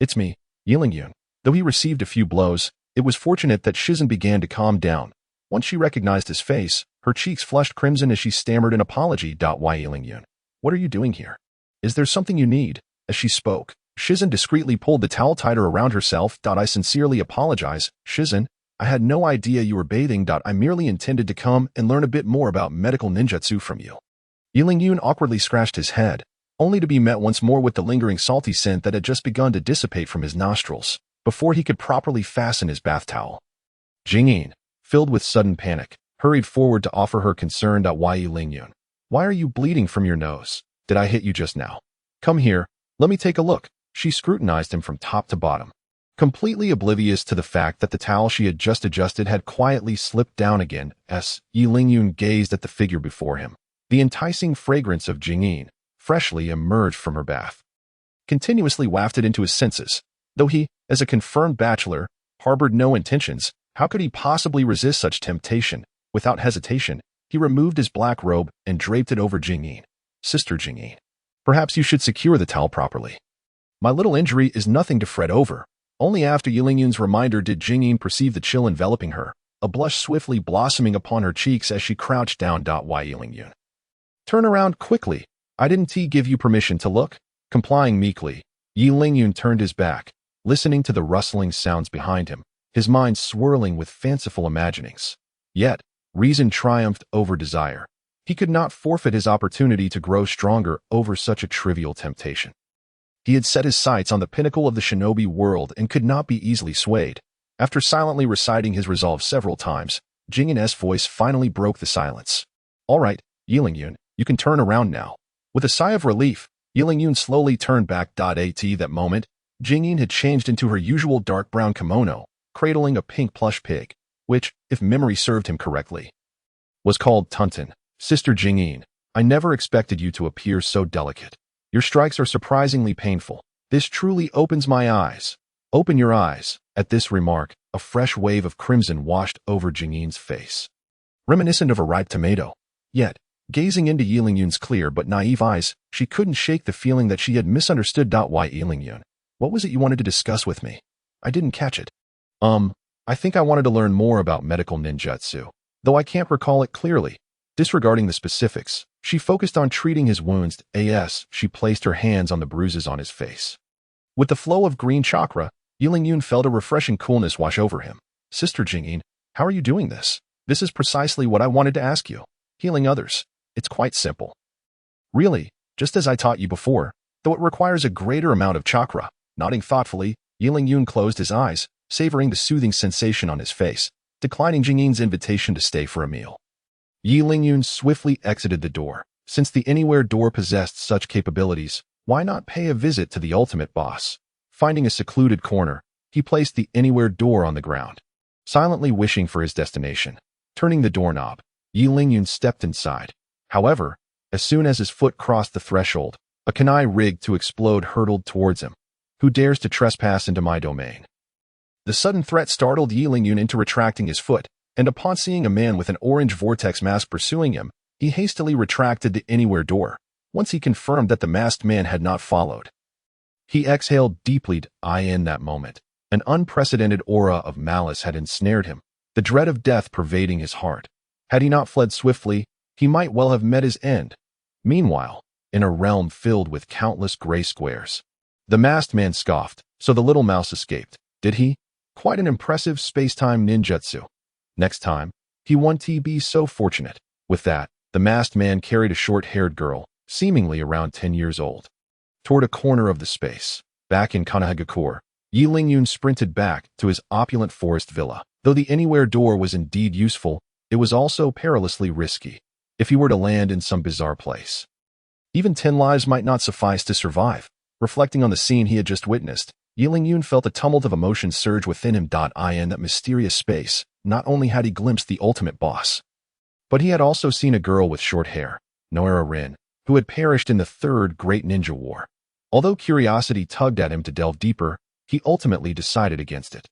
It's me, Yi Lingyun. Though he received a few blows, it was fortunate that Shizun began to calm down, Once she recognized his face, her cheeks flushed crimson as she stammered an apology. Why, Yingyun? What are you doing here? Is there something you need? As she spoke, Shizun discreetly pulled the towel tighter around herself. I sincerely apologize, Shizun. I had no idea you were bathing. I merely intended to come and learn a bit more about medical ninjutsu from you. Yingyun awkwardly scratched his head, only to be met once more with the lingering salty scent that had just begun to dissipate from his nostrils, before he could properly fasten his bath towel. Jingyin, filled with sudden panic, hurried forward to offer her concern. Why, Yingyun? Why are you bleeding from your nose? Did I hit you just now? Come here, let me take a look. She scrutinized him from top to bottom, completely oblivious to the fact that the towel she had just adjusted had quietly slipped down again. Yingyun gazed at the figure before him. The enticing fragrance of Jingyin, freshly emerged from her bath, continuously wafted into his senses. Though he, as a confirmed bachelor, harbored no intentions, how could he possibly resist such temptation? Without hesitation, he removed his black robe and draped it over Jingyin. Sister Jingyin, perhaps you should secure the towel properly. My little injury is nothing to fret over. Only after Yingyun's reminder did Jingyin perceive the chill enveloping her, a blush swiftly blossoming upon her cheeks as she crouched down. Why, Yingyun? Turn around quickly. I didn't give you permission to look? Complying meekly, Yingyun turned his back, listening to the rustling sounds behind him, his mind swirling with fanciful imaginings. Yet, reason triumphed over desire. He could not forfeit his opportunity to grow stronger over such a trivial temptation. He had set his sights on the pinnacle of the shinobi world and could not be easily swayed. After silently reciting his resolve several times, Jingyun's voice finally broke the silence. All right, Yingyun, you can turn around now. With a sigh of relief, Yingyun slowly turned back. At that moment, Jingyin had changed into her usual dark brown kimono, cradling a pink plush pig, which, if memory served him correctly, was called Tuntin. Sister Jingyin, I never expected you to appear so delicate. Your strikes are surprisingly painful. This truly opens my eyes. Open your eyes. At this remark, a fresh wave of crimson washed over Jingyin's face, reminiscent of a ripe tomato. Yet, gazing into Yingyun's clear but naive eyes, she couldn't shake the feeling that she had misunderstood. Why, Yingyun? What was it you wanted to discuss with me? I didn't catch it. I think I wanted to learn more about medical ninjutsu, though I can't recall it clearly. Disregarding the specifics, she focused on treating his wounds. She placed her hands on the bruises on his face. With the flow of green chakra, Yingyun felt a refreshing coolness wash over him. Sister Jingyin, how are you doing this? This is precisely what I wanted to ask you. Healing others. It's quite simple. Really, just as I taught you before, though it requires a greater amount of chakra. Nodding thoughtfully, Yingyun closed his eyes, savoring the soothing sensation on his face, declining Jingyin's invitation to stay for a meal. Yingyun swiftly exited the door. Since the Anywhere door possessed such capabilities, why not pay a visit to the ultimate boss? Finding a secluded corner, he placed the Anywhere door on the ground, silently wishing for his destination. Turning the doorknob, Yingyun stepped inside. However, as soon as his foot crossed the threshold, a kunai rigged to explode hurtled towards him. Who dares to trespass into my domain? The sudden threat startled Yingyun into retracting his foot, and upon seeing a man with an orange vortex mask pursuing him, he hastily retracted the Anywhere door. Once he confirmed that the masked man had not followed, he exhaled deeply. In that moment, an unprecedented aura of malice had ensnared him, the dread of death pervading his heart. Had he not fled swiftly, he might well have met his end. Meanwhile, in a realm filled with countless gray squares, the masked man scoffed. So the little mouse escaped, did he? Quite an impressive space-time ninjutsu. Next time, he won't be so fortunate. With that, the masked man carried a short-haired girl, seemingly around 10 years old, toward a corner of the space. Back in Konoha, Yingyun sprinted back to his opulent forest villa. Though the Anywhere door was indeed useful, it was also perilously risky. If he were to land in some bizarre place, even 10 lives might not suffice to survive. Reflecting on the scene he had just witnessed, Yingyun felt a tumult of emotions surge within him. In that mysterious space, not only had he glimpsed the ultimate boss, but he had also seen a girl with short hair, Qianren, who had perished in the Third Great Ninja War. Although curiosity tugged at him to delve deeper, he ultimately decided against it.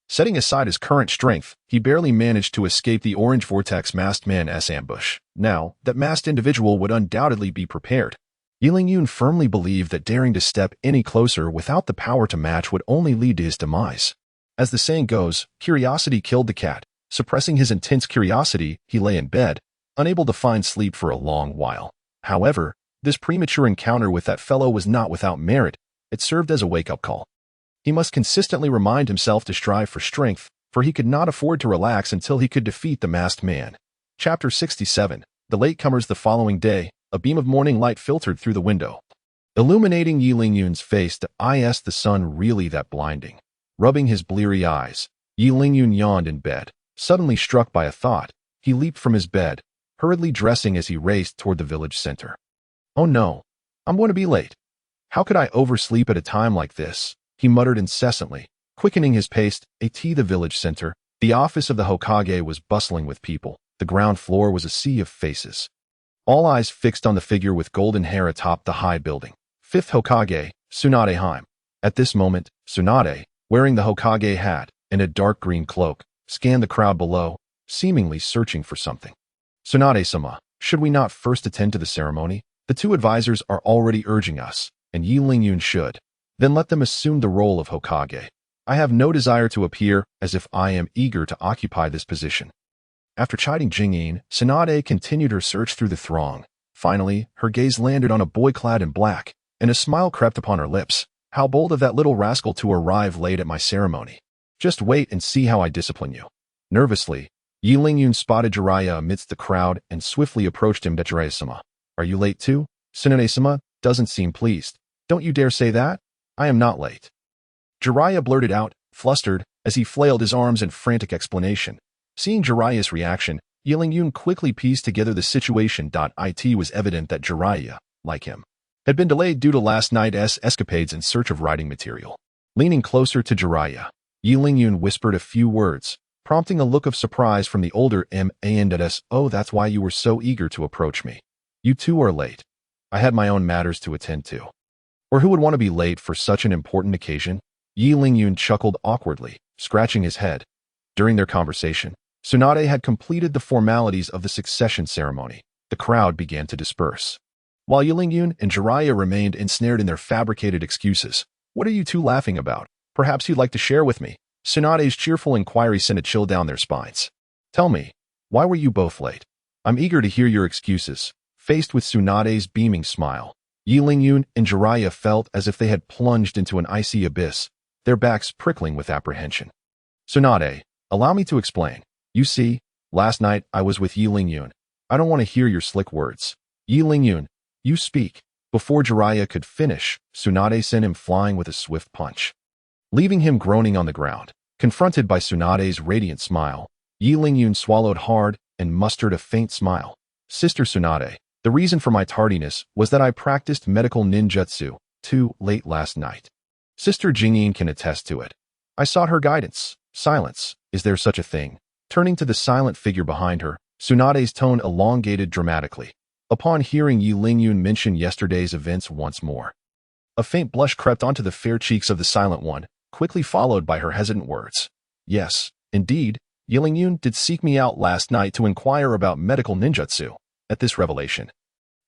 Setting aside his current strength, he barely managed to escape the orange vortex masked man's ambush. Now, that masked individual would undoubtedly be prepared. Yingyun firmly believed that daring to step any closer without the power to match would only lead to his demise. As the saying goes, curiosity killed the cat, Suppressing his intense curiosity, he lay in bed, unable to find sleep for a long while. However, this premature encounter with that fellow was not without merit. It served as a wake-up call. He must consistently remind himself to strive for strength, for he could not afford to relax until he could defeat the masked man. Chapter 67. The latecomers. The following day, a beam of morning light filtered through the window, illuminating Yi Lingyun's face. Is the sun really that blinding? Rubbing his bleary eyes, Yi Lingyun yawned in bed. Suddenly struck by a thought, he leaped from his bed, hurriedly dressing as he raced toward the village center. Oh no, I'm going to be late. How could I oversleep at a time like this? He muttered incessantly, quickening his pace. The village center. The office of the Hokage was bustling with people. The ground floor was a sea of faces, all eyes fixed on the figure with golden hair atop the high building. Fifth Hokage, Tsunade Heim. At this moment, Tsunade, wearing the Hokage hat and a dark green cloak, scanned the crowd below, seemingly searching for something. Tsunade-sama, should we not first attend to the ceremony? The two advisors are already urging us, and Yi Lingyun should. Then let them assume the role of Hokage. I have no desire to appear as if I am eager to occupy this position. After chiding Jingyin, Tsunade continued her search through the throng. Finally, her gaze landed on a boy clad in black, and a smile crept upon her lips. How bold of that little rascal to arrive late at my ceremony. Just wait and see how I discipline you. Nervously, Yi Lingyun spotted Jiraiya amidst the crowd and swiftly approached him. Jiraiya-sama, are you late too? Tsunade-sama doesn't seem pleased. Don't you dare say that. I am not late. Jiraiya blurted out, flustered, as he flailed his arms in frantic explanation. Seeing Jiraiya's reaction, Yi Lingyun quickly pieced together the situation. It was evident that Jiraiya, like him, had been delayed due to last night's escapades in search of writing material. Leaning closer to Jiraiya, Yi Lingyun whispered a few words, prompting a look of surprise from the older man. Oh, that's why you were so eager to approach me. You too are late. I had my own matters to attend to. Or who would want to be late for such an important occasion? Yi Lingyun chuckled awkwardly, scratching his head. During their conversation, Tsunade had completed the formalities of the succession ceremony. The crowd began to disperse, while Yi Lingyun and Jiraiya remained ensnared in their fabricated excuses. What are you two laughing about? Perhaps you'd like to share with me. Tsunade's cheerful inquiry sent a chill down their spines. Tell me, why were you both late? I'm eager to hear your excuses. Faced with Tsunade's beaming smile, Yi Lingyun and Jiraiya felt as if they had plunged into an icy abyss, their backs prickling with apprehension. Tsunade, allow me to explain. You see, last night I was with Yi Lingyun. I don't want to hear your slick words. Yi Lingyun, you speak. Before Jiraiya could finish, Tsunade sent him flying with a swift punch, leaving him groaning on the ground. Confronted by Tsunade's radiant smile, Yi Lingyun swallowed hard and mustered a faint smile. Sister Tsunade, the reason for my tardiness was that I practiced medical ninjutsu too late last night. Sister Jingyin can attest to it. I sought her guidance. Silence. Is there such a thing? Turning to the silent figure behind her, Tsunade's tone elongated dramatically. Upon hearing Yi Lingyun mention yesterday's events once more, a faint blush crept onto the fair cheeks of the silent one, quickly followed by her hesitant words. Yes, indeed, Yi Lingyun did seek me out last night to inquire about medical ninjutsu. At this revelation,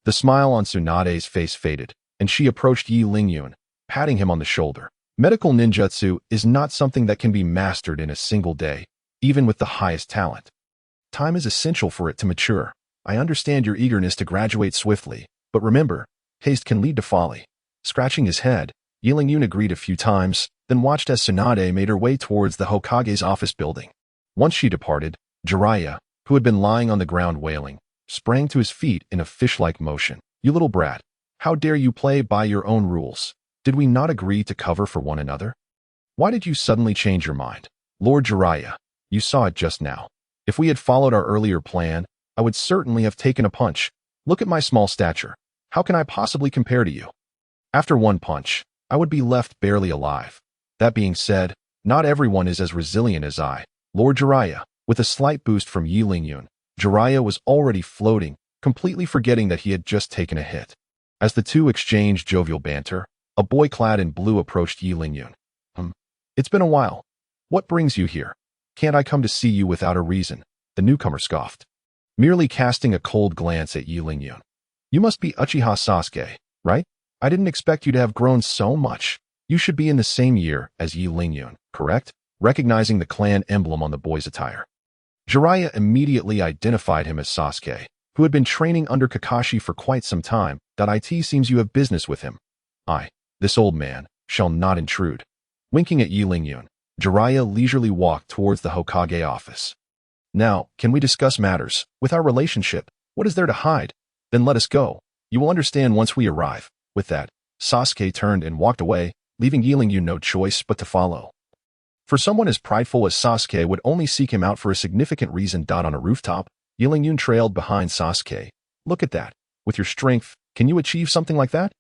the smile on Tsunade's face faded, and she approached Yi Lingyun, patting him on the shoulder. Medical ninjutsu is not something that can be mastered in a single day, even with the highest talent. Time is essential for it to mature. I understand your eagerness to graduate swiftly, but remember, haste can lead to folly. Scratching his head, Yi Lingyun agreed a few times, then watched as Tsunade made her way towards the Hokage's office building. Once she departed, Jiraiya, who had been lying on the ground wailing, sprang to his feet in a fish-like motion. You little brat, how dare you play by your own rules? Did we not agree to cover for one another? Why did you suddenly change your mind? Lord Jiraiya, you saw it just now. If we had followed our earlier plan, I would certainly have taken a punch. Look at my small stature. How can I possibly compare to you? After one punch, I would be left barely alive. That being said, not everyone is as resilient as I. Lord Jiraiya, with a slight boost from Yi Lingyun, Jiraiya was already floating, completely forgetting that he had just taken a hit. As the two exchanged jovial banter, a boy clad in blue approached Yi Lingyun. It's been a while. What brings you here? Can't I come to see you without a reason? The newcomer scoffed, merely casting a cold glance at Yi Lingyun. You must be Uchiha Sasuke, right? I didn't expect you to have grown so much. You should be in the same year as Yi Lingyun, correct? Recognizing the clan emblem on the boy's attire, Jiraiya immediately identified him as Sasuke, who had been training under Kakashi for quite some time. It seems you have business with him. This old man, shall not intrude. Winking at Yi Lingyun, Jiraiya leisurely walked towards the Hokage office. Now, can we discuss matters? With our relationship, what is there to hide? Then let us go. You will understand once we arrive. With that, Sasuke turned and walked away, leaving Yi Lingyun no choice but to follow. For someone as prideful as Sasuke would only seek him out for a significant reason. On a rooftop, Yi Lingyun trailed behind Sasuke. Look at that. With your strength, can you achieve something like that?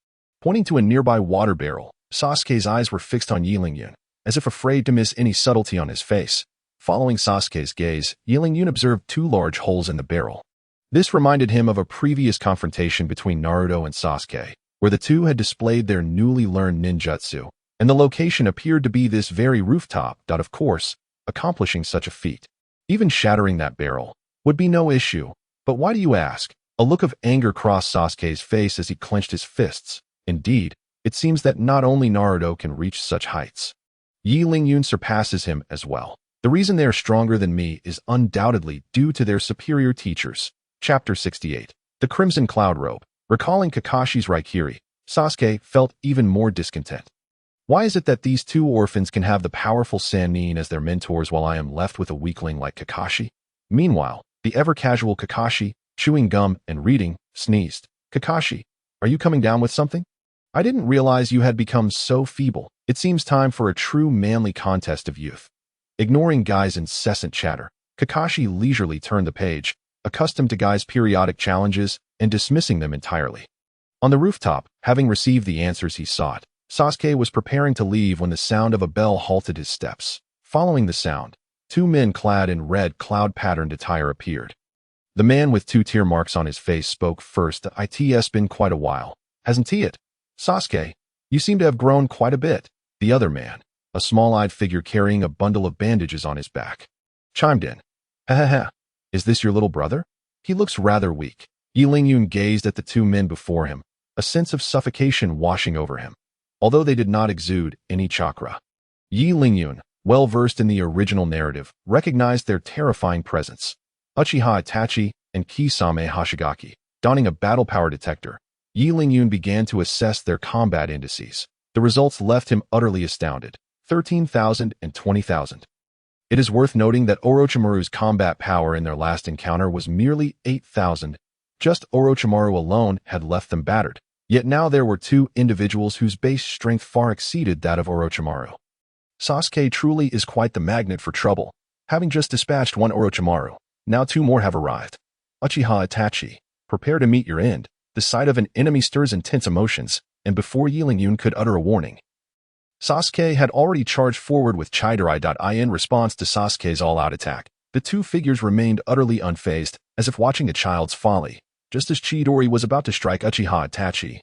Pointing to a nearby water barrel, Sasuke's eyes were fixed on Yi Lingyun, as if afraid to miss any subtlety on his face. Following Sasuke's gaze, Yi Lingyun observed 2 large holes in the barrel. This reminded him of a previous confrontation between Naruto and Sasuke, where the two had displayed their newly learned ninjutsu, and the location appeared to be this very rooftop. Of course, accomplishing such a feat, even shattering that barrel, would be no issue. But why do you ask? A look of anger crossed Sasuke's face as he clenched his fists. Indeed, it seems that not only Naruto can reach such heights. Yi Lingyun surpasses him as well. The reason they are stronger than me is undoubtedly due to their superior teachers. Chapter 68. The Crimson Cloud Robe. Recalling Kakashi's Raikiri, Sasuke felt even more discontent. Why is it that these 2 orphans can have the powerful Sannin as their mentors while I am left with a weakling like Kakashi? Meanwhile, the ever-casual Kakashi, chewing gum and reading, sneezed. Kakashi, are you coming down with something? I didn't realize you had become so feeble. It seems time for a true manly contest of youth. Ignoring Guy's incessant chatter, Kakashi leisurely turned the page, accustomed to Guy's periodic challenges and dismissing them entirely. On the rooftop, having received the answers he sought, Sasuke was preparing to leave when the sound of a bell halted his steps. Following the sound, 2 men clad in red cloud-patterned attire appeared. The man with 2 tear marks on his face spoke first. It's been quite a while, hasn't it? Sasuke, you seem to have grown quite a bit. The other man, a small-eyed figure carrying a bundle of bandages on his back, chimed in. Ha. Is this your little brother? He looks rather weak. Yi Lingyun gazed at the 2 men before him, a sense of suffocation washing over him, although they did not exude any chakra. Yi Lingyun, well versed in the original narrative, recognized their terrifying presence. Uchiha Itachi and Kisame Hoshigaki, donning a battle power detector, Yi Lingyun began to assess their combat indices. The results left him utterly astounded. 13,000 and 20,000. It is worth noting that Orochimaru's combat power in their last encounter was merely 8,000. Just Orochimaru alone had left them battered. Yet now there were 2 individuals whose base strength far exceeded that of Orochimaru. Sasuke truly is quite the magnet for trouble. Having just dispatched 1 Orochimaru, now 2 more have arrived. Uchiha Itachi, prepare to meet your end. The sight of an enemy stirs intense emotions, and before Yi Lingyun could utter a warning, Sasuke had already charged forward with Chidori. In response to Sasuke's all-out attack, the 2 figures remained utterly unfazed, as if watching a child's folly. Just as Chidori was about to strike Uchiha Itachi,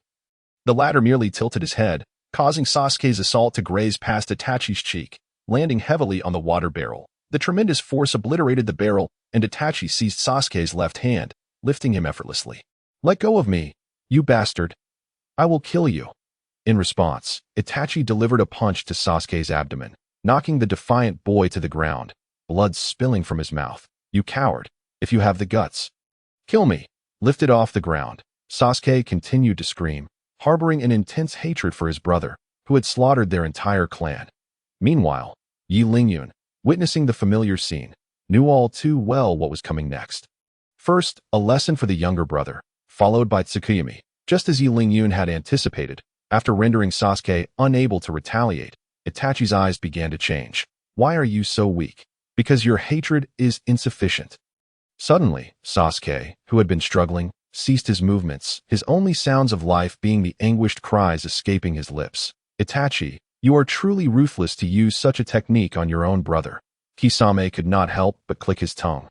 the latter merely tilted his head, causing Sasuke's assault to graze past Itachi's cheek, landing heavily on the water barrel. The tremendous force obliterated the barrel, and Itachi seized Sasuke's left hand, lifting him effortlessly. Let go of me, you bastard. I will kill you. In response, Itachi delivered a punch to Sasuke's abdomen, knocking the defiant boy to the ground, blood spilling from his mouth. You coward, if you have the guts. Kill me. Lifted off the ground, Sasuke continued to scream, harboring an intense hatred for his brother, who had slaughtered their entire clan. Meanwhile, Yi Lingyun, witnessing the familiar scene, knew all too well what was coming next. First, a lesson for the younger brother, followed by Tsukuyami. Just as Yi Lingyun had anticipated, after rendering Sasuke unable to retaliate, Itachi's eyes began to change. Why are you so weak? Because your hatred is insufficient. Suddenly, Sasuke, who had been struggling, ceased his movements, his only sounds of life being the anguished cries escaping his lips. Itachi, you are truly ruthless to use such a technique on your own brother. Kisame could not help but click his tongue,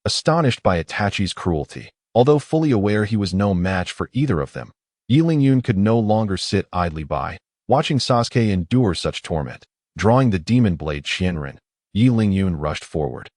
astonished by Itachi's cruelty. Although fully aware he was no match for either of them, Yi Lingyun could no longer sit idly by, watching Sasuke endure such torment. Drawing the demon blade Qianren, Yi Lingyun rushed forward,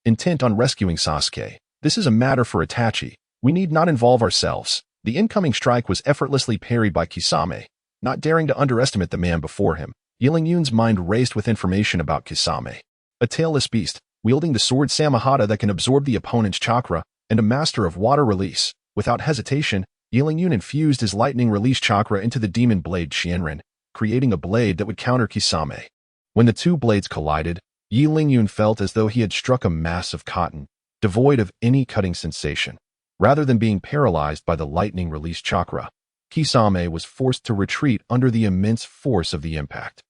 intent on rescuing Sasuke. This is a matter for Itachi. We need not involve ourselves. The incoming strike was effortlessly parried by Kisame. Not daring to underestimate the man before him, Yi Lingyun's mind raced with information about Kisame. A tailless beast, wielding the sword Samahata that can absorb the opponent's chakra, and a master of water release. Without hesitation, Yi Lingyun infused his lightning release chakra into the demon blade Qianren, creating a blade that would counter Kisame. When the two blades collided, Yi Lingyun felt as though he had struck a mass of cotton, devoid of any cutting sensation. Rather than being paralyzed by the lightning release chakra, Kisame was forced to retreat under the immense force of the impact.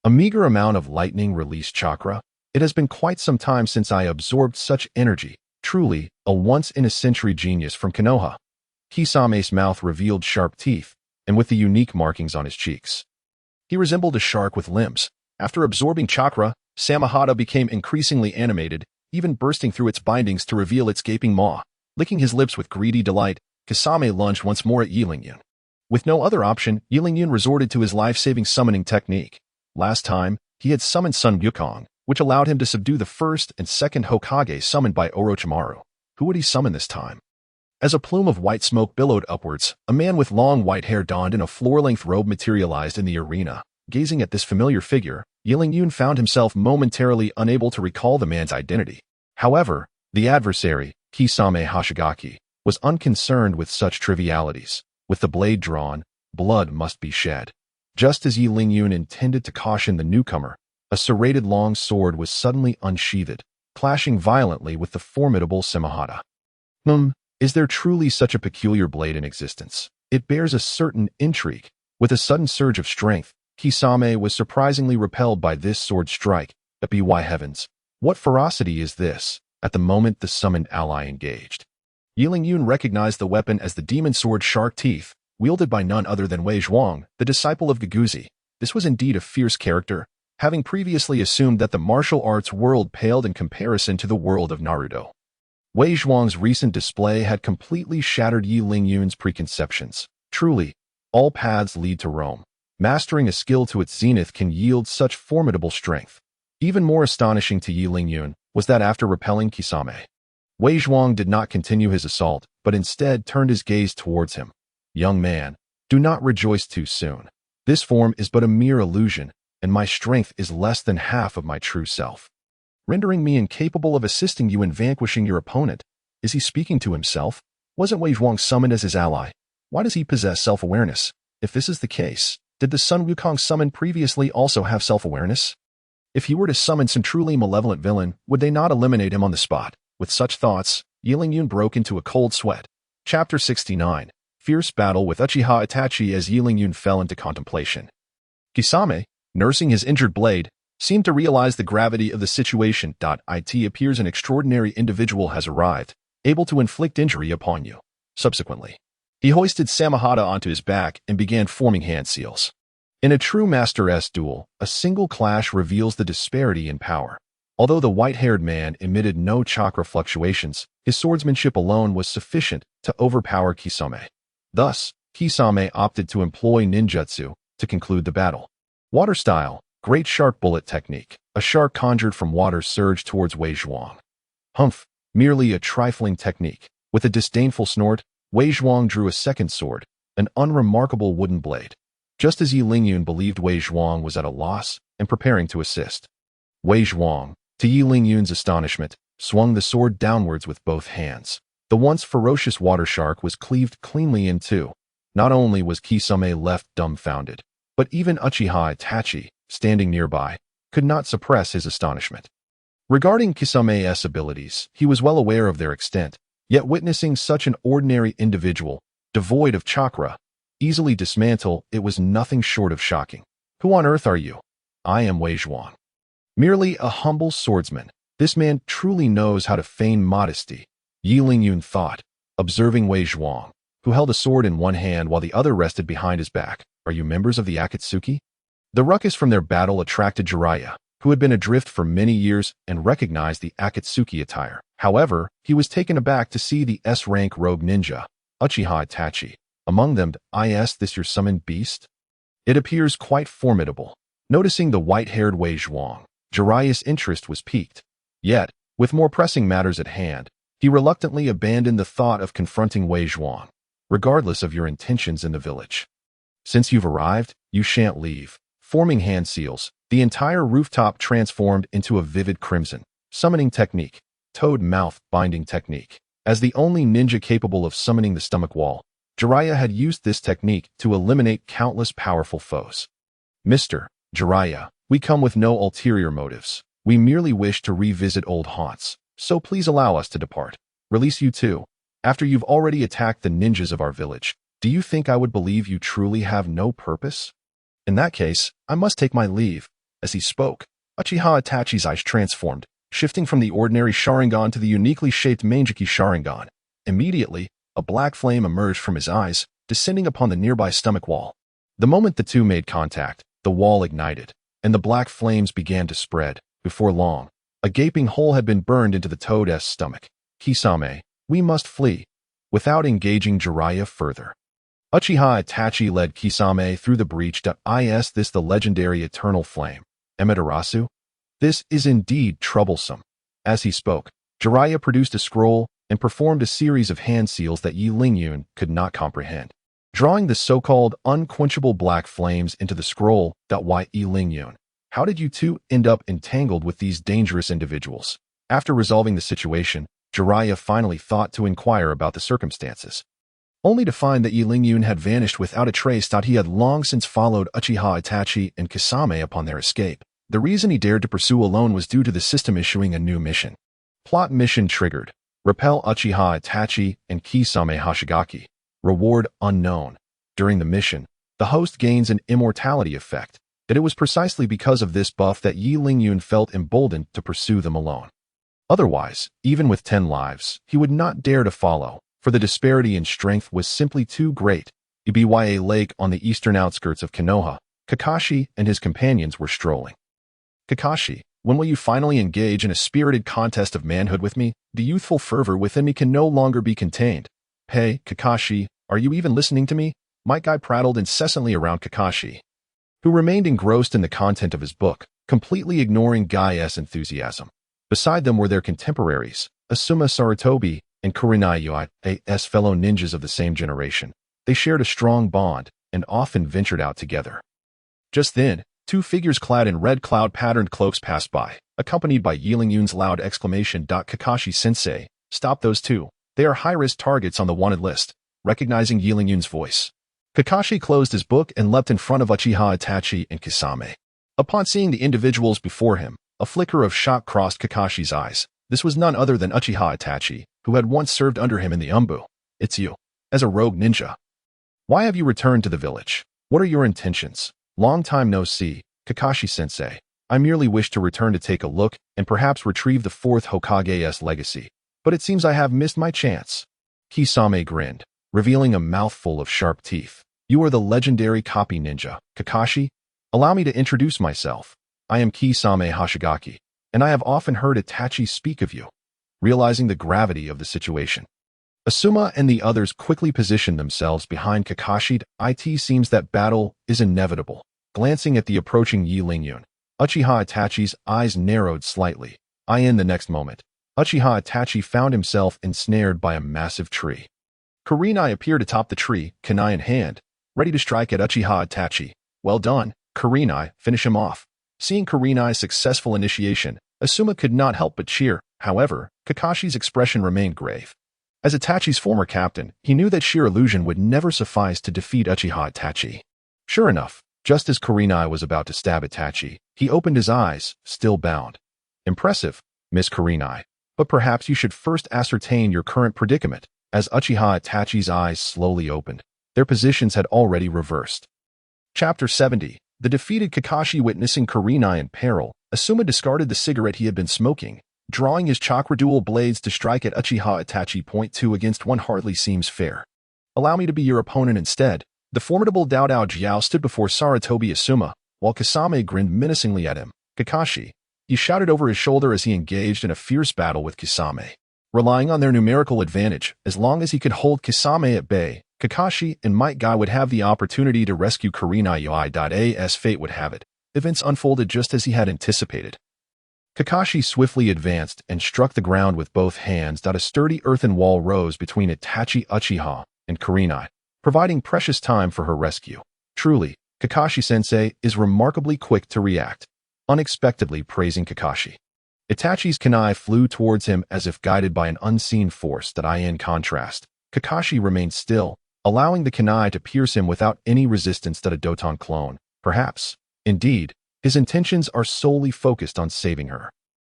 A meager amount of lightning release chakra? It has been quite some time since I absorbed such energy, truly a once-in-a-century genius from Konoha. Kisame's mouth revealed sharp teeth, and with the unique markings on his cheeks. He resembled a shark with limbs. After absorbing chakra, Samahata became increasingly animated, even bursting through its bindings to reveal its gaping maw. Licking his lips with greedy delight, Kisame lunged once more at Yi Lingyun. With no other option, Yi Lingyun resorted to his life-saving summoning technique. Last time, he had summoned Sun Wukong, which allowed him to subdue the first and second Hokage summoned by Orochimaru. Who would he summon this time? As a plume of white smoke billowed upwards, a man with long white hair donned in a floor-length robe materialized in the arena. Gazing at this familiar figure, Yi Lingyun found himself momentarily unable to recall the man's identity. However, the adversary, Kisame Hoshigaki, was unconcerned with such trivialities. With the blade drawn, blood must be shed. Just as Yi Lingyun intended to caution the newcomer, a serrated long sword was suddenly unsheathed, clashing violently with the formidable Samahata. Is there truly such a peculiar blade in existence? It bears a certain intrigue. With a sudden surge of strength, Kisame was surprisingly repelled by this sword strike. But by heavens, what ferocity is this? At the moment the summoned ally engaged, Yi Lingyun recognized the weapon as the demon sword Shark Teeth, wielded by none other than Wei Zhuang, the disciple of Zabuza. This was indeed a fierce character, having previously assumed that the martial arts world paled in comparison to the world of Naruto. Wei Zhuang's recent display had completely shattered Yi Lingyun's preconceptions. Truly, all paths lead to Rome. Mastering a skill to its zenith can yield such formidable strength. Even more astonishing to Yi Lingyun was that after repelling Kisame, Wei Zhuang did not continue his assault, but instead turned his gaze towards him. Young man, do not rejoice too soon. This form is but a mere illusion, and my strength is less than half of my true self, rendering me incapable of assisting you in vanquishing your opponent. Is he speaking to himself? Wasn't Wei Zhuang summoned as his ally? Why does he possess self-awareness? If this is the case, did the Sun Wukong summoned previously also have self-awareness? If he were to summon some truly malevolent villain, would they not eliminate him on the spot? With such thoughts, Yi Lingyun broke into a cold sweat. Chapter 69. Fierce battle with Uchiha Itachi. As Yi Lingyun fell into contemplation, Kisame, nursing his injured blade, seemed to realize the gravity of the situation. It appears an extraordinary individual has arrived, able to inflict injury upon you. Subsequently, he hoisted Samahata onto his back and began forming hand seals. In a true Master-S duel, a single clash reveals the disparity in power. Although the white-haired man emitted no chakra fluctuations, his swordsmanship alone was sufficient to overpower Kisame. Thus, Kisame opted to employ ninjutsu to conclude the battle. Water style, great shark bullet technique. A shark conjured from water surged towards Wei Zhuang. Humph, merely a trifling technique. With a disdainful snort, Wei Zhuang drew a second sword, an unremarkable wooden blade. Just as Yi Lingyun believed Wei Zhuang was at a loss and preparing to assist, Wei Zhuang, to Yi Lingyun's astonishment, swung the sword downwards with both hands. The once ferocious water shark was cleaved cleanly in two. Not only was Kisame left dumbfounded, but even Uchiha Itachi, standing nearby, could not suppress his astonishment. Regarding Kisame's abilities, he was well aware of their extent, yet witnessing such an ordinary individual, devoid of chakra, easily dismantle, it was nothing short of shocking. Who on earth are you? I am Wei Zhuang. Merely a humble swordsman. This man truly knows how to feign modesty, Yi Lingyun thought, observing Wei Zhuang, who held a sword in one hand while the other rested behind his back. Are you members of the Akatsuki? The ruckus from their battle attracted Jiraiya, who had been adrift for many years and recognized the Akatsuki attire. However, he was taken aback to see the S-rank rogue ninja, Uchiha Itachi. Among them, is this your summoned beast? It appears quite formidable. Noticing the white-haired Wei Zhuang, Jiraiya's interest was piqued. Yet, with more pressing matters at hand, he reluctantly abandoned the thought of confronting Wei Zhuang, regardless of your intentions in the village. Since you've arrived, you shan't leave. Forming hand seals, the entire rooftop transformed into a vivid crimson. Summoning technique. Toad mouth binding technique. As the only ninja capable of summoning the stomach wall, Jiraiya had used this technique to eliminate countless powerful foes. Mr. Jiraiya, we come with no ulterior motives. We merely wish to revisit old haunts, so please allow us to depart. Release you too. After you've already attacked the ninjas of our village, do you think I would believe you truly have no purpose? In that case, I must take my leave. As he spoke, Uchiha Itachi's eyes transformed, shifting from the ordinary Sharingan to the uniquely shaped Manjiki Sharingan. Immediately, a black flame emerged from his eyes, descending upon the nearby stomach wall. The moment the two made contact, the wall ignited, and the black flames began to spread. Before long, a gaping hole had been burned into the toad's stomach. Kisame, we must flee. Without engaging Jiraiya further, Uchiha Itachi led Kisame through the breach. Is this the legendary eternal flame? Amaterasu? This is indeed troublesome. As he spoke, Jiraiya produced a scroll and performed a series of hand seals that Yi Lingyun could not comprehend. Drawing the so-called unquenchable black flames into the scroll. Yi Lingyun, how did you two end up entangled with these dangerous individuals? After resolving the situation, Jiraiya finally thought to inquire about the circumstances, only to find that Yi Lingyun had vanished without a trace. He had long since followed Uchiha Itachi and Kisame upon their escape. The reason he dared to pursue alone was due to the system issuing a new mission. Plot mission triggered. Repel Uchiha Itachi and Kisame Hoshigaki. Reward unknown. During the mission, the host gains an immortality effect. It was precisely because of this buff that Yi Lingyun felt emboldened to pursue them alone. Otherwise, even with 10 lives, he would not dare to follow, for the disparity in strength was simply too great. By a lake on the eastern outskirts of Konoha, Kakashi and his companions were strolling. Kakashi, when will you finally engage in a spirited contest of manhood with me? The youthful fervor within me can no longer be contained. Hey, Kakashi, are you even listening to me? Might Guy prattled incessantly around Kakashi, who remained engrossed in the content of his book, completely ignoring Guy's enthusiasm. Beside them were their contemporaries, Asuma Sarutobi and Kurenai Yuai's fellow ninjas of the same generation. They shared a strong bond and often ventured out together. Just then, two figures clad in red cloud-patterned cloaks passed by, accompanied by Yi Lingyun's loud exclamation. Kakashi-sensei, stop those two. They are high-risk targets on the wanted list. Recognizing Yi Lingyun's voice, Kakashi closed his book and leapt in front of Uchiha Itachi and Kisame. Upon seeing the individuals before him, a flicker of shock crossed Kakashi's eyes. This was none other than Uchiha Itachi, who had once served under him in the Umbu. It's you, as a rogue ninja. Why have you returned to the village? What are your intentions? Long time no see, Kakashi-sensei. I merely wish to return to take a look and perhaps retrieve the 4th Hokage's legacy. But it seems I have missed my chance. Kisame grinned, revealing a mouthful of sharp teeth. You are the legendary copy ninja, Kakashi. Allow me to introduce myself. I am Kisame Hoshigaki, and I have often heard Itachi speak of you. Realizing the gravity of the situation, Asuma and the others quickly positioned themselves behind Kakashi. It seems that battle is inevitable. Glancing at the approaching Yi Lingyun, Uchiha Itachi's eyes narrowed slightly. In the next moment, Uchiha Itachi found himself ensnared by a massive tree. Kurenai appeared atop the tree, kunai in hand, ready to strike at Uchiha Itachi. Well done, Kurenai, finish him off. Seeing Kurenai's successful initiation, Asuma could not help but cheer. However, Kakashi's expression remained grave. As Itachi's former captain, he knew that sheer illusion would never suffice to defeat Uchiha Itachi. Sure enough, just as Kurenai was about to stab Itachi, he opened his eyes, still bound. Impressive, Miss Kurenai, but perhaps you should first ascertain your current predicament. As Uchiha Itachi's eyes slowly opened, their positions had already reversed. Chapter 70. The defeated Kakashi. Witnessing Kurenai in peril, Asuma discarded the cigarette he had been smoking, drawing his chakra dual blades to strike at Uchiha Itachi. 2 against 1 hardly seems fair. Allow me to be your opponent instead. The formidable Dao Jiao stood before Sarutobi Asuma, while Kisame grinned menacingly at him. Kakashi, he shouted over his shoulder as he engaged in a fierce battle with Kisame. Relying on their numerical advantage, as long as he could hold Kisame at bay, Kakashi and Might Guy would have the opportunity to rescue Kurenai. As fate would have it, events unfolded just as he had anticipated. Kakashi swiftly advanced and struck the ground with both hands. A sturdy earthen wall rose between Itachi Uchiha and Kurenai, providing precious time for her rescue. Truly, Kakashi-sensei is remarkably quick to react. Unexpectedly praising Kakashi. Itachi's kunai flew towards him as if guided by an unseen force that in contrast, Kakashi remained still, allowing the kunai to pierce him without any resistance that a Doton clone, perhaps. Indeed, his intentions are solely focused on saving her.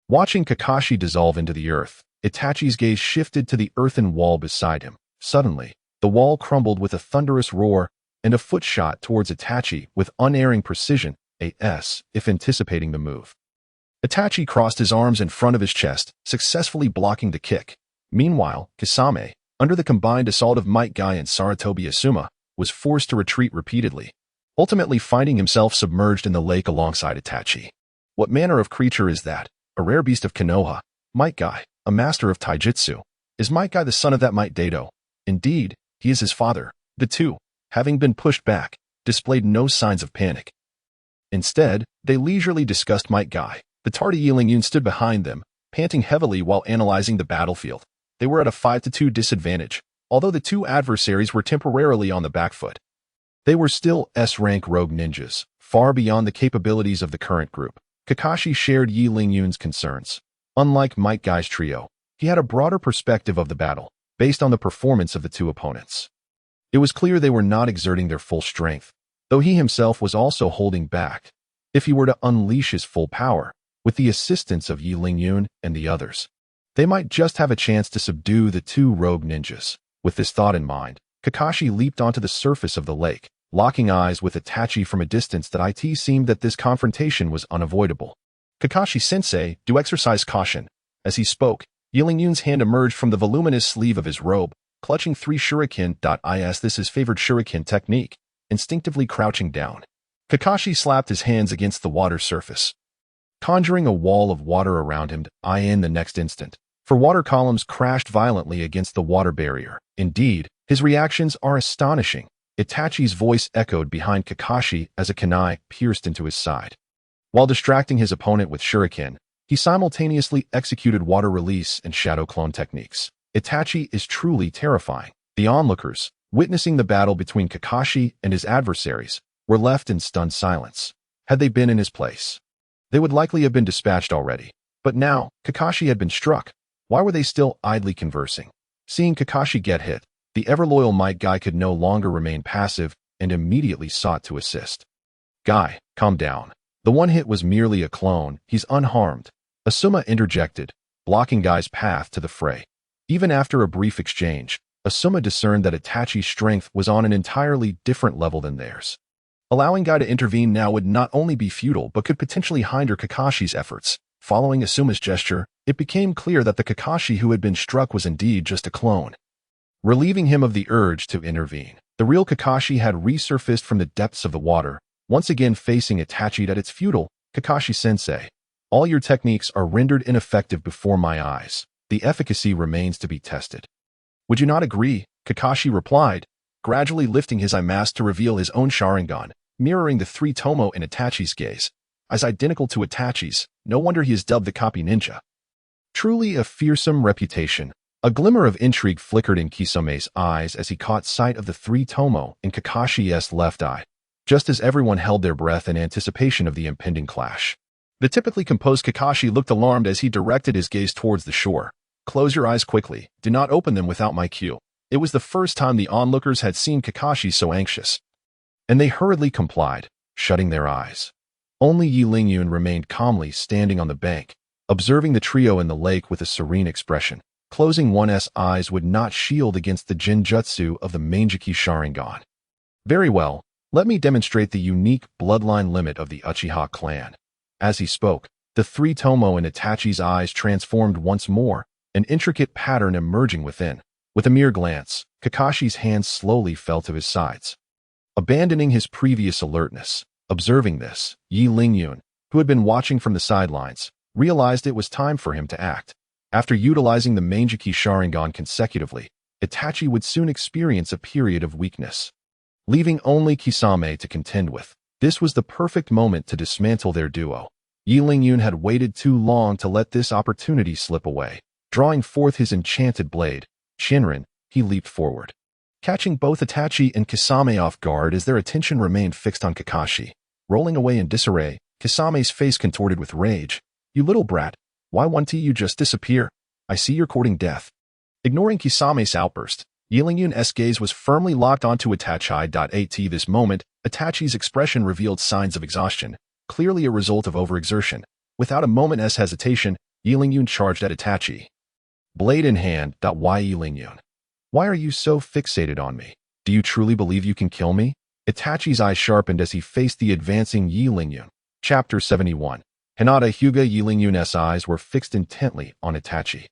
Watching Kakashi dissolve into the earth, Itachi's gaze shifted to the earthen wall beside him. Suddenly, the wall crumbled with a thunderous roar, and a foot shot towards Itachi with unerring precision, if anticipating the move. Itachi crossed his arms in front of his chest, successfully blocking the kick. Meanwhile, Kisame, under the combined assault of Might Guy and Sarutobi Asuma, was forced to retreat repeatedly, ultimately finding himself submerged in the lake alongside Itachi. What manner of creature is that? A rare beast of Konoha, Might Guy, a master of taijutsu. Is Might Guy the son of that Might Dato? Indeed, he is his father. The two, having been pushed back, displayed no signs of panic. Instead, they leisurely discussed Might Guy. The tardy Yinlingyun stood behind them, panting heavily while analyzing the battlefield. They were at a 5-2 disadvantage, although the two adversaries were temporarily on the back foot. They were still S-rank rogue ninjas, far beyond the capabilities of the current group. Kakashi shared Yinlingyun's concerns. Unlike Might Guy's trio, he had a broader perspective of the battle, based on the performance of the two opponents. It was clear they were not exerting their full strength, though he himself was also holding back. If he were to unleash his full power, with the assistance of Yinlingyun and the others, they might just have a chance to subdue the two rogue ninjas. With this thought in mind, Kakashi leaped onto the surface of the lake, locking eyes with Itachi from a distance that it seemed that this confrontation was unavoidable. Kakashi-sensei, do exercise caution. As he spoke, Yinlingyun's hand emerged from the voluminous sleeve of his robe, clutching 3 shuriken. This is favored shuriken technique, instinctively crouching down. Kakashi slapped his hands against the water surface, conjuring a wall of water around him. In the next instant, for water columns crashed violently against the water barrier. Indeed, his reactions are astonishing. Itachi's voice echoed behind Kakashi as a kunai pierced into his side. While distracting his opponent with shuriken, he simultaneously executed water release and shadow clone techniques. Itachi is truly terrifying. The onlookers, witnessing the battle between Kakashi and his adversaries, were left in stunned silence. Had they been in his place, they would likely have been dispatched already. But now, Kakashi had been struck. Why were they still idly conversing? Seeing Kakashi get hit, the ever-loyal Might Guy could no longer remain passive and immediately sought to assist. Guy, calm down. The one hit was merely a clone, he's unharmed. Asuma interjected, blocking Guy's path to the fray. Even after a brief exchange, Asuma discerned that Itachi's strength was on an entirely different level than theirs. Allowing Guy to intervene now would not only be futile but could potentially hinder Kakashi's efforts. Following Asuma's gesture, it became clear that the Kakashi who had been struck was indeed just a clone. Relieving him of the urge to intervene, the real Kakashi had resurfaced from the depths of the water, once again facing Itachi. That it's futile, Kakashi-sensei. All your techniques are rendered ineffective before my eyes. The efficacy remains to be tested. Would you not agree? Kakashi replied, gradually lifting his eye mask to reveal his own Sharingan, mirroring the 3 tomo in Itachi's gaze. As identical to Itachi's, no wonder he is dubbed the copy ninja. Truly a fearsome reputation. A glimmer of intrigue flickered in Kisame's eyes as he caught sight of the 3 tomo in Kakashi's left eye, just as everyone held their breath in anticipation of the impending clash. The typically composed Kakashi looked alarmed as he directed his gaze towards the shore. Close your eyes quickly. Do not open them without my cue. It was the first time the onlookers had seen Kakashi so anxious, and they hurriedly complied, shutting their eyes. Only Yinlingyun remained calmly standing on the bank, observing the trio in the lake with a serene expression. Closing one's eyes would not shield against the Genjutsu of the Manjiki Sharingan. Very well, let me demonstrate the unique bloodline limit of the Uchiha clan. As he spoke, the 3 tomo in Itachi's eyes transformed once more, an intricate pattern emerging within. With a mere glance, Kakashi's hands slowly fell to his sides, abandoning his previous alertness. Observing this, Yinlingyun, who had been watching from the sidelines, realized it was time for him to act. After utilizing the Manjiki Sharingan consecutively, Itachi would soon experience a period of weakness, leaving only Kisame to contend with. This was the perfect moment to dismantle their duo. Yinlingyun had waited too long to let this opportunity slip away. Drawing forth his enchanted blade, Qianren, he leaped forward, catching both Itachi and Kisame off guard as their attention remained fixed on Kakashi. Rolling away in disarray, Kisame's face contorted with rage. You little brat, Why won't you just disappear? I see you're courting death. Ignoring Kisame's outburst, Yilingyun's gaze was firmly locked onto Itachi. This moment, Itachi's expression revealed signs of exhaustion, clearly a result of overexertion. Without a moment's hesitation, Yilingyun charged at Itachi. Blade in hand. Why, Yilingyun? Why are you so fixated on me? Do you truly believe you can kill me? Itachi's eyes sharpened as he faced the advancing Yilingyun. Chapter 71. Hinata Hyuga. Yilingyun's eyes were fixed intently on Itachi.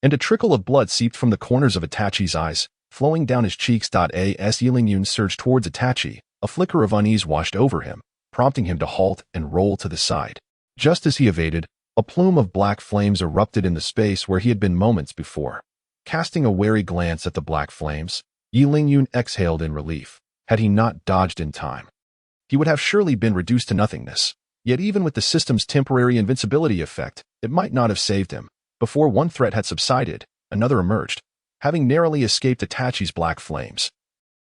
And a trickle of blood seeped from the corners of Itachi's eyes, flowing down his cheeks. As Yilingyun surged towards Itachi, a flicker of unease washed over him, prompting him to halt and roll to the side. Just as he evaded, a plume of black flames erupted in the space where he had been moments before. Casting a wary glance at the black flames, Yilingyun exhaled in relief. Had he not dodged in time, he would have surely been reduced to nothingness. Yet even with the system's temporary invincibility effect, it might not have saved him. Before one threat had subsided, another emerged, having narrowly escaped Itachi's black flames.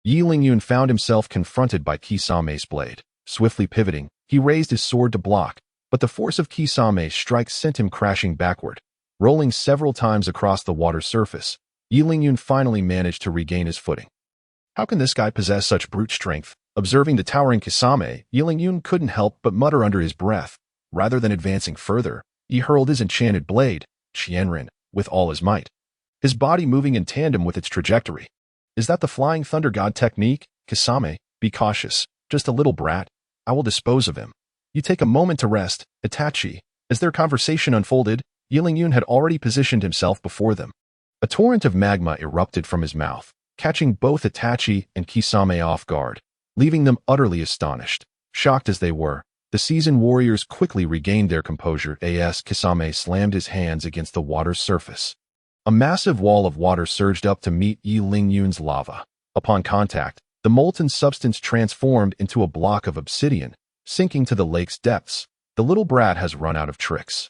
Yilingyun found himself confronted by Kisame's blade. Swiftly pivoting, he raised his sword to block, but the force of Kisame's strike sent him crashing backward. Rolling several times across the water surface, Yilingyun finally managed to regain his footing. How can this guy possess such brute strength? Observing the towering Kisame, Yilingyun couldn't help but mutter under his breath. Rather than advancing further, he hurled his enchanted blade, Qianren, with all his might, his body moving in tandem with its trajectory. Is that the flying thunder god technique? Kisame, be cautious. Just a little brat. I will dispose of him. You take a moment to rest, Itachi. As their conversation unfolded, Yilingyun had already positioned himself before them. A torrent of magma erupted from his mouth, catching both Itachi and Kisame off guard, leaving them utterly astonished. Shocked as they were, the seasoned warriors quickly regained their composure as Kisame slammed his hands against the water's surface. A massive wall of water surged up to meet Yilingyun's lava. Upon contact, the molten substance transformed into a block of obsidian, sinking to the lake's depths. The little brat has run out of tricks.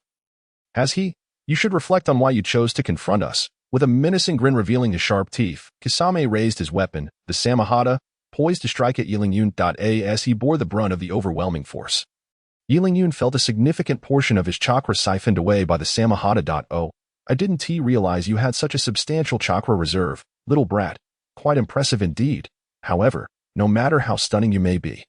Has he? You should reflect on why you chose to confront us. With a menacing grin revealing his sharp teeth, Kisame raised his weapon, the Samahata, poised to strike at Yilingyun. As he bore the brunt of the overwhelming force, Yilingyun felt a significant portion of his chakra siphoned away by the Samahata. Oh, I didn't realize you had such a substantial chakra reserve, little brat. Quite impressive indeed. However, no matter how stunning you may be,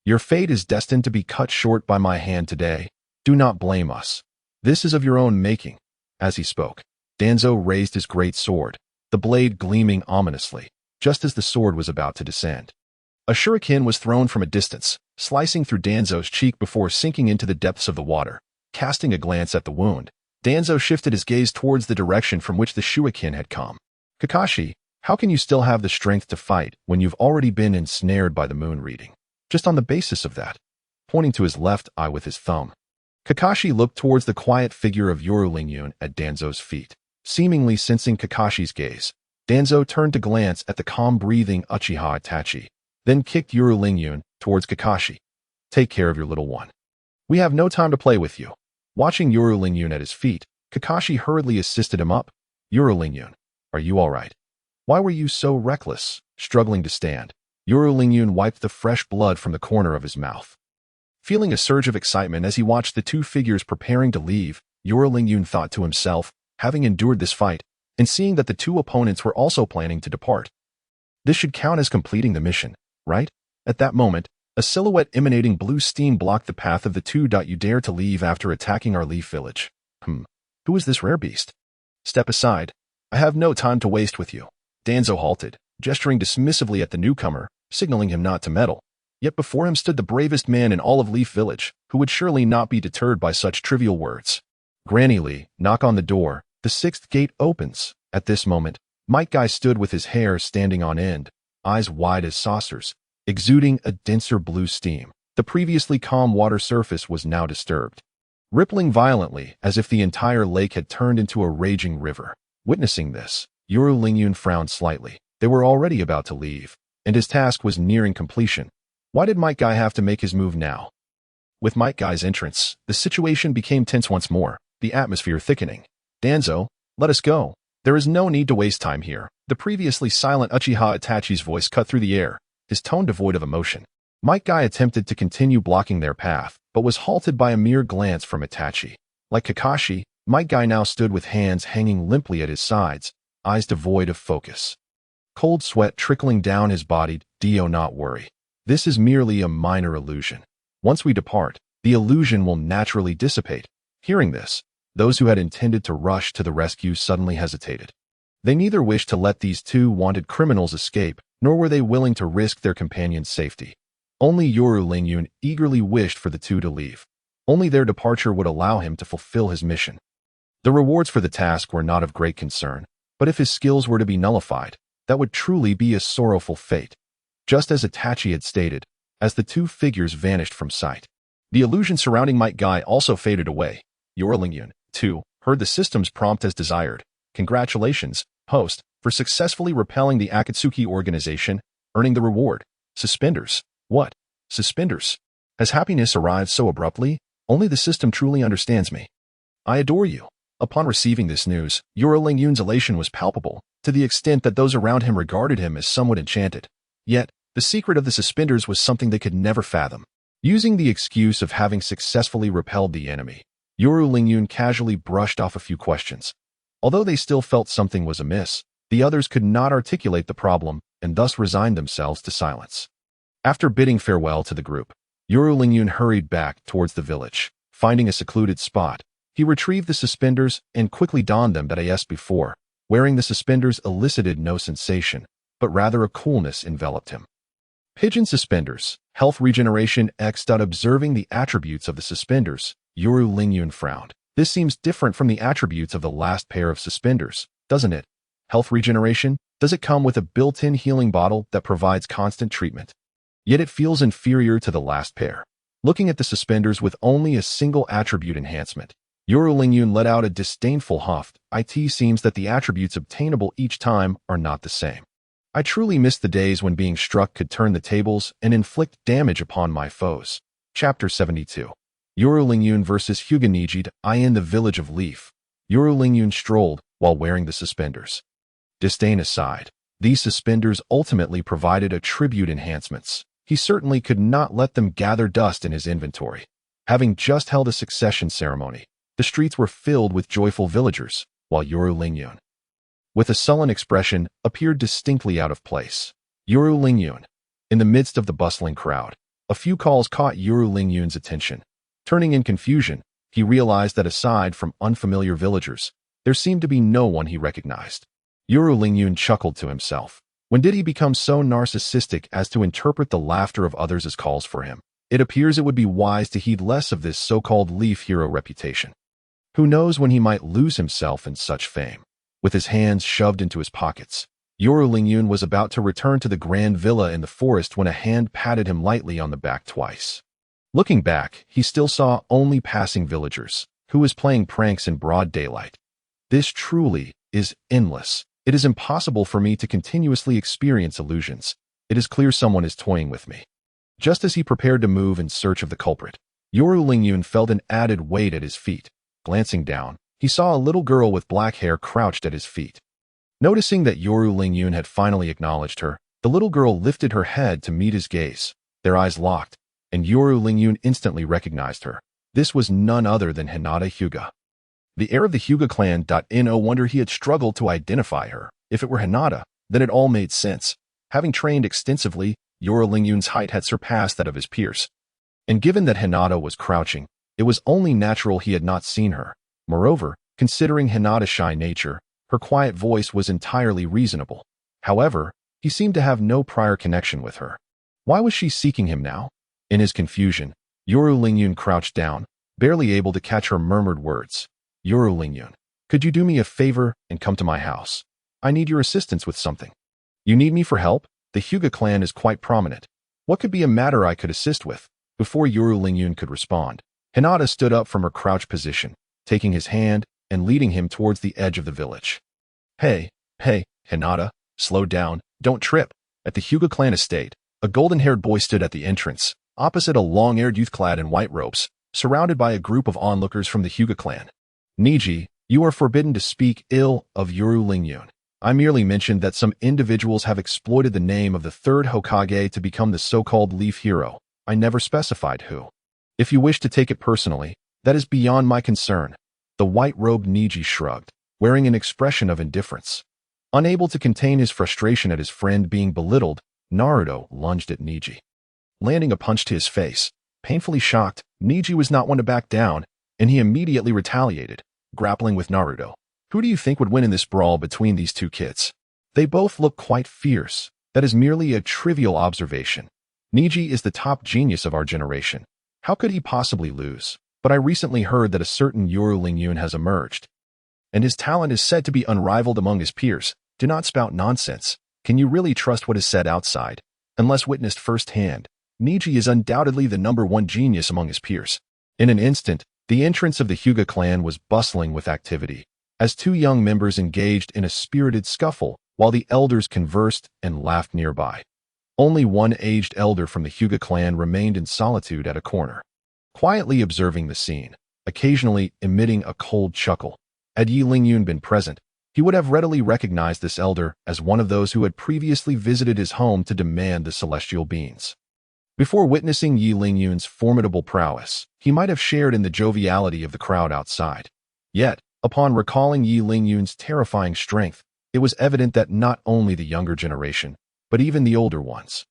your fate is destined to be cut short by my hand today. Do not blame us. This is of your own making. As he spoke, Danzo raised his great sword, the blade gleaming ominously, just as the sword was about to descend. A shuriken was thrown from a distance, slicing through Danzo's cheek before sinking into the depths of the water. Casting a glance at the wound, Danzo shifted his gaze towards the direction from which the shuriken had come. Kakashi, how can you still have the strength to fight when you've already been ensnared by the moon reading? Just on the basis of that. Pointing to his left eye with his thumb, Kakashi looked towards the quiet figure of Yilingyun at Danzo's feet. Seemingly sensing Kakashi's gaze, Danzo turned to glance at the calm-breathing Uchiha Itachi, then kicked Yilingyun towards Kakashi. Take care of your little one. We have no time to play with you. Watching Yilingyun at his feet, Kakashi hurriedly assisted him up. Yilingyun, are you all right? Why were you so reckless? Struggling to stand, Yilingyun wiped the fresh blood from the corner of his mouth. Feeling a surge of excitement as he watched the two figures preparing to leave, Yilingyun thought to himself, having endured this fight, and seeing that the two opponents were also planning to depart. This should count as completing the mission, right? At that moment, a silhouette emanating blue steam blocked the path of the two. You dare to leave after attacking our leaf village. Who is this rare beast? Step aside. I have no time to waste with you. Danzo halted, gesturing dismissively at the newcomer, signaling him not to meddle. Yet before him stood the bravest man in all of Leaf Village, who would surely not be deterred by such trivial words. Granny Lee, knock on the door. The sixth gate opens. At this moment, Mike Guy stood with his hair standing on end, eyes wide as saucers, exuding a denser blue steam. The previously calm water surface was now disturbed, rippling violently as if the entire lake had turned into a raging river. Witnessing this, Yilingyun frowned slightly. They were already about to leave, and his task was nearing completion. Why did Mike Guy have to make his move now? With Mike Guy's entrance, the situation became tense once more, the atmosphere thickening. Danzo, let us go. There is no need to waste time here. The previously silent Uchiha Itachi's voice cut through the air, his tone devoid of emotion. Mike Guy attempted to continue blocking their path, but was halted by a mere glance from Itachi. Like Kakashi, Might Guy now stood with hands hanging limply at his sides, eyes devoid of focus. Cold sweat trickling down his body. Do not worry. This is merely a minor illusion. Once we depart, the illusion will naturally dissipate. Hearing this, those who had intended to rush to the rescue suddenly hesitated. They neither wished to let these two wanted criminals escape, nor were they willing to risk their companion's safety. Only Yoru Lingyun eagerly wished for the two to leave. Only their departure would allow him to fulfill his mission. The rewards for the task were not of great concern, but if his skills were to be nullified, that would truly be a sorrowful fate. Just as Itachi had stated, as the two figures vanished from sight, the illusion surrounding Might Guy also faded away. Yoru Lingyun, too, heard the system's prompt as desired. Congratulations, host, for successfully repelling the Akatsuki organization, earning the reward. Suspenders. What? Suspenders? Has happiness arrived so abruptly? Only the system truly understands me. I adore you. Upon receiving this news, Yoru Lingyun's elation was palpable, to the extent that those around him regarded him as somewhat enchanted. Yet, the secret of the suspenders was something they could never fathom. Using the excuse of having successfully repelled the enemy, Yoru Lingyun casually brushed off a few questions. Although they still felt something was amiss, the others could not articulate the problem and thus resigned themselves to silence. After bidding farewell to the group, Yoru Lingyun hurried back towards the village. Finding a secluded spot, he retrieved the suspenders and quickly donned them. As before, wearing the suspenders elicited no sensation, but rather a coolness enveloped him. Pigeon suspenders, health regeneration X. Observing the attributes of the suspenders, Yoru Lingyun frowned. This seems different from the attributes of the last pair of suspenders, doesn't it? Health regeneration? Does it come with a built-in healing bottle that provides constant treatment? Yet it feels inferior to the last pair. Looking at the suspenders with only a single attribute enhancement, Yoru Lingyun let out a disdainful huff. It seems that the attributes obtainable each time are not the same. I truly miss the days when being struck could turn the tables and inflict damage upon my foes. Chapter 72. Yoru Lingyun vs. Hyuga Nijid. In the village of Leaf, Yoru Lingyun strolled while wearing the suspenders. Disdain aside, these suspenders ultimately provided attribute enhancements. He certainly could not let them gather dust in his inventory. Having just held a succession ceremony, the streets were filled with joyful villagers, while Yoru Lingyun, with a sullen expression, appeared distinctly out of place. Yoru Lingyun. In the midst of the bustling crowd, a few calls caught Yoru Lingyun's attention. Turning in confusion, he realized that aside from unfamiliar villagers, there seemed to be no one he recognized. Yoru Lingyun chuckled to himself. When did he become so narcissistic as to interpret the laughter of others as calls for him? It appears it would be wise to heed less of this so-called Leaf hero reputation. Who knows when he might lose himself in such fame? With his hands shoved into his pockets, Yoru Lingyun was about to return to the grand villa in the forest when a hand patted him lightly on the back twice. Looking back, he still saw only passing villagers, who was playing pranks in broad daylight. This truly is endless. It is impossible for me to continuously experience illusions. It is clear someone is toying with me. Just as he prepared to move in search of the culprit, Yoru Lingyun felt an added weight at his feet. Glancing down, he saw a little girl with black hair crouched at his feet. Noticing that Yoru Lingyun had finally acknowledged her, the little girl lifted her head to meet his gaze. Their eyes locked, and Yoru Lingyun instantly recognized her. This was none other than Hinata Hyuga, the heir of the Hyuga clan. No wonder he had struggled to identify her. If it were Hinata, then it all made sense. Having trained extensively, Yoru Lingyun's height had surpassed that of his peers. And given that Hinata was crouching, it was only natural he had not seen her. Moreover, considering Hinata's shy nature, her quiet voice was entirely reasonable. However, he seemed to have no prior connection with her. Why was she seeking him now? In his confusion, Yoru Lingyun crouched down, barely able to catch her murmured words. Yoru Lingyun, could you do me a favor and come to my house? I need your assistance with something. You need me for help? The Hyuga clan is quite prominent. What could be a matter I could assist with? Before Yoru Lingyun could respond, Hinata stood up from her crouch position, taking his hand and leading him towards the edge of the village. Hey, Hinata, slow down, don't trip. At the Hyuga clan estate, a golden-haired boy stood at the entrance, opposite a long-haired youth clad in white robes, surrounded by a group of onlookers from the Hyuga clan. Niji, you are forbidden to speak ill of Yoru Lingyun. I merely mentioned that some individuals have exploited the name of the third Hokage to become the so-called Leaf hero. I never specified who. If you wish to take it personally, that is beyond my concern. The white-robed Niji shrugged, wearing an expression of indifference. Unable to contain his frustration at his friend being belittled, Naruto lunged at Niji, landing a punch to his face. Painfully shocked, Niji was not one to back down, and he immediately retaliated, grappling with Naruto. Who do you think would win in this brawl between these two kids? They both look quite fierce. That is merely a trivial observation. Niji is the top genius of our generation. How could he possibly lose? But I recently heard that a certain Yoru Lingyun has emerged, and his talent is said to be unrivaled among his peers. Do not spout nonsense. Can you really trust what is said outside? Unless witnessed firsthand, Niji is undoubtedly the #1 genius among his peers. In an instant, the entrance of the Hyuga clan was bustling with activity, as two young members engaged in a spirited scuffle while the elders conversed and laughed nearby. Only one aged elder from the Hyuga clan remained in solitude at a corner, quietly observing the scene, occasionally emitting a cold chuckle. Had Yi Lingyun been present, he would have readily recognized this elder as one of those who had previously visited his home to demand the celestial beings. Before witnessing Yi Lingyun's formidable prowess, he might have shared in the joviality of the crowd outside. Yet, upon recalling Yi Lingyun's terrifying strength, it was evident that not only the younger generation, but even the older ones,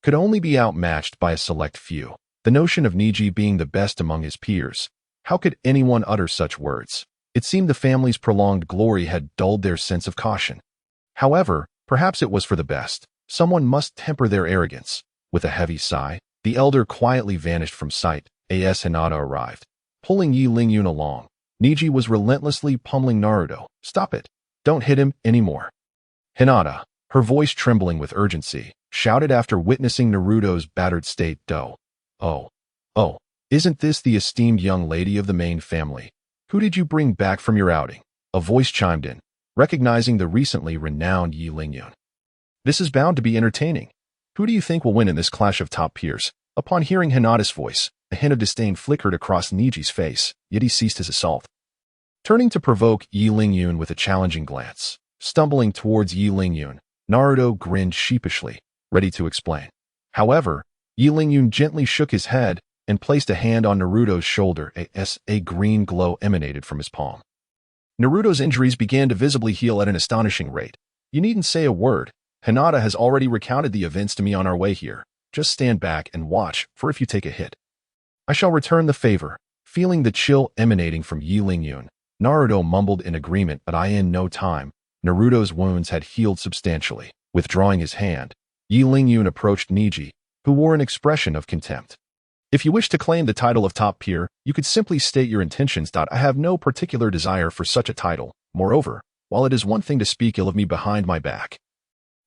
could only be outmatched by a select few. The notion of Niji being the best among his peers. How could anyone utter such words? It seemed the family's prolonged glory had dulled their sense of caution. However, perhaps it was for the best. Someone must temper their arrogance. With a heavy sigh, the elder quietly vanished from sight. As Hinata arrived, pulling Yi Lingyun along. Niji was relentlessly pummeling Naruto. Stop it. Don't hit him anymore. Hinata, her voice trembling with urgency, shouted after witnessing Naruto's battered state. Oh, isn't this the esteemed young lady of the main family? Who did you bring back from your outing? A voice chimed in, recognizing the recently renowned Yi Lingyun. This is bound to be entertaining. Who do you think will win in this clash of top peers? Upon hearing Hinata's voice, a hint of disdain flickered across Niji's face, yet he ceased his assault. Turning to provoke Yi Lingyun with a challenging glance, stumbling towards Yi Lingyun, Naruto grinned sheepishly, ready to explain. However, Yi Lingyun gently shook his head and placed a hand on Naruto's shoulder as a green glow emanated from his palm. Naruto's injuries began to visibly heal at an astonishing rate. You needn't say a word. Hinata has already recounted the events to me on our way here. Just stand back and watch for if you take a hit. I shall return the favor. Feeling the chill emanating from Yi Lingyun, Naruto mumbled in agreement, but in no time, Naruto's wounds had healed substantially. Withdrawing his hand, Yi Lingyun approached Niji, who wore an expression of contempt. If you wish to claim the title of top peer, you could simply state your intentions. I have no particular desire for such a title. Moreover, while it is one thing to speak ill of me behind my back,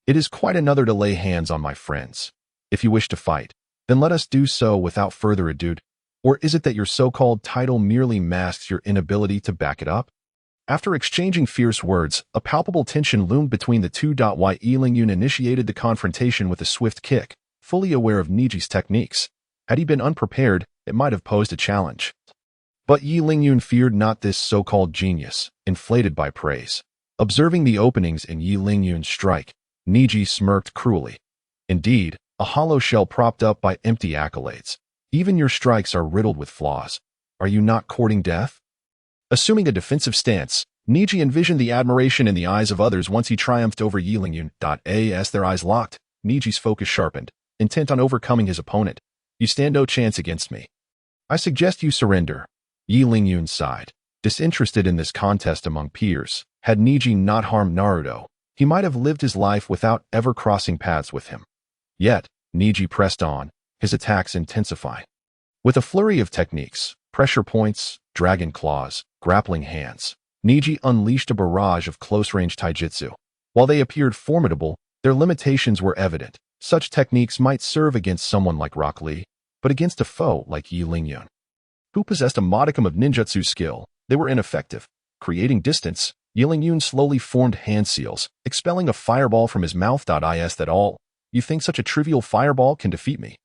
it is quite another to lay hands on my friends. If you wish to fight, then let us do so without further ado. Or is it that your so-called title merely masks your inability to back it up? After exchanging fierce words, a palpable tension loomed between the two. Yi Lingyun initiated the confrontation with a swift kick, fully aware of Niji's techniques. Had he been unprepared, it might have posed a challenge. But Yi Lingyun feared not this so-called genius, inflated by praise. Observing the openings in Yi Lingyun's strike, Niji smirked cruelly. Indeed, a hollow shell propped up by empty accolades. Even your strikes are riddled with flaws. Are you not courting death? Assuming a defensive stance, Niji envisioned the admiration in the eyes of others once he triumphed over Yi Lingyun. As their eyes locked, Niji's focus sharpened, intent on overcoming his opponent. You stand no chance against me. I suggest you surrender. Yi Lingyun sighed, disinterested in this contest among peers. Had Niji not harmed Naruto, he might have lived his life without ever crossing paths with him. Yet, Niji pressed on, his attacks intensifying. With a flurry of techniques, pressure points, dragon claws, grappling hands, Niji unleashed a barrage of close-range taijutsu. While they appeared formidable, their limitations were evident. Such techniques might serve against someone like Rock Lee, but against a foe like Yi Lingyun, who possessed a modicum of ninjutsu skill, they were ineffective. Creating distance, Yi Lingyun slowly formed hand seals, expelling a fireball from his mouth. Is that all? You think such a trivial fireball can defeat me?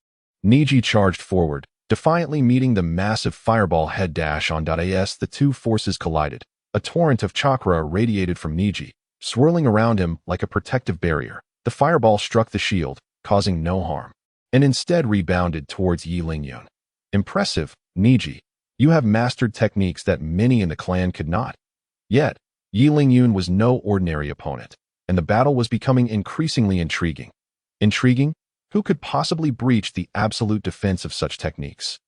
Niji charged forward, defiantly meeting the massive fireball head dash on. As the two forces collided, a torrent of chakra radiated from Niji, swirling around him like a protective barrier. The fireball struck the shield, causing no harm, and instead rebounded towards Yi Lingyun. Impressive, Niji. You have mastered techniques that many in the clan could not. Yet, Yi Lingyun was no ordinary opponent, and the battle was becoming increasingly intriguing. Intriguing? Who could possibly breach the absolute defense of such techniques?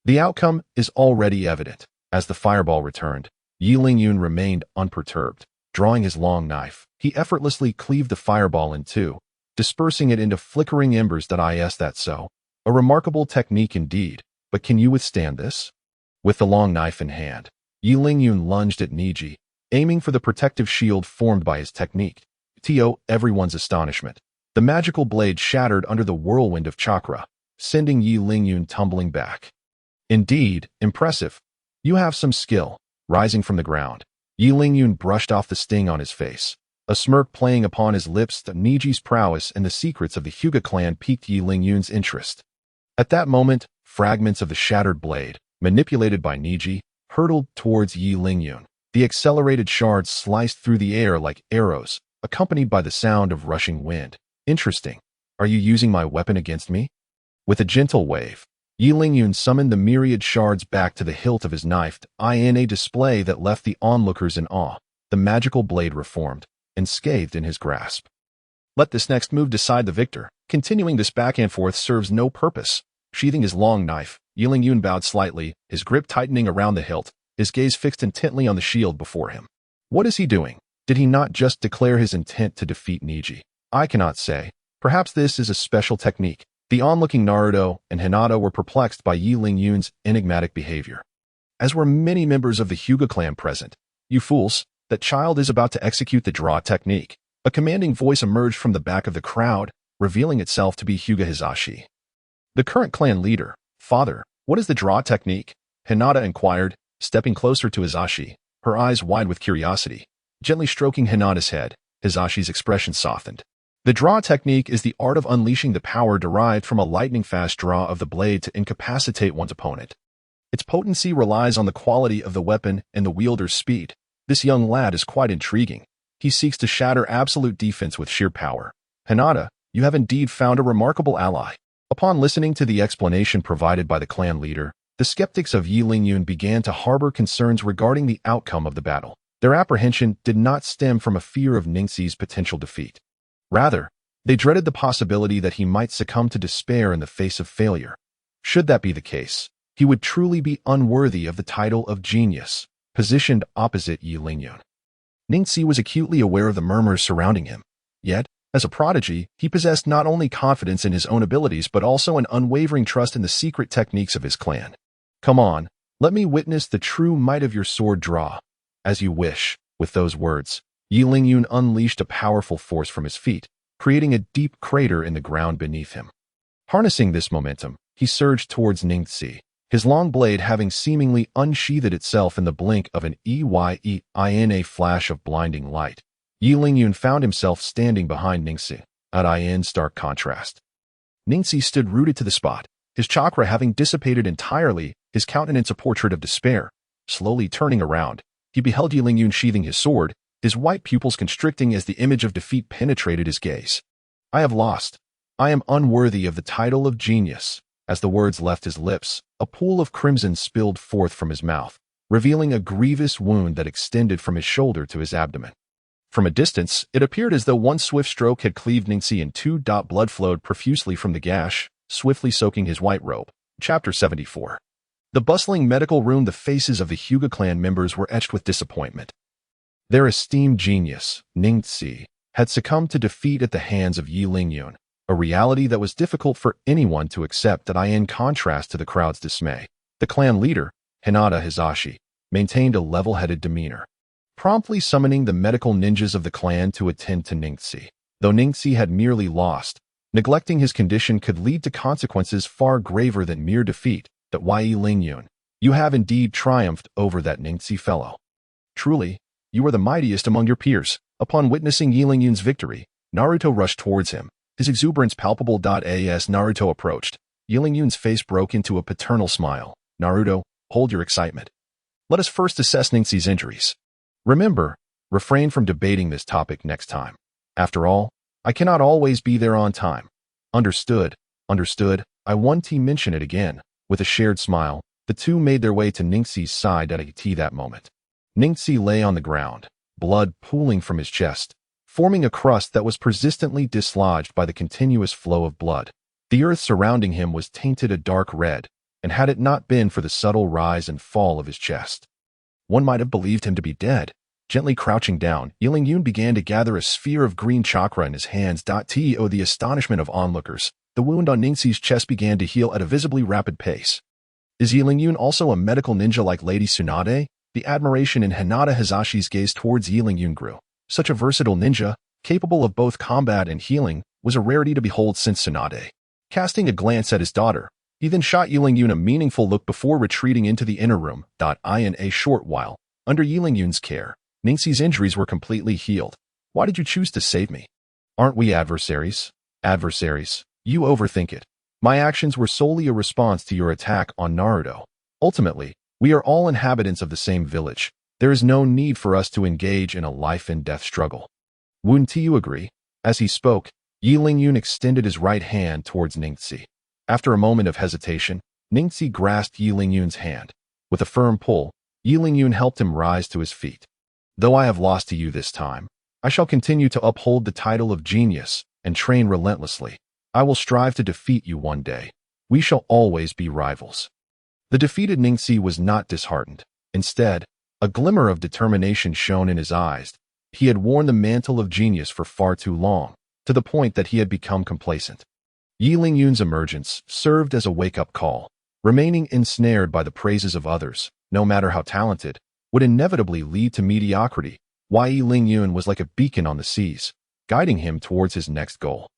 The outcome is already evident. As the fireball returned, Yi Lingyun remained unperturbed. Drawing his long knife, he effortlessly cleaved the fireball in two, dispersing it into flickering embers. That's so. A remarkable technique indeed, but can you withstand this? With the long knife in hand, Yi Lingyun lunged at Niji, aiming for the protective shield formed by his technique. To everyone's astonishment, the magical blade shattered under the whirlwind of chakra, sending Yi Lingyun tumbling back. Indeed, impressive. You have some skill. Rising from the ground, Yi Lingyun brushed off the sting on his face. A smirk playing upon his lips. Niji's prowess and the secrets of the Hyuga clan piqued Yi Lingyun's interest. At that moment, fragments of the shattered blade, manipulated by Niji, hurtled towards Yi Lingyun. The accelerated shards sliced through the air like arrows, accompanied by the sound of rushing wind. Interesting. Are you using my weapon against me? With a gentle wave, Yi Lingyun summoned the myriad shards back to the hilt of his knife in a display that left the onlookers in awe. The magical blade reformed, unscathed in his grasp. Let this next move decide the victor. Continuing this back and forth serves no purpose. Sheathing his long knife, Yi Lingyun bowed slightly, his grip tightening around the hilt, his gaze fixed intently on the shield before him. What is he doing? Did he not just declare his intent to defeat Niji? I cannot say. Perhaps this is a special technique. The onlooking Naruto and Hinata were perplexed by Yi Lingyun's enigmatic behavior, as were many members of the Hyuga clan present. You fools, that child is about to execute the draw technique. A commanding voice emerged from the back of the crowd, revealing itself to be Hyuga Hisashi, the current clan leader. Father, what is the draw technique? Hinata inquired, stepping closer to Hisashi, her eyes wide with curiosity. Gently stroking Hinata's head, Hisashi's expression softened. The draw technique is the art of unleashing the power derived from a lightning-fast draw of the blade to incapacitate one's opponent. Its potency relies on the quality of the weapon and the wielder's speed. This young lad is quite intriguing. He seeks to shatter absolute defense with sheer power. Hinata, you have indeed found a remarkable ally. Upon listening to the explanation provided by the clan leader, the skeptics of Yi Lingyun began to harbor concerns regarding the outcome of the battle. Their apprehension did not stem from a fear of Ningxi's potential defeat. Rather, they dreaded the possibility that he might succumb to despair in the face of failure. Should that be the case, he would truly be unworthy of the title of genius, positioned opposite Yi Lingyun. Ningxi was acutely aware of the murmurs surrounding him. Yet, as a prodigy, he possessed not only confidence in his own abilities but also an unwavering trust in the secret techniques of his clan. Come on, let me witness the true might of your sword draw. As you wish. With those words, Yi Lingyun unleashed a powerful force from his feet, creating a deep crater in the ground beneath him. Harnessing this momentum, he surged towards Ningxi, his long blade having seemingly unsheathed itself in the blink of an in a flash of blinding light. Yi Lingyun found himself standing behind Ningxi, in stark contrast. Ningxi stood rooted to the spot, his chakra having dissipated entirely, his countenance a portrait of despair. Slowly turning around, he beheld Yi Lingyun sheathing his sword, his white pupils constricting as the image of defeat penetrated his gaze. I have lost. I am unworthy of the title of genius. As the words left his lips, a pool of crimson spilled forth from his mouth, revealing a grievous wound that extended from his shoulder to his abdomen. From a distance, it appeared as though one swift stroke had cleaved Ningxi in two. Blood flowed profusely from the gash, swiftly soaking his white robe. Chapter 74. The bustling medical room. The faces of the Hyuga clan members were etched with disappointment. Their esteemed genius, Ningxi, had succumbed to defeat at the hands of Yi Lingyun, a reality that was difficult for anyone to accept. In contrast to the crowd's dismay, the clan leader, Hinata Hisashi, maintained a level-headed demeanor, promptly summoning the medical ninjas of the clan to attend to Ningxi. Though Ningxi had merely lost, neglecting his condition could lead to consequences far graver than mere defeat. Yi Lingyun, you have indeed triumphed over that Ningxi fellow. Truly, you are the mightiest among your peers. Upon witnessing Yi Lingyun's victory, Naruto rushed towards him, his exuberance palpable. As Naruto approached, Yi Lingyun's face broke into a paternal smile. Naruto, hold your excitement. Let us first assess Ningxi's injuries. Remember, refrain from debating this topic next time. After all, I cannot always be there on time. Understood, understood. I won't mention it again. With a shared smile, The two made their way to Ningxi's side at a T that moment. Ningxi lay on the ground, blood pooling from his chest, forming a crust that was persistently dislodged by the continuous flow of blood. The earth surrounding him was tainted a dark red, and had it not been for the subtle rise and fall of his chest, one might have believed him to be dead. Gently crouching down, Yilin began to gather a sphere of green chakra in his hands. To the astonishment of onlookers, the wound on Ningxi's chest began to heal at a visibly rapid pace. Is Yilin also a medical ninja like Lady Tsunade? The admiration in Hinata Hazashi's gaze towards Yilin grew. Such a versatile ninja, capable of both combat and healing, was a rarity to behold since Tsunade. Casting a glance at his daughter, he then shot Yilin a meaningful look before retreating into the inner room. In a short while, under Yilin care, Ningxi's injuries were completely healed. Why did you choose to save me? Aren't we adversaries? Adversaries. You overthink it. My actions were solely a response to your attack on Naruto. Ultimately, we are all inhabitants of the same village. There is no need for us to engage in a life-and-death struggle. Wouldn't you agree? As he spoke, Yilin extended his right hand towards Ningxi. After a moment of hesitation, Ningxi grasped Yilin hand. With a firm pull, Yilin helped him rise to his feet. Though I have lost to you this time, I shall continue to uphold the title of genius and train relentlessly. I will strive to defeat you one day. We shall always be rivals. The defeated Ningxi was not disheartened. Instead, a glimmer of determination shone in his eyes. He had worn the mantle of genius for far too long, to the point that he had become complacent. Yilin emergence served as a wake-up call. Remaining ensnared by the praises of others, no matter how talented, would inevitably lead to mediocrity. Yilin was like a beacon on the seas, guiding him towards his next goal.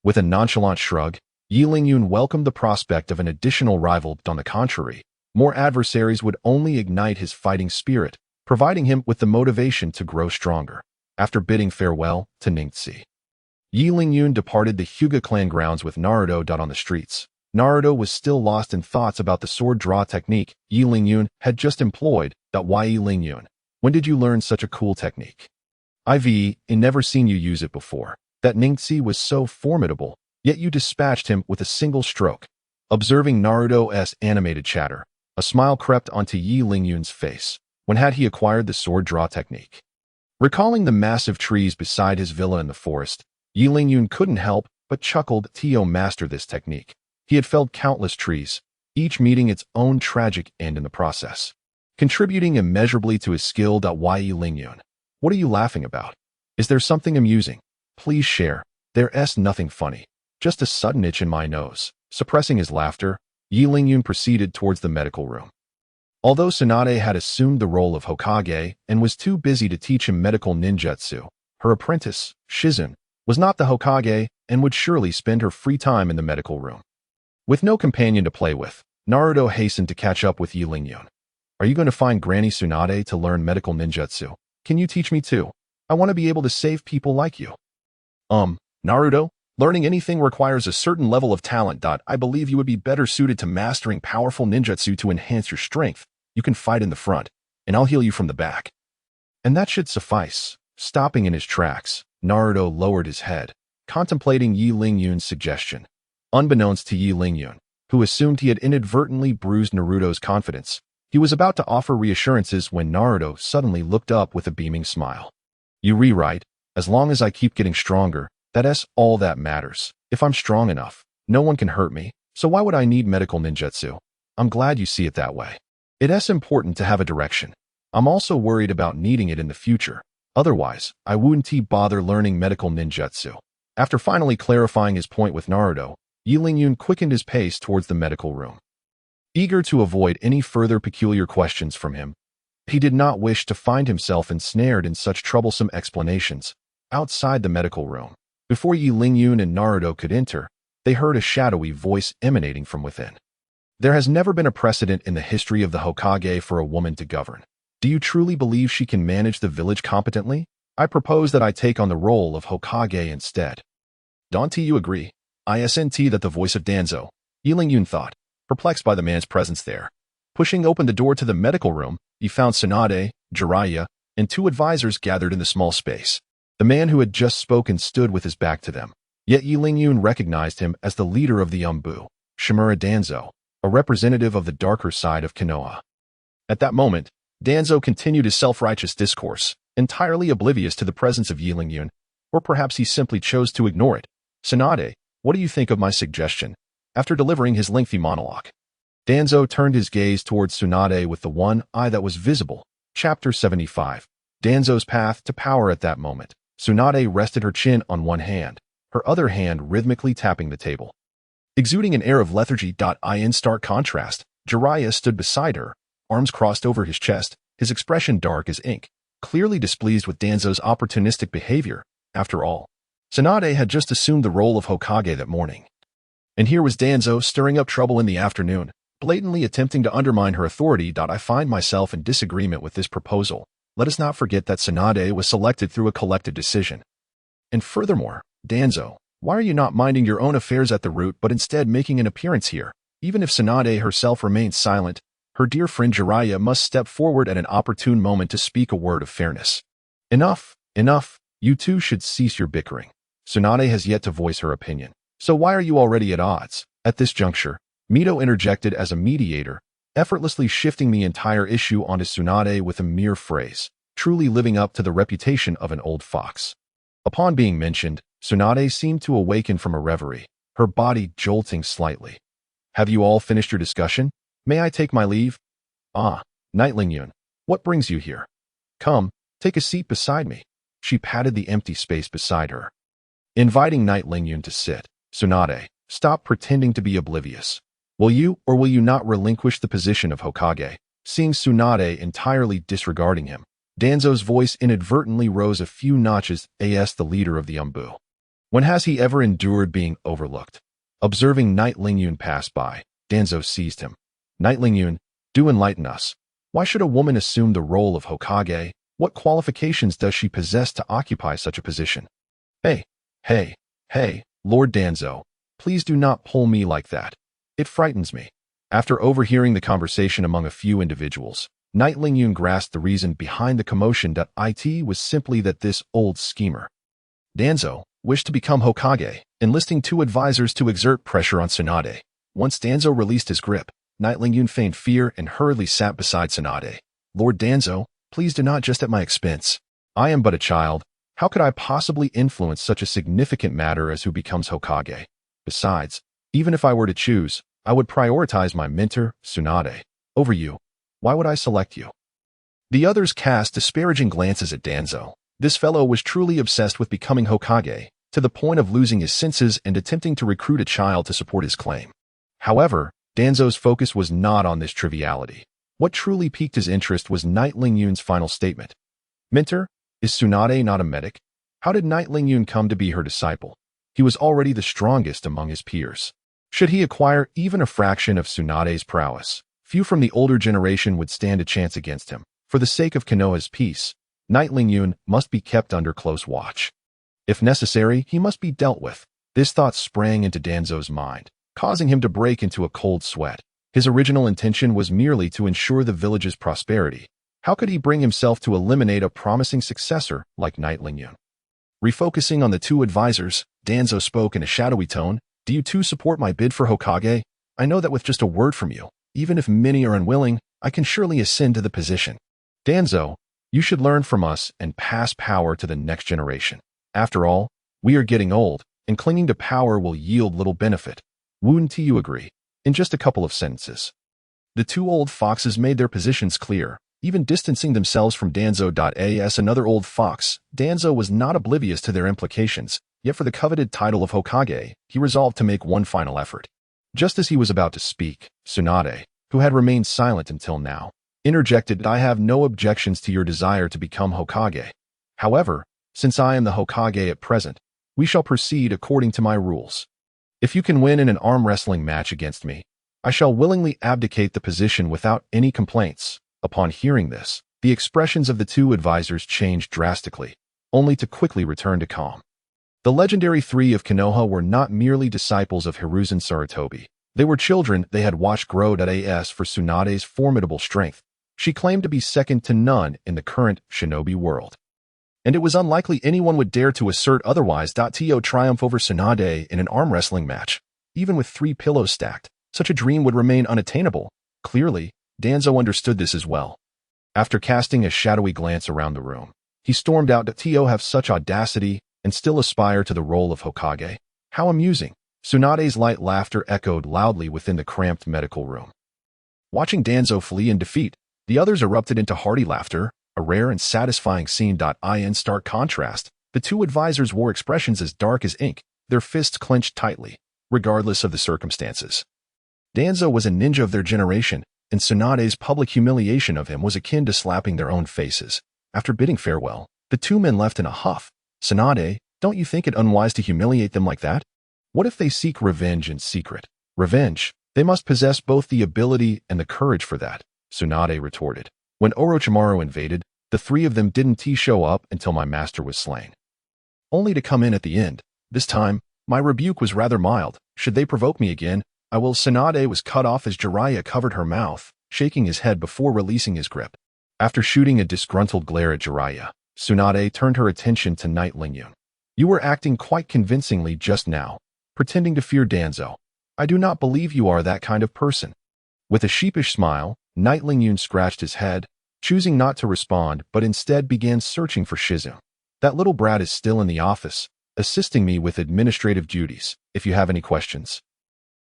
With a nonchalant shrug, Yilin welcomed the prospect of an additional rival. On the contrary, more adversaries would only ignite his fighting spirit, providing him with the motivation to grow stronger. After bidding farewell to Ningxi, Yilin departed the Hyuga clan grounds with Naruto. On the streets, Naruto was still lost in thoughts about the sword draw technique Yilin had just employed. Yilin, when did you learn such a cool technique? I've never seen you use it before. That Ningxi was so formidable, yet you dispatched him with a single stroke. Observing Naruto's animated chatter, a smile crept onto Yilin's face. When had he acquired the sword draw technique? Recalling the massive trees beside his villa in the forest, Yilin couldn't help but chuckled. To master this technique, he had felled countless trees, each meeting its own tragic end in the process, contributing immeasurably to his skill. Yilin, what are you laughing about? Is there something amusing? Please share. There's nothing funny. Just a sudden itch in my nose. Suppressing his laughter, Yilin proceeded towards the medical room. Although Tsunade had assumed the role of Hokage and was too busy to teach him medical ninjutsu, her apprentice, Shizun, was not the Hokage and would surely spend her free time in the medical room. With no companion to play with, Naruto hastened to catch up with Yilin. Are you going to find Granny Tsunade to learn medical ninjutsu? Can you teach me too? I want to be able to save people like you. Naruto, learning anything requires a certain level of talent. I believe you would be better suited to mastering powerful ninjutsu to enhance your strength. You can fight in the front, and I'll heal you from the back. And that should suffice. Stopping in his tracks, Naruto lowered his head, contemplating Yilin's suggestion. Unbeknownst to Yilin, who assumed he had inadvertently bruised Naruto's confidence, he was about to offer reassurances when Naruto suddenly looked up with a beaming smile. You rewrite, as long as I keep getting stronger, that's all that matters. If I'm strong enough, no one can hurt me, so why would I need medical ninjutsu? I'm glad you see it that way. It's important to have a direction. I'm also worried about needing it in the future. Otherwise, I wouldn't bother learning medical ninjutsu. After finally clarifying his point with Naruto, Yilin quickened his pace towards the medical room. Eager to avoid any further peculiar questions from him, he did not wish to find himself ensnared in such troublesome explanations. Outside the medical room, before Yilin and Naruto could enter, they heard a shadowy voice emanating from within. There has never been a precedent in the history of the Hokage for a woman to govern. Do you truly believe she can manage the village competently? I propose that I take on the role of Hokage instead. Don't you agree? Isn't that the voice of Danzo? Yilin thought, perplexed by the man's presence there. Pushing open the door to the medical room, he found Tsunade, Jiraiya, and two advisors gathered in the small space. The man who had just spoken stood with his back to them, yet Yilin recognized him as the leader of the Shimura Danzo, a representative of the darker side of Konoha. At that moment, Danzo continued his self-righteous discourse, entirely oblivious to the presence of Yinlingyun, or perhaps he simply chose to ignore it. Tsunade, what do you think of my suggestion? After delivering his lengthy monologue, Danzo turned his gaze towards Tsunade with the one eye that was visible. Chapter 75. Danzo's path to power. At that moment, Tsunade rested her chin on one hand, her other hand rhythmically tapping the table. Exuding an air of lethargy. In stark contrast, Jiraiya stood beside her, arms crossed over his chest, his expression dark as ink, clearly displeased with Danzo's opportunistic behavior. After all, Tsunade had just assumed the role of Hokage that morning. And here was Danzo stirring up trouble in the afternoon, blatantly attempting to undermine her authority. I find myself in disagreement with this proposal. Let us not forget that Tsunade was selected through a collective decision. And furthermore, Danzo, why are you not minding your own affairs at the root but instead making an appearance here? Even if Tsunade herself remains silent, her dear friend Jiraiya must step forward at an opportune moment to speak a word of fairness. Enough, enough, you two should cease your bickering. Tsunade has yet to voice her opinion. So why are you already at odds? At this juncture, Mito interjected as a mediator, effortlessly shifting the entire issue onto Tsunade with a mere phrase, truly living up to the reputation of an old fox. Upon being mentioned, Tsunade seemed to awaken from a reverie, her body jolting slightly. Have you all finished your discussion? May I take my leave? Ah, Nightlingyun, what brings you here? Come, take a seat beside me. She patted the empty space beside her. Inviting Nightlingyun to sit, Tsunade, stop pretending to be oblivious. Will you or will you not relinquish the position of Hokage? Seeing Tsunade entirely disregarding him, Danzo's voice inadvertently rose a few notches. As the leader of the Umbu, when has he ever endured being overlooked? Observing Nightlingyun pass by, Danzo seized him. Nightlingyun, do enlighten us. Why should a woman assume the role of Hokage? What qualifications does she possess to occupy such a position? Hey, Lord Danzo, please do not pull me like that. It frightens me. After overhearing the conversation among a few individuals, Nightlingyun grasped the reason behind the commotion. It was simply that this old schemer, Danzo, wished to become Hokage, enlisting 2 advisors to exert pressure on Tsunade. Once Danzo released his grip, Nightlingyun feigned fear and hurriedly sat beside Tsunade. Lord Danzo, please do not jest at my expense. I am but a child. How could I possibly influence such a significant matter as who becomes Hokage? Besides, even if I were to choose, I would prioritize my mentor, Tsunade, over you. Why would I select you? The others cast disparaging glances at Danzo. This fellow was truly obsessed with becoming Hokage, to the point of losing his senses and attempting to recruit a child to support his claim. However, Danzo's focus was not on this triviality. What truly piqued his interest was Nightlingyun's final statement. Mentor, is Tsunade not a medic? How did Nightlingyun come to be her disciple? He was already the strongest among his peers. Should he acquire even a fraction of Tsunade's prowess, few from the older generation would stand a chance against him. For the sake of Konoha's peace, Nightlingyun must be kept under close watch. If necessary, he must be dealt with. This thought sprang into Danzo's mind, causing him to break into a cold sweat. His original intention was merely to ensure the village's prosperity. How could he bring himself to eliminate a promising successor like Nightlingyun? Refocusing on the 2 advisors, Danzo spoke in a shadowy tone. Do you 2 support my bid for Hokage? I know that with just a word from you, even if many are unwilling, I can surely ascend to the position. Danzo, you should learn from us and pass power to the next generation. After all, we are getting old, and clinging to power will yield little benefit. Wouldn't you agree? In just a couple of sentences. The 2 old foxes made their positions clear, even distancing themselves from Danzo. As another old fox, Danzo was not oblivious to their implications, yet for the coveted title of Hokage, he resolved to make one final effort. Just as he was about to speak, Tsunade, who had remained silent until now, interjected. I have no objections to your desire to become Hokage. However, since I am the Hokage at present, we shall proceed according to my rules. If you can win in an arm wrestling match against me, I shall willingly abdicate the position without any complaints. Upon hearing this, the expressions of the 2 advisors changed drastically, only to quickly return to calm. The legendary 3 of Konoha were not merely disciples of Hiruzen Sarutobi. They were children they had watched grow. As for Tsunade's formidable strength, she claimed to be second to none in the current shinobi world. And it was unlikely anyone would dare to assert otherwise. To triumph over Tsunade in an arm wrestling match, even with 3 pillows stacked, Such a dream would remain unattainable. Clearly, Danzo understood this as well. After casting a shadowy glance around the room, he stormed out. "To have such audacity and still aspire to the role of Hokage? How amusing." Tsunade's light laughter echoed loudly within the cramped medical room. Watching Danzo flee in defeat, the others erupted into hearty laughter, a rare and satisfying scene. In stark contrast, the two advisors wore expressions as dark as ink, their fists clenched tightly, regardless of the circumstances. Danzo was a ninja of their generation, and Tsunade's public humiliation of him was akin to slapping their own faces. After bidding farewell, the two men left in a huff. "Tsunade, don't you think it unwise to humiliate them like that? What if they seek revenge in secret?" "Revenge? They must possess both the ability and the courage for that," Tsunade retorted. "When Orochimaru invaded, the three of them didn't show up until my master was slain, only to come in at the end. This time, my rebuke was rather mild. Should they provoke me again, I will." Tsunade was cut off as Jiraiya covered her mouth, shaking his head before releasing his grip. After shooting a disgruntled glare at Jiraiya, Tsunade turned her attention to Knight Lingyun. "You were acting quite convincingly just now, pretending to fear Danzo. I do not believe you are that kind of person." With a sheepish smile, Knight Lingyun scratched his head, choosing not to respond but instead began searching for Shizu. "That little brat is still in the office, assisting me with administrative duties. If you have any questions,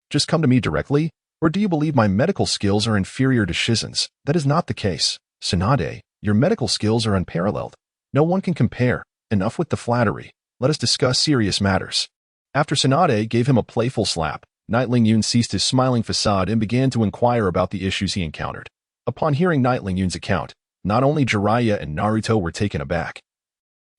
just come to me directly. Or do you believe my medical skills are inferior to Shizen's? That is not the case. Tsunade, your medical skills are unparalleled. No one can compare. Enough with the flattery. Let us discuss serious matters." After Tsunade gave him a playful slap, Knight Lingyun ceased his smiling facade and began to inquire about the issues he encountered. Upon hearing Knight Lingyun's account, not only Jiraiya and Naruto were taken aback,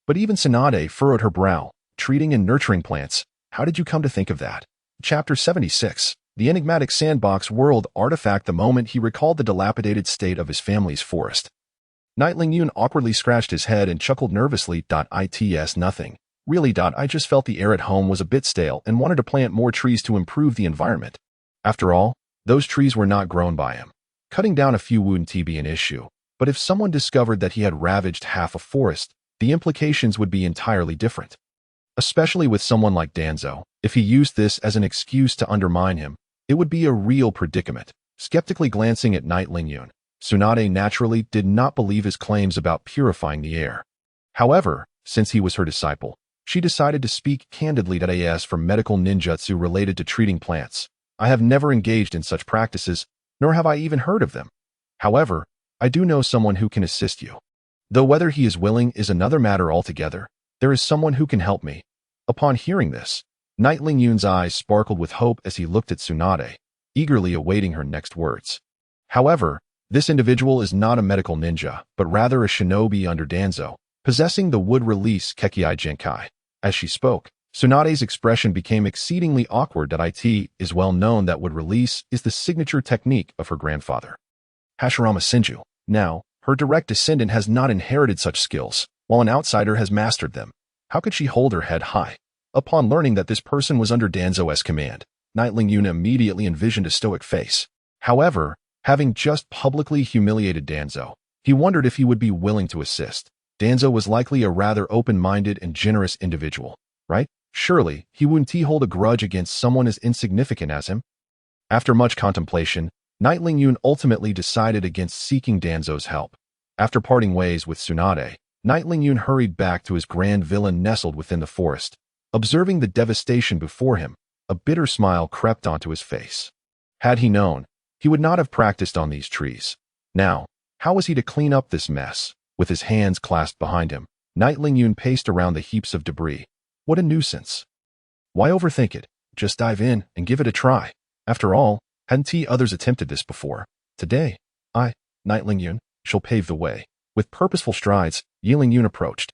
but even Tsunade furrowed her brow. "Treating and nurturing plants. How did you come to think of that?" Chapter 76. The enigmatic sandbox world artifact. The moment he recalled the dilapidated state of his family's forest, Knight Lingyun awkwardly scratched his head and chuckled nervously. "It's nothing. Really. I just felt the air at home was a bit stale and wanted to plant more trees to improve the environment." After all, those trees were not grown by him. Cutting down a few wouldn't be an issue, but if someone discovered that he had ravaged half a forest, the implications would be entirely different. Especially with someone like Danzo, if he used this as an excuse to undermine him, it would be a real predicament. Skeptically glancing at Knight Lingyun, Tsunade naturally did not believe his claims about purifying the air. However, since he was her disciple, she decided to speak candidly. "As for medical ninjutsu related to treating plants, I have never engaged in such practices, nor have I even heard of them. However, I do know someone who can assist you. Though whether he is willing is another matter altogether. There is someone who can help me." Upon hearing this, Knight Lingyun's eyes sparkled with hope as he looked at Tsunade, eagerly awaiting her next words. However, this individual is not a medical ninja, but rather a shinobi under Danzo, possessing the wood-release Kekkei Genkai. As she spoke, Tsunade's expression became exceedingly awkward. "It is well known that wood-release is the signature technique of her grandfather, Hashirama Senju. Now, her direct descendant has not inherited such skills, while an outsider has mastered them. How could she hold her head high?" Upon learning that this person was under Danzo's command, Knight Lingyun immediately envisioned a stoic face. However, having just publicly humiliated Danzo, he wondered if he would be willing to assist. Danzo was likely a rather open-minded and generous individual, right? Surely, he wouldn't hold a grudge against someone as insignificant as him. After much contemplation, Knight Lingyun ultimately decided against seeking Danzo's help. After parting ways with Tsunade, Knight Lingyun hurried back to his grand villa nestled within the forest. Observing the devastation before him, a bitter smile crept onto his face. Had he known, he would not have practiced on these trees. Now, how was he to clean up this mess? With his hands clasped behind him, Knight Lingyun paced around the heaps of debris. What a nuisance. Why overthink it? Just dive in and give it a try. After all, hadn't others attempted this before? Today, Knight Lingyun, shall pave the way. With purposeful strides, Yi Lingyun approached,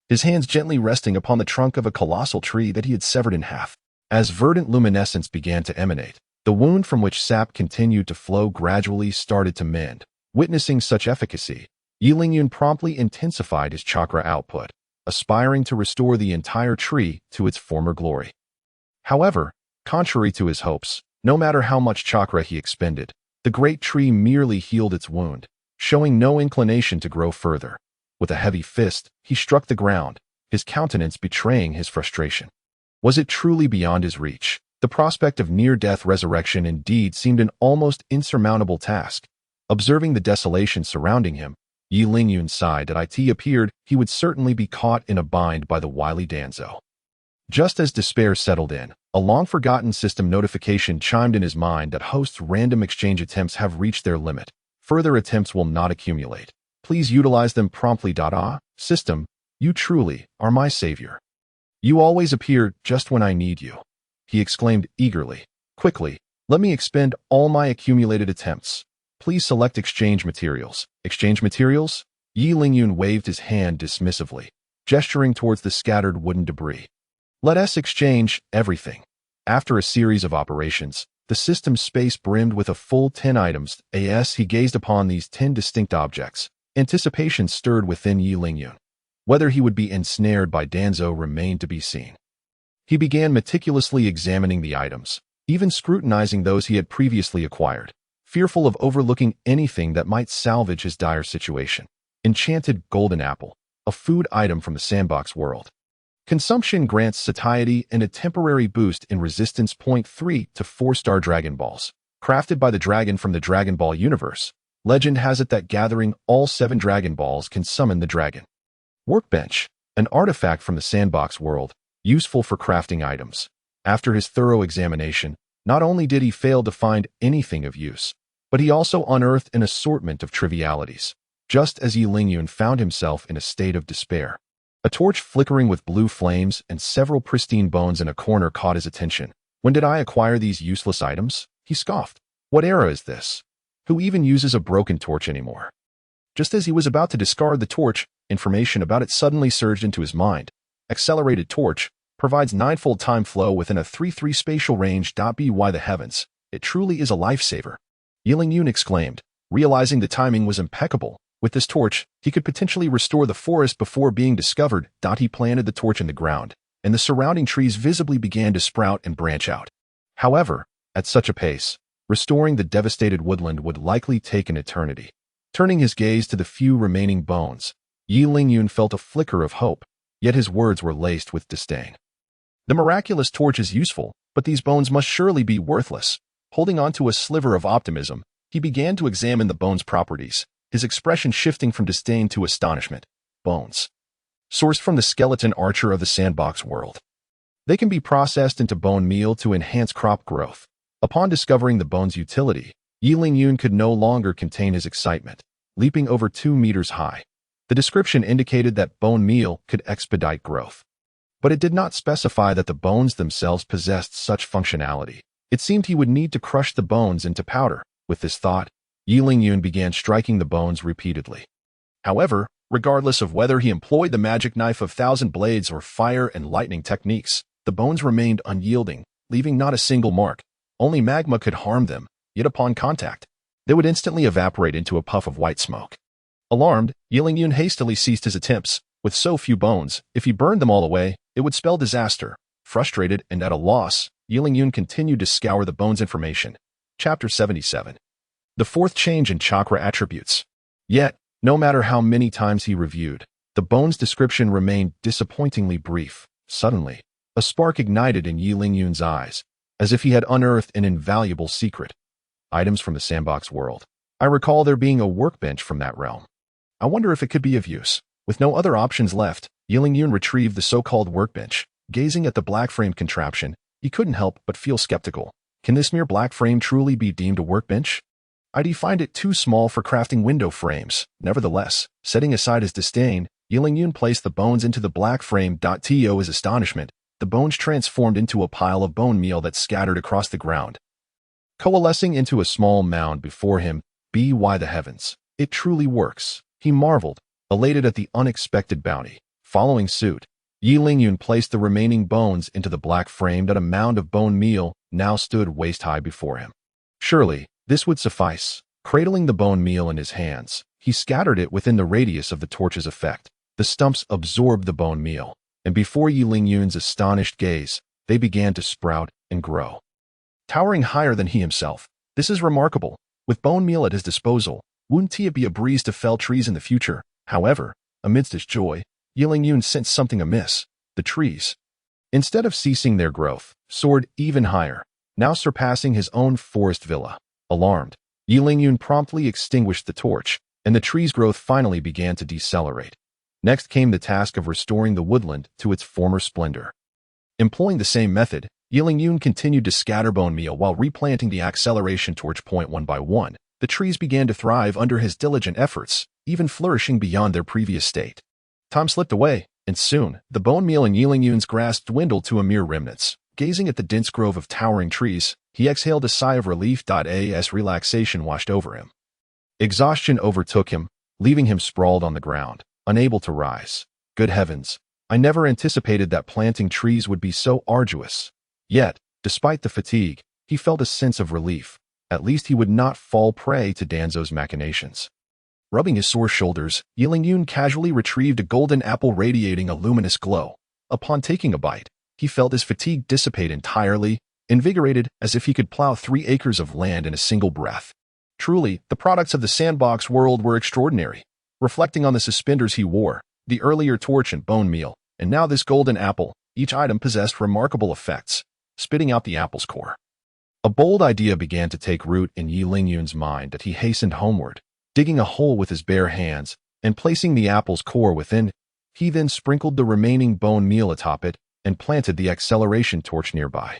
his hands gently resting upon the trunk of a colossal tree that he had severed in half. As verdant luminescence began to emanate, the wound from which sap continued to flow gradually started to mend. Witnessing such efficacy, Yi Lingyun promptly intensified his chakra output, aspiring to restore the entire tree to its former glory. However, contrary to his hopes, no matter how much chakra he expended, the great tree merely healed its wound, showing no inclination to grow further. With a heavy fist, he struck the ground, his countenance betraying his frustration. Was it truly beyond his reach? The prospect of near-death resurrection indeed seemed an almost insurmountable task. Observing the desolation surrounding him, Yi Lingyun sighed that it appeared he would certainly be caught in a bind by the wily Danzo. Just as despair settled in, a long-forgotten system notification chimed in his mind that host's random exchange attempts have reached their limit. Further attempts will not accumulate. Please utilize them promptly. System, you truly are my savior. You always appear just when I need you, he exclaimed eagerly. Quickly, let me expend all my accumulated attempts. Please select exchange materials. Exchange materials? Yi Lingyun waved his hand dismissively, gesturing towards the scattered wooden debris. Let us exchange everything. After a series of operations, the system's space brimmed with a full 10 items. As he gazed upon these 10 distinct objects, anticipation stirred within Yi Lingyun. Whether he would be ensnared by Danzo remained to be seen. He began meticulously examining the items, even scrutinizing those he had previously acquired, fearful of overlooking anything that might salvage his dire situation. Enchanted golden apple, a food item from the sandbox world. Consumption grants satiety and a temporary boost in resistance. 3 to 4-star Dragon Balls. Crafted by the dragon from the Dragon Ball universe, legend has it that gathering all 7 Dragon Balls can summon the dragon. Workbench, an artifact from the sandbox world, useful for crafting items. After his thorough examination, not only did he fail to find anything of use, but he also unearthed an assortment of trivialities, just as Yi Lingyun found himself in a state of despair. A torch flickering with blue flames and several pristine bones in a corner caught his attention. When did I acquire these useless items? He scoffed. What era is this? Who even uses a broken torch anymore? Just as he was about to discard the torch, information about it suddenly surged into his mind. Accelerated torch provides 9-fold time flow within a 3-3 spatial range. By the heavens, it truly is a lifesaver. Yi Lingyun exclaimed, realizing the timing was impeccable. With this torch, he could potentially restore the forest before being discovered. He planted the torch in the ground, and the surrounding trees visibly began to sprout and branch out. However, at such a pace, restoring the devastated woodland would likely take an eternity. Turning his gaze to the few remaining bones, Yi Lingyun felt a flicker of hope, yet his words were laced with disdain. The miraculous torch is useful, but these bones must surely be worthless. Holding on to a sliver of optimism, he began to examine the bones' properties, his expression shifting from disdain to astonishment. Bones. Sourced from the skeleton archer of the sandbox world. They can be processed into bone meal to enhance crop growth. Upon discovering the bones' utility, Yi Lingyun could no longer contain his excitement, leaping over 2 meters high. The description indicated that bone meal could expedite growth. But it did not specify that the bones themselves possessed such functionality. It seemed he would need to crush the bones into powder. With this thought, Yi Lingyun began striking the bones repeatedly. However, regardless of whether he employed the magic knife of 1,000 blades or fire and lightning techniques, the bones remained unyielding, leaving not a single mark. Only magma could harm them, yet upon contact, they would instantly evaporate into a puff of white smoke. Alarmed, Yi Lingyun hastily ceased his attempts. With so few bones, if he burned them all away, it would spell disaster. Frustrated and at a loss, Yi Lingyun continued to scour the bones' information. Chapter 77. The fourth change in chakra attributes. Yet, no matter how many times he reviewed, the bone's description remained disappointingly brief. Suddenly, a spark ignited in Yi Lingyun's eyes, as if he had unearthed an invaluable secret. Items from the sandbox world. I recall there being a workbench from that realm. I wonder if it could be of use. With no other options left, Yi Lingyun retrieved the so-called workbench. Gazing at the black-framed contraption, he couldn't help but feel skeptical. Can this mere black frame truly be deemed a workbench? I'd find it too small for crafting window frames. Nevertheless, setting aside his disdain, Yi Lingyun placed the bones into the black frame. To his astonishment, the bones transformed into a pile of bone meal that scattered across the ground, coalescing into a small mound before him. By the heavens, it truly works, he marveled, elated at the unexpected bounty. Following suit, Yi Lingyun placed the remaining bones into the black frame. A mound of bone meal now stood waist-high before him. Surely, this would suffice. Cradling the bone meal in his hands, he scattered it within the radius of the torch's effect. The stumps absorbed the bone meal, and before Yi Lingyun's astonished gaze, they began to sprout and grow. Towering higher than he himself, this is remarkable. With bone meal at his disposal, wouldn't it be a breeze to fell trees in the future? However, amidst his joy, Yi Lingyun sensed something amiss. The trees. instead of ceasing their growth, soared even higher, now surpassing his own forest villa. Alarmed, Yi Lingyun promptly extinguished the torch, and the tree's growth finally began to decelerate. Next came the task of restoring the woodland to its former splendor. Employing the same method, Yi Lingyun continued to scatter bone meal while replanting the acceleration torch point one by one. The trees began to thrive under his diligent efforts, even flourishing beyond their previous state. Time slipped away, and soon, the bone meal in Yi Lingyun's grasp dwindled to a mere remnants. Gazing at the dense grove of towering trees, he exhaled a sigh of relief. As relaxation washed over him. Exhaustion overtook him, leaving him sprawled on the ground, unable to rise. Good heavens, I never anticipated that planting trees would be so arduous. Yet, despite the fatigue, he felt a sense of relief. At least he would not fall prey to Danzo's machinations. Rubbing his sore shoulders, Yi Lingyun casually retrieved a golden apple radiating a luminous glow. Upon taking a bite, he felt his fatigue dissipate entirely, invigorated as if he could plow 3 acres of land in a single breath. Truly, the products of the sandbox world were extraordinary. Reflecting on the suspenders he wore, the earlier torch and bone meal, and now this golden apple, each item possessed remarkable effects, spitting out the apple's core. A bold idea began to take root in Yi Lingyun's mind that he hastened homeward, digging a hole with his bare hands, and placing the apple's core within. He then sprinkled the remaining bone meal atop it, and planted the acceleration torch nearby.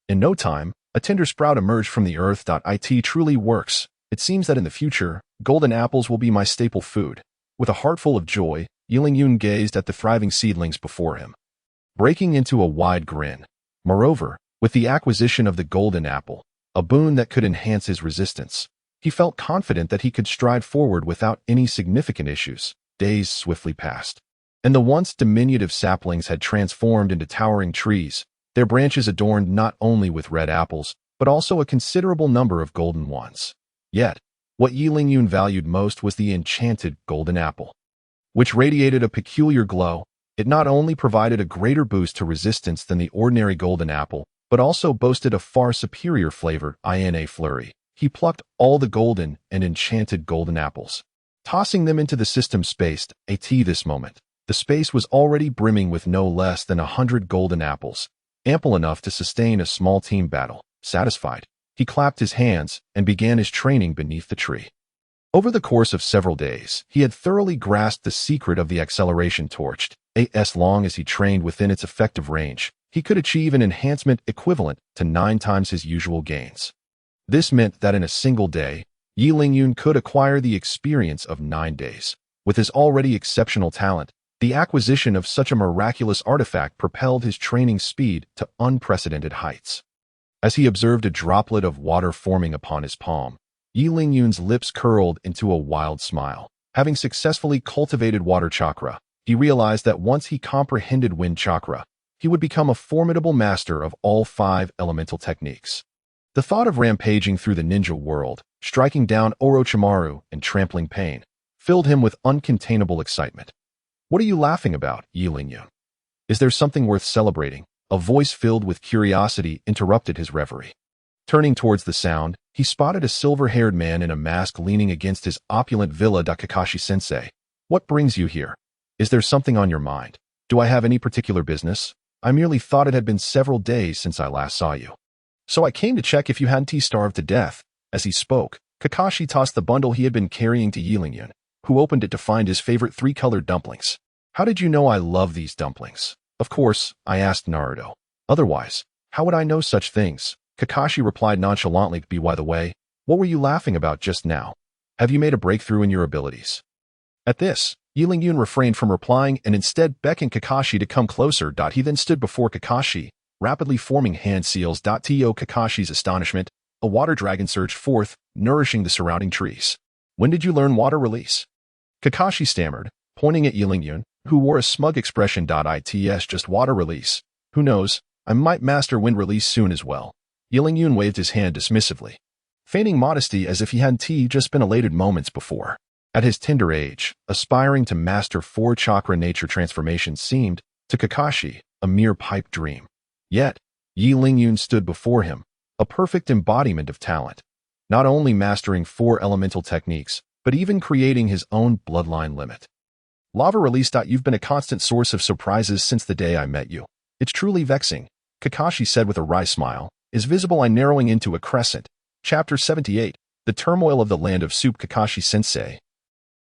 In no time, a tender sprout emerged from the earth. It truly works. It seems that in the future, golden apples will be my staple food. With a heart full of joy, Yi Lingyun gazed at the thriving seedlings before him, breaking into a wide grin. Moreover, with the acquisition of the golden apple, a boon that could enhance his resistance, he felt confident that he could stride forward without any significant issues. Days swiftly passed, and the once diminutive saplings had transformed into towering trees, their branches adorned not only with red apples, but also a considerable number of golden ones. Yet, what Yi Lingyun valued most was the enchanted golden apple, which radiated a peculiar glow. It not only provided a greater boost to resistance than the ordinary golden apple, but also boasted a far superior flavor. In a flurry, he plucked all the golden and enchanted golden apples, tossing them into the system space. This moment, the space was already brimming with no less than 100 golden apples, ample enough to sustain a small team battle. Satisfied, he clapped his hands and began his training beneath the tree. Over the course of several days, he had thoroughly grasped the secret of the acceleration torch. As long as he trained within its effective range, he could achieve an enhancement equivalent to 9 times his usual gains. This meant that in a single day, Yi Lingyun could acquire the experience of 9 days. With his already exceptional talent, the acquisition of such a miraculous artifact propelled his training speed to unprecedented heights. As he observed a droplet of water forming upon his palm, Yi Lingyun's lips curled into a wild smile. Having successfully cultivated water chakra, he realized that once he comprehended wind chakra, he would become a formidable master of all 5 elemental techniques. The thought of rampaging through the ninja world, striking down Orochimaru and trampling pain, filled him with uncontainable excitement. "What are you laughing about, Yi Lingyun? Is there something worth celebrating?" A voice filled with curiosity interrupted his reverie. Turning towards the sound, he spotted a silver-haired man in a mask leaning against his opulent villa. Kakashi-sensei, what brings you here? Is there something on your mind? Do I have any particular business? I merely thought it had been several days since I last saw you, so I came to check if you hadn't starved to death. As he spoke, Kakashi tossed the bundle he had been carrying to Yi Lingyun, who opened it to find his favorite 3-colored dumplings. "How did you know I love these dumplings?" "Of course, I asked Naruto. Otherwise, how would I know such things?" Kakashi replied nonchalantly. "By the way, what were you laughing about just now? Have you made a breakthrough in your abilities?" At this, Yi Lingyun refrained from replying and instead beckoned Kakashi to come closer. He then stood before Kakashi, rapidly forming hand seals. To Kakashi's astonishment, a water dragon surged forth, nourishing the surrounding trees. "When did you learn water release?" Kakashi stammered, pointing at Yi Lingyun, who wore a smug expression. "It's just water release. Who knows, I might master wind release soon as well." Yi Lingyun waved his hand dismissively, feigning modesty as if he hadn't just been elated moments before. At his tender age, aspiring to master 4 chakra nature transformations seemed, to Kakashi, a mere pipe dream. Yet, Yi Lingyun stood before him, a perfect embodiment of talent, not only mastering 4 elemental techniques, but even creating his own bloodline limit. "Lava release. You've been a constant source of surprises since the day I met you. It's truly vexing, Kakashi said with a wry smile, is visible eye narrowing into a crescent. Chapter 78, The Turmoil of the Land of Soup. Kakashi-sensei.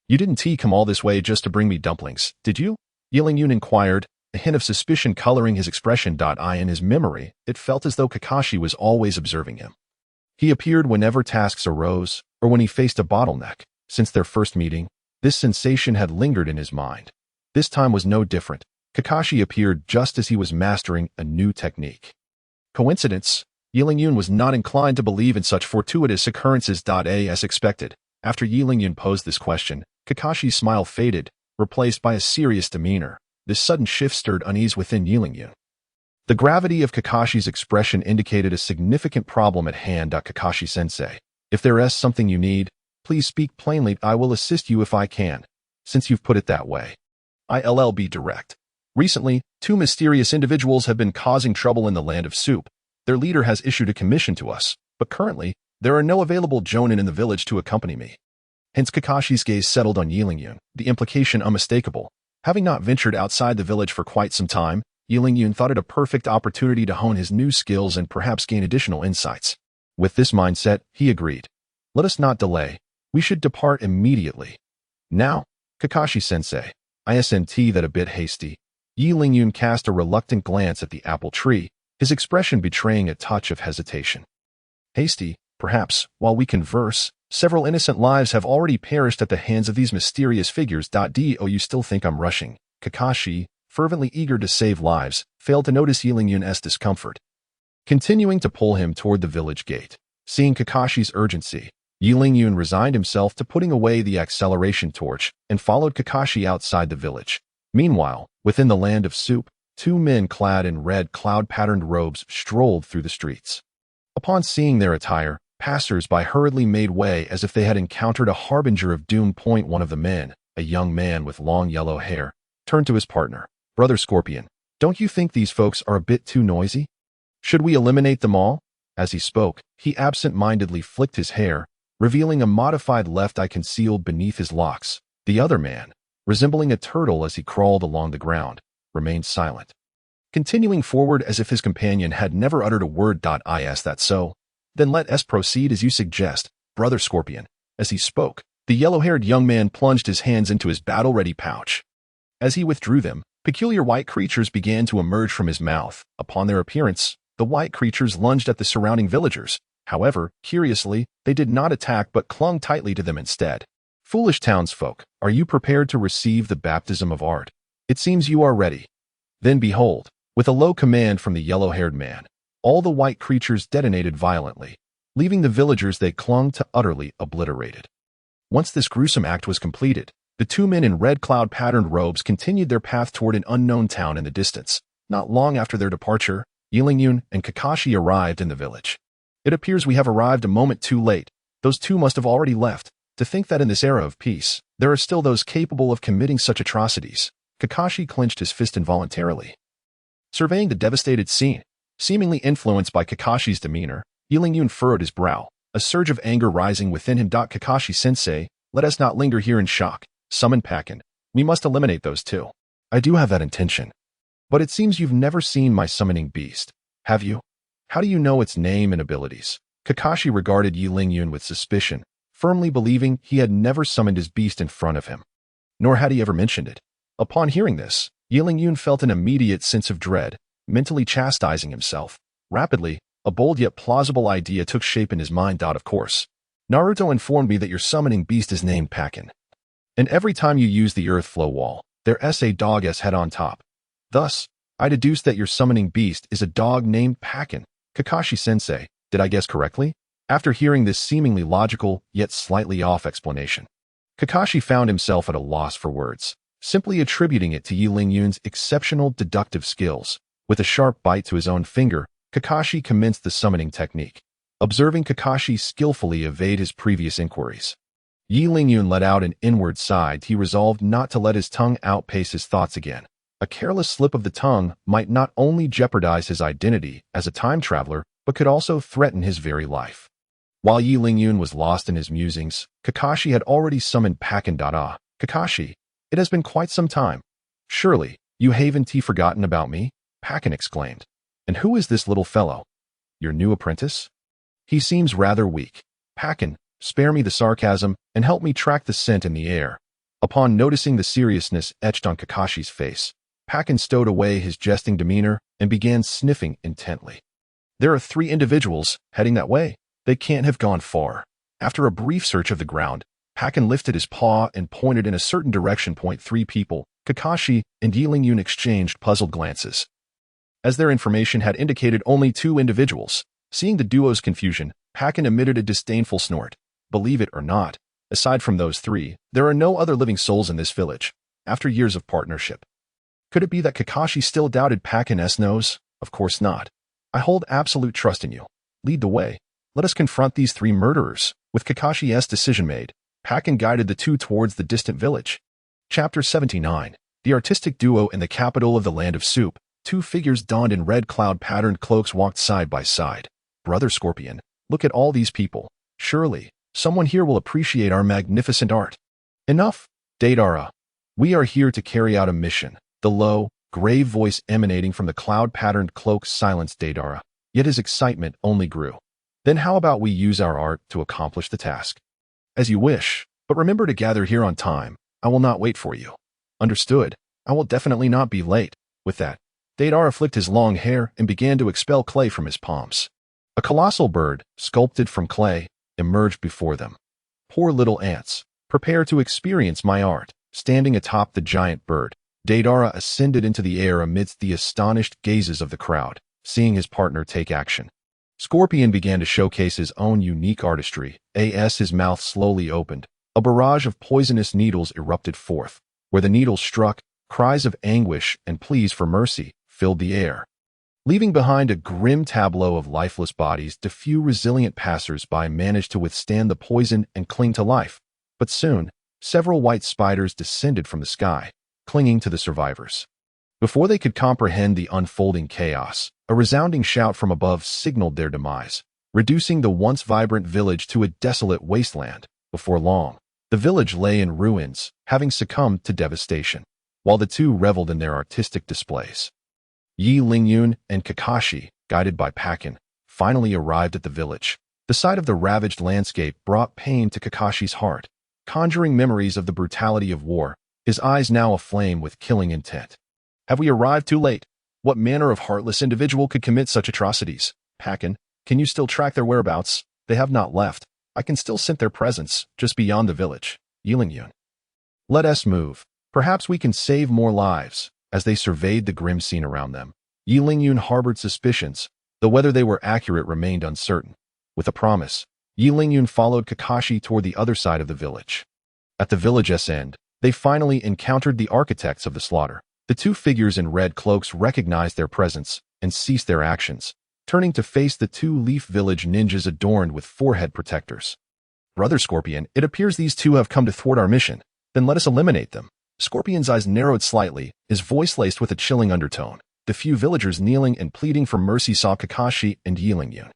You didn't come all this way just to bring me dumplings, did you? Yun inquired, a hint of suspicion coloring his expression. In his memory, it felt as though Kakashi was always observing him. He appeared whenever tasks arose, or when he faced a bottleneck. Since their first meeting, this sensation had lingered in his mind. This time was no different. Kakashi appeared just as he was mastering a new technique. Coincidence? Yun was not inclined to believe in such fortuitous occurrences. As expected, after Yun posed this question, Kakashi's smile faded, replaced by a serious demeanor. This sudden shift stirred unease within Yun. The gravity of Kakashi's expression indicated a significant problem at hand. Kakashi-sensei, if there is something you need, please speak plainly. I will assist you if I can, since you've put it that way. I'll be direct. Recently, two mysterious individuals have been causing trouble in the land of soup. Their leader has issued a commission to us, but currently, there are no available Chunin in the village to accompany me. Hence Kakashi's gaze settled on Yun, the implication unmistakable. Having not ventured outside the village for quite some time, Yun thought it a perfect opportunity to hone his new skills and perhaps gain additional insights. With this mindset, he agreed. Let us not delay. We should depart immediately. Now, Kakashi-sensei, isn't that a bit hasty? Yun cast a reluctant glance at the apple tree, his expression betraying a touch of hesitation. Hasty, perhaps, while we converse, several innocent lives have already perished at the hands of these mysterious figures. Do you still think I'm rushing? Kakashi, fervently eager to save lives, failed to notice Yun's discomfort. Continuing to pull him toward the village gate. Seeing Kakashi's urgency, Yun resigned himself to putting away the acceleration torch and followed Kakashi outside the village. Meanwhile, within the land of soup, two men clad in red cloud-patterned robes strolled through the streets. Upon seeing their attire, passers-by hurriedly made way as if they had encountered a harbinger of doom. One of the men, a young man with long yellow hair, turned to his partner. Brother Scorpion, don't you think these folks are a bit too noisy? Should we eliminate them all? As he spoke, he absent-mindedly flicked his hair, revealing a modified left eye concealed beneath his locks. The other man, resembling a turtle as he crawled along the ground, remained silent, continuing forward as if his companion had never uttered a word. Is that so? Then let us proceed as you suggest, Brother Scorpion. As he spoke, the yellow-haired young man plunged his hands into his battle-ready pouch. As he withdrew them, peculiar white creatures began to emerge from his mouth. Upon their appearance, the white creatures lunged at the surrounding villagers. However, curiously, they did not attack but clung tightly to them instead. Foolish townsfolk, are you prepared to receive the baptism of art? It seems you are ready. Then behold, with a low command from the yellow-haired man, all the white creatures detonated violently, leaving the villagers they clung to utterly obliterated. Once this gruesome act was completed, the two men in red cloud-patterned robes continued their path toward an unknown town in the distance. Not long after their departure, Yun and Kakashi arrived in the village. It appears we have arrived a moment too late. Those two must have already left. To think that in this era of peace, there are still those capable of committing such atrocities. Kakashi clenched his fist involuntarily. Surveying the devastated scene, seemingly influenced by Kakashi's demeanor, Yun furrowed his brow, a surge of anger rising within him. Kakashi-sensei, let us not linger here in shock. Summon Pakin. We must eliminate those two. I do have that intention. But it seems you've never seen my summoning beast, have you? How do you know its name and abilities? Kakashi regarded Yun with suspicion, firmly believing he had never summoned his beast in front of him. Nor had he ever mentioned it. Upon hearing this, Yun felt an immediate sense of dread, mentally chastising himself. Rapidly, a bold yet plausible idea took shape in his mind. Of course. Naruto informed me that your summoning beast is named Pakin. And every time you use the earth flow wall, there's a dog's head on top. Thus, I deduced that your summoning beast is a dog named Pakin. Kakashi-sensei, did I guess correctly? After hearing this seemingly logical, yet slightly off explanation, Kakashi found himself at a loss for words, simply attributing it to Yun's exceptional deductive skills. With a sharp bite to his own finger, Kakashi commenced the summoning technique, observing Kakashi skillfully evade his previous inquiries. Yun let out an inward sigh. He resolved not to let his tongue outpace his thoughts again. A careless slip of the tongue might not only jeopardize his identity as a time traveler, but could also threaten his very life. While Yun was lost in his musings, Kakashi had already summoned Pakin. Kakashi, it has been quite some time. Surely, you haven't forgotten about me? Pakin exclaimed. And who is this little fellow? Your new apprentice? He seems rather weak. Pakin, spare me the sarcasm and help me track the scent in the air. Upon noticing the seriousness etched on Kakashi's face, Pakin stowed away his jesting demeanor and began sniffing intently. There are 3 individuals heading that way. They can't have gone far. After a brief search of the ground, Pakin lifted his paw and pointed in a certain direction. 3 people, Kakashi and Yilingyun exchanged puzzled glances. As their information had indicated only 2 individuals, seeing the duo's confusion, Pakin emitted a disdainful snort. Believe it or not, aside from those 3, there are no other living souls in this village, after years of partnership. Could it be that Kakashi still doubted Pakin's nose? Of course not. I hold absolute trust in you. Lead the way. Let us confront these 3 murderers. With Kakashi's decision made, Pakin guided the 2 towards the distant village. Chapter 79. The artistic duo in the capital of the land of soup. 2 figures donned in red cloud-patterned cloaks walked side by side. Brother Scorpion, look at all these people. Surely, someone here will appreciate our magnificent art. Enough, Deidara. We are here to carry out a mission. The low, grave voice emanating from the cloud-patterned cloak silenced Deidara, yet his excitement only grew. Then how about we use our art to accomplish the task? As you wish, but remember to gather here on time. I will not wait for you. Understood. I will definitely not be late. With that, Deidara flicked his long hair and began to expel clay from his palms. A colossal bird, sculpted from clay, emerged before them. Poor little ants, prepare to experience my art. Standing atop the giant bird, Deidara ascended into the air amidst the astonished gazes of the crowd, seeing his partner take action. Scorpion began to showcase his own unique artistry. As his mouth slowly opened, a barrage of poisonous needles erupted forth. Where the needles struck, cries of anguish and pleas for mercy filled the air. Leaving behind a grim tableau of lifeless bodies, the few resilient passers-by managed to withstand the poison and cling to life. But soon, several white spiders descended from the sky, clinging to the survivors. Before they could comprehend the unfolding chaos, a resounding shout from above signaled their demise, reducing the once vibrant village to a desolate wasteland. Before long, the village lay in ruins, having succumbed to devastation, while the 2 reveled in their artistic displays. Yilingyun and Kakashi, guided by Pakin, finally arrived at the village. The sight of the ravaged landscape brought pain to Kakashi's heart, conjuring memories of the brutality of war, his eyes now aflame with killing intent. Have we arrived too late? What manner of heartless individual could commit such atrocities? Pakin, can you still track their whereabouts? They have not left. I can still scent their presence, just beyond the village. Yilingyun. Let us move. Perhaps we can save more lives. As they surveyed the grim scene around them, Yilingyun harbored suspicions, though whether they were accurate remained uncertain. With a promise, Yilingyun followed Kakashi toward the other side of the village. At the village's end, they finally encountered the architects of the slaughter. The 2 figures in red cloaks recognized their presence and ceased their actions, turning to face the 2 leaf village ninjas adorned with forehead protectors. Brother Scorpion, it appears these 2 have come to thwart our mission. Then let us eliminate them. Scorpion's eyes narrowed slightly, his voice laced with a chilling undertone. The few villagers kneeling and pleading for mercy saw Kakashi and Yilingyun,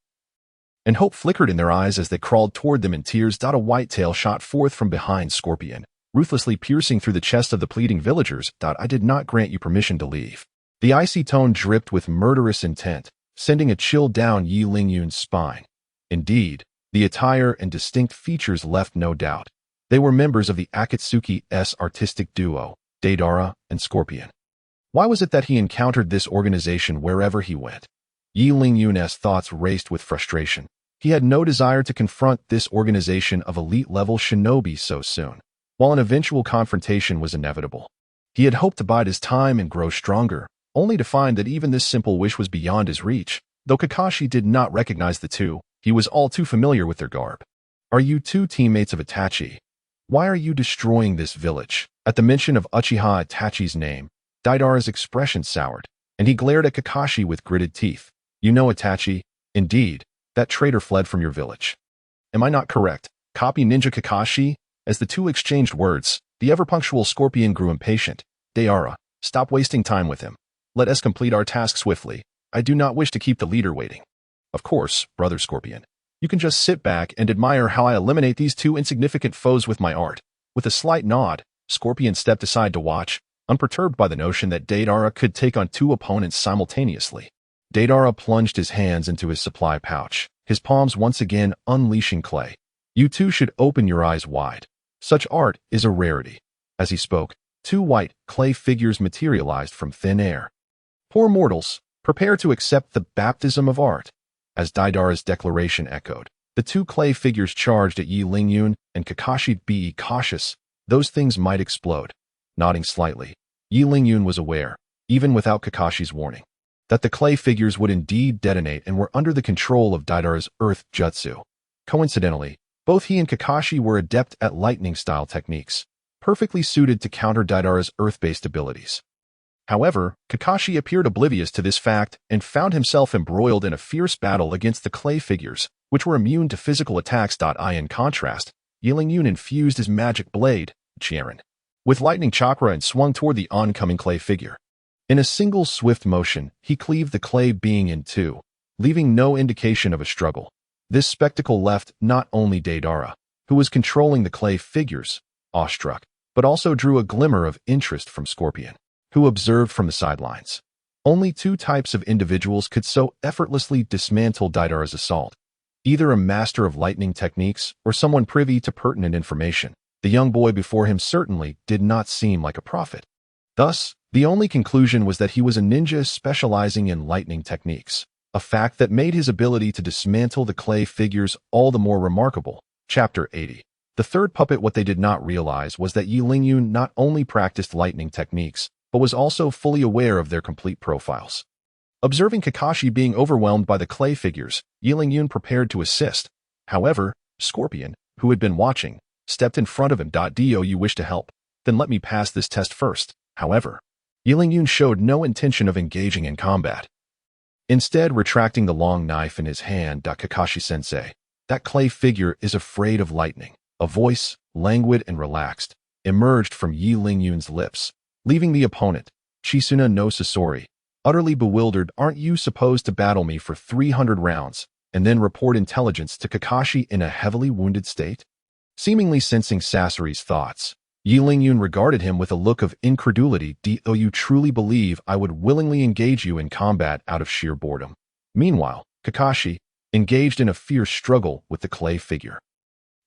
and hope flickered in their eyes as they crawled toward them in tears. A white tail shot forth from behind Scorpion, ruthlessly piercing through the chest of the pleading villagers. I did not grant you permission to leave. The icy tone dripped with murderous intent, sending a chill down Yilingyun's spine. Indeed, the attire and distinct features left no doubt. They were members of the Akatsuki's artistic duo, Deidara and Scorpion. Why was it that he encountered this organization wherever he went? Yilingyun's thoughts raced with frustration. He had no desire to confront this organization of elite-level shinobi so soon, while an eventual confrontation was inevitable. He had hoped to bide his time and grow stronger, only to find that even this simple wish was beyond his reach. Though Kakashi did not recognize the 2, he was all too familiar with their garb. Are you 2 teammates of Itachi? Why are you destroying this village? At the mention of Uchiha Itachi's name, Deidara's expression soured, and he glared at Kakashi with gritted teeth. You know Itachi? Indeed, that traitor fled from your village. Am I not correct? Copy Ninja Kakashi? As the 2 exchanged words, the ever-punctual Scorpion grew impatient. Deidara, stop wasting time with him. Let us complete our task swiftly. I do not wish to keep the leader waiting. Of course, Brother Scorpion. You can just sit back and admire how I eliminate these 2 insignificant foes with my art. With a slight nod, Scorpion stepped aside to watch, unperturbed by the notion that Deidara could take on two opponents simultaneously. Deidara plunged his hands into his supply pouch, his palms once again unleashing clay. You two should open your eyes wide. Such art is a rarity. As he spoke, two white clay figures materialized from thin air. Poor mortals, prepare to accept the baptism of art. As Deidara's declaration echoed, the two clay figures charged at Yi Lingyun and Kakashi. Be cautious, those things might explode. Nodding slightly, Yi Lingyun was aware, even without Kakashi's warning, that the clay figures would indeed detonate and were under the control of Deidara's earth jutsu. Coincidentally, both he and Kakashi were adept at lightning-style techniques, perfectly suited to counter Deidara's earth-based abilities. However, Kakashi appeared oblivious to this fact and found himself embroiled in a fierce battle against the clay figures, which were immune to physical attacks. In contrast, Yi Lingyun infused his magic blade, Qianren, with lightning chakra and swung toward the oncoming clay figure. In a single swift motion, he cleaved the clay being in two, leaving no indication of a struggle. This spectacle left not only Deidara, who was controlling the clay figures, awestruck, but also drew a glimmer of interest from Scorpion, who observed from the sidelines. Only two types of individuals could so effortlessly dismantle Deidara's assault, either a master of lightning techniques or someone privy to pertinent information. The young boy before him certainly did not seem like a prophet. Thus, the only conclusion was that he was a ninja specializing in lightning techniques, a fact that made his ability to dismantle the clay figures all the more remarkable. Chapter 80. The third puppet. What they did not realize was that Yi Lingyun not only practiced lightning techniques, but was also fully aware of their complete profiles. Observing Kakashi being overwhelmed by the clay figures, Yi Lingyun prepared to assist. However, Scorpion, who had been watching, stepped in front of him. Do you wish to help? Then let me pass this test first. However, Yi Lingyun showed no intention of engaging in combat. Instead, retracting the long knife in his hand. Kakashi-sensei, that clay figure is afraid of lightning. A voice, languid and relaxed, emerged from Yi Lingyun's lips, leaving the opponent, Chisuna no Sasori, utterly bewildered. Aren't you supposed to battle me for 300 rounds, and then report intelligence to Kakashi in a heavily wounded state? Seemingly sensing Sasori's thoughts, Yi Lingyun regarded him with a look of incredulity. Do you truly believe I would willingly engage you in combat out of sheer boredom? Meanwhile, Kakashi, engaged in a fierce struggle with the clay figure,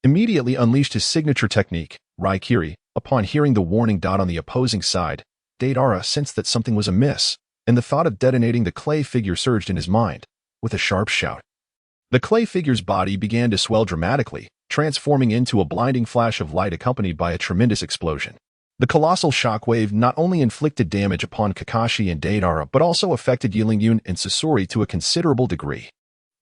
immediately unleashed his signature technique, Raikiri. Upon hearing the warning. On the opposing side, Deidara sensed that something was amiss, and the thought of detonating the clay figure surged in his mind. With a sharp shout, the clay figure's body began to swell dramatically, transforming into a blinding flash of light accompanied by a tremendous explosion. The colossal shockwave not only inflicted damage upon Kakashi and Deidara but also affected Yi Lingyun and Sasori to a considerable degree.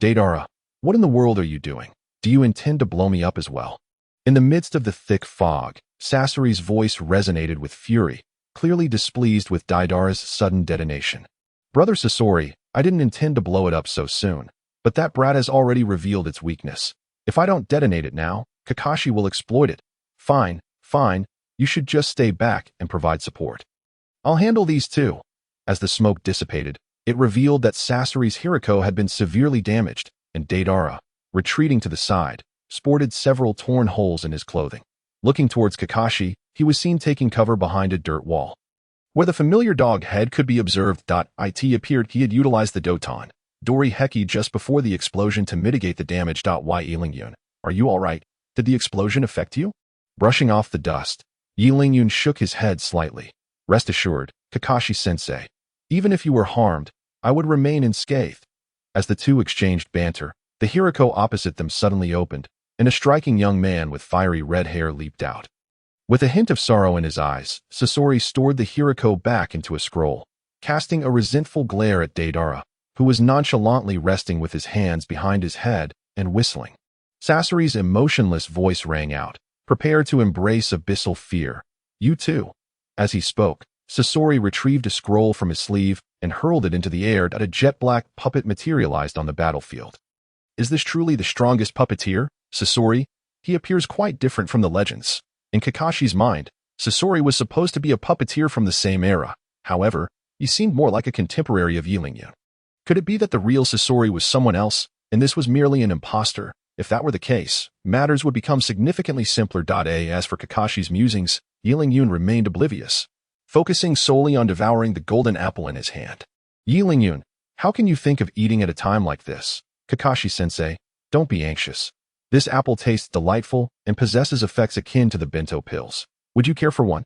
Deidara, what in the world are you doing? Do you intend to blow me up as well? In the midst of the thick fog, Sasori's voice resonated with fury, clearly displeased with Deidara's sudden detonation. Brother Sasori, I didn't intend to blow it up so soon, but that brat has already revealed its weakness. If I don't detonate it now, Kakashi will exploit it. Fine, you should just stay back and provide support. I'll handle these too. As the smoke dissipated, it revealed that Sasori's Hiriko had been severely damaged, and Deidara, retreating to the side, sported several torn holes in his clothing. Looking towards Kakashi, he was seen taking cover behind a dirt wall, where the familiar dog head could be observed. It appeared he had utilized the Doton Dori Heki just before the explosion to mitigate the damage. Yi Lingyun, are you alright? Did the explosion affect you? Brushing off the dust, Yi Lingyun shook his head slightly. Rest assured, Kakashi-sensei, even if you were harmed, I would remain unscathed. As the two exchanged banter, the Hiriko opposite them suddenly opened, and a striking young man with fiery red hair leaped out. With a hint of sorrow in his eyes, Sasori stored the Hiriko back into a scroll, casting a resentful glare at Deidara, who was nonchalantly resting with his hands behind his head and whistling. Sasori's emotionless voice rang out, prepare to embrace abyssal fear. You too. As he spoke, Sasori retrieved a scroll from his sleeve and hurled it into the air. A jet-black puppet materialized on the battlefield. Is this truly the strongest puppeteer, Sasori? He appears quite different from the legends. In Kakashi's mind, Sasori was supposed to be a puppeteer from the same era. However, he seemed more like a contemporary of Yi Lingyun. Could it be that the real Sasori was someone else, and this was merely an imposter? If that were the case, matters would become significantly simpler. As for Kakashi's musings, Yi Lingyun remained oblivious. focusing solely on devouring the golden apple in his hand. Yi Lingyun, how can you think of eating at a time like this? Kakashi-sensei, don't be anxious. This apple tastes delightful and possesses effects akin to the bento pills. Would you care for one?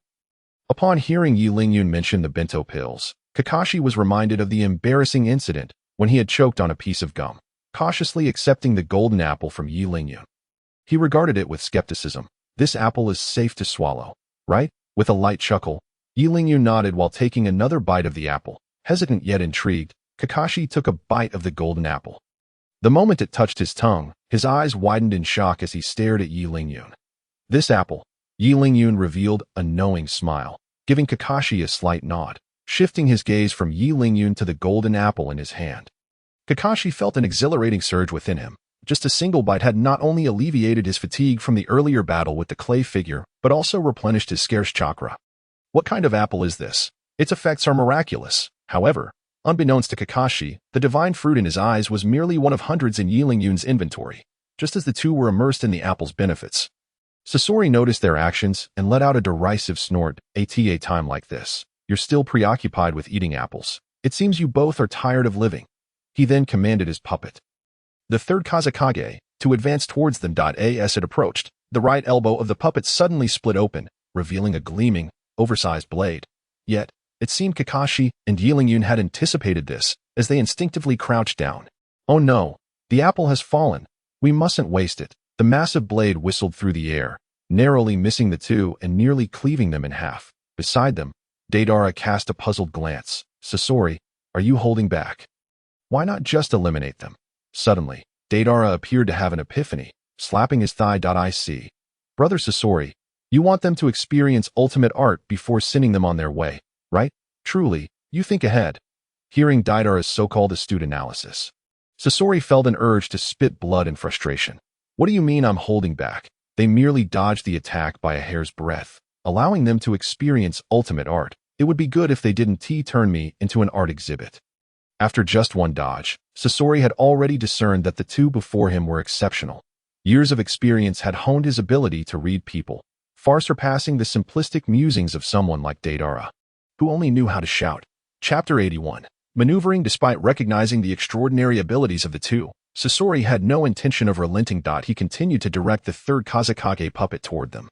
Upon hearing Yi Lingyun mention the bento pills, Kakashi was reminded of the embarrassing incident when he had choked on a piece of gum, cautiously accepting the golden apple from Yi Lingyun. He regarded it with skepticism. This apple is safe to swallow, right? With a light chuckle, Yi Lingyun nodded while taking another bite of the apple. Hesitant yet intrigued, Kakashi took a bite of the golden apple. The moment it touched his tongue, his eyes widened in shock as he stared at Yi Lingyun. This apple, Yi Lingyun revealed a knowing smile, giving Kakashi a slight nod, shifting his gaze from Yi Lingyun to the golden apple in his hand. Kakashi felt an exhilarating surge within him. Just a single bite had not only alleviated his fatigue from the earlier battle with the clay figure, but also replenished his scarce chakra. What kind of apple is this? Its effects are miraculous. However, unbeknownst to Kakashi, the divine fruit in his eyes was merely one of hundreds in Yi Lingyun's inventory, just as the two were immersed in the apple's benefits. Sasori noticed their actions and let out a derisive snort. At a time like this, you're still preoccupied with eating apples. It seems you both are tired of living. He then commanded his puppet, the third Kazekage, to advance towards them. As it approached, the right elbow of the puppet suddenly split open, revealing a gleaming, oversized blade. Yet, it seemed Kakashi and Yi Lingyun had anticipated this, as they instinctively crouched down. Oh no, the apple has fallen. We mustn't waste it. The massive blade whistled through the air, narrowly missing the two and nearly cleaving them in half. Beside them, Deidara cast a puzzled glance. Sasori, are you holding back? Why not just eliminate them? Suddenly, Deidara appeared to have an epiphany, slapping his thigh. I see. Brother Sasori, you want them to experience ultimate art before sending them on their way, right? Truly, you think ahead. Hearing Deidara's so-called astute analysis, Sasori felt an urge to spit blood in frustration. What do you mean I'm holding back? They merely dodged the attack by a hair's breadth, allowing them to experience ultimate art. It would be good if they didn't turn me into an art exhibit. After just one dodge, Sasori had already discerned that the two before him were exceptional. Years of experience had honed his ability to read people, far surpassing the simplistic musings of someone like Deidara, who only knew how to shout. Chapter 81. Maneuvering. Despite recognizing the extraordinary abilities of the two, Sasori had no intention of relenting. He continued to direct the third Kazekage puppet toward them.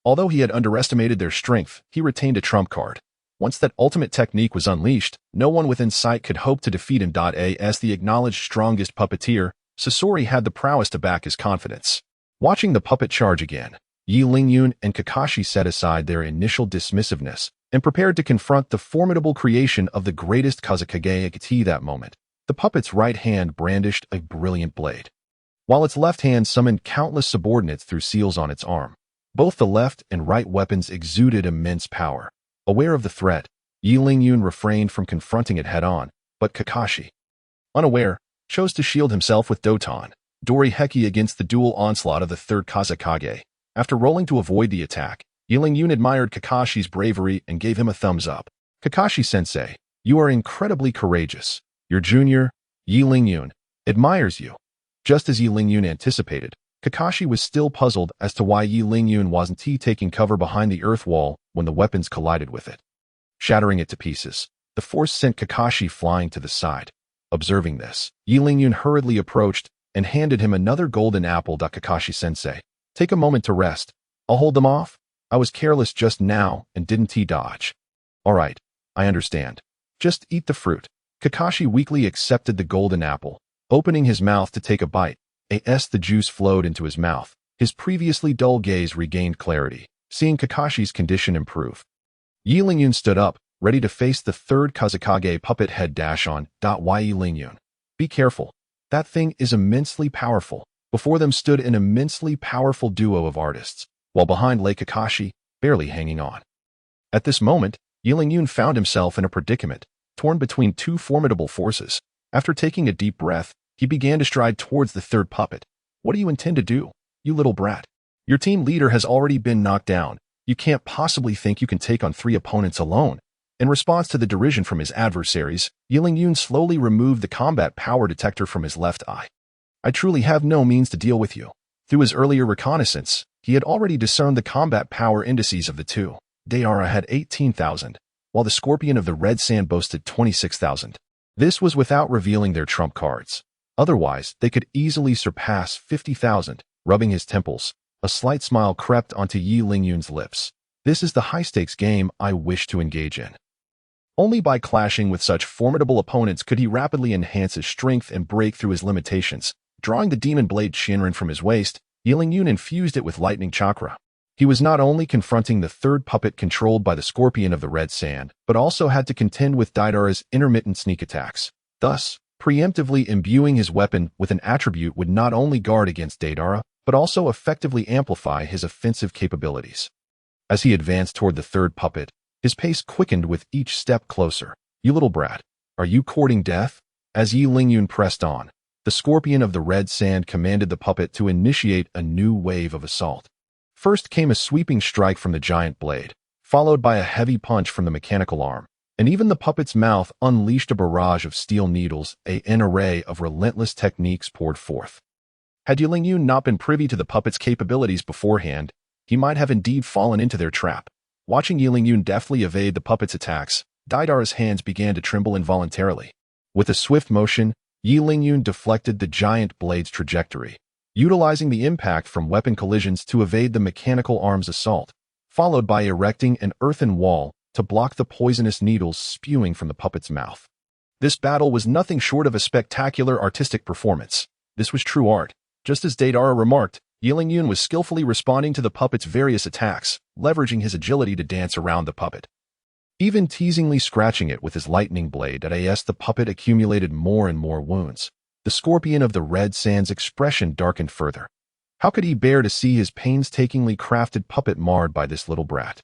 Although he had underestimated their strength, he retained a trump card. Once that ultimate technique was unleashed, no one within sight could hope to defeat him. As the acknowledged strongest puppeteer, Sasori had the prowess to back his confidence. Watching the puppet charge again, Yi Lingyun and Kakashi set aside their initial dismissiveness and prepared to confront the formidable creation of the greatest Kazekage. At that moment, the puppet's right hand brandished a brilliant blade, while its left hand summoned countless subordinates through seals on its arm. Both the left and right weapons exuded immense power. Aware of the threat, Yi Lingyun refrained from confronting it head-on, but Kakashi, unaware, chose to shield himself with Doton Dori Heki against the dual onslaught of the third Kazekage. After rolling to avoid the attack, Yi Lingyun admired Kakashi's bravery and gave him a thumbs up. Kakashi-sensei, you are incredibly courageous. Your junior, Yi Lingyun, admires you. Just as Yi Lingyun anticipated, Kakashi was still puzzled as to why Yi Lingyun wasn't taking cover behind the earth wall when the weapons collided with it. Shattering it to pieces, the force sent Kakashi flying to the side. Observing this, Yi Lingyun hurriedly approached and handed him another golden apple. Kakashi-sensei, take a moment to rest. I'll hold them off. I was careless just now and didn't dodge. All right, I understand. Just eat the fruit. Kakashi weakly accepted the golden apple, opening his mouth to take a bite. As the juice flowed into his mouth, his previously dull gaze regained clarity, seeing Kakashi's condition improve. Yi Lingyun stood up, ready to face the third Kazekage puppet head. On. Yi Lingyun, be careful. That thing is immensely powerful. Before them stood an immensely powerful duo of artists, while behind lay Kakashi, barely hanging on. At this moment, Yi Lingyun found himself in a predicament, torn between two formidable forces. After taking a deep breath, he began to stride towards the third puppet. What do you intend to do, you little brat? Your team leader has already been knocked down. You can't possibly think you can take on 3 opponents alone. In response to the derision from his adversaries, Yi Lingyun slowly removed the combat power detector from his left eye. I truly have no means to deal with you. Through his earlier reconnaissance, he had already discerned the combat power indices of the two. Deidara had 18,000, while the Scorpion of the Red Sand boasted 26,000. This was without revealing their trump cards. Otherwise, they could easily surpass 50,000. Rubbing his temples, a slight smile crept onto Yi Lingyun's lips. This is the high-stakes game I wish to engage in. Only by clashing with such formidable opponents could he rapidly enhance his strength and break through his limitations. Drawing the demon blade Qianren from his waist, Yi Lingyun infused it with lightning chakra. He was not only confronting the third puppet controlled by the Scorpion of the Red Sand, but also had to contend with Deidara's intermittent sneak attacks. Thus, preemptively imbuing his weapon with an attribute would not only guard against Deidara, but also effectively amplify his offensive capabilities. As he advanced toward the third puppet, his pace quickened with each step closer. "You little brat, are you courting death?" As Yi Lingyun pressed on, the Scorpion of the Red Sand commanded the puppet to initiate a new wave of assault. First came a sweeping strike from the giant blade, followed by a heavy punch from the mechanical arm, and even the puppet's mouth unleashed a barrage of steel needles. An array of relentless techniques poured forth. Had Yi Lingyun not been privy to the puppet's capabilities beforehand, he might have indeed fallen into their trap. Watching Yi Lingyun deftly evade the puppet's attacks, Deidara's hands began to tremble involuntarily. With a swift motion, Yi Lingyun deflected the giant blade's trajectory, utilizing the impact from weapon collisions to evade the mechanical arm's assault, followed by erecting an earthen wall to block the poisonous needles spewing from the puppet's mouth. This battle was nothing short of a spectacular artistic performance. This was true art. Just as Deidara remarked, Yi Lingyun was skillfully responding to the puppet's various attacks, leveraging his agility to dance around the puppet. Even teasingly scratching it with his lightning blade, as the puppet accumulated more and more wounds. The Scorpion of the Red Sand's expression darkened further. How could he bear to see his painstakingly crafted puppet marred by this little brat?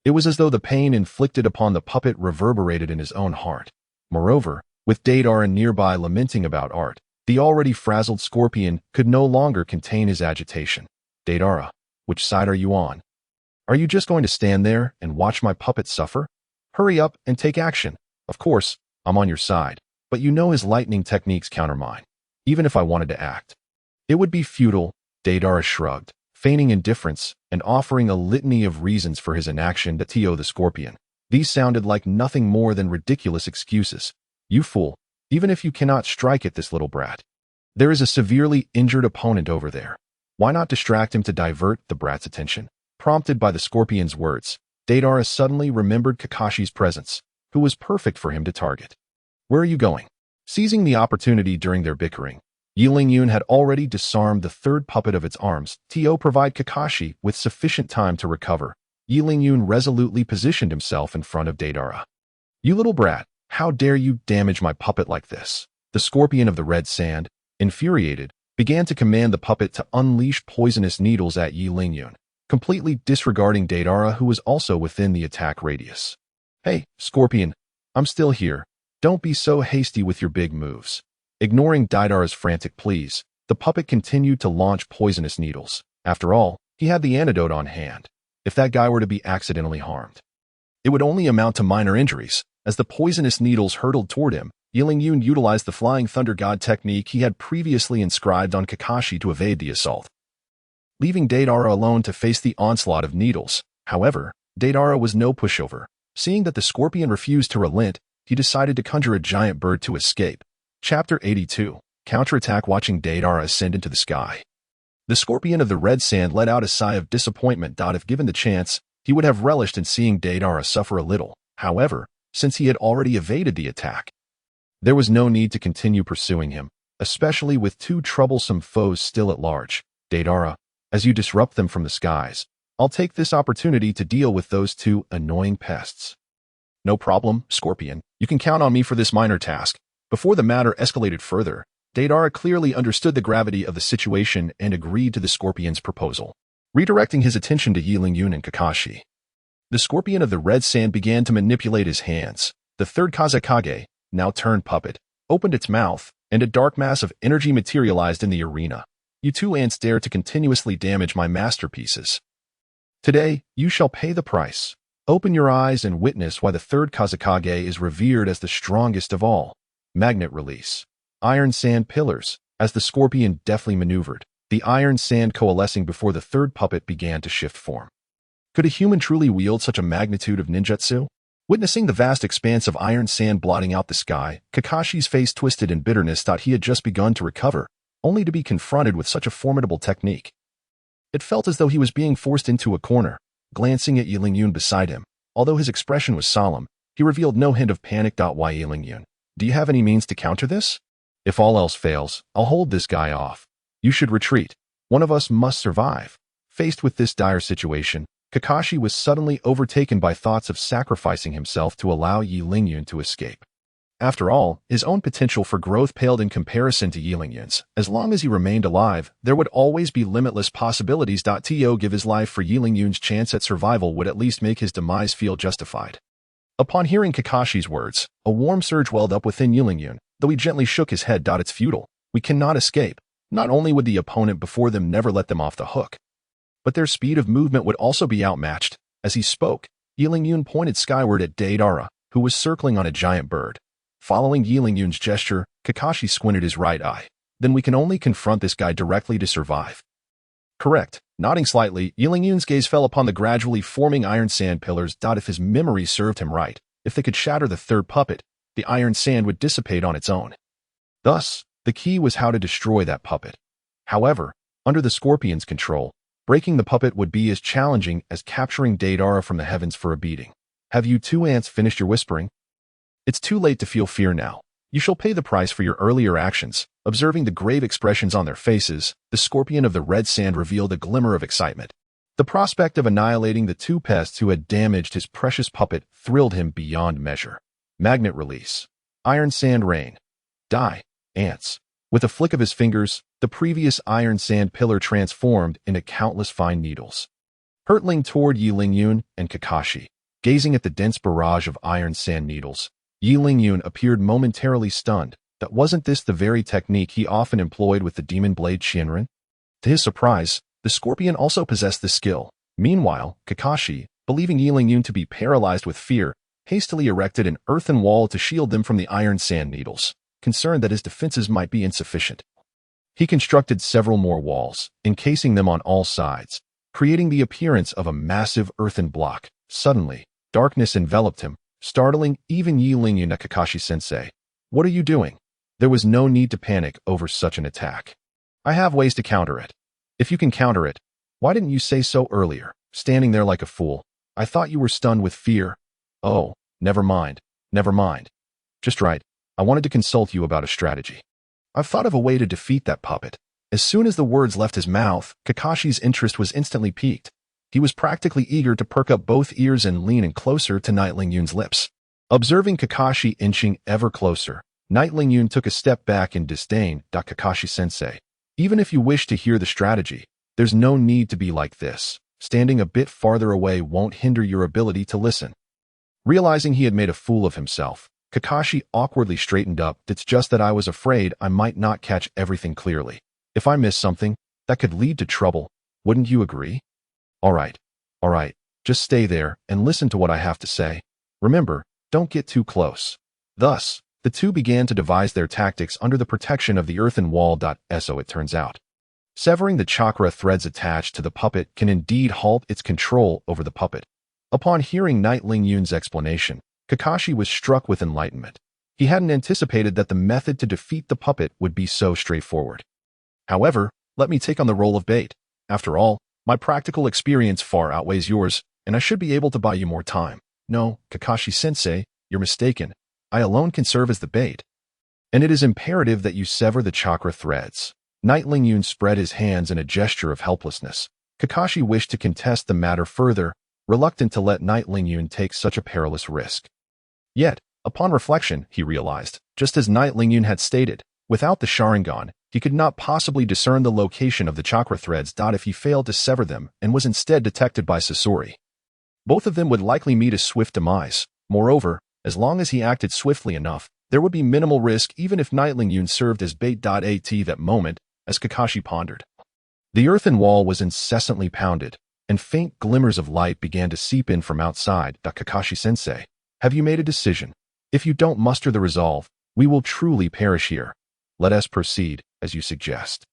It was as though the pain inflicted upon the puppet reverberated in his own heart. Moreover, with Deidara nearby lamenting about art, the already frazzled Scorpion could no longer contain his agitation. "Deidara, which side are you on? Are you just going to stand there and watch my puppet suffer? Hurry up and take action. Of course, I'm on your side, but you know his lightning techniques counter mine. Even if I wanted to act, it would be futile." Deidara shrugged, feigning indifference and offering a litany of reasons for his inaction to the Scorpion. These sounded like nothing more than ridiculous excuses. "You fool. Even if you cannot strike at this little brat, there is a severely injured opponent over there. Why not distract him to divert the brat's attention?" Prompted by the Scorpion's words, Deidara suddenly remembered Kakashi's presence, who was perfect for him to target. "Where are you going?" Seizing the opportunity during their bickering, Yi Lingyun had already disarmed the third puppet of its arms. To provide Kakashi with sufficient time to recover, Yi Lingyun resolutely positioned himself in front of Deidara. "You little brat, how dare you damage my puppet like this?" The Scorpion of the Red Sand, infuriated, began to command the puppet to unleash poisonous needles at Yi Lingyun, completely disregarding Deidara, who was also within the attack radius. "Hey, Scorpion, I'm still here. Don't be so hasty with your big moves." Ignoring Deidara's frantic pleas, the puppet continued to launch poisonous needles. After all, he had the antidote on hand. If that guy were to be accidentally harmed, it would only amount to minor injuries. As the poisonous needles hurtled toward him, Yi Lingyun utilized the Flying Thunder God technique he had previously inscribed on Kakashi to evade the assault, leaving Deidara alone to face the onslaught of needles. However, Deidara was no pushover. Seeing that the Scorpion refused to relent, he decided to conjure a giant bird to escape. Chapter 82. Counterattack. Watching Deidara ascend into the sky, the Scorpion of the Red Sand let out a sigh of disappointment. If given the chance, he would have relished in seeing Deidara suffer a little. However, since he had already evaded the attack, there was no need to continue pursuing him, especially with two troublesome foes still at large. "Deidara, as you disrupt them from the skies, I'll take this opportunity to deal with those two annoying pests." "No problem, Scorpion. You can count on me for this minor task." Before the matter escalated further, Deidara clearly understood the gravity of the situation and agreed to the Scorpion's proposal, redirecting his attention to Yi Lingyun and Kakashi. The Scorpion of the Red Sand began to manipulate his hands. The third Kazekage, now turned puppet, opened its mouth, and a dark mass of energy materialized in the arena. "You two ants dare to continuously damage my masterpieces. Today, you shall pay the price. Open your eyes and witness why the third Kazekage is revered as the strongest of all." Magnet release. Iron sand pillars. As the Scorpion deftly maneuvered, the iron sand coalescing before the third puppet began to shift form. Could a human truly wield such a magnitude of ninjutsu? Witnessing the vast expanse of iron sand blotting out the sky, Kakashi's face twisted in bitterness. He had just begun to recover, only to be confronted with such a formidable technique. It felt as though he was being forced into a corner. Glancing at Yilingyun beside him, although his expression was solemn, he revealed no hint of panic. Why, Yilingyun? Do you have any means to counter this? If all else fails, I'll hold this guy off. You should retreat. One of us must survive. Faced with this dire situation, Kakashi was suddenly overtaken by thoughts of sacrificing himself to allow Yilingyun to escape. After all, his own potential for growth paled in comparison to Yilingyun's. As long as he remained alive, there would always be limitless possibilities. To give his life for Yilingyun's chance at survival would at least make his demise feel justified. Upon hearing Kakashi's words, a warm surge welled up within Yilingyun, though he gently shook his head. It's futile. We cannot escape. Not only would the opponent before them never let them off the hook, but their speed of movement would also be outmatched. As he spoke, Yilingyun pointed skyward at Deidara, who was circling on a giant bird. Following Yilingyun's gesture, Kakashi squinted his right eye. Then we can only confront this guy directly to survive. Correct. Nodding slightly, Yilingyun's gaze fell upon the gradually forming iron sand pillars. If his memory served him right, if they could shatter the third puppet, the iron sand would dissipate on its own. Thus, the key was how to destroy that puppet. However, under the scorpion's control, breaking the puppet would be as challenging as capturing Deidara from the heavens for a beating. Have you two ants finished your whispering? It's too late to feel fear now. You shall pay the price for your earlier actions. Observing the grave expressions on their faces, the scorpion of the red sand revealed a glimmer of excitement. The prospect of annihilating the two pests who had damaged his precious puppet thrilled him beyond measure. Magnet release. Iron sand rain. Die, ants. With a flick of his fingers, the previous iron sand pillar transformed into countless fine needles. Hurtling toward Yilingyun and Kakashi, gazing at the dense barrage of iron sand needles, Yilingyun appeared momentarily stunned. That wasn't this the very technique he often employed with the demon blade Qianren? To his surprise, the scorpion also possessed the skill. Meanwhile, Kakashi, believing Yilingyun to be paralyzed with fear, hastily erected an earthen wall to shield them from the iron sand needles, concerned that his defenses might be insufficient. He constructed several more walls, encasing them on all sides, creating the appearance of a massive earthen block. Suddenly, darkness enveloped him, startling even Yilingyun. Kakashi-sensei, what are you doing? There was no need to panic over such an attack. I have ways to counter it. If you can counter it, why didn't you say so earlier, standing there like a fool? I thought you were stunned with fear. Oh, never mind. Never mind. Just right. I wanted to consult you about a strategy. I've thought of a way to defeat that puppet. As soon as the words left his mouth, Kakashi's interest was instantly piqued. He was practically eager to perk up both ears and lean in closer to Yilingyun's lips. Observing Kakashi inching ever closer, Yilingyun took a step back in disdain. Kakashi-sensei, even if you wish to hear the strategy, there's no need to be like this. Standing a bit farther away won't hinder your ability to listen. Realizing he had made a fool of himself, Kakashi awkwardly straightened up. It's just that I was afraid I might not catch everything clearly. If I miss something, that could lead to trouble. Wouldn't you agree? All right. Just stay there and listen to what I have to say. Remember, don't get too close. Thus, the two began to devise their tactics under the protection of the earthen wall. So it turns out, severing the chakra threads attached to the puppet can indeed halt its control over the puppet. Upon hearing Yilingyun's explanation, Kakashi was struck with enlightenment. He hadn't anticipated that the method to defeat the puppet would be so straightforward. However, let me take on the role of bait. After all, my practical experience far outweighs yours, and I should be able to buy you more time. No, Kakashi-sensei, you're mistaken. I alone can serve as the bait. And it is imperative that you sever the chakra threads. Yilingyun spread his hands in a gesture of helplessness. Kakashi wished to contest the matter further, reluctant to let Yilingyun take such a perilous risk. Yet, upon reflection, he realized, just as Yilingyun had stated, without the Sharingan, he could not possibly discern the location of the chakra threads. If he failed to sever them and was instead detected by Sasori, both of them would likely meet a swift demise. Moreover, as long as he acted swiftly enough, there would be minimal risk even if Yilingyun served as bait. At that moment, as Kakashi pondered, the earthen wall was incessantly pounded, and faint glimmers of light began to seep in from outside. Kakashi-sensei, have you made a decision? If you don't muster the resolve, we will truly perish here. Let us proceed, as you suggest.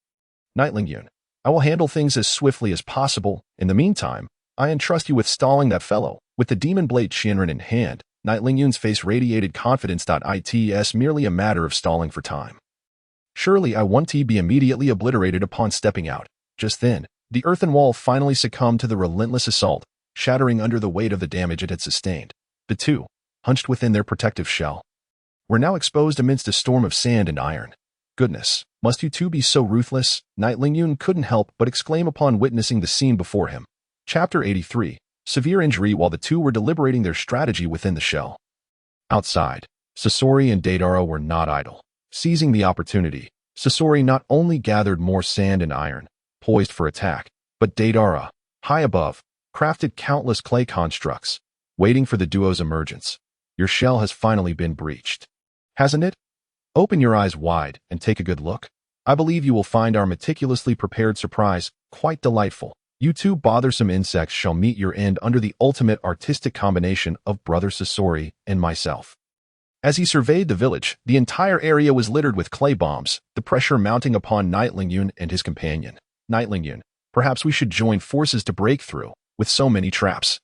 Yilingyun, I will handle things as swiftly as possible. In the meantime, I entrust you with stalling that fellow. With the demon blade Qianren in hand, Night Lingyun's face radiated confidence. It's merely a matter of stalling for time. Surely I won't be immediately obliterated upon stepping out. Just then, the earthen wall finally succumbed to the relentless assault, shattering under the weight of the damage it had sustained. The two, hunched within their protective shell, were now exposed amidst a storm of sand and iron. Goodness, must you two be so ruthless? Night Lingyun couldn't help but exclaim upon witnessing the scene before him. Chapter 83. Severe injury. While the two were deliberating their strategy within the shell, outside, Sasori and Deidara were not idle. Seizing the opportunity, Sasori not only gathered more sand and iron, poised for attack, but Deidara, high above, crafted countless clay constructs, waiting for the duo's emergence. Your shell has finally been breached, hasn't it? Open your eyes wide and take a good look. I believe you will find our meticulously prepared surprise quite delightful. You two bothersome insects shall meet your end under the ultimate artistic combination of Brother Sasori and myself. As he surveyed the village, the entire area was littered with clay bombs, the pressure mounting upon Night Lingyun and his companion. Night Lingyun, perhaps we should join forces to break through, with so many traps.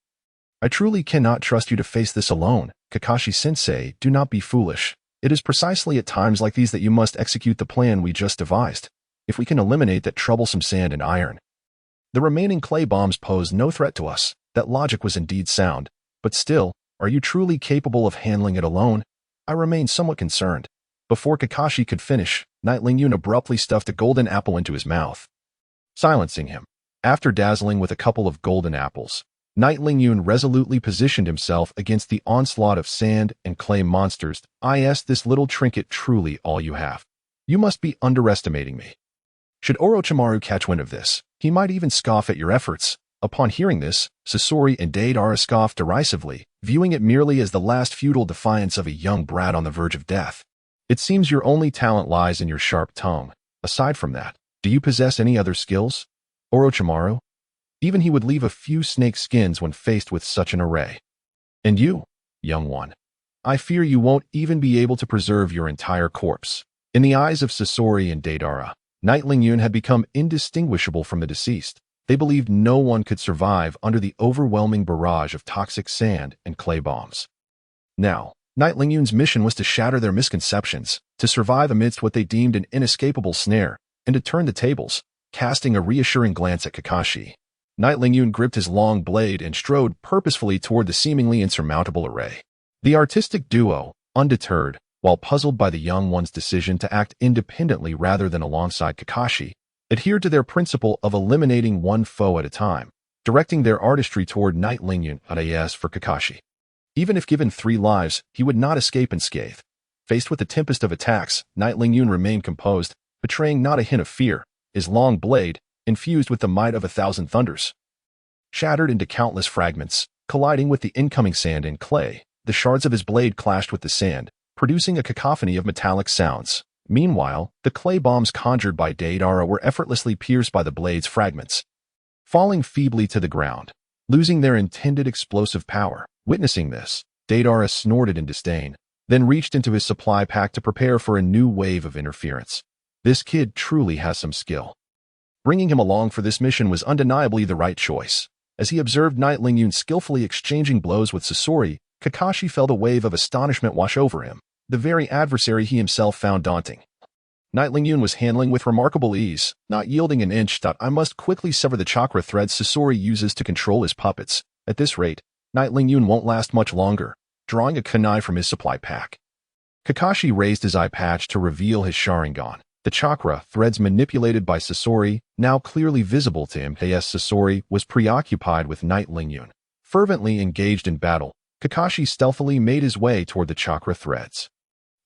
I truly cannot trust you to face this alone. Kakashi-sensei, do not be foolish. It is precisely at times like these that you must execute the plan we just devised. If we can eliminate that troublesome sand and iron, the remaining clay bombs pose no threat to us. That logic was indeed sound, but still, are you truly capable of handling it alone? I remain somewhat concerned. Before Kakashi could finish, Night Lingyun abruptly stuffed a golden apple into his mouth, silencing him. After dazzling with a couple of golden apples, Night Lingyun resolutely positioned himself against the onslaught of sand and clay monsters. Is this little trinket truly all you have? You must be underestimating me. Should Orochimaru catch wind of this, he might even scoff at your efforts. Upon hearing this, Sasori and Deidara scoffed derisively, viewing it merely as the last futile defiance of a young brat on the verge of death. It seems your only talent lies in your sharp tongue. Aside from that, do you possess any other skills? Orochimaru? Even he would leave a few snake skins when faced with such an array. And you, young one, I fear you won't even be able to preserve your entire corpse. In the eyes of Sasori and Deidara, Night Lingyun had become indistinguishable from the deceased. They believed no one could survive under the overwhelming barrage of toxic sand and clay bombs. Now, Night Lingyun's mission was to shatter their misconceptions, to survive amidst what they deemed an inescapable snare, and to turn the tables. Casting a reassuring glance at Kakashi, Night Lingyun gripped his long blade and strode purposefully toward the seemingly insurmountable array. The artistic duo, undeterred, while puzzled by the young one's decision to act independently rather than alongside Kakashi, adhered to their principle of eliminating one foe at a time, directing their artistry toward Night Lingyun. As for Kakashi, even if given 3 lives, he would not escape unscathed. Faced with a tempest of attacks, Night Lingyun remained composed, betraying not a hint of fear. His long blade, infused with the might of 1,000 thunders, shattered into countless fragments, colliding with the incoming sand and clay. The shards of his blade clashed with the sand, producing a cacophony of metallic sounds. Meanwhile, the clay bombs conjured by Deidara were effortlessly pierced by the blade's fragments, falling feebly to the ground, losing their intended explosive power. Witnessing this, Deidara snorted in disdain, then reached into his supply pack to prepare for a new wave of interference. This kid truly has some skill. Bringing him along for this mission was undeniably the right choice. As he observed Night Lingyun skillfully exchanging blows with Sasori, Kakashi felt a wave of astonishment wash over him, the very adversary he himself found daunting. Night Lingyun was handling with remarkable ease, not yielding an inch. I must quickly sever the chakra threads Sasori uses to control his puppets. At this rate, Night Lingyun won't last much longer. Drawing a kunai from his supply pack, Kakashi raised his eye patch to reveal his Sharingan. The chakra threads manipulated by Sasori, now clearly visible to him. Sasori was preoccupied with Night Lingyun. Fervently engaged in battle, Kakashi stealthily made his way toward the chakra threads.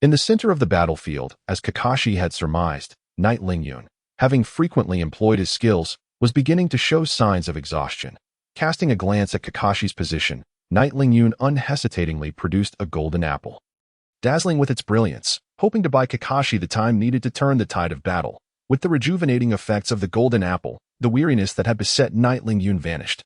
In the center of the battlefield, as Kakashi had surmised, Night Lingyun, having frequently employed his skills, was beginning to show signs of exhaustion. Casting a glance at Kakashi's position, Night Lingyun unhesitatingly produced a golden apple. Dazzling with its brilliance, hoping to buy Kakashi the time needed to turn the tide of battle. With the rejuvenating effects of the golden apple, the weariness that had beset Night Lingyun vanished,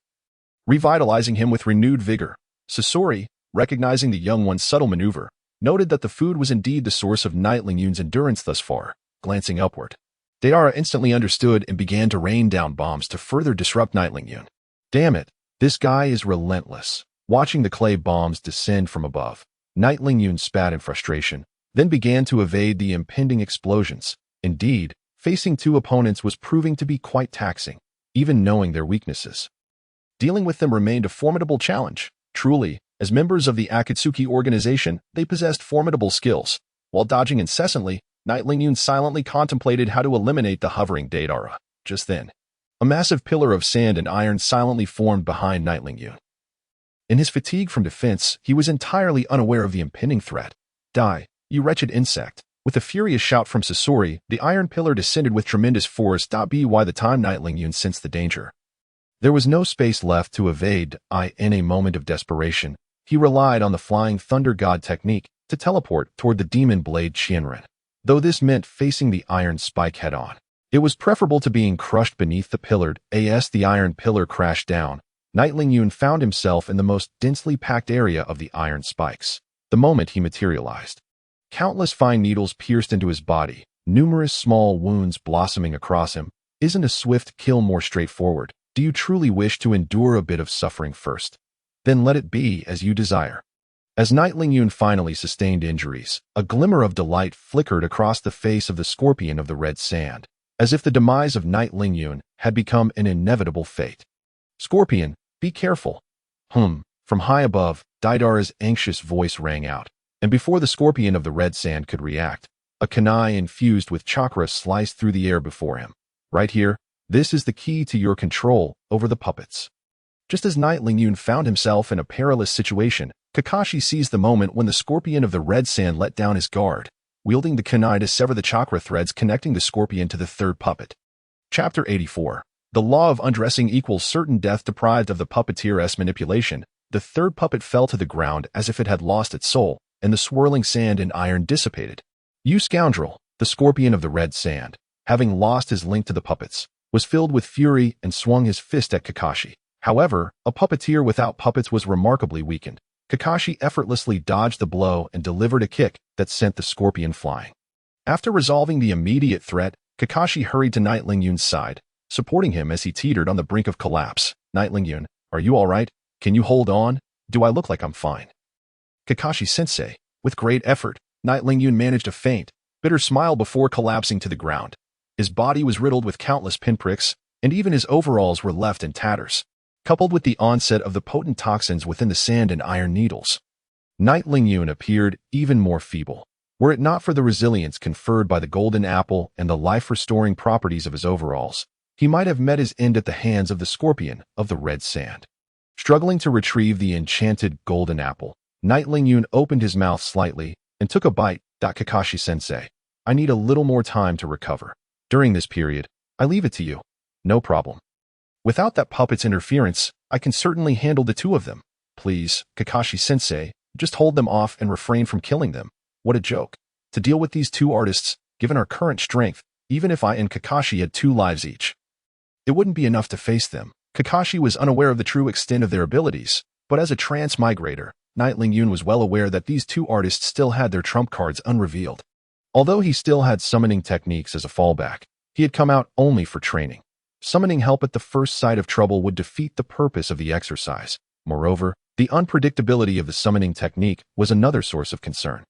revitalizing him with renewed vigor. Sasori, recognizing the young one's subtle maneuver, noted that the food was indeed the source of Night Lingyun's endurance thus far. Glancing upward, Deidara instantly understood and began to rain down bombs to further disrupt Night Lingyun. Damn it, this guy is relentless. Watching the clay bombs descend from above, Knight Lingyun spat in frustration, then began to evade the impending explosions. Indeed, facing two opponents was proving to be quite taxing, even knowing their weaknesses. Dealing with them remained a formidable challenge. Truly, as members of the Akatsuki organization, they possessed formidable skills. While dodging incessantly, Knight Lingyun silently contemplated how to eliminate the hovering Deidara. Just then, a massive pillar of sand and iron silently formed behind Knight Lingyun. In his fatigue from defense, he was entirely unaware of the impending threat. Die, you wretched insect. With a furious shout from Sasori, the iron pillar descended with tremendous force. By the time Knight Lingyun sensed the danger, there was no space left to evade. In a moment of desperation, he relied on the flying thunder god technique to teleport toward the demon blade Qianren. Though this meant facing the iron spike head-on, it was preferable to being crushed beneath the pillared. As the iron pillar crashed down, Knight Lingyun found himself in the most densely packed area of the iron spikes. The moment he materialized, countless fine needles pierced into his body, numerous small wounds blossoming across him. Isn't a swift kill more straightforward? Do you truly wish to endure a bit of suffering first? Then let it be as you desire. As Knight Lingyun finally sustained injuries, a glimmer of delight flickered across the face of the scorpion of the red sand, as if the demise of Knight Lingyun had become an inevitable fate. Scorpion, be careful. From high above, Deidara's anxious voice rang out, and before the scorpion of the red sand could react, a kunai infused with chakra sliced through the air before him. Right here, this is the key to your control over the puppets. Just as Knight Lingyun found himself in a perilous situation, Kakashi seized the moment when the scorpion of the red sand let down his guard, wielding the kunai to sever the chakra threads connecting the scorpion to the third puppet. Chapter 84. The law of undressing equals certain death. Deprived of the puppeteer's manipulation, the third puppet fell to the ground as if it had lost its soul, and the swirling sand and iron dissipated. You scoundrel! The scorpion of the red sand, having lost his link to the puppets, was filled with fury and swung his fist at Kakashi. However, a puppeteer without puppets was remarkably weakened. Kakashi effortlessly dodged the blow and delivered a kick that sent the scorpion flying. After resolving the immediate threat, Kakashi hurried to Knight Lingyun's side, supporting him as he teetered on the brink of collapse. Knight Lingyun, are you all right? Can you hold on? Do I look like I'm fine? Kakashi-sensei. With great effort, Knight Lingyun managed a faint, bitter smile before collapsing to the ground. His body was riddled with countless pinpricks, and even his overalls were left in tatters, coupled with the onset of the potent toxins within the sand and iron needles. Knight Lingyun appeared even more feeble. Were it not for the resilience conferred by the golden apple and the life-restoring properties of his overalls, he might have met his end at the hands of the scorpion of the red sand. Struggling to retrieve the enchanted golden apple, Knight Lingyun opened his mouth slightly and took a bite. Kakashi-sensei, I need a little more time to recover. During this period, I leave it to you. No problem. Without that puppet's interference, I can certainly handle the two of them. Please, Kakashi-sensei, just hold them off and refrain from killing them. What a joke. To deal with these two artists, given our current strength, even if I and Kakashi had 2 lives each, it wouldn't be enough to face them. Kakashi was unaware of the true extent of their abilities, but as a transmigrator, Knight Lingyun was well aware that these two artists still had their trump cards unrevealed. Although he still had summoning techniques as a fallback, he had come out only for training. Summoning help at the first sight of trouble would defeat the purpose of the exercise. Moreover, the unpredictability of the summoning technique was another source of concern.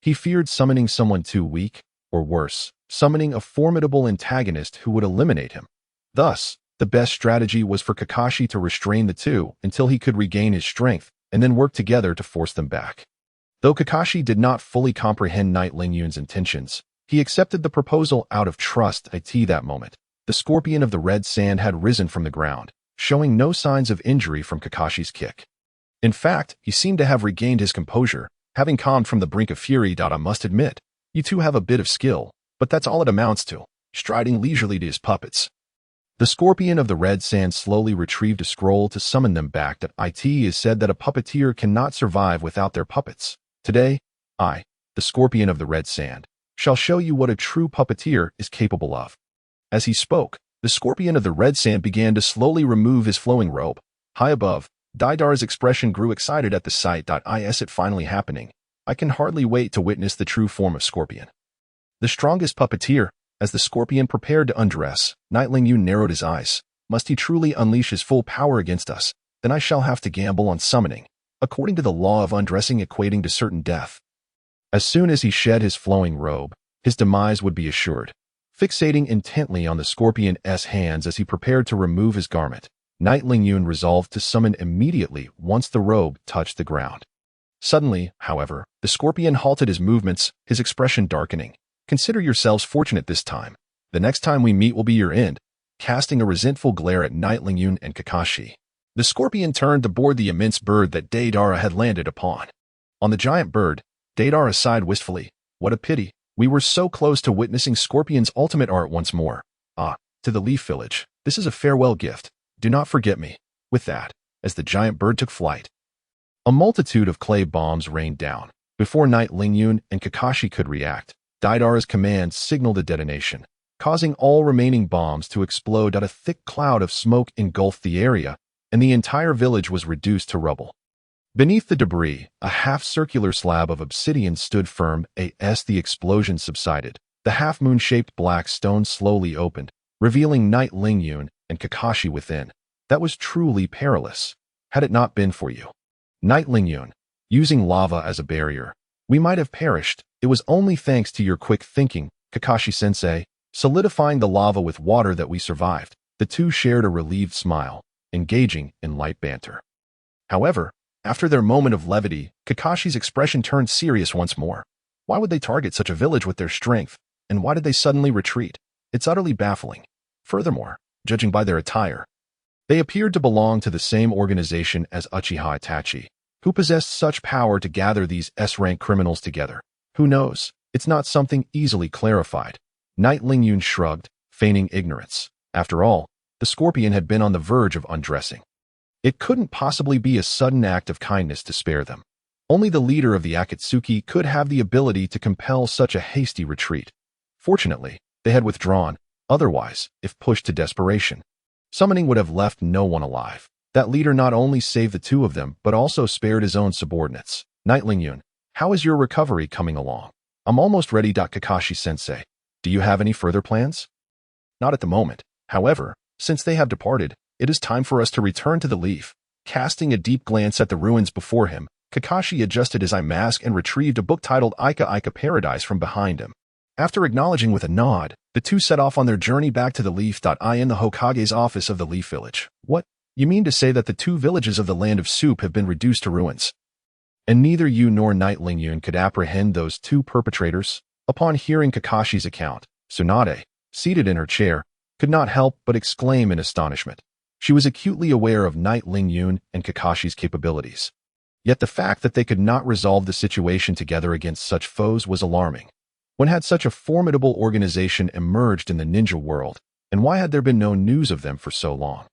He feared summoning someone too weak, or worse, summoning a formidable antagonist who would eliminate him. Thus, the best strategy was for Kakashi to restrain the two until he could regain his strength, and then work together to force them back. Though Kakashi did not fully comprehend Knight Lingyun's intentions, he accepted the proposal out of trust. That moment, the scorpion of the red sand had risen from the ground, showing no signs of injury from Kakashi's kick. In fact, he seemed to have regained his composure, having calmed from the brink of fury. I must admit, you two have a bit of skill, but that's all it amounts to, striding leisurely to his puppets. The scorpion of the red sand slowly retrieved a scroll to summon them back. It is said that a puppeteer cannot survive without their puppets. Today, I, the scorpion of the red sand, shall show you what a true puppeteer is capable of. As he spoke, the scorpion of the red sand began to slowly remove his flowing robe. High above, Deidara's expression grew excited at the sight. Is it finally happening? I can hardly wait to witness the true form of scorpion. The strongest puppeteer. As the scorpion prepared to undress, Knight Lingyun narrowed his eyes. Must he truly unleash his full power against us? Then I shall have to gamble on summoning. according to the law of undressing equating to certain death. As soon as he shed his flowing robe, his demise would be assured. Fixating intently on the scorpion's hands as he prepared to remove his garment, Knight Lingyun resolved to summon immediately once the robe touched the ground. Suddenly, however, the scorpion halted his movements, his expression darkening. Consider yourselves fortunate this time. The next time we meet will be your end, casting a resentful glare at Knight Lingyun and Kakashi. The scorpion turned to board the immense bird that Deidara had landed upon. On the giant bird, Deidara sighed wistfully. What a pity. We were so close to witnessing Scorpion's ultimate art once more. Ah, to the Leaf Village. This is a farewell gift. Do not forget me. With that, as the giant bird took flight, a multitude of clay bombs rained down. Before Knight Lingyun and Kakashi could react, Deidara's command signaled a detonation, causing all remaining bombs to explode. A thick cloud of smoke engulfed the area, and the entire village was reduced to rubble. Beneath the debris, a half-circular slab of obsidian stood firm. As the explosion subsided, the half-moon-shaped black stone slowly opened, revealing Knight Lingyun and Kakashi within. That was truly perilous. Had it not been for you, Knight Lingyun, using lava as a barrier, we might have perished. It was only thanks to your quick thinking, Kakashi-sensei, solidifying the lava with water that we survived. The two shared a relieved smile, engaging in light banter. However, after their moment of levity, Kakashi's expression turned serious once more. Why would they target such a village with their strength, and why did they suddenly retreat? It's utterly baffling. Furthermore, judging by their attire, they appeared to belong to the same organization as Uchiha Itachi, who possessed such power to gather these S-rank criminals together. Who knows? It's not something easily clarified. Knight Lingyun shrugged, feigning ignorance. After all, the scorpion had been on the verge of undressing. It couldn't possibly be a sudden act of kindness to spare them. Only the leader of the Akatsuki could have the ability to compel such a hasty retreat. Fortunately, they had withdrawn. Otherwise, if pushed to desperation, summoning would have left no one alive. That leader not only saved the two of them, but also spared his own subordinates. Knight Lingyun, how is your recovery coming along? I'm almost ready. Kakashi-sensei, do you have any further plans? Not at the moment. However, since they have departed, it is time for us to return to the Leaf. Casting a deep glance at the ruins before him, Kakashi adjusted his eye mask and retrieved a book titled Ika Ika Paradise from behind him. After acknowledging with a nod, the two set off on their journey back to the Leaf. In the Hokage's office of the Leaf Village. What? You mean to say that the two villages of the Land of Soup have been reduced to ruins? And neither you nor Knight Lingyun could apprehend those two perpetrators? Upon hearing Kakashi's account, Tsunade, seated in her chair, could not help but exclaim in astonishment. She was acutely aware of Knight Lingyun and Kakashi's capabilities. Yet the fact that they could not resolve the situation together against such foes was alarming. When had such a formidable organization emerged in the ninja world, and why had there been no news of them for so long?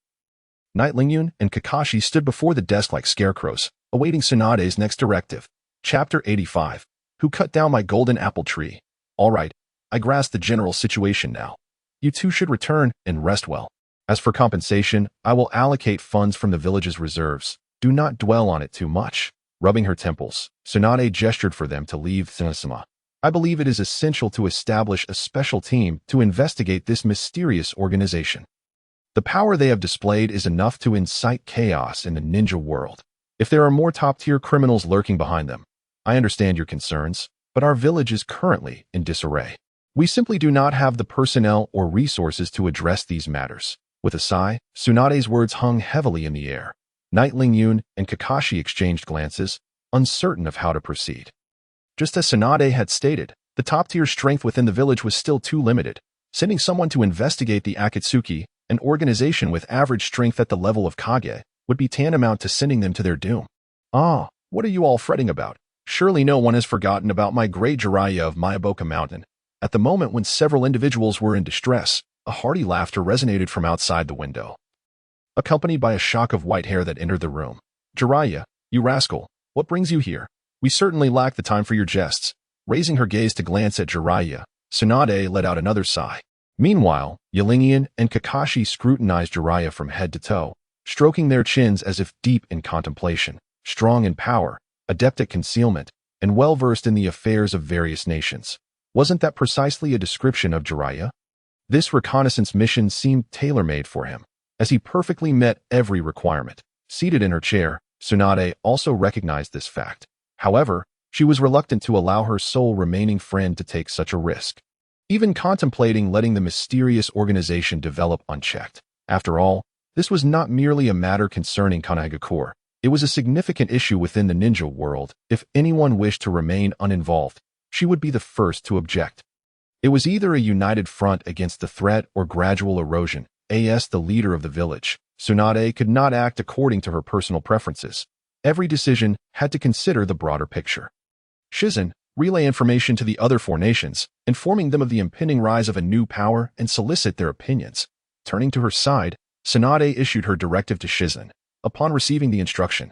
Knight Lingyun and Kakashi stood before the desk like scarecrows, awaiting Tsunade's next directive. Chapter 85. Who cut down my golden apple tree? All right, I grasp the general situation now. You two should return and rest well. As for compensation, I will allocate funds from the village's reserves. Do not dwell on it too much. Rubbing her temples, Tsunade gestured for them to leave Tsunosama. I believe it is essential to establish a special team to investigate this mysterious organization. The power they have displayed is enough to incite chaos in the ninja world. If there are more top-tier criminals lurking behind them, I understand your concerns, but our village is currently in disarray. We simply do not have the personnel or resources to address these matters. With a sigh, Tsunade's words hung heavily in the air. Knight Lingyun and Kakashi exchanged glances, uncertain of how to proceed. Just as Tsunade had stated, the top-tier strength within the village was still too limited. Sending someone to investigate the Akatsuki, an organization with average strength at the level of Kage, would be tantamount to sending them to their doom. Ah, what are you all fretting about? Surely no one has forgotten about my great Jiraiya of Miyaboka Mountain. At the moment when several individuals were in distress, a hearty laughter resonated from outside the window, accompanied by a shock of white hair that entered the room. Jiraiya, you rascal, what brings you here? We certainly lack the time for your jests. Raising her gaze to glance at Jiraiya, Tsunade let out another sigh. Meanwhile, Lingyun and Kakashi scrutinized Jiraiya from head to toe, stroking their chins as if deep in contemplation. Strong in power, adept at concealment, and well-versed in the affairs of various nations. Wasn't that precisely a description of Jiraiya? This reconnaissance mission seemed tailor-made for him, as he perfectly met every requirement. Seated in her chair, Tsunade also recognized this fact. However, she was reluctant to allow her sole remaining friend to take such a risk, even contemplating letting the mysterious organization develop unchecked. After all, this was not merely a matter concerning Konoha. It was a significant issue within the ninja world. If anyone wished to remain uninvolved, she would be the first to object. It was either a united front against the threat or gradual erosion. As the leader of the village, Tsunade could not act according to her personal preferences. Every decision had to consider the broader picture. Shizen, relay information to the other four nations, informing them of the impending rise of a new power and solicit their opinions. Turning to her side, Tsunade issued her directive to Shizen. Upon receiving the instruction,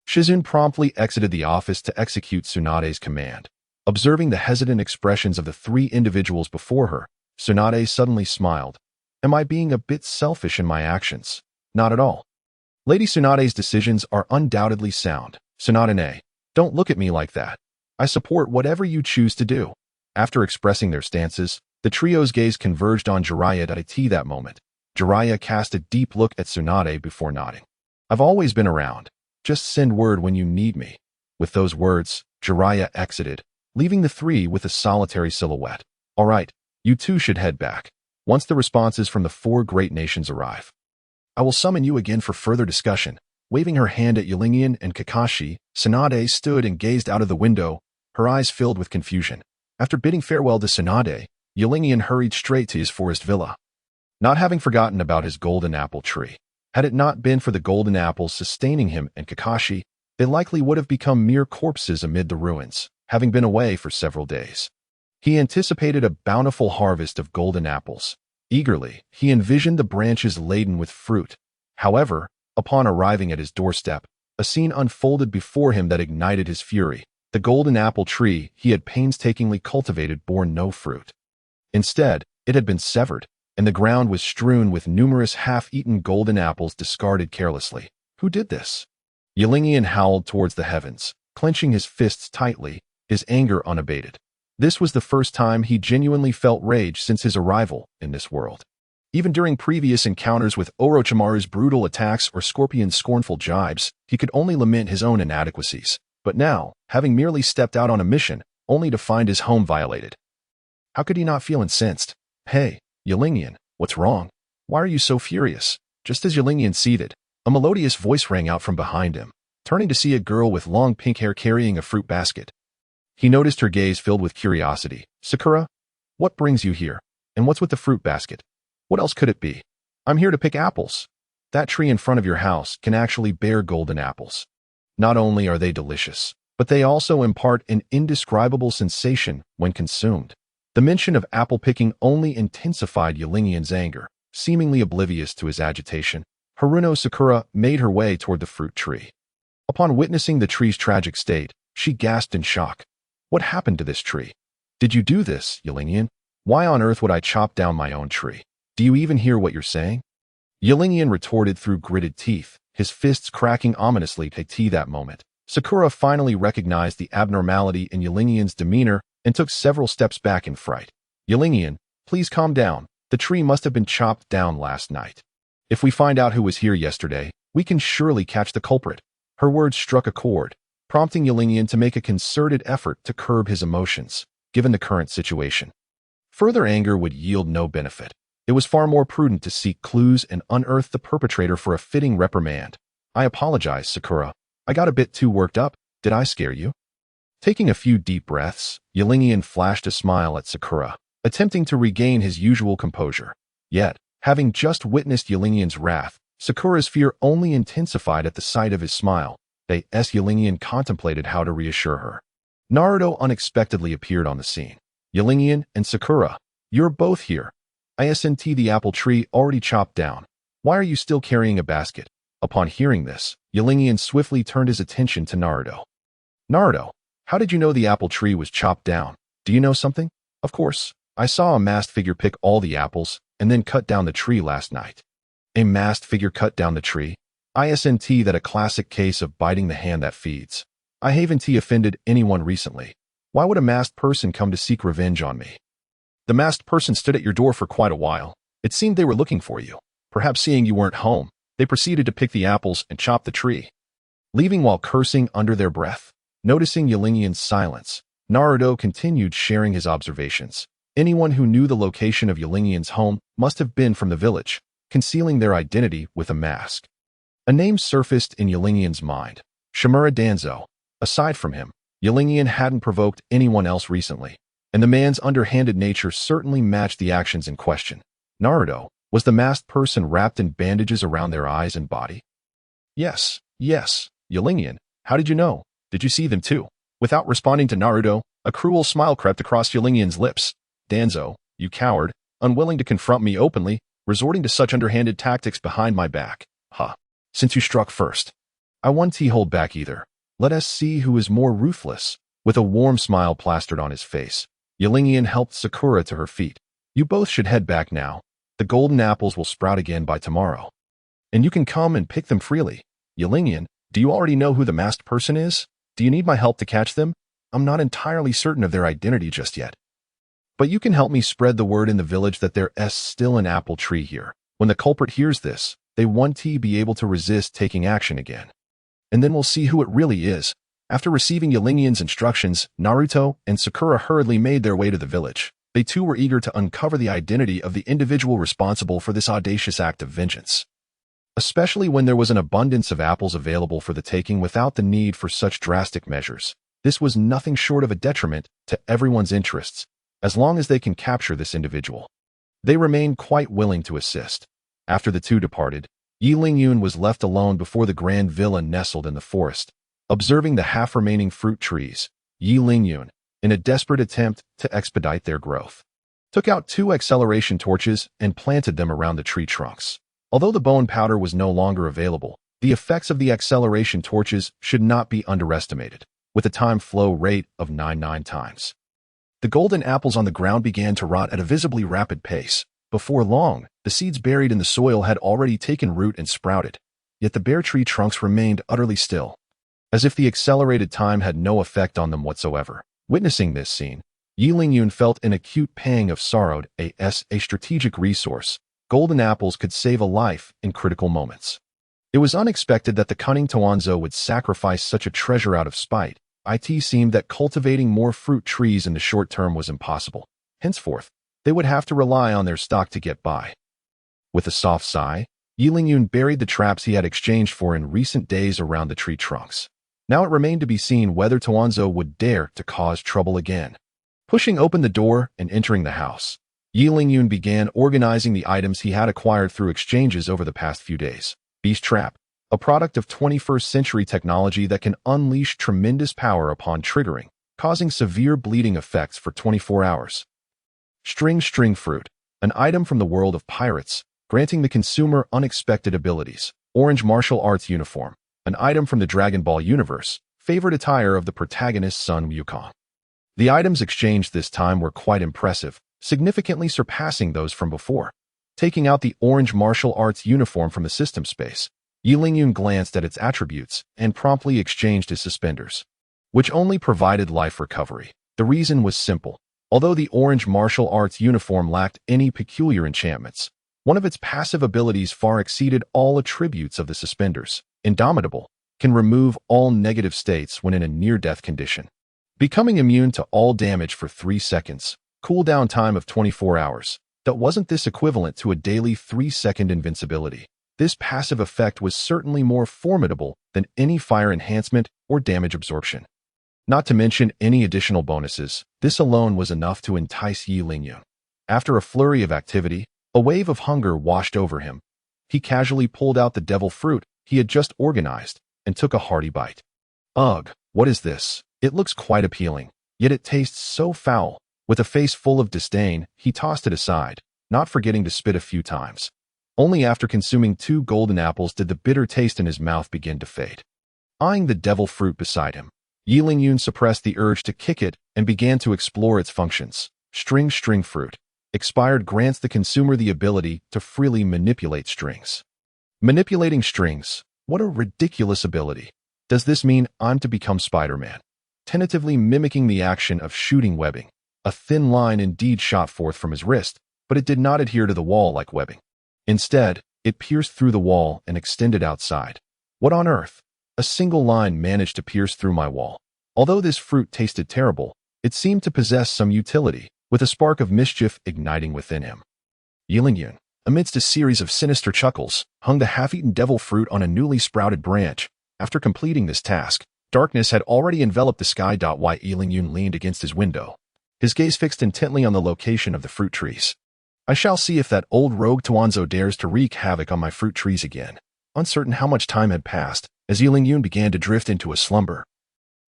Shizen promptly exited the office to execute Tsunade's command. Observing the hesitant expressions of the three individuals before her, Tsunade suddenly smiled. Am I being a bit selfish in my actions? Not at all. Lady Tsunade's decisions are undoubtedly sound. Tsunade, don't look at me like that. I support whatever you choose to do. After expressing their stances, the trio's gaze converged on Jiraiya at that moment. Jiraiya cast a deep look at Tsunade before nodding. I've always been around. Just send word when you need me. With those words, Jiraiya exited, leaving the three with a solitary silhouette. All right, you two should head back. Once the responses from the four great nations arrive, I will summon you again for further discussion. Waving her hand at Qianren and Kakashi, Tsunade stood and gazed out of the window, her eyes filled with confusion. After bidding farewell to Tsunade, Qianren hurried straight to his forest villa, not having forgotten about his golden apple tree. Had it not been for the golden apples sustaining him and Kakashi, they likely would have become mere corpses amid the ruins, having been away for several days. He anticipated a bountiful harvest of golden apples. Eagerly, he envisioned the branches laden with fruit. However, upon arriving at his doorstep, a scene unfolded before him that ignited his fury. The golden apple tree he had painstakingly cultivated bore no fruit. Instead, it had been severed, and the ground was strewn with numerous half-eaten golden apples discarded carelessly. Who did this? Qianren howled towards the heavens, clenching his fists tightly, his anger unabated. This was the first time he genuinely felt rage since his arrival in this world. Even during previous encounters with Orochimaru's brutal attacks or Scorpion's scornful jibes, he could only lament his own inadequacies. But now, having merely stepped out on a mission, only to find his home violated, how could he not feel incensed? Hey, Qianren, what's wrong? Why are you so furious? Just as Qianren seethed, a melodious voice rang out from behind him, turning to see a girl with long pink hair carrying a fruit basket. He noticed her gaze filled with curiosity. Sakura, what brings you here? And what's with the fruit basket? What else could it be? I'm here to pick apples. That tree in front of your house can actually bear golden apples. Not only are they delicious, but they also impart an indescribable sensation when consumed. The mention of apple picking only intensified Qianren's anger. Seemingly oblivious to his agitation, Haruno Sakura made her way toward the fruit tree. Upon witnessing the tree's tragic state, she gasped in shock. What happened to this tree? Did you do this, Qianren? Why on earth would I chop down my own tree? Do you even hear what you're saying? Qianren retorted through gritted teeth, his fists cracking ominously at that moment. Sakura finally recognized the abnormality in Qianren's demeanor and took several steps back in fright. Qianren, please calm down. The tree must have been chopped down last night. If we find out who was here yesterday, we can surely catch the culprit. Her words struck a chord, prompting Qianren to make a concerted effort to curb his emotions, given the current situation. Further anger would yield no benefit. It was far more prudent to seek clues and unearth the perpetrator for a fitting reprimand. I apologize, Sakura. I got a bit too worked up. Did I scare you? Taking a few deep breaths, Qianren flashed a smile at Sakura, attempting to regain his usual composure. Yet, having just witnessed Qianren's wrath, Sakura's fear only intensified at the sight of his smile. Qianren contemplated how to reassure her. Naruto unexpectedly appeared on the scene. Qianren and Sakura, you're both here. Isn't the apple tree already chopped down? Why are you still carrying a basket? Upon hearing this, Qianren swiftly turned his attention to Naruto. Naruto, how did you know the apple tree was chopped down? Do you know something? Of course, I saw a masked figure pick all the apples and then cut down the tree last night. A masked figure cut down the tree? Isn't that a classic case of biting the hand that feeds? I haven't offended anyone recently. Why would a masked person come to seek revenge on me? The masked person stood at your door for quite a while. It seemed they were looking for you. Perhaps seeing you weren't home, they proceeded to pick the apples and chop the tree. leaving while cursing under their breath. Noticing Ylingian's silence, Naruto continued sharing his observations. Anyone who knew the location of Ylingian's home must have been from the village, concealing their identity with a mask. A name surfaced in Ylingian's mind, Orochimaru Danzo. Aside from him, Ylingian hadn't provoked anyone else recently, and the man's underhanded nature certainly matched the actions in question. Naruto, was the masked person wrapped in bandages around their eyes and body? Yes. Ylingian, how did you know? Did you see them too? Without responding to Naruto, a cruel smile crept across Ylingian's lips. Danzo, you coward, unwilling to confront me openly, resorting to such underhanded tactics behind my back. Since you struck first, I won't hold back either. Let us see who is more ruthless. With a warm smile plastered on his face, Ylingian helped Sakura to her feet. You both should head back now. The golden apples will sprout again by tomorrow. And you can come and pick them freely. Ylingian, do you already know who the masked person is? Do you need my help to catch them? I'm not entirely certain of their identity just yet. But you can help me spread the word in the village that there is still an apple tree here. When the culprit hears this, they won't be able to resist taking action again. And then we'll see who it really is. After receiving Ylingian's instructions, Naruto and Sakura hurriedly made their way to the village. They too were eager to uncover the identity of the individual responsible for this audacious act of vengeance. Especially when there was an abundance of apples available for the taking without the need for such drastic measures. This was nothing short of a detriment to everyone's interests, as long as they can capture this individual. They remained quite willing to assist. After the two departed, Ylingian was left alone before the grand villa nestled in the forest. Observing the half-remaining fruit trees, Ylingian, in a desperate attempt to expedite their growth, took out 2 acceleration torches and planted them around the tree trunks. Although the bone powder was no longer available, the effects of the acceleration torches should not be underestimated, with a time flow rate of 99 times. The golden apples on the ground began to rot at a visibly rapid pace. Before long, the seeds buried in the soil had already taken root and sprouted, yet the bare tree trunks remained utterly still, as if the accelerated time had no effect on them whatsoever. Witnessing this scene, Ylingian felt an acute pang of sorrow. A strategic resource, golden apples could save a life in critical moments. It was unexpected that the cunning Danzo would sacrifice such a treasure out of spite. It seemed that cultivating more fruit trees in the short term was impossible. Henceforth, they would have to rely on their stock to get by. With a soft sigh, Ylingian buried the traps he had exchanged for in recent days around the tree trunks. Now it remained to be seen whether Danzo would dare to cause trouble again. Pushing open the door and entering the house, Ylingian began organizing the items he had acquired through exchanges over the past few days. Beast Trap, a product of 21st century technology that can unleash tremendous power upon triggering, causing severe bleeding effects for 24 hours. String Fruit, an item from the world of pirates, granting the consumer unexpected abilities. Orange Martial Arts Uniform, an item from the Dragon Ball universe, favorite attire of the protagonist's son Wukong. The items exchanged this time were quite impressive, significantly surpassing those from before. Taking out the Orange Martial Arts uniform from the system space, Ylingian glanced at its attributes and promptly exchanged his suspenders, which only provided life recovery. The reason was simple. Although the Orange Martial Arts uniform lacked any peculiar enchantments, one of its passive abilities far exceeded all attributes of the suspenders. Indomitable, can remove all negative states when in a near-death condition, becoming immune to all damage for 3 seconds, cooldown time of 24 hours. That wasn't this equivalent to a daily 3-second invincibility. This passive effect was certainly more formidable than any fire enhancement or damage absorption. Not to mention any additional bonuses, this alone was enough to entice Ylingian. After a flurry of activity, a wave of hunger washed over him. He casually pulled out the devil fruit he had just organized and took a hearty bite. Ugh, what is this? It looks quite appealing, yet it tastes so foul. With a face full of disdain, he tossed it aside, not forgetting to spit a few times. Only after consuming 2 golden apples did the bitter taste in his mouth begin to fade. Eyeing the devil fruit beside him, Ylingian suppressed the urge to kick it and began to explore its functions. String Fruit. Expired grants the consumer the ability to freely manipulate strings. Manipulating strings. What a ridiculous ability. Does this mean I'm to become Spider-Man? Tentatively mimicking the action of shooting webbing. A thin line indeed shot forth from his wrist, but it did not adhere to the wall like webbing. Instead, it pierced through the wall and extended outside. What on earth? A single line managed to pierce through my wall. Although this fruit tasted terrible, it seemed to possess some utility, with a spark of mischief igniting within him. Yilin, amidst a series of sinister chuckles, hung the half-eaten devil fruit on a newly sprouted branch. After completing this task, darkness had already enveloped the sky. While Yilin leaned against his window, his gaze fixed intently on the location of the fruit trees. I shall see if that old rogue Tuanzo dares to wreak havoc on my fruit trees again. Uncertain how much time had passed, as Yilin began to drift into a slumber.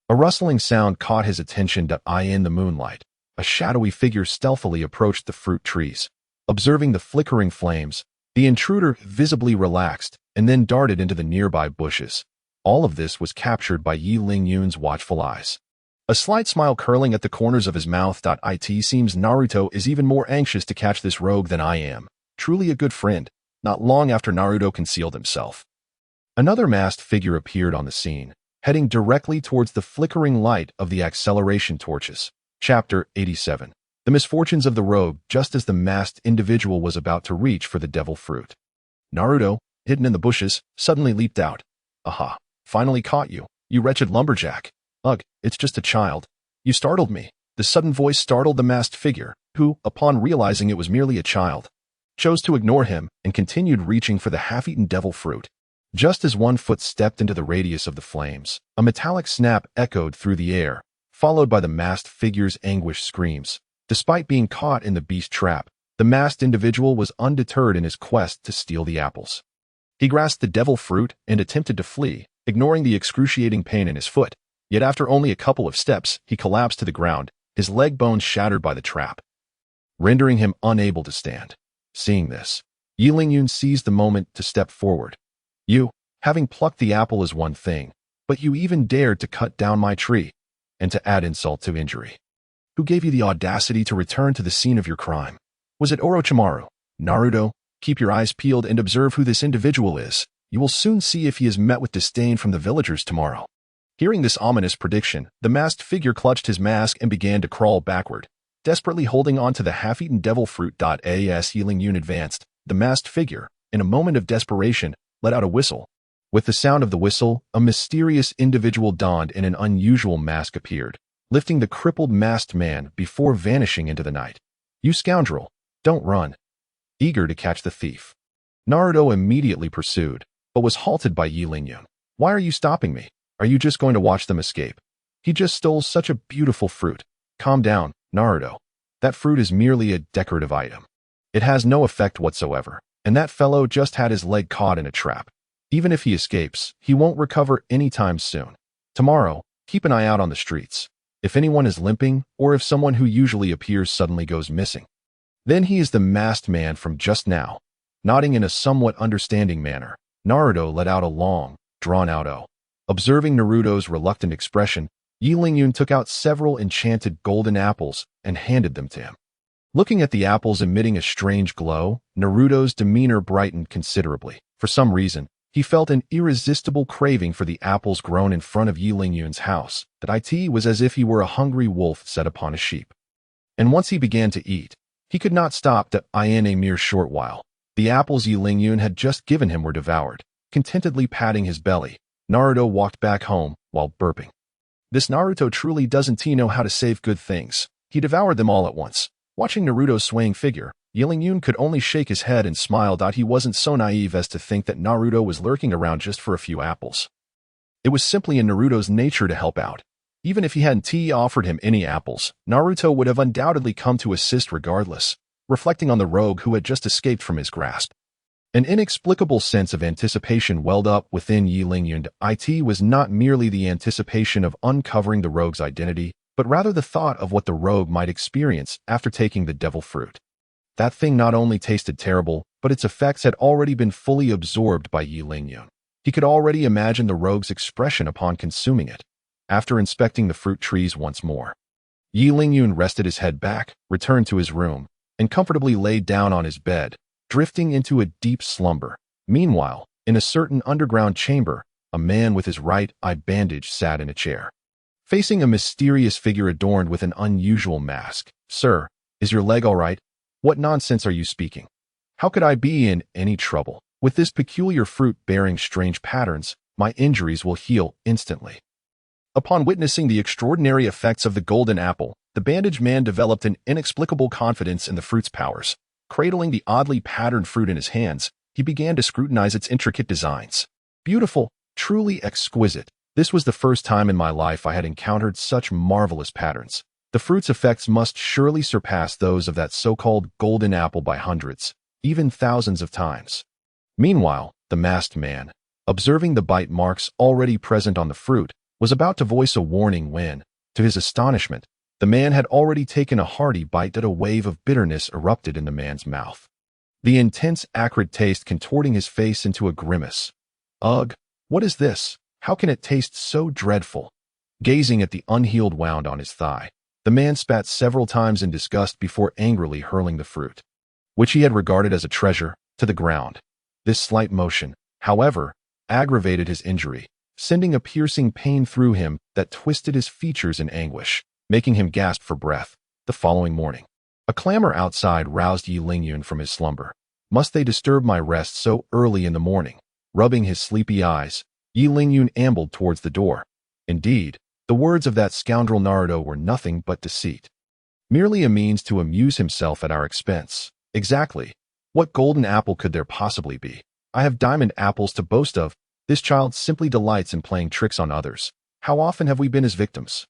A rustling sound caught his attention. In the moonlight, a shadowy figure stealthily approached the fruit trees. Observing the flickering flames, the intruder visibly relaxed and then darted into the nearby bushes. All of this was captured by Yilin watchful eyes. A slight smile curling at the corners of his mouth. It seems Naruto is even more anxious to catch this rogue than I am. Truly a good friend. Not long after Naruto concealed himself, another masked figure appeared on the scene, heading directly towards the flickering light of the acceleration torches. Chapter 87. The misfortunes of the rogue. Just as the masked individual was about to reach for the devil fruit, Naruto, hidden in the bushes, suddenly leaped out. Aha! Finally caught you, you wretched lumberjack. Ugh, it's just a child. You startled me. The sudden voice startled the masked figure, who, upon realizing it was merely a child, chose to ignore him and continued reaching for the half-eaten devil fruit. Just as one foot stepped into the radius of the flames, a metallic snap echoed through the air, followed by the masked figure's anguished screams. Despite being caught in the beast trap, the masked individual was undeterred in his quest to steal the apples. He grasped the devil fruit and attempted to flee, ignoring the excruciating pain in his foot. Yet after only a couple of steps, he collapsed to the ground, his leg bones shattered by the trap, rendering him unable to stand. Seeing this, Yilin seized the moment to step forward. You, having plucked the apple is one thing, but you even dared to cut down my tree, and to add insult to injury. Who gave you the audacity to return to the scene of your crime? Was it Orochimaru? Naruto, keep your eyes peeled and observe who this individual is. You will soon see if he is met with disdain from the villagers tomorrow. Hearing this ominous prediction, the masked figure clutched his mask and began to crawl backward, desperately holding on to the half-eaten devil fruit. As Yilin advanced, the masked figure, in a moment of desperation, let out a whistle. With the sound of the whistle, a mysterious individual donned in an unusual mask appeared, lifting the crippled masked man before vanishing into the night. You scoundrel, don't run. Eager to catch the thief, Naruto immediately pursued, but was halted by Yilin. Why are you stopping me? Are you just going to watch them escape? He just stole such a beautiful fruit. Calm down, Naruto. That fruit is merely a decorative item. It has no effect whatsoever, and that fellow just had his leg caught in a trap. Even if he escapes, he won't recover anytime soon. Tomorrow, keep an eye out on the streets. If anyone is limping, or if someone who usually appears suddenly goes missing, then he is the masked man from just now. Nodding in a somewhat understanding manner, Naruto let out a long, drawn-out "oh." Observing Naruto's reluctant expression, Yilin took out several enchanted golden apples and handed them to him. Looking at the apples emitting a strange glow, Naruto's demeanor brightened considerably. For some reason, he felt an irresistible craving for the apples grown in front of Yilin's house. It was as if he were a hungry wolf set upon a sheep. And once he began to eat, he could not stop. In a mere short while, the apples Yilin had just given him were devoured. Contentedly patting his belly, Naruto walked back home while burping. This Naruto truly doesn't know how to save good things. He devoured them all at once. Watching Naruto's swaying figure, Yilin could only shake his head and smile. He wasn't so naive as to think that Naruto was lurking around just for a few apples. It was simply in Naruto's nature to help out. Even if he hadn't offered him any apples, Naruto would have undoubtedly come to assist regardless, reflecting on the rogue who had just escaped from his grasp. An inexplicable sense of anticipation welled up within Yilin. It was not merely the anticipation of uncovering the rogue's identity, but rather the thought of what the rogue might experience after taking the devil fruit. That thing not only tasted terrible, but its effects had already been fully absorbed by Yilin. He could already imagine the rogue's expression upon consuming it. After inspecting the fruit trees once more, Yilin rested his head back, returned to his room, and comfortably laid down on his bed, drifting into a deep slumber. Meanwhile, in a certain underground chamber, a man with his right eye bandaged sat in a chair, facing a mysterious figure adorned with an unusual mask. Sir, is your leg all right? What nonsense are you speaking? How could I be in any trouble? With this peculiar fruit bearing strange patterns, my injuries will heal instantly. Upon witnessing the extraordinary effects of the golden apple, the bandaged man developed an inexplicable confidence in the fruit's powers. Cradling the oddly patterned fruit in his hands, he began to scrutinize its intricate designs. Beautiful, truly exquisite. This was the first time in my life I had encountered such marvelous patterns. The fruit's effects must surely surpass those of that so-called golden apple by hundreds, even thousands of times. Meanwhile, the masked man, observing the bite marks already present on the fruit, was about to voice a warning when, to his astonishment, the man had already taken a hearty bite that a wave of bitterness erupted in the man's mouth. The intense, acrid taste contorting his face into a grimace. Ugh, what is this? How can it taste so dreadful? Gazing at the unhealed wound on his thigh, the man spat several times in disgust before angrily hurling the fruit, which he had regarded as a treasure, to the ground. This slight motion, however, aggravated his injury, sending a piercing pain through him that twisted his features in anguish, making him gasp for breath. The following morning, a clamor outside roused Yi Lingyun from his slumber. Must they disturb my rest so early in the morning? Rubbing his sleepy eyes, Yi Lingyun ambled towards the door. Indeed, the words of that scoundrel Naruto were nothing but deceit. Merely a means to amuse himself at our expense. Exactly. What golden apple could there possibly be? I have diamond apples to boast of. This child simply delights in playing tricks on others. How often have we been his victims?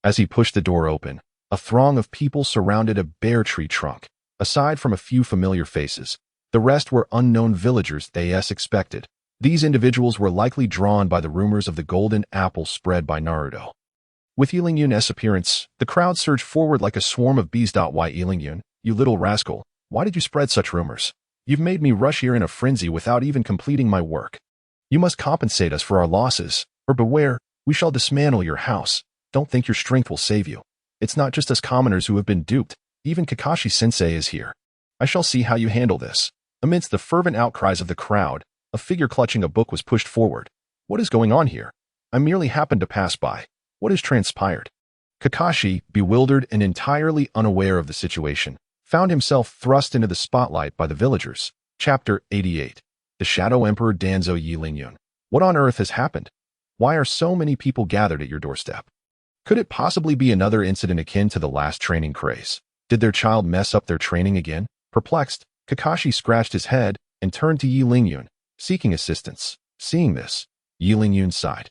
As he pushed the door open, a throng of people surrounded a bare tree trunk. Aside from a few familiar faces, the rest were unknown villagers as expected. These individuals were likely drawn by the rumors of the golden apple spread by Naruto. With Yi Lingyun's appearance, the crowd surged forward like a swarm of bees. Why, Yi Lingyun, you little rascal, why did you spread such rumors? You've made me rush here in a frenzy without even completing my work. You must compensate us for our losses, or beware, we shall dismantle your house. Don't think your strength will save you. It's not just us commoners who have been duped. Even Kakashi-sensei is here. I shall see how you handle this. Amidst the fervent outcries of the crowd, a figure clutching a book was pushed forward. What is going on here? I merely happened to pass by. What has transpired? Kakashi, bewildered and entirely unaware of the situation, found himself thrust into the spotlight by the villagers. Chapter 88. The Shadow Emperor Danzo. Yi Lingyun. What on earth has happened? Why are so many people gathered at your doorstep? Could it possibly be another incident akin to the last training craze? Did their child mess up their training again? Perplexed, Kakashi scratched his head and turned to Yi Lingyun, seeking assistance. Seeing this, Yi Lingyun sighed,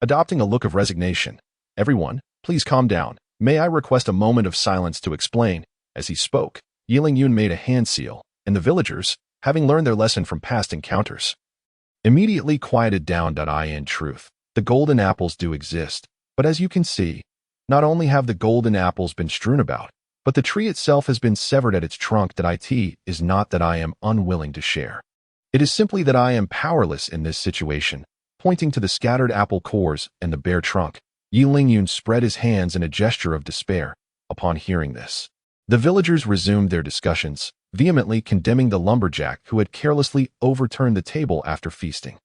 adopting a look of resignation. Everyone, please calm down. May I request a moment of silence to explain? As he spoke, Yi Lingyun made a hand seal, and the villagers, having learned their lesson from past encounters, immediately quieted down. In truth, the golden apples do exist, but as you can see, not only have the golden apples been strewn about, but the tree itself has been severed at its trunk. It is not that I am unwilling to share. It is simply that I am powerless in this situation. Pointing to the scattered apple cores and the bare trunk, Yi Lingyun spread his hands in a gesture of despair. Upon hearing this, the villagers resumed their discussions, vehemently condemning the lumberjack who had carelessly overturned the table after feasting.